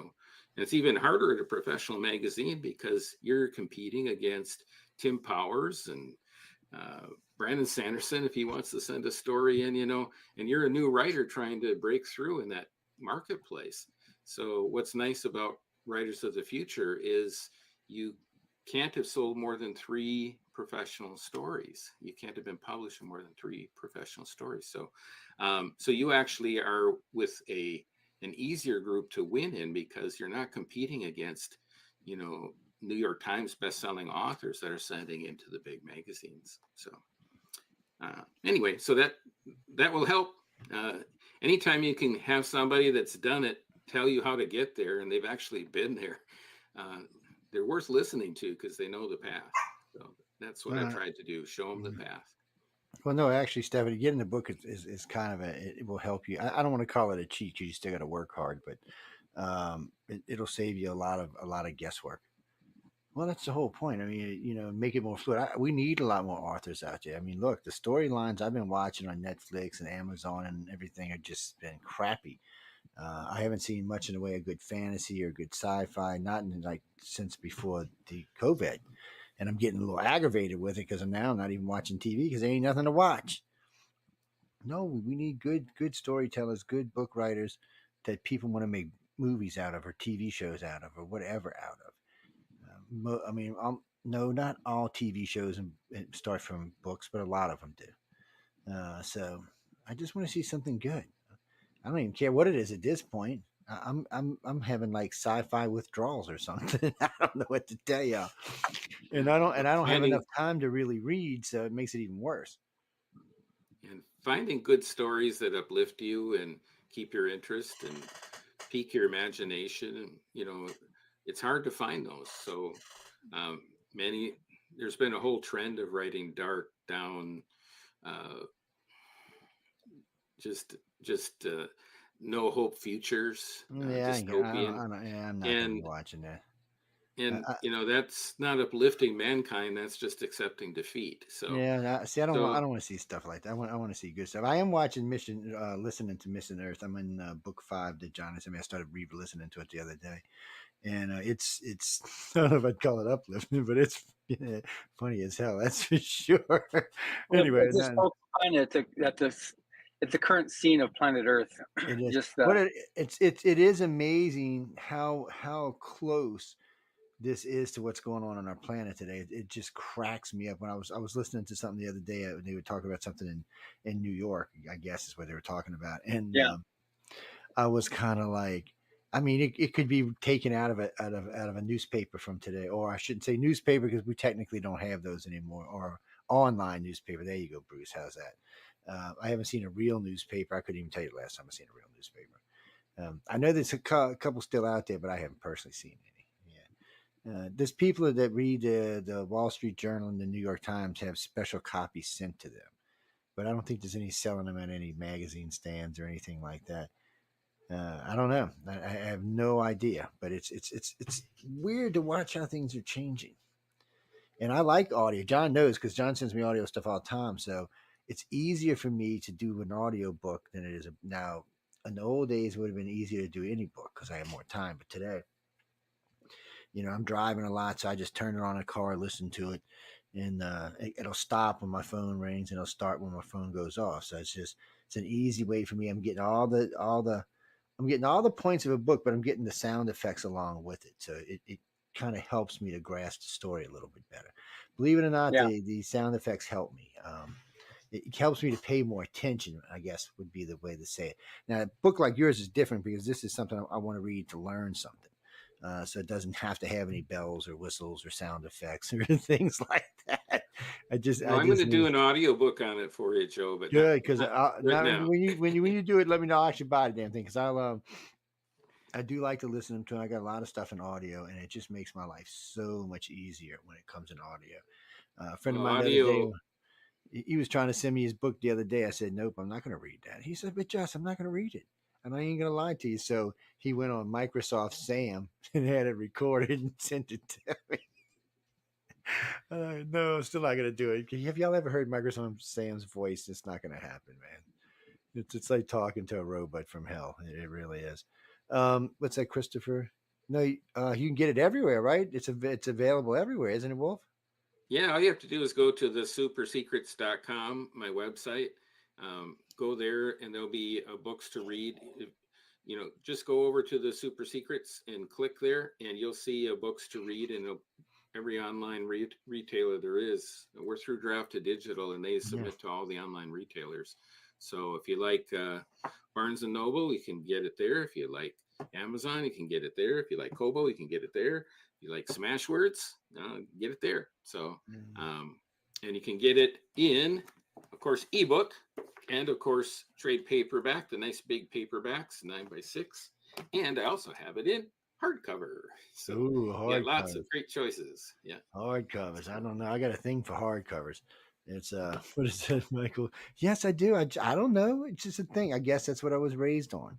and it's even harder at a professional magazine because you're competing against Tim Powers and Brandon Sanderson if he wants to send a story in, and you're a new writer trying to break through in that marketplace. So what's nice about Writers of the Future is you can't have sold more than 3 professional stories. You can't have been published in more than 3 professional stories. So so you actually are with an easier group to win in, because you're not competing against, New York Times best-selling authors that are sending into the big magazines. So anyway, so that will help. Anytime you can have somebody that's done it tell you how to get there, and they've actually been there, they're worth listening to because they know the path. So that's what I tried to do, show them the path. Well, no, actually, Stephanie, getting the book is kind of it will help you. I don't want to call it a cheat, because you still got to work hard, but it'll save you a lot of guesswork. Well, that's the whole point. I mean, make it more fluid. We need a lot more authors out there. I mean, look, the storylines I've been watching on Netflix and Amazon and everything have just been crappy. I haven't seen much in the way of good fantasy or good sci-fi, not in since before the COVID. And I'm getting a little aggravated with it because I'm now not even watching TV because there ain't nothing to watch. No, we need good storytellers, good book writers that people want to make movies out of, or TV shows out of, or whatever out of. No, not all TV shows start from books, but a lot of them do. So I just want to see something good. I don't even care what it is at this point. I'm having sci-fi withdrawals or something. I don't know what to tell y'all. And I don't have enough time to really read, so it makes it even worse. And finding good stories that uplift you and keep your interest and pique your imagination, it's hard to find those. So there's been a whole trend of writing dark, down, just no hope futures. Dystopian. I'm not gonna be watching that. And that's not uplifting mankind. That's just accepting defeat. So yeah, see, I don't want to see stuff like that. I want to see good stuff. I am watching listening to Mission Earth. I'm in book 5 that John has. I started listening to it the other day, and it's I don't know if I'd call it uplifting, but it's funny as hell. That's for sure. Anyway, it's the current scene of planet Earth. It is. But it is amazing how close this is to what's going on our planet today. It just cracks me up. When I was listening to something the other day, they were talking about something in New York, I guess is what they were talking about. And I was kind of like, I mean, it could be taken out of a newspaper from today, or I shouldn't say newspaper because we technically don't have those anymore, or online newspaper. There you go, Bruce. How's that? I haven't seen a real newspaper. I couldn't even tell you the last time I seen a real newspaper. I know there's a couple still out there, but I haven't personally seen any. Yeah, there's people that read the Wall Street Journal and the New York Times have special copies sent to them, but I don't think there's any selling them at any magazine stands or anything like that. I don't know. I have no idea, but it's weird to watch how things are changing. And I like audio. John knows because John sends me audio stuff all the time. So it's easier for me to do an audio book than it is now. In the old days, it would have been easier to do any book because I had more time. But today, I'm driving a lot, so I just turn it on in a car, listen to it, and it'll stop when my phone rings, and it'll start when my phone goes off. So it's an easy way for me. I'm getting all the points of a book, but I'm getting the sound effects along with it. So it kind of helps me to grasp the story a little bit better. Believe it or not, Yeah. the sound effects help me. It helps me to pay more attention, I guess would be the way to say it. Now, a book like yours is different because this is something I want to read to learn something. So it doesn't have to have any bells or whistles or sound effects or things like that. I'm going to do an audio book on it for you, Joe. But good, because right now. when you do it, let me know. I'll actually buy the damn thing because I do like to listen to them. I got a lot of stuff in audio, and it just makes my life so much easier when it comes in audio. A friend of mine the other day, he was trying to send me his book the other day. I said, nope, I'm not going to read that. He said, but Jess, I'm not going to read it. And I ain't going to lie to you. So he went on Microsoft Sam and had it recorded and sent it to me. No, I'm still not going to do it. Have y'all ever heard Microsoft Sam's voice? It's not going to happen, man. It's like talking to a robot from hell. It really is. What's that, Christopher? No, you can get it everywhere, right? It's available everywhere, isn't it, Wolf? Yeah, all you have to do is go to the supersecrets.com, my website. Go there, and there'll be books to read. Just go over to the Super Secrets and click there, and you'll see books to read, and every online retailer there is. We're through Draft to Digital, and they submit to all the online retailers. So if you like Barnes & Noble, you can get it there. If you like Amazon, you can get it there. If you like Kobo, you can get it there. If you like Smashwords, get it there. So, and you can get it in, of course, ebook, and of course, trade paperback, the nice big paperbacks, 9x6. And I also have it in hardcover. So lots of great choices. Yeah. Hardcovers. I don't know. I got a thing for hardcovers. It's what is that, Michael? Yes, I do. I don't know. It's just a thing. I guess that's what I was raised on.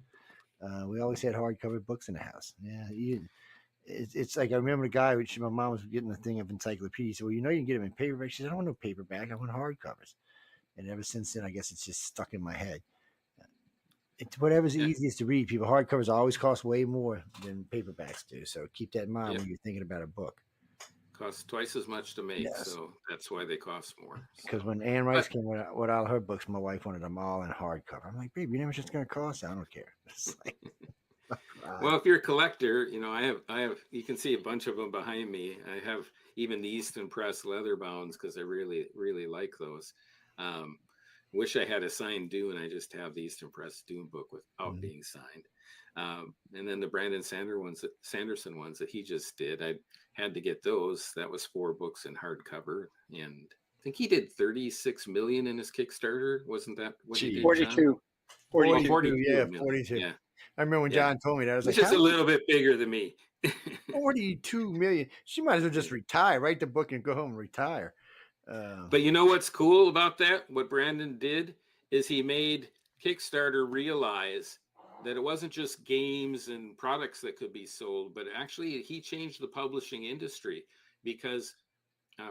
We always had hardcover books in the house. Yeah, it's like I remember the guy. My mom was getting the thing of encyclopedia. He said, "Well, you can get them in paperback." She said, "I don't want no paperback. I want hardcovers." And ever since then, I guess it's just stuck in my head. It's whatever's easiest to read. People, hardcovers always cost way more than paperbacks do. So keep that in mind when you're thinking about a book. Costs twice as much to make, so that's why they cost more. Because when Anne Rice came with all her books, my wife wanted them all in hardcover. I'm like, babe, you know how much it's going to cost? I don't care. It's like, well, if you're a collector, I have. You can see a bunch of them behind me. I have even the Easton Press leather bounds because I really, really like those. Wish I had a signed Dune. I just have the Eastern Press Dune book without being signed. And then the Brandon Sanderson ones that he just did, I had to get those. That was 4 books in hardcover, and I think he did 36 million in his Kickstarter. Wasn't that what he did? 42. 42. Yeah, million. 42. Yeah. I remember when John told me that. I was Which like, is a little bit bigger than me. 42 million. She might as well just retire, write the book, and go home and retire. But you know what's cool about that? What Brandon did is he made Kickstarter realize that it wasn't just games and products that could be sold, but actually he changed the publishing industry because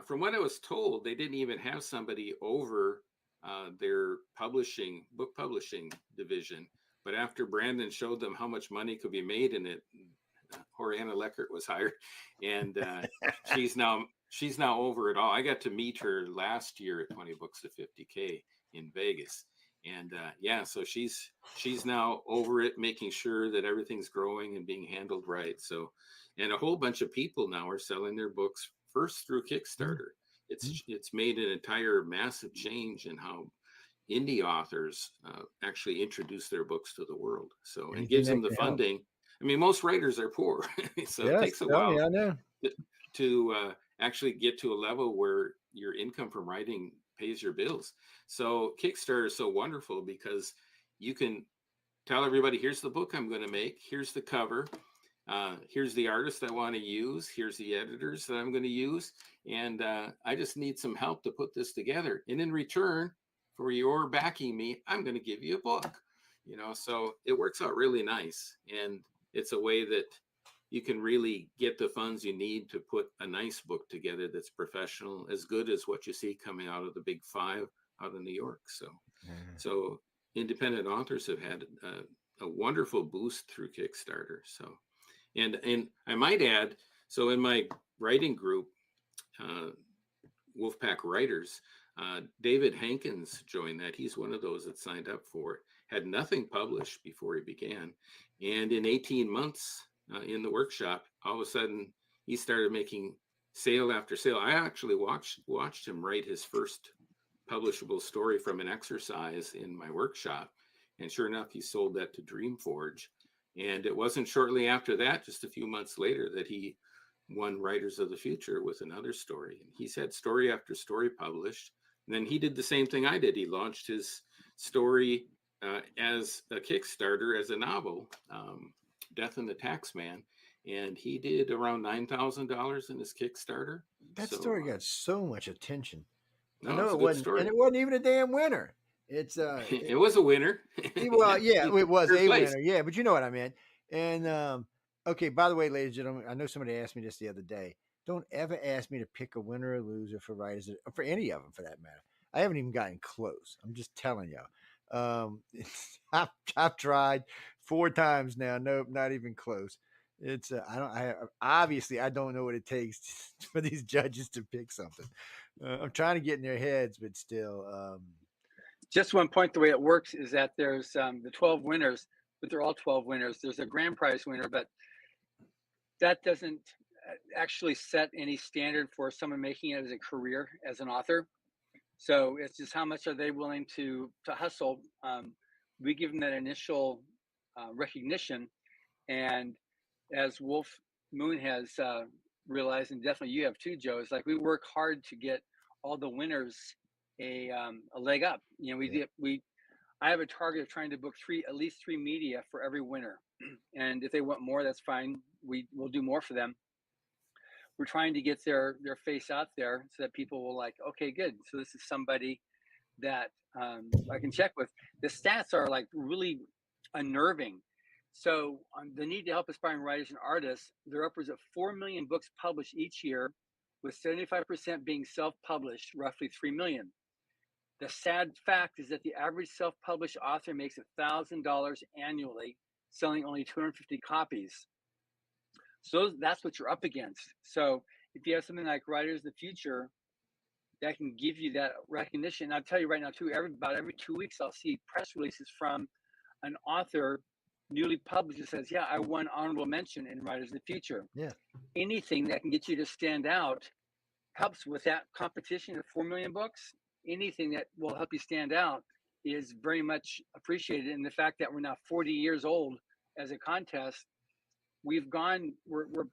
from what I was told, they didn't even have somebody over their book publishing division. But after Brandon showed them how much money could be made in it, Horiana Leckert was hired, and she's now over it all. I got to meet her last year at 20 Books to 50K in Vegas. And so she's now over it, making sure that everything's growing and being handled right. So, and a whole bunch of people now are selling their books first through Kickstarter. It's made an entire massive change in how indie authors actually introduce their books to the world. So it gives them the funding I mean, most writers are poor, so it Yes, takes a tell me, while I know. to actually get to a level where your income from writing pays your bills. So Kickstarter is so wonderful because you can tell everybody, here's the book I'm going to make, here's the cover, here's the artist I want to use, here's the editors that I'm going to use, and I just need some help to put this together. And in return for your backing me, I'm going to give you a book. You know, so it works out really nice, and it's a way that you can really get the funds you need to put a nice book together that's professional, as good as what you see coming out of the big five out of New York. So independent authors have had a wonderful boost through Kickstarter. So, and I might add, so in my writing group, Wolfpack Writers, David Hankins joined that. He's one of those that signed up for it. Had nothing published before he began, and in 18 months in the workshop, all of a sudden he started making sale after sale. I actually watched him write his first publishable story from an exercise in my workshop, and sure enough, he sold that to Dreamforge. And it wasn't shortly after that, just a few months later, that he won Writers of the Future with another story. And he's had story after story published. And then he did the same thing I did. He launched his story as a Kickstarter, as a novel, Death and the Taxman. And he did around $9,000 in his Kickstarter. That story got so much attention. No, I know it's a it good wasn't, story. and it wasn't even a damn winner. It's it was a winner. Well, yeah, it was Third a place. winner. Yeah, but you know what I meant. And okay, by the way, ladies and gentlemen, I know somebody asked me this the other day. Don't ever ask me to pick a winner or loser for writers, or for any of them for that matter. I haven't even gotten close. I'm just telling you. I've tried 4 times now. Nope, not even close. It's obviously I don't know what it takes for these judges to pick something. I'm trying to get in their heads, but still. Just one point, the way it works is that there's the 12 winners, but they're all 12 winners. There's a grand prize winner, but that doesn't actually set any standard for someone making it as a career as an author. So it's just how much are they willing to hustle. We give them that initial recognition, and as Wolf Moon has realized, and definitely you have too, Joe, is like we work hard to get all the winners a leg up. You know, I have a target of trying to book at least three media for every winner, and if they want more, that's fine. We'll do more for them. We're trying to get their face out there so that people will like, okay, good. So this is somebody that I can check with. The stats are like really unnerving. So the need to help aspiring writers and artists, there are upwards of 4 million books published each year, with 75% being self-published, roughly 3 million. The sad fact is that the average self-published author makes $1,000 annually, selling only 250 copies. So that's what you're up against. So if you have something like Writers of the Future that can give you that recognition, I'll tell you right now too, about every 2 weeks I'll see press releases from an author newly published that says, yeah, I won honorable mention in Writers of the Future. Yeah. Anything that can get you to stand out helps with that competition of 4 million books. Anything that will help you stand out is very much appreciated. And the fact that we're now 40 years old as a contest, we're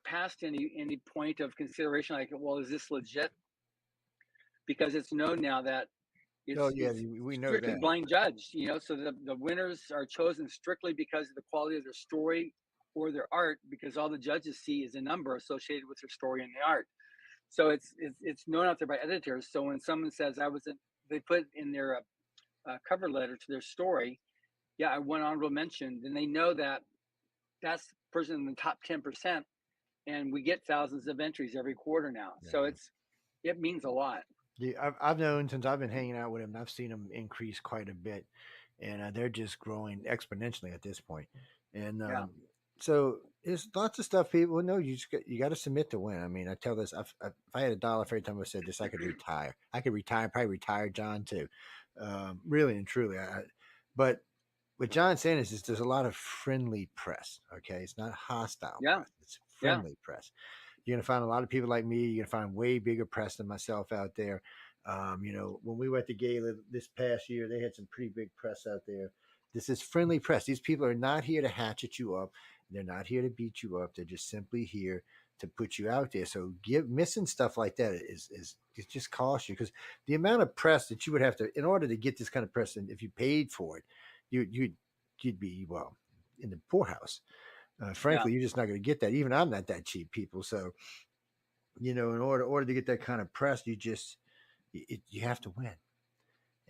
past any point of consideration like, well, is this legit? Because it's known now that it's, we know strictly that. blind judged, you know, so the winners are chosen strictly because of the quality of their story or their art, because all the judges see is a number associated with their story and the art. So it's known out there by editors. So when someone says they put in their cover letter to their story, yeah, I won honorable mention, then they know that that's the person in the top 10%, and we get thousands of entries every quarter now. Yeah. So it means a lot. Yeah, I've known since I've been hanging out with them, I've seen them increase quite a bit, and they're just growing exponentially at this point. And so there's lots of stuff people know. You got to submit to win. I mean, I tell this, if I had $1 for every time I said this, I could retire. I could retire, probably retire John too. Really and truly. But what John's saying is there's a lot of friendly press. Okay, it's not hostile. Yeah, press. It's friendly press. You're gonna find a lot of people like me. You're gonna find way bigger press than myself out there. You know, when we went to Gala this past year, they had some pretty big press out there. This is friendly press. These people are not here to hatchet you up. They're not here to beat you up. They're just simply here to put you out there. So missing stuff like that is it just costs you, because the amount of press that you would have to, in order to get this kind of press, and if you paid for it, you'd be, well, in the poorhouse. Frankly, you're just not going to get that. Even I'm not that cheap, people. So, in order to get that kind of press, you have to win.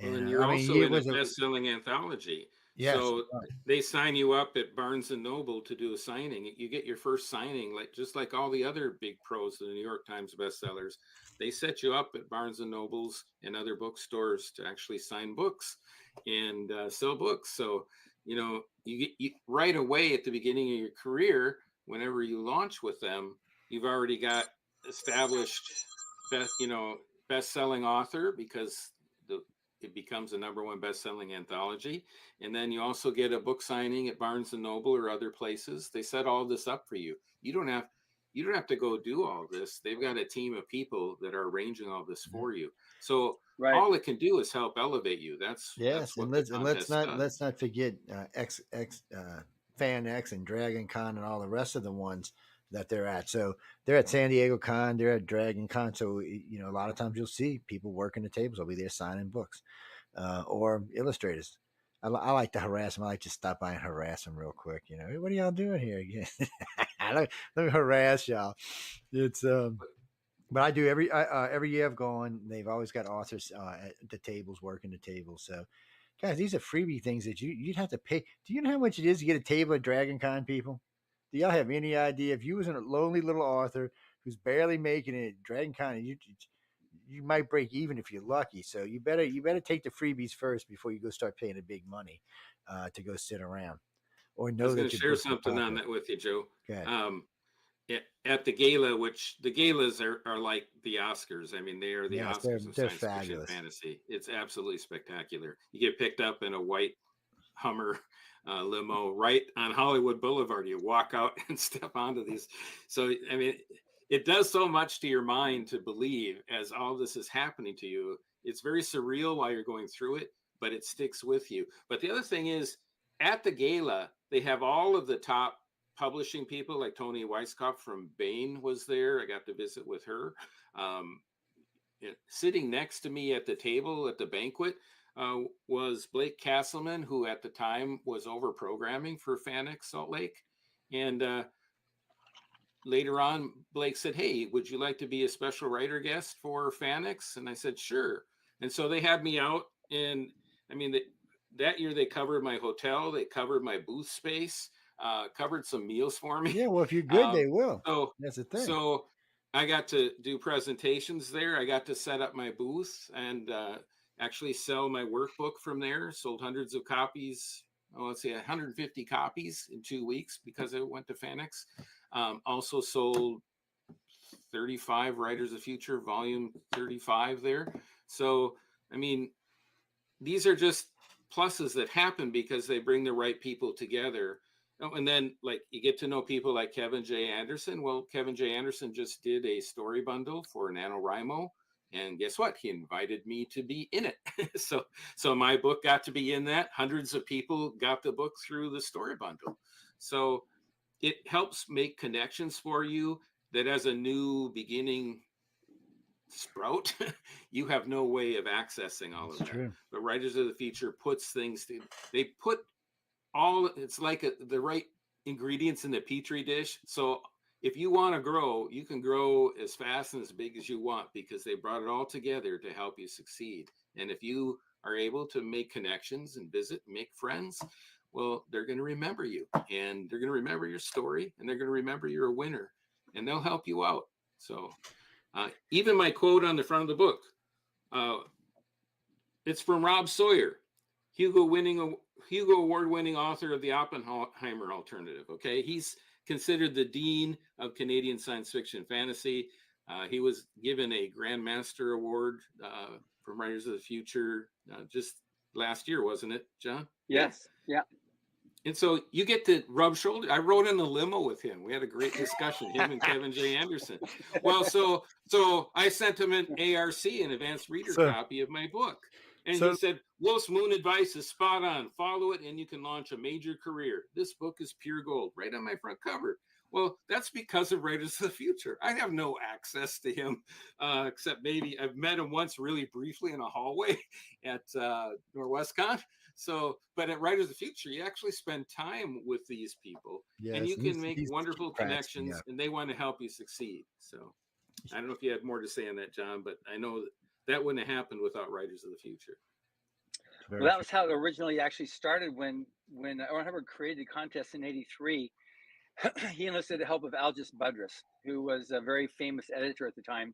Well, and you're also in a best-selling anthology. Yes, so they sign you up at Barnes and Noble to do a signing. You get your first signing, just like all the other big pros, the New York Times bestsellers. They set you up at Barnes and Nobles and other bookstores to actually sign books and sell books. So, you get right away at the beginning of your career, whenever you launch with them, you've already got established, best-selling author, because it becomes a #1 best-selling anthology. And then you also get a book signing at Barnes and Noble or other places. They set all this up for you. You don't have to go do all this. They've got a team of people that are arranging all this for you. So all it can do is help elevate you. That's what let's not forget Fan X and Dragon Con and all the rest of the ones that they're at. So they're at San Diego Con, they're at Dragon Con. So, a lot of times you'll see people working the tables. They'll be there signing books or illustrators. I like to harass them. I like to stop by and harass them real quick. Hey, what are y'all doing here? Let me harass y'all. It's, but I do every year I've gone. They've always got authors at the tables, working the tables. So, guys, these are freebie things that you'd have to pay. Do you know how much it is to get a table at Dragon Con, people? Do y'all have any idea? If you was a lonely little author who's barely making it at Dragon Con, you might break even if you're lucky. So you better take the freebies first before you go start paying the big money to go sit around. Or know I was going to share something on that with you, Joe. At the gala, which the galas are like the Oscars. I mean, they are the Oscars of science fiction and fantasy. It's absolutely spectacular. You get picked up in a white Hummer limo right on Hollywood Boulevard. You walk out and step onto these. So, I mean, it does so much to your mind to believe as all this is happening to you. It's very surreal while you're going through it, but it sticks with you. But the other thing is, at the gala, they have all of the top publishing people, like Toni Weisskopf from Baen was there. I got to visit with her. Sitting next to me at the table at the banquet was Blake Castleman, who at the time was over programming for FanX Salt Lake. And later on, Blake said, "Hey, would you like to be a special writer guest for FanX?" And I said, "Sure." And so they had me out, and I mean, that year they covered my hotel, they covered my booth space, covered some meals for me. Yeah, well, if you're good, they will. So that's the thing. So I got to do presentations there. I got to set up my booth and actually sell my workbook from there. Sold hundreds of copies. Let's say 150 copies in 2 weeks because it went to FanX. Also sold 35 Writers of Future, volume 35 there. So, I mean, these are just pluses that happen because they bring the right people together. Oh, and then, like, you get to know people like Kevin J. Anderson. Well, Kevin J. Anderson just did a story bundle for NaNoWriMo. And guess what? He invited me to be in it. So my book got to be in that. Hundreds of people got the book through the story bundle. So it helps make connections for you that as a new beginning sprout, you have no way of accessing all of that. True. But Writers of the Future puts things to, they put it's like the right ingredients in the petri dish. So if you want to grow, you can grow as fast and as big as you want because they brought it all together to help you succeed. And if you are able to make connections and visit, make friends, well, they're going to remember you and they're going to remember your story and they're going to remember you're a winner and they'll help you out. So even my quote on the front of the book, it's from Rob Sawyer, Hugo Award-winning author of the Oppenheimer Alternative. Okay, he's considered the dean of Canadian science fiction fantasy. He was given a Grand Master Award from Writers of the Future just last year, wasn't it, John? Yes. Yeah. And so you get to rub shoulders. I rode in the limo with him. We had a great discussion, him and Kevin J. Anderson. Well, so I sent him an ARC, an advanced reader copy of my book. And So- he said, Wolf's Moon advice is spot on. Follow it and you can launch a major career. This book is pure gold, right on my front cover. Well, that's because of Writers of the Future. I have no access to him, except maybe I've met him once really briefly in a hallway at Norwestcon. So, but at Writers of the Future, you actually spend time with these people, and Yes, you and can make he's wonderful cracks me connections, up. and they want to help you succeed. So, I don't know if you had more to say on that, John, but I know that wouldn't have happened without Writers of the Future. Well, that was how it originally actually started when Owen Hubbard created the contest in '83. He enlisted the help of Algis Budrus, who was a very famous editor at the time,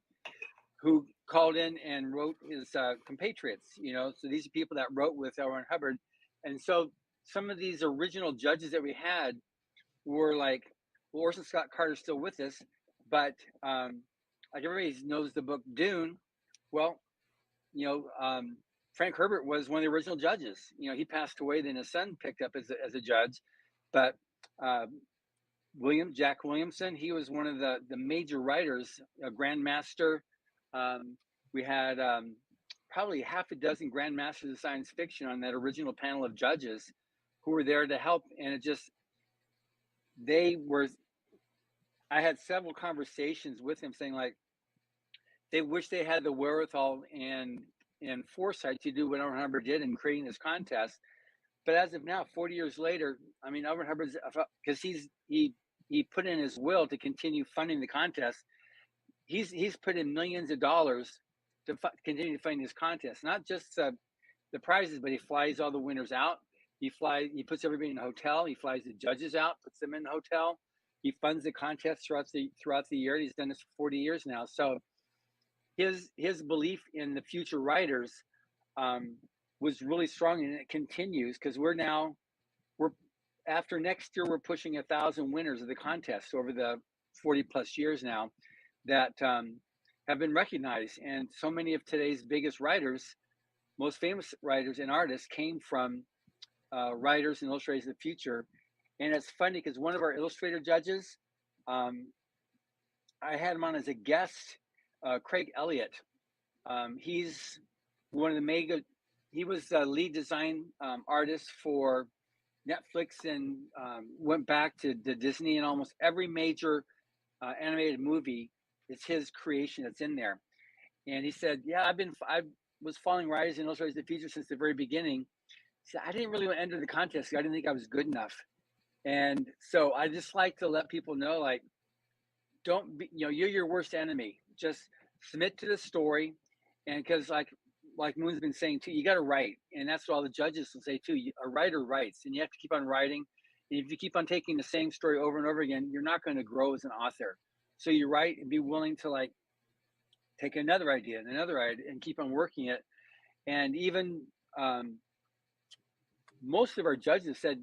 who called in and wrote his compatriots. So these are people that wrote with Owen Hubbard, and so some of these original judges that we had were like, well, Orson Scott Carter's still with us, but like everybody knows the book Dune. Well, Frank Herbert was one of the original judges. He passed away, then his son picked up as a judge, but Jack Williamson, he was one of the major writers, a grandmaster. We had probably half a dozen grandmasters of science fiction on that original panel of judges who were there to help. And I had several conversations with him saying, like, they wish they had the wherewithal and foresight to do what Owen Hubbard did in creating this contest. But as of now, 40 years later, I mean, Owen Hubbard's, because he put in his will to continue funding the contest. He's put in millions of dollars to continue to fund this contest. Not just the prizes, but he flies all the winners out. He puts everybody in a hotel. He flies the judges out, puts them in a hotel. He funds the contest throughout the year. He's done this for 40 years now. So his belief in the future writers was really strong, and it continues because we're after next year, we're pushing 1,000 winners of the contest over the 40 plus years now that have been recognized. And so many of today's biggest writers, most famous writers and artists came from writers and illustrators of the future. And it's funny because one of our illustrator judges, I had him on as a guest, Craig Elliott. He's one of the he was the lead design artist for Netflix and went back to Disney, and almost every major animated movie is his creation that's in there. And he said, yeah, I was following writers and illustrators of the future since the very beginning. He said, I didn't really want to enter the contest. I didn't think I was good enough. And so I just like to let people know, like, don't be, you're your worst enemy. Just submit to the story. And because like Moon's been saying too, you got to write, and that's what all the judges will say too. A writer writes, and you have to keep on writing. And if you keep on taking the same story over and over again, you're not going to grow as an author. So you write and be willing to like take another idea and another idea and keep on working it. And even most of our judges said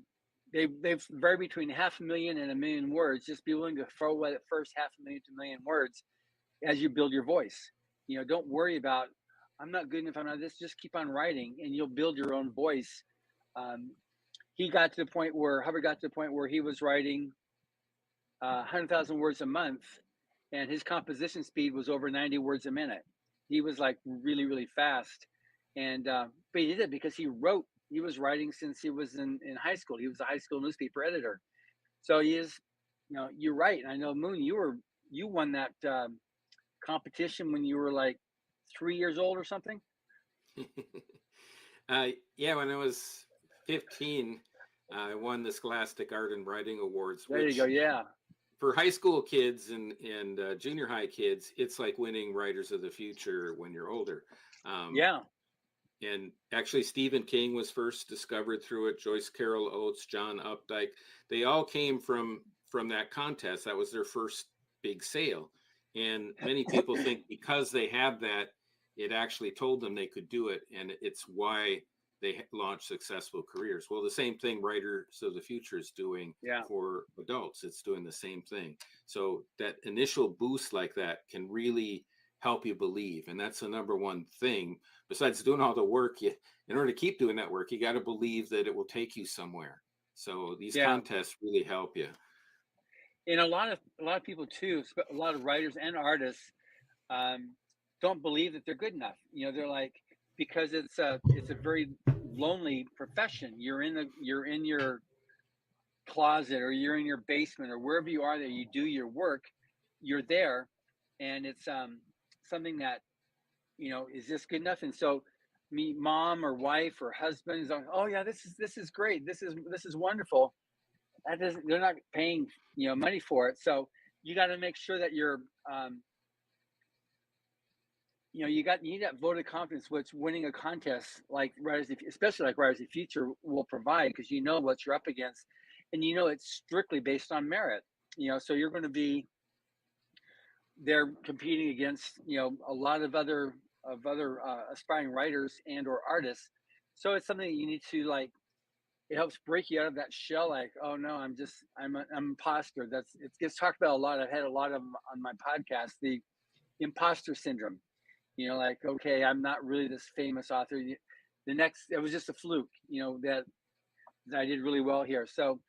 they've varied between 500,000 and 1 million words. Just be willing to throw away the first 500,000 to 1 million words as you build your voice. Don't worry about, I'm not good enough, I'm not this. Just keep on writing, and you'll build your own voice. Hubbard got to the point where he was writing 100,000 words a month, and his composition speed was over 90 words a minute. He was like really, really fast. And but he did it because he was writing since he was in high school. He was a high school newspaper editor. So he is, you're right. I know, Moon, you won that competition when you were like 3 years old or something. Yeah, when I was 15, I won the Scholastic Art and Writing Awards. There you go. Yeah. For high school kids and junior high kids, it's like winning Writers of the Future when you're older. Yeah. And actually, Stephen King was first discovered through it. Joyce Carol Oates, John Updike, they all came from that contest. That was their first big sale. And many people think because they have that, it actually told them they could do it. And it's why they launched successful careers. Well, the same thing Writers of the Future is doing for adults. It's doing the same thing. So that initial boost like that can really help you believe. And that's the number one thing. Besides doing all the work, in order to keep doing that work, you got to believe that it will take you somewhere. So these contests really help you. And a lot of people too, a lot of writers and artists don't believe that they're good enough. They're like, because it's a very lonely profession. You're in your closet, or you're in your basement, or wherever you are that you do your work. You're there, and it's something that, is this good enough? And so, mom or wife or husband is like, oh yeah, this is great. This is wonderful. That doesn't. They're not paying money for it. So you got to make sure that you're you need that vote of confidence, which winning a contest like especially like Rise of the Future will provide, because what you're up against, and it's strictly based on merit. So you're going to be there competing against a lot of other aspiring writers and or artists. So it's something that you need to like. It helps break you out of that shell. Like, oh no, I'm an imposter. It gets talked about a lot. I've had a lot of them on my podcast. The imposter syndrome. Like, okay, I'm not really this famous author. It was just a fluke. That I did really well here. So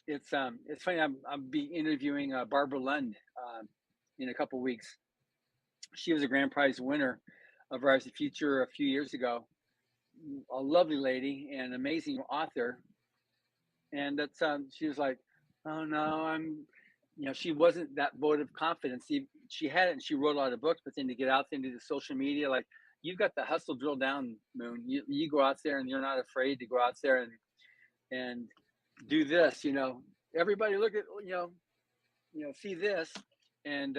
it's funny. I'll be interviewing Barbara Lund in a couple weeks. She was a grand prize winner of Rise of the Future a few years ago. A lovely lady and amazing author. And that's she was like, oh no, she wasn't that vote of confidence. She had it, and she wrote a lot of books, but then to get out there and do the social media, like, you've got the hustle drill down, Moon. You go out there and you're not afraid to go out there and do this. Everybody look at see this, and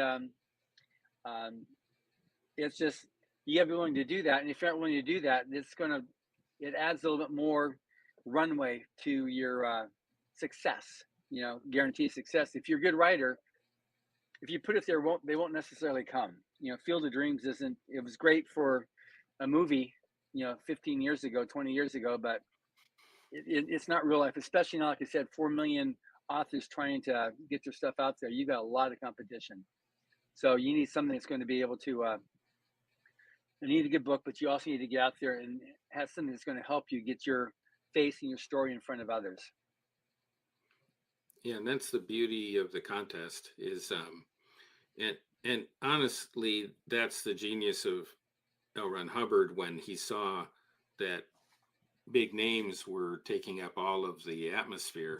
it's just, you have to be willing to do that. And if you're not willing to do that, it adds a little bit more runway to your success. Guaranteed success. If you're a good writer, if you put it there, they won't necessarily come. Field of Dreams it was great for a movie, 15 years ago, 20 years ago, but it's not real life, especially now, like I said, 4 million authors trying to get their stuff out there. You got a lot of competition. So you need something that's going to be able to, you need a good book, but you also need to get out there and have something that's going to help you get your face and your story in front of others. Yeah, and that's the beauty of the contest is, and honestly, that's the genius of L. Ron Hubbard when he saw that big names were taking up all of the atmosphere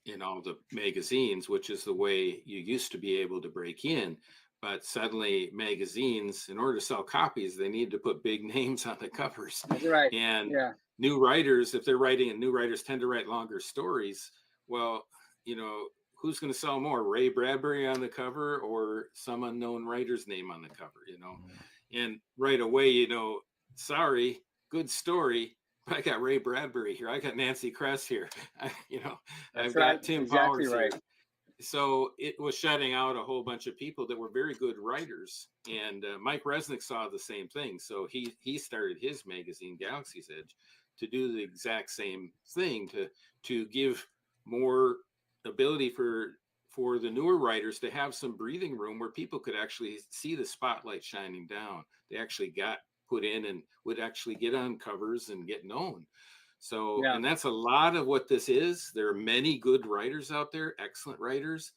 in all the magazines, which is the way you used to be able to break in. But suddenly magazines, in order to sell copies, they need to put big names on the covers. That's right. And new writers, if they're writing, and new writers tend to write longer stories, well, who's going to sell more, Ray Bradbury on the cover or some unknown writer's name on the cover, And right away, sorry, good story, but I got Ray Bradbury here. I got Nancy Kress here. I've got Tim Powers here. So it was shutting out a whole bunch of people that were very good writers. And Mike Resnick saw the same thing. So he started his magazine, Galaxy's Edge, to do the exact same thing, to give more ability for the newer writers to have some breathing room where people could actually see the spotlight shining down. They actually got put in and would actually get on covers and get known. So, and that's a lot of what this is. There are many good writers out there, excellent writers,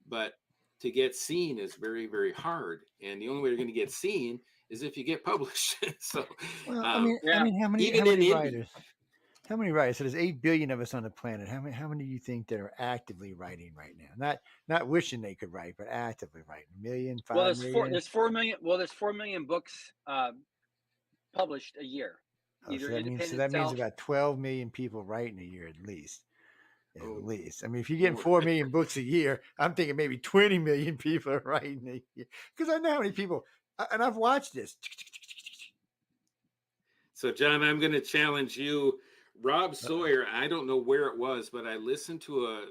but to get seen is very, very hard. And the only way you're going to get seen is if you get published. So, well, I mean, how many writers? How many writers? So there's 8 billion of us on the planet. How many do you think that are actively writing right now? Not wishing they could write, but actively writing. 1 million, 5 million? There's 4 million. Well, there's 4 million books published a year. So that means about 12 million people writing a year at least. At least. I mean, if you're getting 4 million books a year, I'm thinking maybe 20 million people are writing a year. Because I know how many people, and I've watched this. So, John, I'm going to challenge you. Rob Sawyer, I don't know where it was, but I listened to a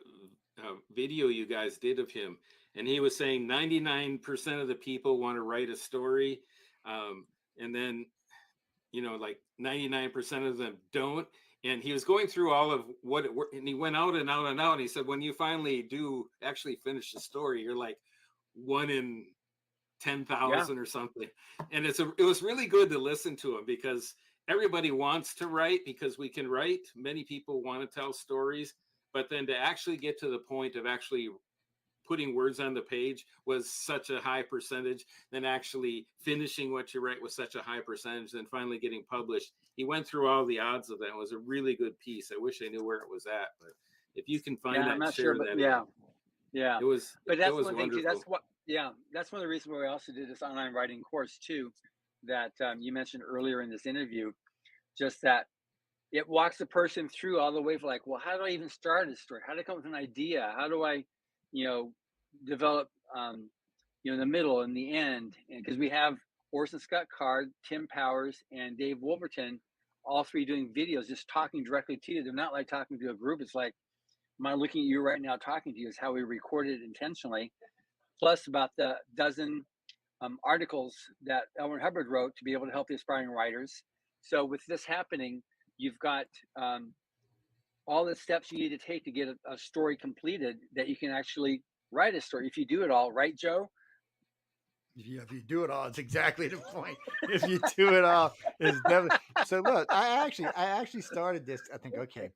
video you guys did of him, and he was saying 99% of the people want to write a story, and then, like 99% of them don't. And he was going through all of what it worked, and he went out and out and out. And he said, when you finally do actually finish the story, you're like 1 in 10,000 or something. And it was really good to listen to him because everybody wants to write because we can write. Many people want to tell stories, but then to actually get to the point of actually putting words on the page was such a high percentage, then actually finishing what you write was such a high percentage, then finally getting published. He went through all the odds of that. It was a really good piece. I wish I knew where it was at, but if you can find Yeah, that, I'm not share sure, but that. yeah. It was, But it that's was one thing too. wonderful. That's one of the reasons why we also did this online writing course too, that you mentioned earlier in this interview, just that it walks the person through all the way for like, well, how do I even start a story? How do I come up with an idea? How do I, develop, the middle and the end? Because we have Orson Scott Card, Tim Powers, and Dave Wolverton, all three doing videos, just talking directly to you. They're not like talking to a group. It's like, my looking at you right now talking to you is how we recorded it intentionally. Plus about the dozen articles that Elwin Hubbard wrote to be able to help the aspiring writers. So with this happening, you've got all the steps you need to take to get a story completed that you can actually write a story. If you do it all, right, Joe? Yeah, if you do it all, it's exactly the point. If you do it all, it's definitely. So look, I actually started this. I think, okay,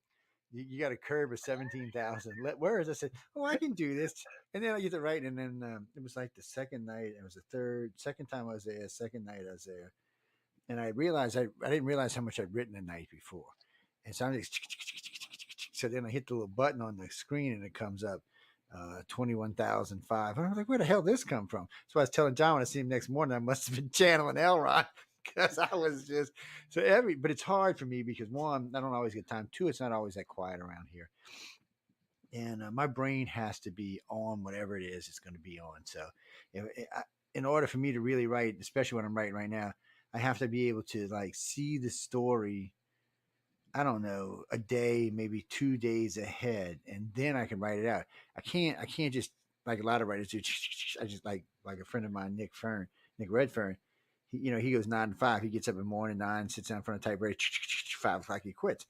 you got a curve of 17,000. Where is I said, oh, I can do this, and then I get to write, and then it was like the second night. It was the second time I was there. Second night I was there, and I realized I didn't realize how much I'd written the night before, and so I'm just, so then I hit the little button on the screen, and it comes up. 21,005. I was like, where the hell did this come from? So I was telling John when I see him next morning, I must have been channeling Elron because I was just but it's hard for me because one, I don't always get time. Two, it's not always that quiet around here. And my brain has to be on whatever it is it's going to be on. So in order for me to really write, especially what I'm writing right now, I have to be able to like see the story, I don't know, a day, maybe 2 days ahead, and then I can write it out. I can't just like a lot of writers do. I just like a friend of mine, Nick Redfern. He goes 9 to 5. He gets up in the morning 9, sits down in front of typewriter, 5 o'clock he quits.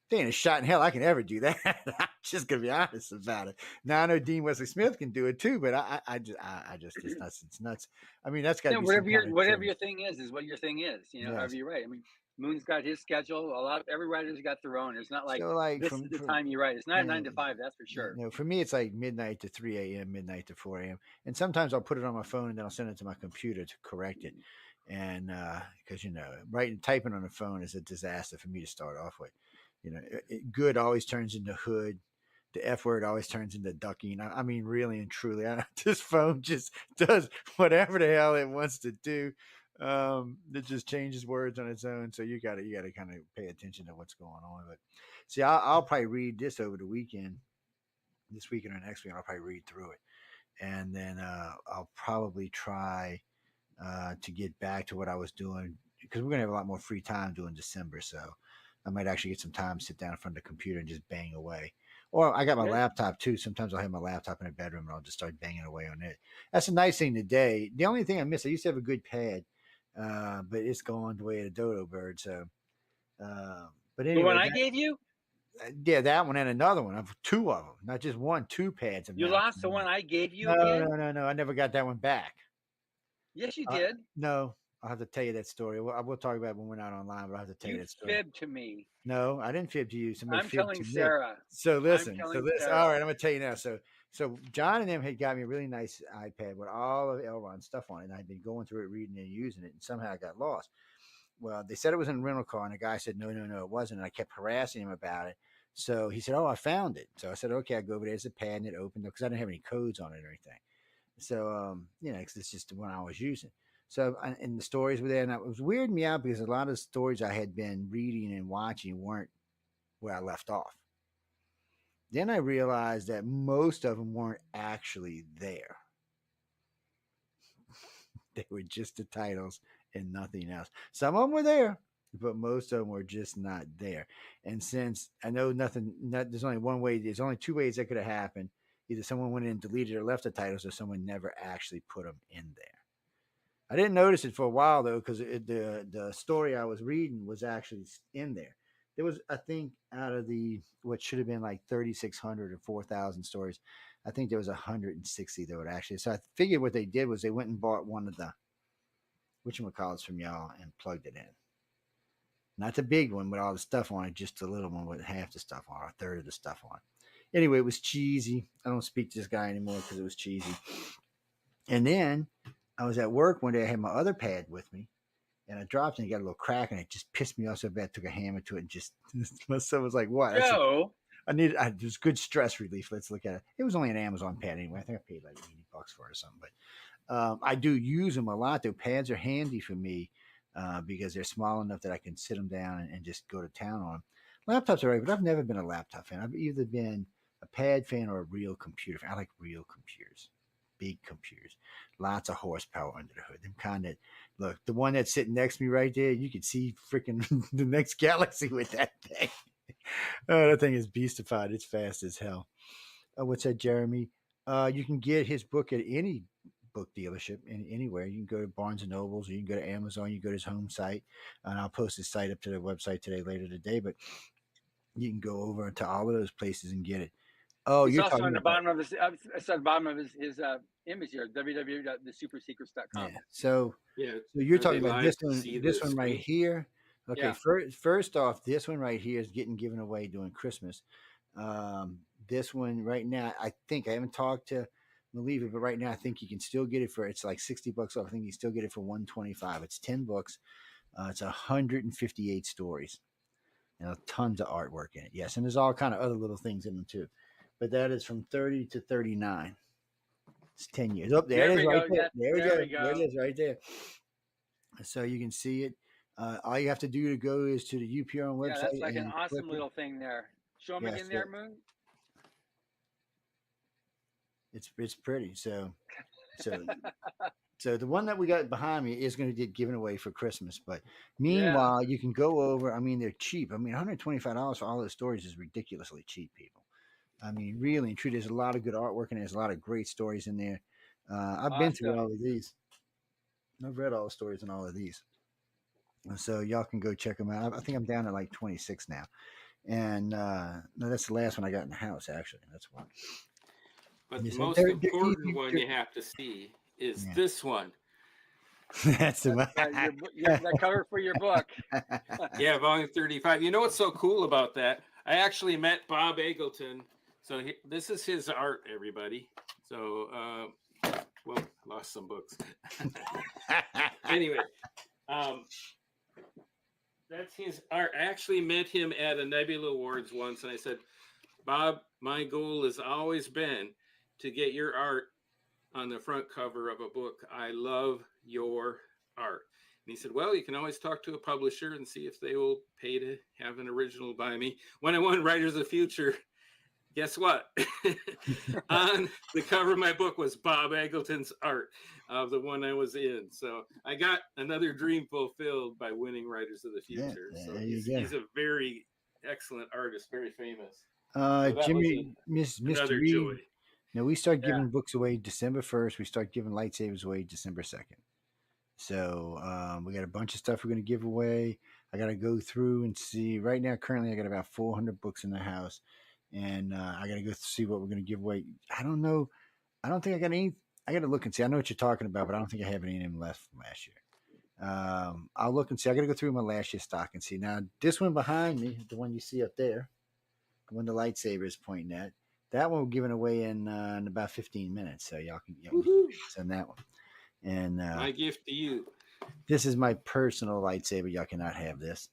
There ain't a shot in hell I can ever do that. I'm just gonna be honest about it. Now I know Dean Wesley Smith can do it too, but I just it's nuts. It's nuts. I mean, that's got to be whatever your thing is what your thing is. However you write. I mean, Moon's got his schedule. Every writer's got their own. It's not like, so like this is the time you write. It's not 9 to 5, that's for sure. For me, it's like midnight to 3 a.m., midnight to 4 a.m. And sometimes I'll put it on my phone and then I'll send it to my computer to correct it. And because typing on the phone is a disaster for me to start off with. Good always turns into hood. The F word always turns into ducking. I mean, really and truly, this phone just does whatever the hell it wants to do. It just changes words on its own. So you got to kind of pay attention to what's going on. But see, I'll probably read this over the weekend, this weekend or next week. I'll probably read through it, and then I'll probably try to get back to what I was doing because we're gonna have a lot more free time during December. So I might actually get some time, sit down in front of the computer and just bang away. Or I got my laptop too. Sometimes I'll have my laptop in the bedroom and I'll just start banging away on it. That's a nice thing today. The only thing I miss, I used to have a good pad, but it's gone the way of the dodo bird. So, but anyway, the one I gave you? Yeah, that one and another one. I've 2 of them, not just one, 2 pads. You lost the one I gave you? No. I never got that one back. Yes, you did. No. I'll have to tell you that story. We'll talk about it when we're not online, but I'll have to tell you that story. You fibbed to me. No, I didn't fib to you. Somebody I'm fibbed telling to Sarah. Me. So listen. Sarah. All right, I'm going to tell you now. So John and them had got me a really nice iPad with all of Elron's stuff on it, and I'd been going through it, reading and using it, and somehow I got lost. Well, they said it was in a rental car, and the guy said, no, it wasn't. And I kept harassing him about it. So he said, oh, I found it. So I said, okay, I go over there. There's a pad, and it opened because I didn't have any codes on it or anything. So, because it's just the one I was using. So, and the stories were there, and it was weirding me out because a lot of the stories I had been reading and watching weren't where I left off. Then I realized that most of them weren't actually there. They were just the titles and nothing else. Some of them were there, but most of them were just not there. And since I know there's only one way, there's only 2 ways that could have happened. Either someone went in and deleted or left the titles, or someone never actually put them in there. I didn't notice it for a while though, because the story I was reading was actually in there. There was, I think, out of what should have been like 3,600 or 4,000 stories, I think there was 160 that would actually. So I figured what they did was they went and bought one of the whatchamacallits from y'all and plugged it in. Not the big one with all the stuff on it, just the little one with half the stuff on, or a third of the stuff on. Anyway, it was cheesy. I don't speak to this guy anymore because it was cheesy. And then I was at work one day. I had my other pad with me, and I dropped it and it got a little crack, and it just pissed me off so bad. I took a hammer to it and just my son was like, "What?" Joe. It was good stress relief. Let's look at it. It was only an Amazon pad anyway. I think I paid like $80 for it or something. But I do use them a lot. Though pads are handy for me because they're small enough that I can sit them down and just go to town on them. Laptops are right, but I've never been a laptop fan. I've either been a pad fan or a real computer fan. I like real computers, big computers, lots of horsepower under the hood. Them kind that look, the one that's sitting next to me right there, you can see freaking the next galaxy with that thing. Oh, that thing is beastified. It's fast as hell. What's that, Jeremy? You can get his book at any book dealership anywhere. You can go to Barnes and Nobles, or you can go to Amazon. You can go to his home site, and I'll post his site up to the website today, later today. But you can go over to all of those places and get it. Oh, It's you're also talking on the about bottom of his. It's on the bottom of his image here. www.thesupersecrets.com. yeah. So Yeah. you're Are they talking about live this to one, see this the one right screen? here. Okay, Yeah. first off, this one right here is getting given away during Christmas. This one right now, I think I haven't talked to Maliva, but right now I think you can still get it for it's like $60 off. I think you still get it for $125. It's 10 books. It's 158 stories and tons of artwork in it. Yes, and there's all kind of other little things in them too. But that is from 30 to 39. It's 10 years. Oh, there it is right there. There we go. There it is right there. So you can see it. All you have to do to go is to the UPRN website. Yeah, that's like an and awesome click it. little thing there. Show them Yeah, again so there, Moon. it's pretty. So the one that we got behind me is going to get given away for Christmas. But meanwhile, you can go over. I mean, they're cheap. I mean, $125 for all those stories is ridiculously cheap, people. I mean, really and truly, there's a lot of good artwork and there's a lot of great stories in there. I've been through all of these. I've read all the stories in all of these. So y'all can go check them out. I think I'm down to like 26 now. And no, that's the last one I got in the house, actually. That's one. But the most important one you have to see is this one. That's the one. That cover for your book. Yeah, volume 35. You know what's so cool about that? I actually met Bob Eggleton. So this is his art, everybody. So, well, I lost some books. Anyway, that's his art. I actually met him at a Nebula Awards once, and I said, Bob, my goal has always been to get your art on the front cover of a book. I love your art. And he said, well, you can always talk to a publisher and see if they will pay to have an original by me. When I won Writers of the Future, guess what? On the cover of my book was Bob Eggleton's art of the one I was in. So I got another dream fulfilled by winning Writers of the Future. So he's a very excellent artist, very famous. So Jimmy, Mr. Reed. Joy. Now we start giving books away December 1st. We start giving lightsabers away December 2nd. So we got a bunch of stuff we're going to give away. I got to go through and see. Right now, currently, I got about 400 books in the house. And I got to go see what we're going to give away. I don't know. I don't think I got any. I got to look and see. I know what you're talking about, but I don't think I have any of them left from last year. I'll look and see. I got to go through my last year's stock and see. Now, this one behind me, the one you see up there, the one the lightsaber is pointing at, that one we're giving away in about 15 minutes. So y'all can send that one. And my gift to you. This is my personal lightsaber. Y'all cannot have this.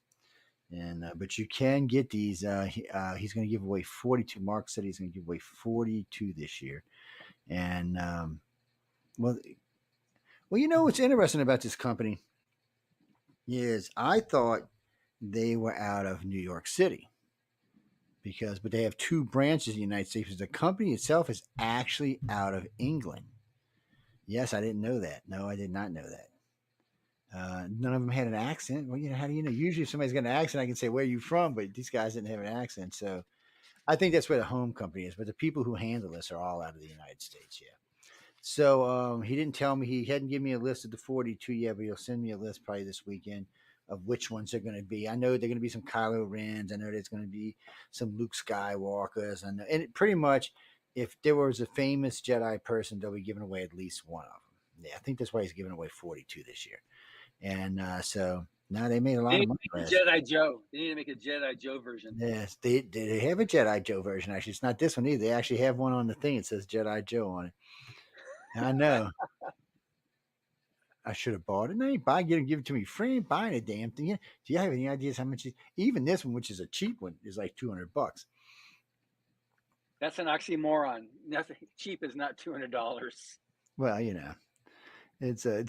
And but you can get these. He's going to give away 42. Mark said he's going to give away 42 this year. And well, you know what's interesting about this company is I thought they were out of New York City but they have two branches in the United States. The company itself is actually out of England. Yes, I didn't know that. No, I did not know that. None of them had an accent. Well, how do you know? Usually if somebody's got an accent, I can say, where are you from? But these guys didn't have an accent. So I think that's where the home company is. But the people who handle this are all out of the United States, yeah. So he didn't tell me. He hadn't given me a list of the 42 yet, but he'll send me a list probably this weekend of which ones they're going to be. I know they're going to be some Kylo Rens. I know there's going to be some Luke Skywalkers. I know, and pretty much if there was a famous Jedi person, they'll be giving away at least one of them. Yeah, I think that's why he's giving away 42 this year. And so Now they made a lot They of need money to make last. a Jedi Joe. They need to make a Jedi Joe version. Yes, they have a Jedi Joe version. Actually, it's not this one either. They actually have one on the thing. It says Jedi Joe on it. I know. I should have bought it. No, you buy, give it to me free. Ain't buying a damn thing. Do you have any ideas how much? Even this one, which is a cheap one, is like $200. That's an oxymoron. Nothing cheap is not $200. Well, it's a.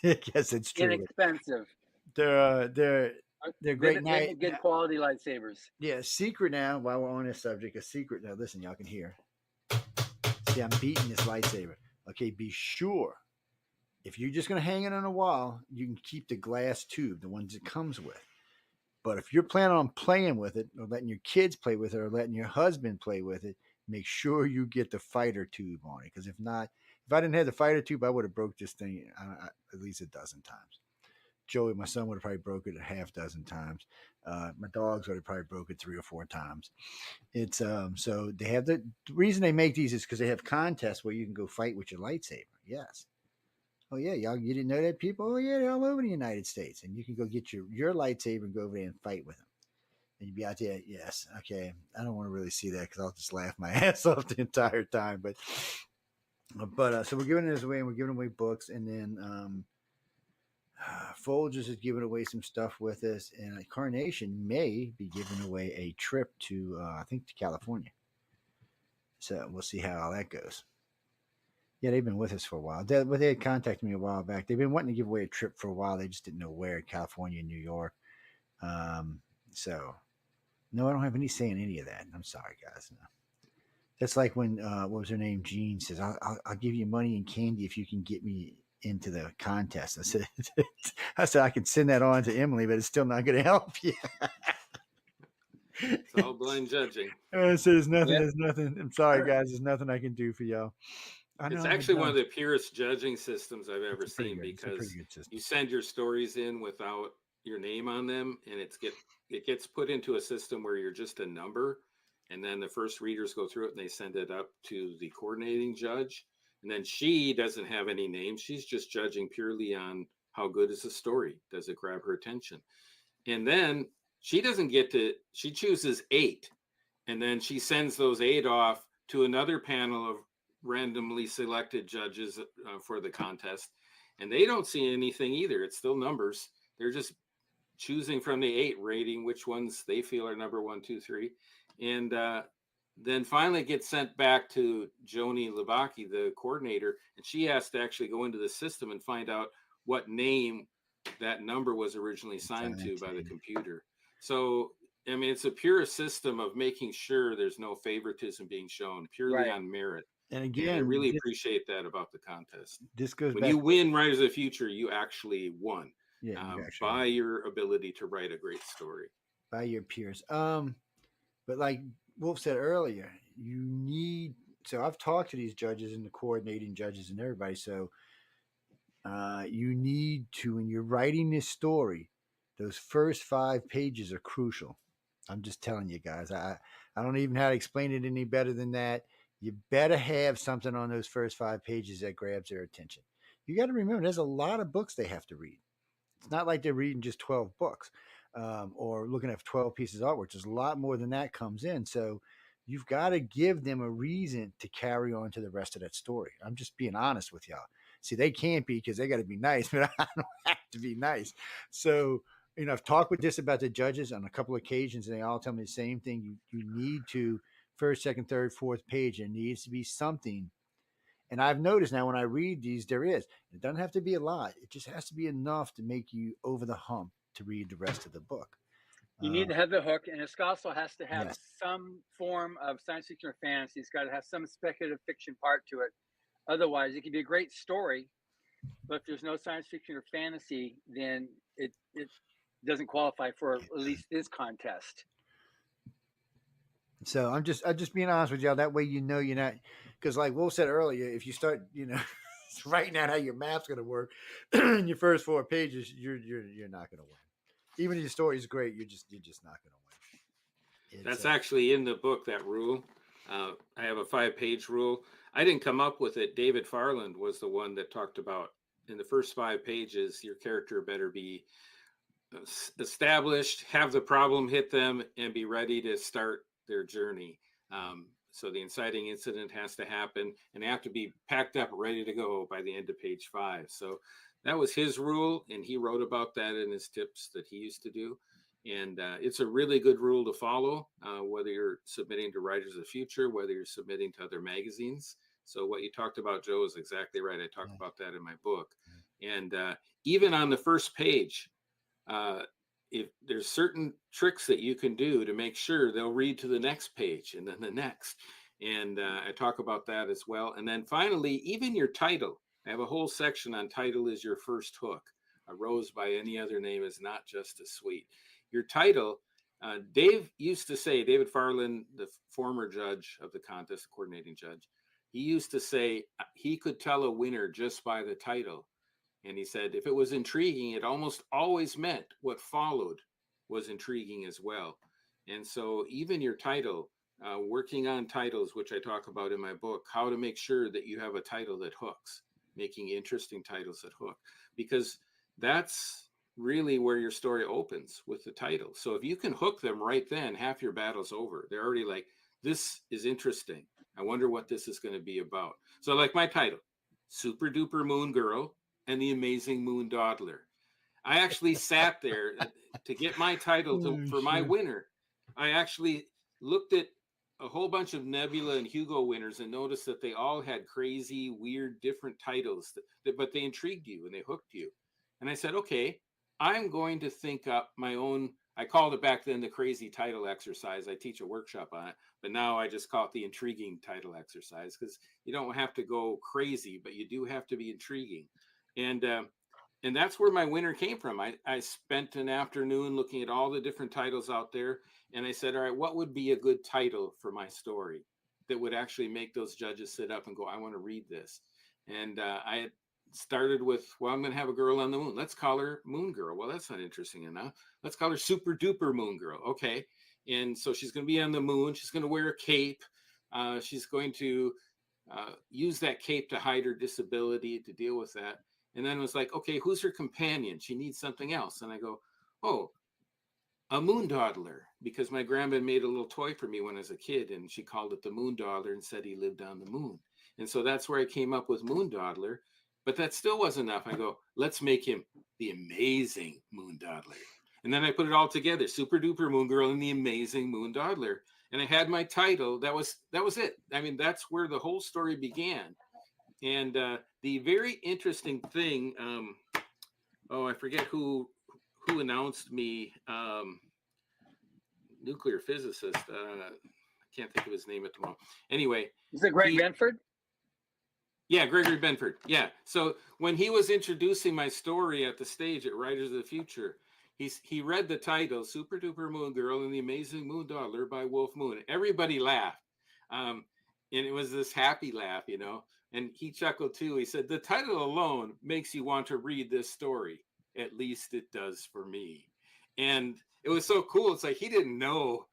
I guess it's true. Inexpensive. They're great. They make good quality lightsabers. Yeah, secret now. While we're on this subject, a secret. Now, listen, y'all can hear. See, I'm beating this lightsaber. Okay, be sure. If you're just going to hang it on a wall, you can keep the glass tube, the ones it comes with. But if you're planning on playing with it, or letting your kids play with it, or letting your husband play with it, make sure you get the fighter tube on it. Because if not, if I didn't have the fighter tube, I would have broke this thing at least a dozen times. Joey, my son, would have probably broke it a half dozen times. My dogs would have probably broke it 3 or 4 times. It's so they have the reason they make these is because they have contests where you can go fight with your lightsaber. Yes. Oh yeah, y'all, you didn't know that, people? Oh yeah, they're all over the United States, and you can go get your lightsaber and go over there and fight with them. And you'd be out there. Yes, okay. I don't want to really see that because I'll just laugh my ass off the entire time. But so we're giving this away, and we're giving away books, and then Folgers is giving away some stuff with us, and Carnation may be giving away a trip to I think to California. So we'll see how all that goes. Yeah, they've been with us for a while. They had contacted me a while back. They've been wanting to give away a trip for a while. They just didn't know where, California, New York. So, no, I don't have any say in any of that. I'm sorry, guys. No. That's like when, what was her name? Jean says, I'll give you money and candy if you can get me into the contest. I said, I can send that on to Emily, but it's still not going to help you. It's all blind judging. I said, there's nothing. I'm sorry, guys. There's nothing I can do for y'all. It's actually one of the purest judging systems I've ever seen because you send your stories in without your name on them, and it gets put into a system where you're just a number, and then the first readers go through it and they send it up to the coordinating judge, and then she doesn't have any name. She's just judging purely on how good is the story. Does it grab her attention? And then she chooses 8, and then she sends those 8 off to another panel of randomly selected judges for the contest, and they don't see anything either. It's still numbers. They're just choosing from the 8, rating which ones they feel are number 1, 2, 3, and then finally gets sent back to Joni Labaki, the coordinator, and she has to actually go into the system and find out what name that number was originally signed to by the computer. So I mean, it's a pure system of making sure there's no favoritism being shown, purely on merit. And again, I really appreciate that about the contest. This goes when back you win Writers of the Future, you actually won. Yeah, by your ability to write a great story. By your peers. But like Wolf said earlier, you need. So I've talked to these judges and the coordinating judges and everybody. So you need to, when you're writing this story, those first 5 pages are crucial. I'm just telling you guys. I don't even know how to explain it any better than that. You better have something on those first 5 pages that grabs their attention. You got to remember, there's a lot of books they have to read. It's not like they're reading just 12 books or looking at 12 pieces of artwork. There's a lot more than that comes in. So you've got to give them a reason to carry on to the rest of that story. I'm just being honest with y'all. See, they can't be because they got to be nice, but I don't have to be nice. So, I've talked with this about the judges on a couple of occasions, and they all tell me the same thing. You need to, first, second, third, fourth page, there needs to be something. And I've noticed now when I read these, there is. It doesn't have to be a lot. It just has to be enough to make you over the hump to read the rest of the book. You need to have the hook, and it also has to have some form of science fiction or fantasy. It's got to have some speculative fiction part to it. Otherwise, it can be a great story, but if there's no science fiction or fantasy, then it doesn't qualify for at least this contest. So I'm just being honest with y'all. That way, you're not, because like Wolf said earlier, if you start, writing out how your map's going to work in your first 4 pages, you're not going to win. Even if your story is great, you're just not going to win. That's actually in the book, that rule. I have a 5-page rule. I didn't come up with it. David Farland was the one that talked about in the first 5 pages, your character better be established, have the problem hit them, and be ready to start their journey. So the inciting incident has to happen, and they have to be packed up, ready to go by the end of page 5. So that was his rule, and he wrote about that in his tips that he used to do. And it's a really good rule to follow, whether you're submitting to Writers of the Future, whether you're submitting to other magazines. So what you talked about, Joe, is exactly right. I talk about that in my book. And even on the first page, if there's certain tricks that you can do to make sure they'll read to the next page and then the next. And I talk about that as well. And then finally, even your title. I have a whole section on title is your first hook. A rose by any other name is not just as sweet. Your title, David Farland, the former judge of the contest, the coordinating judge, he used to say he could tell a winner just by the title. And he said, if it was intriguing, it almost always meant what followed was intriguing as well. And so even your title, working on titles, which I talk about in my book, how to make sure that you have a title that hooks, making interesting titles that hook, because that's really where your story opens, with the title. So if you can hook them right then, half your battle's over. They're already like, this is interesting. I wonder what this is going to be about. So like my title, Super Duper Moon Girl and the Amazing Moon Dawdler. I actually sat there to get my title for my winner. I actually looked at a whole bunch of Nebula and Hugo winners and noticed that they all had crazy, weird, different titles, but they intrigued you and they hooked you. And I said, okay, I'm going to think up my own. I called it back then the crazy title exercise. I teach a workshop on it, but now I just call it the intriguing title exercise, because you don't have to go crazy, but you do have to be intriguing. And that's where my winner came from. I spent an afternoon looking at all the different titles out there, and I said, all right, what would be a good title for my story that would actually make those judges sit up and go, I want to read this. And I had started with, well, I'm going to have a girl on the moon. Let's call her Moon Girl. Well, that's not interesting enough. Let's call her Super Duper Moon Girl. Okay. And so she's going to be on the moon. She's going to wear a cape. She's going to use that cape to hide her disability, to deal with that. And then it was like, okay, who's her companion? She needs something else. And I go, oh, a moon dawdler, because my grandma made a little toy for me when I was a kid, and she called it the moon dawdler and said he lived on the moon. And so that's where I came up with Moon Dawdler. But that still wasn't enough. I go, let's make him the Amazing Moon Dawdler. And then I put it all together, Super Duper Moon Girl and the Amazing Moon Dawdler. And I had my title. That was it. I mean, that's where the whole story began. And the very interesting thing, I forget who announced me, nuclear physicist. I can't think of his name at the moment. Anyway. Is it Greg Benford? Yeah, Gregory Benford. Yeah. So when he was introducing my story at the stage at Writers of the Future, he read the title, Super Duper Moon Girl and the Amazing Moon Dawdler by Wolf Moon. Everybody laughed. And it was this happy laugh, you know. And he chuckled too. He said, the title alone makes you want to read this story. At least it does for me. And it was so cool. It's like he didn't know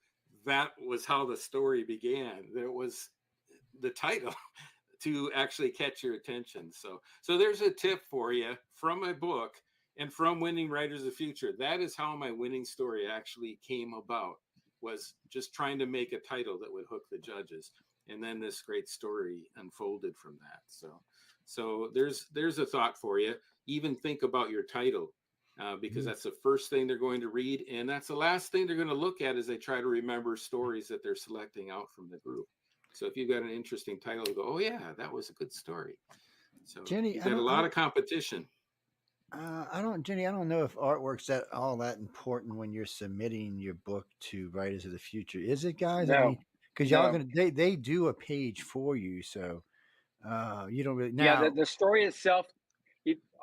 that was how the story began. There was the title to actually catch your attention. So there's a tip for you from my book and from Winning Writers of the Future. That is how my winning story actually came about, was just trying to make a title that would hook the judges. And then this great story unfolded from that. So there's a thought for you. Even think about your title, because that's the first thing they're going to read. And that's the last thing they're going to look at as they try to remember stories that they're selecting out from the group. So if you've got an interesting title, go, oh yeah, that was a good story. So Jenny, you've got a lot of competition. Jenny, I don't know if artwork's all that important when you're submitting your book to Writers of the Future. Is it, guys? No. I mean, because y'all they do a page for you, so you don't really. Now, yeah, the story itself,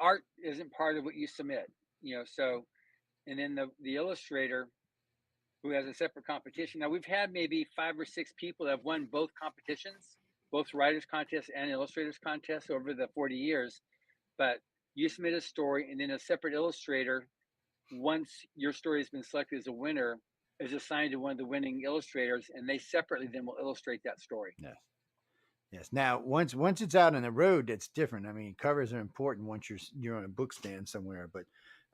art isn't part of what you submit, you know. So, and then the illustrator, who has a separate competition. Now we've had maybe 5 or 6 people that have won both competitions, both writers contest and illustrators contest over the 40 years. But you submit a story, and then a separate illustrator, once your story has been selected as a winner, is assigned to one of the winning illustrators, and they separately then will illustrate that story. Yes. Now, once it's out on the road, that's different. I mean, covers are important once you're on a book stand somewhere. But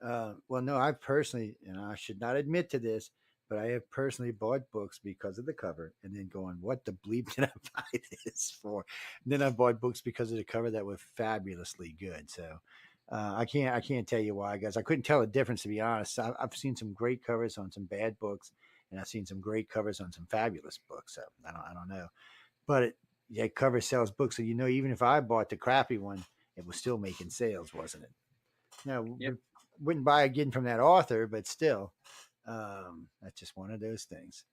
Well, no, I personally, and I should not admit to this, but I have personally bought books because of the cover, and then going, "What the bleep did I buy this for?" And then I bought books because of the cover that were fabulously good. So I can't tell you why, guys. I couldn't tell the difference, to be honest. I've seen some great covers on some bad books, and I've seen some great covers on some fabulous books. So I don't know, but yeah, cover sells books, so even if I bought the crappy one, it was still making sales, wasn't it? No, Yep. wouldn't buy again from that author, but still, that's just one of those things.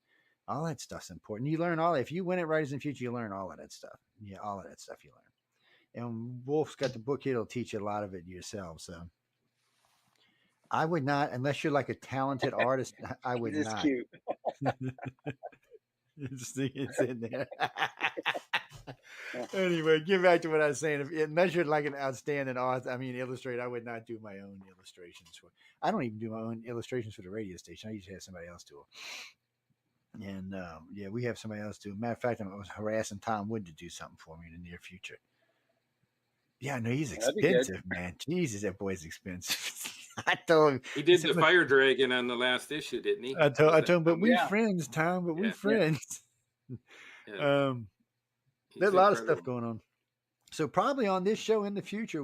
All that stuff's important. You learn all. If you win at Writers in the Future, you learn all of that stuff. Yeah, all of that stuff you learn. And Wolf's got the book here; it'll teach you a lot of it yourself. So I would not, unless you're like a talented artist. I would This is not. cute. It's in there. Anyway, get back to what I was saying. Unless you're like an outstanding author, illustrator, I would not do my own illustrations for. I don't even do my own illustrations for the radio station. I usually have somebody else do them. And yeah, we have somebody else do. Matter of fact, I was harassing Tom Wood to do something for me in the near future. Yeah, no, he's That'd be good. expensive, man. Jesus, that boy's expensive. I told him He did said, the "Look," fire dragon on the last issue, didn't he? I told him, but we Yeah. friends, Tom. But we Yeah. friends. Yeah. He's There's a lot of stuff incredible. going on. So probably on this show in the future,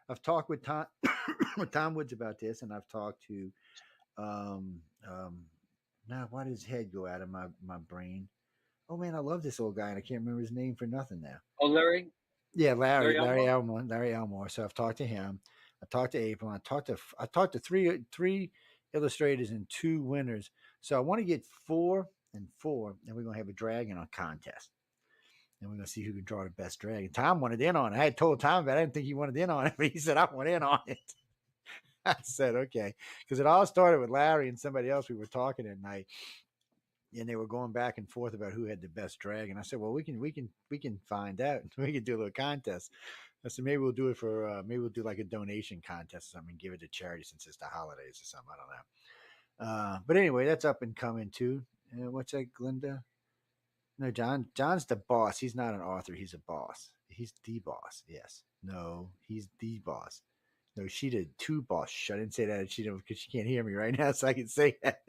I've talked with Tom with Tom Woods about this, and I've talked to now why does his head go out of my brain? Oh man, I love this old guy, and I can't remember his name for nothing now. Oh, Larry. Yeah, Larry Elmore? Elmore. So I've talked to him. I talked to April. I talked to three illustrators and 2 winners. So I want to get 4 and 4, and we're gonna have a dragon on contest. And we're going to see who can draw the best dragon. Tom wanted in on it. I had told Tom that I didn't think he wanted in on it, but he said, I want in on it. I said, okay. Because it all started with Larry and somebody else we were talking at night. And they were going back and forth about who had the best dragon. I said, well, we can find out. We can do a little contest. I said, maybe we'll do it for, maybe we'll do like a donation contest or something, give it to charity since it's the holidays or something. I don't know. But anyway, that's up and coming too. What's that, Glinda? No, John's the boss. He's not an author. He's a boss. He's the boss. Yes. No, he's the boss. No, she did 2 boss. I didn't say that. She don't because she can't hear me right now, so I can say that.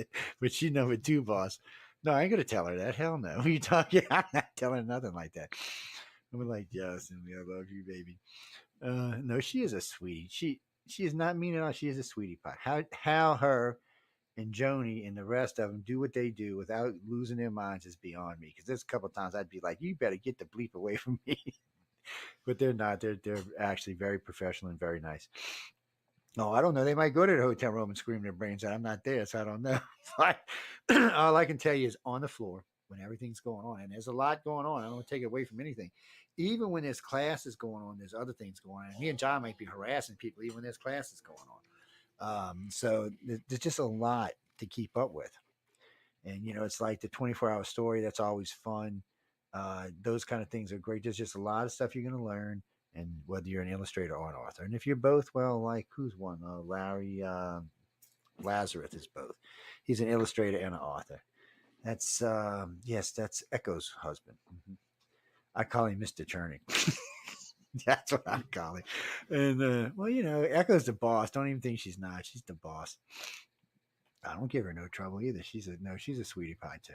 But she number 2 boss. No, I ain't gonna tell her that. Hell no. What are you talking? I'm not telling her nothing like that. I'm like, yes, and I love you, baby. No, she is a sweetie. She is not mean at all. She is a sweetie pie. How her and Joni and the rest of them do what they do without losing their minds is beyond me. Because there's a couple of times I'd be like, "You better get the bleep away from me," but they're not. They're actually very professional and very nice. No, I don't know. They might go to the hotel room and scream their brains out. I'm not there, so I don't know. But all I can tell you is on the floor when everything's going on, and there's a lot going on. I don't want to take it away from anything. Even when there's classes going on, there's other things going on. And me and John might be harassing people even when there's classes going on. So there's just a lot to keep up with. And, it's like the 24-hour story. That's always fun. Those kind of things are great. There's just a lot of stuff you're going to learn. And whether you're an illustrator or an author. And if you're both, well, like who's one? Larry Lazarus is both. He's an illustrator and an author. That's, yes, that's Echo's husband. Mm-hmm. I call him Mr. Cherny. That's what I call him. And, well, Echo's the boss. Don't even think she's not. She's the boss. I don't give her no trouble either. She's a sweetie pie too.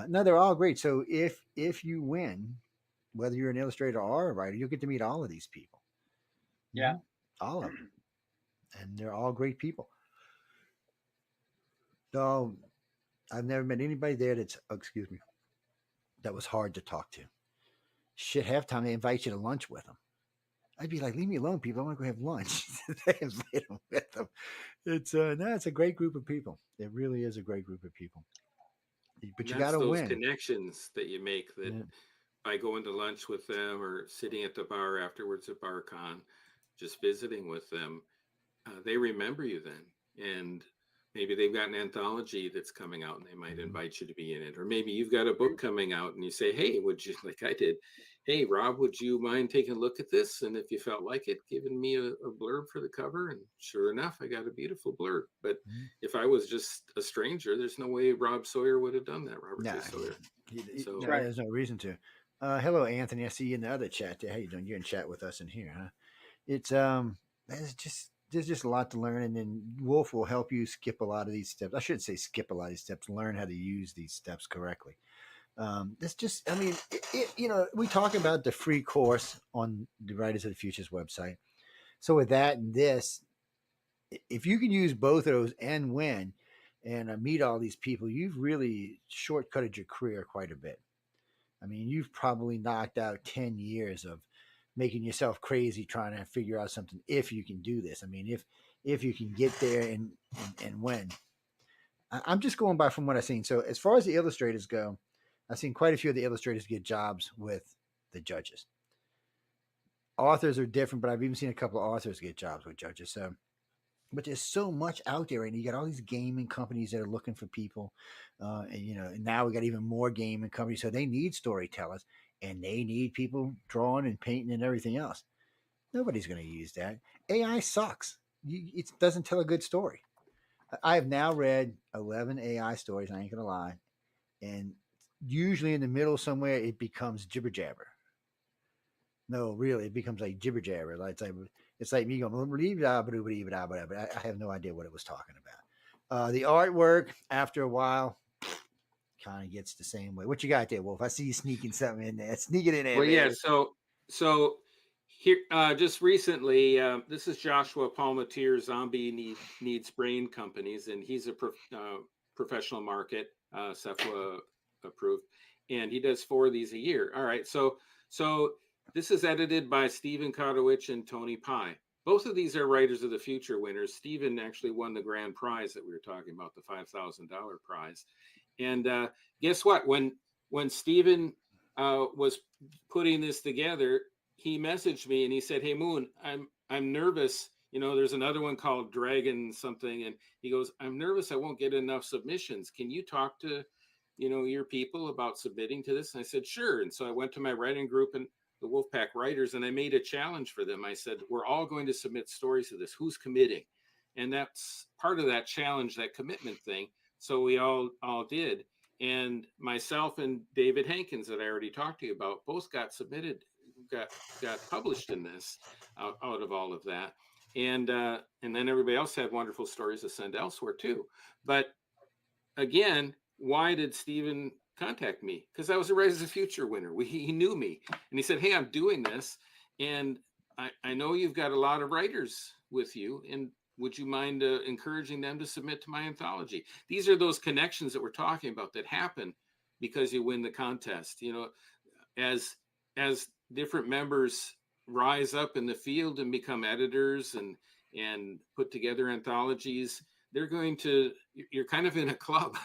No, they're all great. So if you win, whether you're an illustrator or a writer, you'll get to meet all of these people. Yeah. All of them. And they're all great people. So I've never met anybody there that was hard to talk to. Shit, half time they invite you to lunch with them. I'd be like, leave me alone, people. I want to go have lunch. They invite them with them. It's a great group of people. It really is a great group of people. But you got to win. Connections that you make that by going to lunch with them or sitting at the bar afterwards at BarCon, just visiting with them, they remember you then. And maybe they've got an anthology that's coming out and they might invite you to be in it. Or maybe you've got a book coming out and you say, hey, would you, like I did, hey, Rob, would you mind taking a look at this? And if you felt like it, giving me a blurb for the cover. And sure enough, I got a beautiful blurb. But if I was just a stranger, there's no way Rob Sawyer would have done that, Robert J. Sawyer. There's no reason to. Hello, Anthony. I see you in the other chat there. How you doing? You're in chat with us in here, huh? It's just there's just a lot to learn, and then Wolf will help you skip a lot of these steps. I shouldn't say skip a lot of these steps. Learn how to use these steps correctly. It's just, I mean, we talk about the free course on the Writers of the Futures website. So with that and this, if you can use both of those and win and meet all these people, you've really shortcutted your career quite a bit. I mean, you've probably knocked out 10 years of making yourself crazy trying to figure out something if you can do this. I mean, if you can get there and win. I'm just going by from what I've seen. So as far as the illustrators go, I've seen quite a few of the illustrators get jobs with the judges. Authors are different, but I've even seen a couple of authors get jobs with judges. So, but there's so much out there, and you got all these gaming companies that are looking for people, and now we got even more gaming companies, so they need storytellers, and they need people drawing and painting and everything else. Nobody's going to use that. AI sucks. It doesn't tell a good story. I have now read 11 AI stories. I ain't gonna lie, and usually in the middle somewhere it becomes jibber jabber. No, really, it becomes like jibber jabber. It's like me going, I have no idea what it was talking about. The artwork, after a while, kind of gets the same way. What you got there, Wolf? I see you sneaking something in there. Sneak it in there. Well, yeah. Baby. So here, just recently, this is Joshua Palmatier, Zombie Needs Brain Companies, and he's a professional market, Cephala approved, and he does 4 of these a year. All right, so this is edited by Stephen Kotowich and Tony Pye. Both of these are Writers of the Future winners. Stephen actually won the grand prize that we were talking about, the $5,000 prize. And guess what? When Stephen was putting this together, he messaged me and he said, "Hey Moon, I'm nervous. There's another one called Dragon something," and he goes, "I'm nervous I won't get enough submissions. Can you talk to your people about submitting to this?" And I said, "Sure." And so I went to my writing group and the Wolfpack writers, and I made a challenge for them. I said, "We're all going to submit stories to this. Who's committing?" And that's part of that challenge, that commitment thing. So we all did. And myself and David Hankins, that I already talked to you about, both got submitted, got published in this out of all of that. And then everybody else had wonderful stories to send elsewhere too. But again, why did Stephen contact me? Because I was a Writers of the Future winner. He knew me, and he said, "Hey, I'm doing this, and I know you've got a lot of writers with you, and would you mind encouraging them to submit to my anthology?" These are those connections that we're talking about that happen because you win the contest. As different members rise up in the field and become editors and put together anthologies, you're kind of in a club,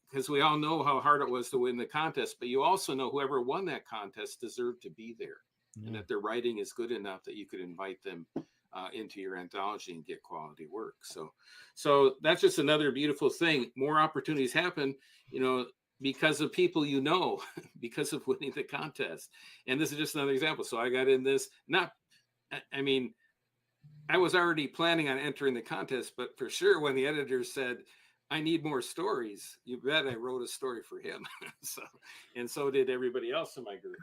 because we all know how hard it was to win the contest, but you also know whoever won that contest deserved to be there, and that their writing is good enough that you could invite them into your anthology and get quality work. So that's just another beautiful thing. More opportunities happen, because of people because of winning the contest. And this is just another example. So I got in this, I was already planning on entering the contest, but for sure when the editor said, "I need more stories," you bet I wrote a story for him. So did everybody else in my group.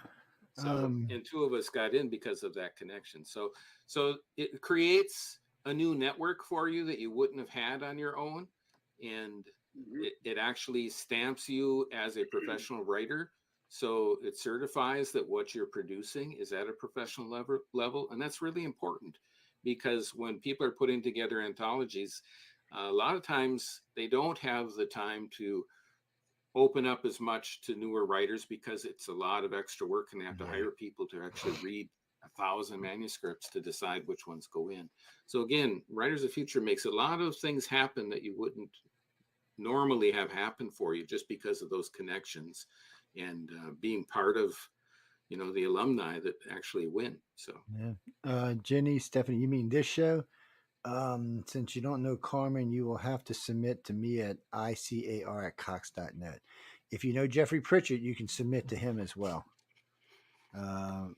And 2 of us got in because of that connection. So it creates a new network for you that you wouldn't have had on your own. And it actually stamps you as a professional writer. So it certifies that what you're producing is at a professional level. And that's really important, because when people are putting together anthologies, a lot of times they don't have the time to open up as much to newer writers, because it's a lot of extra work, and they have to hire people to actually read 1,000 manuscripts to decide which ones go in. So again, Writers of the Future makes a lot of things happen that you wouldn't normally have happen for you, just because of those connections and being part of the alumni that actually win. So Jenny, Stephanie, you mean this show? Since you don't know Carmen, you will have to submit to me at icar@cox.net. If you know Jeffrey Pritchett, you can submit to him as well. You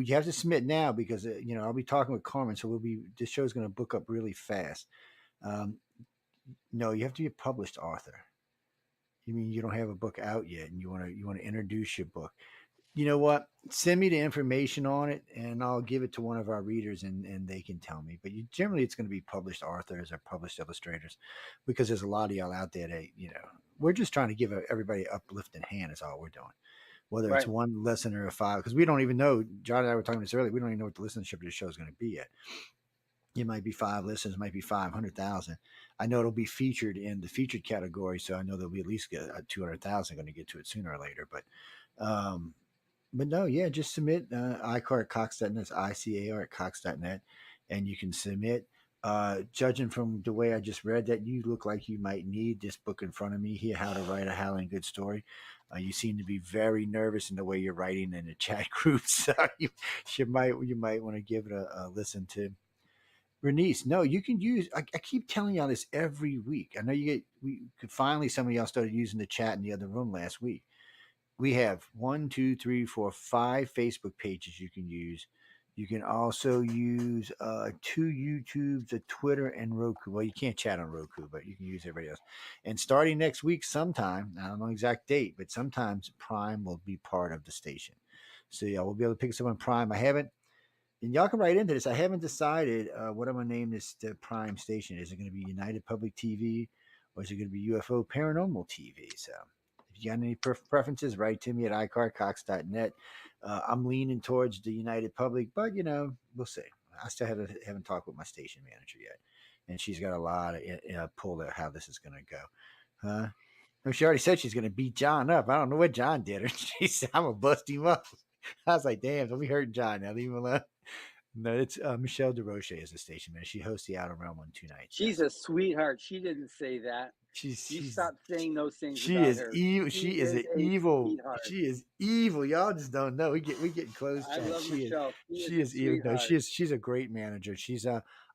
have to submit now, because I'll be talking with Carmen, so this show's going to book up really fast. No, you have to be a published author. You mean you don't have a book out yet, and you want to introduce your book? You know what? Send me the information on it, and I'll give it to one of our readers, and they can tell me. But generally, it's going to be published authors or published illustrators, because there's a lot of y'all out there that we're just trying to give everybody an uplifting hand. Is all we're doing. Whether it's Right. one listener or five, because we don't even know. John and I were talking this earlier. We don't even know what the listenership of the show is going to be yet. It might be 5 listeners, might be 500,000. I know it'll be featured in the featured category, so I know there'll be at least 200,000 going to get to it sooner or later. Um, but no, yeah, just submit icar at cox.net. That's ICAR at cox.net, and you can submit. Judging from the way I just read that, you look like you might need this book in front of me here, How to Write a Howling Good Story. You seem to be very nervous in the way you're writing in the chat group, so you might want to give it a listen to. Bernice, no, you can use. I keep telling y'all this every week. I know we could finally, some of y'all started using the chat in the other room last week. We have 1, 2, 3, 4, 5 Facebook pages you can use. You can also use 2 YouTubes, a Twitter, and Roku. Well, you can't chat on Roku, but you can use everybody else. And starting next week, sometime, I don't know the exact date, but sometimes Prime will be part of the station. So yeah, we'll be able to pick us up on Prime. I haven't, and y'all can write into this. I haven't decided what I'm going to name this Prime station. Is it going to be United Public TV, or is it going to be UFO Paranormal TV? So if you got any preferences, write to me at icarcox.net. I'm leaning towards the United Public, but we'll see. I still haven't talked with my station manager yet, and she's got a lot of pull at how this is going to go. She already said she's going to beat John up. I don't know what John did. She said, I'm going to bust him up. I was like, damn, don't be hurting John now. Leave him alone. No, it's Michelle DeRoche is the station man. She hosts the Outer Realm on 2 nights. She's a sweetheart. She didn't say that. You stop saying those things She about is her. evil. She is an evil. Sweetheart. She is evil. Y'all just don't know. We getting close. I love Michelle. She is evil. No, she's a great manager. She's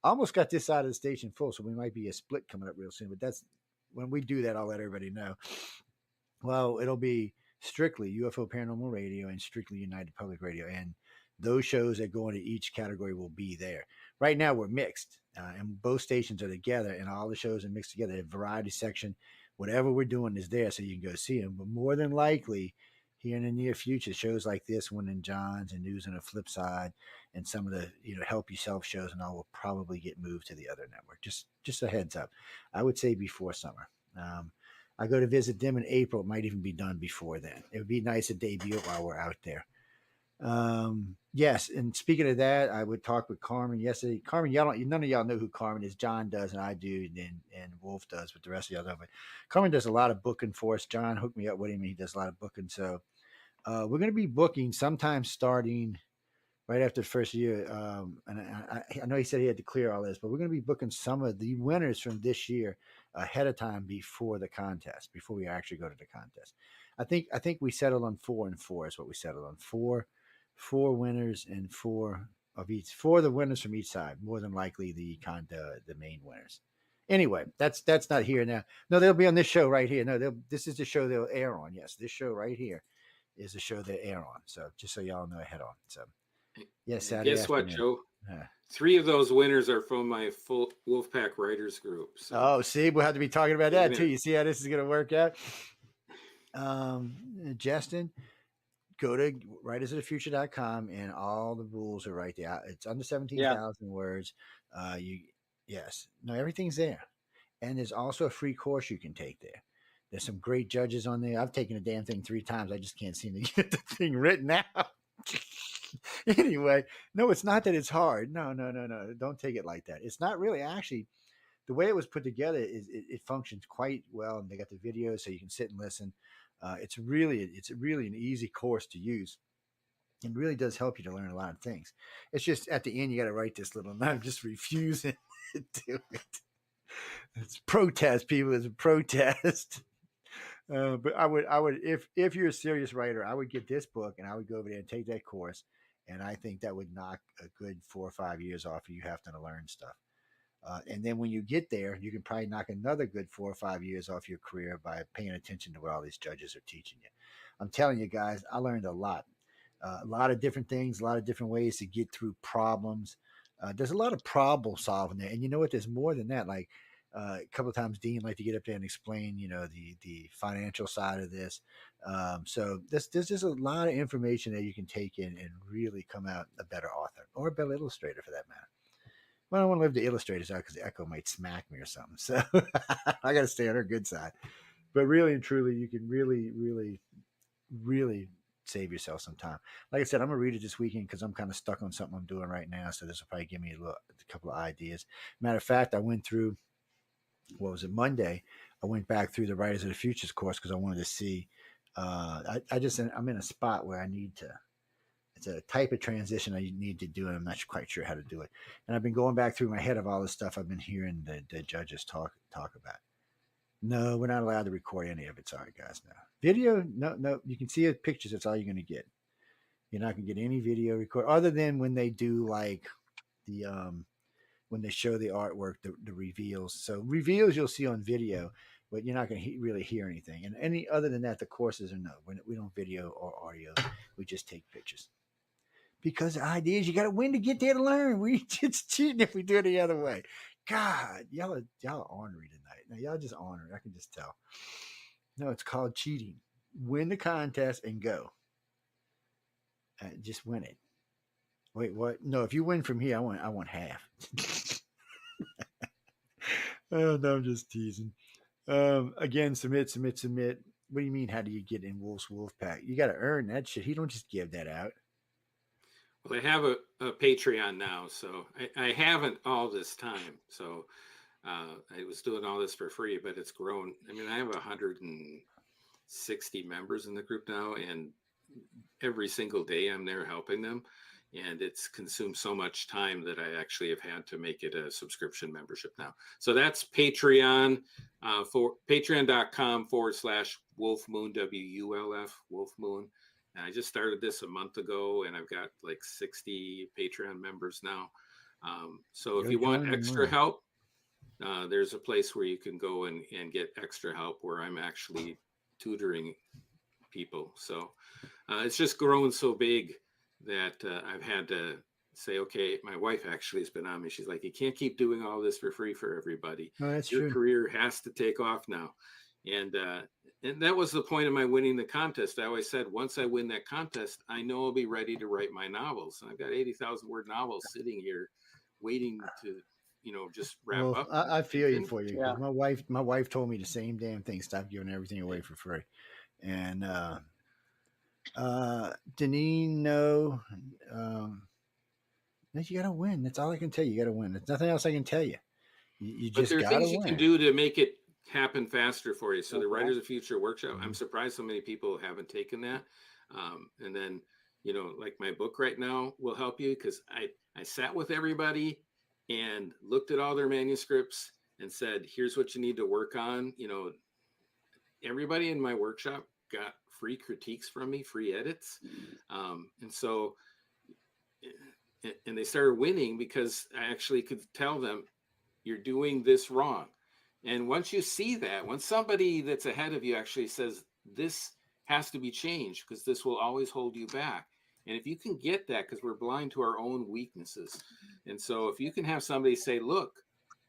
almost got this side of the station full, so we might be a split coming up real soon. But that's when we do that. I'll let everybody know. Well, it'll be strictly UFO Paranormal Radio and strictly United Public Radio, and those shows that go into each category will be there. Right now, we're mixed, and both stations are together, and all the shows are mixed together. A variety section, whatever we're doing is there, so you can go see them. But more than likely, here in the near future, shows like this one and John's and News on the Flip Side, and some of the help yourself shows and all will probably get moved to the other network. Just a heads up. I would say before summer. I go to visit them in April. It might even be done before then. It would be nice to debut it while we're out there. Yes, and speaking of that, I would talk with Carmen yesterday. Carmen, none of y'all know who Carmen is. John does, and I do, and Wolf does, but the rest of y'all don't. But Carmen does a lot of booking for us. John hooked me up with him. He does a lot of booking. So we're going to be booking sometime starting right after the first year. And I know he said he had to clear all this, but we're going to be booking some of the winners from this year ahead of time before the contest, before we actually go to the contest. I think we settled on 4 and 4 is what we settled on. Four winners and 4 of each. 4 of the winners from each side. More than likely the main winners. Anyway, that's not here now. No, they'll be on this show right here. No, this is the show they'll air on. Yes, this show right here is the show they air on. So just so y'all know ahead on. So yes, Saturday guess what, afternoon. Joe? 3 of those winners are from my full Wolfpack Writers group. So. Oh, see, we'll have to be talking about that too. You see how this is going to work out? Justin, go to writersofthefuture.com and all the rules are right there. It's under 17,000 words. Everything's there. And there's also a free course you can take there. There's some great judges on there. I've taken the damn thing 3 times. I just can't seem to get the thing written out. Anyway, no, it's not that it's hard. No. Don't take it like that. It's not really actually. The way it was put together is it functions quite well, and they got the videos so you can sit and listen. It's really an easy course to use. It really does help you to learn a lot of things. It's just at the end you got to write this little, and I'm just refusing to do it. It's protest, people. It's a protest. But I would, if you're a serious writer, I would get this book and I would go over there and take that course. And I think that would knock a good 4 or 5 years off of you having to learn stuff. And then when you get there, you can probably knock another good 4 or 5 years off your career by paying attention to what all these judges are teaching you. I'm telling you guys, I learned a lot of different things, a lot of different ways to get through problems. There's a lot of problem solving there. And you know what? There's more than that. Like A couple of times, Dean liked to get up there and explain, the financial side of this. So there's just a lot of information that you can take in and really come out a better author or a better illustrator for that matter. Well, I don't want to leave the illustrators out because the echo might smack me or something. So I got to stay on her good side. But really and truly, you can really, really, really save yourself some time. Like I said, I'm gonna read it this weekend because I'm kind of stuck on something I'm doing right now. So this will probably give me a couple of ideas. Matter of fact, I went through, what was it, Monday? I went back through the Writers of the Futures course because I wanted to see. I'm in a spot where I need to. It's a type of transition I need to do, and I'm not quite sure how to do it. And I've been going back through my head of all this stuff I've been hearing the judges talk about. No, we're not allowed to record any of it. Sorry, guys. No video. No. You can see it, pictures. That's all you're going to get. You're not going to get any video record other than when they do like the when they show the artwork, the reveals. So reveals you'll see on video, but you're not going to really hear anything. And any other than that, the courses are no. We don't video or audio. We just take pictures. Because the idea is you got to win to get there to learn. It's cheating if we do it the other way. God, y'all are ornery tonight. Now y'all just ornery. I can just tell. No, it's called cheating. Win the contest and go. Just win it. Wait, what? No, if you win from here, I want half. Oh no, I'm just teasing. Again, submit. What do you mean? How do you get in Wolf's Wolf Pack? You got to earn that shit. He don't just give that out. Well, I have a Patreon now, so I haven't all this time. So I was doing all this for free, but it's grown. I mean, I have 160 members in the group now, and every single day I'm there helping them. And it's consumed so much time that I actually have had to make it a subscription membership now. So that's Patreon, for patreon.com/Wolf Moon, WULF, Wolf Moon. And I just started this a month ago, and I've got like 60 Patreon members now. So if you want extra help, there's a place where you can go and get extra help where I'm actually tutoring people. So it's just grown so big that I've had to say, okay, my wife actually has been on me. She's like, you can't keep doing all this for free for everybody. No, that's Your true. career has to take off now. And that was the point of my winning the contest. I always said, once I win that contest, I know I'll be ready to write my novels. And I've got 80,000 word novels sitting here waiting to, just wrap up. I feel you for you. Yeah. My wife told me the same damn thing. Stop giving everything away for free. And Deneen, no. You gotta win. That's all I can tell you. You gotta win. There's nothing else I can tell you. You But just there are gotta things you win. can do to make it happen faster for you. So the Writers of Future workshop, I'm surprised so many people haven't taken that. And then, like my book right now will help you because I sat with everybody and looked at all their manuscripts and said, here's what you need to work on. Everybody in my workshop got free critiques from me, free edits. And so, and they started winning because I actually could tell them, you're doing this wrong. And once you see that, when somebody that's ahead of you actually says, this has to be changed because this will always hold you back. And if you can get that, because we're blind to our own weaknesses. And so if you can have somebody say, look,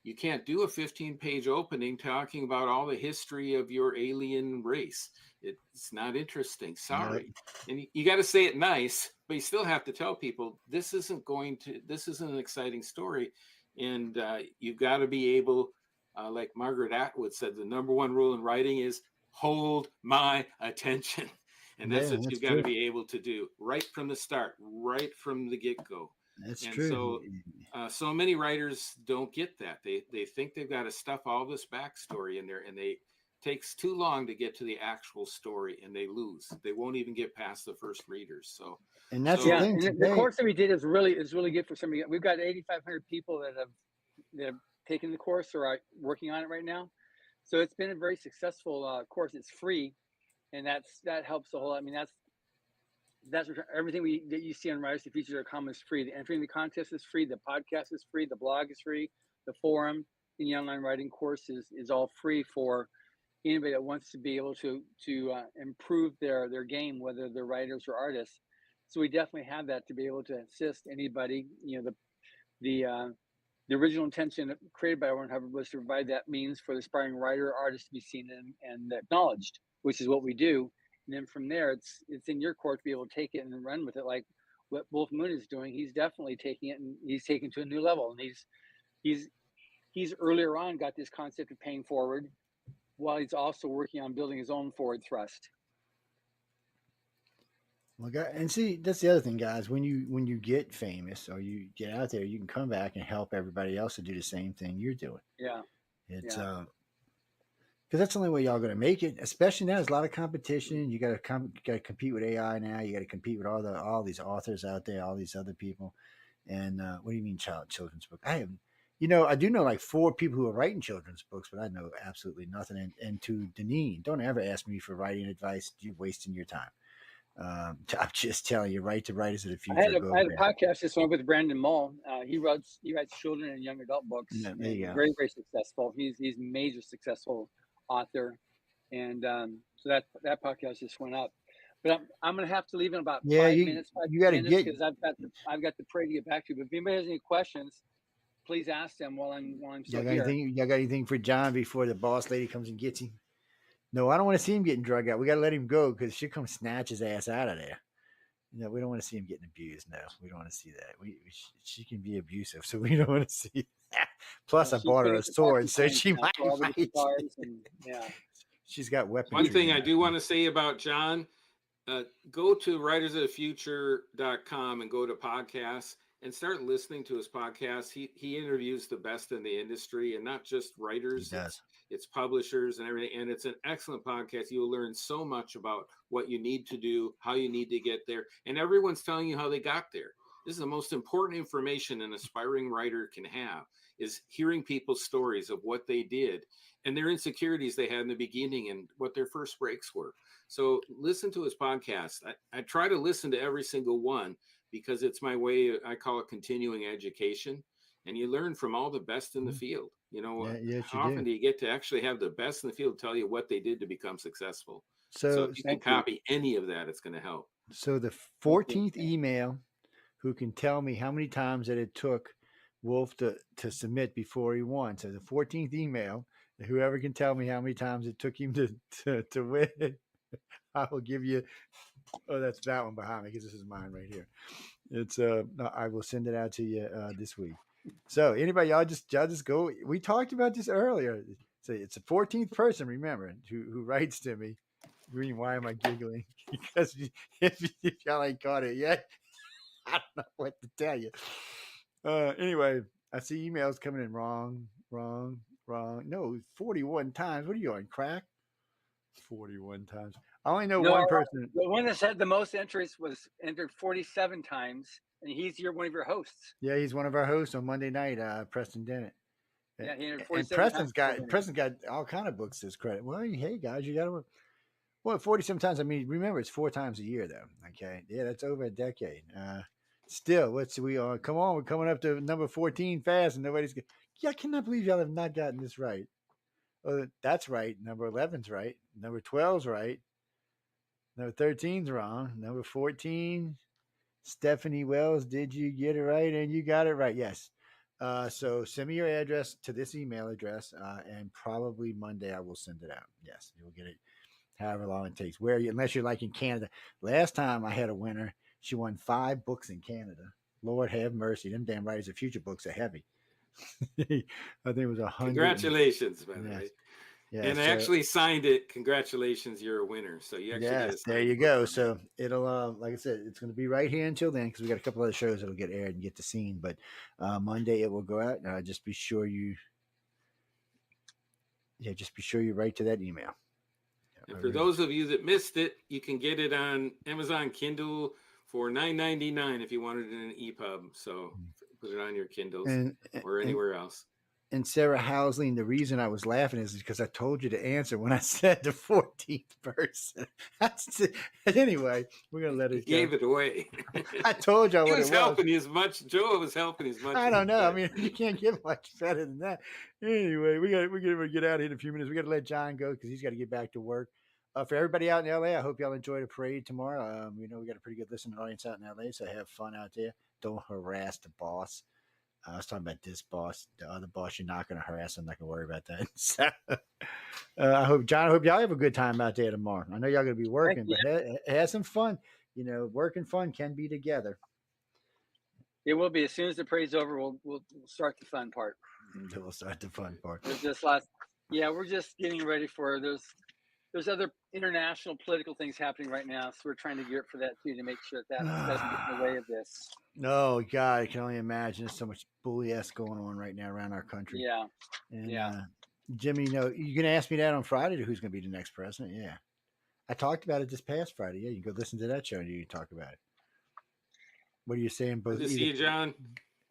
you can't do a 15-page opening talking about all the history of your alien race. It's not interesting. Sorry. And you got to say it nice, but you still have to tell people this isn't an exciting story. And you've got to be able, like Margaret Atwood said, the number one rule in writing is hold my attention. And that's what you've got to be able to do right from the start, right from the get-go. That's and true. So, so many writers don't get that. They think they've got to stuff all this backstory in there, and it takes too long to get to the actual story, and they lose. They won't even get past the first readers. So, and that's the thing. And the course that we did is really good for somebody. We've got 8,500 people that have taken the course or are working on it right now. So it's been a very successful course. It's free, and that helps a whole lot. I mean, that's everything that you see on writersoffuture.com is free. The entering the contest is free. The podcast is free. The blog is free. The forum, the online writing course is all free for anybody that wants to be able to improve their game, whether they're writers or artists. So we definitely have that to be able to assist anybody. The The original intention created by Warren Hubbard was to provide that means for the aspiring writer or artist to be seen and acknowledged, which is what we do. And then from there, it's in your court to be able to take it and run with it, like what Wolf Moon is doing. He's definitely taking it, and he's taking it to a new level. And he's earlier on got this concept of paying forward, while he's also working on building his own forward thrust. Well, and see, that's the other thing, guys. When you get famous or you get out there, you can come back and help everybody else to do the same thing you're doing. Yeah, it's because that's the only way y'all going to make it. Especially now, there's a lot of competition. You got to compete with AI now. You got to compete with all these authors out there, all these other people. And what do you mean, children's book? I do know like 4 people who are writing children's books, but I know absolutely nothing. And to Deneen, don't ever ask me for writing advice. You're wasting your time. I'm just telling you, write to Writers of the Future. I had a podcast this one with Brandon Mull. He writes children and young adult books. Yeah, there you go. Very, very successful. He's major successful author, and so that podcast just went up. But I'm going to have to leave in about 5 minutes. You got to get because I've got the parade to get back to. But if anybody has any questions, please ask them while I'm still here. Y'all got anything for John before the boss lady comes and gets him? No, I don't want to see him getting drugged out. We got to let him go because she'll come snatch his ass out of there. No, we don't want to see him getting abused. No, we don't want to see that. She can be abusive, so we don't want to see that. Plus, I bought her a sword, so she might. She's got weapons. One thing I do want to say about John, go to writersofthefuture.com and go to podcasts and start listening to his podcast. He interviews the best in the industry, and not just writers. It's publishers and everything. And it's an excellent podcast. You will learn so much about what you need to do, how you need to get there. And everyone's telling you how they got there. This is the most important information an aspiring writer can have, is hearing people's stories of what they did and their insecurities they had in the beginning and what their first breaks were. So listen to his podcast. I try to listen to every single one because it's my way. I call it continuing education. And you learn from all the best in the field. How often do you get to actually have the best in the field tell you what they did to become successful? So if you can copy any of that, it's going to help. So the 14th email, who can tell me how many times that it took Wolf to submit before he won. So the 14th email, whoever can tell me how many times it took him to win, I will give you. Oh, that's that one behind me because this is mine right here. It's no, I will send it out to you this week. So anybody, y'all just go. We talked about this earlier. So it's a 14th person, remember, who writes to me. Green, why am I giggling? Because if y'all ain't caught it yet, I don't know what to tell you. Anyway, I see emails coming in wrong. No, 41 times. What are you on, crack? 41 times. I only know one person. The one that had the most entries was entered 47 times. And he's one of your hosts. Yeah, he's one of our hosts on Monday night, Preston Dennett. Yeah, he entered 47 and Preston's got all kind of books to his credit. Well, hey guys, you got to work. Well, 47 times. I mean, remember it's 4 times a year though. Okay, yeah, that's over a decade. Still, what's we on? Come on, we're coming up to number 14 fast, and nobody's. I cannot believe y'all have not gotten this right. Oh, that's right. Number 11's right. Number 12's right. Number 13's wrong. Number 14. Stephanie Wells, did you get it right? And you got it right. Yes. So send me your address to this email address, and probably Monday I will send it out. Yes, you'll get it however long it takes. Unless you're like in Canada. Last time I had a winner, she won 5 books in Canada. Lord have mercy. Them damn Writers of Future books are heavy. I think it was 100. Congratulations, by the way. Yeah, and I actually signed it. Congratulations, you're a winner. So you actually get there you go. So it'll, like I said, it's going to be right here until then because we got a couple other shows that'll get aired and get the scene. But Monday it will go out. Just be sure you write to that email. And for those of you that missed it, you can get it on Amazon Kindle for $9.99 if you wanted it in an EPUB. So put it on your Kindles or anywhere else. And Sarah Housling, the reason I was laughing is because I told you to answer when I said the 14th person. Anyway, we're going to let it go. Gave it away. I told you what it was. Helping you as much. Joe was helping as much. I don't know. I mean, you can't get much better than that. Anyway, we're going to get out of here in a few minutes. We got to let John go because he's got to get back to work. For everybody out in LA, I hope y'all enjoy the parade tomorrow. We got a pretty good listening audience out in LA, so have fun out there. Don't harass the boss. I was talking about this boss, the other boss. You're not going to harass. I'm not going to worry about that. So, I hope y'all have a good time out there tomorrow. I know y'all going to be working, you. but have some fun. You know, work and fun can be together. It will be as soon as the parade's over. We'll start the fun part. We'll start the fun part. There's just we're just getting ready for there's other international political things happening right now, so we're trying to gear up for that too to make sure that doesn't get in the way of this. No, God, I can only imagine. There's so much bully ass going on right now around our country. Yeah. And Jimmy, you know, you're gonna ask me that on Friday to who's gonna be the next president. Yeah. I talked about it this past Friday. Yeah, you can go listen to that show and you can talk about it. What are you saying? Both. Good to see you, John.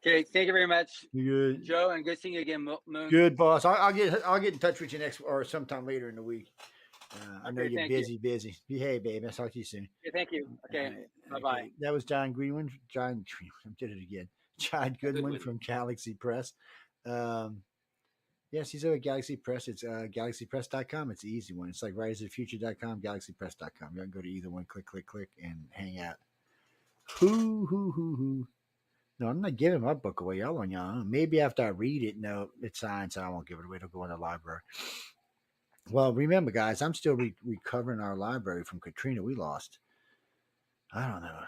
Okay, thank you very much, good. Joe, and good seeing you again, Moon. Good, boss. I'll get in touch with you next or sometime later in the week. I know you're busy. Behave, baby. I'll talk to you soon. Okay, thank you. Okay, bye-bye. Okay. That was John Greenwood. I did it again. John Goodwin from Galaxy Press. Yes, he's over at Galaxy Press. It's galaxypress.com. It's the easy one. It's like writersofthefuture.com, galaxypress.com. You can go to either one, click, and hang out. Hoo. No, I'm not giving my book away. Y'all on y'all. Maybe after I read it, no, it's signed, so I won't give it away. It'll go in the library. Well, remember, guys, I'm still recovering our library from Katrina. We lost, I don't know,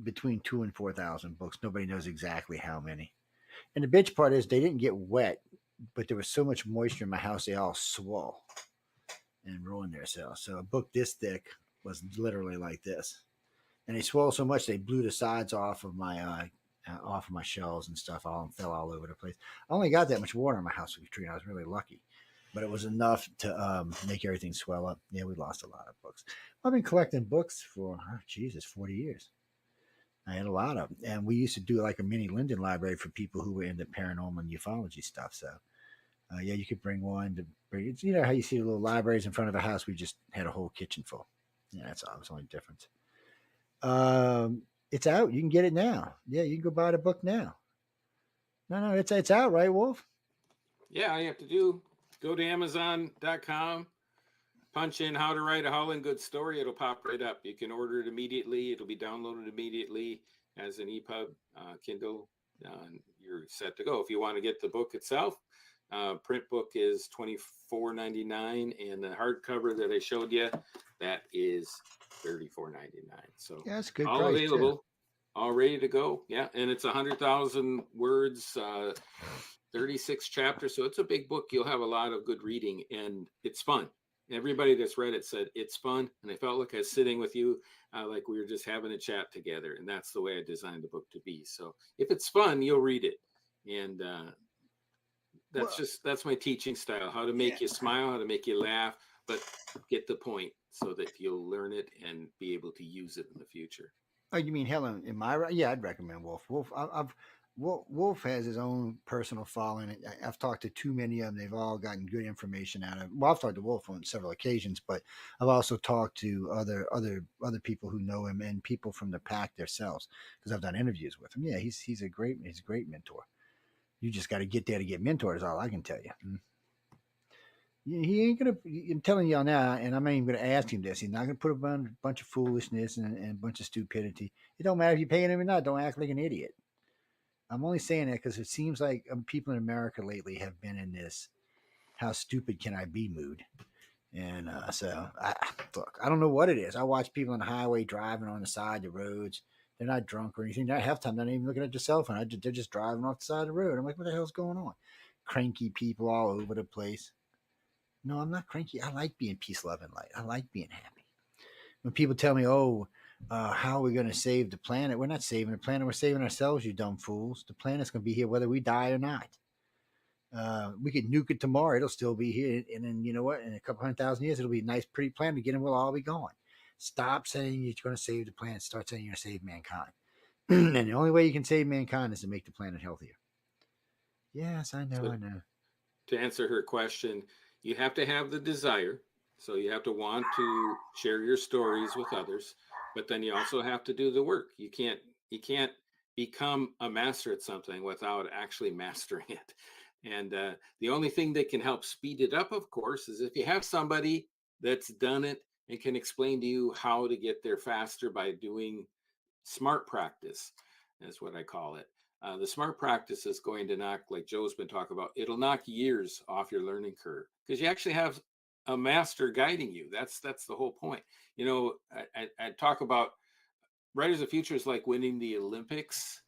between 2,000 and 4,000 books. Nobody knows exactly how many. And the bitch part is they didn't get wet, but there was so much moisture in my house, they all swole and ruined themselves. So a book this thick was literally like this. And they swelled so much they blew the sides off of my shelves and stuff. All fell all over the place. I only got that much water in my house with Katrina. I was really lucky, but it was enough to make everything swell up. Yeah, we lost a lot of books. I've been collecting books for 40 years. I had a lot of them, and we used to do like a mini Linden library for people who were into paranormal and ufology stuff. So, yeah, you could bring one to bring it. You know how you see the little libraries in front of a house? We just had a whole kitchen full. Yeah, that's all. It's the only difference. It's out. You can get it now. Yeah, you can go buy the book now. No, it's out, right, Wolf? Yeah, all you have to do, go to Amazon.com, punch in how to write a Howlin' Good story. It'll pop right up. You can order it immediately. It'll be downloaded immediately as an EPUB, Kindle. You're set to go. If you want to get the book itself, print book is $24.99, and the hardcover that I showed you, that is $34.99. So yeah, that's good. All price, available, too. all ready to go. Yeah, and it's 100,000 words, 36 chapters. So it's a big book. You'll have a lot of good reading, and it's fun. Everybody that's read it said it's fun, and I felt like I was sitting with you, like we were just having a chat together, and that's the way I designed the book to be. So if it's fun, you'll read it, and that's my teaching style: how to make you smile, how to make you laugh, but get the point so that you'll learn it and be able to use it in the future. Oh, you mean Helen? Am I right? Yeah, I'd recommend Wolf. Wolf has his own personal following. I've talked to too many of them. They've all gotten good information out of it. Well, I've talked to Wolf on several occasions, but I've also talked to other people who know him and people from the pack themselves because I've done interviews with him. Yeah, he's a great mentor. You just got to get there to get mentored. Is all I can tell you. He ain't gonna. I'm telling y'all now, and I'm not even gonna ask him this. He's not gonna put a bunch of foolishness and a bunch of stupidity. It don't matter if you're paying him or not. Don't act like an idiot. I'm only saying that because it seems like people in America lately have been in this "how stupid can I be" mood, and look, I don't know what it is. I watch people on the highway driving on the side of the roads. They're not drunk or anything. Half the time, they're not even looking at their cell phone. They're just driving off the side of the road. I'm like, what the hell's going on? Cranky people all over the place. No, I'm not cranky. I like being peace, love, and light. I like being happy. When people tell me, how are we going to save the planet? We're not saving the planet. We're saving ourselves, you dumb fools. The planet's going to be here whether we die or not. We could nuke it tomorrow. It'll still be here. And then, you know what? In a couple 100,000 years, it'll be a nice, pretty planet again, and we'll all be gone. Stop saying you're going to save the planet. Start saying you're going to save mankind. And the only way you can save mankind is to make the planet healthier. Yes, I know. To answer her question, you have to have the desire. So you have to want to share your stories with others, but then you also have to do the work. You can't become a master at something without actually mastering it. And the only thing that can help speed it up, of course, is if you have somebody that's done it and can explain to you how to get there faster by doing smart practice, is what I call it. The smart practice is going to knock, like Joe's been talking about, it'll knock years off your learning curve because you actually have a master guiding you. That's the whole point. You know, I talk about Writers of Future is like winning the Olympics.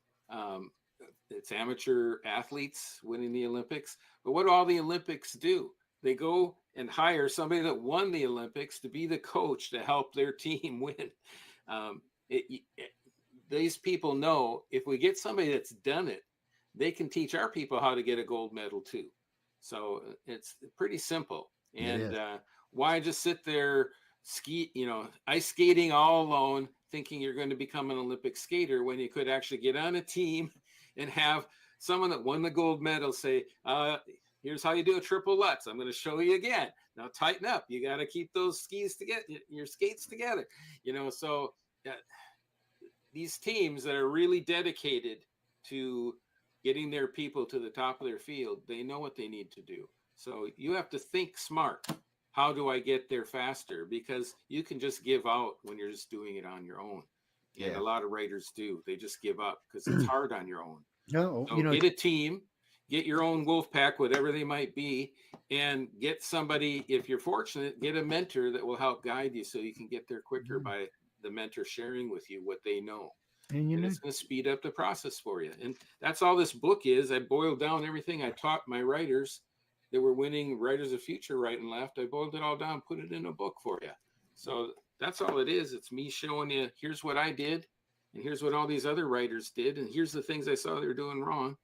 It's amateur athletes winning the Olympics. But what do all the Olympics do? They go and hire somebody that won the Olympics to be the coach to help their team win. Um, these people know if we get somebody that's done it, they can teach our people how to get a gold medal too. So it's pretty simple. And why just sit there ice skating all alone, thinking you're going to become an Olympic skater when you could actually get on a team and have someone that won the gold medal say, here's how you do a triple Lutz. I'm going to show you again. Now tighten up. You got to keep those skis together, your skates together. So these teams that are really dedicated to getting their people to the top of their field, they know what they need to do. So you have to think smart. How do I get there faster? Because you can just give out when you're just doing it on your own. And a lot of writers do. They just give up because it's hard on your own. No, so get a team, get your own wolf pack, whatever they might be, and get somebody, if you're fortunate, get a mentor that will help guide you so you can get there quicker by the mentor sharing with you what they know. And it's going to speed up the process for you. And that's all this book is. I boiled down everything I taught my writers that were winning Writers of Future right and left. I boiled it all down, put it in a book for you. So that's all it is. It's me showing you, here's what I did, and here's what all these other writers did, and here's the things I saw they're doing wrong.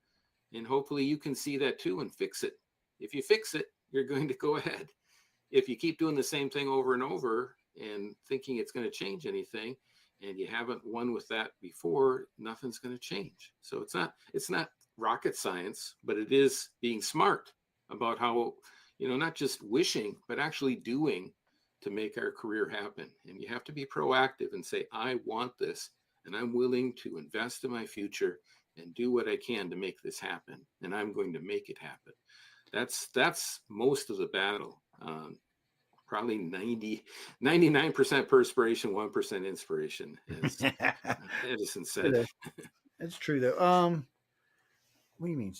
And hopefully you can see that too and fix it. If you fix it, you're going to go ahead. If you keep doing the same thing over and over and thinking it's going to change anything, and you haven't won with that before, nothing's going to change. So it's not rocket science, but it is being smart about how, not just wishing, but actually doing to make our career happen. And you have to be proactive and say, I want this, and I'm willing to invest in my future and do what I can to make this happen. And I'm going to make it happen. That's most of the battle. Probably 99% perspiration, 1% inspiration, as Edison said. That's true though. What do you mean?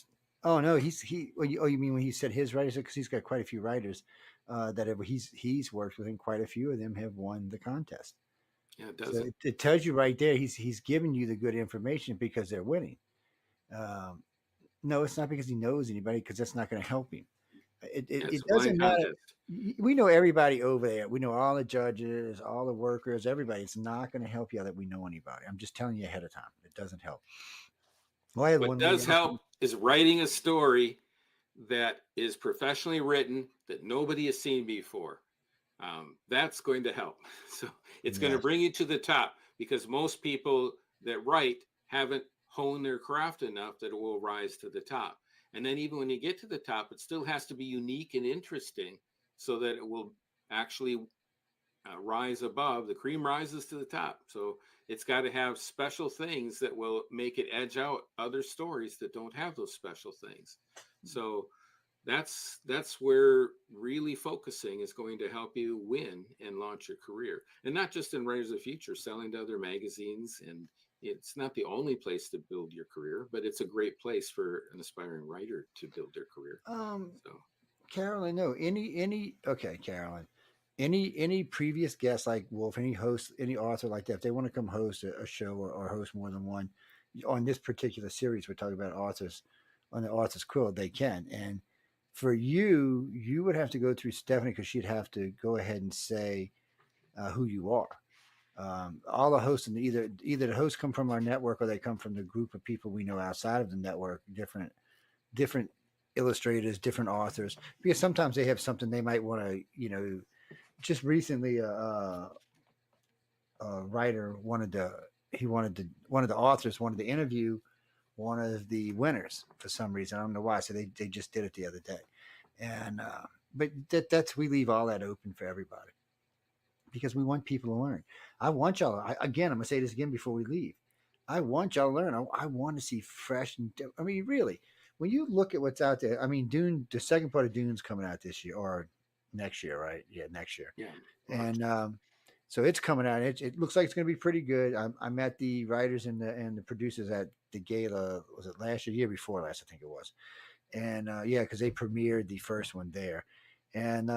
Oh no, you mean when he said his writers? Because he's got quite a few writers that he's worked with, and quite a few of them have won the contest. Yeah, it does. So it tells you right there. He's giving you the good information because they're winning. No, it's not because he knows anybody, because that's not going to help him. It doesn't matter. We know everybody over there. We know all the judges, all the workers, everybody. It's not going to help you that we know anybody. I'm just telling you ahead of time. It doesn't help. What does help is writing a story that is professionally written that nobody has seen before. That's going to help. So it's going to bring you to the top, because most people that write haven't honed their craft enough that it will rise to the top. And then even when you get to the top, it still has to be unique and interesting so that it will actually rise above. The cream rises to the top. So it's got to have special things that will make it edge out other stories that don't have those special things. So that's where really focusing is going to help you win and launch your career. And not just in Writers of the Future, selling to other magazines. And it's not the only place to build your career, but it's a great place for an aspiring writer to build their career. Carolyn, no, Carolyn, any previous guests like Wolf, any host, any author like that, if they want to come host a show or host more than one on this particular series, we're talking about authors on the Author's Quill, they can. And for you would have to go through Stephanie, because she'd have to go ahead and say who you are. All the hosts, and either the hosts come from our network or they come from the group of people we know outside of the network, different illustrators, different authors, because sometimes they have something they might want to, just recently a writer one of the authors wanted to interview one of the winners for some reason. I don't know why. So they just did it the other day. And, but that's, we leave all that open for everybody, because we want people to learn. I want y'all, I'm going to say this again before we leave. I want y'all to learn. I want to see fresh. I mean, really, when you look at what's out there, I mean, Dune, the second part of Dune's coming out this year or next year, right? Yeah, next year. Yeah. And So it's coming out. It looks like it's going to be pretty good. I met the writers and the producers at the gala. Was it last year before last? I think it was. And yeah, because they premiered the first one there, and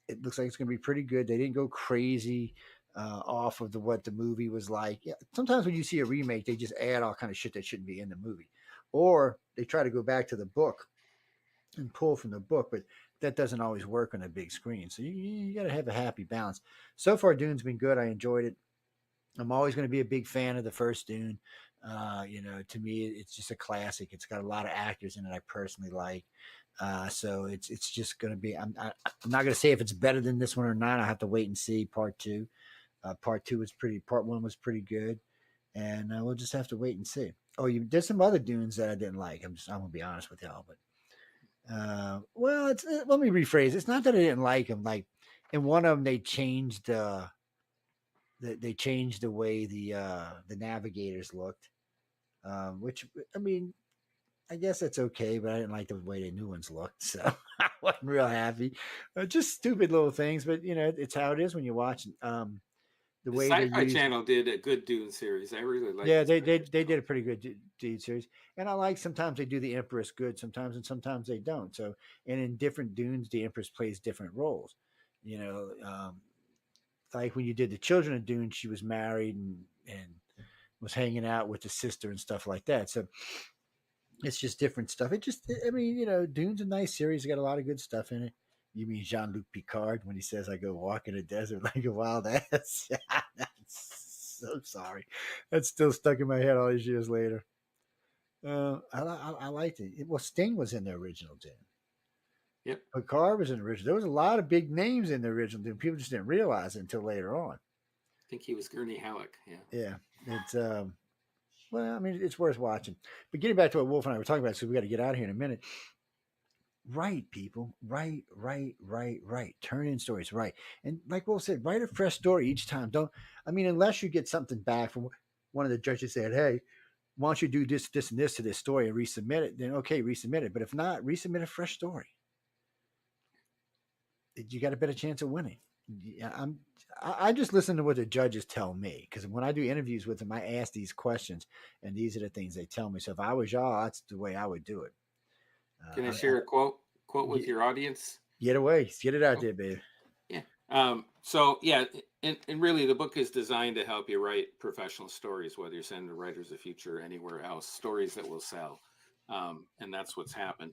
it looks like it's going to be pretty good. They didn't go crazy off of what the movie was like. Yeah, sometimes when you see a remake, they just add all kind of shit that shouldn't be in the movie, or they try to go back to the book and pull from the book, but that doesn't always work on a big screen. So you got to have a happy balance. So far, Dune's been good. I enjoyed it. I'm always going to be a big fan of the first Dune. To me, it's just a classic. It's got a lot of actors in it I personally like. So it's just going to be. I'm not going to say if it's better than this one or not. I have to wait and see. Part two. Part one was pretty good, and we'll just have to wait and see. Oh, there's some other Dunes that I didn't like. I'm going to be honest with y'all, but let me rephrase. It's not that I didn't like them. Like in one of them, they changed the way the navigators looked, which I mean, I guess that's okay, but I didn't like the way the new ones looked, so I wasn't real happy. Just stupid little things, but it's how it is when you watch. The way they Sci-Fi use, Channel did a good Dune series. I really like. yeah, they did a pretty good Dune series, and I like sometimes they do the Empress good sometimes, and sometimes they don't. So, and in different Dunes, the Empress plays different roles. Like when you did the Children of Dune, she was married and was hanging out with the sister and stuff like that. So it's just different stuff. I mean, Dune's a nice series. It got a lot of good stuff in it. You mean Jean-Luc Picard when he says, "I go walk in the desert like a wild ass"? So sorry. That's still stuck in my head all these years later. I liked it. Well, Sting was in the original Dune. Yep. Picard was in the original. There was a lot of big names in the original Dune. People just didn't realize it until later on. I think he was Gurney Halleck. Yeah. Yeah. It's well, I mean, it's worth watching. But getting back to what Wolf and I were talking about, so we got to get out of here in a minute. Write, people. Write. Turn in stories. Write. And like Wolf said, write a fresh story each time. Unless you get something back from one of the judges said, "Hey, why don't you do this, this, and this to this story and resubmit it?" Then okay, resubmit it. But if not, resubmit a fresh story. You got a better chance of winning. I just listen to what the judges tell me, because when I do interviews with them, I ask these questions, and these are the things they tell me. So if I was y'all, that's the way I would do it. Can I share a quote with your audience? Get it out there, babe. Yeah. So yeah, and really the book is designed to help you write professional stories, whether you're sending to Writers of the Future or anywhere else, stories that will sell. And that's what's happened.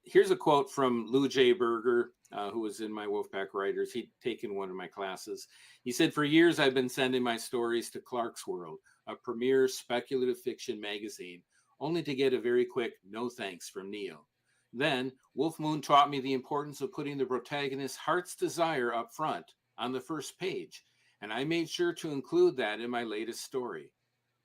Here's a quote from Lou J. Berger, who was in my Wolfpack Writers. He'd taken one of my classes. He said, "For years, I've been sending my stories to Clark's World, a premier speculative fiction magazine, only to get a very quick no thanks from Neil. Then, Wolf Moon taught me the importance of putting the protagonist's heart's desire up front on the first page, and I made sure to include that in my latest story.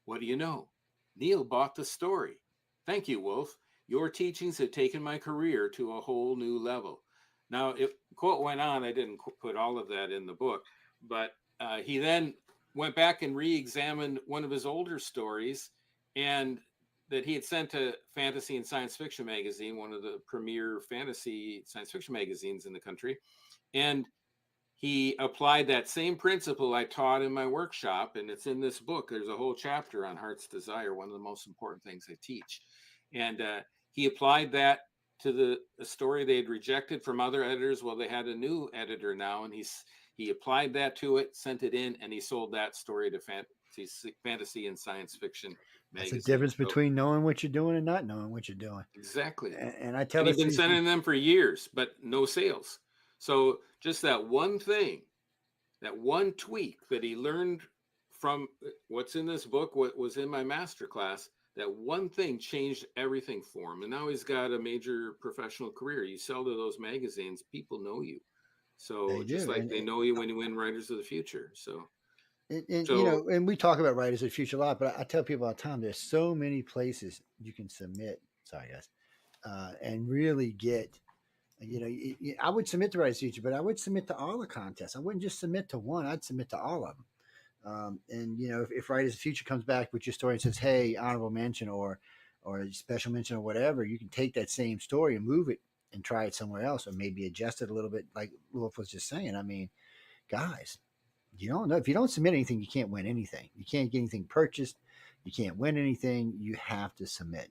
What do you know? Neil bought the story. Thank you, Wolf. Your teachings have taken my career to a whole new level." Now, if quote went on, I didn't put all of that in the book, but he then went back and re-examined one of his older stories, and that he had sent to Fantasy and Science Fiction magazine, one of the premier fantasy science fiction magazines in the country. And he applied that same principle I taught in my workshop, and it's in this book. There's a whole chapter on Heart's Desire, one of the most important things I teach. And he applied that to the story they had rejected from other editors. Well, they had a new editor now, and he applied that to it, sent it in, and he sold that story to Fantasy and Science Fiction magazine. That's the difference between knowing what you're doing and not knowing what you're doing. Exactly. And I tell and he's been sending them for years, but no sales. So just that one thing, that one tweak that he learned from what's in this book, what was in my masterclass, that one thing changed everything for him. And now he's got a major professional career. You sell to those magazines, people know you. So just like they know you when you win Writers of the Future. So, and we talk about Writers of the Future a lot, but I tell people all the time, there's so many places you can submit. Sorry, guys. And really get, I would submit to Writers of the Future, but I would submit to all the contests. I wouldn't just submit to one. I'd submit to all of them. And if Writers of the Future comes back with your story and says, "Hey, honorable mention or special mention or whatever," you can take that same story and move it and try it somewhere else, or maybe adjust it a little bit, like Wolf was just saying. I mean, guys, You don't know. If you don't submit anything, you can't win anything. You can't get anything purchased. You can't win anything. You have to submit.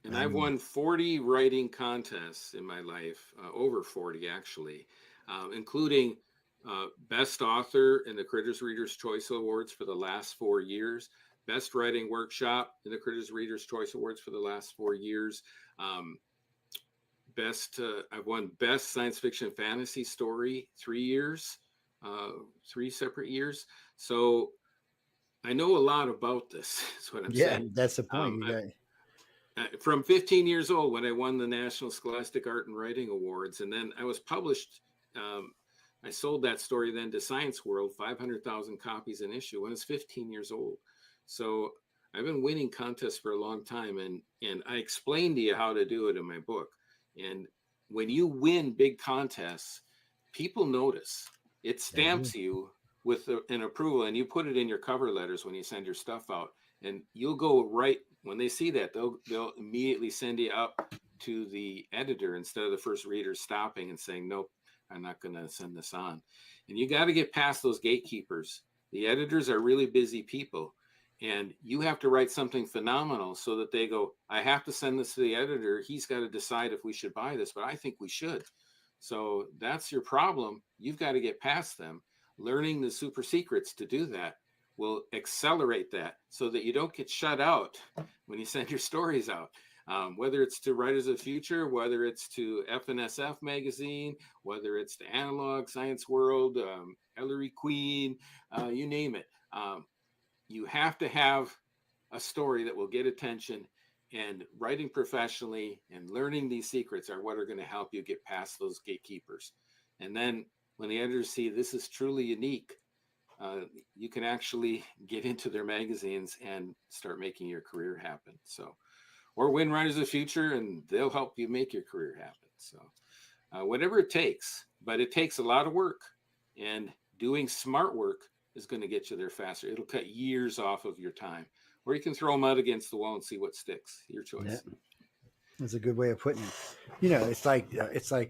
And I've won 40 writing contests in my life, over 40 actually, including Best Author in the Critters Readers' Choice Awards for the last 4 years, Best Writing Workshop in the Critters Readers' Choice Awards for the last 4 years. I've won Best Science Fiction Fantasy Story 3 years, 3 separate years. So I know a lot about this. Is what I'm saying. That's the point. You got. From 15 years old when I won the National Scholastic Art and Writing Awards, and then I was published. I sold that story then to Science World, 500,000 copies an issue when I was 15 years old. So I've been winning contests for a long time, and I explained to you how to do it in my book. And when you win big contests, people notice. It stamps you with an approval, and you put it in your cover letters when you send your stuff out. And you'll go right when they see that, they'll immediately send you up to the editor instead of the first reader stopping and saying, nope, I'm not going to send this on. And you got to get past those gatekeepers. The editors are really busy people, and you have to write something phenomenal so that they go, I have to send this to the editor. He's got to decide if we should buy this, but I think we should. So that's your problem. You've got to get past them. Learning the super secrets to do that will accelerate that so that you don't get shut out when you send your stories out. Whether it's to Writers of the Future, whether it's to FNSF magazine, whether it's to Analog, Science World, Ellery Queen, you name it. You have to have a story that will get attention, and writing professionally and learning these secrets are what are going to help you get past those gatekeepers. And then when the editors see this is truly unique, you can actually get into their magazines and start making your career happen. So, or win Writers of the Future, and they'll help you make your career happen. So, whatever it takes, but it takes a lot of work, and doing smart work is going to get you there faster. It'll cut years off of your time, or you can throw them out against the wall and see what sticks. Your choice. Yeah. That's a good way of putting it. You know, it's like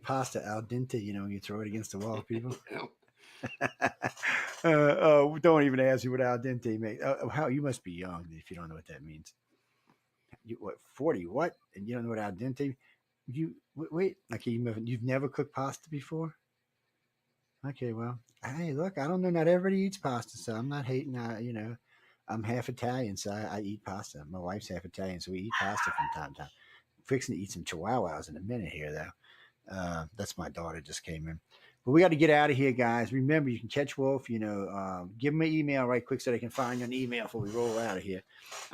pasta al dente. You know, when you throw it against the wall, people. Don't even ask me what al dente means. How you must be young if you don't know what that means. You what 40? What? And you don't know what al dente? You wait. Okay, you've never cooked pasta before? Okay, well, hey, look, I don't know. Not everybody eats pasta, so I'm not hating. You know, I'm half Italian, so I eat pasta. My wife's half Italian, so we eat pasta from time to time. I'm fixing to eat some chihuahuas in a minute here, though. That's my daughter just came in. But we got to get out of here, guys. Remember, you can catch Wolf. You know, give him an email right quick so they can find you an email before we roll out of here.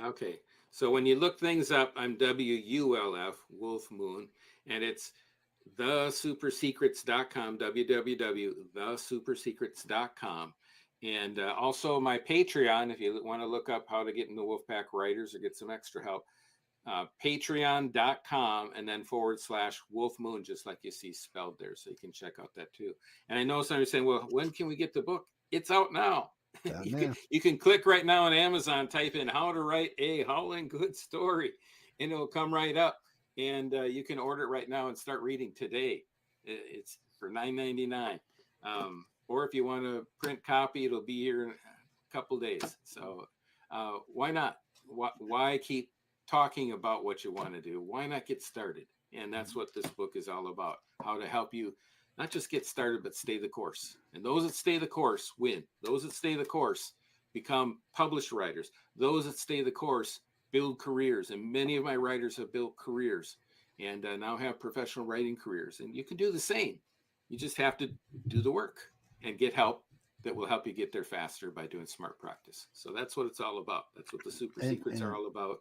Okay. So when you look things up, I'm WULF, Wolf Moon, and it's thesupersecrets.com, www.thesupersecrets.com. And also my Patreon, if you want to look up how to get in the Wolfpack Writers or get some extra help, patreon.com and then /Wolf Moon, just like you see spelled there. So you can check out that too. And I know some are saying, well, when can we get the book? It's out now. You can click right now on Amazon, type in how to write a Howling Good story, and it'll come right up. And you can order it right now and start reading today. It's for $9.99. Or if you want a print copy, it'll be here in a couple days. So why not? Why keep talking about what you want to do? Why not get started? And that's what this book is all about, how to help you not just get started, but stay the course. And those that stay the course win. Those that stay the course become published writers. Those that stay the course build careers. And many of my writers have built careers and now have professional writing careers. And you can do the same. You just have to do the work and get help that will help you get there faster by doing smart practice. So that's what it's all about. That's what the super secrets are all about.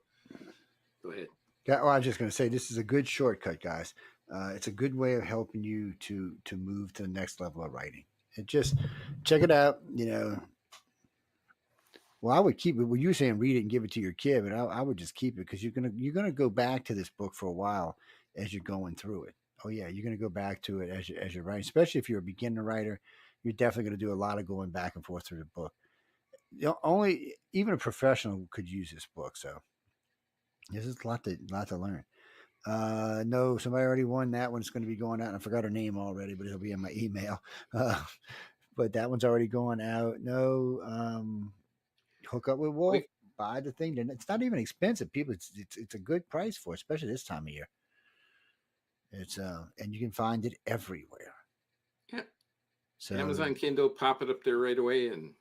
Go ahead. Yeah, well, I was just going to say, this is a good shortcut, guys. It's a good way of helping you to move to the next level of writing. And just check it out. You know, well, I would keep it. Well, you were saying read it and give it to your kid, but I would just keep it because you're gonna go back to this book for a while as you're going through it. Oh yeah, you're gonna go back to it as you're writing, especially if you're a beginner writer. You're definitely going to do a lot of going back and forth through the book. You know, even a professional could use this book. So this is a lot to learn. No, somebody already won that one. It's going to be going out, and I forgot her name already, but it'll be in my email. but that one's already going out. No, Hook Up with Wolf. Wait. Buy the thing. It's not even expensive. People, it's a good price for it, especially this time of year. It's and you can find it everywhere. Yeah. So Amazon Kindle, pop it up there right away and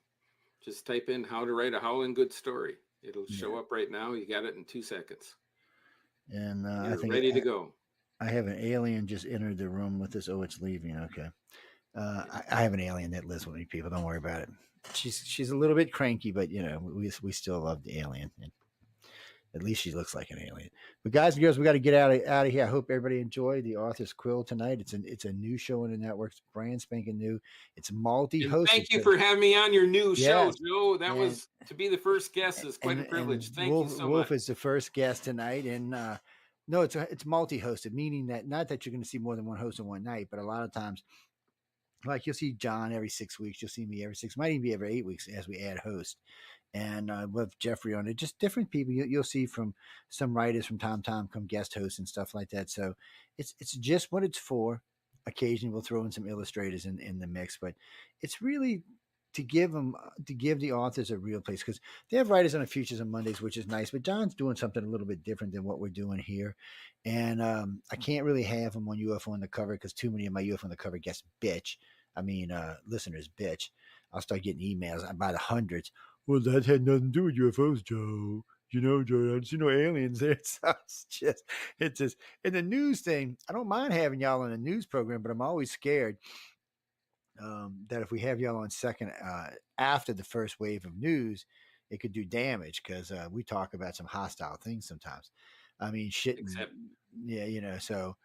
just type in how to write a Howling Good story. It'll show up right now. You got it in 2 seconds. And You're I think ready to go. I have an alien just entered the room with us. Oh, it's leaving. Okay. I have an alien that lives with me, people. Don't worry about it. She's a little bit cranky, but you know, we still love the alien. And at least she looks like an alien. But guys and girls, we got to get out of here. I hope everybody enjoyed the Author's Quill tonight. It's a new show in the network. It's brand spanking new. It's multi-hosted. Thank you for having me on your new show, Yes. Joe. That was to be the first guest is quite a privilege. Thank Wolf, you so Wolf much. is the first guest tonight, and no, it's multi-hosted, meaning that not that you're going to see more than one host in one night, but a lot of times, like you'll see John every 6 weeks, you'll see me every 6, might even be every 8 weeks as we add hosts. And with Jeffrey on it, just different people you'll see from some writers from time to time come guest hosts and stuff like that. So it's just what it's for. Occasionally we'll throw in some illustrators in the mix, but it's really to give the authors a real place, because they have writers on the Futures on Mondays, which is nice. But John's doing something a little bit different than what we're doing here, and I can't really have him on UFO on the cover because too many of my UFO on the cover guests bitch. I mean, listeners bitch. I'll start getting emails by the hundreds. Well, that had nothing to do with UFOs, Joe. You know, Joe, I don't see no aliens there. So it's just in the news thing. I don't mind having y'all on a news program, but I'm always scared that if we have y'all on second after the first wave of news, it could do damage because we talk about some hostile things sometimes. I mean, shit. Yeah, you know. So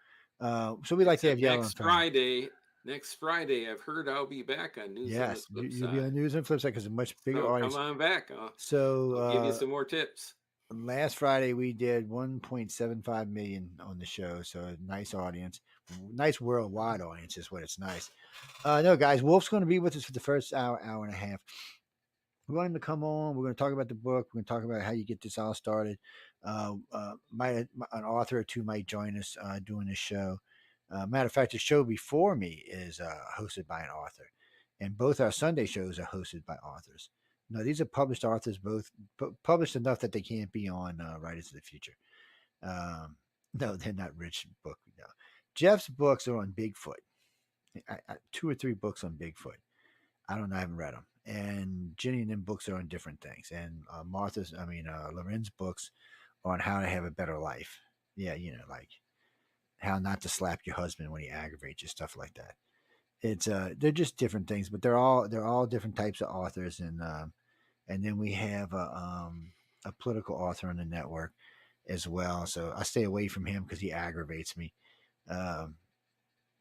we like to have y'all next on Friday. Next Friday, I've heard I'll be back on News on the Yes, Flip you'll Side. be on News on Flip Side because it's a much bigger So audience. come on back. So I'll give you some more tips. Last Friday we did 1.75 million on the show, so a nice audience, nice worldwide audience is what it's nice. No, guys, Wolf's going to be with us for the first hour and a half. We want him to come on. We're going to talk about the book. We're going to talk about how you get this all started. An author or two might join us doing this show. Matter of fact, the show before me is hosted by an author, and both our Sunday shows are hosted by authors. No, these are published authors, both published enough that they can't be on Writers of the Future. No, they're not rich book. No, Jeff's books are on Bigfoot. 2 or 3 books on Bigfoot. I don't know. I haven't read them. And Jenny and them books are on different things. And Loren's books are on how to have a better life. Yeah, you know, like how not to slap your husband when he aggravates you, stuff like that. It's they're just different things, but they're all different types of authors, and then we have a political author on the network as well. So I stay away from him because he aggravates me.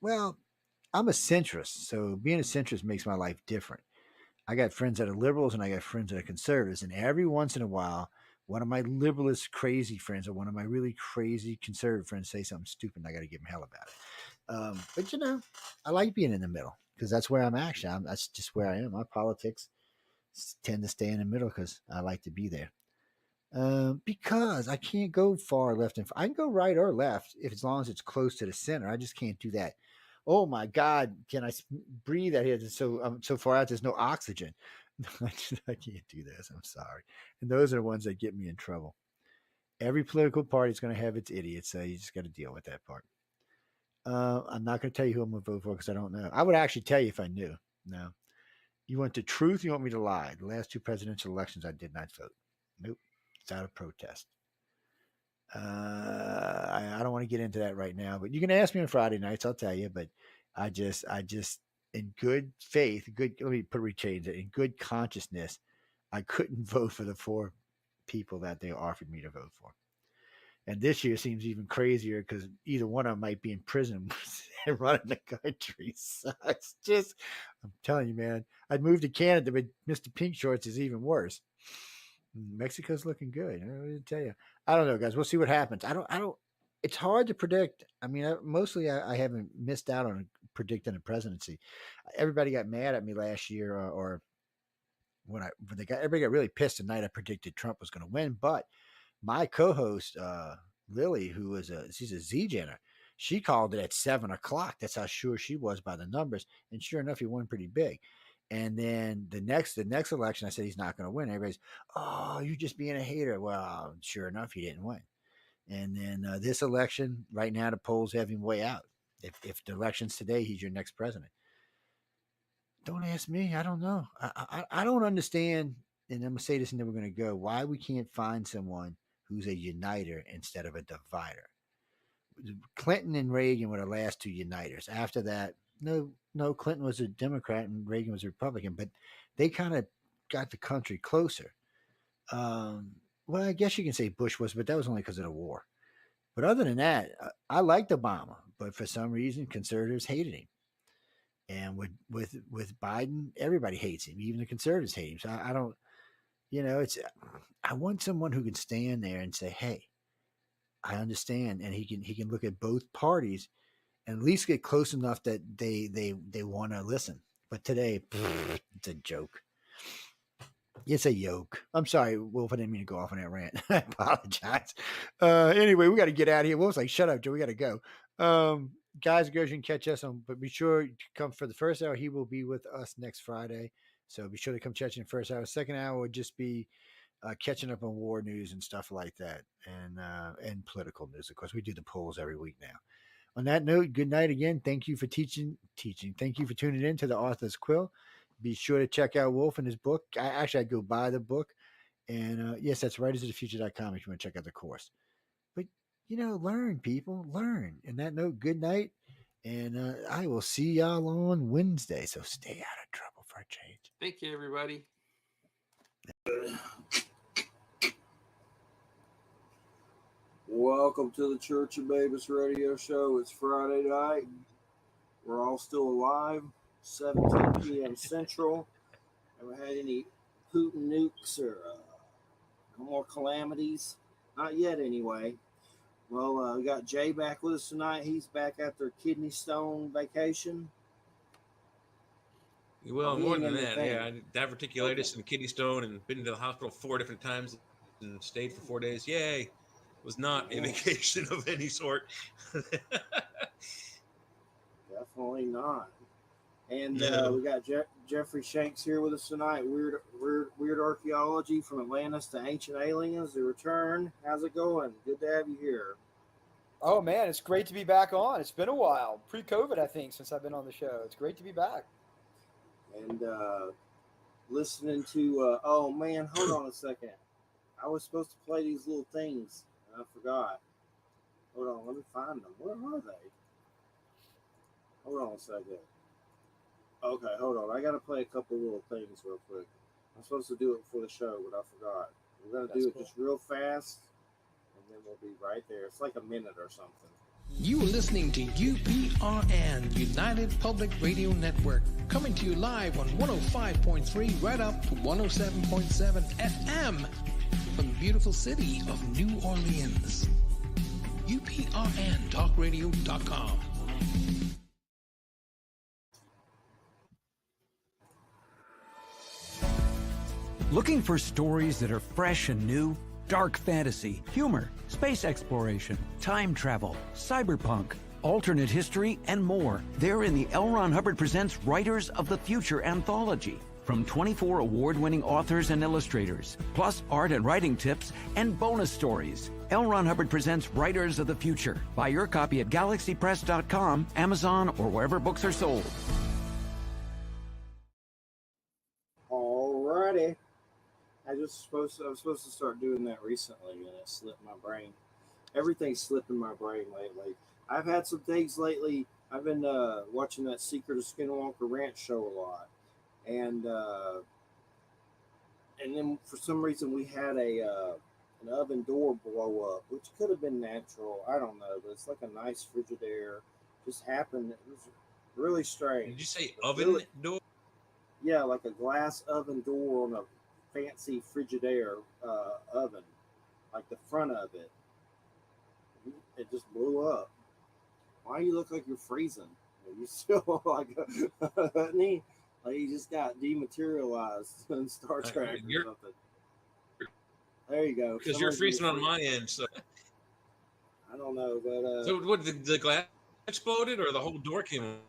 Well, I'm a centrist, so being a centrist makes my life different. I got friends that are liberals and I got friends that are conservatives, and every once in a while, one of my liberalist crazy friends or one of my really crazy conservative friends say something stupid, and I got to give them hell about it. But you know, I like being in the middle because that's where I'm actually. That's just where I am. My politics tend to stay in the middle because I like to be there. Because I can't go far left I can go right or left if as long as it's close to the center. I just can't do that. Oh my God, can I breathe out here? So I'm so far out, there's no oxygen. I can't do this. I'm sorry. And those are the ones that get me in trouble. Every political party is going to have its idiots, so you just got to deal with that part. I'm not going to tell you who I'm going to vote for because I don't know. I would actually tell you if I knew. No. You want the truth? You want me to lie? The last 2 presidential elections, I did not vote. Nope. It's out of protest. I don't want to get into that right now, but you can ask me on Friday nights. I'll tell you. But I just, in good faith, let me change it. In good consciousness, I couldn't vote for the 4 people that they offered me to vote for. And this year seems even crazier because either one of them might be in prison and running the country. So it's just, I'm telling you, man, I'd move to Canada, but Mr. Pink Shorts is even worse. Mexico's looking good. I don't know what to tell you. I don't know, guys. We'll see what happens. I don't. It's hard to predict. I mean, I haven't missed out on predicting a presidency. Everybody got mad at me last year, or when everybody got really pissed the night I predicted Trump was going to win. But my co-host Lily, she's a Z-Jenner, she called it at 7:00. That's how sure she was by the numbers, and sure enough, he won pretty big. And then the next election, I said he's not going to win. Everybody's, oh, you're just being a hater. Well, sure enough, he didn't win. And then this election, right now, the polls have him way out. If the election's today, he's your next president. Don't ask me. I don't know. I don't understand. And I'm going to say this and then we're going to go. Why we can't find someone who's a uniter instead of a divider. Clinton and Reagan were the last two uniters. After that, no, Clinton was a Democrat and Reagan was a Republican, but they kind of got the country closer. Well, I guess you can say Bush was, but that was only because of the war. But other than that, I liked Obama, but for some reason, conservatives hated him. And with Biden, everybody hates him. Even the conservatives hate him. So I don't, I want someone who can stand there and say, "Hey, I understand," and he can look at both parties and at least get close enough that they want to listen. But today, it's a joke. It's a yoke. I'm sorry, Wolf. I didn't mean to go off on that rant. I apologize. Anyway, we got to get out of here. Wolf's like, "Shut up, Joe. We got to go." Guys and girls, you can catch us on, but be sure to come for the first hour. He will be with us next Friday. So be sure to come catch in the first hour. Second hour would just be catching up on war news and stuff like that, and political news. Of course, we do the polls every week now. On that note, good night again. Thank you for teaching. Thank you for tuning in to the Author's Quill. Be sure to check out Wolf and his book. I'd go buy the book. And yes, that's writersofthefuture.com if you want to check out the course. But, learn, people. Learn. And that note, good night. And I will see y'all on Wednesday. So stay out of trouble for a change. Thank you, everybody. Welcome to the Church of Babus radio show. It's Friday night. We're all still alive. 17 p.m. Central. Haven't had any Putin nukes or no more calamities. Not yet, anyway. Well, we got Jay back with us tonight. He's back after kidney stone vacation. Well, more than that, yeah. I had diverticulitis and kidney stone and been to the hospital 4 different times and stayed for 4 days. Yay. It was not a vacation of any sort. Definitely not. And we got Jeffrey Shanks here with us tonight. Weird archaeology from Atlantis to ancient aliens. The return. How's it going? Good to have you here. Oh man, it's great to be back on. It's been a while, pre-COVID, I think, since I've been on the show. It's great to be back. And listening to. Oh man, hold on a second. I was supposed to play these little things, and I forgot. Hold on, let me find them. Where are they? Hold on a second. Okay, hold on. I got to play a couple little things real quick. I'm supposed to do it before the show, but I forgot. We're going to do it just real fast, and then we'll be right there. It's like a minute or something. You are listening to UPRN, United Public Radio Network, coming to you live on 105.3 right up to 107.7 FM from the beautiful city of New Orleans. UPRNTalkRadio.com. Looking for stories that are fresh and new? Dark fantasy, humor, space exploration, time travel, cyberpunk, alternate history, and more. They're in the L. Ron Hubbard Presents Writers of the Future anthology. From 24 award-winning authors and illustrators, plus art and writing tips and bonus stories. L. Ron Hubbard Presents Writers of the Future. Buy your copy at galaxypress.com, Amazon, or wherever books are sold. Alrighty. I was supposed to start doing that recently, and it slipped my brain. Everything's slipping my brain lately. I've had some things lately. I've been watching that Secret of Skinwalker Ranch show a lot, and then for some reason we had an oven door blow up, which could have been natural. I don't know, but it's like a nice Frigidaire. Just happened. It was really strange. Did you say oven door? Yeah, like a glass oven door on a fancy Frigidaire oven, like the front of it. It just blew up. Why you look like you're freezing? You still like honey, like you just got dematerialized in Star Trek or something. There you go. Because you're freezing on my end, so I don't know, but so what? The glass exploded, or the whole door came?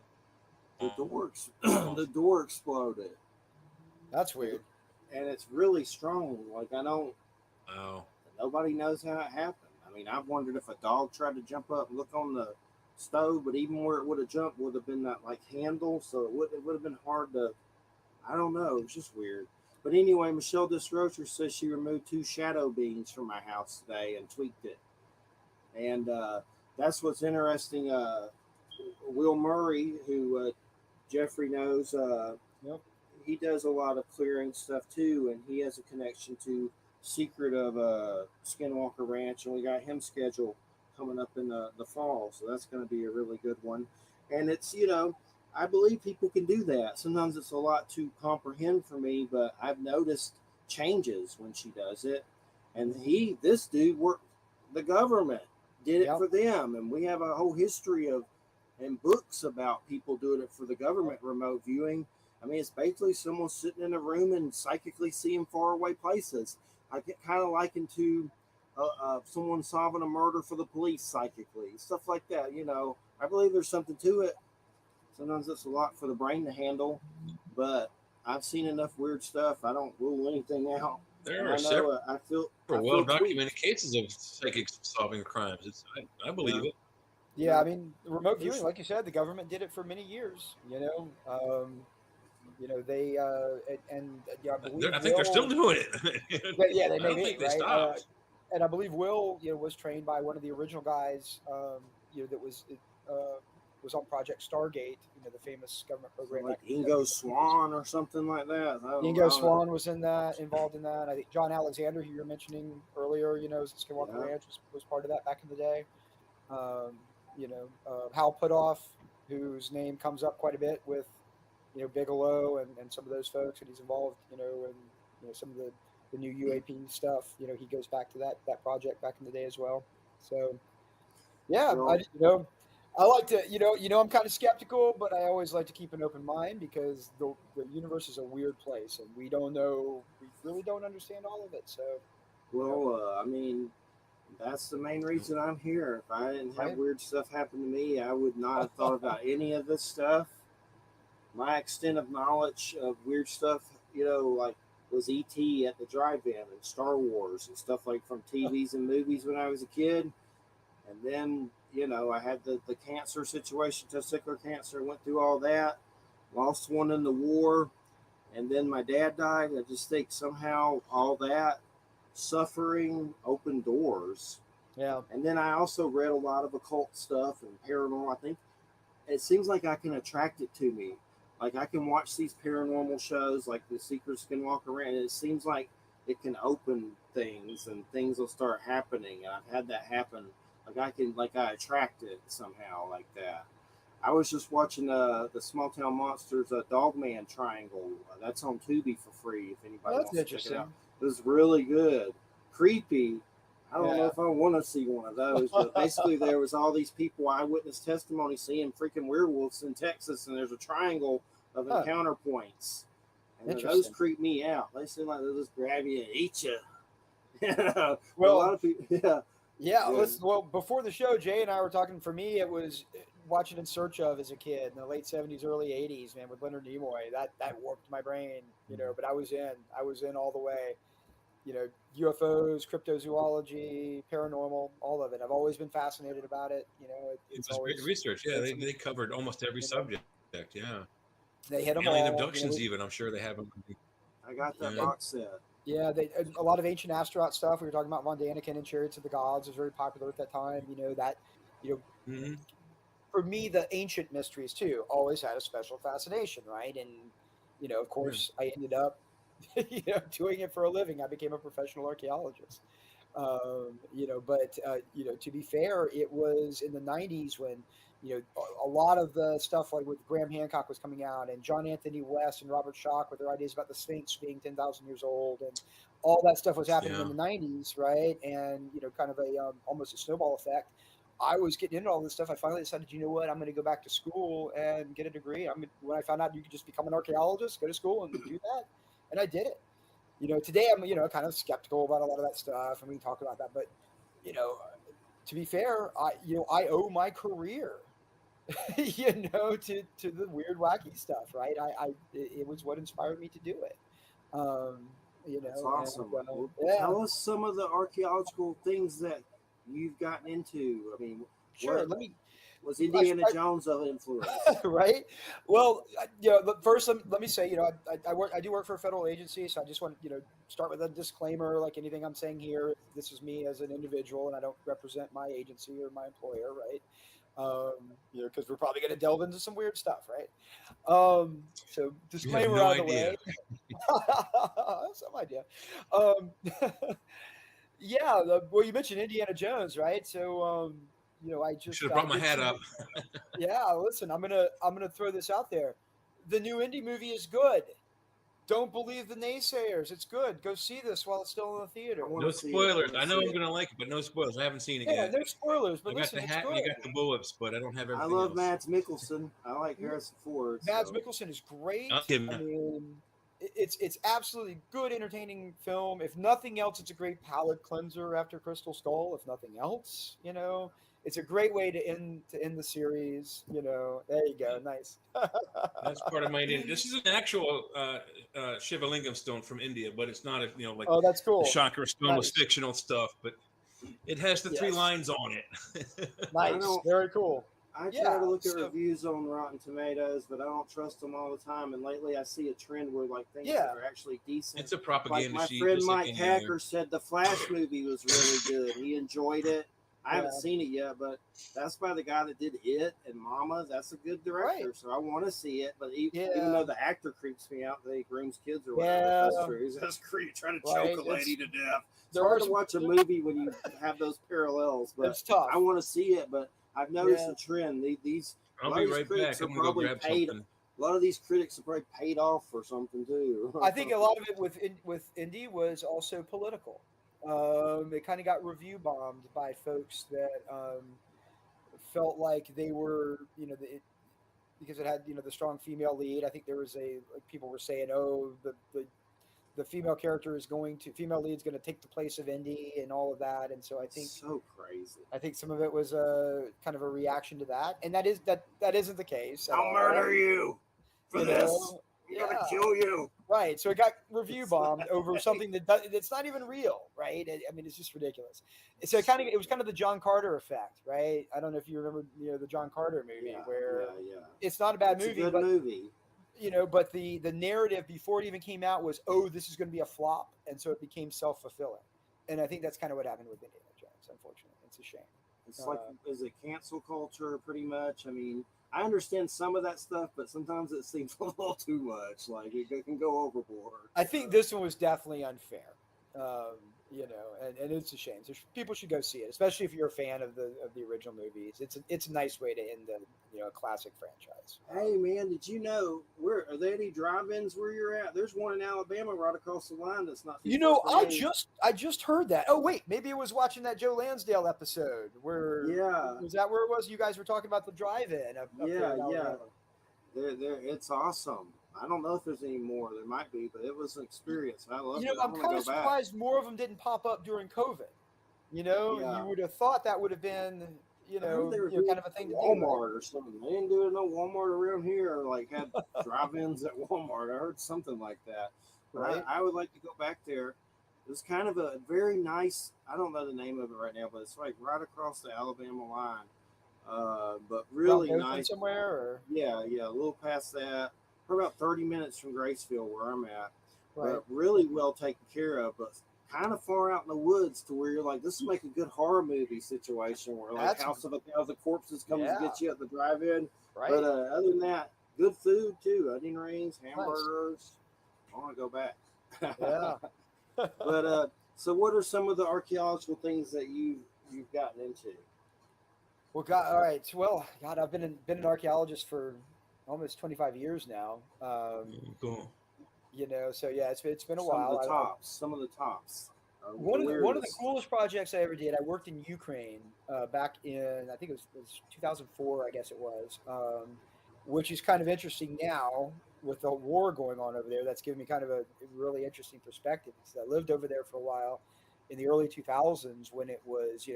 The door exploded. That's weird. And it's really strong. Like I don't. Wow. Nobody knows how it happened. I mean, I've wondered if a dog tried to jump up and look on the stove, but even where it would have jumped would have been that like handle, so it would have been hard to. I don't know. It was just weird. But anyway, Michelle Disrocher says she removed 2 shadow beings from my house today and tweaked it. And that's what's interesting. Will Murray, who Jeffrey knows, Yep. he does a lot of clearing stuff too, and he has a connection to Secret of Skinwalker Ranch, and we got him scheduled coming up in the fall, so that's going to be a really good one. And it's, I believe people can do that. Sometimes it's a lot to comprehend for me, but I've noticed changes when she does it. And this dude worked, the government did it Yep. for them, and we have a whole history of and books about people doing it for the government, remote viewing. I mean, it's basically someone sitting in a room and psychically seeing faraway places. I get kind of likened to someone solving a murder for the police psychically, stuff like that. I believe there's something to it. Sometimes it's a lot for the brain to handle, but I've seen enough weird stuff. I don't rule anything out. There And are I know I feel well tweaked. documented cases of psychics solving crimes. I believe it. Yeah, I mean, remote viewing, like you said, the government did it for many years. They I believe I think they're still Will. doing it. Yeah, they I may don't be think they right. stopped. And I believe Will, was trained by one of the original guys, that was on Project Stargate, the famous government program. Like back in the Ingo 70s. Swan or something like that. Ingo Swan was involved in that. I think John Alexander, who you were mentioning earlier, Skinwalker Ranch was part of that back in the day. Hal Puthoff, whose name comes up quite a bit with, Bigelow and some of those folks, and he's involved, in some of the new UAP stuff. He goes back to that project back in the day as well. So, yeah, I like to, I'm kind of skeptical, but I always like to keep an open mind because the universe is a weird place, and we really don't understand all of it. So, I mean, that's the main reason I'm here. If I didn't have weird stuff happen to me, I would not have thought about any of this stuff. My extent of knowledge of weird stuff, like was E.T. at the drive-in and Star Wars and stuff like from TVs and movies when I was a kid. And then, I had the cancer situation, testicular cancer, went through all that, lost one in the war, and then my dad died. I just think somehow all that suffering opened doors. Yeah. And then I also read a lot of occult stuff and paranormal. I think it seems like I can attract it to me. Like I can watch these paranormal shows like The Secret Skinwalker Ranch, and it seems like it can open things and things will start happening. And I've had that happen. I attract it somehow like that. I was just watching the Small Town Monsters Dogman Triangle. That's on Tubi for free if anybody wants to check it out. It was really good. Creepy. I don't know if I want to see one of those, but basically there was all these people, eyewitness testimony, seeing freaking werewolves in Texas, and there's a triangle of encounter points. And those creep me out. They seem like they'll just grab you and eat you. Well, a lot of people, well, before the show, Jay and I were talking. For me, it was watching In Search Of as a kid in the late 70s, early 80s, man, with Leonard Nimoy. That warped my brain, but I was in all the way. UFOs, cryptozoology, paranormal, all of it. I've always been fascinated about it. It's always great research. Yeah, they covered almost every subject. Yeah, they hit them alien all. abductions, even. I'm sure they have them. I got that box set. Yeah, a lot of ancient astronaut stuff. We were talking about Von Daniken and Chariots of the Gods was very popular at that time. For me, the ancient mysteries too always had a special fascination, right? And of course, I ended up doing it for a living. I became a professional archaeologist. But to be fair, it was in the 90s when a lot of the stuff like with Graham Hancock was coming out, and John Anthony West and Robert Schoch with their ideas about the Sphinx being 10,000 years old, and all that stuff was happening in the 90s, right? And kind of a almost a snowball effect. I was getting into all this stuff. I finally decided, you know what, I'm going to go back to school and get a degree. When I found out you could just become an archaeologist, go to school and do that, and I did it. Today I'm kind of skeptical about a lot of that stuff, and we can talk about that. But to be fair, I owe my career, to the weird, wacky stuff, right? It was what inspired me to do it. You That's know, awesome. and Well, yeah, tell us some of the archaeological things that you've gotten into. I mean, sure. what Let me. was I, Indiana Jones of influence? right? Well, but first, let me say, I do work for a federal agency, so I just want start with a disclaimer. Like anything I'm saying here, this is me as an individual, and I don't represent my agency or my employer, right? Because we're probably going to delve into some weird stuff, right? So You have disclaimer no out of the idea. way. Some idea. Um, yeah. Well, you mentioned Indiana Jones, right? So, I Should just have I brought my did hat some. up. Yeah, listen, I'm gonna throw this out there. The new indie movie is good. Don't believe the naysayers. It's good. Go see this while it's still in the theater. No spoilers. I know I'm gonna like it, but no spoilers. I haven't seen it Yeah, yet. no spoilers, but I got listen, the it's hat and good. you got the bullets, but I don't have I everything love else. Mads Mikkelsen. I like Harrison Ford. Mads So. Mikkelsen is great. I'll give him I that. mean, it's absolutely good, entertaining film. If nothing else, it's a great palate cleanser after Crystal Skull. If nothing else, it's a great way to end the series. There you go, nice. That's part of my Indian. This is an actual Shivalingam stone from India, but it's not like Oh, that's cool. the Chakra stone was Nice. fictional stuff, but it has the 3 Yes. lines on it. Nice, very cool. I try Yeah, to look at so- reviews on Rotten Tomatoes, but I don't trust them all the time. And lately, I see a trend where like things Yeah. that are actually decent. It's a propaganda Like my sheet, friend just like Mike any Hacker other. said the Flash movie was really good. He enjoyed it. I haven't Yeah. seen it yet, but that's by the guy that did It and Mama. That's a good director, Right. so I want to see it. But even Yeah. though the actor creeps me out, that he grooms kids or whatever. That's Yeah. true. That's creepy. Trying to Right, choke a lady to death. It's there are hard to some- watch a movie when you have those parallels, but It's tough. I want to see it. But I've noticed Yeah. a trend. These a I'll lot be of these right critics back. are I'm gonna go probably grab paid. something. A lot of these critics are probably paid off for something too. I think a lot of it with indie was also political. It kind of got review bombed by folks that felt like they were, because it had the strong female lead. I think there was people were saying, oh, the female character female lead's going to take the place of Indy and all of that. And so I think so crazy. I think some of it was kind of a reaction to that, and that isn't the case. at I'll all. murder you for You this. know? I'm gonna Yeah. kill you. Right. So it got review bombed over something that's not even real, right? I mean, it's just ridiculous. So it was kind of the John Carter effect, right? I don't know if you remember, the John Carter movie where yeah. it's not a bad It's movie, a good but movie. but the narrative before it even came out was, oh, this is going to be a flop, and so it became self-fulfilling. And I think that's kind of what happened with Indiana Jones. Unfortunately, it's a shame. It's like is it cancel culture pretty much? I mean, I understand some of that stuff, but sometimes it seems a little too much. Like it can go overboard. I think this one was definitely unfair, and it's a shame. So people should go see it, especially if you're a fan of the original movies. It's a nice way to end a classic franchise. Hey man, did you know are there any drive-ins where you're at? There's one in Alabama right across the line that's not. too far from me. I just heard that. Oh wait, maybe it was watching that Joe Lansdale episode where was that where it was? You guys were talking about the drive-in. Up there in Alabama. There, it's awesome. I don't know if there's any more. There might be, but it was an experience. I love it. I'm kind of surprised more of them didn't pop up during COVID. You would have thought that would have been, I heard they were kind of a thing to do. Walmart or something. They didn't do it no Walmart around here, or like had drive-ins at Walmart. I heard something like that. But Right. I would like to go back there. It was kind of a very nice. I don't know the name of it right now, but it's like right across the Alabama line. But really Around Oakland nice. somewhere, or Yeah, a little past that. We're about 30 minutes from Graceville, where I'm at. Right. But really well taken care of, but kind of far out in the woods to where you're like, this will make a good horror movie situation where like That's- House of 1,000 Corpses comes Yeah. and gets you at the drive-in. Right. But other than that, good food too. Onion rings, hamburgers. I want to go back. Yeah. But so what are some of the archaeological things that you've gotten into? Well, God, all right. Well, God, I've been an archaeologist for almost 25 years now. Cool. So yeah, it's been a Some while. of the tops. Some of the tops. One of the coolest projects I ever did, I worked in Ukraine back in, I think it was 2004, I guess it was, which is kind of interesting now with the war going on over there. That's given me kind of a really interesting perspective because I lived over there for a while in the early 2000s when it was,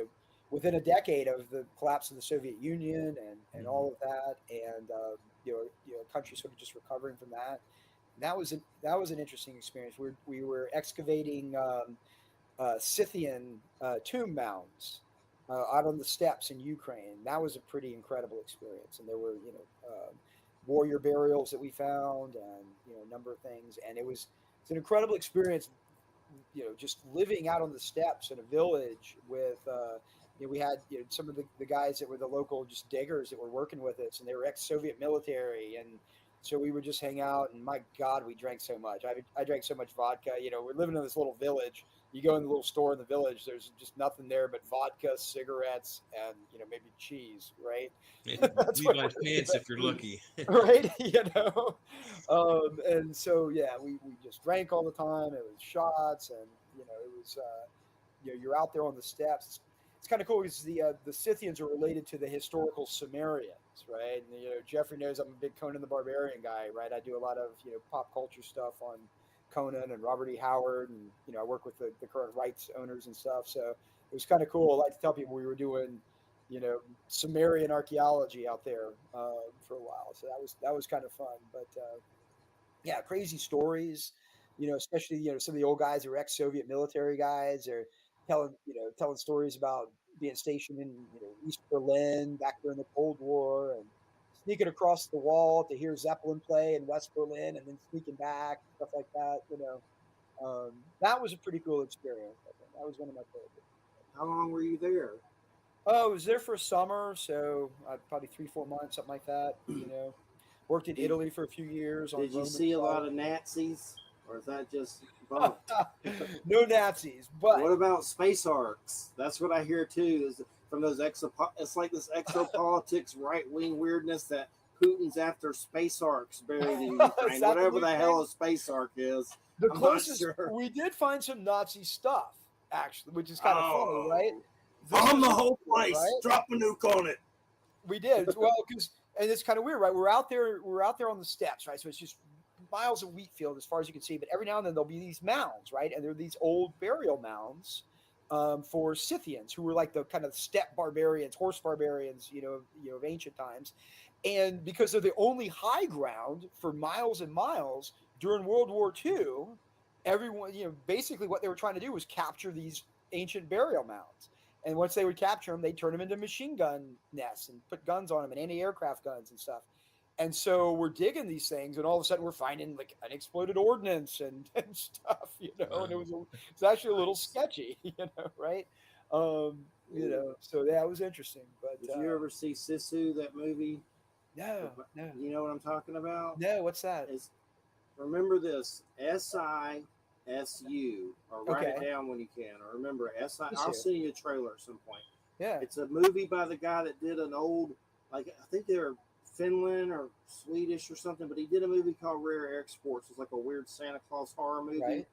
within a decade of the collapse of the Soviet Union and all of that, and country sort of just recovering from that. that was an interesting experience. We were excavating Scythian tomb mounds out on the steppes in Ukraine. That was a pretty incredible experience, and there were warrior burials that we found, and a number of things, and it's an incredible experience. Just living out on the steppes in a village with. We had some of the guys that were the local just diggers that were working with us, and they were ex-Soviet military, and so we would just hang out. And my God, we drank so much. I drank so much vodka. We're living in this little village. You go in the little store in the village, there's just nothing there but vodka, cigarettes, and maybe cheese, right? That's We what buy pants if you're lucky. right? And so we just drank all the time. It was shots, and it was you're out there on the steps. It's kind of cool because the Scythians are related to the historical Sumerians, right? And, Jeffrey knows I'm a big Conan the Barbarian guy, right? I do a lot of pop culture stuff on Conan and Robert E. Howard, and I work with the current rights owners and stuff. So it was kind of cool. I like to tell people we were doing Sumerian archaeology out there for a while. So that was kind of fun. But yeah, crazy stories. Especially some of the old guys who were ex-Soviet military guys are telling stories about being stationed in East Berlin back during the Cold War, and sneaking across the wall to hear Zeppelin play in West Berlin, and then sneaking back, stuff like that. That was a pretty cool experience. I think that was one of my favorites. How long were you there? Oh, I was there for a summer, so probably 3-4 months, something like that. Worked in Italy for a few years. Did you see a lot of Nazis, or is that just bunk? No Nazis, but what about space arcs? That's what I hear too. Is from those it's like this exopolitics right wing weirdness that Putin's after space arcs buried in Ukraine, whatever the hell a space arc is. The I'm closest not sure. we did find some Nazi stuff actually, which is kind of funny, right? Bomb the whole place. Right? Drop a nuke on it. We did well and it's kind of weird, right? We're out there on the steppes, right? So it's just miles of wheat field as far as you can see, but every now and then there'll be these mounds, right? And they're these old burial mounds for Scythians, who were like the kind of steppe barbarians, horse barbarians, of ancient times. And because they're the only high ground for miles and miles during World War II, everyone, basically what they were trying to do was capture these ancient burial mounds. And once they would capture them, they'd turn them into machine gun nests and put guns on them and anti-aircraft guns and stuff. And so we're digging these things, and all of a sudden we're finding like unexploded ordnance and stuff, and it was actually a little sketchy, right? So yeah, it was interesting. But did you ever see Sisu, that movie? No. You know what I'm talking about? No, what's that? Remember this, SISU, or write it down when you can, or remember SI. I'll send you a trailer at some point. Yeah. It's a movie by the guy that did an old, like, I think they're Finland or Swedish or something, but he did a movie called Rare Exports. It's like a weird Santa Claus horror movie. Right.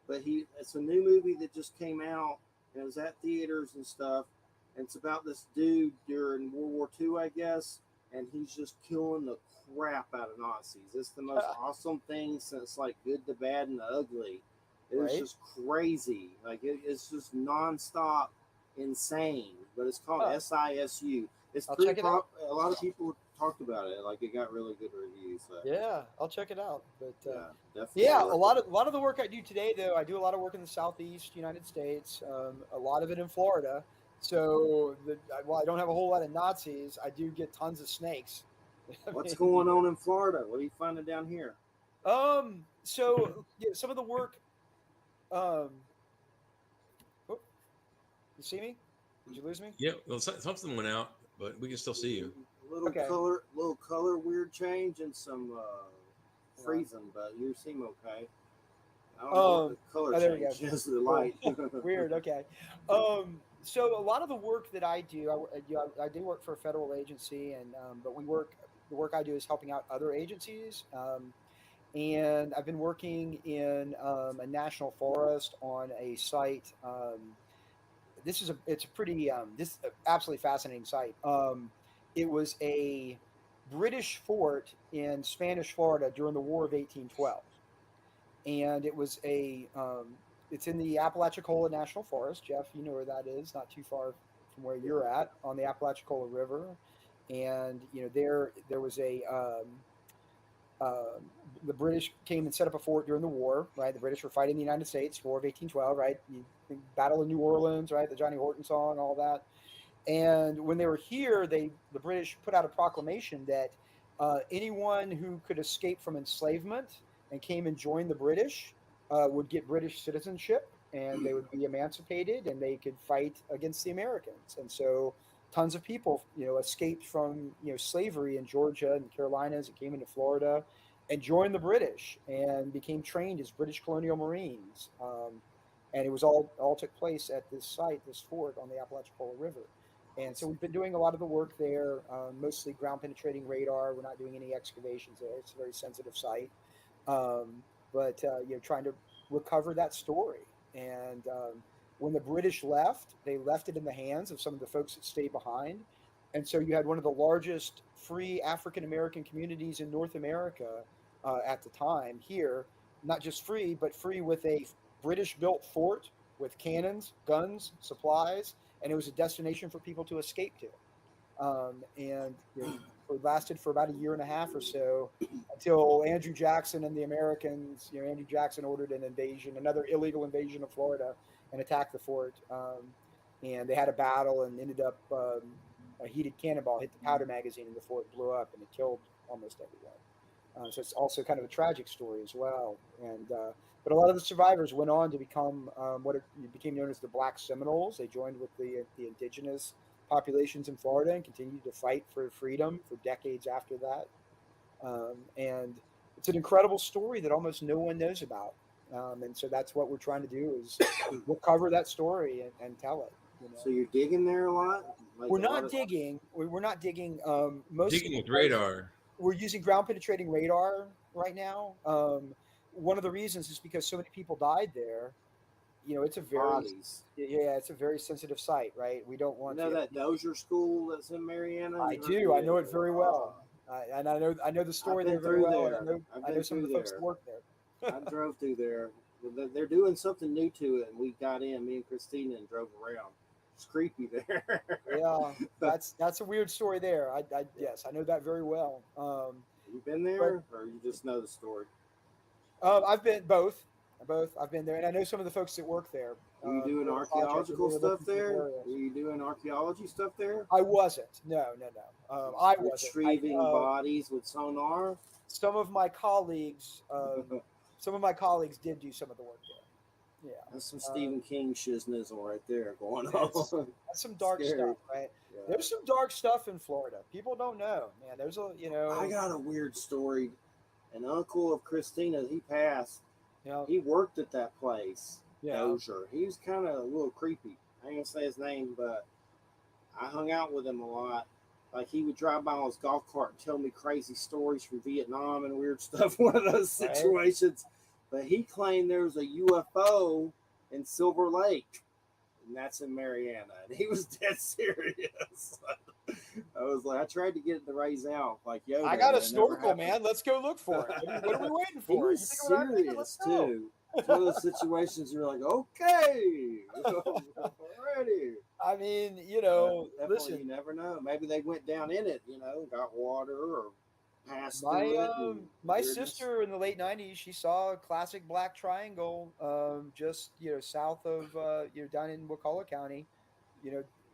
But it's a new movie that just came out, and it was at theaters and stuff. And it's about this dude during World War II, I guess, and he's just killing the crap out of Nazis. It's the most awesome thing since like Good, the Bad, and the Ugly. It was just crazy. Like it's just nonstop insane. But it's called SISU. It's pretty. A lot of people talked about it. Like it got really good reviews. So. Yeah, I'll check it out. But definitely. Yeah, a lot of the work I do today, though, I do a lot of work in the Southeast United States. A lot of it in Florida. So while I don't have a whole lot of Nazis, I do get tons of snakes. What's going on in Florida? What are you finding down here? So some of the work. You see me? Did you lose me? Yeah, well, something went out, but we can still see you. Little color weird change and some freezing, but you seem okay. I don't know what the color change is, the light. Weird. Okay. So a lot of the work that I do, I do work for a federal agency, and but the work I do is helping out other agencies. And I've been working in a national forest on a site. It's a pretty absolutely fascinating site. It was a British fort in Spanish Florida during the War of 1812, and it was it's in the Apalachicola National Forest. Jeff, you know where that is, not too far from where you're at, on the Apalachicola River. And there was Uh, the British came and set up a fort during the war, right? The British were fighting the United States, War of 1812, right? Battle of New Orleans, right? The Johnny Horton song, all that. And when they were here, the British put out a proclamation that anyone who could escape from enslavement and came and joined the British would get British citizenship, and they would be emancipated, and they could fight against the Americans. And so, tons of people, escaped from slavery in Georgia and the Carolinas and came into Florida, and joined the British and became trained as British colonial Marines. And it was all took place at this site, this fort on the Apalachicola River. And so we've been doing a lot of the work there, mostly ground penetrating radar. We're not doing any excavations there. It's a very sensitive site. But trying to recover that story. And when the British left, they left it in the hands of some of the folks that stayed behind. And so you had one of the largest free African American communities in North America at the time here, not just free, but free with a British built fort with cannons, guns, supplies, and it was a destination for people to escape to. And it lasted for about a year and a half or so until Andrew Jackson and the Americans, Andrew Jackson ordered an invasion, another illegal invasion of Florida, and attacked the fort. And they had a battle and ended up a heated cannonball hit the powder magazine in the fort, blew up, and it killed almost everyone. So it's also kind of a tragic story as well. And but a lot of the survivors went on to become what became known as the Black Seminoles. They joined with the indigenous populations in Florida and continued to fight for freedom for decades after that. And it's an incredible story that almost no one knows about. And so that's what we're trying to do is recover that story and tell it. So you're digging there a lot? Like We're not digging. We're not digging. Mostly Digging with radar. We're using ground penetrating radar right now. One of the reasons is because so many people died there. It's a it's a very sensitive site, right? We don't want that Dozier School that's in Mariana. I do. I know it very well, and I know the story there very well. And I know some of the folks that work there. I drove through there. They're doing something new to it, and we got in, me and Christina, and drove around. It's creepy there. Yeah, that's a weird story there. Yes, I know that very well. You been there, or you just know the story? I've been both. I've been there, and I know some of the folks that work there. Were you doing archaeological stuff there? Were you doing archaeology stuff there? I wasn't. No. I wasn't. Retrieving bodies with sonar. Some of my colleagues did do some of the work there. Yeah, that's some Stephen King shiznism right there going on. That's some dark stuff, right? Yeah. There's some dark stuff in Florida. People don't know, man. There's I got a weird story. An uncle of Christina, he passed. Yeah. He worked at that place. Yeah. Dozier. He was kind of a little creepy. I ain't gonna say his name, but I hung out with him a lot. Like he would drive by on his golf cart and tell me crazy stories from Vietnam and weird stuff. One of those situations. But he claimed there was a UFO in Silver Lake, and that's in Mariana. And he was dead serious. I was like, I tried to get it to raise out. Like, yo, I got a snorkel, man. Let's go look for it. What are we waiting for? He was serious too. It's one of those situations you're like, okay, already. I mean, listen, you never know. Maybe they went down in it, got water or passed through it. My sister in the late '90s, she saw a classic black triangle, just south of down in Wakulla County,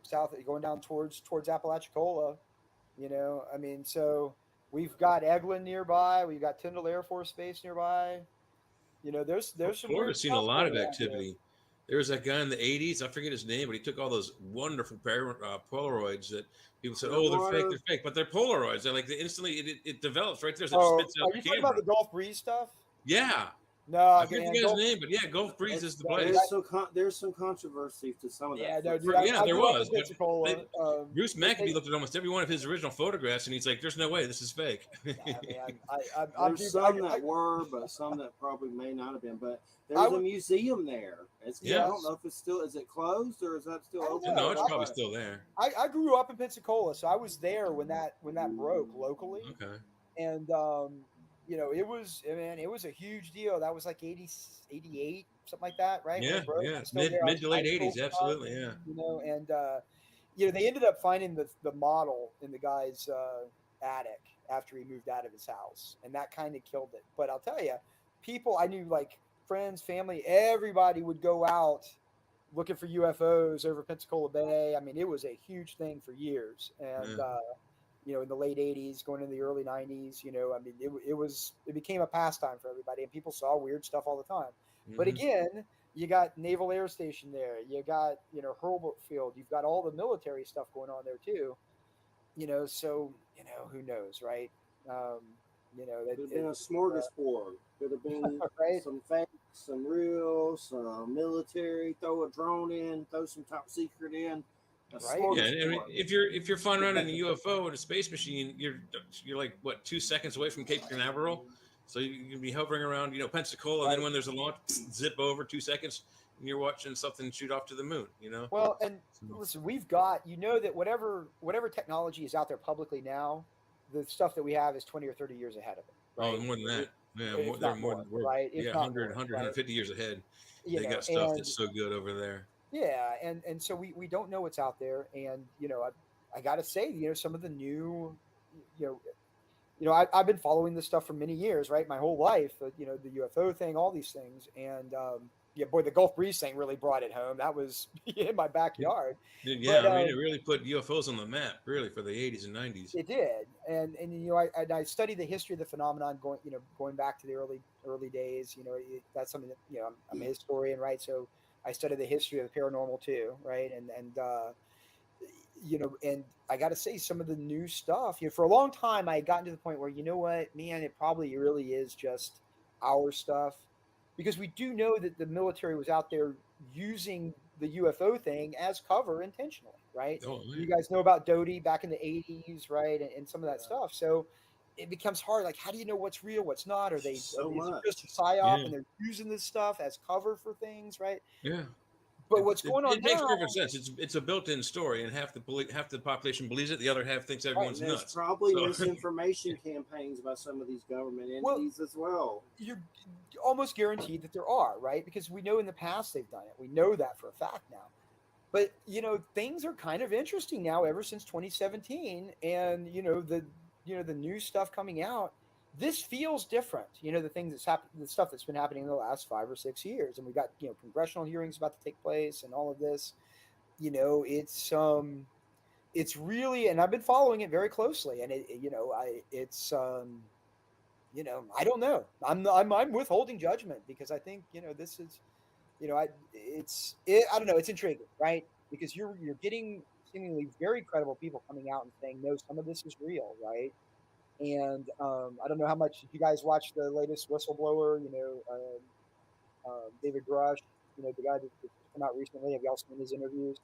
south going down towards Apalachicola. I mean, so we've got Eglin nearby, we've got Tyndall Air Force Base nearby. There's some. Florida's seen a lot of activity. There was that guy in the 80s, I forget his name, but he took all those wonderful Polaroids that people said, oh, they're fake, but they're Polaroids. They're like, instantly it develops right there. So it spits out are you talking about the Gulf Breeze stuff? Yeah. No, I forget the guy's name, but yeah, Gulf Breeze is the place. There's some controversy to some of that. There was. Bruce Maccabee looked at almost every one of his original photographs, and he's like, "There's no way this is fake." There's some that were, but some that probably may not have been. But there's a museum there. I don't know if it's still. Is it closed or is that still open? No, it's probably still there. I grew up in Pensacola, so I was there when that broke locally. Okay. And it was a huge deal. That was like 80, 88, something like that, right? Yeah, mid to late 80s, absolutely, yeah. And they ended up finding the model in the guy's attic after he moved out of his house, and that kind of killed it. But I'll tell you, people I knew, like friends, family, everybody would go out looking for UFOs over Pensacola Bay. I mean, it was a huge thing for years, and in the late '80s, going into the early '90s, I mean, it became a pastime for everybody, and people saw weird stuff all the time. But again, you got Naval Air Station there, you got Hurlbut Field, you've got all the military stuff going on there too. So who knows, right? Could have been a smorgasbord. Could have been right? some fake, some real, some military. Throw a drone in, throw some top secret in. Yeah, I mean, if you're flying around in a UFO in a space machine, you're like what 2 seconds away from Cape Canaveral, so you can be hovering around Pensacola, and then when there's a launch, zip over 2 seconds, and you're watching something shoot off to the moon. Well, and listen, we've got that whatever technology is out there publicly now, the stuff that we have is 20 or 30 years ahead of it. Right? Oh, more than that. Yeah, If they're not more more, than we're, right? If yeah, not 100, more, 100, right? 150 years ahead. You They know, got stuff and that's so good over there. yeah, and so we don't know what's out there, and I got to say, some of the new, I've been following this stuff for many years, right? My whole life, the UFO thing, all these things, and yeah, boy, the Gulf Breeze thing really brought it home. That was in my backyard. Yeah, But I mean, it really put UFOs on the map, really, for the 80s and 90s. it did, and I study the history of the phenomenon going back to the early days. That's something that I'm a historian, right? So I study the history of the paranormal too, right? And and I got to say, some of the new stuff, for a long time, I had gotten to the point where, what, man, it probably really is just our stuff, because we do know that the military was out there using the UFO thing as cover intentionally, right? Oh, You guys know about Doty back in the '80s, right? And some of that stuff. So it becomes hard. Like, how do you know what's real, what's not? Is it just a psyop, Yeah. and they're using this stuff as cover for things, right? Yeah. But what's going on it makes now? perfect sense. It's a built-in story, and half the population believes it. The other half thinks everyone's There's nuts. probably So- misinformation campaigns by some of these government entities as well. You're almost guaranteed that there are, right? Because we know in the past they've done it. We know that for a fact now. But things are kind of interesting now ever since 2017, and the new stuff coming out. This feels different. The things that's happened, the stuff that's been happening in the last 5 or 6 years, and we've got congressional hearings about to take place, and all of this. It's really, and I've been following it very closely, and I don't know. I'm withholding judgment, because I think this is, I don't know. It's intriguing, right? Because you're getting seemingly very credible people coming out and saying, no, some of this is real, right? And I don't know how much you guys watched the latest whistleblower, David Grush, the guy that just came out recently. Have y'all seen his interviews?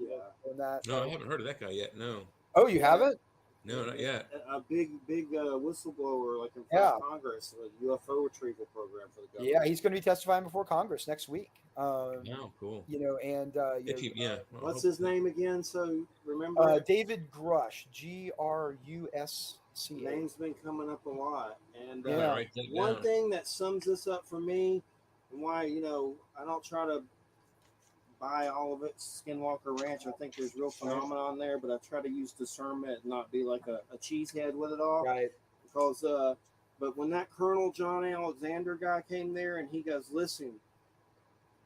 On that? No, I haven't heard of that guy yet. No. Oh, you haven't? No, not yet. A big whistleblower, like in front of Congress, a UFO retrieval program for the government. Yeah, he's going to be testifying before Congress next week. Oh, cool. And what's his name again? So remember, David Grush, Grusc. Name's been coming up a lot, and write that one down. thing that sums this up for me, and why I don't try to buy all of it Skinwalker Ranch. I think there's real phenomenon there, but I try to use discernment and not be like a cheesehead with it all. Right. Because but when that Colonel John Alexander guy came there and he goes, listen,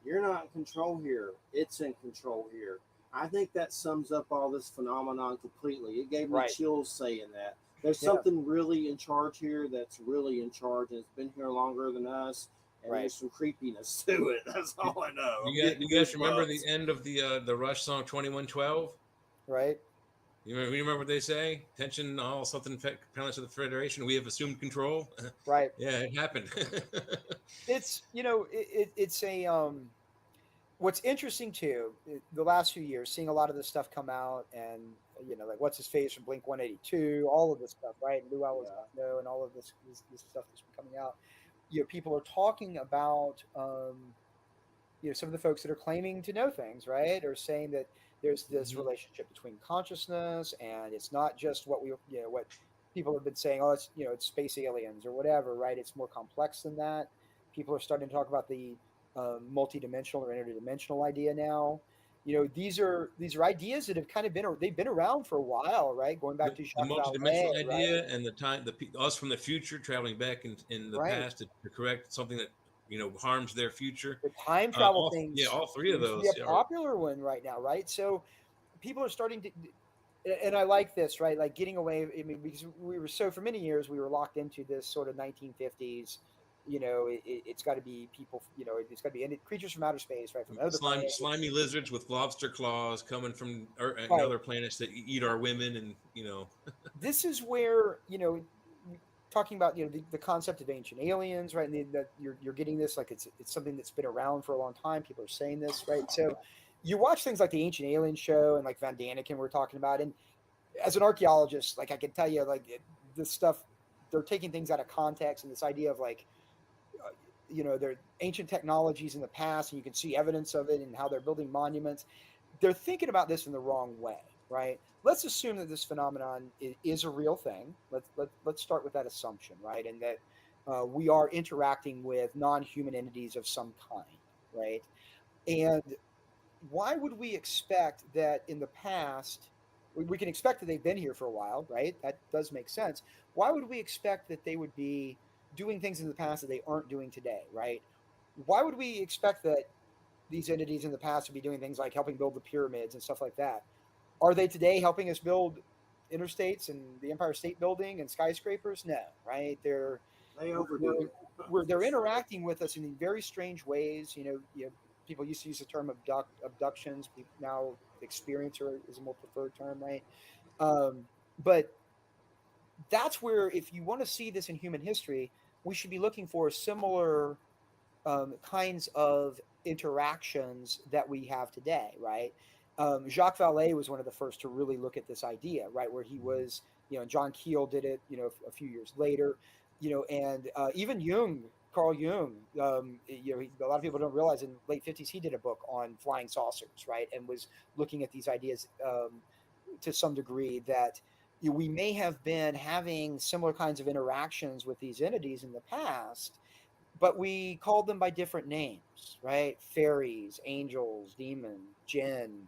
you're not in control here. It's in control here. I think that sums up all this phenomenon completely. It gave me chills saying that. There's something really in charge here that's really in charge, and it's been here longer than us. And there's some creepiness to it. That's all I know. You guys remember the end of the Rush song 2112? Right. You remember what they say? Tension, all something parallel to the Federation. We have assumed control. Right. Yeah, it happened. It's it's a what's interesting too, the last few years, seeing a lot of this stuff come out, and like what's his face from Blink 182, all of this stuff, right? Lou Elizondo, and all of this stuff that's been coming out. People are talking about some of the folks that are claiming to know things, right? Or saying that there's this relationship between consciousness, and it's not just what what people have been saying, oh, it's space aliens or whatever, right? It's more complex than that. People are starting to talk about the multidimensional or interdimensional idea now. these are ideas that have kind of they've been around for a while, right? Going back to The Jacques multidimensional Vallée, idea right? and us from the future traveling back in the Right. past to correct something that harms their future. The time travel Yeah, things all three of seems to be a those. Yeah, popular one right now, right? So people are starting to, and I like this, right? Like getting away. I mean, because we were for many years we were locked into this sort of 1950s. It's got to be people. It's got to be creatures from outer space, right? From another planet. slimy lizards with lobster claws coming from Right. other planets that eat our women, and This is where talking about the concept of ancient aliens, right? And that you're getting this like it's something that's been around for a long time. People are saying this, right? So you watch things like the Ancient Alien show and like Van Daniken we're talking about, and as an archaeologist, like I can tell you, like this stuff, they're taking things out of context, and this idea of like their ancient technologies in the past, and you can see evidence of it and how they're building monuments. They're thinking about this in the wrong way, right? Let's assume that this phenomenon is a real thing. Let's start with that assumption, right? And that we are interacting with non-human entities of some kind, right? And why would we expect that in the past? We can expect that they've been here for a while, right? That does make sense. Why would we expect that they would be doing things in the past that they aren't doing today, right? Why would we expect that these entities in the past would be doing things like helping build the pyramids and stuff like that? Are they today helping us build interstates and the Empire State Building and skyscrapers? No, right? They overdo it. They're interacting with us in very strange ways. People used to use the term abductions. Now experiencer is a more preferred term, right? But that's where, if you want to see this in human history, we should be looking for similar kinds of interactions that we have today, right? Jacques Vallée was one of the first to really look at this idea, right? Where he was, John Keel did it, a few years later, and even Jung, Carl Jung, a lot of people don't realize in the late 50s he did a book on flying saucers, right? And was looking at these ideas to some degree that we may have been having similar kinds of interactions with these entities in the past, but we called them by different names, right? Fairies, angels, demon, jinn,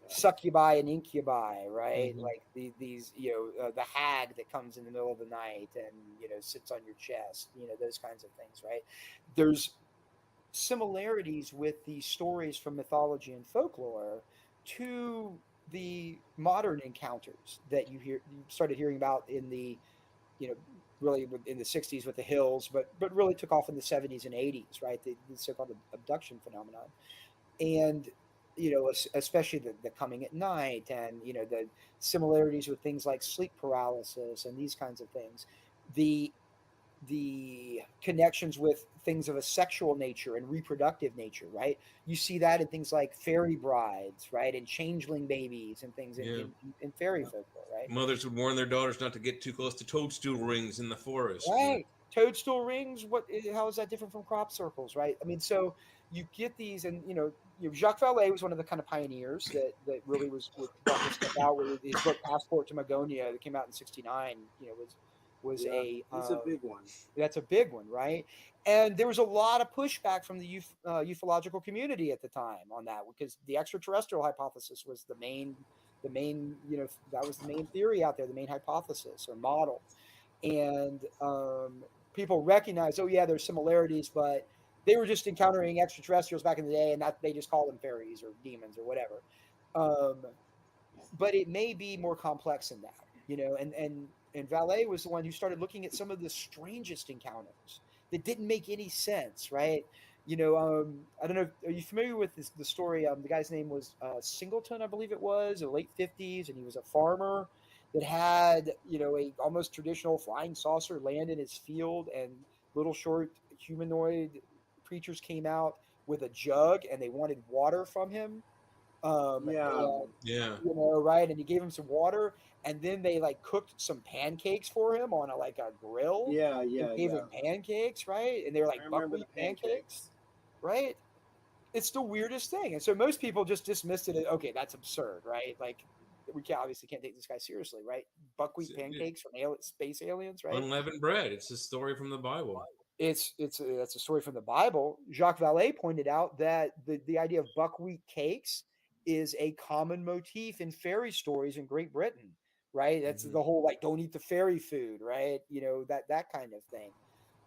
succubi and incubi, right? Like these, the hag that comes in the middle of the night and sits on your chest, those kinds of things, right? There's similarities with the stories from mythology and folklore to the modern encounters that you started hearing about in the really in the 60s with the hills, but really took off in the 70s and 80s, right? The so-called abduction phenomenon. And especially the coming at night, and the similarities with things like sleep paralysis and these kinds of things, the connections with things of a sexual nature and reproductive nature, right? You see that in things like fairy brides, right? And changeling babies and things in fairy folklore, right? Mothers would warn their daughters not to get too close to toadstool rings in the forest. Right. Toadstool rings. How is that different from crop circles, right? I mean, so you get these, and Jacques Vallée was one of the kind of pioneers that really brought this stuff out. With his book Passport to Magonia that came out in '69, was it's a big one. That's a big one, right? And there was a lot of pushback from the ufological community at the time on that, because the extraterrestrial hypothesis was the main, that was the main theory out there, the main hypothesis or model. And people recognize, oh yeah, there's similarities, but they were just encountering extraterrestrials back in the day, and that they just call them fairies or demons or whatever. But it may be more complex than that, and Vallée was the one who started looking at some of the strangest encounters that didn't make any sense, right? I don't know. Are you familiar with the story? The guy's name was Singleton, I believe it was, in the late 50s, and he was a farmer that had a almost traditional flying saucer land in his field, and little short humanoid creatures came out with a jug and they wanted water from him. Yeah. Right, and he gave him some water, and then they like cooked some pancakes for him on a grill. And gave him pancakes, right? And they were like buckwheat pancakes, right? It's the weirdest thing, and so most people just dismissed it as, okay, that's absurd, right? Like we obviously can't take this guy seriously, right? Buckwheat pancakes from space aliens, right? Unleavened bread. It's a story from the Bible. That's a story from the Bible. Jacques Vallée pointed out that the idea of buckwheat cakes is a common motif in fairy stories in Great Britain, right? That's the whole like don't eat the fairy food, right? That kind of thing.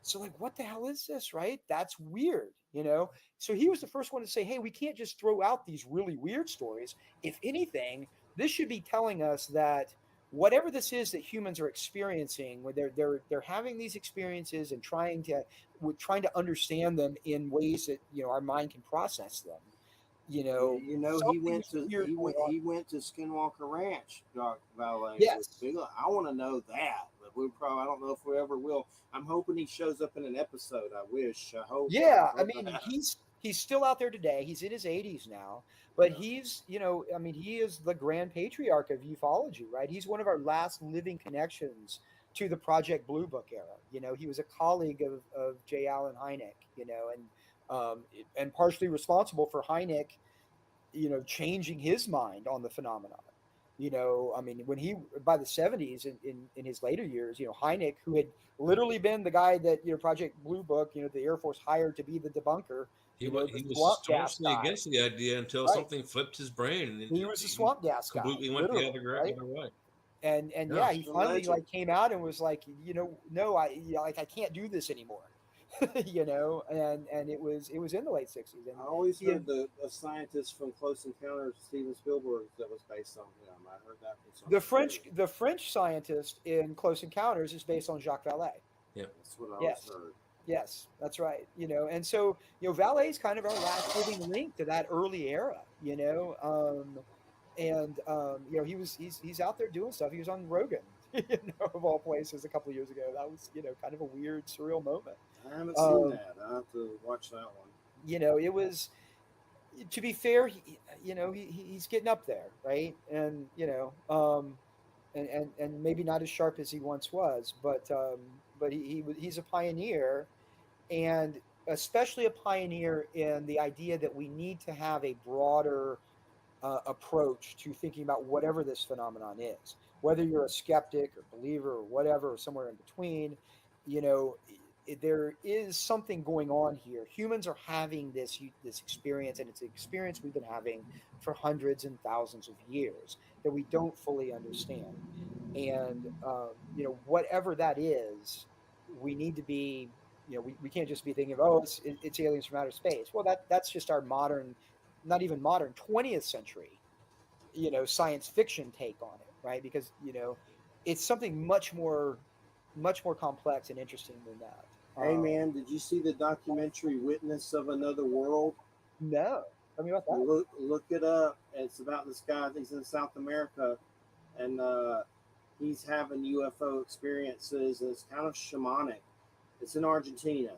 So like, what the hell is this, right? That's weird, So he was the first one to say, hey, we can't just throw out these really weird stories. If anything, this should be telling us that whatever this is that humans are experiencing, where they're having these experiences and trying to understand them in ways that our mind can process them. Something's weird going on. He went to Skinwalker Ranch, Doc Valet. Yes. I want to know that, but I don't know if we ever will. I'm hoping he shows up in an episode. I wish. I hope. Yeah, I I hope mean, that. he's still out there today. He's in his 80s now, but he's, I mean, he is the grand patriarch of ufology, right? He's one of our last living connections to the Project Blue Book era. He was a colleague of J. Allen Hynek, and partially responsible for Hynek, changing his mind on the phenomenon. I mean, when by the 70s, in his later years, Hynek, who had literally been the guy that, Project Blue Book, the Air Force hired to be the debunker, He the was swamp gas staunchly guy. against the idea until Right. something flipped his brain, and He was the swamp gas guy. completely went the literally, other way. And Yeah. he finally like came out and was like, no, I can't do this anymore. And it was in the late 60s. And I always heard a scientist from Close Encounters, Steven Spielberg, that was based on him. I heard that from the French scientist in Close Encounters is based on Jacques Vallée. Yeah, that's what I always heard. Yes, that's right. And so Vallée is kind of our last living link to that early era. He's out there doing stuff. He was on Rogan, of all places, a couple of years ago. That was kind of a weird, surreal moment. I haven't seen that. I have to watch that one. It was. To be fair, he's getting up there, right? And and maybe not as sharp as he once was, but he's a pioneer, and especially a pioneer in the idea that we need to have a broader approach to thinking about whatever this phenomenon is. Whether you're a skeptic or believer or whatever, or somewhere in between, there is something going on here. Humans are having this experience, and it's an experience we've been having for hundreds and thousands of years that we don't fully understand. And whatever that is, we need to be. We can't just be thinking of it's aliens from outer space. Well, that's just our modern, not even modern, 20th century, science fiction take on it, right? Because it's something much more complex and interesting than that. Hey man, did you see the documentary Witness of Another World? No. Tell me about that. Look it up. It's about this guy. He's in South America, and he's having UFO experiences. And it's kind of shamanic. It's in Argentina,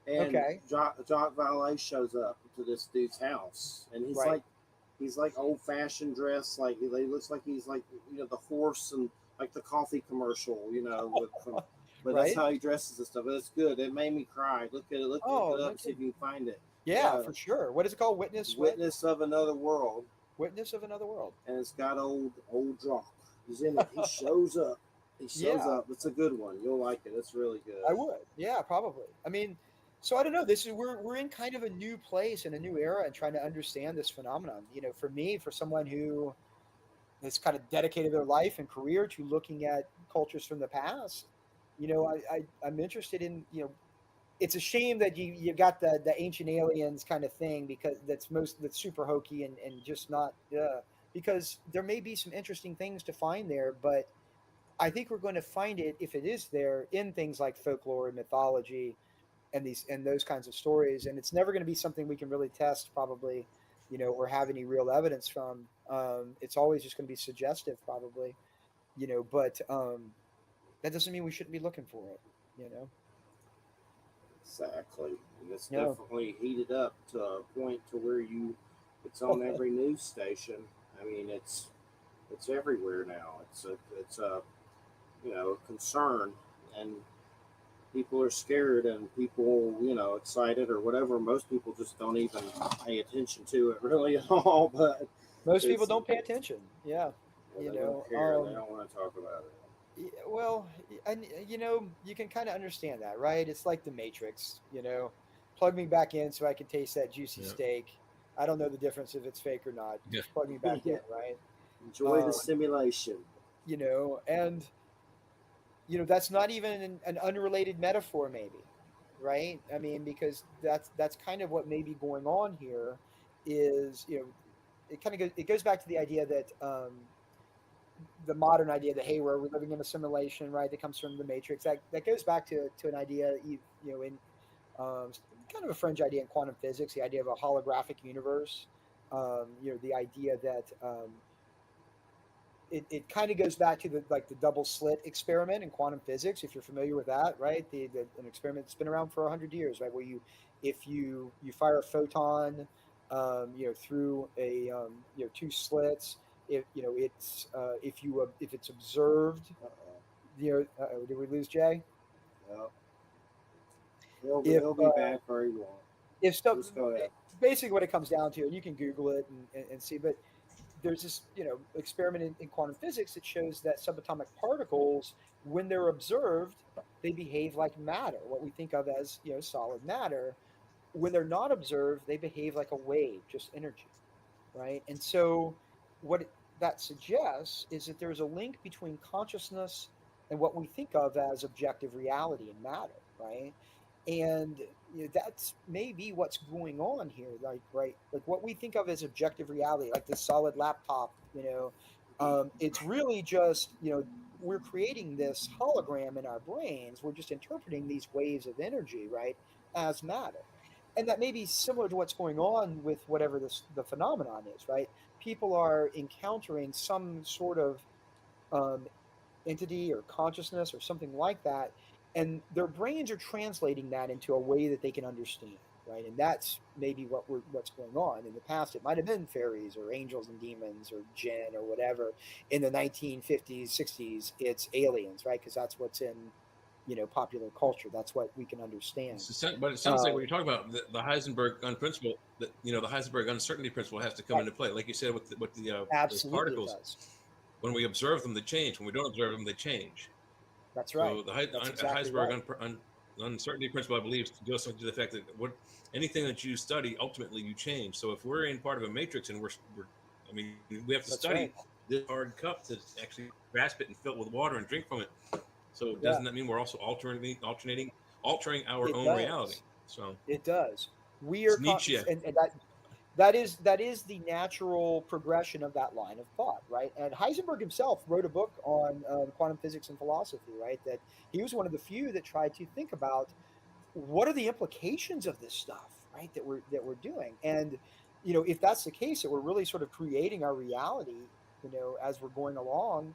and Jacques Vallée shows up to this dude's house, and he's like old fashioned dressed, like he looks like he's like the horse and like the coffee commercial, But that's how he dresses and stuff. But it's good. It made me cry. Look at it. Look it up. See if you can find it. Yeah, for sure. What is it called? Witness of Another World. Witness of Another World. And it's got old Jacques. He's in it. He shows up. Up. It's a good one. You'll like it. It's really good. I would. Yeah, probably. I mean, so I don't know. We're in kind of a new place and a new era, and trying to understand this phenomenon. For me, for someone who has kind of dedicated their life and career to looking at cultures from the past. I'm interested in, it's a shame that you got the ancient aliens kind of thing, because that's super hokey and just not, because there may be some interesting things to find there, but I think we're going to find it, if it is there, in things like folklore and mythology and those kinds of stories. And it's never going to be something we can really test probably, or have any real evidence from. It's always just going to be suggestive probably, but, that doesn't mean we shouldn't be looking for it, Exactly. And it's definitely heated up to a point to where it's on every news station. I mean, it's everywhere now. It's a concern, and people are scared, and people, excited or whatever. Most people just don't even pay attention to it really at all, but most people don't pay attention. Yeah. They don't care. They don't want to talk about it. Well, and you can kind of understand that, right? It's like the Matrix, plug me back in so I can taste that juicy Yeah. steak. I don't know the difference if it's fake or not. Yeah. Just plug me back in, right? Enjoy the simulation. And that's not even an unrelated metaphor, maybe, right? I mean, because that's kind of what may be going on here. Is it goes back to the idea that the modern idea that, hey, we're living in a simulation, right? That comes from the Matrix. That goes back to an idea, in kind of a fringe idea in quantum physics, the idea of a holographic universe. The idea that it kind of goes back to the double slit experiment in quantum physics, if you're familiar with that, right? An experiment that's been around for 100 years, right? Where if you fire a photon, through a two slits, if it's observed, did we lose Jay? No. If He'll be back or he won't. if so, Just go ahead. basically what it comes down to, and you can Google it and see, but there's this experiment in quantum physics that shows that subatomic particles, when they're observed, they behave like matter, what we think of as solid matter. When they're not observed, they behave like a wave, just energy, right? And so that suggests is that there's a link between consciousness and what we think of as objective reality and matter, right? And that's maybe what's going on here, like, right, like what we think of as objective reality, like this solid laptop, it's really just we're creating this hologram in our brains. We're just interpreting these waves of energy, right, as matter. And that may be similar to what's going on with whatever the phenomenon is, right? People are encountering some sort of um, entity or consciousness or something like that, and their brains are translating that into a way that they can understand, right? And that's maybe what's going on. In the past, it might have been fairies or angels and demons or jinn or whatever. In the 1950s, 60s, it's aliens, right? Because that's what's in popular culture. That's what we can understand. But it sounds like when you're talking about the Heisenberg gun principle, that the Heisenberg uncertainty principle has to come into play, like you said with the those particles. When we observe them, they change. When we don't observe them, they change. That's right. So the exactly Heisenberg uncertainty principle, I believe, goes to the fact that anything that you study, ultimately you change. So if we're in part of a matrix and we have to study this hard cup to actually grasp it and fill it with water and drink from it. So doesn't that mean we're also altering our own reality? So it does. We are Nietzsche. And that is the natural progression of that line of thought, right? And Heisenberg himself wrote a book on quantum physics and philosophy, right? That he was one of the few that tried to think about what are the implications of this stuff, right? That we're doing, and if that's the case, that we're really sort of creating our reality, as we're going along,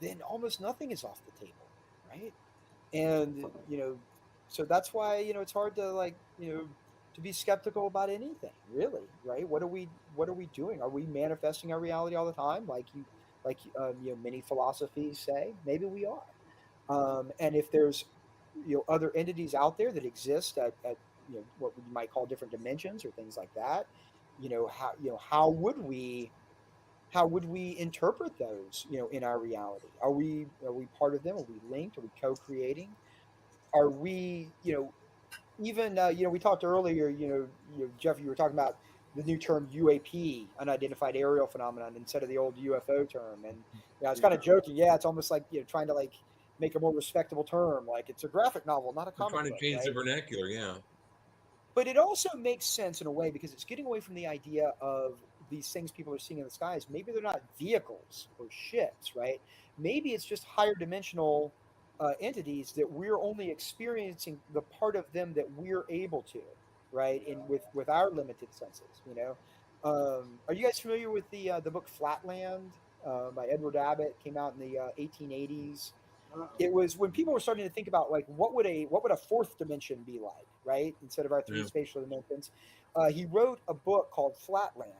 then almost nothing is off the table, right? And so that's why it's hard to to be skeptical about anything, really, right? What are we doing? Are we manifesting our reality all the time, many philosophies say? Maybe we are. And if there's other entities out there that exist at what we might call different dimensions or things like that, how would we interpret those in our reality? Are we part of them? Are we linked? Are we co-creating? Are we even we talked earlier, Jeff, you were talking about the new term UAP, unidentified aerial phenomenon, instead of the old UFO term. And I was kind of joking, it's almost like trying to make a more respectable term, like it's a graphic novel, not a comic We're trying book, to change right? the vernacular, yeah. But it also makes sense in a way, because it's getting away from the idea of these things people are seeing in the skies. Maybe they're not vehicles or ships, right? Maybe it's just higher dimensional entities that we're only experiencing the part of them that we're able to, right? And with our limited senses, are you guys familiar with the book Flatland by Edward Abbott? Came out in the 1880s. It was when people were starting to think about what would a fourth dimension be like, right? Instead of our three spatial dimensions. He wrote a book called Flatland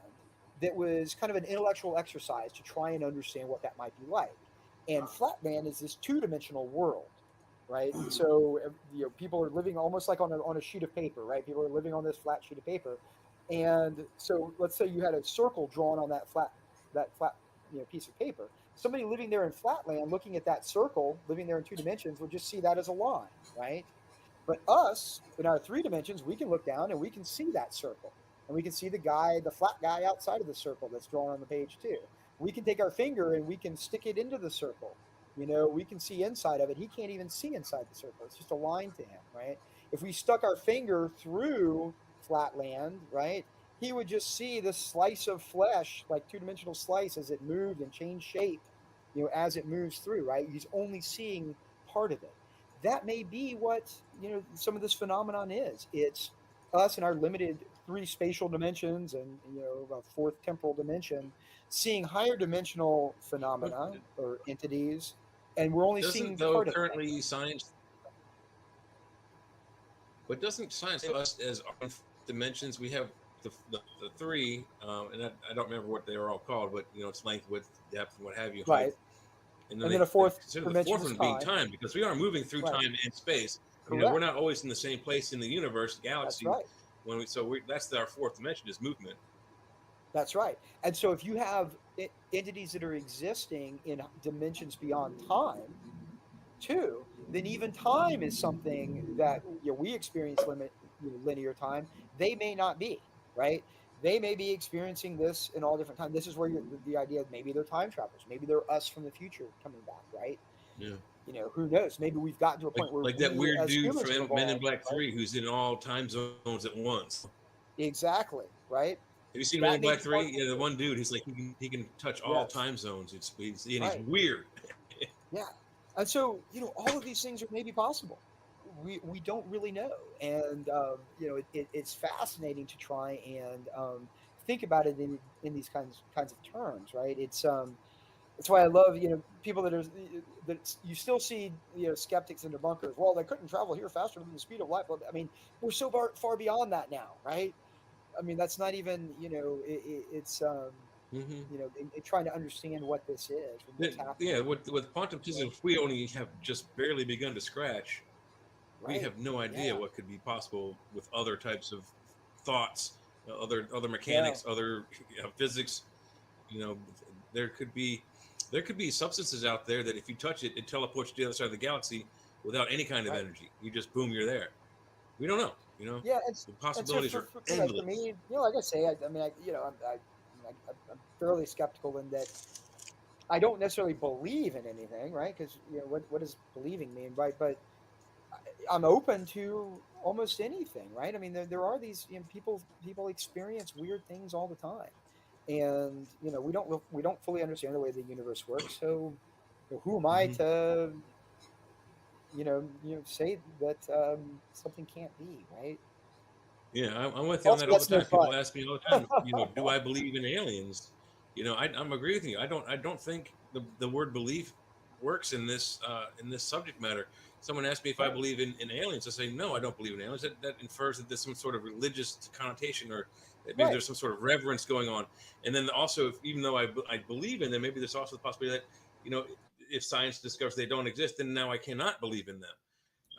that was kind of an intellectual exercise to try and understand what that might be like. And Flatland is this two-dimensional world, right? So people are living almost like on a sheet of paper, right? People are living on this flat sheet of paper. And so let's say you had a circle drawn on that flat piece of paper. somebody living there in Flatland, looking at that circle, living there in 2 dimensions, would just see that as a line, right? But us, in our 3 dimensions, we can look down and we can see that circle. And we can see the flat guy outside of the circle that's drawn on the page too. We can take our finger and we can stick it into the circle. We can see inside of it. He can't even see inside the circle. It's just a line to him, right? If we stuck our finger through Flatland, right, he would just see this slice of flesh, like 2-dimensional slice, as it moved and changed shape, as it moves through, right? He's only seeing part of it. That may be what some of this phenomenon is. It's us in our limited 3 spatial dimensions and a 4th temporal dimension seeing higher dimensional phenomena or entities, and we're only seeing part of currently science, but doesn't science tell us as our dimensions? We have the 3, and I don't remember what they were all called, but it's length, width, depth, and what have you, height. Right. And then a 4th consider the dimension 4th is one being time. time, because we are moving through Right. time and space. Correct. We're not always in the same place in the universe, galaxy. That's right. That's our 4th dimension, is movement. That's right. And so if you have entities that are existing in dimensions beyond time too, then even time is something that we experience linear time. They may not be, right? They may be experiencing this in all different times. This is where the idea of maybe they're time travelers. Maybe they're us from the future coming back, right? Yeah. Who knows? Maybe we've gotten to a point where like that we, weird as dude humans, have from Men in evolved, Black right? 3 who's in all time zones at once. Exactly, right? Have you seen That Men in may Black be 3? Yeah, the one dude, he's like he can touch all Yes. time zones. He's Right. weird. Yeah. And so, all of these things are maybe possible. We don't really know. And, it's fascinating to try and think about it in these kinds of terms, right? It's why I love, people that you still see, skeptics in debunkers. Well, they couldn't travel here faster than the speed of light. I mean, we're so far beyond that now, right? I mean, that's not even, it's, trying to understand what this is, and what's happening. Yeah, with quantum physics, we only have just barely begun to scratch. We Right. have no idea Yeah. what could be possible with other types of thoughts, other mechanics, other physics. There could be substances out there that if you touch it, it teleports you to the other side of the galaxy without any kind of Right. energy. You just boom, you're there. We don't know. Yeah, The possibilities are for endless. me, like I say, I'm fairly skeptical in that I don't necessarily believe in anything, right? Because what does believing mean, right? But I'm open to almost anything, right? I mean, there are these people experience weird things all the time, and we don't fully understand the way the universe works. So, who am I to say that something can't be, right? Yeah, I'm with you on Also, that all the that's no time. People fun. ask me all the time, do I believe in aliens? I'm agree with you. I don't think the word belief works in this subject matter. Someone asked me if I believe in aliens. I say no, I don't believe in aliens. That infers that there's some sort of religious connotation, or it means there's some sort of reverence going on. And then also, even though I believe in them, maybe there's also the possibility that if science discovers they don't exist, then now I cannot believe in them.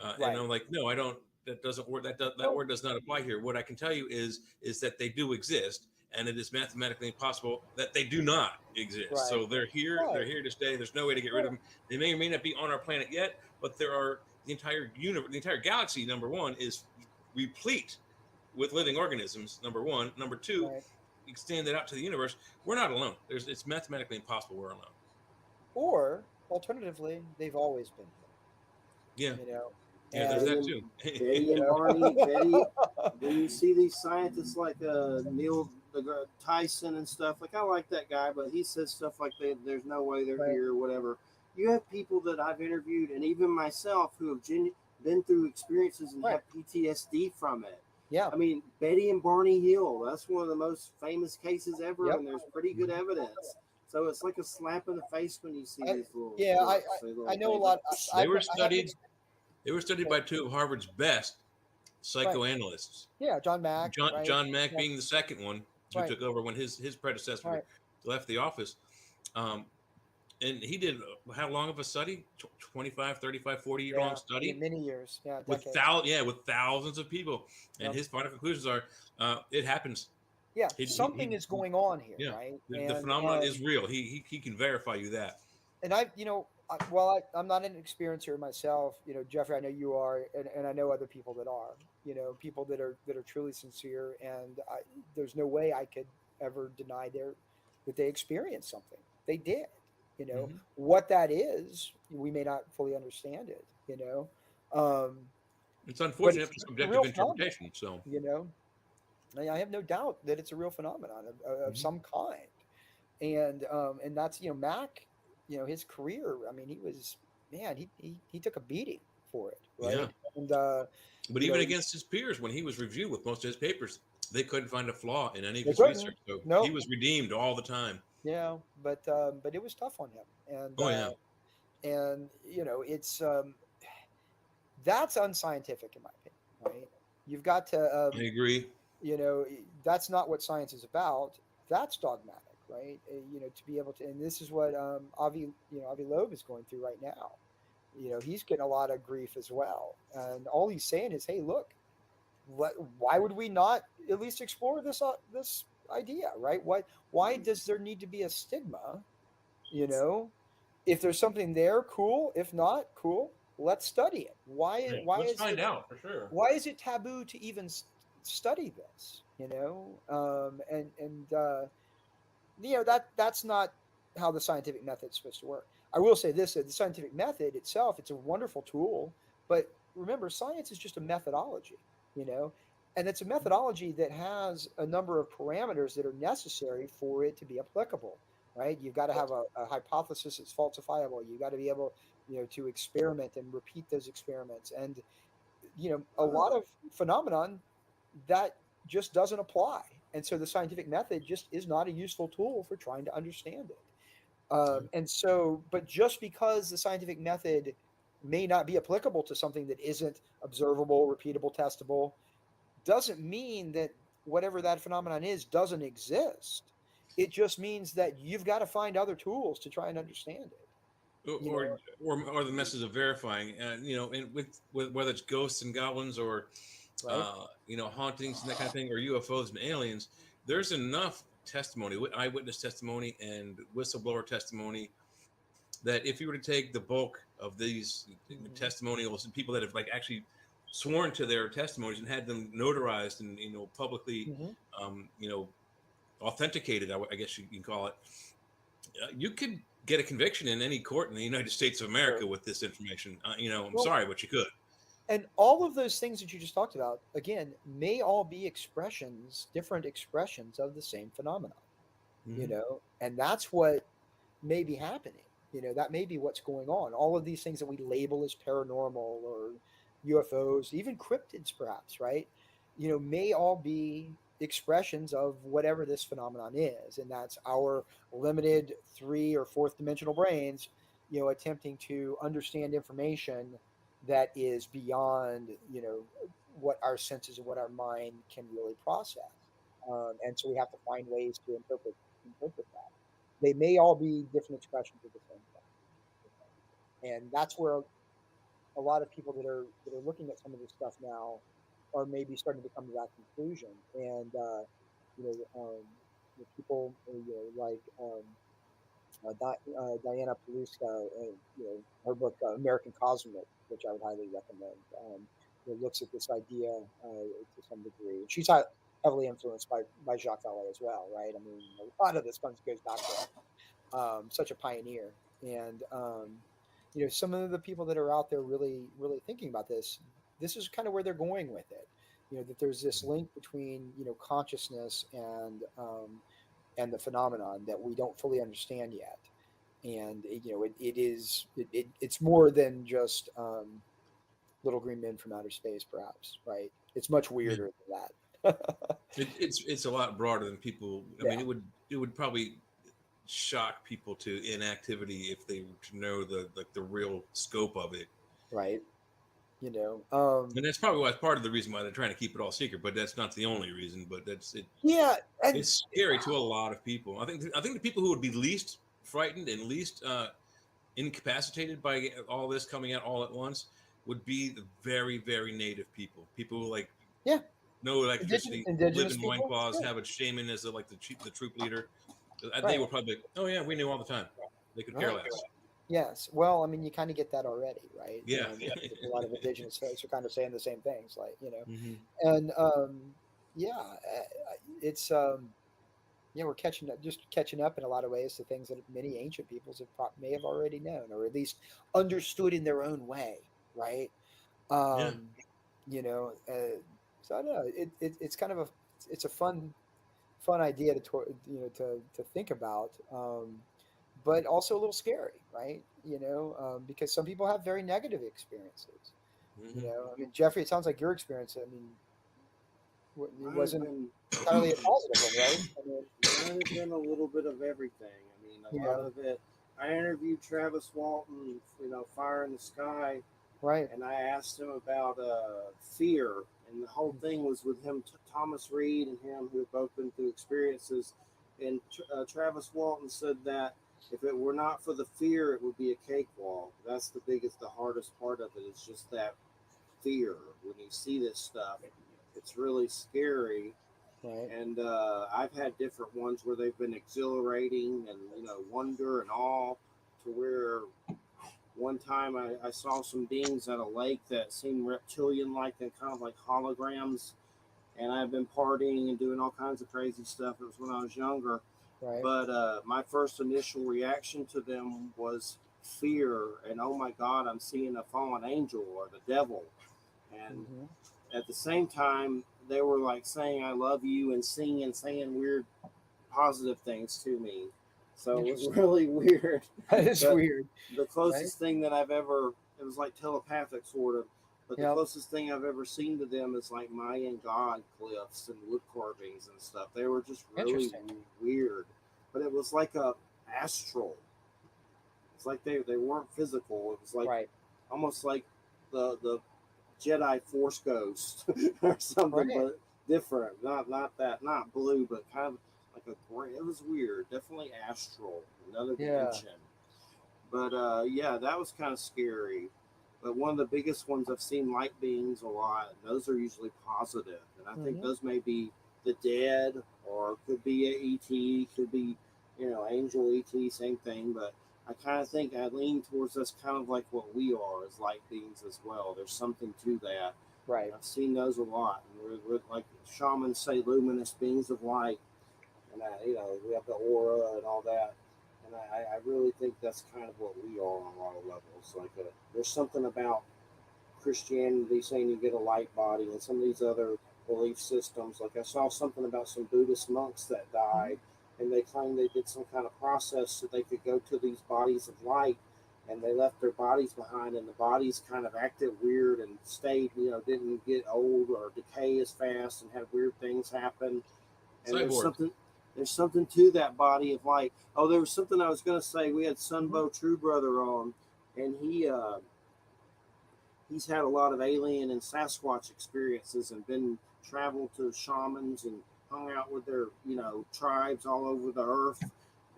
And I'm like, no, I don't. That doesn't work. That word does not apply here. What I can tell you is that they do exist, and it is mathematically impossible that they do not exist. Right. So they're here. Right. They're here to stay. There's no way to get rid of them. They may or may not be on our planet yet, but there are the entire universe, the entire galaxy. Number one is replete with living organisms. Number one. Number two, extend it out to the universe. We're not alone. It's mathematically impossible we're alone. Or alternatively, they've always been here. Yeah. Yeah, there's that too. Betty and Barney, Betty. When you see these scientists like Neil deGrasse Tyson and stuff, like I like that guy, but he says stuff like there's no way they're here or whatever. You have people that I've interviewed, and even myself, who have been through experiences and have PTSD from it. Yeah. I mean, Betty and Barney Hill, that's one of the most famous cases ever, and there's pretty good evidence. So it's like a slap in the face when you see these little. I know a lot. They were studied. They were studied by two of Harvard's best psychoanalysts. Yeah, John Mack. John Mack being the second one who took over when his predecessor left the office. And he did how long of a study? 25, 35, 40 year long study? Many years. Yeah, with thousands of people. And his final conclusions are it happens. Yeah, something is going on here, right? The phenomenon is real. He can verify you that. and I'm not an experiencer myself. Jeffrey, I know you are, and I know other people that are. People that are truly sincere, and there's no way I could ever deny that they experienced something. They did. What that is, we may not fully understand it. It's But unfortunate it's for a real subjective phenomenon. interpretation. So You know, I have no doubt that it's a real phenomenon of some kind, and that's Mac, his career. I mean, he was man, he took a beating for it, yeah, right? And but even against his peers, when he was reviewed with most of his papers, they couldn't find a flaw in any of they his couldn't. research. So he Nope. was redeemed all the time. But it was tough on him, Oh yeah, and it's that's unscientific in my opinion, right? You've got to I agree. that's not what science is about. That's dogmatic, right? To be able to, and this is what Avi Loeb is going through right now. He's getting a lot of grief as well, and all he's saying is, "Hey, look, why would we not at least explore this idea, right? Why does there need to be a stigma? You know, if there's something there, cool. If not, cool. Let's study it. Yeah, Why let's is find it out for sure. why is it taboo to even study this? That's not how the scientific method is supposed to work. I will say this: the scientific method itself, it's a wonderful tool, but remember, science is just a methodology, you know, and it's a methodology that has a number of parameters that are necessary for it to be applicable. Right? You've got to have a hypothesis that's falsifiable. You've got to be able, to experiment and repeat those experiments. And a lot of phenomenon that just doesn't apply. And so the scientific method just is not a useful tool for trying to understand it. But just because the scientific method may not be applicable to something that isn't observable, repeatable, testable, doesn't mean that whatever that phenomenon is doesn't exist. It just means that you've got to find other tools to try and understand it. Or the methods of verifying, and with whether it's ghosts and goblins or Right. hauntings and that kind of thing, or UFOs and aliens. There's enough testimony, eyewitness testimony and whistleblower testimony, that if you were to take the bulk of these testimonials and people that have like actually sworn to their testimonies and had them notarized and publicly authenticated, I guess you can call it, you could get a conviction in any court in the United States of America with this information. I'm sorry, but you could. And all of those things that you just talked about, again, may all be different expressions of the same phenomenon, and that's what may be happening. That may be what's going on. All of these things that we label as paranormal or UFOs, even cryptids, perhaps, right? May all be expressions of whatever this phenomenon is, and that's our limited 3 or 4th dimensional brains, attempting to understand information that is beyond, what our senses and what our mind can really process, and so we have to find ways to interpret that. They may all be different expressions of the same thing, and that's where a lot of people that are looking at some of this stuff now are maybe starting to come to that conclusion. And you know, people like Diana Paluska, her book American Cosmic, which I would highly recommend, looks at this idea to some degree. She's heavily influenced by Jacques Vallée as well, right? I mean, a lot of this goes back to such a pioneer, and some of the people that are out there really, really thinking about this. This is kind of where they're going with it. That there's this link between consciousness and the phenomenon that we don't fully understand yet, and it's more than just little green men from outer space, perhaps, right? It's much weirder than that. It's a lot broader than people. I mean, it would probably shock people to inactivity if they were to know the real scope of it, right? And that's probably part of the reason why they're trying to keep it all secret. But that's not the only reason. But that's it. Yeah, it's scary to a lot of people. I think the people who would be least frightened and least incapacitated by all this coming out all at once would be the very, very native people. People who no electricity, live in loincloths, have a shaman as the troop leader. They were probably, oh yeah, we knew all the time. They could care less. Yes. Well, I mean, you kind of get that already, right? Yeah. A lot of indigenous folks are kind of saying the same things, like, Hmm. and yeah, it's yeah, we're catching up in a lot of ways to things that many ancient peoples may have already known, or at least understood in their own way, right? Yeah. Um, so I don't know. It's kind of it's a fun idea to think about, but also a little scary, right? Because some people have very negative experiences. Hmm. I mean, Jeffrey, it sounds like your experience. I mean, it Mine have wasn't been entirely a positive one, right? I mean, mine have been a little bit of everything. I mean, a lot yeah, of it. I interviewed Travis Walton, Fire in the Sky, right. and I asked him about fear, and the whole thing was with him, Thomas Reed, and him, who had both been through experiences. And Travis Walton said that if it were not for the fear, it would be a cakewalk. That's the hardest part of it is just that fear. When you see this stuff, it's really scary. Right. And I've had different ones where they've been exhilarating and wonder and awe, to where one time I saw some beings at a lake that seemed reptilian like and kind of like holograms. And I've been partying and doing all kinds of crazy stuff. It was when I was younger. Right. But my first initial reaction to them was fear and, oh my God, I'm seeing a fallen angel or the devil. And Hmm. at the same time, they were like saying, I love you, and singing and saying weird positive things to me. So it was Interesting. really weird. That is But weird, the right? closest thing that I've ever, it was like telepathic sort of, but the Yep. closest thing I've ever seen to them is like Mayan god glyphs and wood carvings and stuff. They were just really Interesting. weird. But it was like a astral. It's like they weren't physical. It was like Right. almost like the Jedi Force Ghost or something, Right. but different. Not blue, but kind of like a gray. It was weird. Definitely astral, another Yeah. dimension. But yeah, that was kind of scary. But one of the biggest ones, I've seen light beings a lot, and those are usually positive. And I think Hmm. those may be the dead, or could be a ET, could be angel ET, same thing. But I kind of think I lean towards that's kind of like what we are as light beings as well. There's something to that. Right. I've seen those a lot. And we're like shamans say, luminous beings of light, and we have the aura and all that. And I really think that's kind of what we are on a lot of levels. Like there's something about Christianity saying you get a light body, and some of these other belief systems. Like I saw something about some Buddhist monks that died, and they claimed they did some kind of process so they could go to these bodies of light, and they left their bodies behind, and the bodies kind of acted weird and stayed, didn't get old or decay as fast, and had weird things happen. And Cyborgs. there's something to that body of light. Oh, there was something I was going to say. We had Sunbow True Brother on, and he's had a lot of alien and Sasquatch experiences, and been traveled to shamans and hung out with their tribes all over the earth.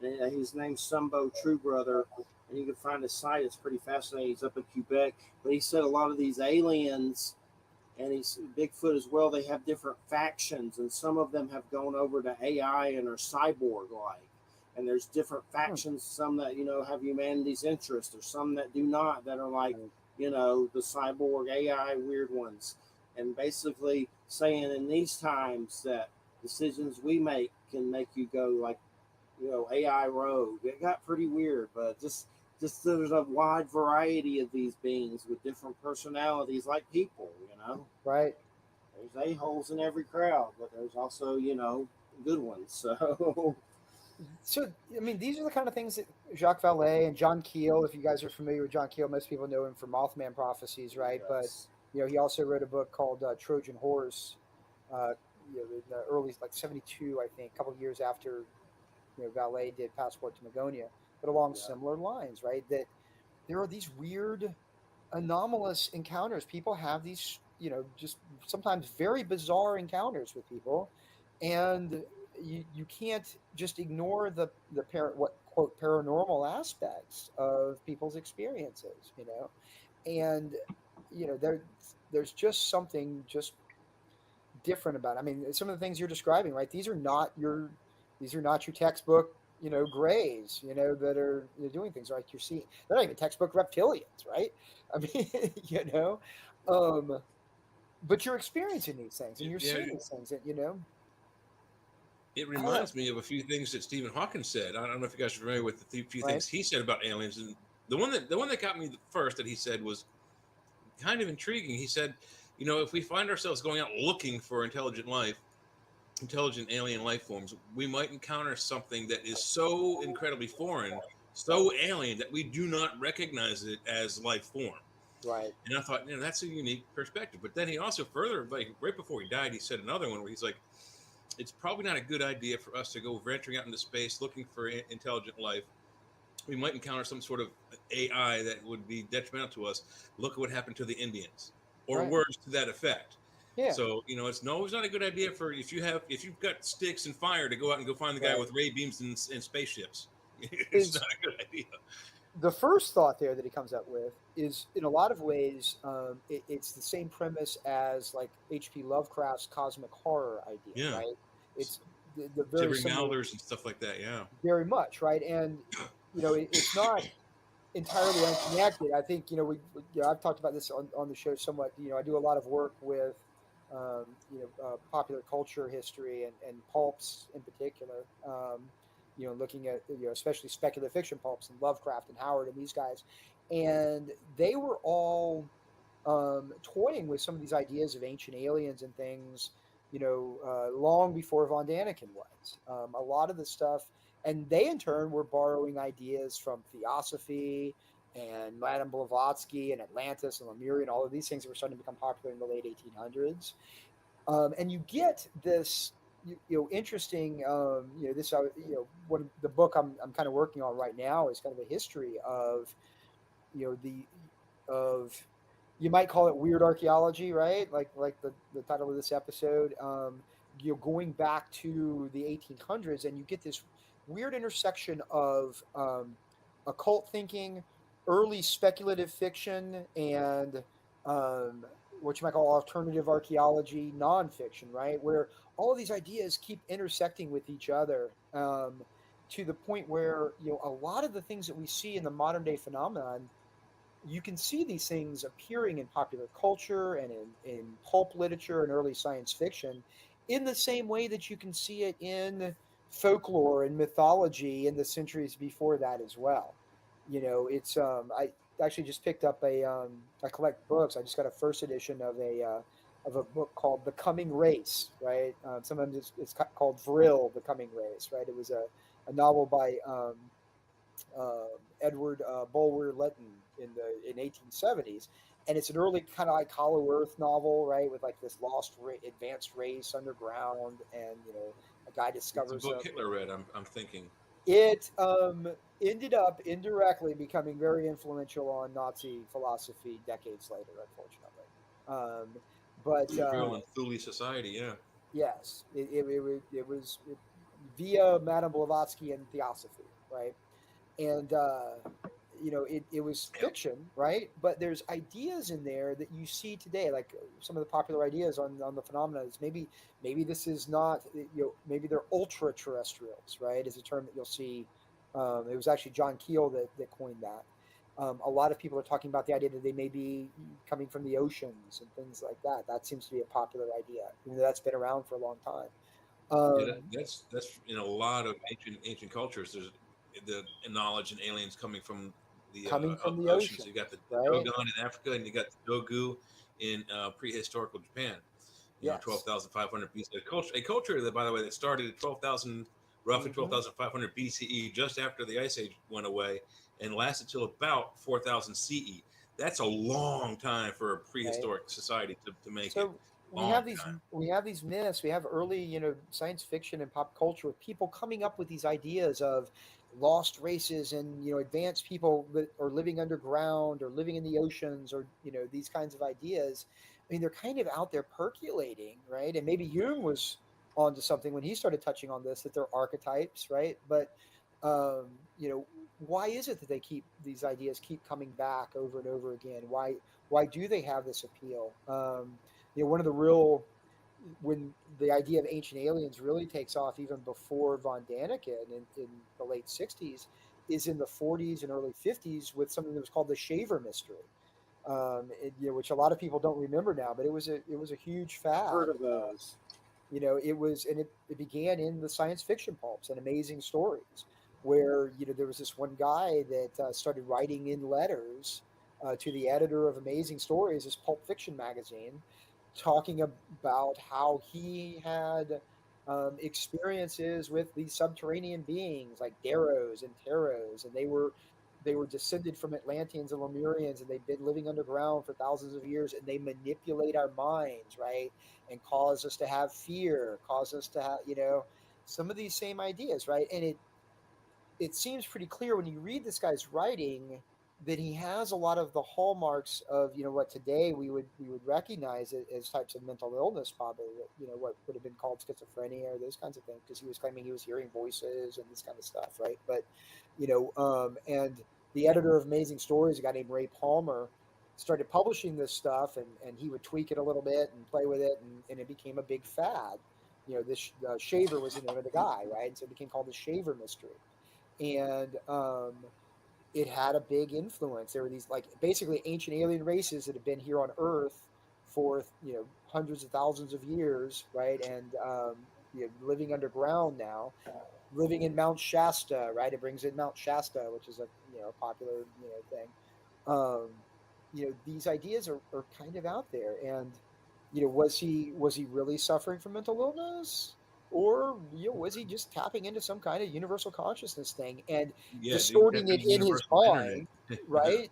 And his name's Sunbow True Brother, and you can find his site. It's pretty fascinating. He's up in Quebec, but he said a lot of these aliens, and he's Bigfoot as well, they have different factions, and some of them have gone over to AI and are cyborg like. And there's different factions, some that have humanity's interest, or some that do not, that are like the cyborg AI weird ones. And basically saying in these times that decisions we make can make you go like AI rogue. It got pretty weird, but just there's a wide variety of these beings with different personalities, like people. Right. There's a-holes in every crowd, but there's also good ones. So So, I mean, these are the kind of things that Jacques Vallée and John Keel, if you guys are familiar with John Keel, most people know him from Mothman Prophecies, right? But, yes. he also wrote a book called Trojan Horse, uh, in the early, like 72, I think, a couple of years after, Vallée did Passport to Magonia, but along Yeah. similar lines, right? That there are these weird, anomalous encounters. People have these, just sometimes very bizarre encounters with people, and you can't just ignore the what quote paranormal aspects of people's experiences, and there's just something just different about it. I mean, some of the things you're describing, right? These are not your textbook, grays, that are doing things like you're seeing. They're not even textbook reptilians, right? I mean, um, but you're experiencing these things and you're Yeah, seeing these things, and it I don't know, reminds me of a few things that Stephen Hawking said. I don't know if you guys are familiar with the few right? things he said about aliens, and the one that got me first that he said was kind of intriguing. He said, if we find ourselves going out looking for intelligent alien life forms, we might encounter something that is so incredibly foreign, so alien that we do not recognize it as life form. Right. And I thought, that's a unique perspective. But then he also further, like right before he died, he said another one where he's like, it's probably not a good idea for us to go venturing out into space looking for intelligent life. We might encounter some sort of AI that would be detrimental to us. Look at what happened to the Indians, or Right. words to that effect. Yeah. So it's not a good idea for if you've got sticks and fire to go out and go find the guy Right. with ray beams and spaceships. It's Is not a good idea. the first thought there that he comes up with is, in a lot of ways, it's the same premise as like H.P. Lovecraft's cosmic horror idea, Yeah, right? It's the very gibbering similar, owlers and stuff like that. Yeah, very much, right? And it's not entirely unconnected. I think I've talked about this on the show somewhat. I do a lot of work with popular culture history and pulps in particular. Looking at especially speculative fiction pulps and Lovecraft and Howard and these guys, and they were all toying with some of these ideas of ancient aliens and things, long before Von Daniken was. A lot of the stuff, and they in turn were borrowing ideas from Theosophy and Madame Blavatsky and Atlantis and Lemuria and all of these things that were starting to become popular in the late 1800s. And you get this, interesting, this, what the book I'm kind of working on right now is kind of a history of, the of you might call it weird archaeology, right? Like the title of this episode. Going back to the 1800s, and you get this weird intersection of occult thinking, early speculative fiction, and what you might call alternative archaeology, nonfiction, right? Where all of these ideas keep intersecting with each other, to the point where a lot of the things that we see in the modern day phenomenon, you can see these things appearing in popular culture and in pulp literature and early science fiction in the same way that you can see it in folklore and mythology in the centuries before that as well. It's I actually just picked up I collect books. I just got a first edition of a book called The Coming Race, right? Sometimes it's called Vril, The Coming Race, right? It was a novel by Edward Bulwer Lytton in 1870s, and it's an early kind of like Hollow Earth novel, right, with like this lost advanced race underground, and a guy it's a discovers book them. Hitler read. I'm thinking. It ended up indirectly becoming very influential on Nazi philosophy decades later, unfortunately. But Real and Thule Society. Yeah. yes, it was via Madame Blavatsky and Theosophy, right? And it was fiction, right? But there's ideas in there that you see today, like some of the popular ideas on the phenomena is maybe this is not, maybe they're ultra terrestrials, right? Is a term that you'll see. It was actually John Keel that coined that. A lot of people are talking about the idea that they may be coming from the oceans and things like that. That seems to be a popular idea. That's been around for a long time. Yeah, that's in a lot of ancient cultures. There's the knowledge and aliens coming from the Coming from the oceans. So ocean, you got the right? Dogon in Africa, and you got the Dogu in prehistorical Japan. Yes. 12,500 BC. A culture that, by the way, that started at roughly Mhm. 12,500 BCE, just after the Ice Age went away, and lasted till about 4,000 CE. That's a long time for a prehistoric society to make it. So we have these myths. We have early, science fiction and pop culture with people coming up with these ideas of lost races and advanced people that are living underground or living in the oceans, or these kinds of ideas. I mean, they're kind of out there percolating, right? And maybe Jung was onto something when he started touching on this, that they're archetypes, right? But why is it that these ideas keep coming back over and over again? Why do they have this appeal? One of the real when the idea of ancient aliens really takes off, even before von Daniken in the late 60s, is in the 40s and early 50s with something that was called the Shaver mystery, which a lot of people don't remember now, but it was a huge fad. Heard of those? It began in the science fiction pulps and amazing stories, where there was this one guy that started writing in letters to the editor of Amazing Stories, this pulp fiction magazine, talking about how he had experiences with these subterranean beings like Darrows and Taros, and they were descended from Atlanteans and Lemurians, and they've been living underground for thousands of years, and they manipulate our minds, right, and cause us to have fear, cause us to have some of these same ideas, right, and it seems pretty clear when you read this guy's writing that he has a lot of the hallmarks of what today we would recognize as types of mental illness, probably what would have been called schizophrenia or those kinds of things, because he was claiming he was hearing voices and this kind of stuff, right? But and the editor of Amazing Stories, a guy named Ray Palmer, started publishing this stuff, and he would tweak it a little bit and play with it, and it became a big fad. This Shaver was the name of the guy, right? And so it became called the Shaver mystery. And it had a big influence. There were these basically ancient alien races that have been here on Earth for hundreds of thousands of years, right? And living underground now, living in Mount Shasta, right? It brings in Mount Shasta, which is a popular thing. These ideas are kind of out there, and was he really suffering from mental illness? Or was he just tapping into some kind of universal consciousness thing and Yeah, distorting that's a it in his universal internet. mind, right?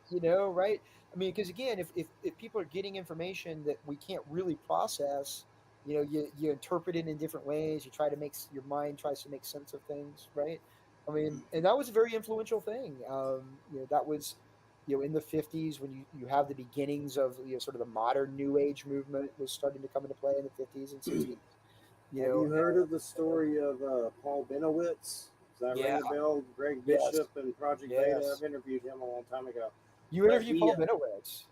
Right? I mean, because again, if people are getting information that we can't really process, you interpret it in different ways. You try to your mind tries to make sense of things, right? I mean, and that was a very influential thing. That was in the 50s, when you have the beginnings of sort of the modern New Age movement was starting to come into play in the 50s and 60s. Have you heard of the story of Paul Benowitz? Does that ring a bell? Greg Yes. Bishop and Project Beta. I've interviewed him a long time ago. You interviewed Paul Benowitz?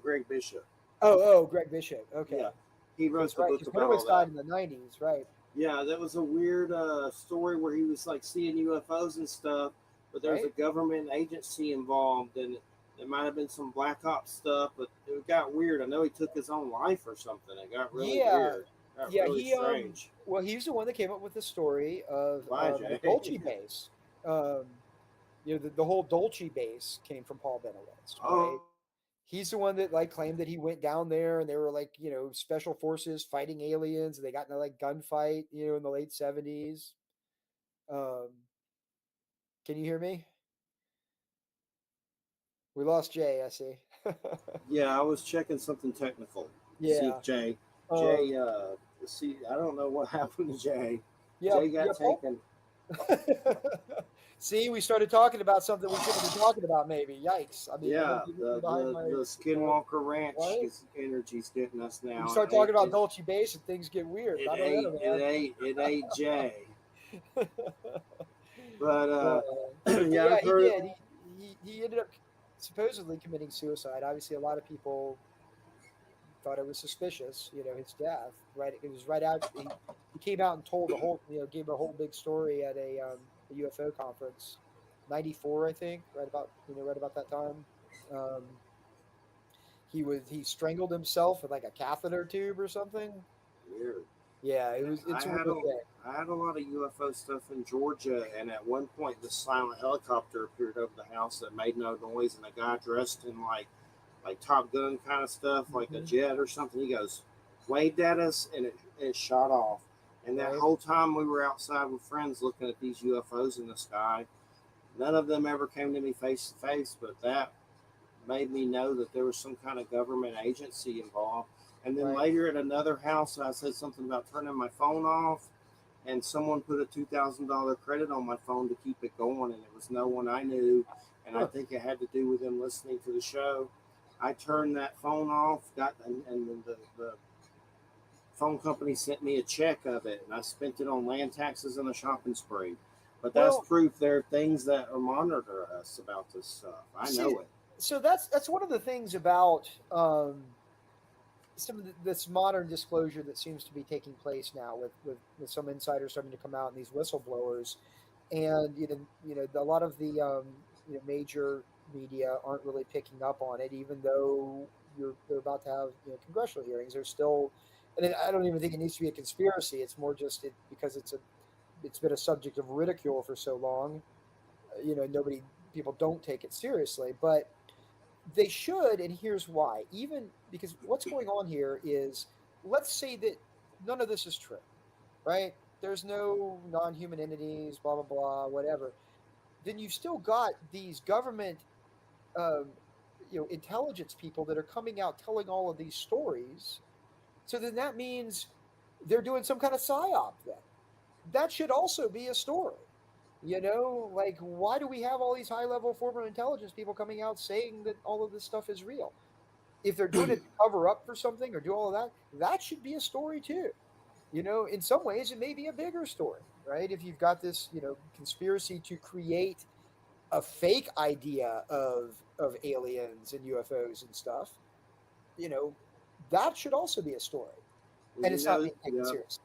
Greg Bishop. Oh, Greg Bishop. Okay. Yeah, he wrote the book about Benowitz all died that. in the 90s, right? Yeah, that was a weird story where he was like seeing UFOs and stuff, but there's a government agency involved, and there might have been some black ops stuff, but it got weird. I know he took his own life or something. It got really weird. Really strange. Well, he's the one that came up with the story of the Jay. Dolce base. The whole Dolce base came from Paul Benowitz, right? He's the one that claimed that he went down there and they were special forces fighting aliens, and they got in a gunfight in the late 70s. Can you hear me? We lost Jay, I see. Yeah, I was checking something technical. Yeah. See if Jay, see, I don't know what happened to Jay. Yeah, Jay got taken. See, we started talking about something we shouldn't be talking about, maybe. Yikes. I mean, Yeah, the Skinwalker Ranch energy's getting us now. You start talking about Dolce Base and things get weird. It ain't Jay. But yeah, he did. He ended up supposedly committing suicide. Obviously, a lot of people thought it was suspicious, his death. Right, it was right out. He came out and told gave a whole big story at a UFO conference, '94, I think, right about that time. He strangled himself with a catheter tube or something. Weird. Yeah, it's I had a lot of UFO stuff in Georgia, and at one point, the silent helicopter appeared over the house that made no noise, and a guy dressed in like Top Gun kind of stuff, like a jet or something. He goes, waved at us, and it shot off. And that whole time we were outside with friends looking at these UFOs in the sky. None of them ever came to me face to face, but that made me know that there was some kind of government agency involved. And then later at another house, I said something about turning my phone off, and someone put a $2,000 credit on my phone to keep it going, and it was no one I knew, and I think it had to do with them listening to the show. I turned that phone off, and the phone company sent me a check of it, and I spent it on land taxes and a shopping spree. But that's proof there are things that are monitor us about this stuff. I know it. So that's one of the things about some of this modern disclosure that seems to be taking place now with some insiders starting to come out and these whistleblowers, and a lot of the major media aren't really picking up on it, even though they're about to have congressional hearings. There's still, and I don't even think it needs to be a conspiracy. It's more just because it's been a subject of ridicule for so long. People don't take it seriously, but they should, and here's why. Even because what's going on here is, let's say that none of this is true, right? There's no non-human entities, blah blah blah, whatever. Then you've still got these government, um, intelligence people that are coming out telling all of these stories. So then that means they're doing some kind of psyop. Then that should also be a story. Like, why do we have all these high-level former intelligence people coming out saying that all of this stuff is real? If they're doing it to cover up for something or do all of that, that should be a story too. In some ways, it may be a bigger story, right? If you've got this, conspiracy to create a fake idea of aliens and UFOs and stuff, that should also be a story, and it's not being taken seriously.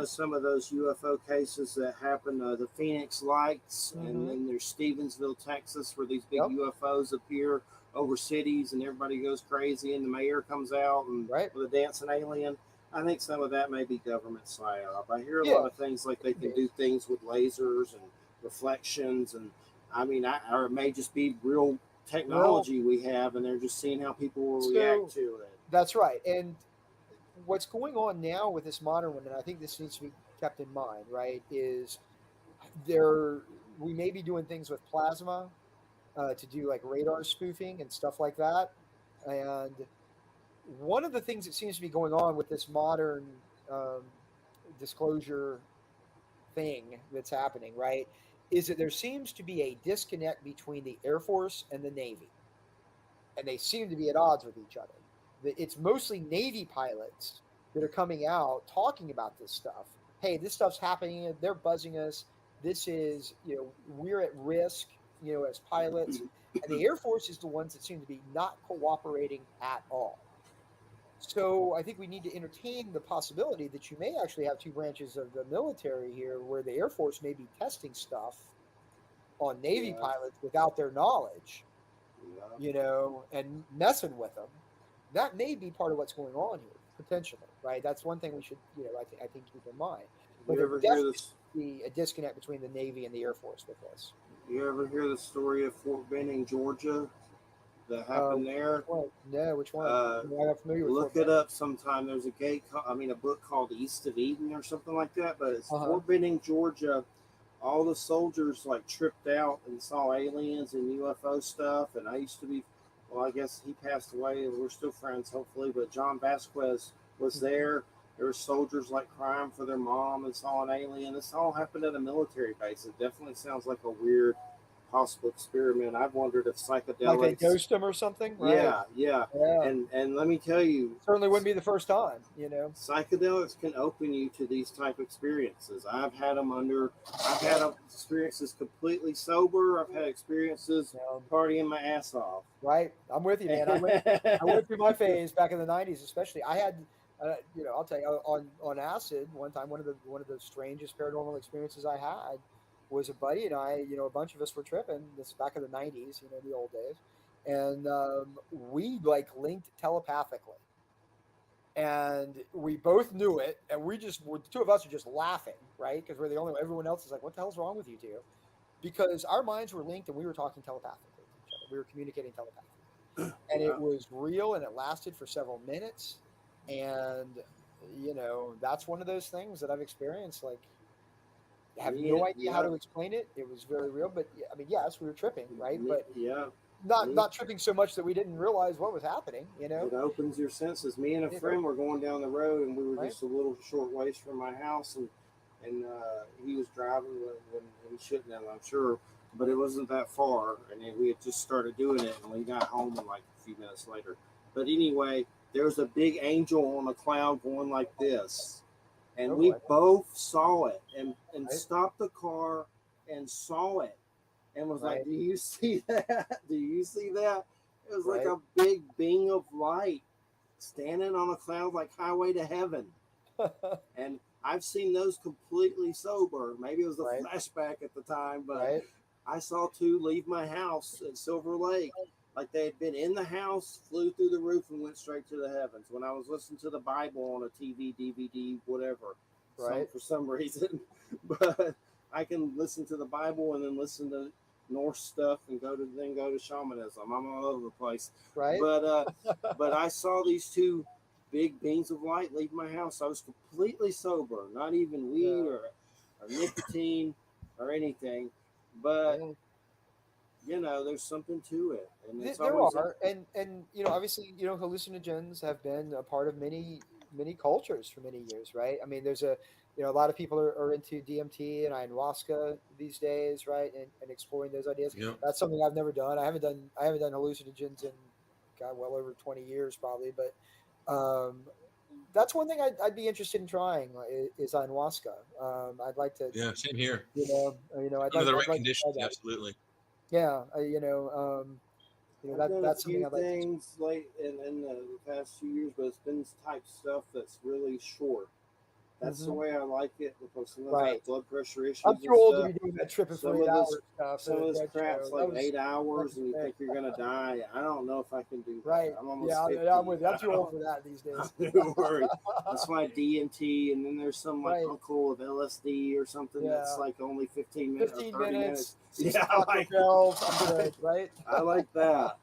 Some of those UFO cases that happened, the Phoenix Lights, and then there's Stevensville, Texas, where these big UFOs appear over cities, and everybody goes crazy, and the mayor comes out and with a dancing alien. I think some of that may be government psyop. I hear a lot of things like they can do things with lasers and reflections, and or it may just be real technology we have, and they're just seeing how people will react to it. That's right. And what's going on now with this modern one, and I think this needs to be kept in mind, right, is we may be doing things with plasma to do like radar spoofing and stuff like that. And one of the things that seems to be going on with this modern disclosure thing that's happening, right, is that there seems to be a disconnect between the Air Force and the Navy. And they seem to be at odds with each other. It's mostly Navy pilots that are coming out talking about this stuff. Hey, this stuff's happening. They're buzzing us. This is, we're at risk, as pilots. And the Air Force is the ones that seem to be not cooperating at all. So I think we need to entertain the possibility that you may actually have two branches of the military here, where the Air Force may be testing stuff on Navy pilots without their knowledge, and messing with them. That may be part of what's going on here, potentially, right? That's one thing we should, I think keep in mind. But there definitely be a disconnect between the Navy and the Air Force with this. You ever hear the story of Fort Benning, Georgia, that happened there? No, which one? I'm not familiar with Look it up sometime. There's a book called East of Eden or something like that, but it's Fort Benning, Georgia. All the soldiers tripped out and saw aliens and UFO stuff, and I used to be, well, I guess he passed away, and we're still friends, hopefully, but John Vasquez was there. There were soldiers crying for their mom and saw an alien. This all happened at a military base. It definitely sounds like a weird possible experiment. I've wondered if psychedelics, like they ghost them or something, right? Yeah. And let me tell you, certainly wouldn't be the first time. Psychedelics can open you to these type of experiences. I've had experiences completely sober. I've had experiences partying my ass off. Right, I'm with you, man. I went through my phase back in the '90s, especially. I had, I'll tell you, on acid one time. One of the strangest paranormal experiences I had was a buddy and I, a bunch of us were tripping. This is back in the '90s, the old days, and we linked telepathically, and we both knew it, and the two of us are just laughing, right? Because we're the only one. Everyone else is like, "What the hell's wrong with you two?" Because our minds were linked and we were talking telepathically to each other. We were communicating telepathically, and it was real, and it lasted for several minutes, and that's one of those things that I've experienced. I have no idea how to explain it. It was very real, but yes, we were tripping, right? But not tripping so much that we didn't realize what was happening. It opens your senses. Me and a friend were going down the road, and we were just a little short ways from my house, and he was driving when he shouldn't have, I'm sure, but it wasn't that far, and we had just started doing it, and we got home in a few minutes later. But anyway, there was a big angel on a cloud going like this. And we both saw it and stopped the car and saw it and was like, do you see that? Do you see that? It was like a big beam of light standing on a cloud like Highway to Heaven. And I've seen those completely sober. Maybe it was a flashback at the time, but I saw two leave my house at Silver Lake. Like they had been in the house, flew through the roof, and went straight to the heavens. When I was listening to the Bible on a TV, DVD, whatever, for some reason. But I can listen to the Bible and then listen to Norse stuff and go to shamanism. I'm all over the place. But I saw these two big beams of light leave my house. I was completely sober, not even weed or nicotine or anything. But you know, there's something to it, and it's There always are, and you know, obviously, you know, hallucinogens have been a part of many cultures for many years, right? I mean, there's a you know a lot of people are into DMT and ayahuasca these days, right? And exploring those ideas. Yeah. That's something I've never done. I haven't done hallucinogens in God well over 20 years probably, but that's one thing I'd be interested in trying is ayahuasca. I'd like to, Yeah, same here. you know, Under the right I'd like to try conditions, that. absolutely. Yeah, I've that done that's a few something I'd like to. things late in the past few years, but it's been type stuff that's really short. That's the way I like it because sometimes I have blood pressure issues. I'm and too old to stuff. be doing that tripping for Some 8 of this, hours stuff. some of this crap's like That was 8 hours, that's and you the think you're gonna die. I don't know if I can do that. Right. I'm almost Yeah, 50. I'm with you. I'm too old for that these days. I'm too worried. That's why DMT, and then there's some like uncle of LSD or something that's like only 15 minutes 15 or 30 minutes. minutes. Yeah, I like I'm good, right? I like that.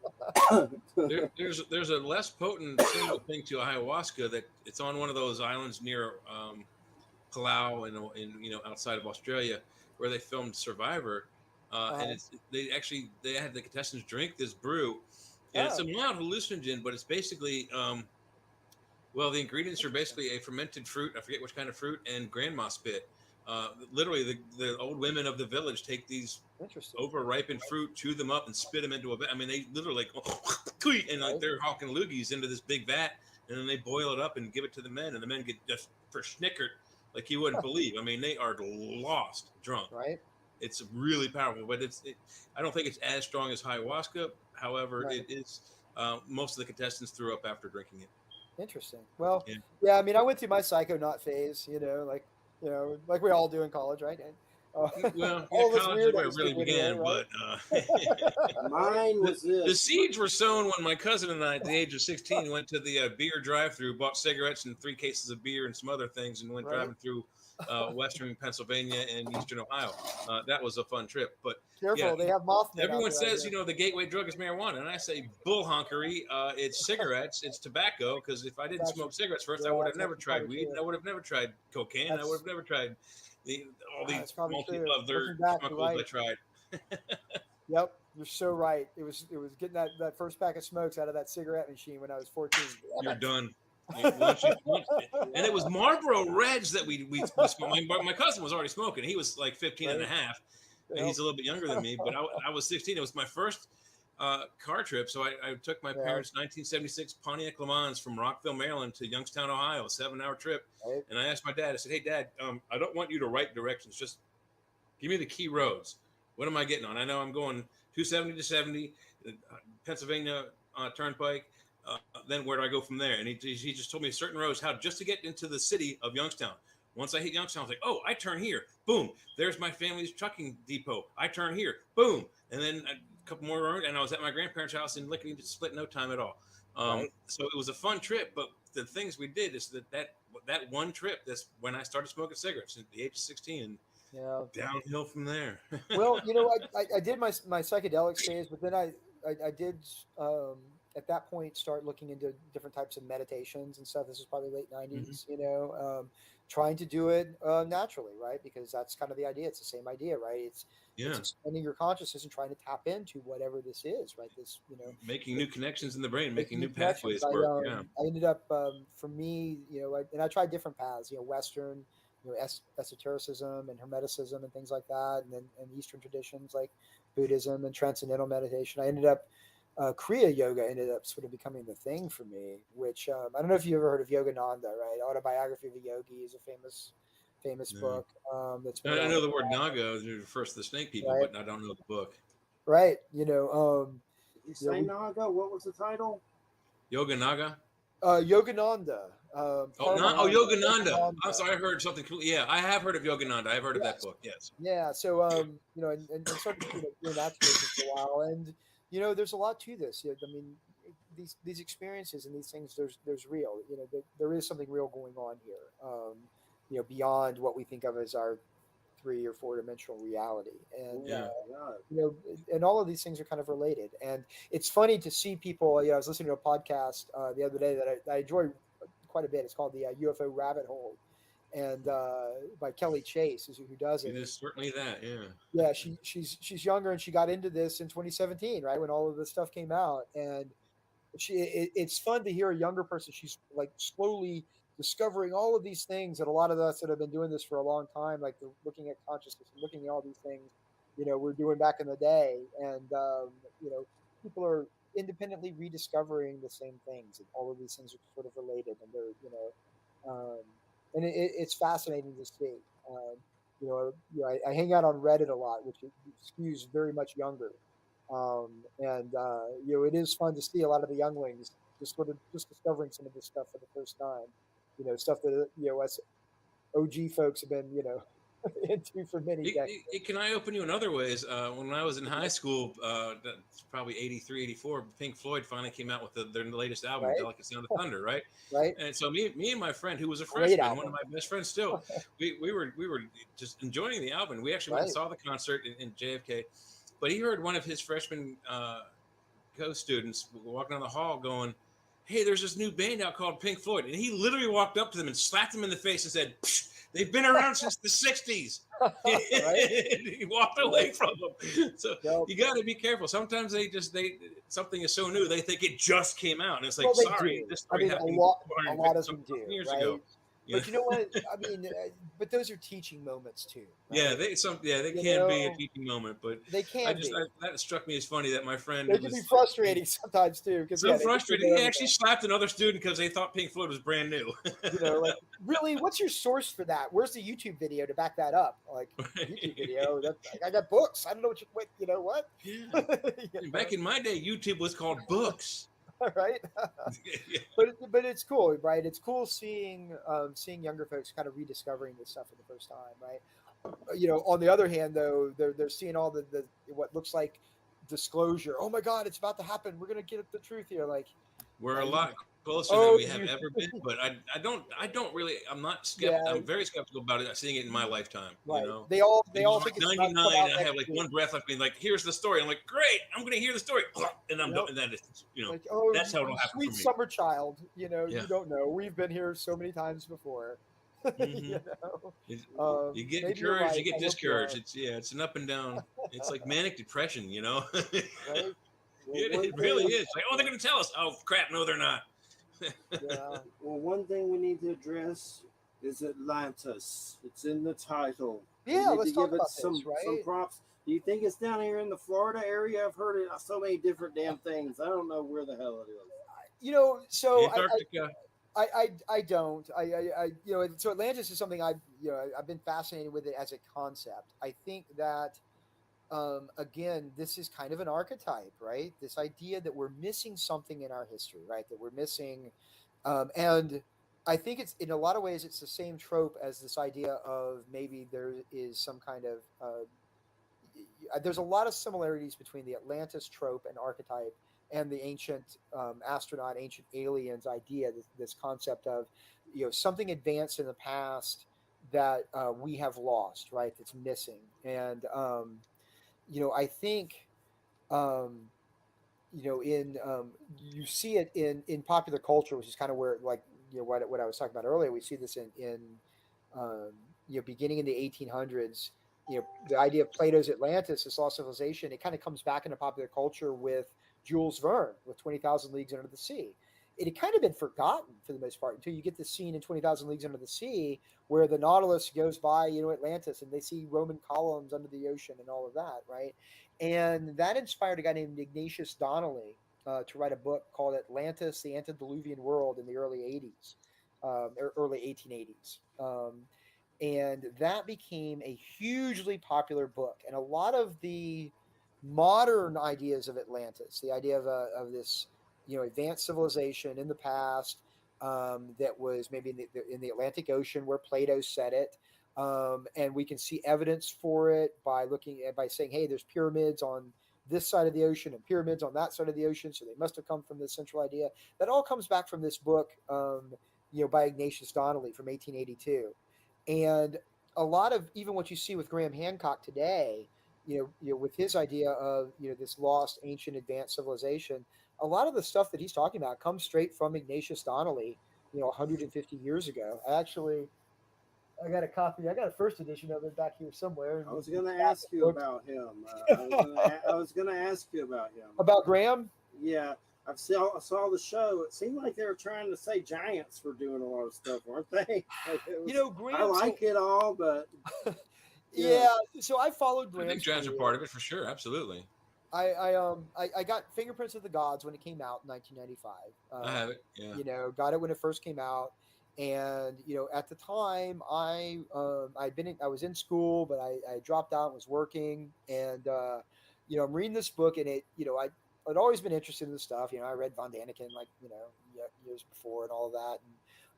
There's a less potent single thing to ayahuasca that it's on one of those islands near Palau in you know outside of Australia where they filmed Survivor, and they had the contestants drink this brew, and it's a mild hallucinogen, but it's basically well, the ingredients are basically a fermented fruit. I forget which kind of fruit, and grandma spit. Literally, the old women of the village take these over-ripened fruit, chew them up, and spit them into a vat. I mean, they literally and like they're hawking loogies into this big vat, and then they boil it up and give it to the men, and the men get just verschnickered like you wouldn't believe. I mean, they are lost drunk. Right. It's really powerful, but I don't think it's as strong as ayahuasca. However, it is. Most of the contestants threw up after drinking it. Interesting. Well, yeah. I mean, I went through my psychonaut phase. Like we all do in college, right? Well, all this college is where it weirdness really began, right? but mine was the seeds were sown when my cousin and I, at the age of 16, went to the beer drive-through, bought cigarettes and 3 cases of beer and some other things, and went driving through western Pennsylvania and eastern Ohio. That was a fun trip. But careful, they have Mothman. Everyone says, the gateway drug is marijuana, and I say bull honkery. It's cigarettes, it's tobacco. Because if I didn't smoke cigarettes first, I would have never tried weed, and I would have never tried cocaine, and I would have never tried all these multi-other chemicals I tried. Yep, you're so right. It was getting that first pack of smokes out of that cigarette machine when I was 14. You're done. And it was Marlboro Reds that we smoked. My cousin was already smoking. He was like 15 and a half. And he's a little bit younger than me, but I was 16. It was my first car trip. So I took my parents' 1976 Pontiac Le Mans from Rockville, Maryland to Youngstown, Ohio, a 7-hour trip. Right. And I asked my dad, I said, hey, Dad, I don't want you to write directions. Just give me the key roads. What am I getting on? I know I'm going 270 to 70, Pennsylvania Turnpike. Then where do I go from there? And he just told me certain roads just to get into the city of Youngstown. Once I hit Youngstown, I was like, oh, I turn here. Boom. There's my family's trucking depot. I turn here. Boom. And then a couple more roads, and I was at my grandparents' house in Licking Split, no time at all. So it was a fun trip. But the things we did is that one trip, that's when I started smoking cigarettes at the age of 16. And downhill from there. Well, I did my psychedelic phase, but then I did at that point start looking into different types of meditations and stuff. This was probably late 90s, trying to do it naturally, right? Because that's kind of the idea. It's the same idea, right? It's expanding your consciousness and trying to tap into whatever this is, right? This, making new connections in the brain, making new pathways work. I ended up, for me, and I tried different paths, Western, esotericism and hermeticism and things like that, and then Eastern traditions like Buddhism and transcendental meditation. I ended up Kriya Yoga ended up sort of becoming the thing for me, which I don't know if you ever heard of Yogananda, right? Autobiography of a Yogi is a famous book. That's I know the word Naga refers to the snake people, but I don't know the book. Right. You say Naga? What was the title? Yoga Naga. Yogananda. Yogananda. I'm sorry, I heard something cool. Yeah, I have heard of Yogananda. I've heard of that book. Yes. Yeah. So, and started doing that tradition for a while, and there's a lot to this. I mean, these experiences and these things, there's real. There is something real going on here. Beyond what we think of as our 3 or 4 dimensional reality, and and all of these things are kind of related. And it's funny to see people. I was listening to a podcast the other day that I enjoy quite a bit. It's called the UFO Rabbit Hole, and by Kelly Chase is who does it. It is certainly that. Yeah. Yeah, she's younger, and she got into this in 2017, right when all of this stuff came out, and it's fun to hear a younger person. She's like slowly discovering all of these things that a lot of us that have been doing this for a long time, like looking at consciousness and looking at all these things, we're doing back in the day, and people are independently rediscovering the same things, and all of these things are sort of related, and they're and it's fascinating to see. I hang out on Reddit a lot, which skews very much younger. And it is fun to see a lot of the younglings just sort of just discovering some of this stuff for the first time. Stuff that us OG folks have been into for many decades. Can I open you in other ways? When I was in high school, that's probably 83, 84, Pink Floyd finally came out with their latest album, Delicate Sound of Thunder, right? Right. And so me and my friend, who was a Great freshman, album. one of my best friends still, we were just enjoying the album. We actually went and saw the concert in JFK, but he heard one of his freshman co-students walking down the hall going, "Hey, there's this new band out called Pink Floyd," and he literally walked up to them and slapped them in the face and said, "Psh, they've been around since the 60s. He walked away from them. So you got to be careful. Sometimes something is so new they think it just came out, and it's like, sorry, this story happened a lot of them do, years right? ago. But you know what? I mean, but those are teaching moments too. Right? Yeah, they can be a teaching moment, but they can be. That struck me as funny that my friend. They can be frustrating sometimes too. So frustrating. He actually slapped another student because they thought Pink Floyd was brand new. Like, really, what's your source for that? Where's the YouTube video to back that up? Like, YouTube video. I got books. I don't know what. Yeah. Back in my day, YouTube was called books. Right. but it's cool, right? It's cool seeing younger folks kind of rediscovering this stuff for the first time, right? On the other hand, though, they're seeing all the what looks like disclosure. Oh my God, it's about to happen. We're gonna get the truth here. Like, we're a lot closer than we have ever been, but I don't really. I'm not skeptical. I'm very skeptical about it. Seeing it in my lifetime. Right. You know, they all think it's 99. I have like one breath left, being like, "Here's the story." I'm like, "Great, I'm going to hear the story," and I'm done. And then it's, like, that's how it'll happen sweet for me. Summer child. You don't know. We've been here so many times before. Mm-hmm. You get encouraged, you get discouraged. It's an up and down. It's like manic depression, Right? It really is. Like, they're going to tell us. Oh crap! No, they're not. Yeah. Well, one thing we need to address is Atlantis. It's in the title. Yeah, we let's need to talk give it about some this, right? props. Do you think it's down here in the Florida area? I've heard it so many different damn things. I don't know where the hell it is. So Antarctica. I don't. So Atlantis is something I've been fascinated with it as a concept. I think that again, this is kind of an archetype, right? This idea that we're missing something in our history, right? That we're missing, and I think it's in a lot of ways it's the same trope as this idea of maybe there is some kind of there's a lot of similarities between the Atlantis trope and archetype and the ancient astronaut, ancient aliens idea, this concept of something advanced in the past that we have lost, right? That's missing, and I think you see it in popular culture, which is kind of where what I was talking about earlier. We see this in beginning in the 1800s. The idea of Plato's Atlantis, this lost civilization, it kind of comes back into popular culture with Jules Verne with 20,000 Leagues Under the Sea. It had kind of been forgotten for the most part until you get this scene in 20,000 Leagues Under the Sea where the Nautilus goes by, Atlantis, and they see Roman columns under the ocean and all of that, right? And that inspired a guy named Ignatius Donnelly to write a book called Atlantis, the Antediluvian World in the early 80s, or early 1880s. And that became a hugely popular book. And a lot of the modern ideas of Atlantis, the idea of this, advanced civilization in the past that was maybe in the Atlantic Ocean where Plato said it. And we can see evidence for it by saying, hey, there's pyramids on this side of the ocean and pyramids on that side of the ocean, so they must have come from this central idea. That all comes back from this book, by Ignatius Donnelly from 1882. And a lot of even what you see with Graham Hancock today, with his idea of this lost ancient advanced civilization, a lot of the stuff that he's talking about comes straight from Ignatius Donnelly, 150 years ago. I got a copy. I got a first edition of it back here somewhere. I was going to ask you about him. I was going to ask you about him. About Graham? Yeah, I saw the show. It seemed like they were trying to say giants were doing a lot of stuff, weren't they? Graham. I like it all, but yeah. So I followed Graham's I think giants are part of it for sure. Absolutely. I got Fingerprints of the Gods when it came out in 1995. I have it. Yeah. Got it when it first came out. And at the time, I was in school, but I dropped out and was working. And I'm reading this book, and I'd always been interested in this stuff. I read Von Daniken years before and all of that.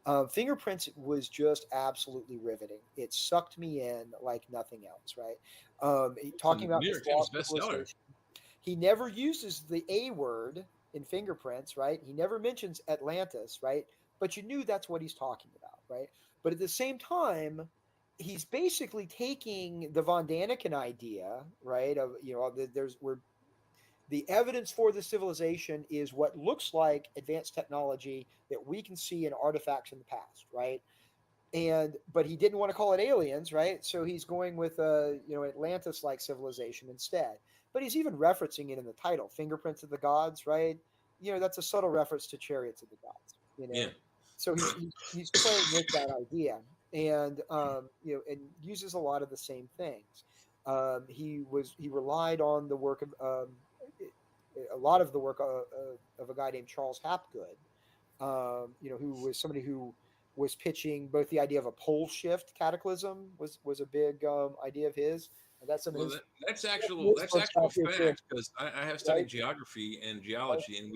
And Fingerprints was just absolutely riveting. It sucked me in like nothing else. Right? Talking about this lost civilization. He never uses the A word in Fingerprints. Right? He never mentions Atlantis. Right? But you knew that's what he's talking about, right? But at the same time, he's basically taking the Von Daniken idea, right? Of the evidence for the civilization is what looks like advanced technology that we can see in artifacts in the past, right? But he didn't want to call it aliens, right? So he's going with Atlantis-like civilization instead. But he's even referencing it in the title, Fingerprints of the Gods, right? That's a subtle reference to Chariots of the Gods. Yeah. So he's playing with that idea, and and uses a lot of the same things. He relied on the work of a lot of the work of a guy named Charles Hapgood, who was somebody who was pitching both the idea of a pole shift cataclysm was a big idea of his. And that's some of his. That's actual fact, because I have studied geography and geology, and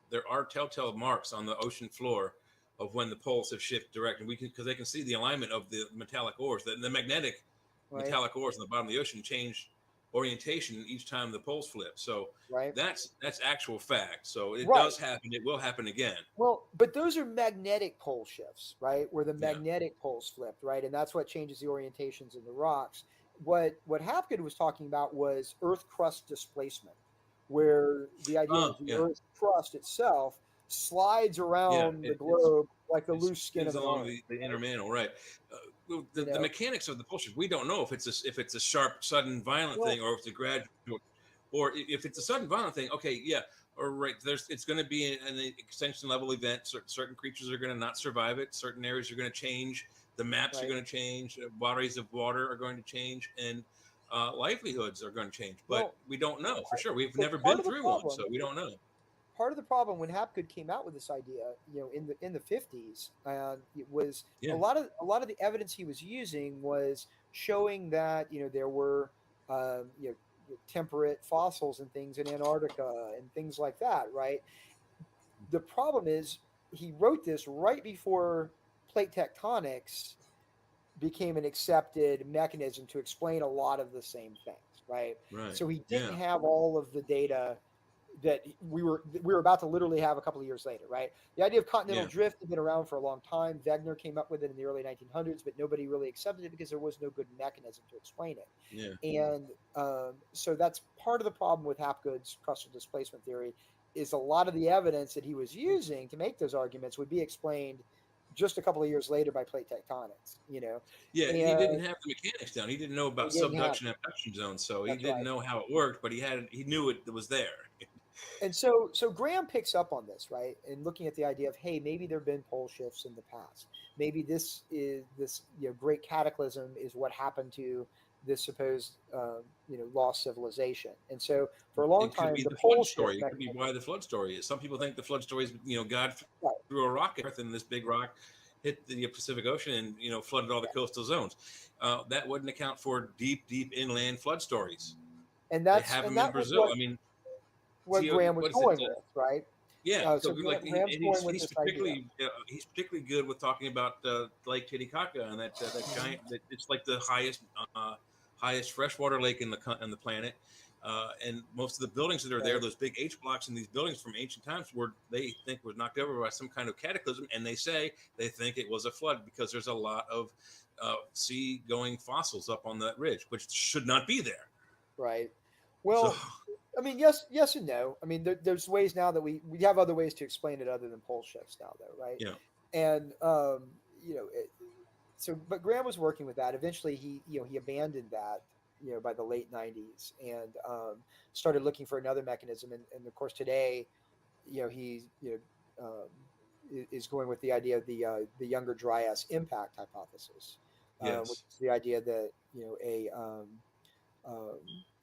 there are telltale marks on the ocean floor of when the poles have shifted direction. Because they can see the alignment of the metallic ores. The magnetic metallic ores on the bottom of the ocean change orientation each time the poles flip. So that's actual fact. So it does happen. It will happen again. Well, but those are magnetic pole shifts, right? Where the magnetic poles flipped, right? And that's what changes the orientations in the rocks. What Hapgood was talking about was Earth crust displacement, where the idea of the Earth's crust itself slides around the globe like the loose skin of an arm. The inner mantle, right? The mechanics of the pole shift, we don't know if it's a sharp, sudden, violent thing, or if it's a gradual, or if it's a sudden, violent thing. Okay, yeah, or right. It's going to be an extension level event. Certain creatures are going to not survive it. Certain areas are going to change. The maps are going to change. Bodies of water are going to change, and livelihoods are going to change. But we don't know for sure. We've never been through one, so we don't know. Part of the problem when Hapgood came out with this idea, in the 50s, it was a lot of the evidence he was using was showing that there were temperate fossils and things in Antarctica and things like that, right? The problem is he wrote this right before plate tectonics became an accepted mechanism to explain a lot of the same things, right? So he didn't have all of the data that we were about to literally have a couple of years later, right? The idea of continental drift had been around for a long time. Wegener came up with it in the early 1900s, but nobody really accepted it because there was no good mechanism to explain it. And so that's part of the problem with Hapgood's crustal displacement theory is a lot of the evidence that he was using to make those arguments would be explained just a couple of years later by plate tectonics, Yeah, and he didn't have the mechanics down. He didn't know about subduction and abduction zones, so he didn't know how it worked, but he knew it was there. And so Graham picks up on this, right? And looking at the idea of, hey, maybe there have been pole shifts in the past. Maybe this great cataclysm is what happened to this supposed lost civilization. And so for a long time, the flood story. It could be why the flood story is. Some people think the flood story is God threw a rock at Earth, and this big rock hit the Pacific Ocean and flooded all the coastal zones. That wouldn't account for deep inland flood stories. And that's they have them in Brazil. What Graham was going with, right? Yeah, So like Graham's going with he's this idea. particularly good with talking about Lake Titicaca and that giant. That it's like the highest freshwater lake in the planet. And most of the buildings that are there, Right. those big H blocks in these buildings from ancient times, were they think was knocked over by some kind of cataclysm, and they say they think it was a flood because there's a lot of sea-going fossils up on that ridge, which should not be there. Right. So Well, I mean, yes and no. I mean, there's ways now that we have other ways to explain it other than pole shifts now, though, right? yeah, And you know, but Graham was working with that. Eventually, he abandoned that, by the late '90s, and started looking for another mechanism. And of course, today, he is going with the idea of the younger Dryas impact hypothesis, which yes, is the idea that um,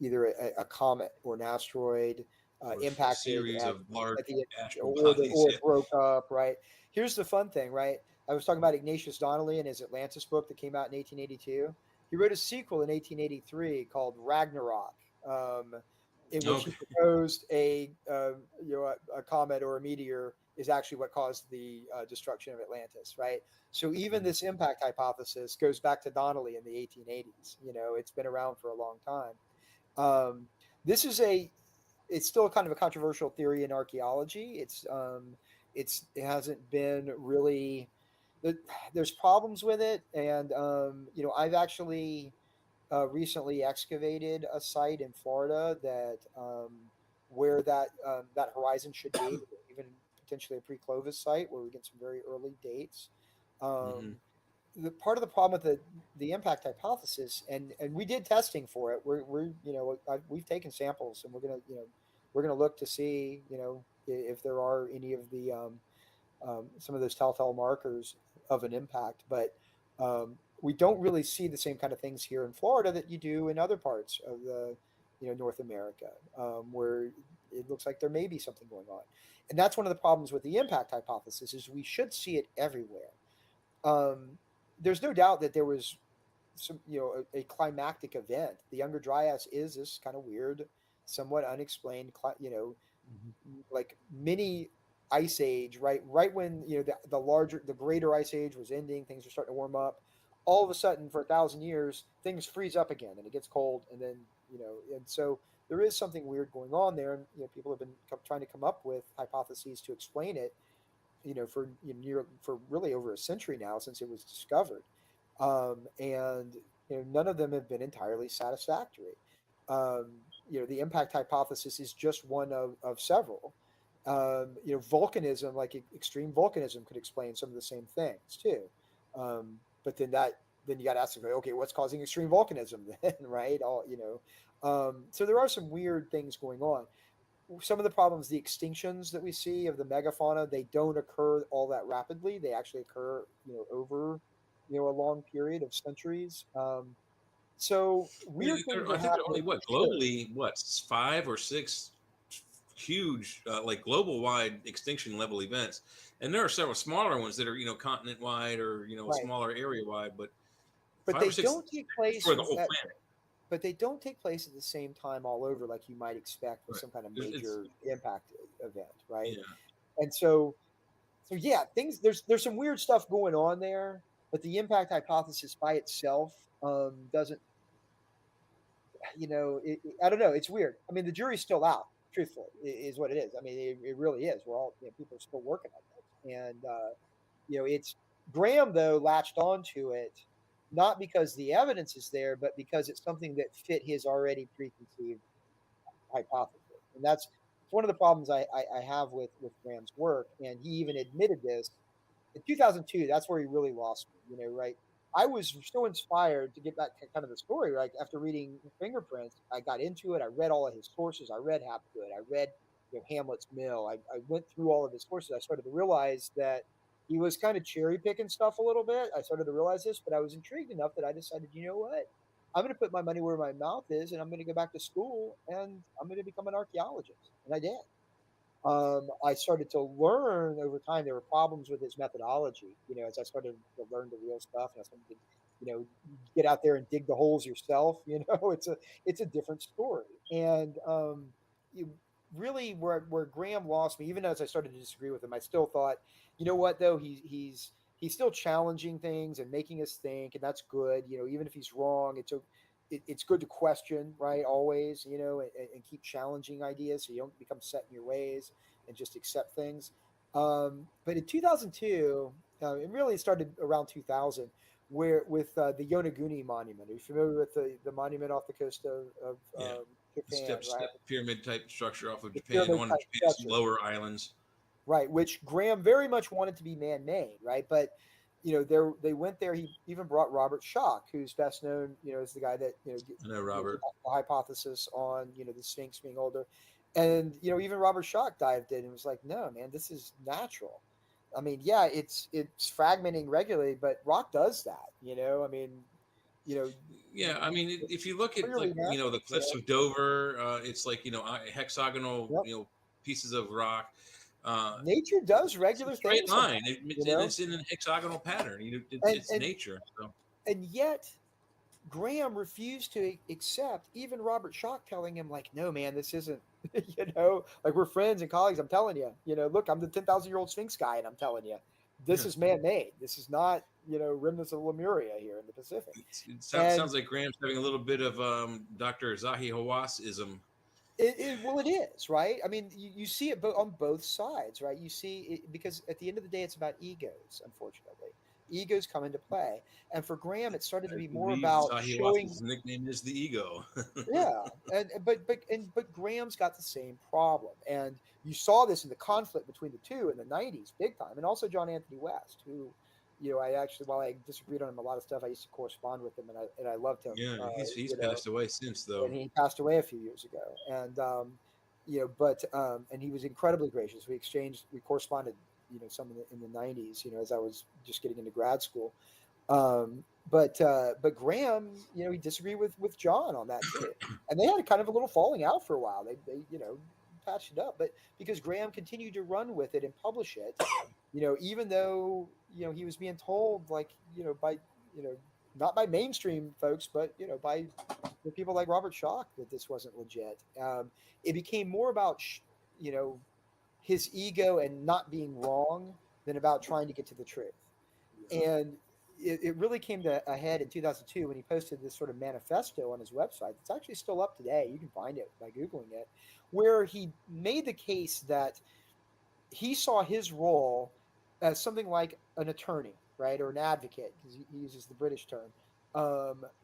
either a comet or an asteroid or a impacted series of large at the astral bodies. or Yeah. it broke up. Right. Here's the fun thing. Right. I was talking about Ignatius Donnelly and his Atlantis book that came out in 1882. He wrote a sequel in 1883 called Ragnarok, in which he Okay. proposed a comet or a meteor is actually what caused the destruction of Atlantis. Right. So even this impact hypothesis goes back to Donnelly in the 1880s. It's been around for a long time. Um, this is it's still kind of a controversial theory in archaeology. It hasn't been really. There's problems with it, and I've actually recently excavated a site in Florida that where that horizon should be, even potentially a pre-Clovis site where we get some very early dates. Mm-hmm. The part of the problem with the impact hypothesis, and we did testing for it. We've taken samples, and we're gonna look to see if there are any of the some of those telltale markers of an impact, but we don't really see the same kind of things here in Florida that you do in other parts of the North America, where it looks like there may be something going on, and that's one of the problems with the impact hypothesis is we should see it everywhere. There's no doubt that there was some, a climactic event. The Younger Dryas is this kind of weird, somewhat unexplained, like mini ice age, right when the greater ice age was ending, things are starting to warm up. All of a sudden, for 1,000 years, things freeze up again, and it gets cold, and then and so there is something weird going on there, and people have been trying to come up with hypotheses to explain it, for for really over a century now since it was discovered, and none of them have been entirely satisfactory. The impact hypothesis is just one of several. Volcanism, like extreme volcanism, could explain some of the same things too. But then you got to ask, okay, what's causing extreme volcanism then, right? So there are some weird things going on. Some of the problems, the extinctions that we see of the megafauna, they don't occur all that rapidly. They actually occur, over, a long period of centuries. So weird things I are think there are only happening for what sure. globally, what 5 or 6 huge like global wide extinction level events, and there are several smaller ones that are continent wide or Right. smaller area wide, but But five or they six don't take place for the whole at planet. but they don't take place at the same time all over like you might expect with Right. some kind of It's major impact event, right? yeah. And so yeah, there's some weird stuff going on there, but the impact hypothesis by itself doesn't, I don't know, it's weird. I mean, the jury's still out, truthfully, is what it is. I mean, it really is. We're all, people are still working on this, and it's Graham though latched onto it not because the evidence is there, but because it's something that fit his already preconceived hypothesis. And that's one of the problems I have with Graham's work. And he even admitted this in 2002. That's where he really lost me, right? I was so inspired to get back to kind of the story. Like after reading Fingerprints, I got into it. I read all of his sources. I read Hapgood. I read Hamlet's Mill. I went through all of his sources. I started to realize that he was kind of cherry picking stuff a little bit. I started to realize this, but I was intrigued enough that I decided, you know what? I'm going to put my money where my mouth is, and I'm going to go back to school, and I'm going to become an archaeologist. And I did. I started to learn over time there were problems with his methodology. As I started to learn the real stuff, and I started to, get out there and dig the holes yourself. It's a different story. And you, really where Graham lost me, even as I started to disagree with him, I still thought, you know what though, he's still challenging things and making us think, and that's good. You know, even if he's wrong, it's good to question, right? Always, you know, and keep challenging ideas so you don't become set in your ways and just accept things. But in 2002, it really started around 2000, where with the Yonaguni Monument. Are you familiar with the monument off the coast of Yeah. The Japan, right? step pyramid type structure off of The Japan, the pyramid one in type Japan's structure. lower islands. Right, which Graham very much wanted to be man-made, right? But you know, they went there. He even brought Robert Schoch, who's best known, you know, as the guy that I know gave Robert. the hypothesis on the Sphinx being older, and even Robert Schoch dived in and was like, "No, man, this is natural." I mean, yeah, it's fragmenting regularly, but rock does that. I mean, you know, Yeah, I mean, if you look at, like, clearly natural. the cliffs of Dover, it's like, hexagonal, Yep. pieces of rock. Nature does It's a regular straight things sometimes, line. It's in an hexagonal pattern. and It's and nature. So and yet Graham refused to accept even Robert Schoch telling him, like, no, man, this isn't, like, we're friends and colleagues. I'm telling you, look, I'm the 10,000-year-old Sphinx guy, and I'm telling you, this Yeah. is man-made. This is not, remnants of Lemuria here in the Pacific. it And sounds like Graham's having a little bit of Dr. Zahi Hawass-ism. well, it is, right? I mean, you see it on both sides, right? You see it because at the end of the day, it's about egos, unfortunately. Egos come into play. And for Graham, it started to I be more believe about Zahi showing. Hawass's nickname is the ego. Yeah, but Graham's got the same problem, and you saw this in the conflict between the two in the '90s, big time, and also John Anthony West, who, I actually, while I disagreed on him a lot of stuff, I used to correspond with him, and I loved him. Yeah, he's passed away since, though. And he passed away a few years ago, and but and he was incredibly gracious. We corresponded, some in the '90s, as I was just getting into grad school. But Graham, he disagreed with John on that too, and they had a kind of a little falling out for a while. They patched it up, but because Graham continued to run with it and publish it, even though he was being told, like, by not by mainstream folks, but by people like Robert Schoch, that this wasn't legit. It became more about his ego and not being wrong than about trying to get to the truth. And it really came to a head in 2002 when he posted this sort of manifesto on his website. It's actually still up today. You can find it by Googling it, where he made the case that he saw his role as something like an attorney, right, or an advocate, because he uses the British term,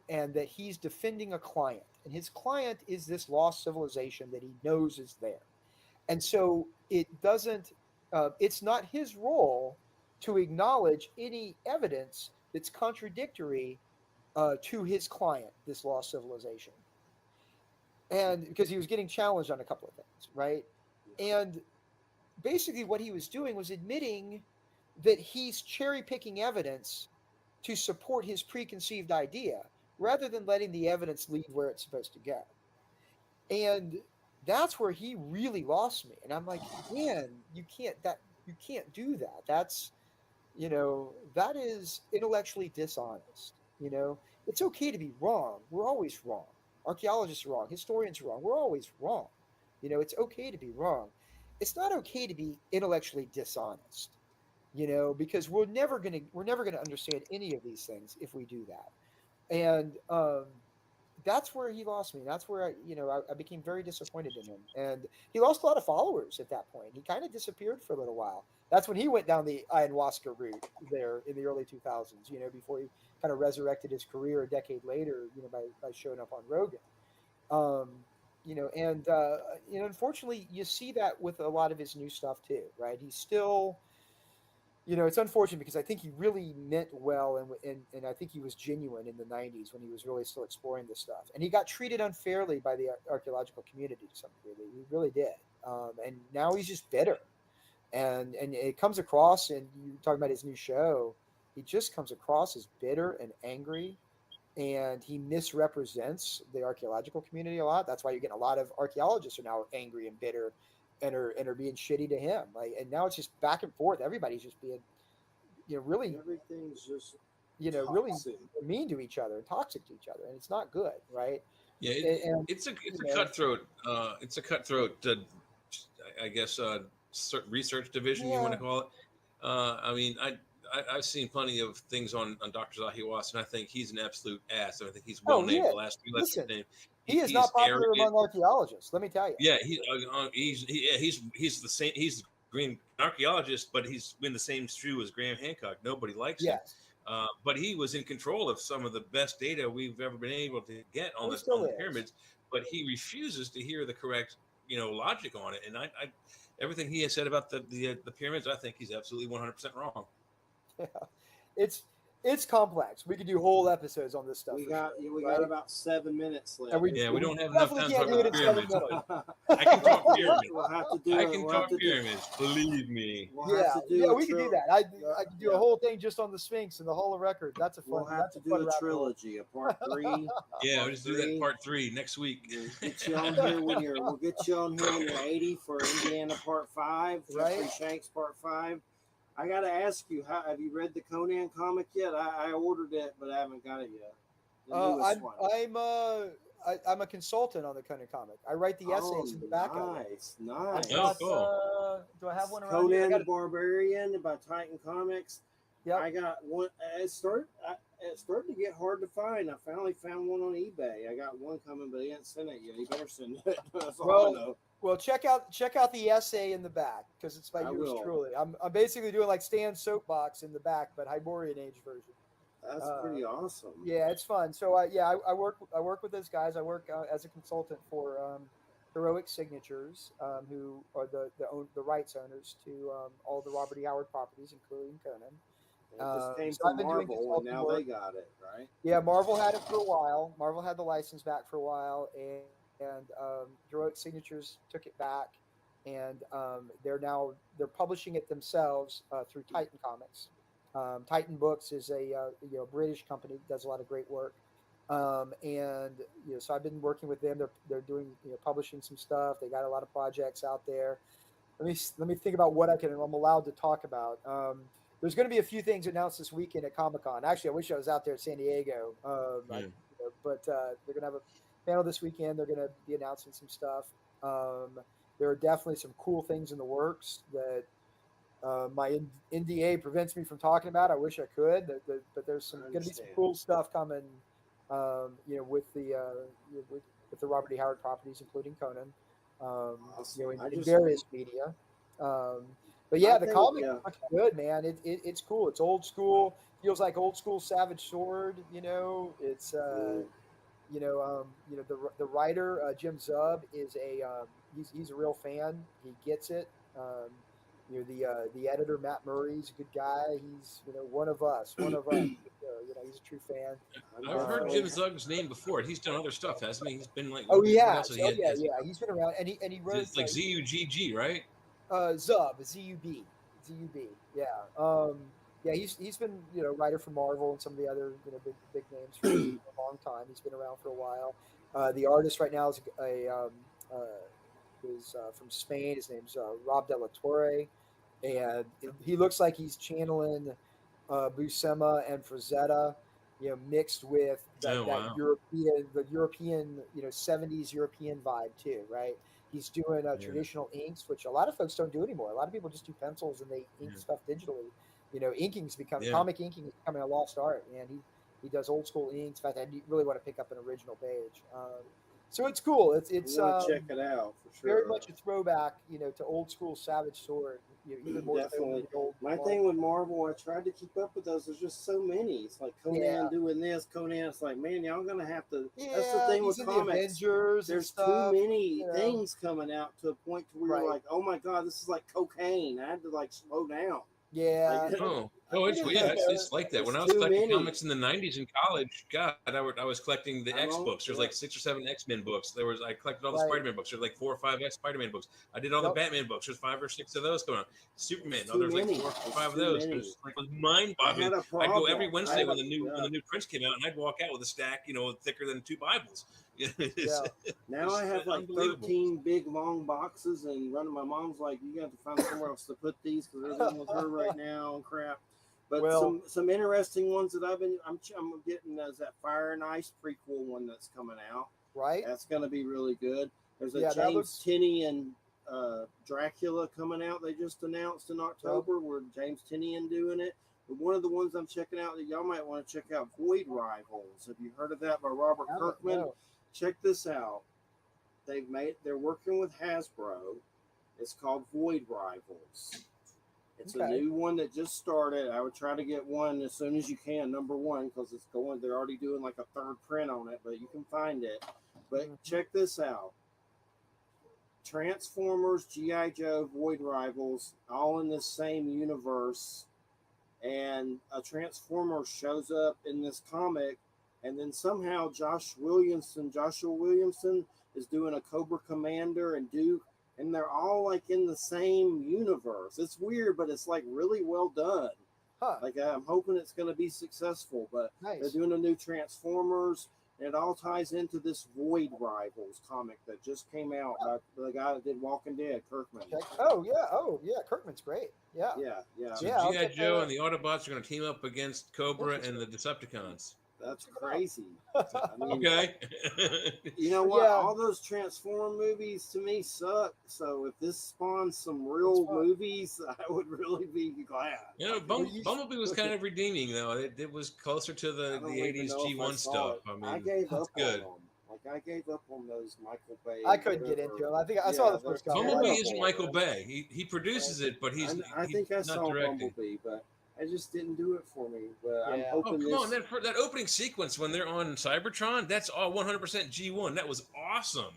and that he's defending a client, and his client is this lost civilization that he knows is there, and so it's not his role to acknowledge any evidence that's contradictory to his client, this lost civilization, and because he was getting challenged on a couple of things, right, and basically what he was doing was admitting that he's cherry picking evidence to support his preconceived idea rather than letting the evidence lead where it's supposed to go. And that's where he really lost me. And I'm like, man, you can't do that. That is intellectually dishonest. It's okay to be wrong. We're always wrong. Archaeologists are wrong. Historians are wrong. We're always wrong. It's okay to be wrong. It's not okay to be intellectually dishonest, because we're never gonna understand any of these things if we do that. And that's where he lost me. That's where I became very disappointed in him, and he lost a lot of followers at that point. He kind of disappeared for a little while. That's when he went down the ayahuasca route there in the early 2000s. Before he kind of resurrected his career a decade later, by showing up on Rogan. Unfortunately, you see that with a lot of his new stuff too, right? He's still, it's unfortunate because I think he really meant well, and I think he was genuine in the '90s when he was really still exploring this stuff, and he got treated unfairly by the archaeological community to some degree. He really did, and now he's just bitter, and it comes across. And you talking about his new show, he just comes across as bitter and angry. And he misrepresents the archaeological community a lot. That's why you're getting a lot of archaeologists are now angry and bitter, and are being shitty to him. Like, and now it's just back and forth. Everybody's just being, really, everything's just, really mean to each other and toxic to each other, and it's not good, right? Yeah, And it's a cutthroat. It's a cutthroat I guess research division, you want to call it. I mean, I've seen plenty of things on Dr. Zahi Watson. I think he's an absolute ass. I think he's well named. The last 3 letters of his name. He is not popular arrogant. among archaeologists. Let me tell you. Yeah, he's the same. He's the green archaeologist, but he's in the same shoe as Graham Hancock. Nobody likes him. But he was in control of some of the best data we've ever been able to get on the pyramids. But he refuses to hear the correct, logic on it. And I everything he has said about the pyramids, I think he's absolutely 100% wrong. Yeah, it's complex. We could do whole episodes on this stuff. We got about 7 minutes left. We don't have enough time to talk do it about in 7 pyramids. minutes. I can talk pyramids. We'll have to do I it. can We'll talk have to do- pyramids. Believe me. We'll have to do Yeah, a we could do that. I could do a whole thing just on the Sphinx and the Hall of Records. That's a fun. We'll have that's to a do fun a rabbit hole. trilogy, a part 3. Yeah, we'll just do that part 3 next week. We'll get you on here we'll get you on here when you're 80 for Indiana part 5, Jeffrey Shanks part 5. I got to ask you, have you read the Conan comic yet? I ordered it, but I haven't got it yet. The newest one. I'm a consultant on the Conan comic. I write the essays in the back of it. Nice. Do I have one around Conan here? the Barbarian by Titan Comics. Yeah, I got one. It started to get hard to find. I finally found one on eBay. I got one coming, but he ain't sent it yet. He better send it. That's all I know. Well, check out the essay in the back because it's by yours truly. I'm basically doing like Stan's soapbox in the back, but Hyborian Age version. That's pretty awesome. Yeah, it's fun. So I work with those guys. I work as a consultant for Heroic Signatures, who are the rights owners to all the Robert E. Howard properties, including Conan. It just came from Marvel, and now they got it, right? Yeah, Marvel had it for a while. Marvel had the license back for a while, and Heroic Signatures took it back, and they're publishing it themselves through Titan Comics. Titan Books is a British company that does a lot of great work, and so I've been working with them. They're doing publishing some stuff. They got a lot of projects out there. Let me think about what I'm allowed to talk about. There's going to be a few things announced this weekend at Comic-Con. Actually, I wish I was out there at San Diego, but they're going to have a panel this weekend. They're going to be announcing some stuff. There are definitely some cool things in the works that my NDA prevents me from talking about. I wish I could, but there's going to be some cool stuff coming. With the Robert E. Howard properties, including Conan, in various media. But yeah, the comic looks good, man. It's cool. It's old school. Feels like old school Savage Sword. It's the writer Jim Zub is he's a real fan. He gets it. The editor Matt Murray's a good guy. He's one of us. He's a true fan. I've heard Jim Zug's name before. He's done other stuff, hasn't he? He's been like He's been around, and he wrote it's like ZUGG, right? Zub, Z-U-B, yeah. He's been writer for Marvel and some of the other big names for a long time. He's been around for a while. The artist right now is from Spain. His name's Rob De La Torre, and he looks like he's channeling Buscema and Frazetta, mixed with that European 70s European vibe too, right? He's doing traditional inks, which a lot of folks don't do anymore. A lot of people just do pencils and they ink stuff digitally. Inking's comic inking is becoming a lost art, and he does old school inks. In fact, I really want to pick up an original page. So it's cool. It's check it out for sure. Very much a throwback, to old school Savage Sword. Even more Definitely. Old My thing with Marvel, I tried to keep up with those. There's just so many. It's like Conan doing this, Conan. It's like, man, y'all gonna have to. That's the thing with comics. There's too many things coming out to a point to where you're like, oh my god, this is like cocaine. I had to slow down. Yeah. It's like that. When I was collecting comics in the '90s in college, God, I was collecting the X books. There's like 6 or 7 X-Men books. I collected all the Spider-Man books. There's like 4 or 5 Spider-Man books. I did all the Batman books. There's 5 or 6 of those going on. Superman. There's like 4 or 5 of those. It was mind-boggling. I'd go every Wednesday when the new prints came out, and I'd walk out with a stack, thicker than 2 Bibles. Now I have like 13 big long boxes, and my mom's like, you got to find somewhere else to put these because they're dealing with her right now and crap. But some interesting ones that I'm getting is that Fire and Ice prequel one that's coming out. Right. That's going to be really good. There's a James Tinney and Dracula coming out. They just announced in October where James Tinian doing it. But one of the ones I'm checking out that y'all might want to check out, Void Rivals. Have you heard of that by Robert Kirkman? No. Check this out. They're working with Hasbro. It's called Void Rivals. It's a new one that just started. I would try to get one as soon as you can, number one, because it's going. They're already doing like a third print on it, but you can find it. But check this out. Transformers, G.I. Joe, Void Rivals, all in this same universe. And a Transformer shows up in this comic, and then somehow Joshua Williamson is doing a Cobra Commander and Duke, and they're all like in the same universe. It's weird, but it's like really well done. Like I'm hoping it's going to be successful, but they're doing a new Transformers. And it all ties into this Void Rivals comic that just came out by the guy that did Walking Dead, Kirkman. Oh yeah, Kirkman's great. Yeah. So G.I. Joe and the Autobots are going to team up against Cobra and the Decepticons. That's crazy. I mean, Okay. You know what? All those Transform movies to me suck. So if this spawns some real movies, I would really be glad. You know, Bumblebee was kind of redeeming, though. It was closer to the 80s G1 stuff. I mean, I gave up good. on them. Like I gave up on those Michael Bay. I couldn't get into them. I think I saw the first couple. Bumblebee isn't Michael Bay. He produces it, but he's I think I not saw directing. Bumblebee, but I just didn't do it for me. But I'm Oh, hoping come on. That opening sequence when they're on Cybertron, that's all 100% G1. That was awesome.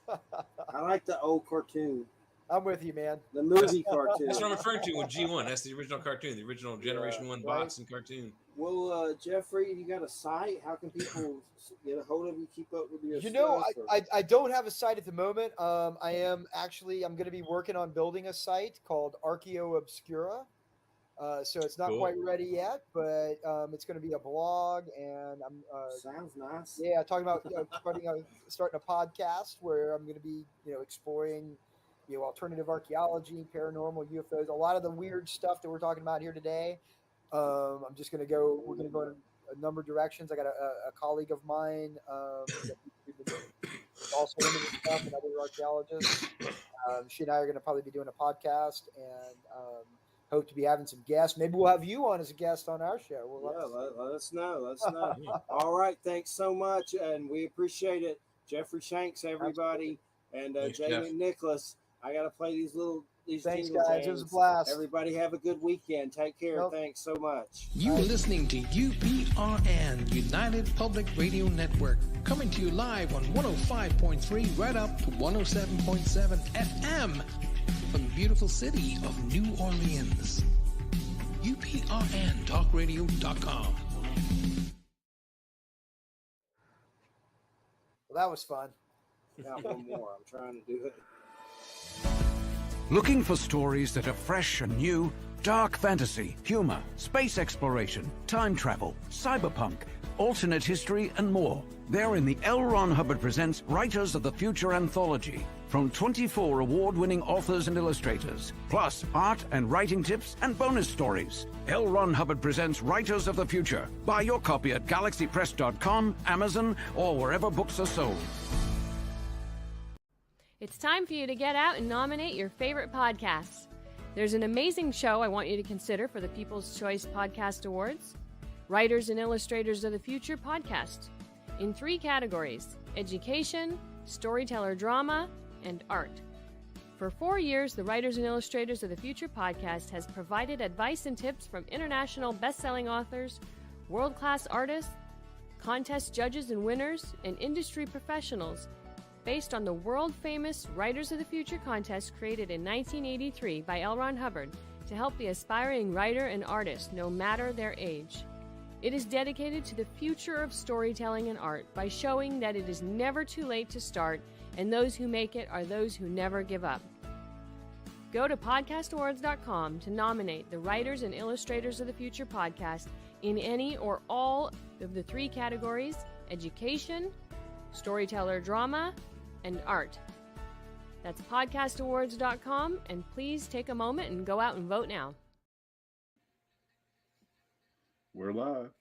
I like the old cartoon. I'm with you, man. The movie cartoon. That's what I'm referring to with G1. That's the original cartoon, the original Generation 1 box and cartoon. Well, Jeffrey, you got a site? How can people get a hold of you, keep up with your You know, stuff? I don't have a site at the moment. I'm going to be working on building a site called Archeo Obscura. So it's not quite ready yet, but it's going to be a blog, and I'm sounds nice. Yeah, talking about starting a podcast where I'm going to be exploring alternative archaeology, paranormal, UFOs, a lot of the weird stuff that we're talking about here today. We're going to go in a number of directions. I got a colleague of mine also into this stuff, another archaeologist. She and I are going to probably be doing a podcast, and hope to be having some guests. Maybe we'll have you on as a guest on our show. Let us know. Let us know. All right. Thanks so much. And we appreciate it. Jeffrey Shanks, everybody. And Jamie Nicholas. I got to play these Thanks, jingle guys. jams. It was a blast. Everybody have a good weekend. Take care. Thanks so much. You are listening to UPRN, United Public Radio Network, coming to you live on 105.3 right up to 107.7 FM from the beautiful city of New Orleans. UPRNtalkradio.com. Well, that was fun. Got one more. I'm trying to do it. Looking for stories that are fresh and new? Dark fantasy, humor, space exploration, time travel, cyberpunk, alternate history, and more. They're in the L. Ron Hubbard Presents Writers of the Future anthology from 24 award-winning authors and illustrators, plus art and writing tips and bonus stories. L. Ron Hubbard Presents Writers of the Future. Buy your copy at galaxypress.com, Amazon, or wherever books are sold. It's time for you to get out and nominate your favorite podcasts. There's an amazing show I want you to consider for the People's Choice Podcast Awards. Writers and Illustrators of the Future podcast. In 3 categories: education, storyteller drama, and art. For 4 years, the Writers and Illustrators of the Future podcast has provided advice and tips from international best-selling authors, world-class artists, contest judges and winners, and industry professionals based on the world-famous Writers of the Future contest created in 1983 by L. Ron Hubbard to help the aspiring writer and artist no matter their age. It is dedicated to the future of storytelling and art by showing that it is never too late to start, and those who make it are those who never give up. Go to podcastawards.com to nominate the Writers and Illustrators of the Future podcast in any or all of the 3 categories: education, storyteller drama, and art. That's podcastawards.com, and please take a moment and go out and vote now. We're live.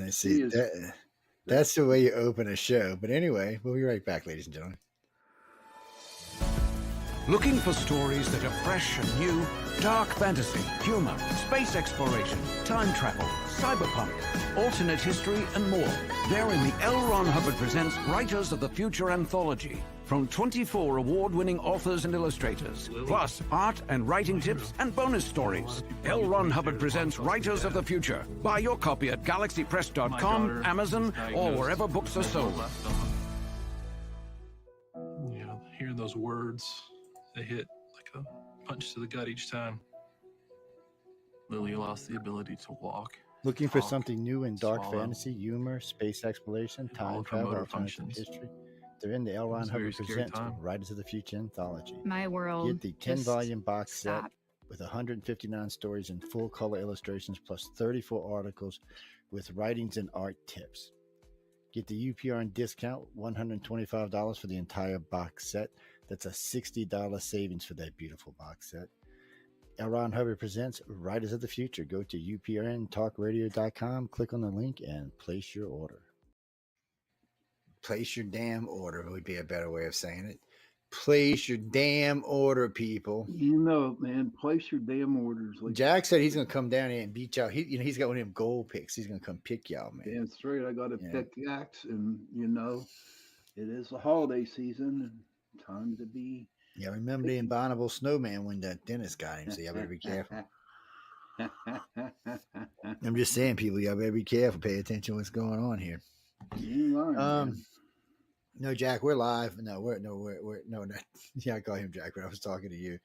I see that. That's the way you open a show. But anyway, we'll be right back, ladies and gentlemen. Looking for stories that are fresh and new? Dark fantasy, humor, space exploration, time travel, cyberpunk, alternate history, and more. They're in the L. Ron Hubbard Presents Writers of the Future anthology. From 24 award-winning authors and illustrators, plus art and writing tips and bonus stories. L. Ron Hubbard Presents Writers of the Future. Buy your copy at galaxypress.com, Amazon, or wherever books are sold. Yeah, hearing those words, they hit like a punch to the gut each time. Lily lost the ability to walk. Looking for talk, something new in dark swallow, fantasy, humor, space exploration, time all of her travel, motor alternative functions. history? They're in the L. It Ron was a very Hubbard scary Presents time. Writers of the Future anthology. My world Get the just 10-volume box set stopped. with 159 stories and full color illustrations, plus 34 articles with writings and art tips. Get the UPRN discount, $125 for the entire box set. That's a $60 savings for that beautiful box set. L. Ron Hubbard Presents Writers of the Future. Go to uprntalkradio.com, click on the link, and place your order. Place your damn order would be a better way of saying it. Place your damn order, people. You know, man, place your damn orders. Like, Jack said he's gonna come down here and beat y'all. He's got one of them gold picks. He's gonna come pick y'all, man. damn straight, I got to Yeah. pick X, and you know, it is the holiday season, and time to be. Yeah, remember the abominable snowman when the dentist got him, so y'all better be careful. I'm just saying, people, y'all better be careful. Pay attention to what's going on here. You ain't lying, man. No, Jack, we're live. No, we're not. Yeah, I call him Jack, but I was talking to you.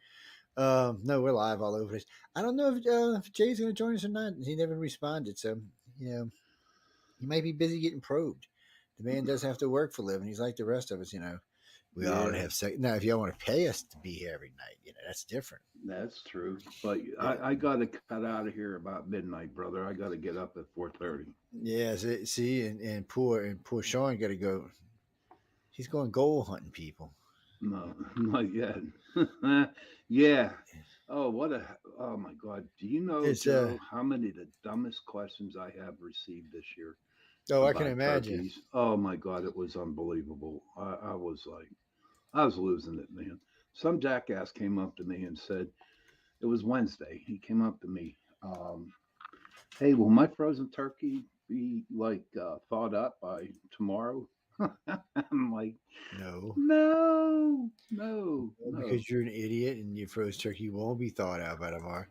No, we're live all over this. I don't know if Jay's going to join us or not. He never responded, so he might be busy getting probed. The man does have to work for a living. He's like the rest of us, We all Yeah. have sex. Now, if y'all want to pay us to be here every night, that's different. That's true, but I got to cut out of here about midnight, brother. I got to get up at 4:30. Yeah, see, and poor Sean got to go. He's going gold hunting, people. No, not yet. Yeah. Oh, oh my God. Do you know, It's, Joe, how many of the dumbest questions I have received this year? Oh, I can about imagine. turkeys? Oh my God, it was unbelievable. I was losing it, man. Some jackass came up to me and said, it was Wednesday. He came up to me, hey, will my frozen turkey be thawed up by tomorrow? I'm like, no. No. Because you're an idiot and your frozen turkey won't be thawed out by tomorrow.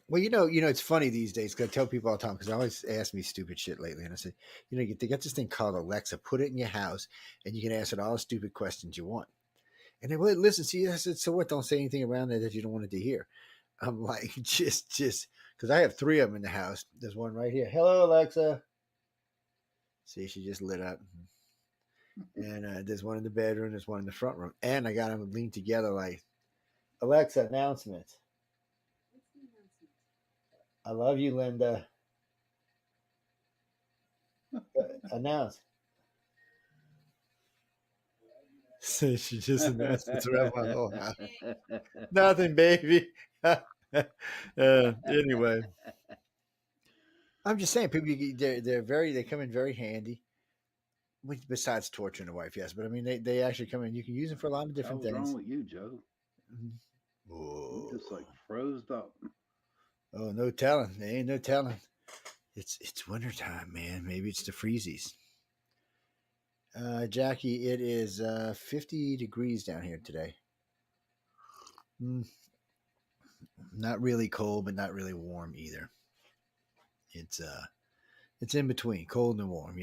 Well, it's funny these days because I tell people all the time because they always ask me stupid shit lately. And I say, they got this thing called Alexa. Put it in your house and you can ask it all the stupid questions you want. And they will listen. See, I said, so what? Don't say anything around there that you don't want it to hear. I'm like, just because I have 3 of them in the house. There's one right here. Hello, Alexa. See, she just lit up. And there's one in the bedroom. There's one in the front room. And I got them leaned together like, Alexa, announcement. I love you, Linda. Announce. So she just announced it's around my whole house. Nothing, baby. Anyway, I'm just saying, people, they come in very handy. Besides torturing the wife, yes, but I mean, they actually come in. You can use them for a lot of different things. What's wrong with you, Joe? Whoa. You just froze up. Oh, no telling. There ain't no telling. It's wintertime, man. Maybe it's the freezies. Jackie, it is 50 degrees down here today. Not really cold, but not really warm either. It's in between, cold and warm,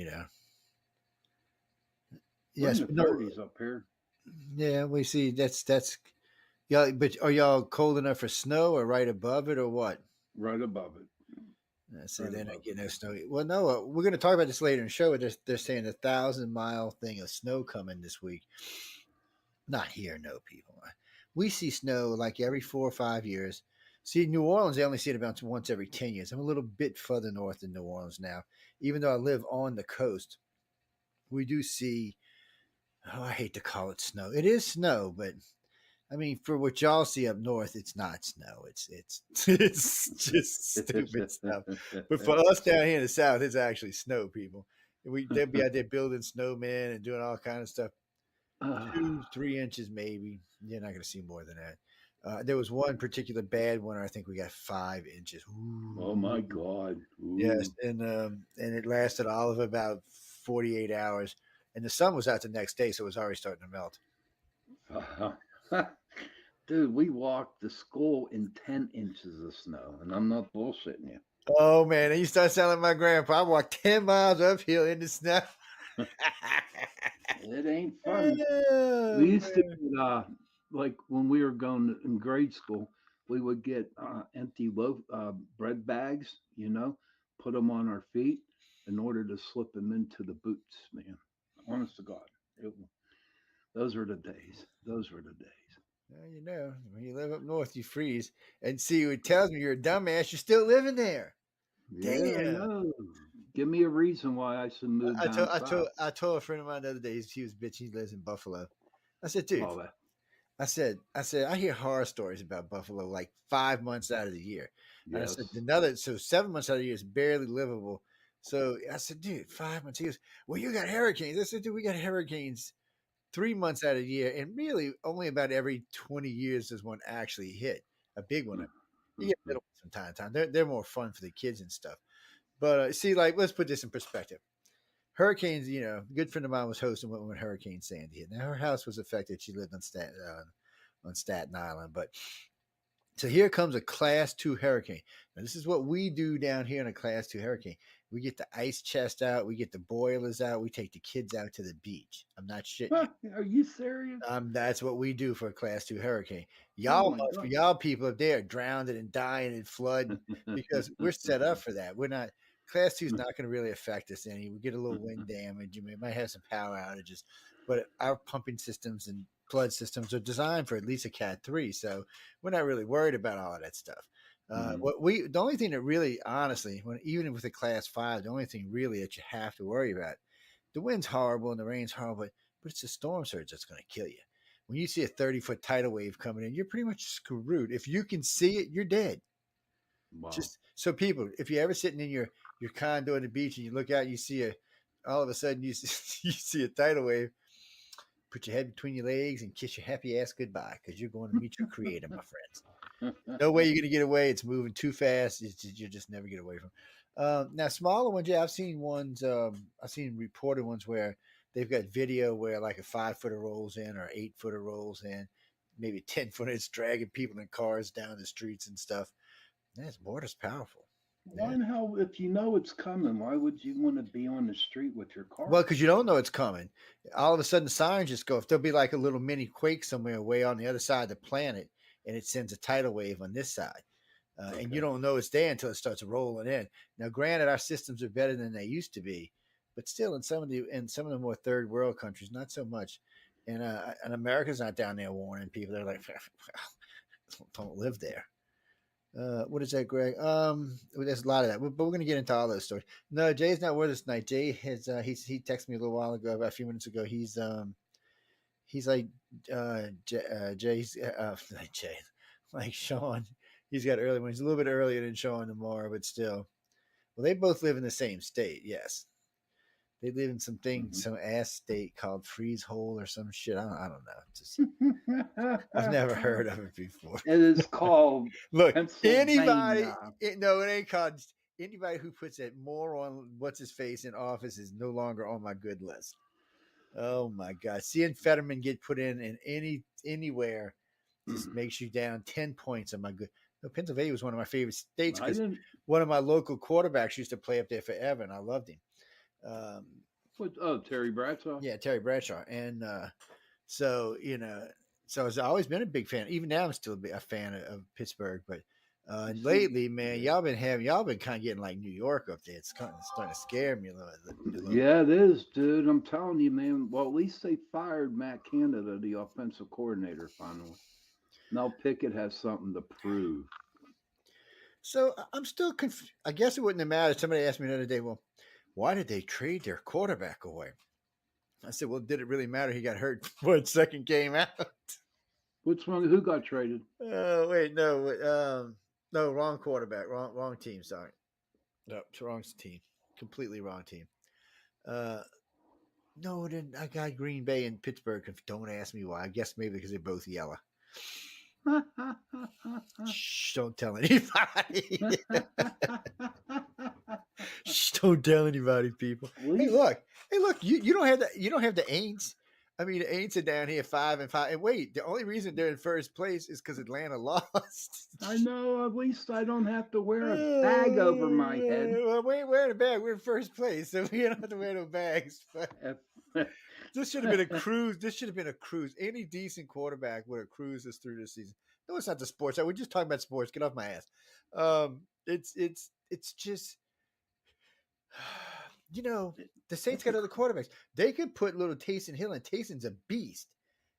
Yes, We're in the 30s up here. Yeah, we see that's yeah. But are y'all cold enough for snow, or right above it, or what? Right above it. So they're not getting no snow. Well, no, we're going to talk about this later in the show. They're saying 1,000-mile thing of snow coming this week. Not here, no, people. We see snow like every 4 or 5 years. See, New Orleans, they only see it about once every 10 years. I'm a little bit further north than New Orleans now. Even though I live on the coast, we do see, I hate to call it snow. It is snow, but I mean, for what y'all see up north, it's not snow. It's it's just stupid stuff. But for us down here in the south, it's actually snow, people. They'll be out there building snowmen and doing all kind of stuff. 2-3 inches maybe. You're not going to see more than that. There was one particular bad one. I think we got 5 inches. Ooh. Oh my God! Yes, Ooh. and it lasted all of about 48 hours, and the sun was out the next day, so it was already starting to melt. Dude, we walked to school in 10 inches of snow, and I'm not bullshitting you. Oh man, and you start sounding like my grandpa. I walked 10 miles uphill in the snow. It ain't fun. Oh, We used to man. get, like when we were going in grade school, we would get empty loaf bread bags, put them on our feet in order to slip them into the boots, man. Honest to God. Those were the days. Those were the days. Well, when you live up north, you freeze. And see, it tells me you're a dumbass. You're still living there. Yeah, Damn. I know. Give me a reason why I should move down south. I told a friend of mine the other day, he was bitching, he lives in Buffalo. I said, dude, Oh, I said, I hear horror stories about Buffalo like 5 months out of the year. And I said, so 7 months out of the year is barely livable. So I said, dude, 5 months. He goes, well, you got hurricanes. I said, dude, we got hurricanes 3 months out of the year. And really only about every 20 years does one actually hit a big one. You get little ones from time to time. They're more fun for the kids and stuff. But see, like, let's put this in perspective. Hurricanes, a good friend of mine was hosting when Hurricane Sandy hit. Now her house was affected. She lived on Staten Island, but so here comes a Class 2 hurricane. Now this is what we do down here in a Class 2 hurricane. We get the ice chest out, we get the boilers out, we take the kids out to the beach. I'm not shitting. Are you serious? That's what we do for a Class 2 hurricane. Oh Y'all people up there are drowning and dying and flooding because we're set up for that. We're not. Class 2 is not going to really affect us any. We get a little wind damage. We might have some power outages, but our pumping systems and flood systems are designed for at least a Cat 3, so we're not really worried about all of that stuff. The only thing that really, honestly, even with a Class 5, the only thing really that you have to worry about, the wind's horrible and the rain's horrible, but it's a storm surge that's going to kill you. When you see a 30-foot tidal wave coming in, you're pretty much screwed. If you can see it, you're dead. Wow. Just so people, if you're ever sitting in your condo on the beach and you look out, and you see all of a sudden you see a tidal wave, put your head between your legs and kiss your happy ass goodbye because you're going to meet your creator, my friends. No way you're going to get away. It's moving too fast. You just never get away from. Now, smaller ones, yeah, I've seen ones. I've seen reported ones where they've got video where like a 5-footer rolls in or 8-footer rolls in, maybe 10-footer. It's dragging people in cars down the streets and stuff. That water's powerful. Why in hell, if you know it's coming, why would you want to be on the street with your car? Well, because you don't know it's coming. All of a sudden, the sirens just go. If there'll be like a little mini quake somewhere way on the other side of the planet, and it sends a tidal wave on this side, and you don't know it's there until it starts rolling in. Now, granted, our systems are better than they used to be, but still, in some of the more third world countries, not so much. And America's not down there warning people. They're like, don't live there. What is that, Greg? There's a lot of that, but we're going to get into all those stories. No, Jay's not with us tonight. Jay has he texted me a little while ago, about a few minutes ago. He's like Jay's like Jay, like Sean. He's got early ones. He's a little bit earlier than Sean tomorrow, but still. Well, they both live in the same state. Yes, they live in some ass state called Freezehole or some shit. I don't know. Just, I've never heard of it before. It is called Look, Pennsylvania. it ain't called anybody who puts that moron what's his face in office is no longer on my good list. Oh my God. Seeing Fetterman get put in anywhere just makes you down 10 points on my good. No, Pennsylvania was one of my favorite states because one of my local quarterbacks used to play up there forever, and I loved him. Terry Bradshaw. Yeah, Terry Bradshaw, and so I've always been a big fan. Even now, I'm still a fan of Pittsburgh. But lately, man, y'all been kind of getting like New York up there. It's starting to scare me a little. Yeah, it is, dude. I'm telling you, man. Well, at least they fired Matt Canada, the offensive coordinator, finally. Now Pickett has something to prove. So I'm still confused. I guess it wouldn't have mattered. Somebody asked me the other day, well, why did they trade their quarterback away? I said, well, did it really matter? He got hurt for his second game out. Which one? Who got traded? Oh wait, no, wrong quarterback, wrong team. Sorry, no, wrong team, completely wrong team. No, then I got Green Bay and Pittsburgh. Don't ask me why. I guess maybe because they're both yellow. Shh, don't tell anybody. Shh, don't tell anybody, people. Hey, look. You don't have the Aints. I mean, the Aints are down here 5-5. And wait, the only reason they're in first place is because Atlanta lost. I know. At least I don't have to wear a bag over my head. Well, we ain't wearing a bag. We're in first place, so we don't have to wear no bags. This should have been a cruise. This should have been a cruise. Any decent quarterback would have cruised us through this season. No, it's not the sports. We're just talking about sports. Get off my ass. It's just, the Saints got other quarterbacks. They could put little Taysom Hill, and Taysom's a beast.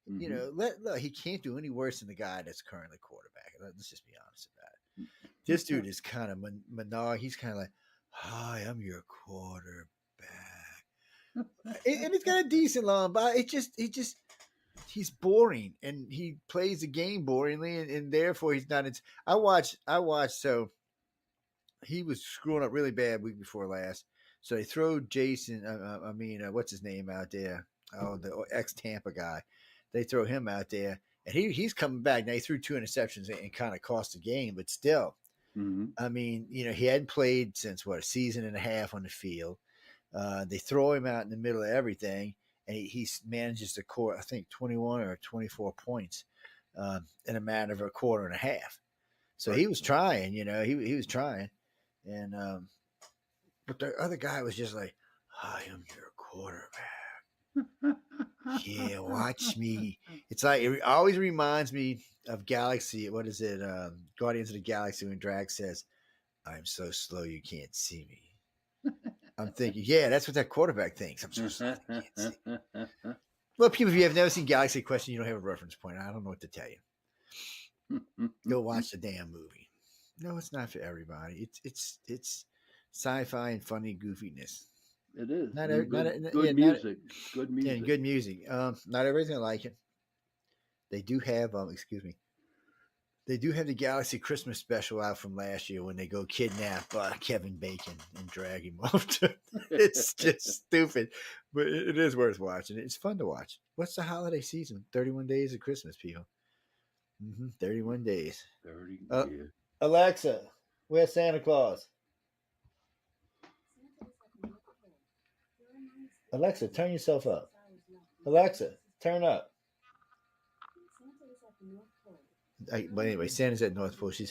Look, he can't do any worse than the guy that's currently quarterback. Let's just be honest about it. This dude is kind of Menard. He's kind of like, "Hi, I'm your quarterback," and he's got a decent line, but he's boring, and he plays the game boringly, and therefore he's not. I watched. So he was screwing up really bad week before last. So they throw Jason. What's his name out there? Oh, the ex-Tampa guy. They throw him out there, and he's coming back. Now, he threw 2 interceptions and kind of cost the game, but still. I mean, he hadn't played since, a season and a half on the field. They throw him out in the middle of everything, and he manages to score, I think, 21 or 24 points in a matter of a quarter and a half. So he was trying, he was trying. And but the other guy was just like, "I am your quarterback." Yeah, watch me. It's like, it always reminds me of Galaxy. What is it? Guardians of the Galaxy, when Drax says, "I'm so slow you can't see me." I'm thinking, yeah, that's what that quarterback thinks. I'm so slow you can't see me. Well, people, if you have never seen Galaxy Question, you don't have a reference point. I don't know what to tell you. Go watch the damn movie. No, it's not for everybody. It's sci-fi and funny goofiness. It is. Good music. Good music. Yeah, good music. Not everybody's gonna like it. They do have They do have the Galaxy Christmas special out from last year when they go kidnap Kevin Bacon and drag him off. It's just stupid, but it is worth watching. It's fun to watch. What's the holiday season? 31 days of Christmas, people. 31 days. 30 years. Alexa, where's Santa Claus? Alexa, turn yourself up. Alexa, turn up. But anyway, Santa's at North Pole. She's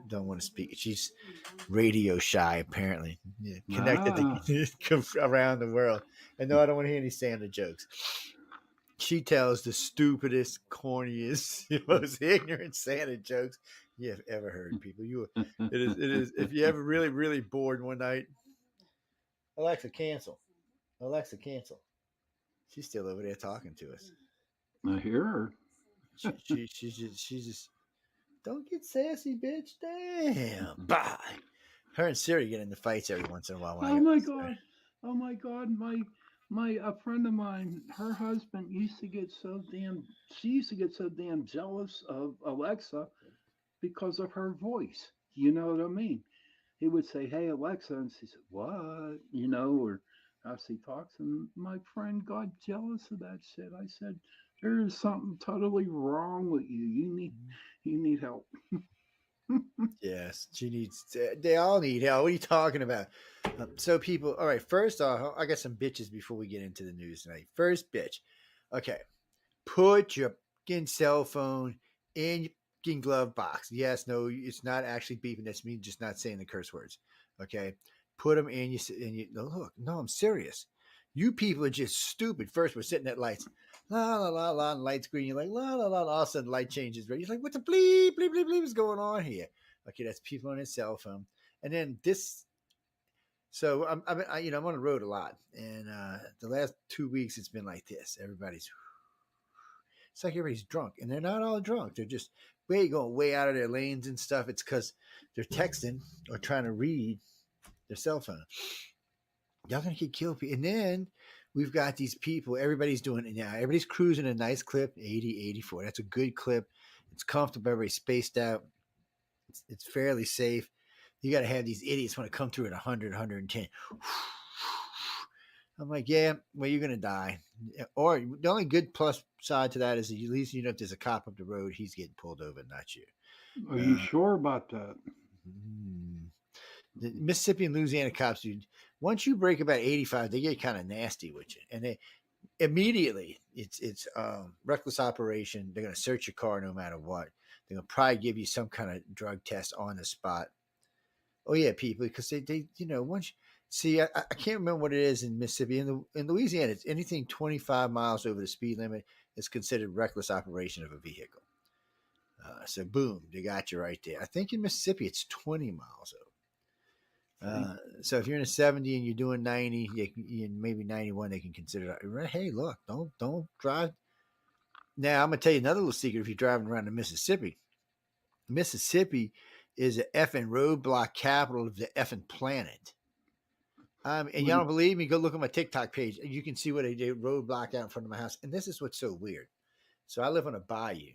don't want to speak. She's radio shy, apparently. Yeah, connected around the world. And no, I don't want to hear any Santa jokes. She tells the stupidest, corniest, most ignorant Santa jokes you have ever heard, people. It is. If you ever really, really bored one night, Alexa, cancel. Alexa, cancel. She's still over there talking to us. I hear her. She's just don't get sassy, bitch. Damn. Bye. Her and Siri get into fights every once in a while. Oh my god. A friend of mine, her husband used to get so damn jealous of Alexa because of her voice. You know what I mean? He would say, "Hey, Alexa," and she said, "What?" Or as he talks, and my friend got jealous of that shit. I said, "There is something totally wrong with you. You need help." Yes, they all need help. What are you talking about? So people, all right, first off, I got some bitches before we get into the news tonight. First bitch. Okay. Put your fucking cell phone in your fucking glove box. Yes, no, it's not actually beeping. That's me just not saying the curse words. Okay. Put them in you. Look, no, I'm serious. You people are just stupid. First, we're sitting at lights. La, la, la, la, and light's green. You're like, la, la, la. All of a sudden, light changes red. You're like, what the bleep, bleep, bleep, bleep is going on here? Okay, that's people on their cell phone. And then this. So I'm on the road a lot, and the last 2 weeks it's been like this. It's like everybody's drunk, and they're not all drunk. They're just going way out of their lanes and stuff. It's because they're texting or trying to read their cell phone. Y'all gonna get killed. And then we've got these people. Everybody's doing it now. Everybody's cruising a nice clip, 80, 84. That's a good clip. It's comfortable. Everybody's spaced out. It's fairly safe. You got to have these idiots want to come through at 100, 110. I'm like, yeah, well, you're going to die. Or the only good plus side to that is that at least you know if there's a cop up the road, he's getting pulled over, not you. Are you sure about that? The Mississippi and Louisiana cops, dude, once you break about 85, they get kind of nasty with you. And they immediately, it's reckless operation. They're going to search your car no matter what. They're going to probably give you some kind of drug test on the spot. Oh, yeah, people, because they once see, I can't remember what it is in Mississippi. In Louisiana, it's anything 25 miles over the speed limit is considered reckless operation of a vehicle. So, boom, they got you right there. I think in Mississippi, it's 20 miles over. So if you're in a 70 and you're doing 90, maybe 91, they can consider it. Hey, look, don't drive. Now, I'm going to tell you another little secret if you're driving around in Mississippi. Mississippi is the effing roadblock capital of the effing planet. And y'all don't believe me? Go look at my TikTok page. And you can see what they did roadblock out in front of my house. And this is what's so weird. So I live on a bayou,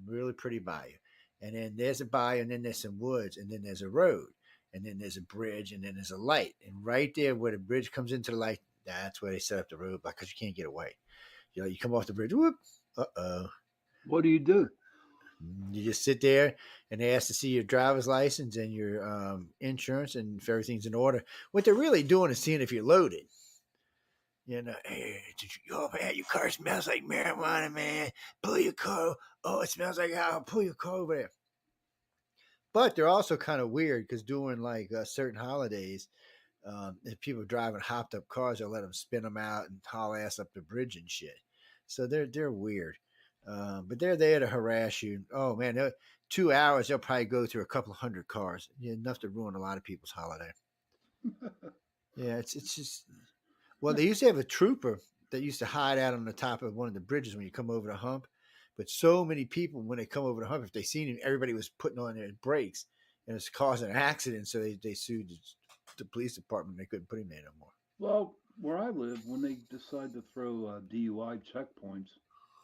really pretty bayou. And then there's a bayou, and then there's some woods, and then there's a road, and then there's a bridge, and then there's a light. And right there where the bridge comes into the light, that's where they set up the roadblock because you can't get away. You come off the bridge, whoop, uh-oh. What do? You just sit there, and they ask to see your driver's license and your insurance, and if everything's in order. What they're really doing is seeing if you're loaded. Hey, man, your car smells like marijuana, man. Pull your car. Oh, it smells like alcohol. Pull your car over there. But they're also kind of weird because during like certain holidays, if people are driving hopped up cars, they'll let them spin them out and haul ass up the bridge and shit. So they're weird. But they're there to harass you. Oh man, 2 hours they'll probably go through a couple of hundred cars. Enough to ruin a lot of people's holiday. Yeah, it's just. Well, they used to have a trooper that used to hide out on the top of one of the bridges when you come over the hump. But so many people, when they come over the hump, if they seen him, everybody was putting on their brakes, and it's causing an accident. So they sued the police department. They couldn't put him there no more. Well, where I live, when they decide to throw DUI checkpoints,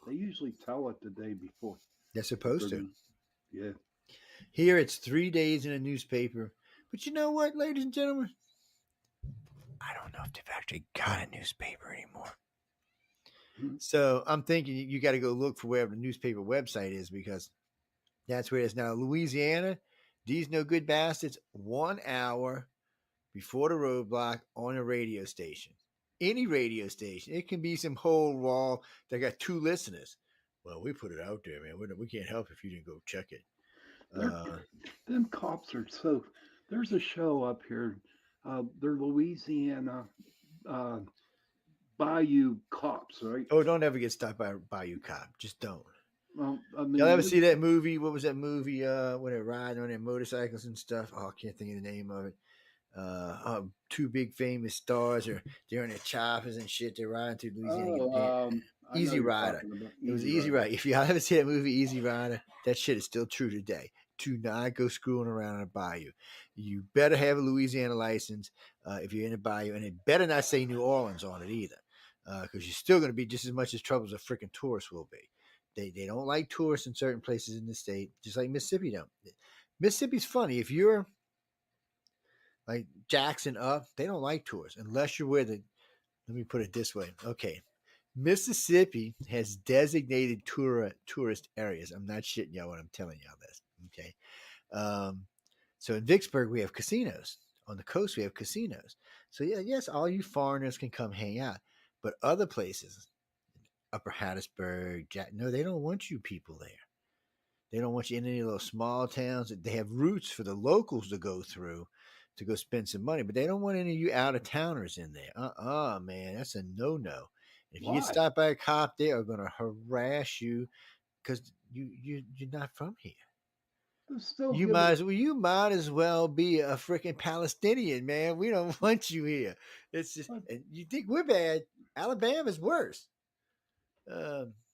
they usually tell it the day before. They're supposed to. Yeah. Here it's 3 days in a newspaper. But you know what, ladies and gentlemen? I don't know if they've actually got a newspaper anymore. So I'm thinking you got to go look for wherever the newspaper website is because that's where it is now. Louisiana, these no good bastards, 1 hour before the roadblock on a radio station. Any radio station. It can be some whole raw that got 2 listeners. Well, we put it out there, man. We can't help if you didn't go check it. Them cops are so. There's a show up here. They're Louisiana Bayou cops, right? Oh, don't ever get stopped by a Bayou cop. Just don't. Well, I mean, y'all ever see that movie? What was that movie? When they're riding on their motorcycles and stuff. Oh, I can't think of the name of it. 2 big famous stars are they're in their choppers and shit. They're riding through Louisiana. Easy Rider. It was Easy Rider. If y'all haven't seen that movie, Easy Rider, that shit is still true today. Do not go screwing around in a bayou. You better have a Louisiana license if you're in a bayou, and it better not say New Orleans on it either, because you're still going to be just as much as trouble as a freaking tourist will be. They don't like tourists in certain places in the state, just like Mississippi don't. Mississippi's funny. If you're like Jackson up, they don't like tourists unless you're where the. Let me put it this way. Okay. Mississippi has designated tourist areas. I'm not shitting y'all when I'm telling y'all this. Okay. So in Vicksburg, we have casinos. On the coast, we have casinos. So yeah, yes, all you foreigners can come hang out. But other places, Upper Hattiesburg, no, they don't want you people there. They don't want you in any of those small towns. They have routes for the locals to go through to go spend some money, but they don't want any of you out-of-towners in there. Man, that's a no-no. If you get stopped by a cop, they are going to harass you because you're not from here. You might as well be a freaking Palestinian, man. We don't want you here. It's just, and you think we're bad. Alabama's worse.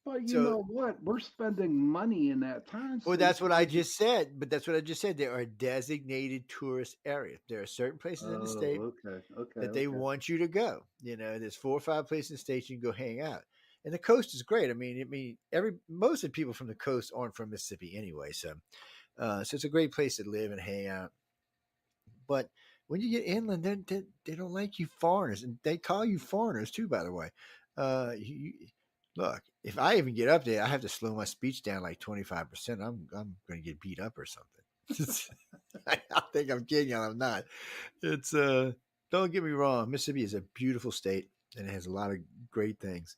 But you So, know what? We're spending money in that time. well, that's what I just said. But that's what I just said. There are designated tourist areas. There are certain places in the state Oh, okay, okay, that they okay. want you to go. You know, there's 4 or 5 places in the state you can go hang out. And the coast is great. I mean, most of the people from the coast aren't from Mississippi anyway, so it's a great place to live and hang out. But when you get inland, they don't like you foreigners, and they call you foreigners too. By the way, look, if I even get up there, I have to slow my speech down like 25%. I'm going to get beat up or something. I think I'm kidding, and I'm not. It's don't get me wrong, Mississippi is a beautiful state and it has a lot of great things,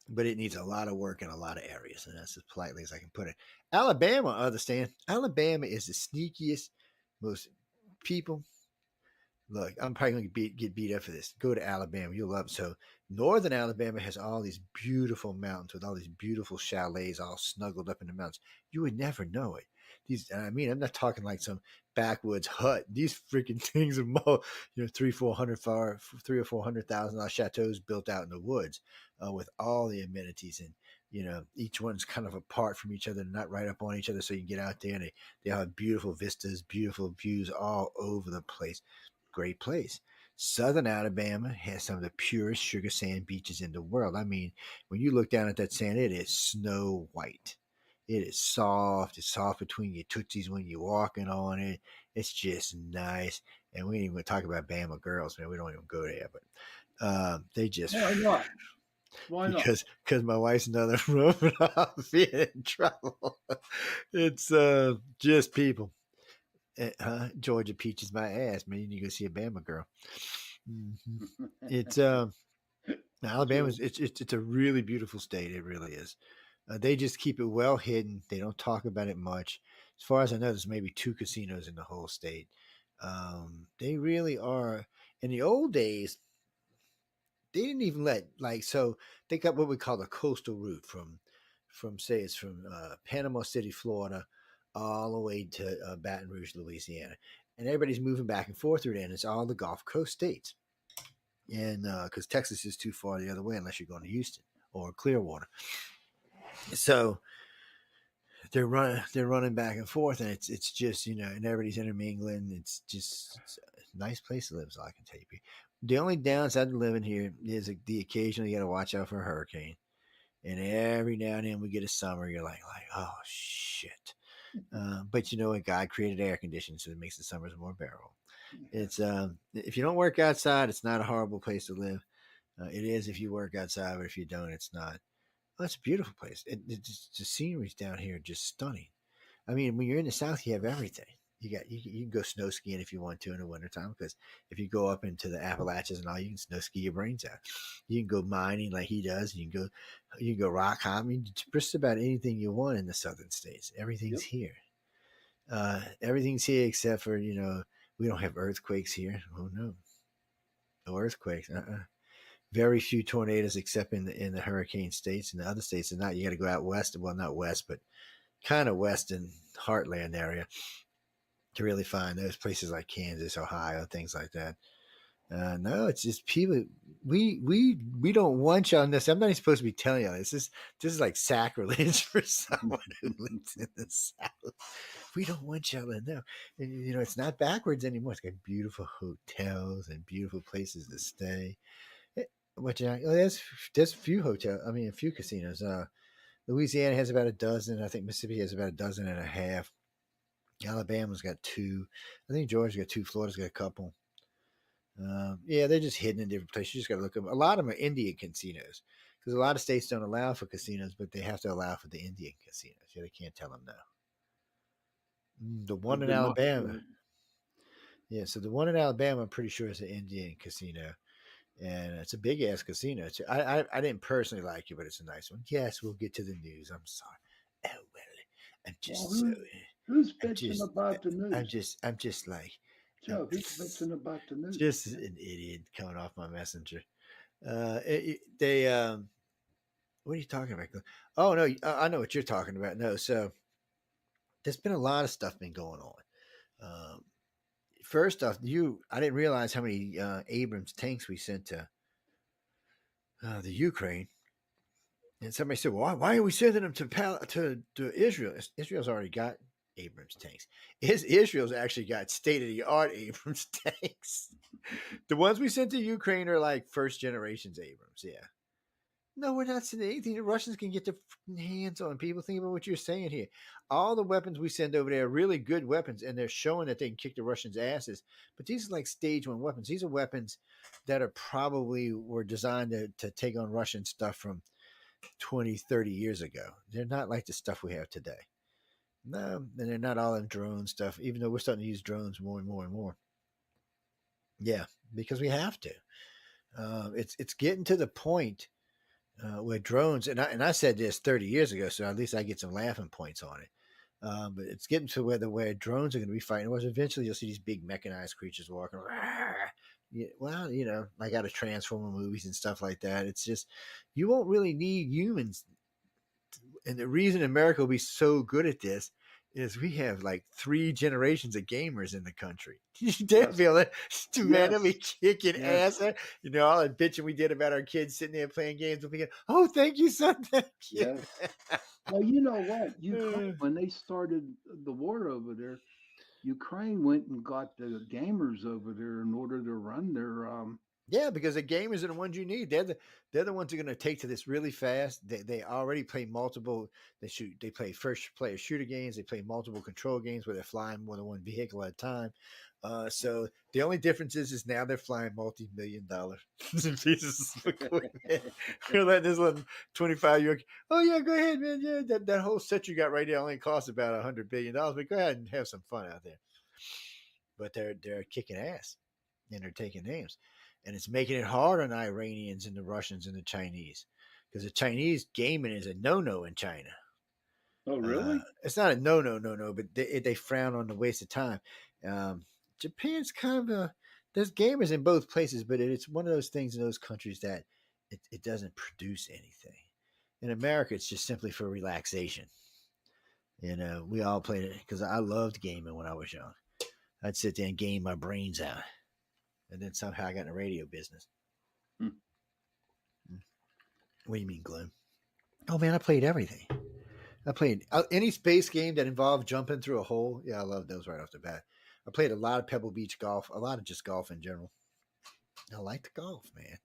but it needs a lot of work in a lot of areas, and that's as politely as I can put it. Alabama, I understand. Alabama is the sneakiest, most people. Look, I'm probably going to get beat up for this. Go to Alabama. You'll love it. So, northern Alabama has all these beautiful mountains with all these beautiful chalets all snuggled up in the mountains. You would never know it. I'm not talking like some backwoods hut. These freaking things are more, three or $400,000 chateaus built out in the woods with all the amenities, and each one's kind of apart from each other, not right up on each other, so you can get out there and they have beautiful vistas, beautiful views all over the place. Great place. Southern Alabama has some of the purest sugar sand beaches in the world. I mean, when you look down at that sand, it is snow white. It is soft. It's soft between your tootsies when you're walking on it. It's just nice. And we ain't even talk about Bama girls, man. We don't even go there, but they just Why not? Why not? because my wife's another woman. I'll be in trouble. It's just people. Georgia peaches my ass, man. You go see a Bama girl. It's Alabama's. It's a really beautiful state. It really is. They just keep it well hidden. They don't talk about it much. As far as I know, there's maybe 2 casinos in the whole state. They really are. In the old days, they didn't even so they got what we call the coastal route from Panama City, Florida, all the way to Baton Rouge, Louisiana, and everybody's moving back and forth through there, and it's all the Gulf Coast states, and because Texas is too far the other way unless you're going to Houston or Clearwater, so they're running back and forth, and it's just and everybody's intermingling. It's a nice place to live, so I can tell you. The only downside to living here is the occasional you got to watch out for a hurricane. And every now and then we get a summer, you're like, oh shit. But God created air conditioning, so it makes the summers more bearable. It's if you don't work outside, it's not a horrible place to live. It is if you work outside, but if you don't, it's not. Oh, it's a beautiful place. The scenery's down here just stunning. I mean, when you're in the South, you have everything. You can go snow skiing if you want to in the wintertime, because if you go up into the Appalachians and all, you can snow ski your brains out. You can go mining like he does. You can go rock climbing. Just about anything you want in the southern states. Everything's here. Everything's here except for we don't have earthquakes here. Oh no earthquakes. Very few tornadoes except in the hurricane states. In the other states, are not. You got to go out west. Well, not west, but kind of west in Heartland area to really find those places like Kansas, Ohio, things like that. No, it's just people. We don't want you on this. I'm not even supposed to be telling you this. This is like sacrilege for someone who lives in the South. We don't want y'all to know. And, it's not backwards anymore. It's got beautiful hotels and beautiful places to stay. There's a few a few casinos. Louisiana has about a dozen. I think Mississippi has about a dozen and a half. Alabama's got 2. I think Georgia's got 2. Florida's got a couple. Yeah, they're just hidden in different places. You just got to look them. A lot of them are Indian casinos because a lot of states don't allow for casinos, but they have to allow for the Indian casinos. Yeah, they can't tell them no. The one in Alabama. Yeah, so the one in Alabama, I'm pretty sure is an Indian casino. And it's a big ass casino. I didn't personally like it, but it's a nice one. Yes, we'll get to the news. I'm sorry. Oh well, I'm just who's bitching about the news? I'm just like Joe. Who's bitching about the news? Just an idiot coming off my messenger. They what are you talking about? Oh no, I know what you're talking about. No, so there's been a lot of stuff been going on. First off, I didn't realize how many Abrams tanks we sent to the Ukraine. And somebody said, well, why are we sending them to Israel? Israel's already got Abrams tanks. Israel's actually got state-of-the-art Abrams tanks. The ones we sent to Ukraine are like first generations Abrams, yeah. No, we're not sending anything the Russians can get their hands on. People, think about what you're saying here. All the weapons we send over there are really good weapons, and they're showing that they can kick the Russians' asses. But these are like stage one weapons. These are weapons that are probably were designed to take on Russian stuff from 20, 30 years ago. They're not like the stuff we have today. No, and they're not all in drone stuff, even though we're starting to use drones more and more and more. Yeah, because we have to. It's getting to the point where drones, and I said this 30 years ago, so at least I get some laughing points on it. But it's getting to where drones are going to be fighting wars. Eventually, you'll see these big mechanized creatures walking around. Yeah, well, like out of Transformer movies and stuff like that. It's just, you won't really need humans. And the reason America will be so good at this is we have like 3 generations of gamers in the country. They'll feel it. Man, they'll be kicking ass. All that bitching we did about our kids sitting there playing games. We'll be going, oh, thank you, son. Thank you. Yes. Well, you know what? Ukraine, when they started the war over there, Ukraine went and got the gamers over there in order to run their Yeah, because the gamers are the ones you need. They're the ones who are going to take to this really fast. They already play multiple. They play first player shooter games. They play multiple control games where they're flying more than one vehicle at a time. So the only difference is now they're flying multi-million-dollar pieces of equipment. We're letting this little 25-year-old. Oh yeah, go ahead, man. Yeah, that whole set you got right there only costs about $100 billion. But go ahead and have some fun out there. But they're kicking ass and they're taking names. And it's making it hard on the Iranians and the Russians and the Chinese, because the Chinese gaming is a no-no in China. Oh, really? It's not a no, but they frown on the waste of time. Japan's kind of there's gamers in both places, but it's one of those things in those countries that it doesn't produce anything. In America, it's just simply for relaxation. We all played it because I loved gaming when I was young. I'd sit there and game my brains out. And then somehow I got in the radio business. What do you mean, Glenn? Oh, man, I played everything. I played any space game that involved jumping through a hole. Yeah, I love those right off the bat. I played a lot of Pebble Beach golf, a lot of just golf in general. I like the golf, man,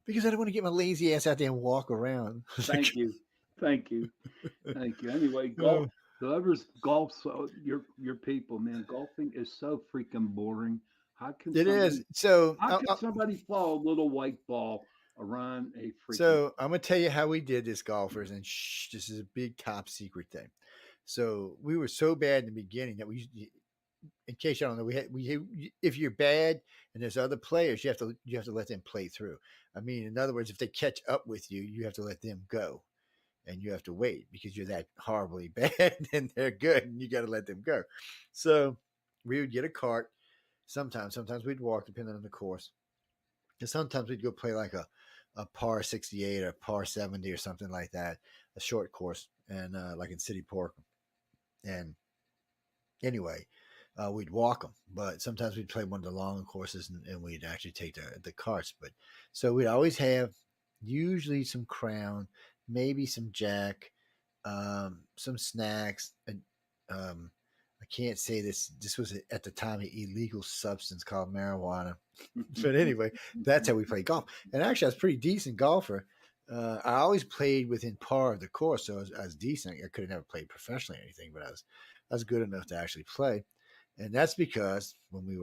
because I don't want to get my lazy ass out there and walk around. Thank you. Anyway, golf. Whoever's golf's your people, man. Golfing is so freaking boring. How can somebody follow a little white ball around a freaking? So I'm gonna tell you how we did this, golfers, and this is a big top secret thing. So we were so bad in the beginning that in case you don't know, if you're bad and there's other players, you have to let them play through. I mean, in other words, if they catch up with you, you have to let them go, and you have to wait because you're that horribly bad and they're good, and you got to let them go. So we would get a cart. Sometimes we'd walk, depending on the course. And sometimes we'd go play like a par 68 or par 70 or something like that, a short course, and like in City Park. And anyway, we'd walk them, but sometimes we'd play one of the long courses and we'd actually take the carts. But so we'd always have usually some Crown, maybe some Jack, some snacks, and I can't say this. This was at the time an illegal substance called marijuana. But anyway, that's how we played golf. And actually, I was a pretty decent golfer. I always played within par of the course, so I was decent. I could have never played professionally or anything, but I was good enough to actually play. And that's because when we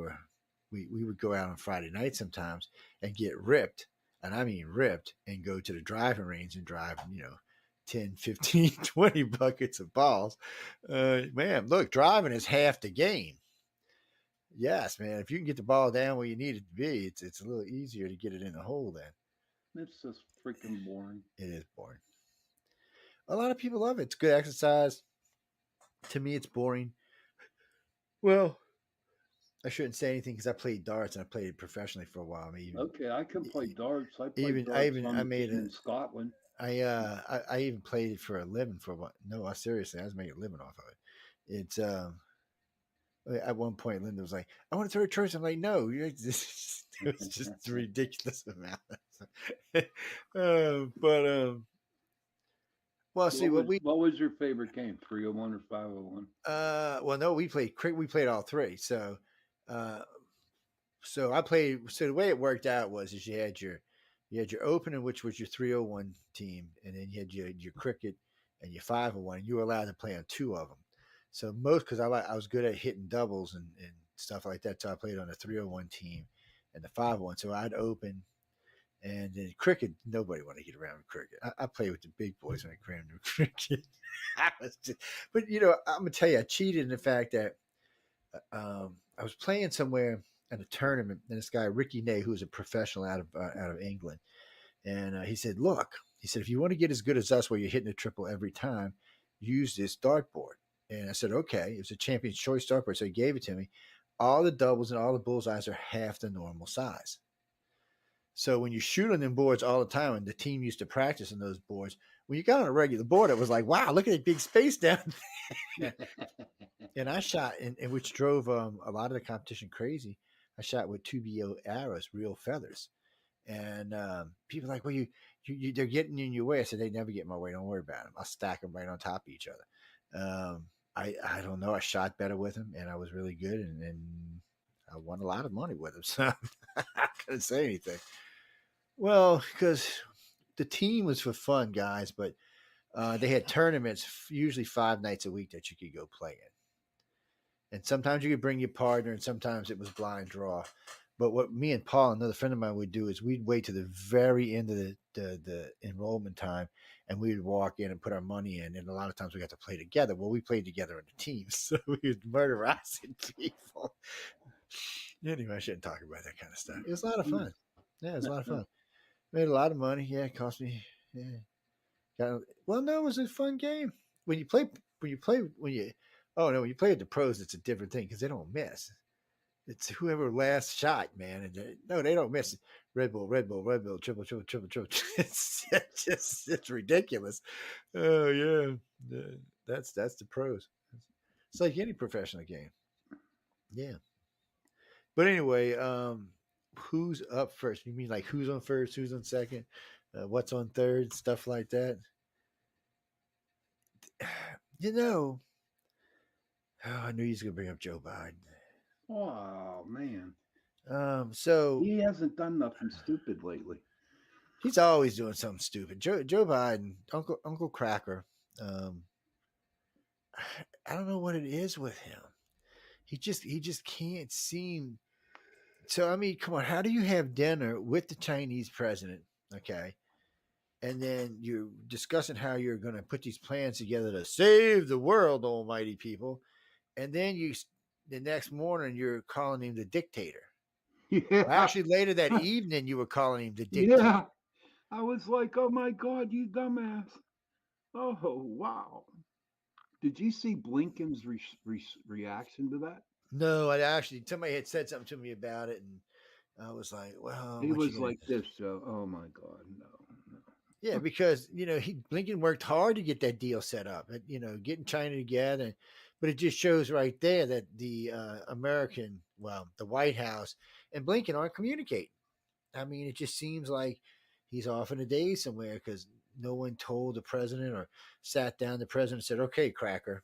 would go out on Friday night sometimes and get ripped, and I mean ripped, and go to the driving range and drive, 10, 15, 20 buckets of balls. Man, look, driving is half the game. Yes, man. If you can get the ball down where you need it to be, it's a little easier to get it in the hole then. It's just freaking boring. It is boring. A lot of people love it. It's good exercise. To me, it's boring. Well, I shouldn't say anything because I played darts and I played it professionally for a while. I mean, okay, I can play darts. I made in Scotland. I even played it for a living for a while. No, seriously, I was making a living off of it. It's at one point Linda was like, I want to throw a church. I'm like, no, it was just a ridiculous amount. But Well, see what was your favorite game? 301 or 501? Well, no, we played all three. So, so I played. So the way it worked out was, is you had your opening, which was your 301 team, and then you had your cricket and your 501. And you were allowed to play on two of them. So because I was good at hitting doubles and stuff like that, so I played on the 301 team and the 501. So I'd open. And then cricket, nobody wanted to get around with cricket. I played with the big boys when I crammed with cricket. But I'm gonna tell you, I cheated in the fact that I was playing somewhere at a tournament, and this guy Ricky Ney, who was a professional out of England, and he said, "Look," he said, "if you want to get as good as us, where you're hitting a triple every time, use this dartboard." And I said, "Okay." It was a Champion's Choice dartboard, so he gave it to me. All the doubles and all the bullseyes are half the normal size. So when you shoot on them boards all the time, and the team used to practice on those boards, when you got on a regular board, it was like, wow, look at that big space down there. And I shot, and which drove a lot of the competition crazy. I shot with 2BO arrows, real feathers. And people are like, well, they're getting in your way. I said, they never get in my way. Don't worry about them. I'll stack them right on top of each other. I don't know. I shot better with them, and I was really good, and I won a lot of money with them. So I couldn't say anything. Well, because the team was for fun, guys, but they had tournaments usually 5 nights a week that you could go play in. And sometimes you could bring your partner, and sometimes it was blind draw. But what me and Paul, another friend of mine, would do is we'd wait to the very end of the enrollment time, and we would walk in and put our money in. And a lot of times we got to play together. Well, we played together in a team, so we would murderize people. Anyway, I shouldn't talk about that kind of stuff. It was a lot of fun. Yeah, it was a lot of fun. Made a lot of money. Yeah, it cost me. Yeah. Well, no, it was a fun game. When you play when you play with the pros, it's a different thing because they don't miss. It's whoever last shot, man. And they don't miss. Red Bull, triple. It's ridiculous. Oh yeah, that's the pros. It's like any professional game. Yeah. But anyway, who's up first? You mean like who's on first, who's on second, what's on third, stuff like that? I knew he was going to bring up Joe Biden. Oh man. So he hasn't done nothing stupid lately. He's always doing something stupid. Joe Biden, Uncle Cracker. I don't know what it is with him. He just can't seem. So I mean, come on, how do you have dinner with the Chinese president? Okay. And then you're discussing how you're going to put these plans together to save the world, almighty people. And then the next morning, you're calling him the dictator. Yeah. Well, actually, later that evening, you were calling him the dictator. Yeah. I was like, oh my God, you dumbass. Oh, wow. Did you see Blinken's reaction to that? No, somebody had said something to me about it, and I was like, well. He was like this, Joe. Oh my God, no. Yeah, because Blinken worked hard to get that deal set up, getting China together, but it just shows right there that the the White House and Blinken aren't communicating. I mean, it just seems like he's off in a daze somewhere because no one told the president or sat down the president and said, "Okay, Cracker,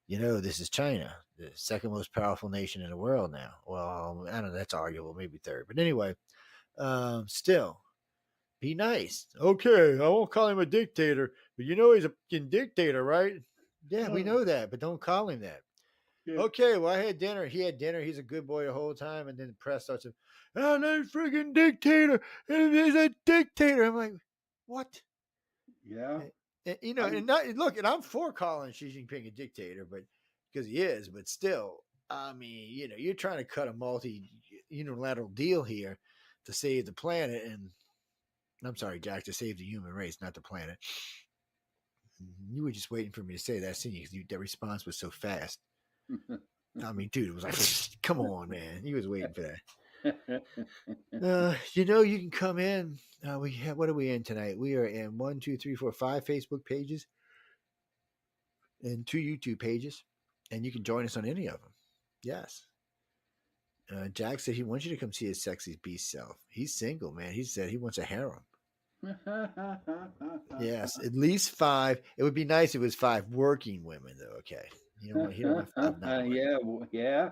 this is China, the second most powerful nation in the world now." Well, I don't know, that's arguable, maybe third, but anyway, still. Be nice. Okay, I won't call him a dictator, but he's a fucking dictator, right? Yeah, we know that, but don't call him that. Yeah. Okay, well, I had dinner. He had dinner. He's a good boy the whole time. And then the press starts saying, oh, that freaking dictator. He's a dictator. I'm like, what? Yeah. And I'm for calling Xi Jinping a dictator, but because he is, but still, I mean, you're trying to cut a unilateral deal here to save the planet. And I'm sorry, Jack, to save the human race, not the planet. You were just waiting for me to say that, seeing because that response was so fast. I mean, dude, it was like, come on, man. He was waiting for that. You can come in. What are we in tonight? We are in 1, 2, 3, 4, 5 Facebook pages and 2 YouTube pages, and you can join us on any of them. Yes. Jack said he wants you to come see his sexy beast self. He's single, man. He said he wants a harem. Yes, at least 5. It would be nice if it was 5 working women, though. Okay, you don't want 5 not working. Yeah.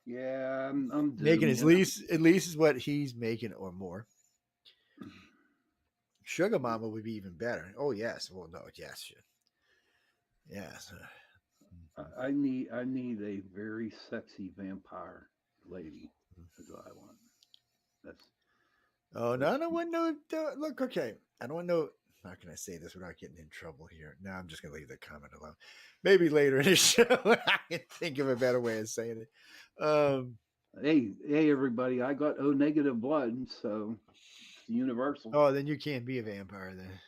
I'm Making doomed. at least is what he's making or more. Sugar Mama would be even better. Oh yes, well no, yes, yes. I need a very sexy vampire lady. That's what I want. That's Oh no, I don't want no. Look, okay, I don't want no. How can I say this without getting in trouble here? Now I'm just gonna leave the comment alone. Maybe later in the show I can think of a better way of saying it. Hey, everybody! I got O negative blood, so it's universal. Oh, then you can't be a vampire. Then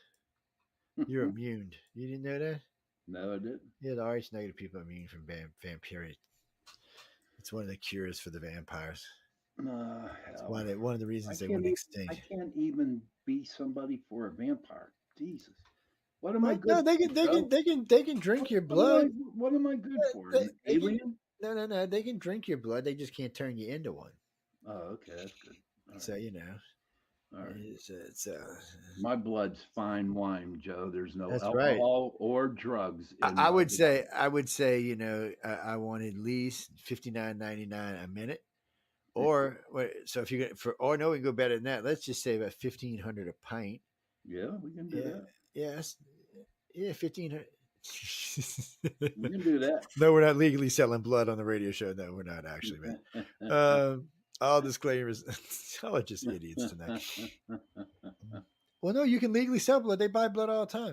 you're immune. You didn't know that? No, I didn't. Yeah, the RH negative people are immune from vampire. It's one of the cures for the vampires. It's one of the reasons they went extinct. I can't even be somebody for a vampire. Jesus, what am I good? No, they can drink your blood. What am I good for? An alien? No. They can drink your blood. They just can't turn you into one. Oh, okay, that's good. So you know. All right. It's my blood's fine wine, Joe. There's no That's alcohol or drugs. I would say, you know, I want at least $59.99 a minute, or so if you get we can go better than that. Let's just say about $1,500 a pint. Yeah, we can do that. Yes, yeah, $1,500. We can do that. No, we're not legally selling blood on the radio show. No, we're not actually, man. All disclaimers. Y'all are just idiots tonight. Well, no, you can legally sell blood. They buy blood all the time.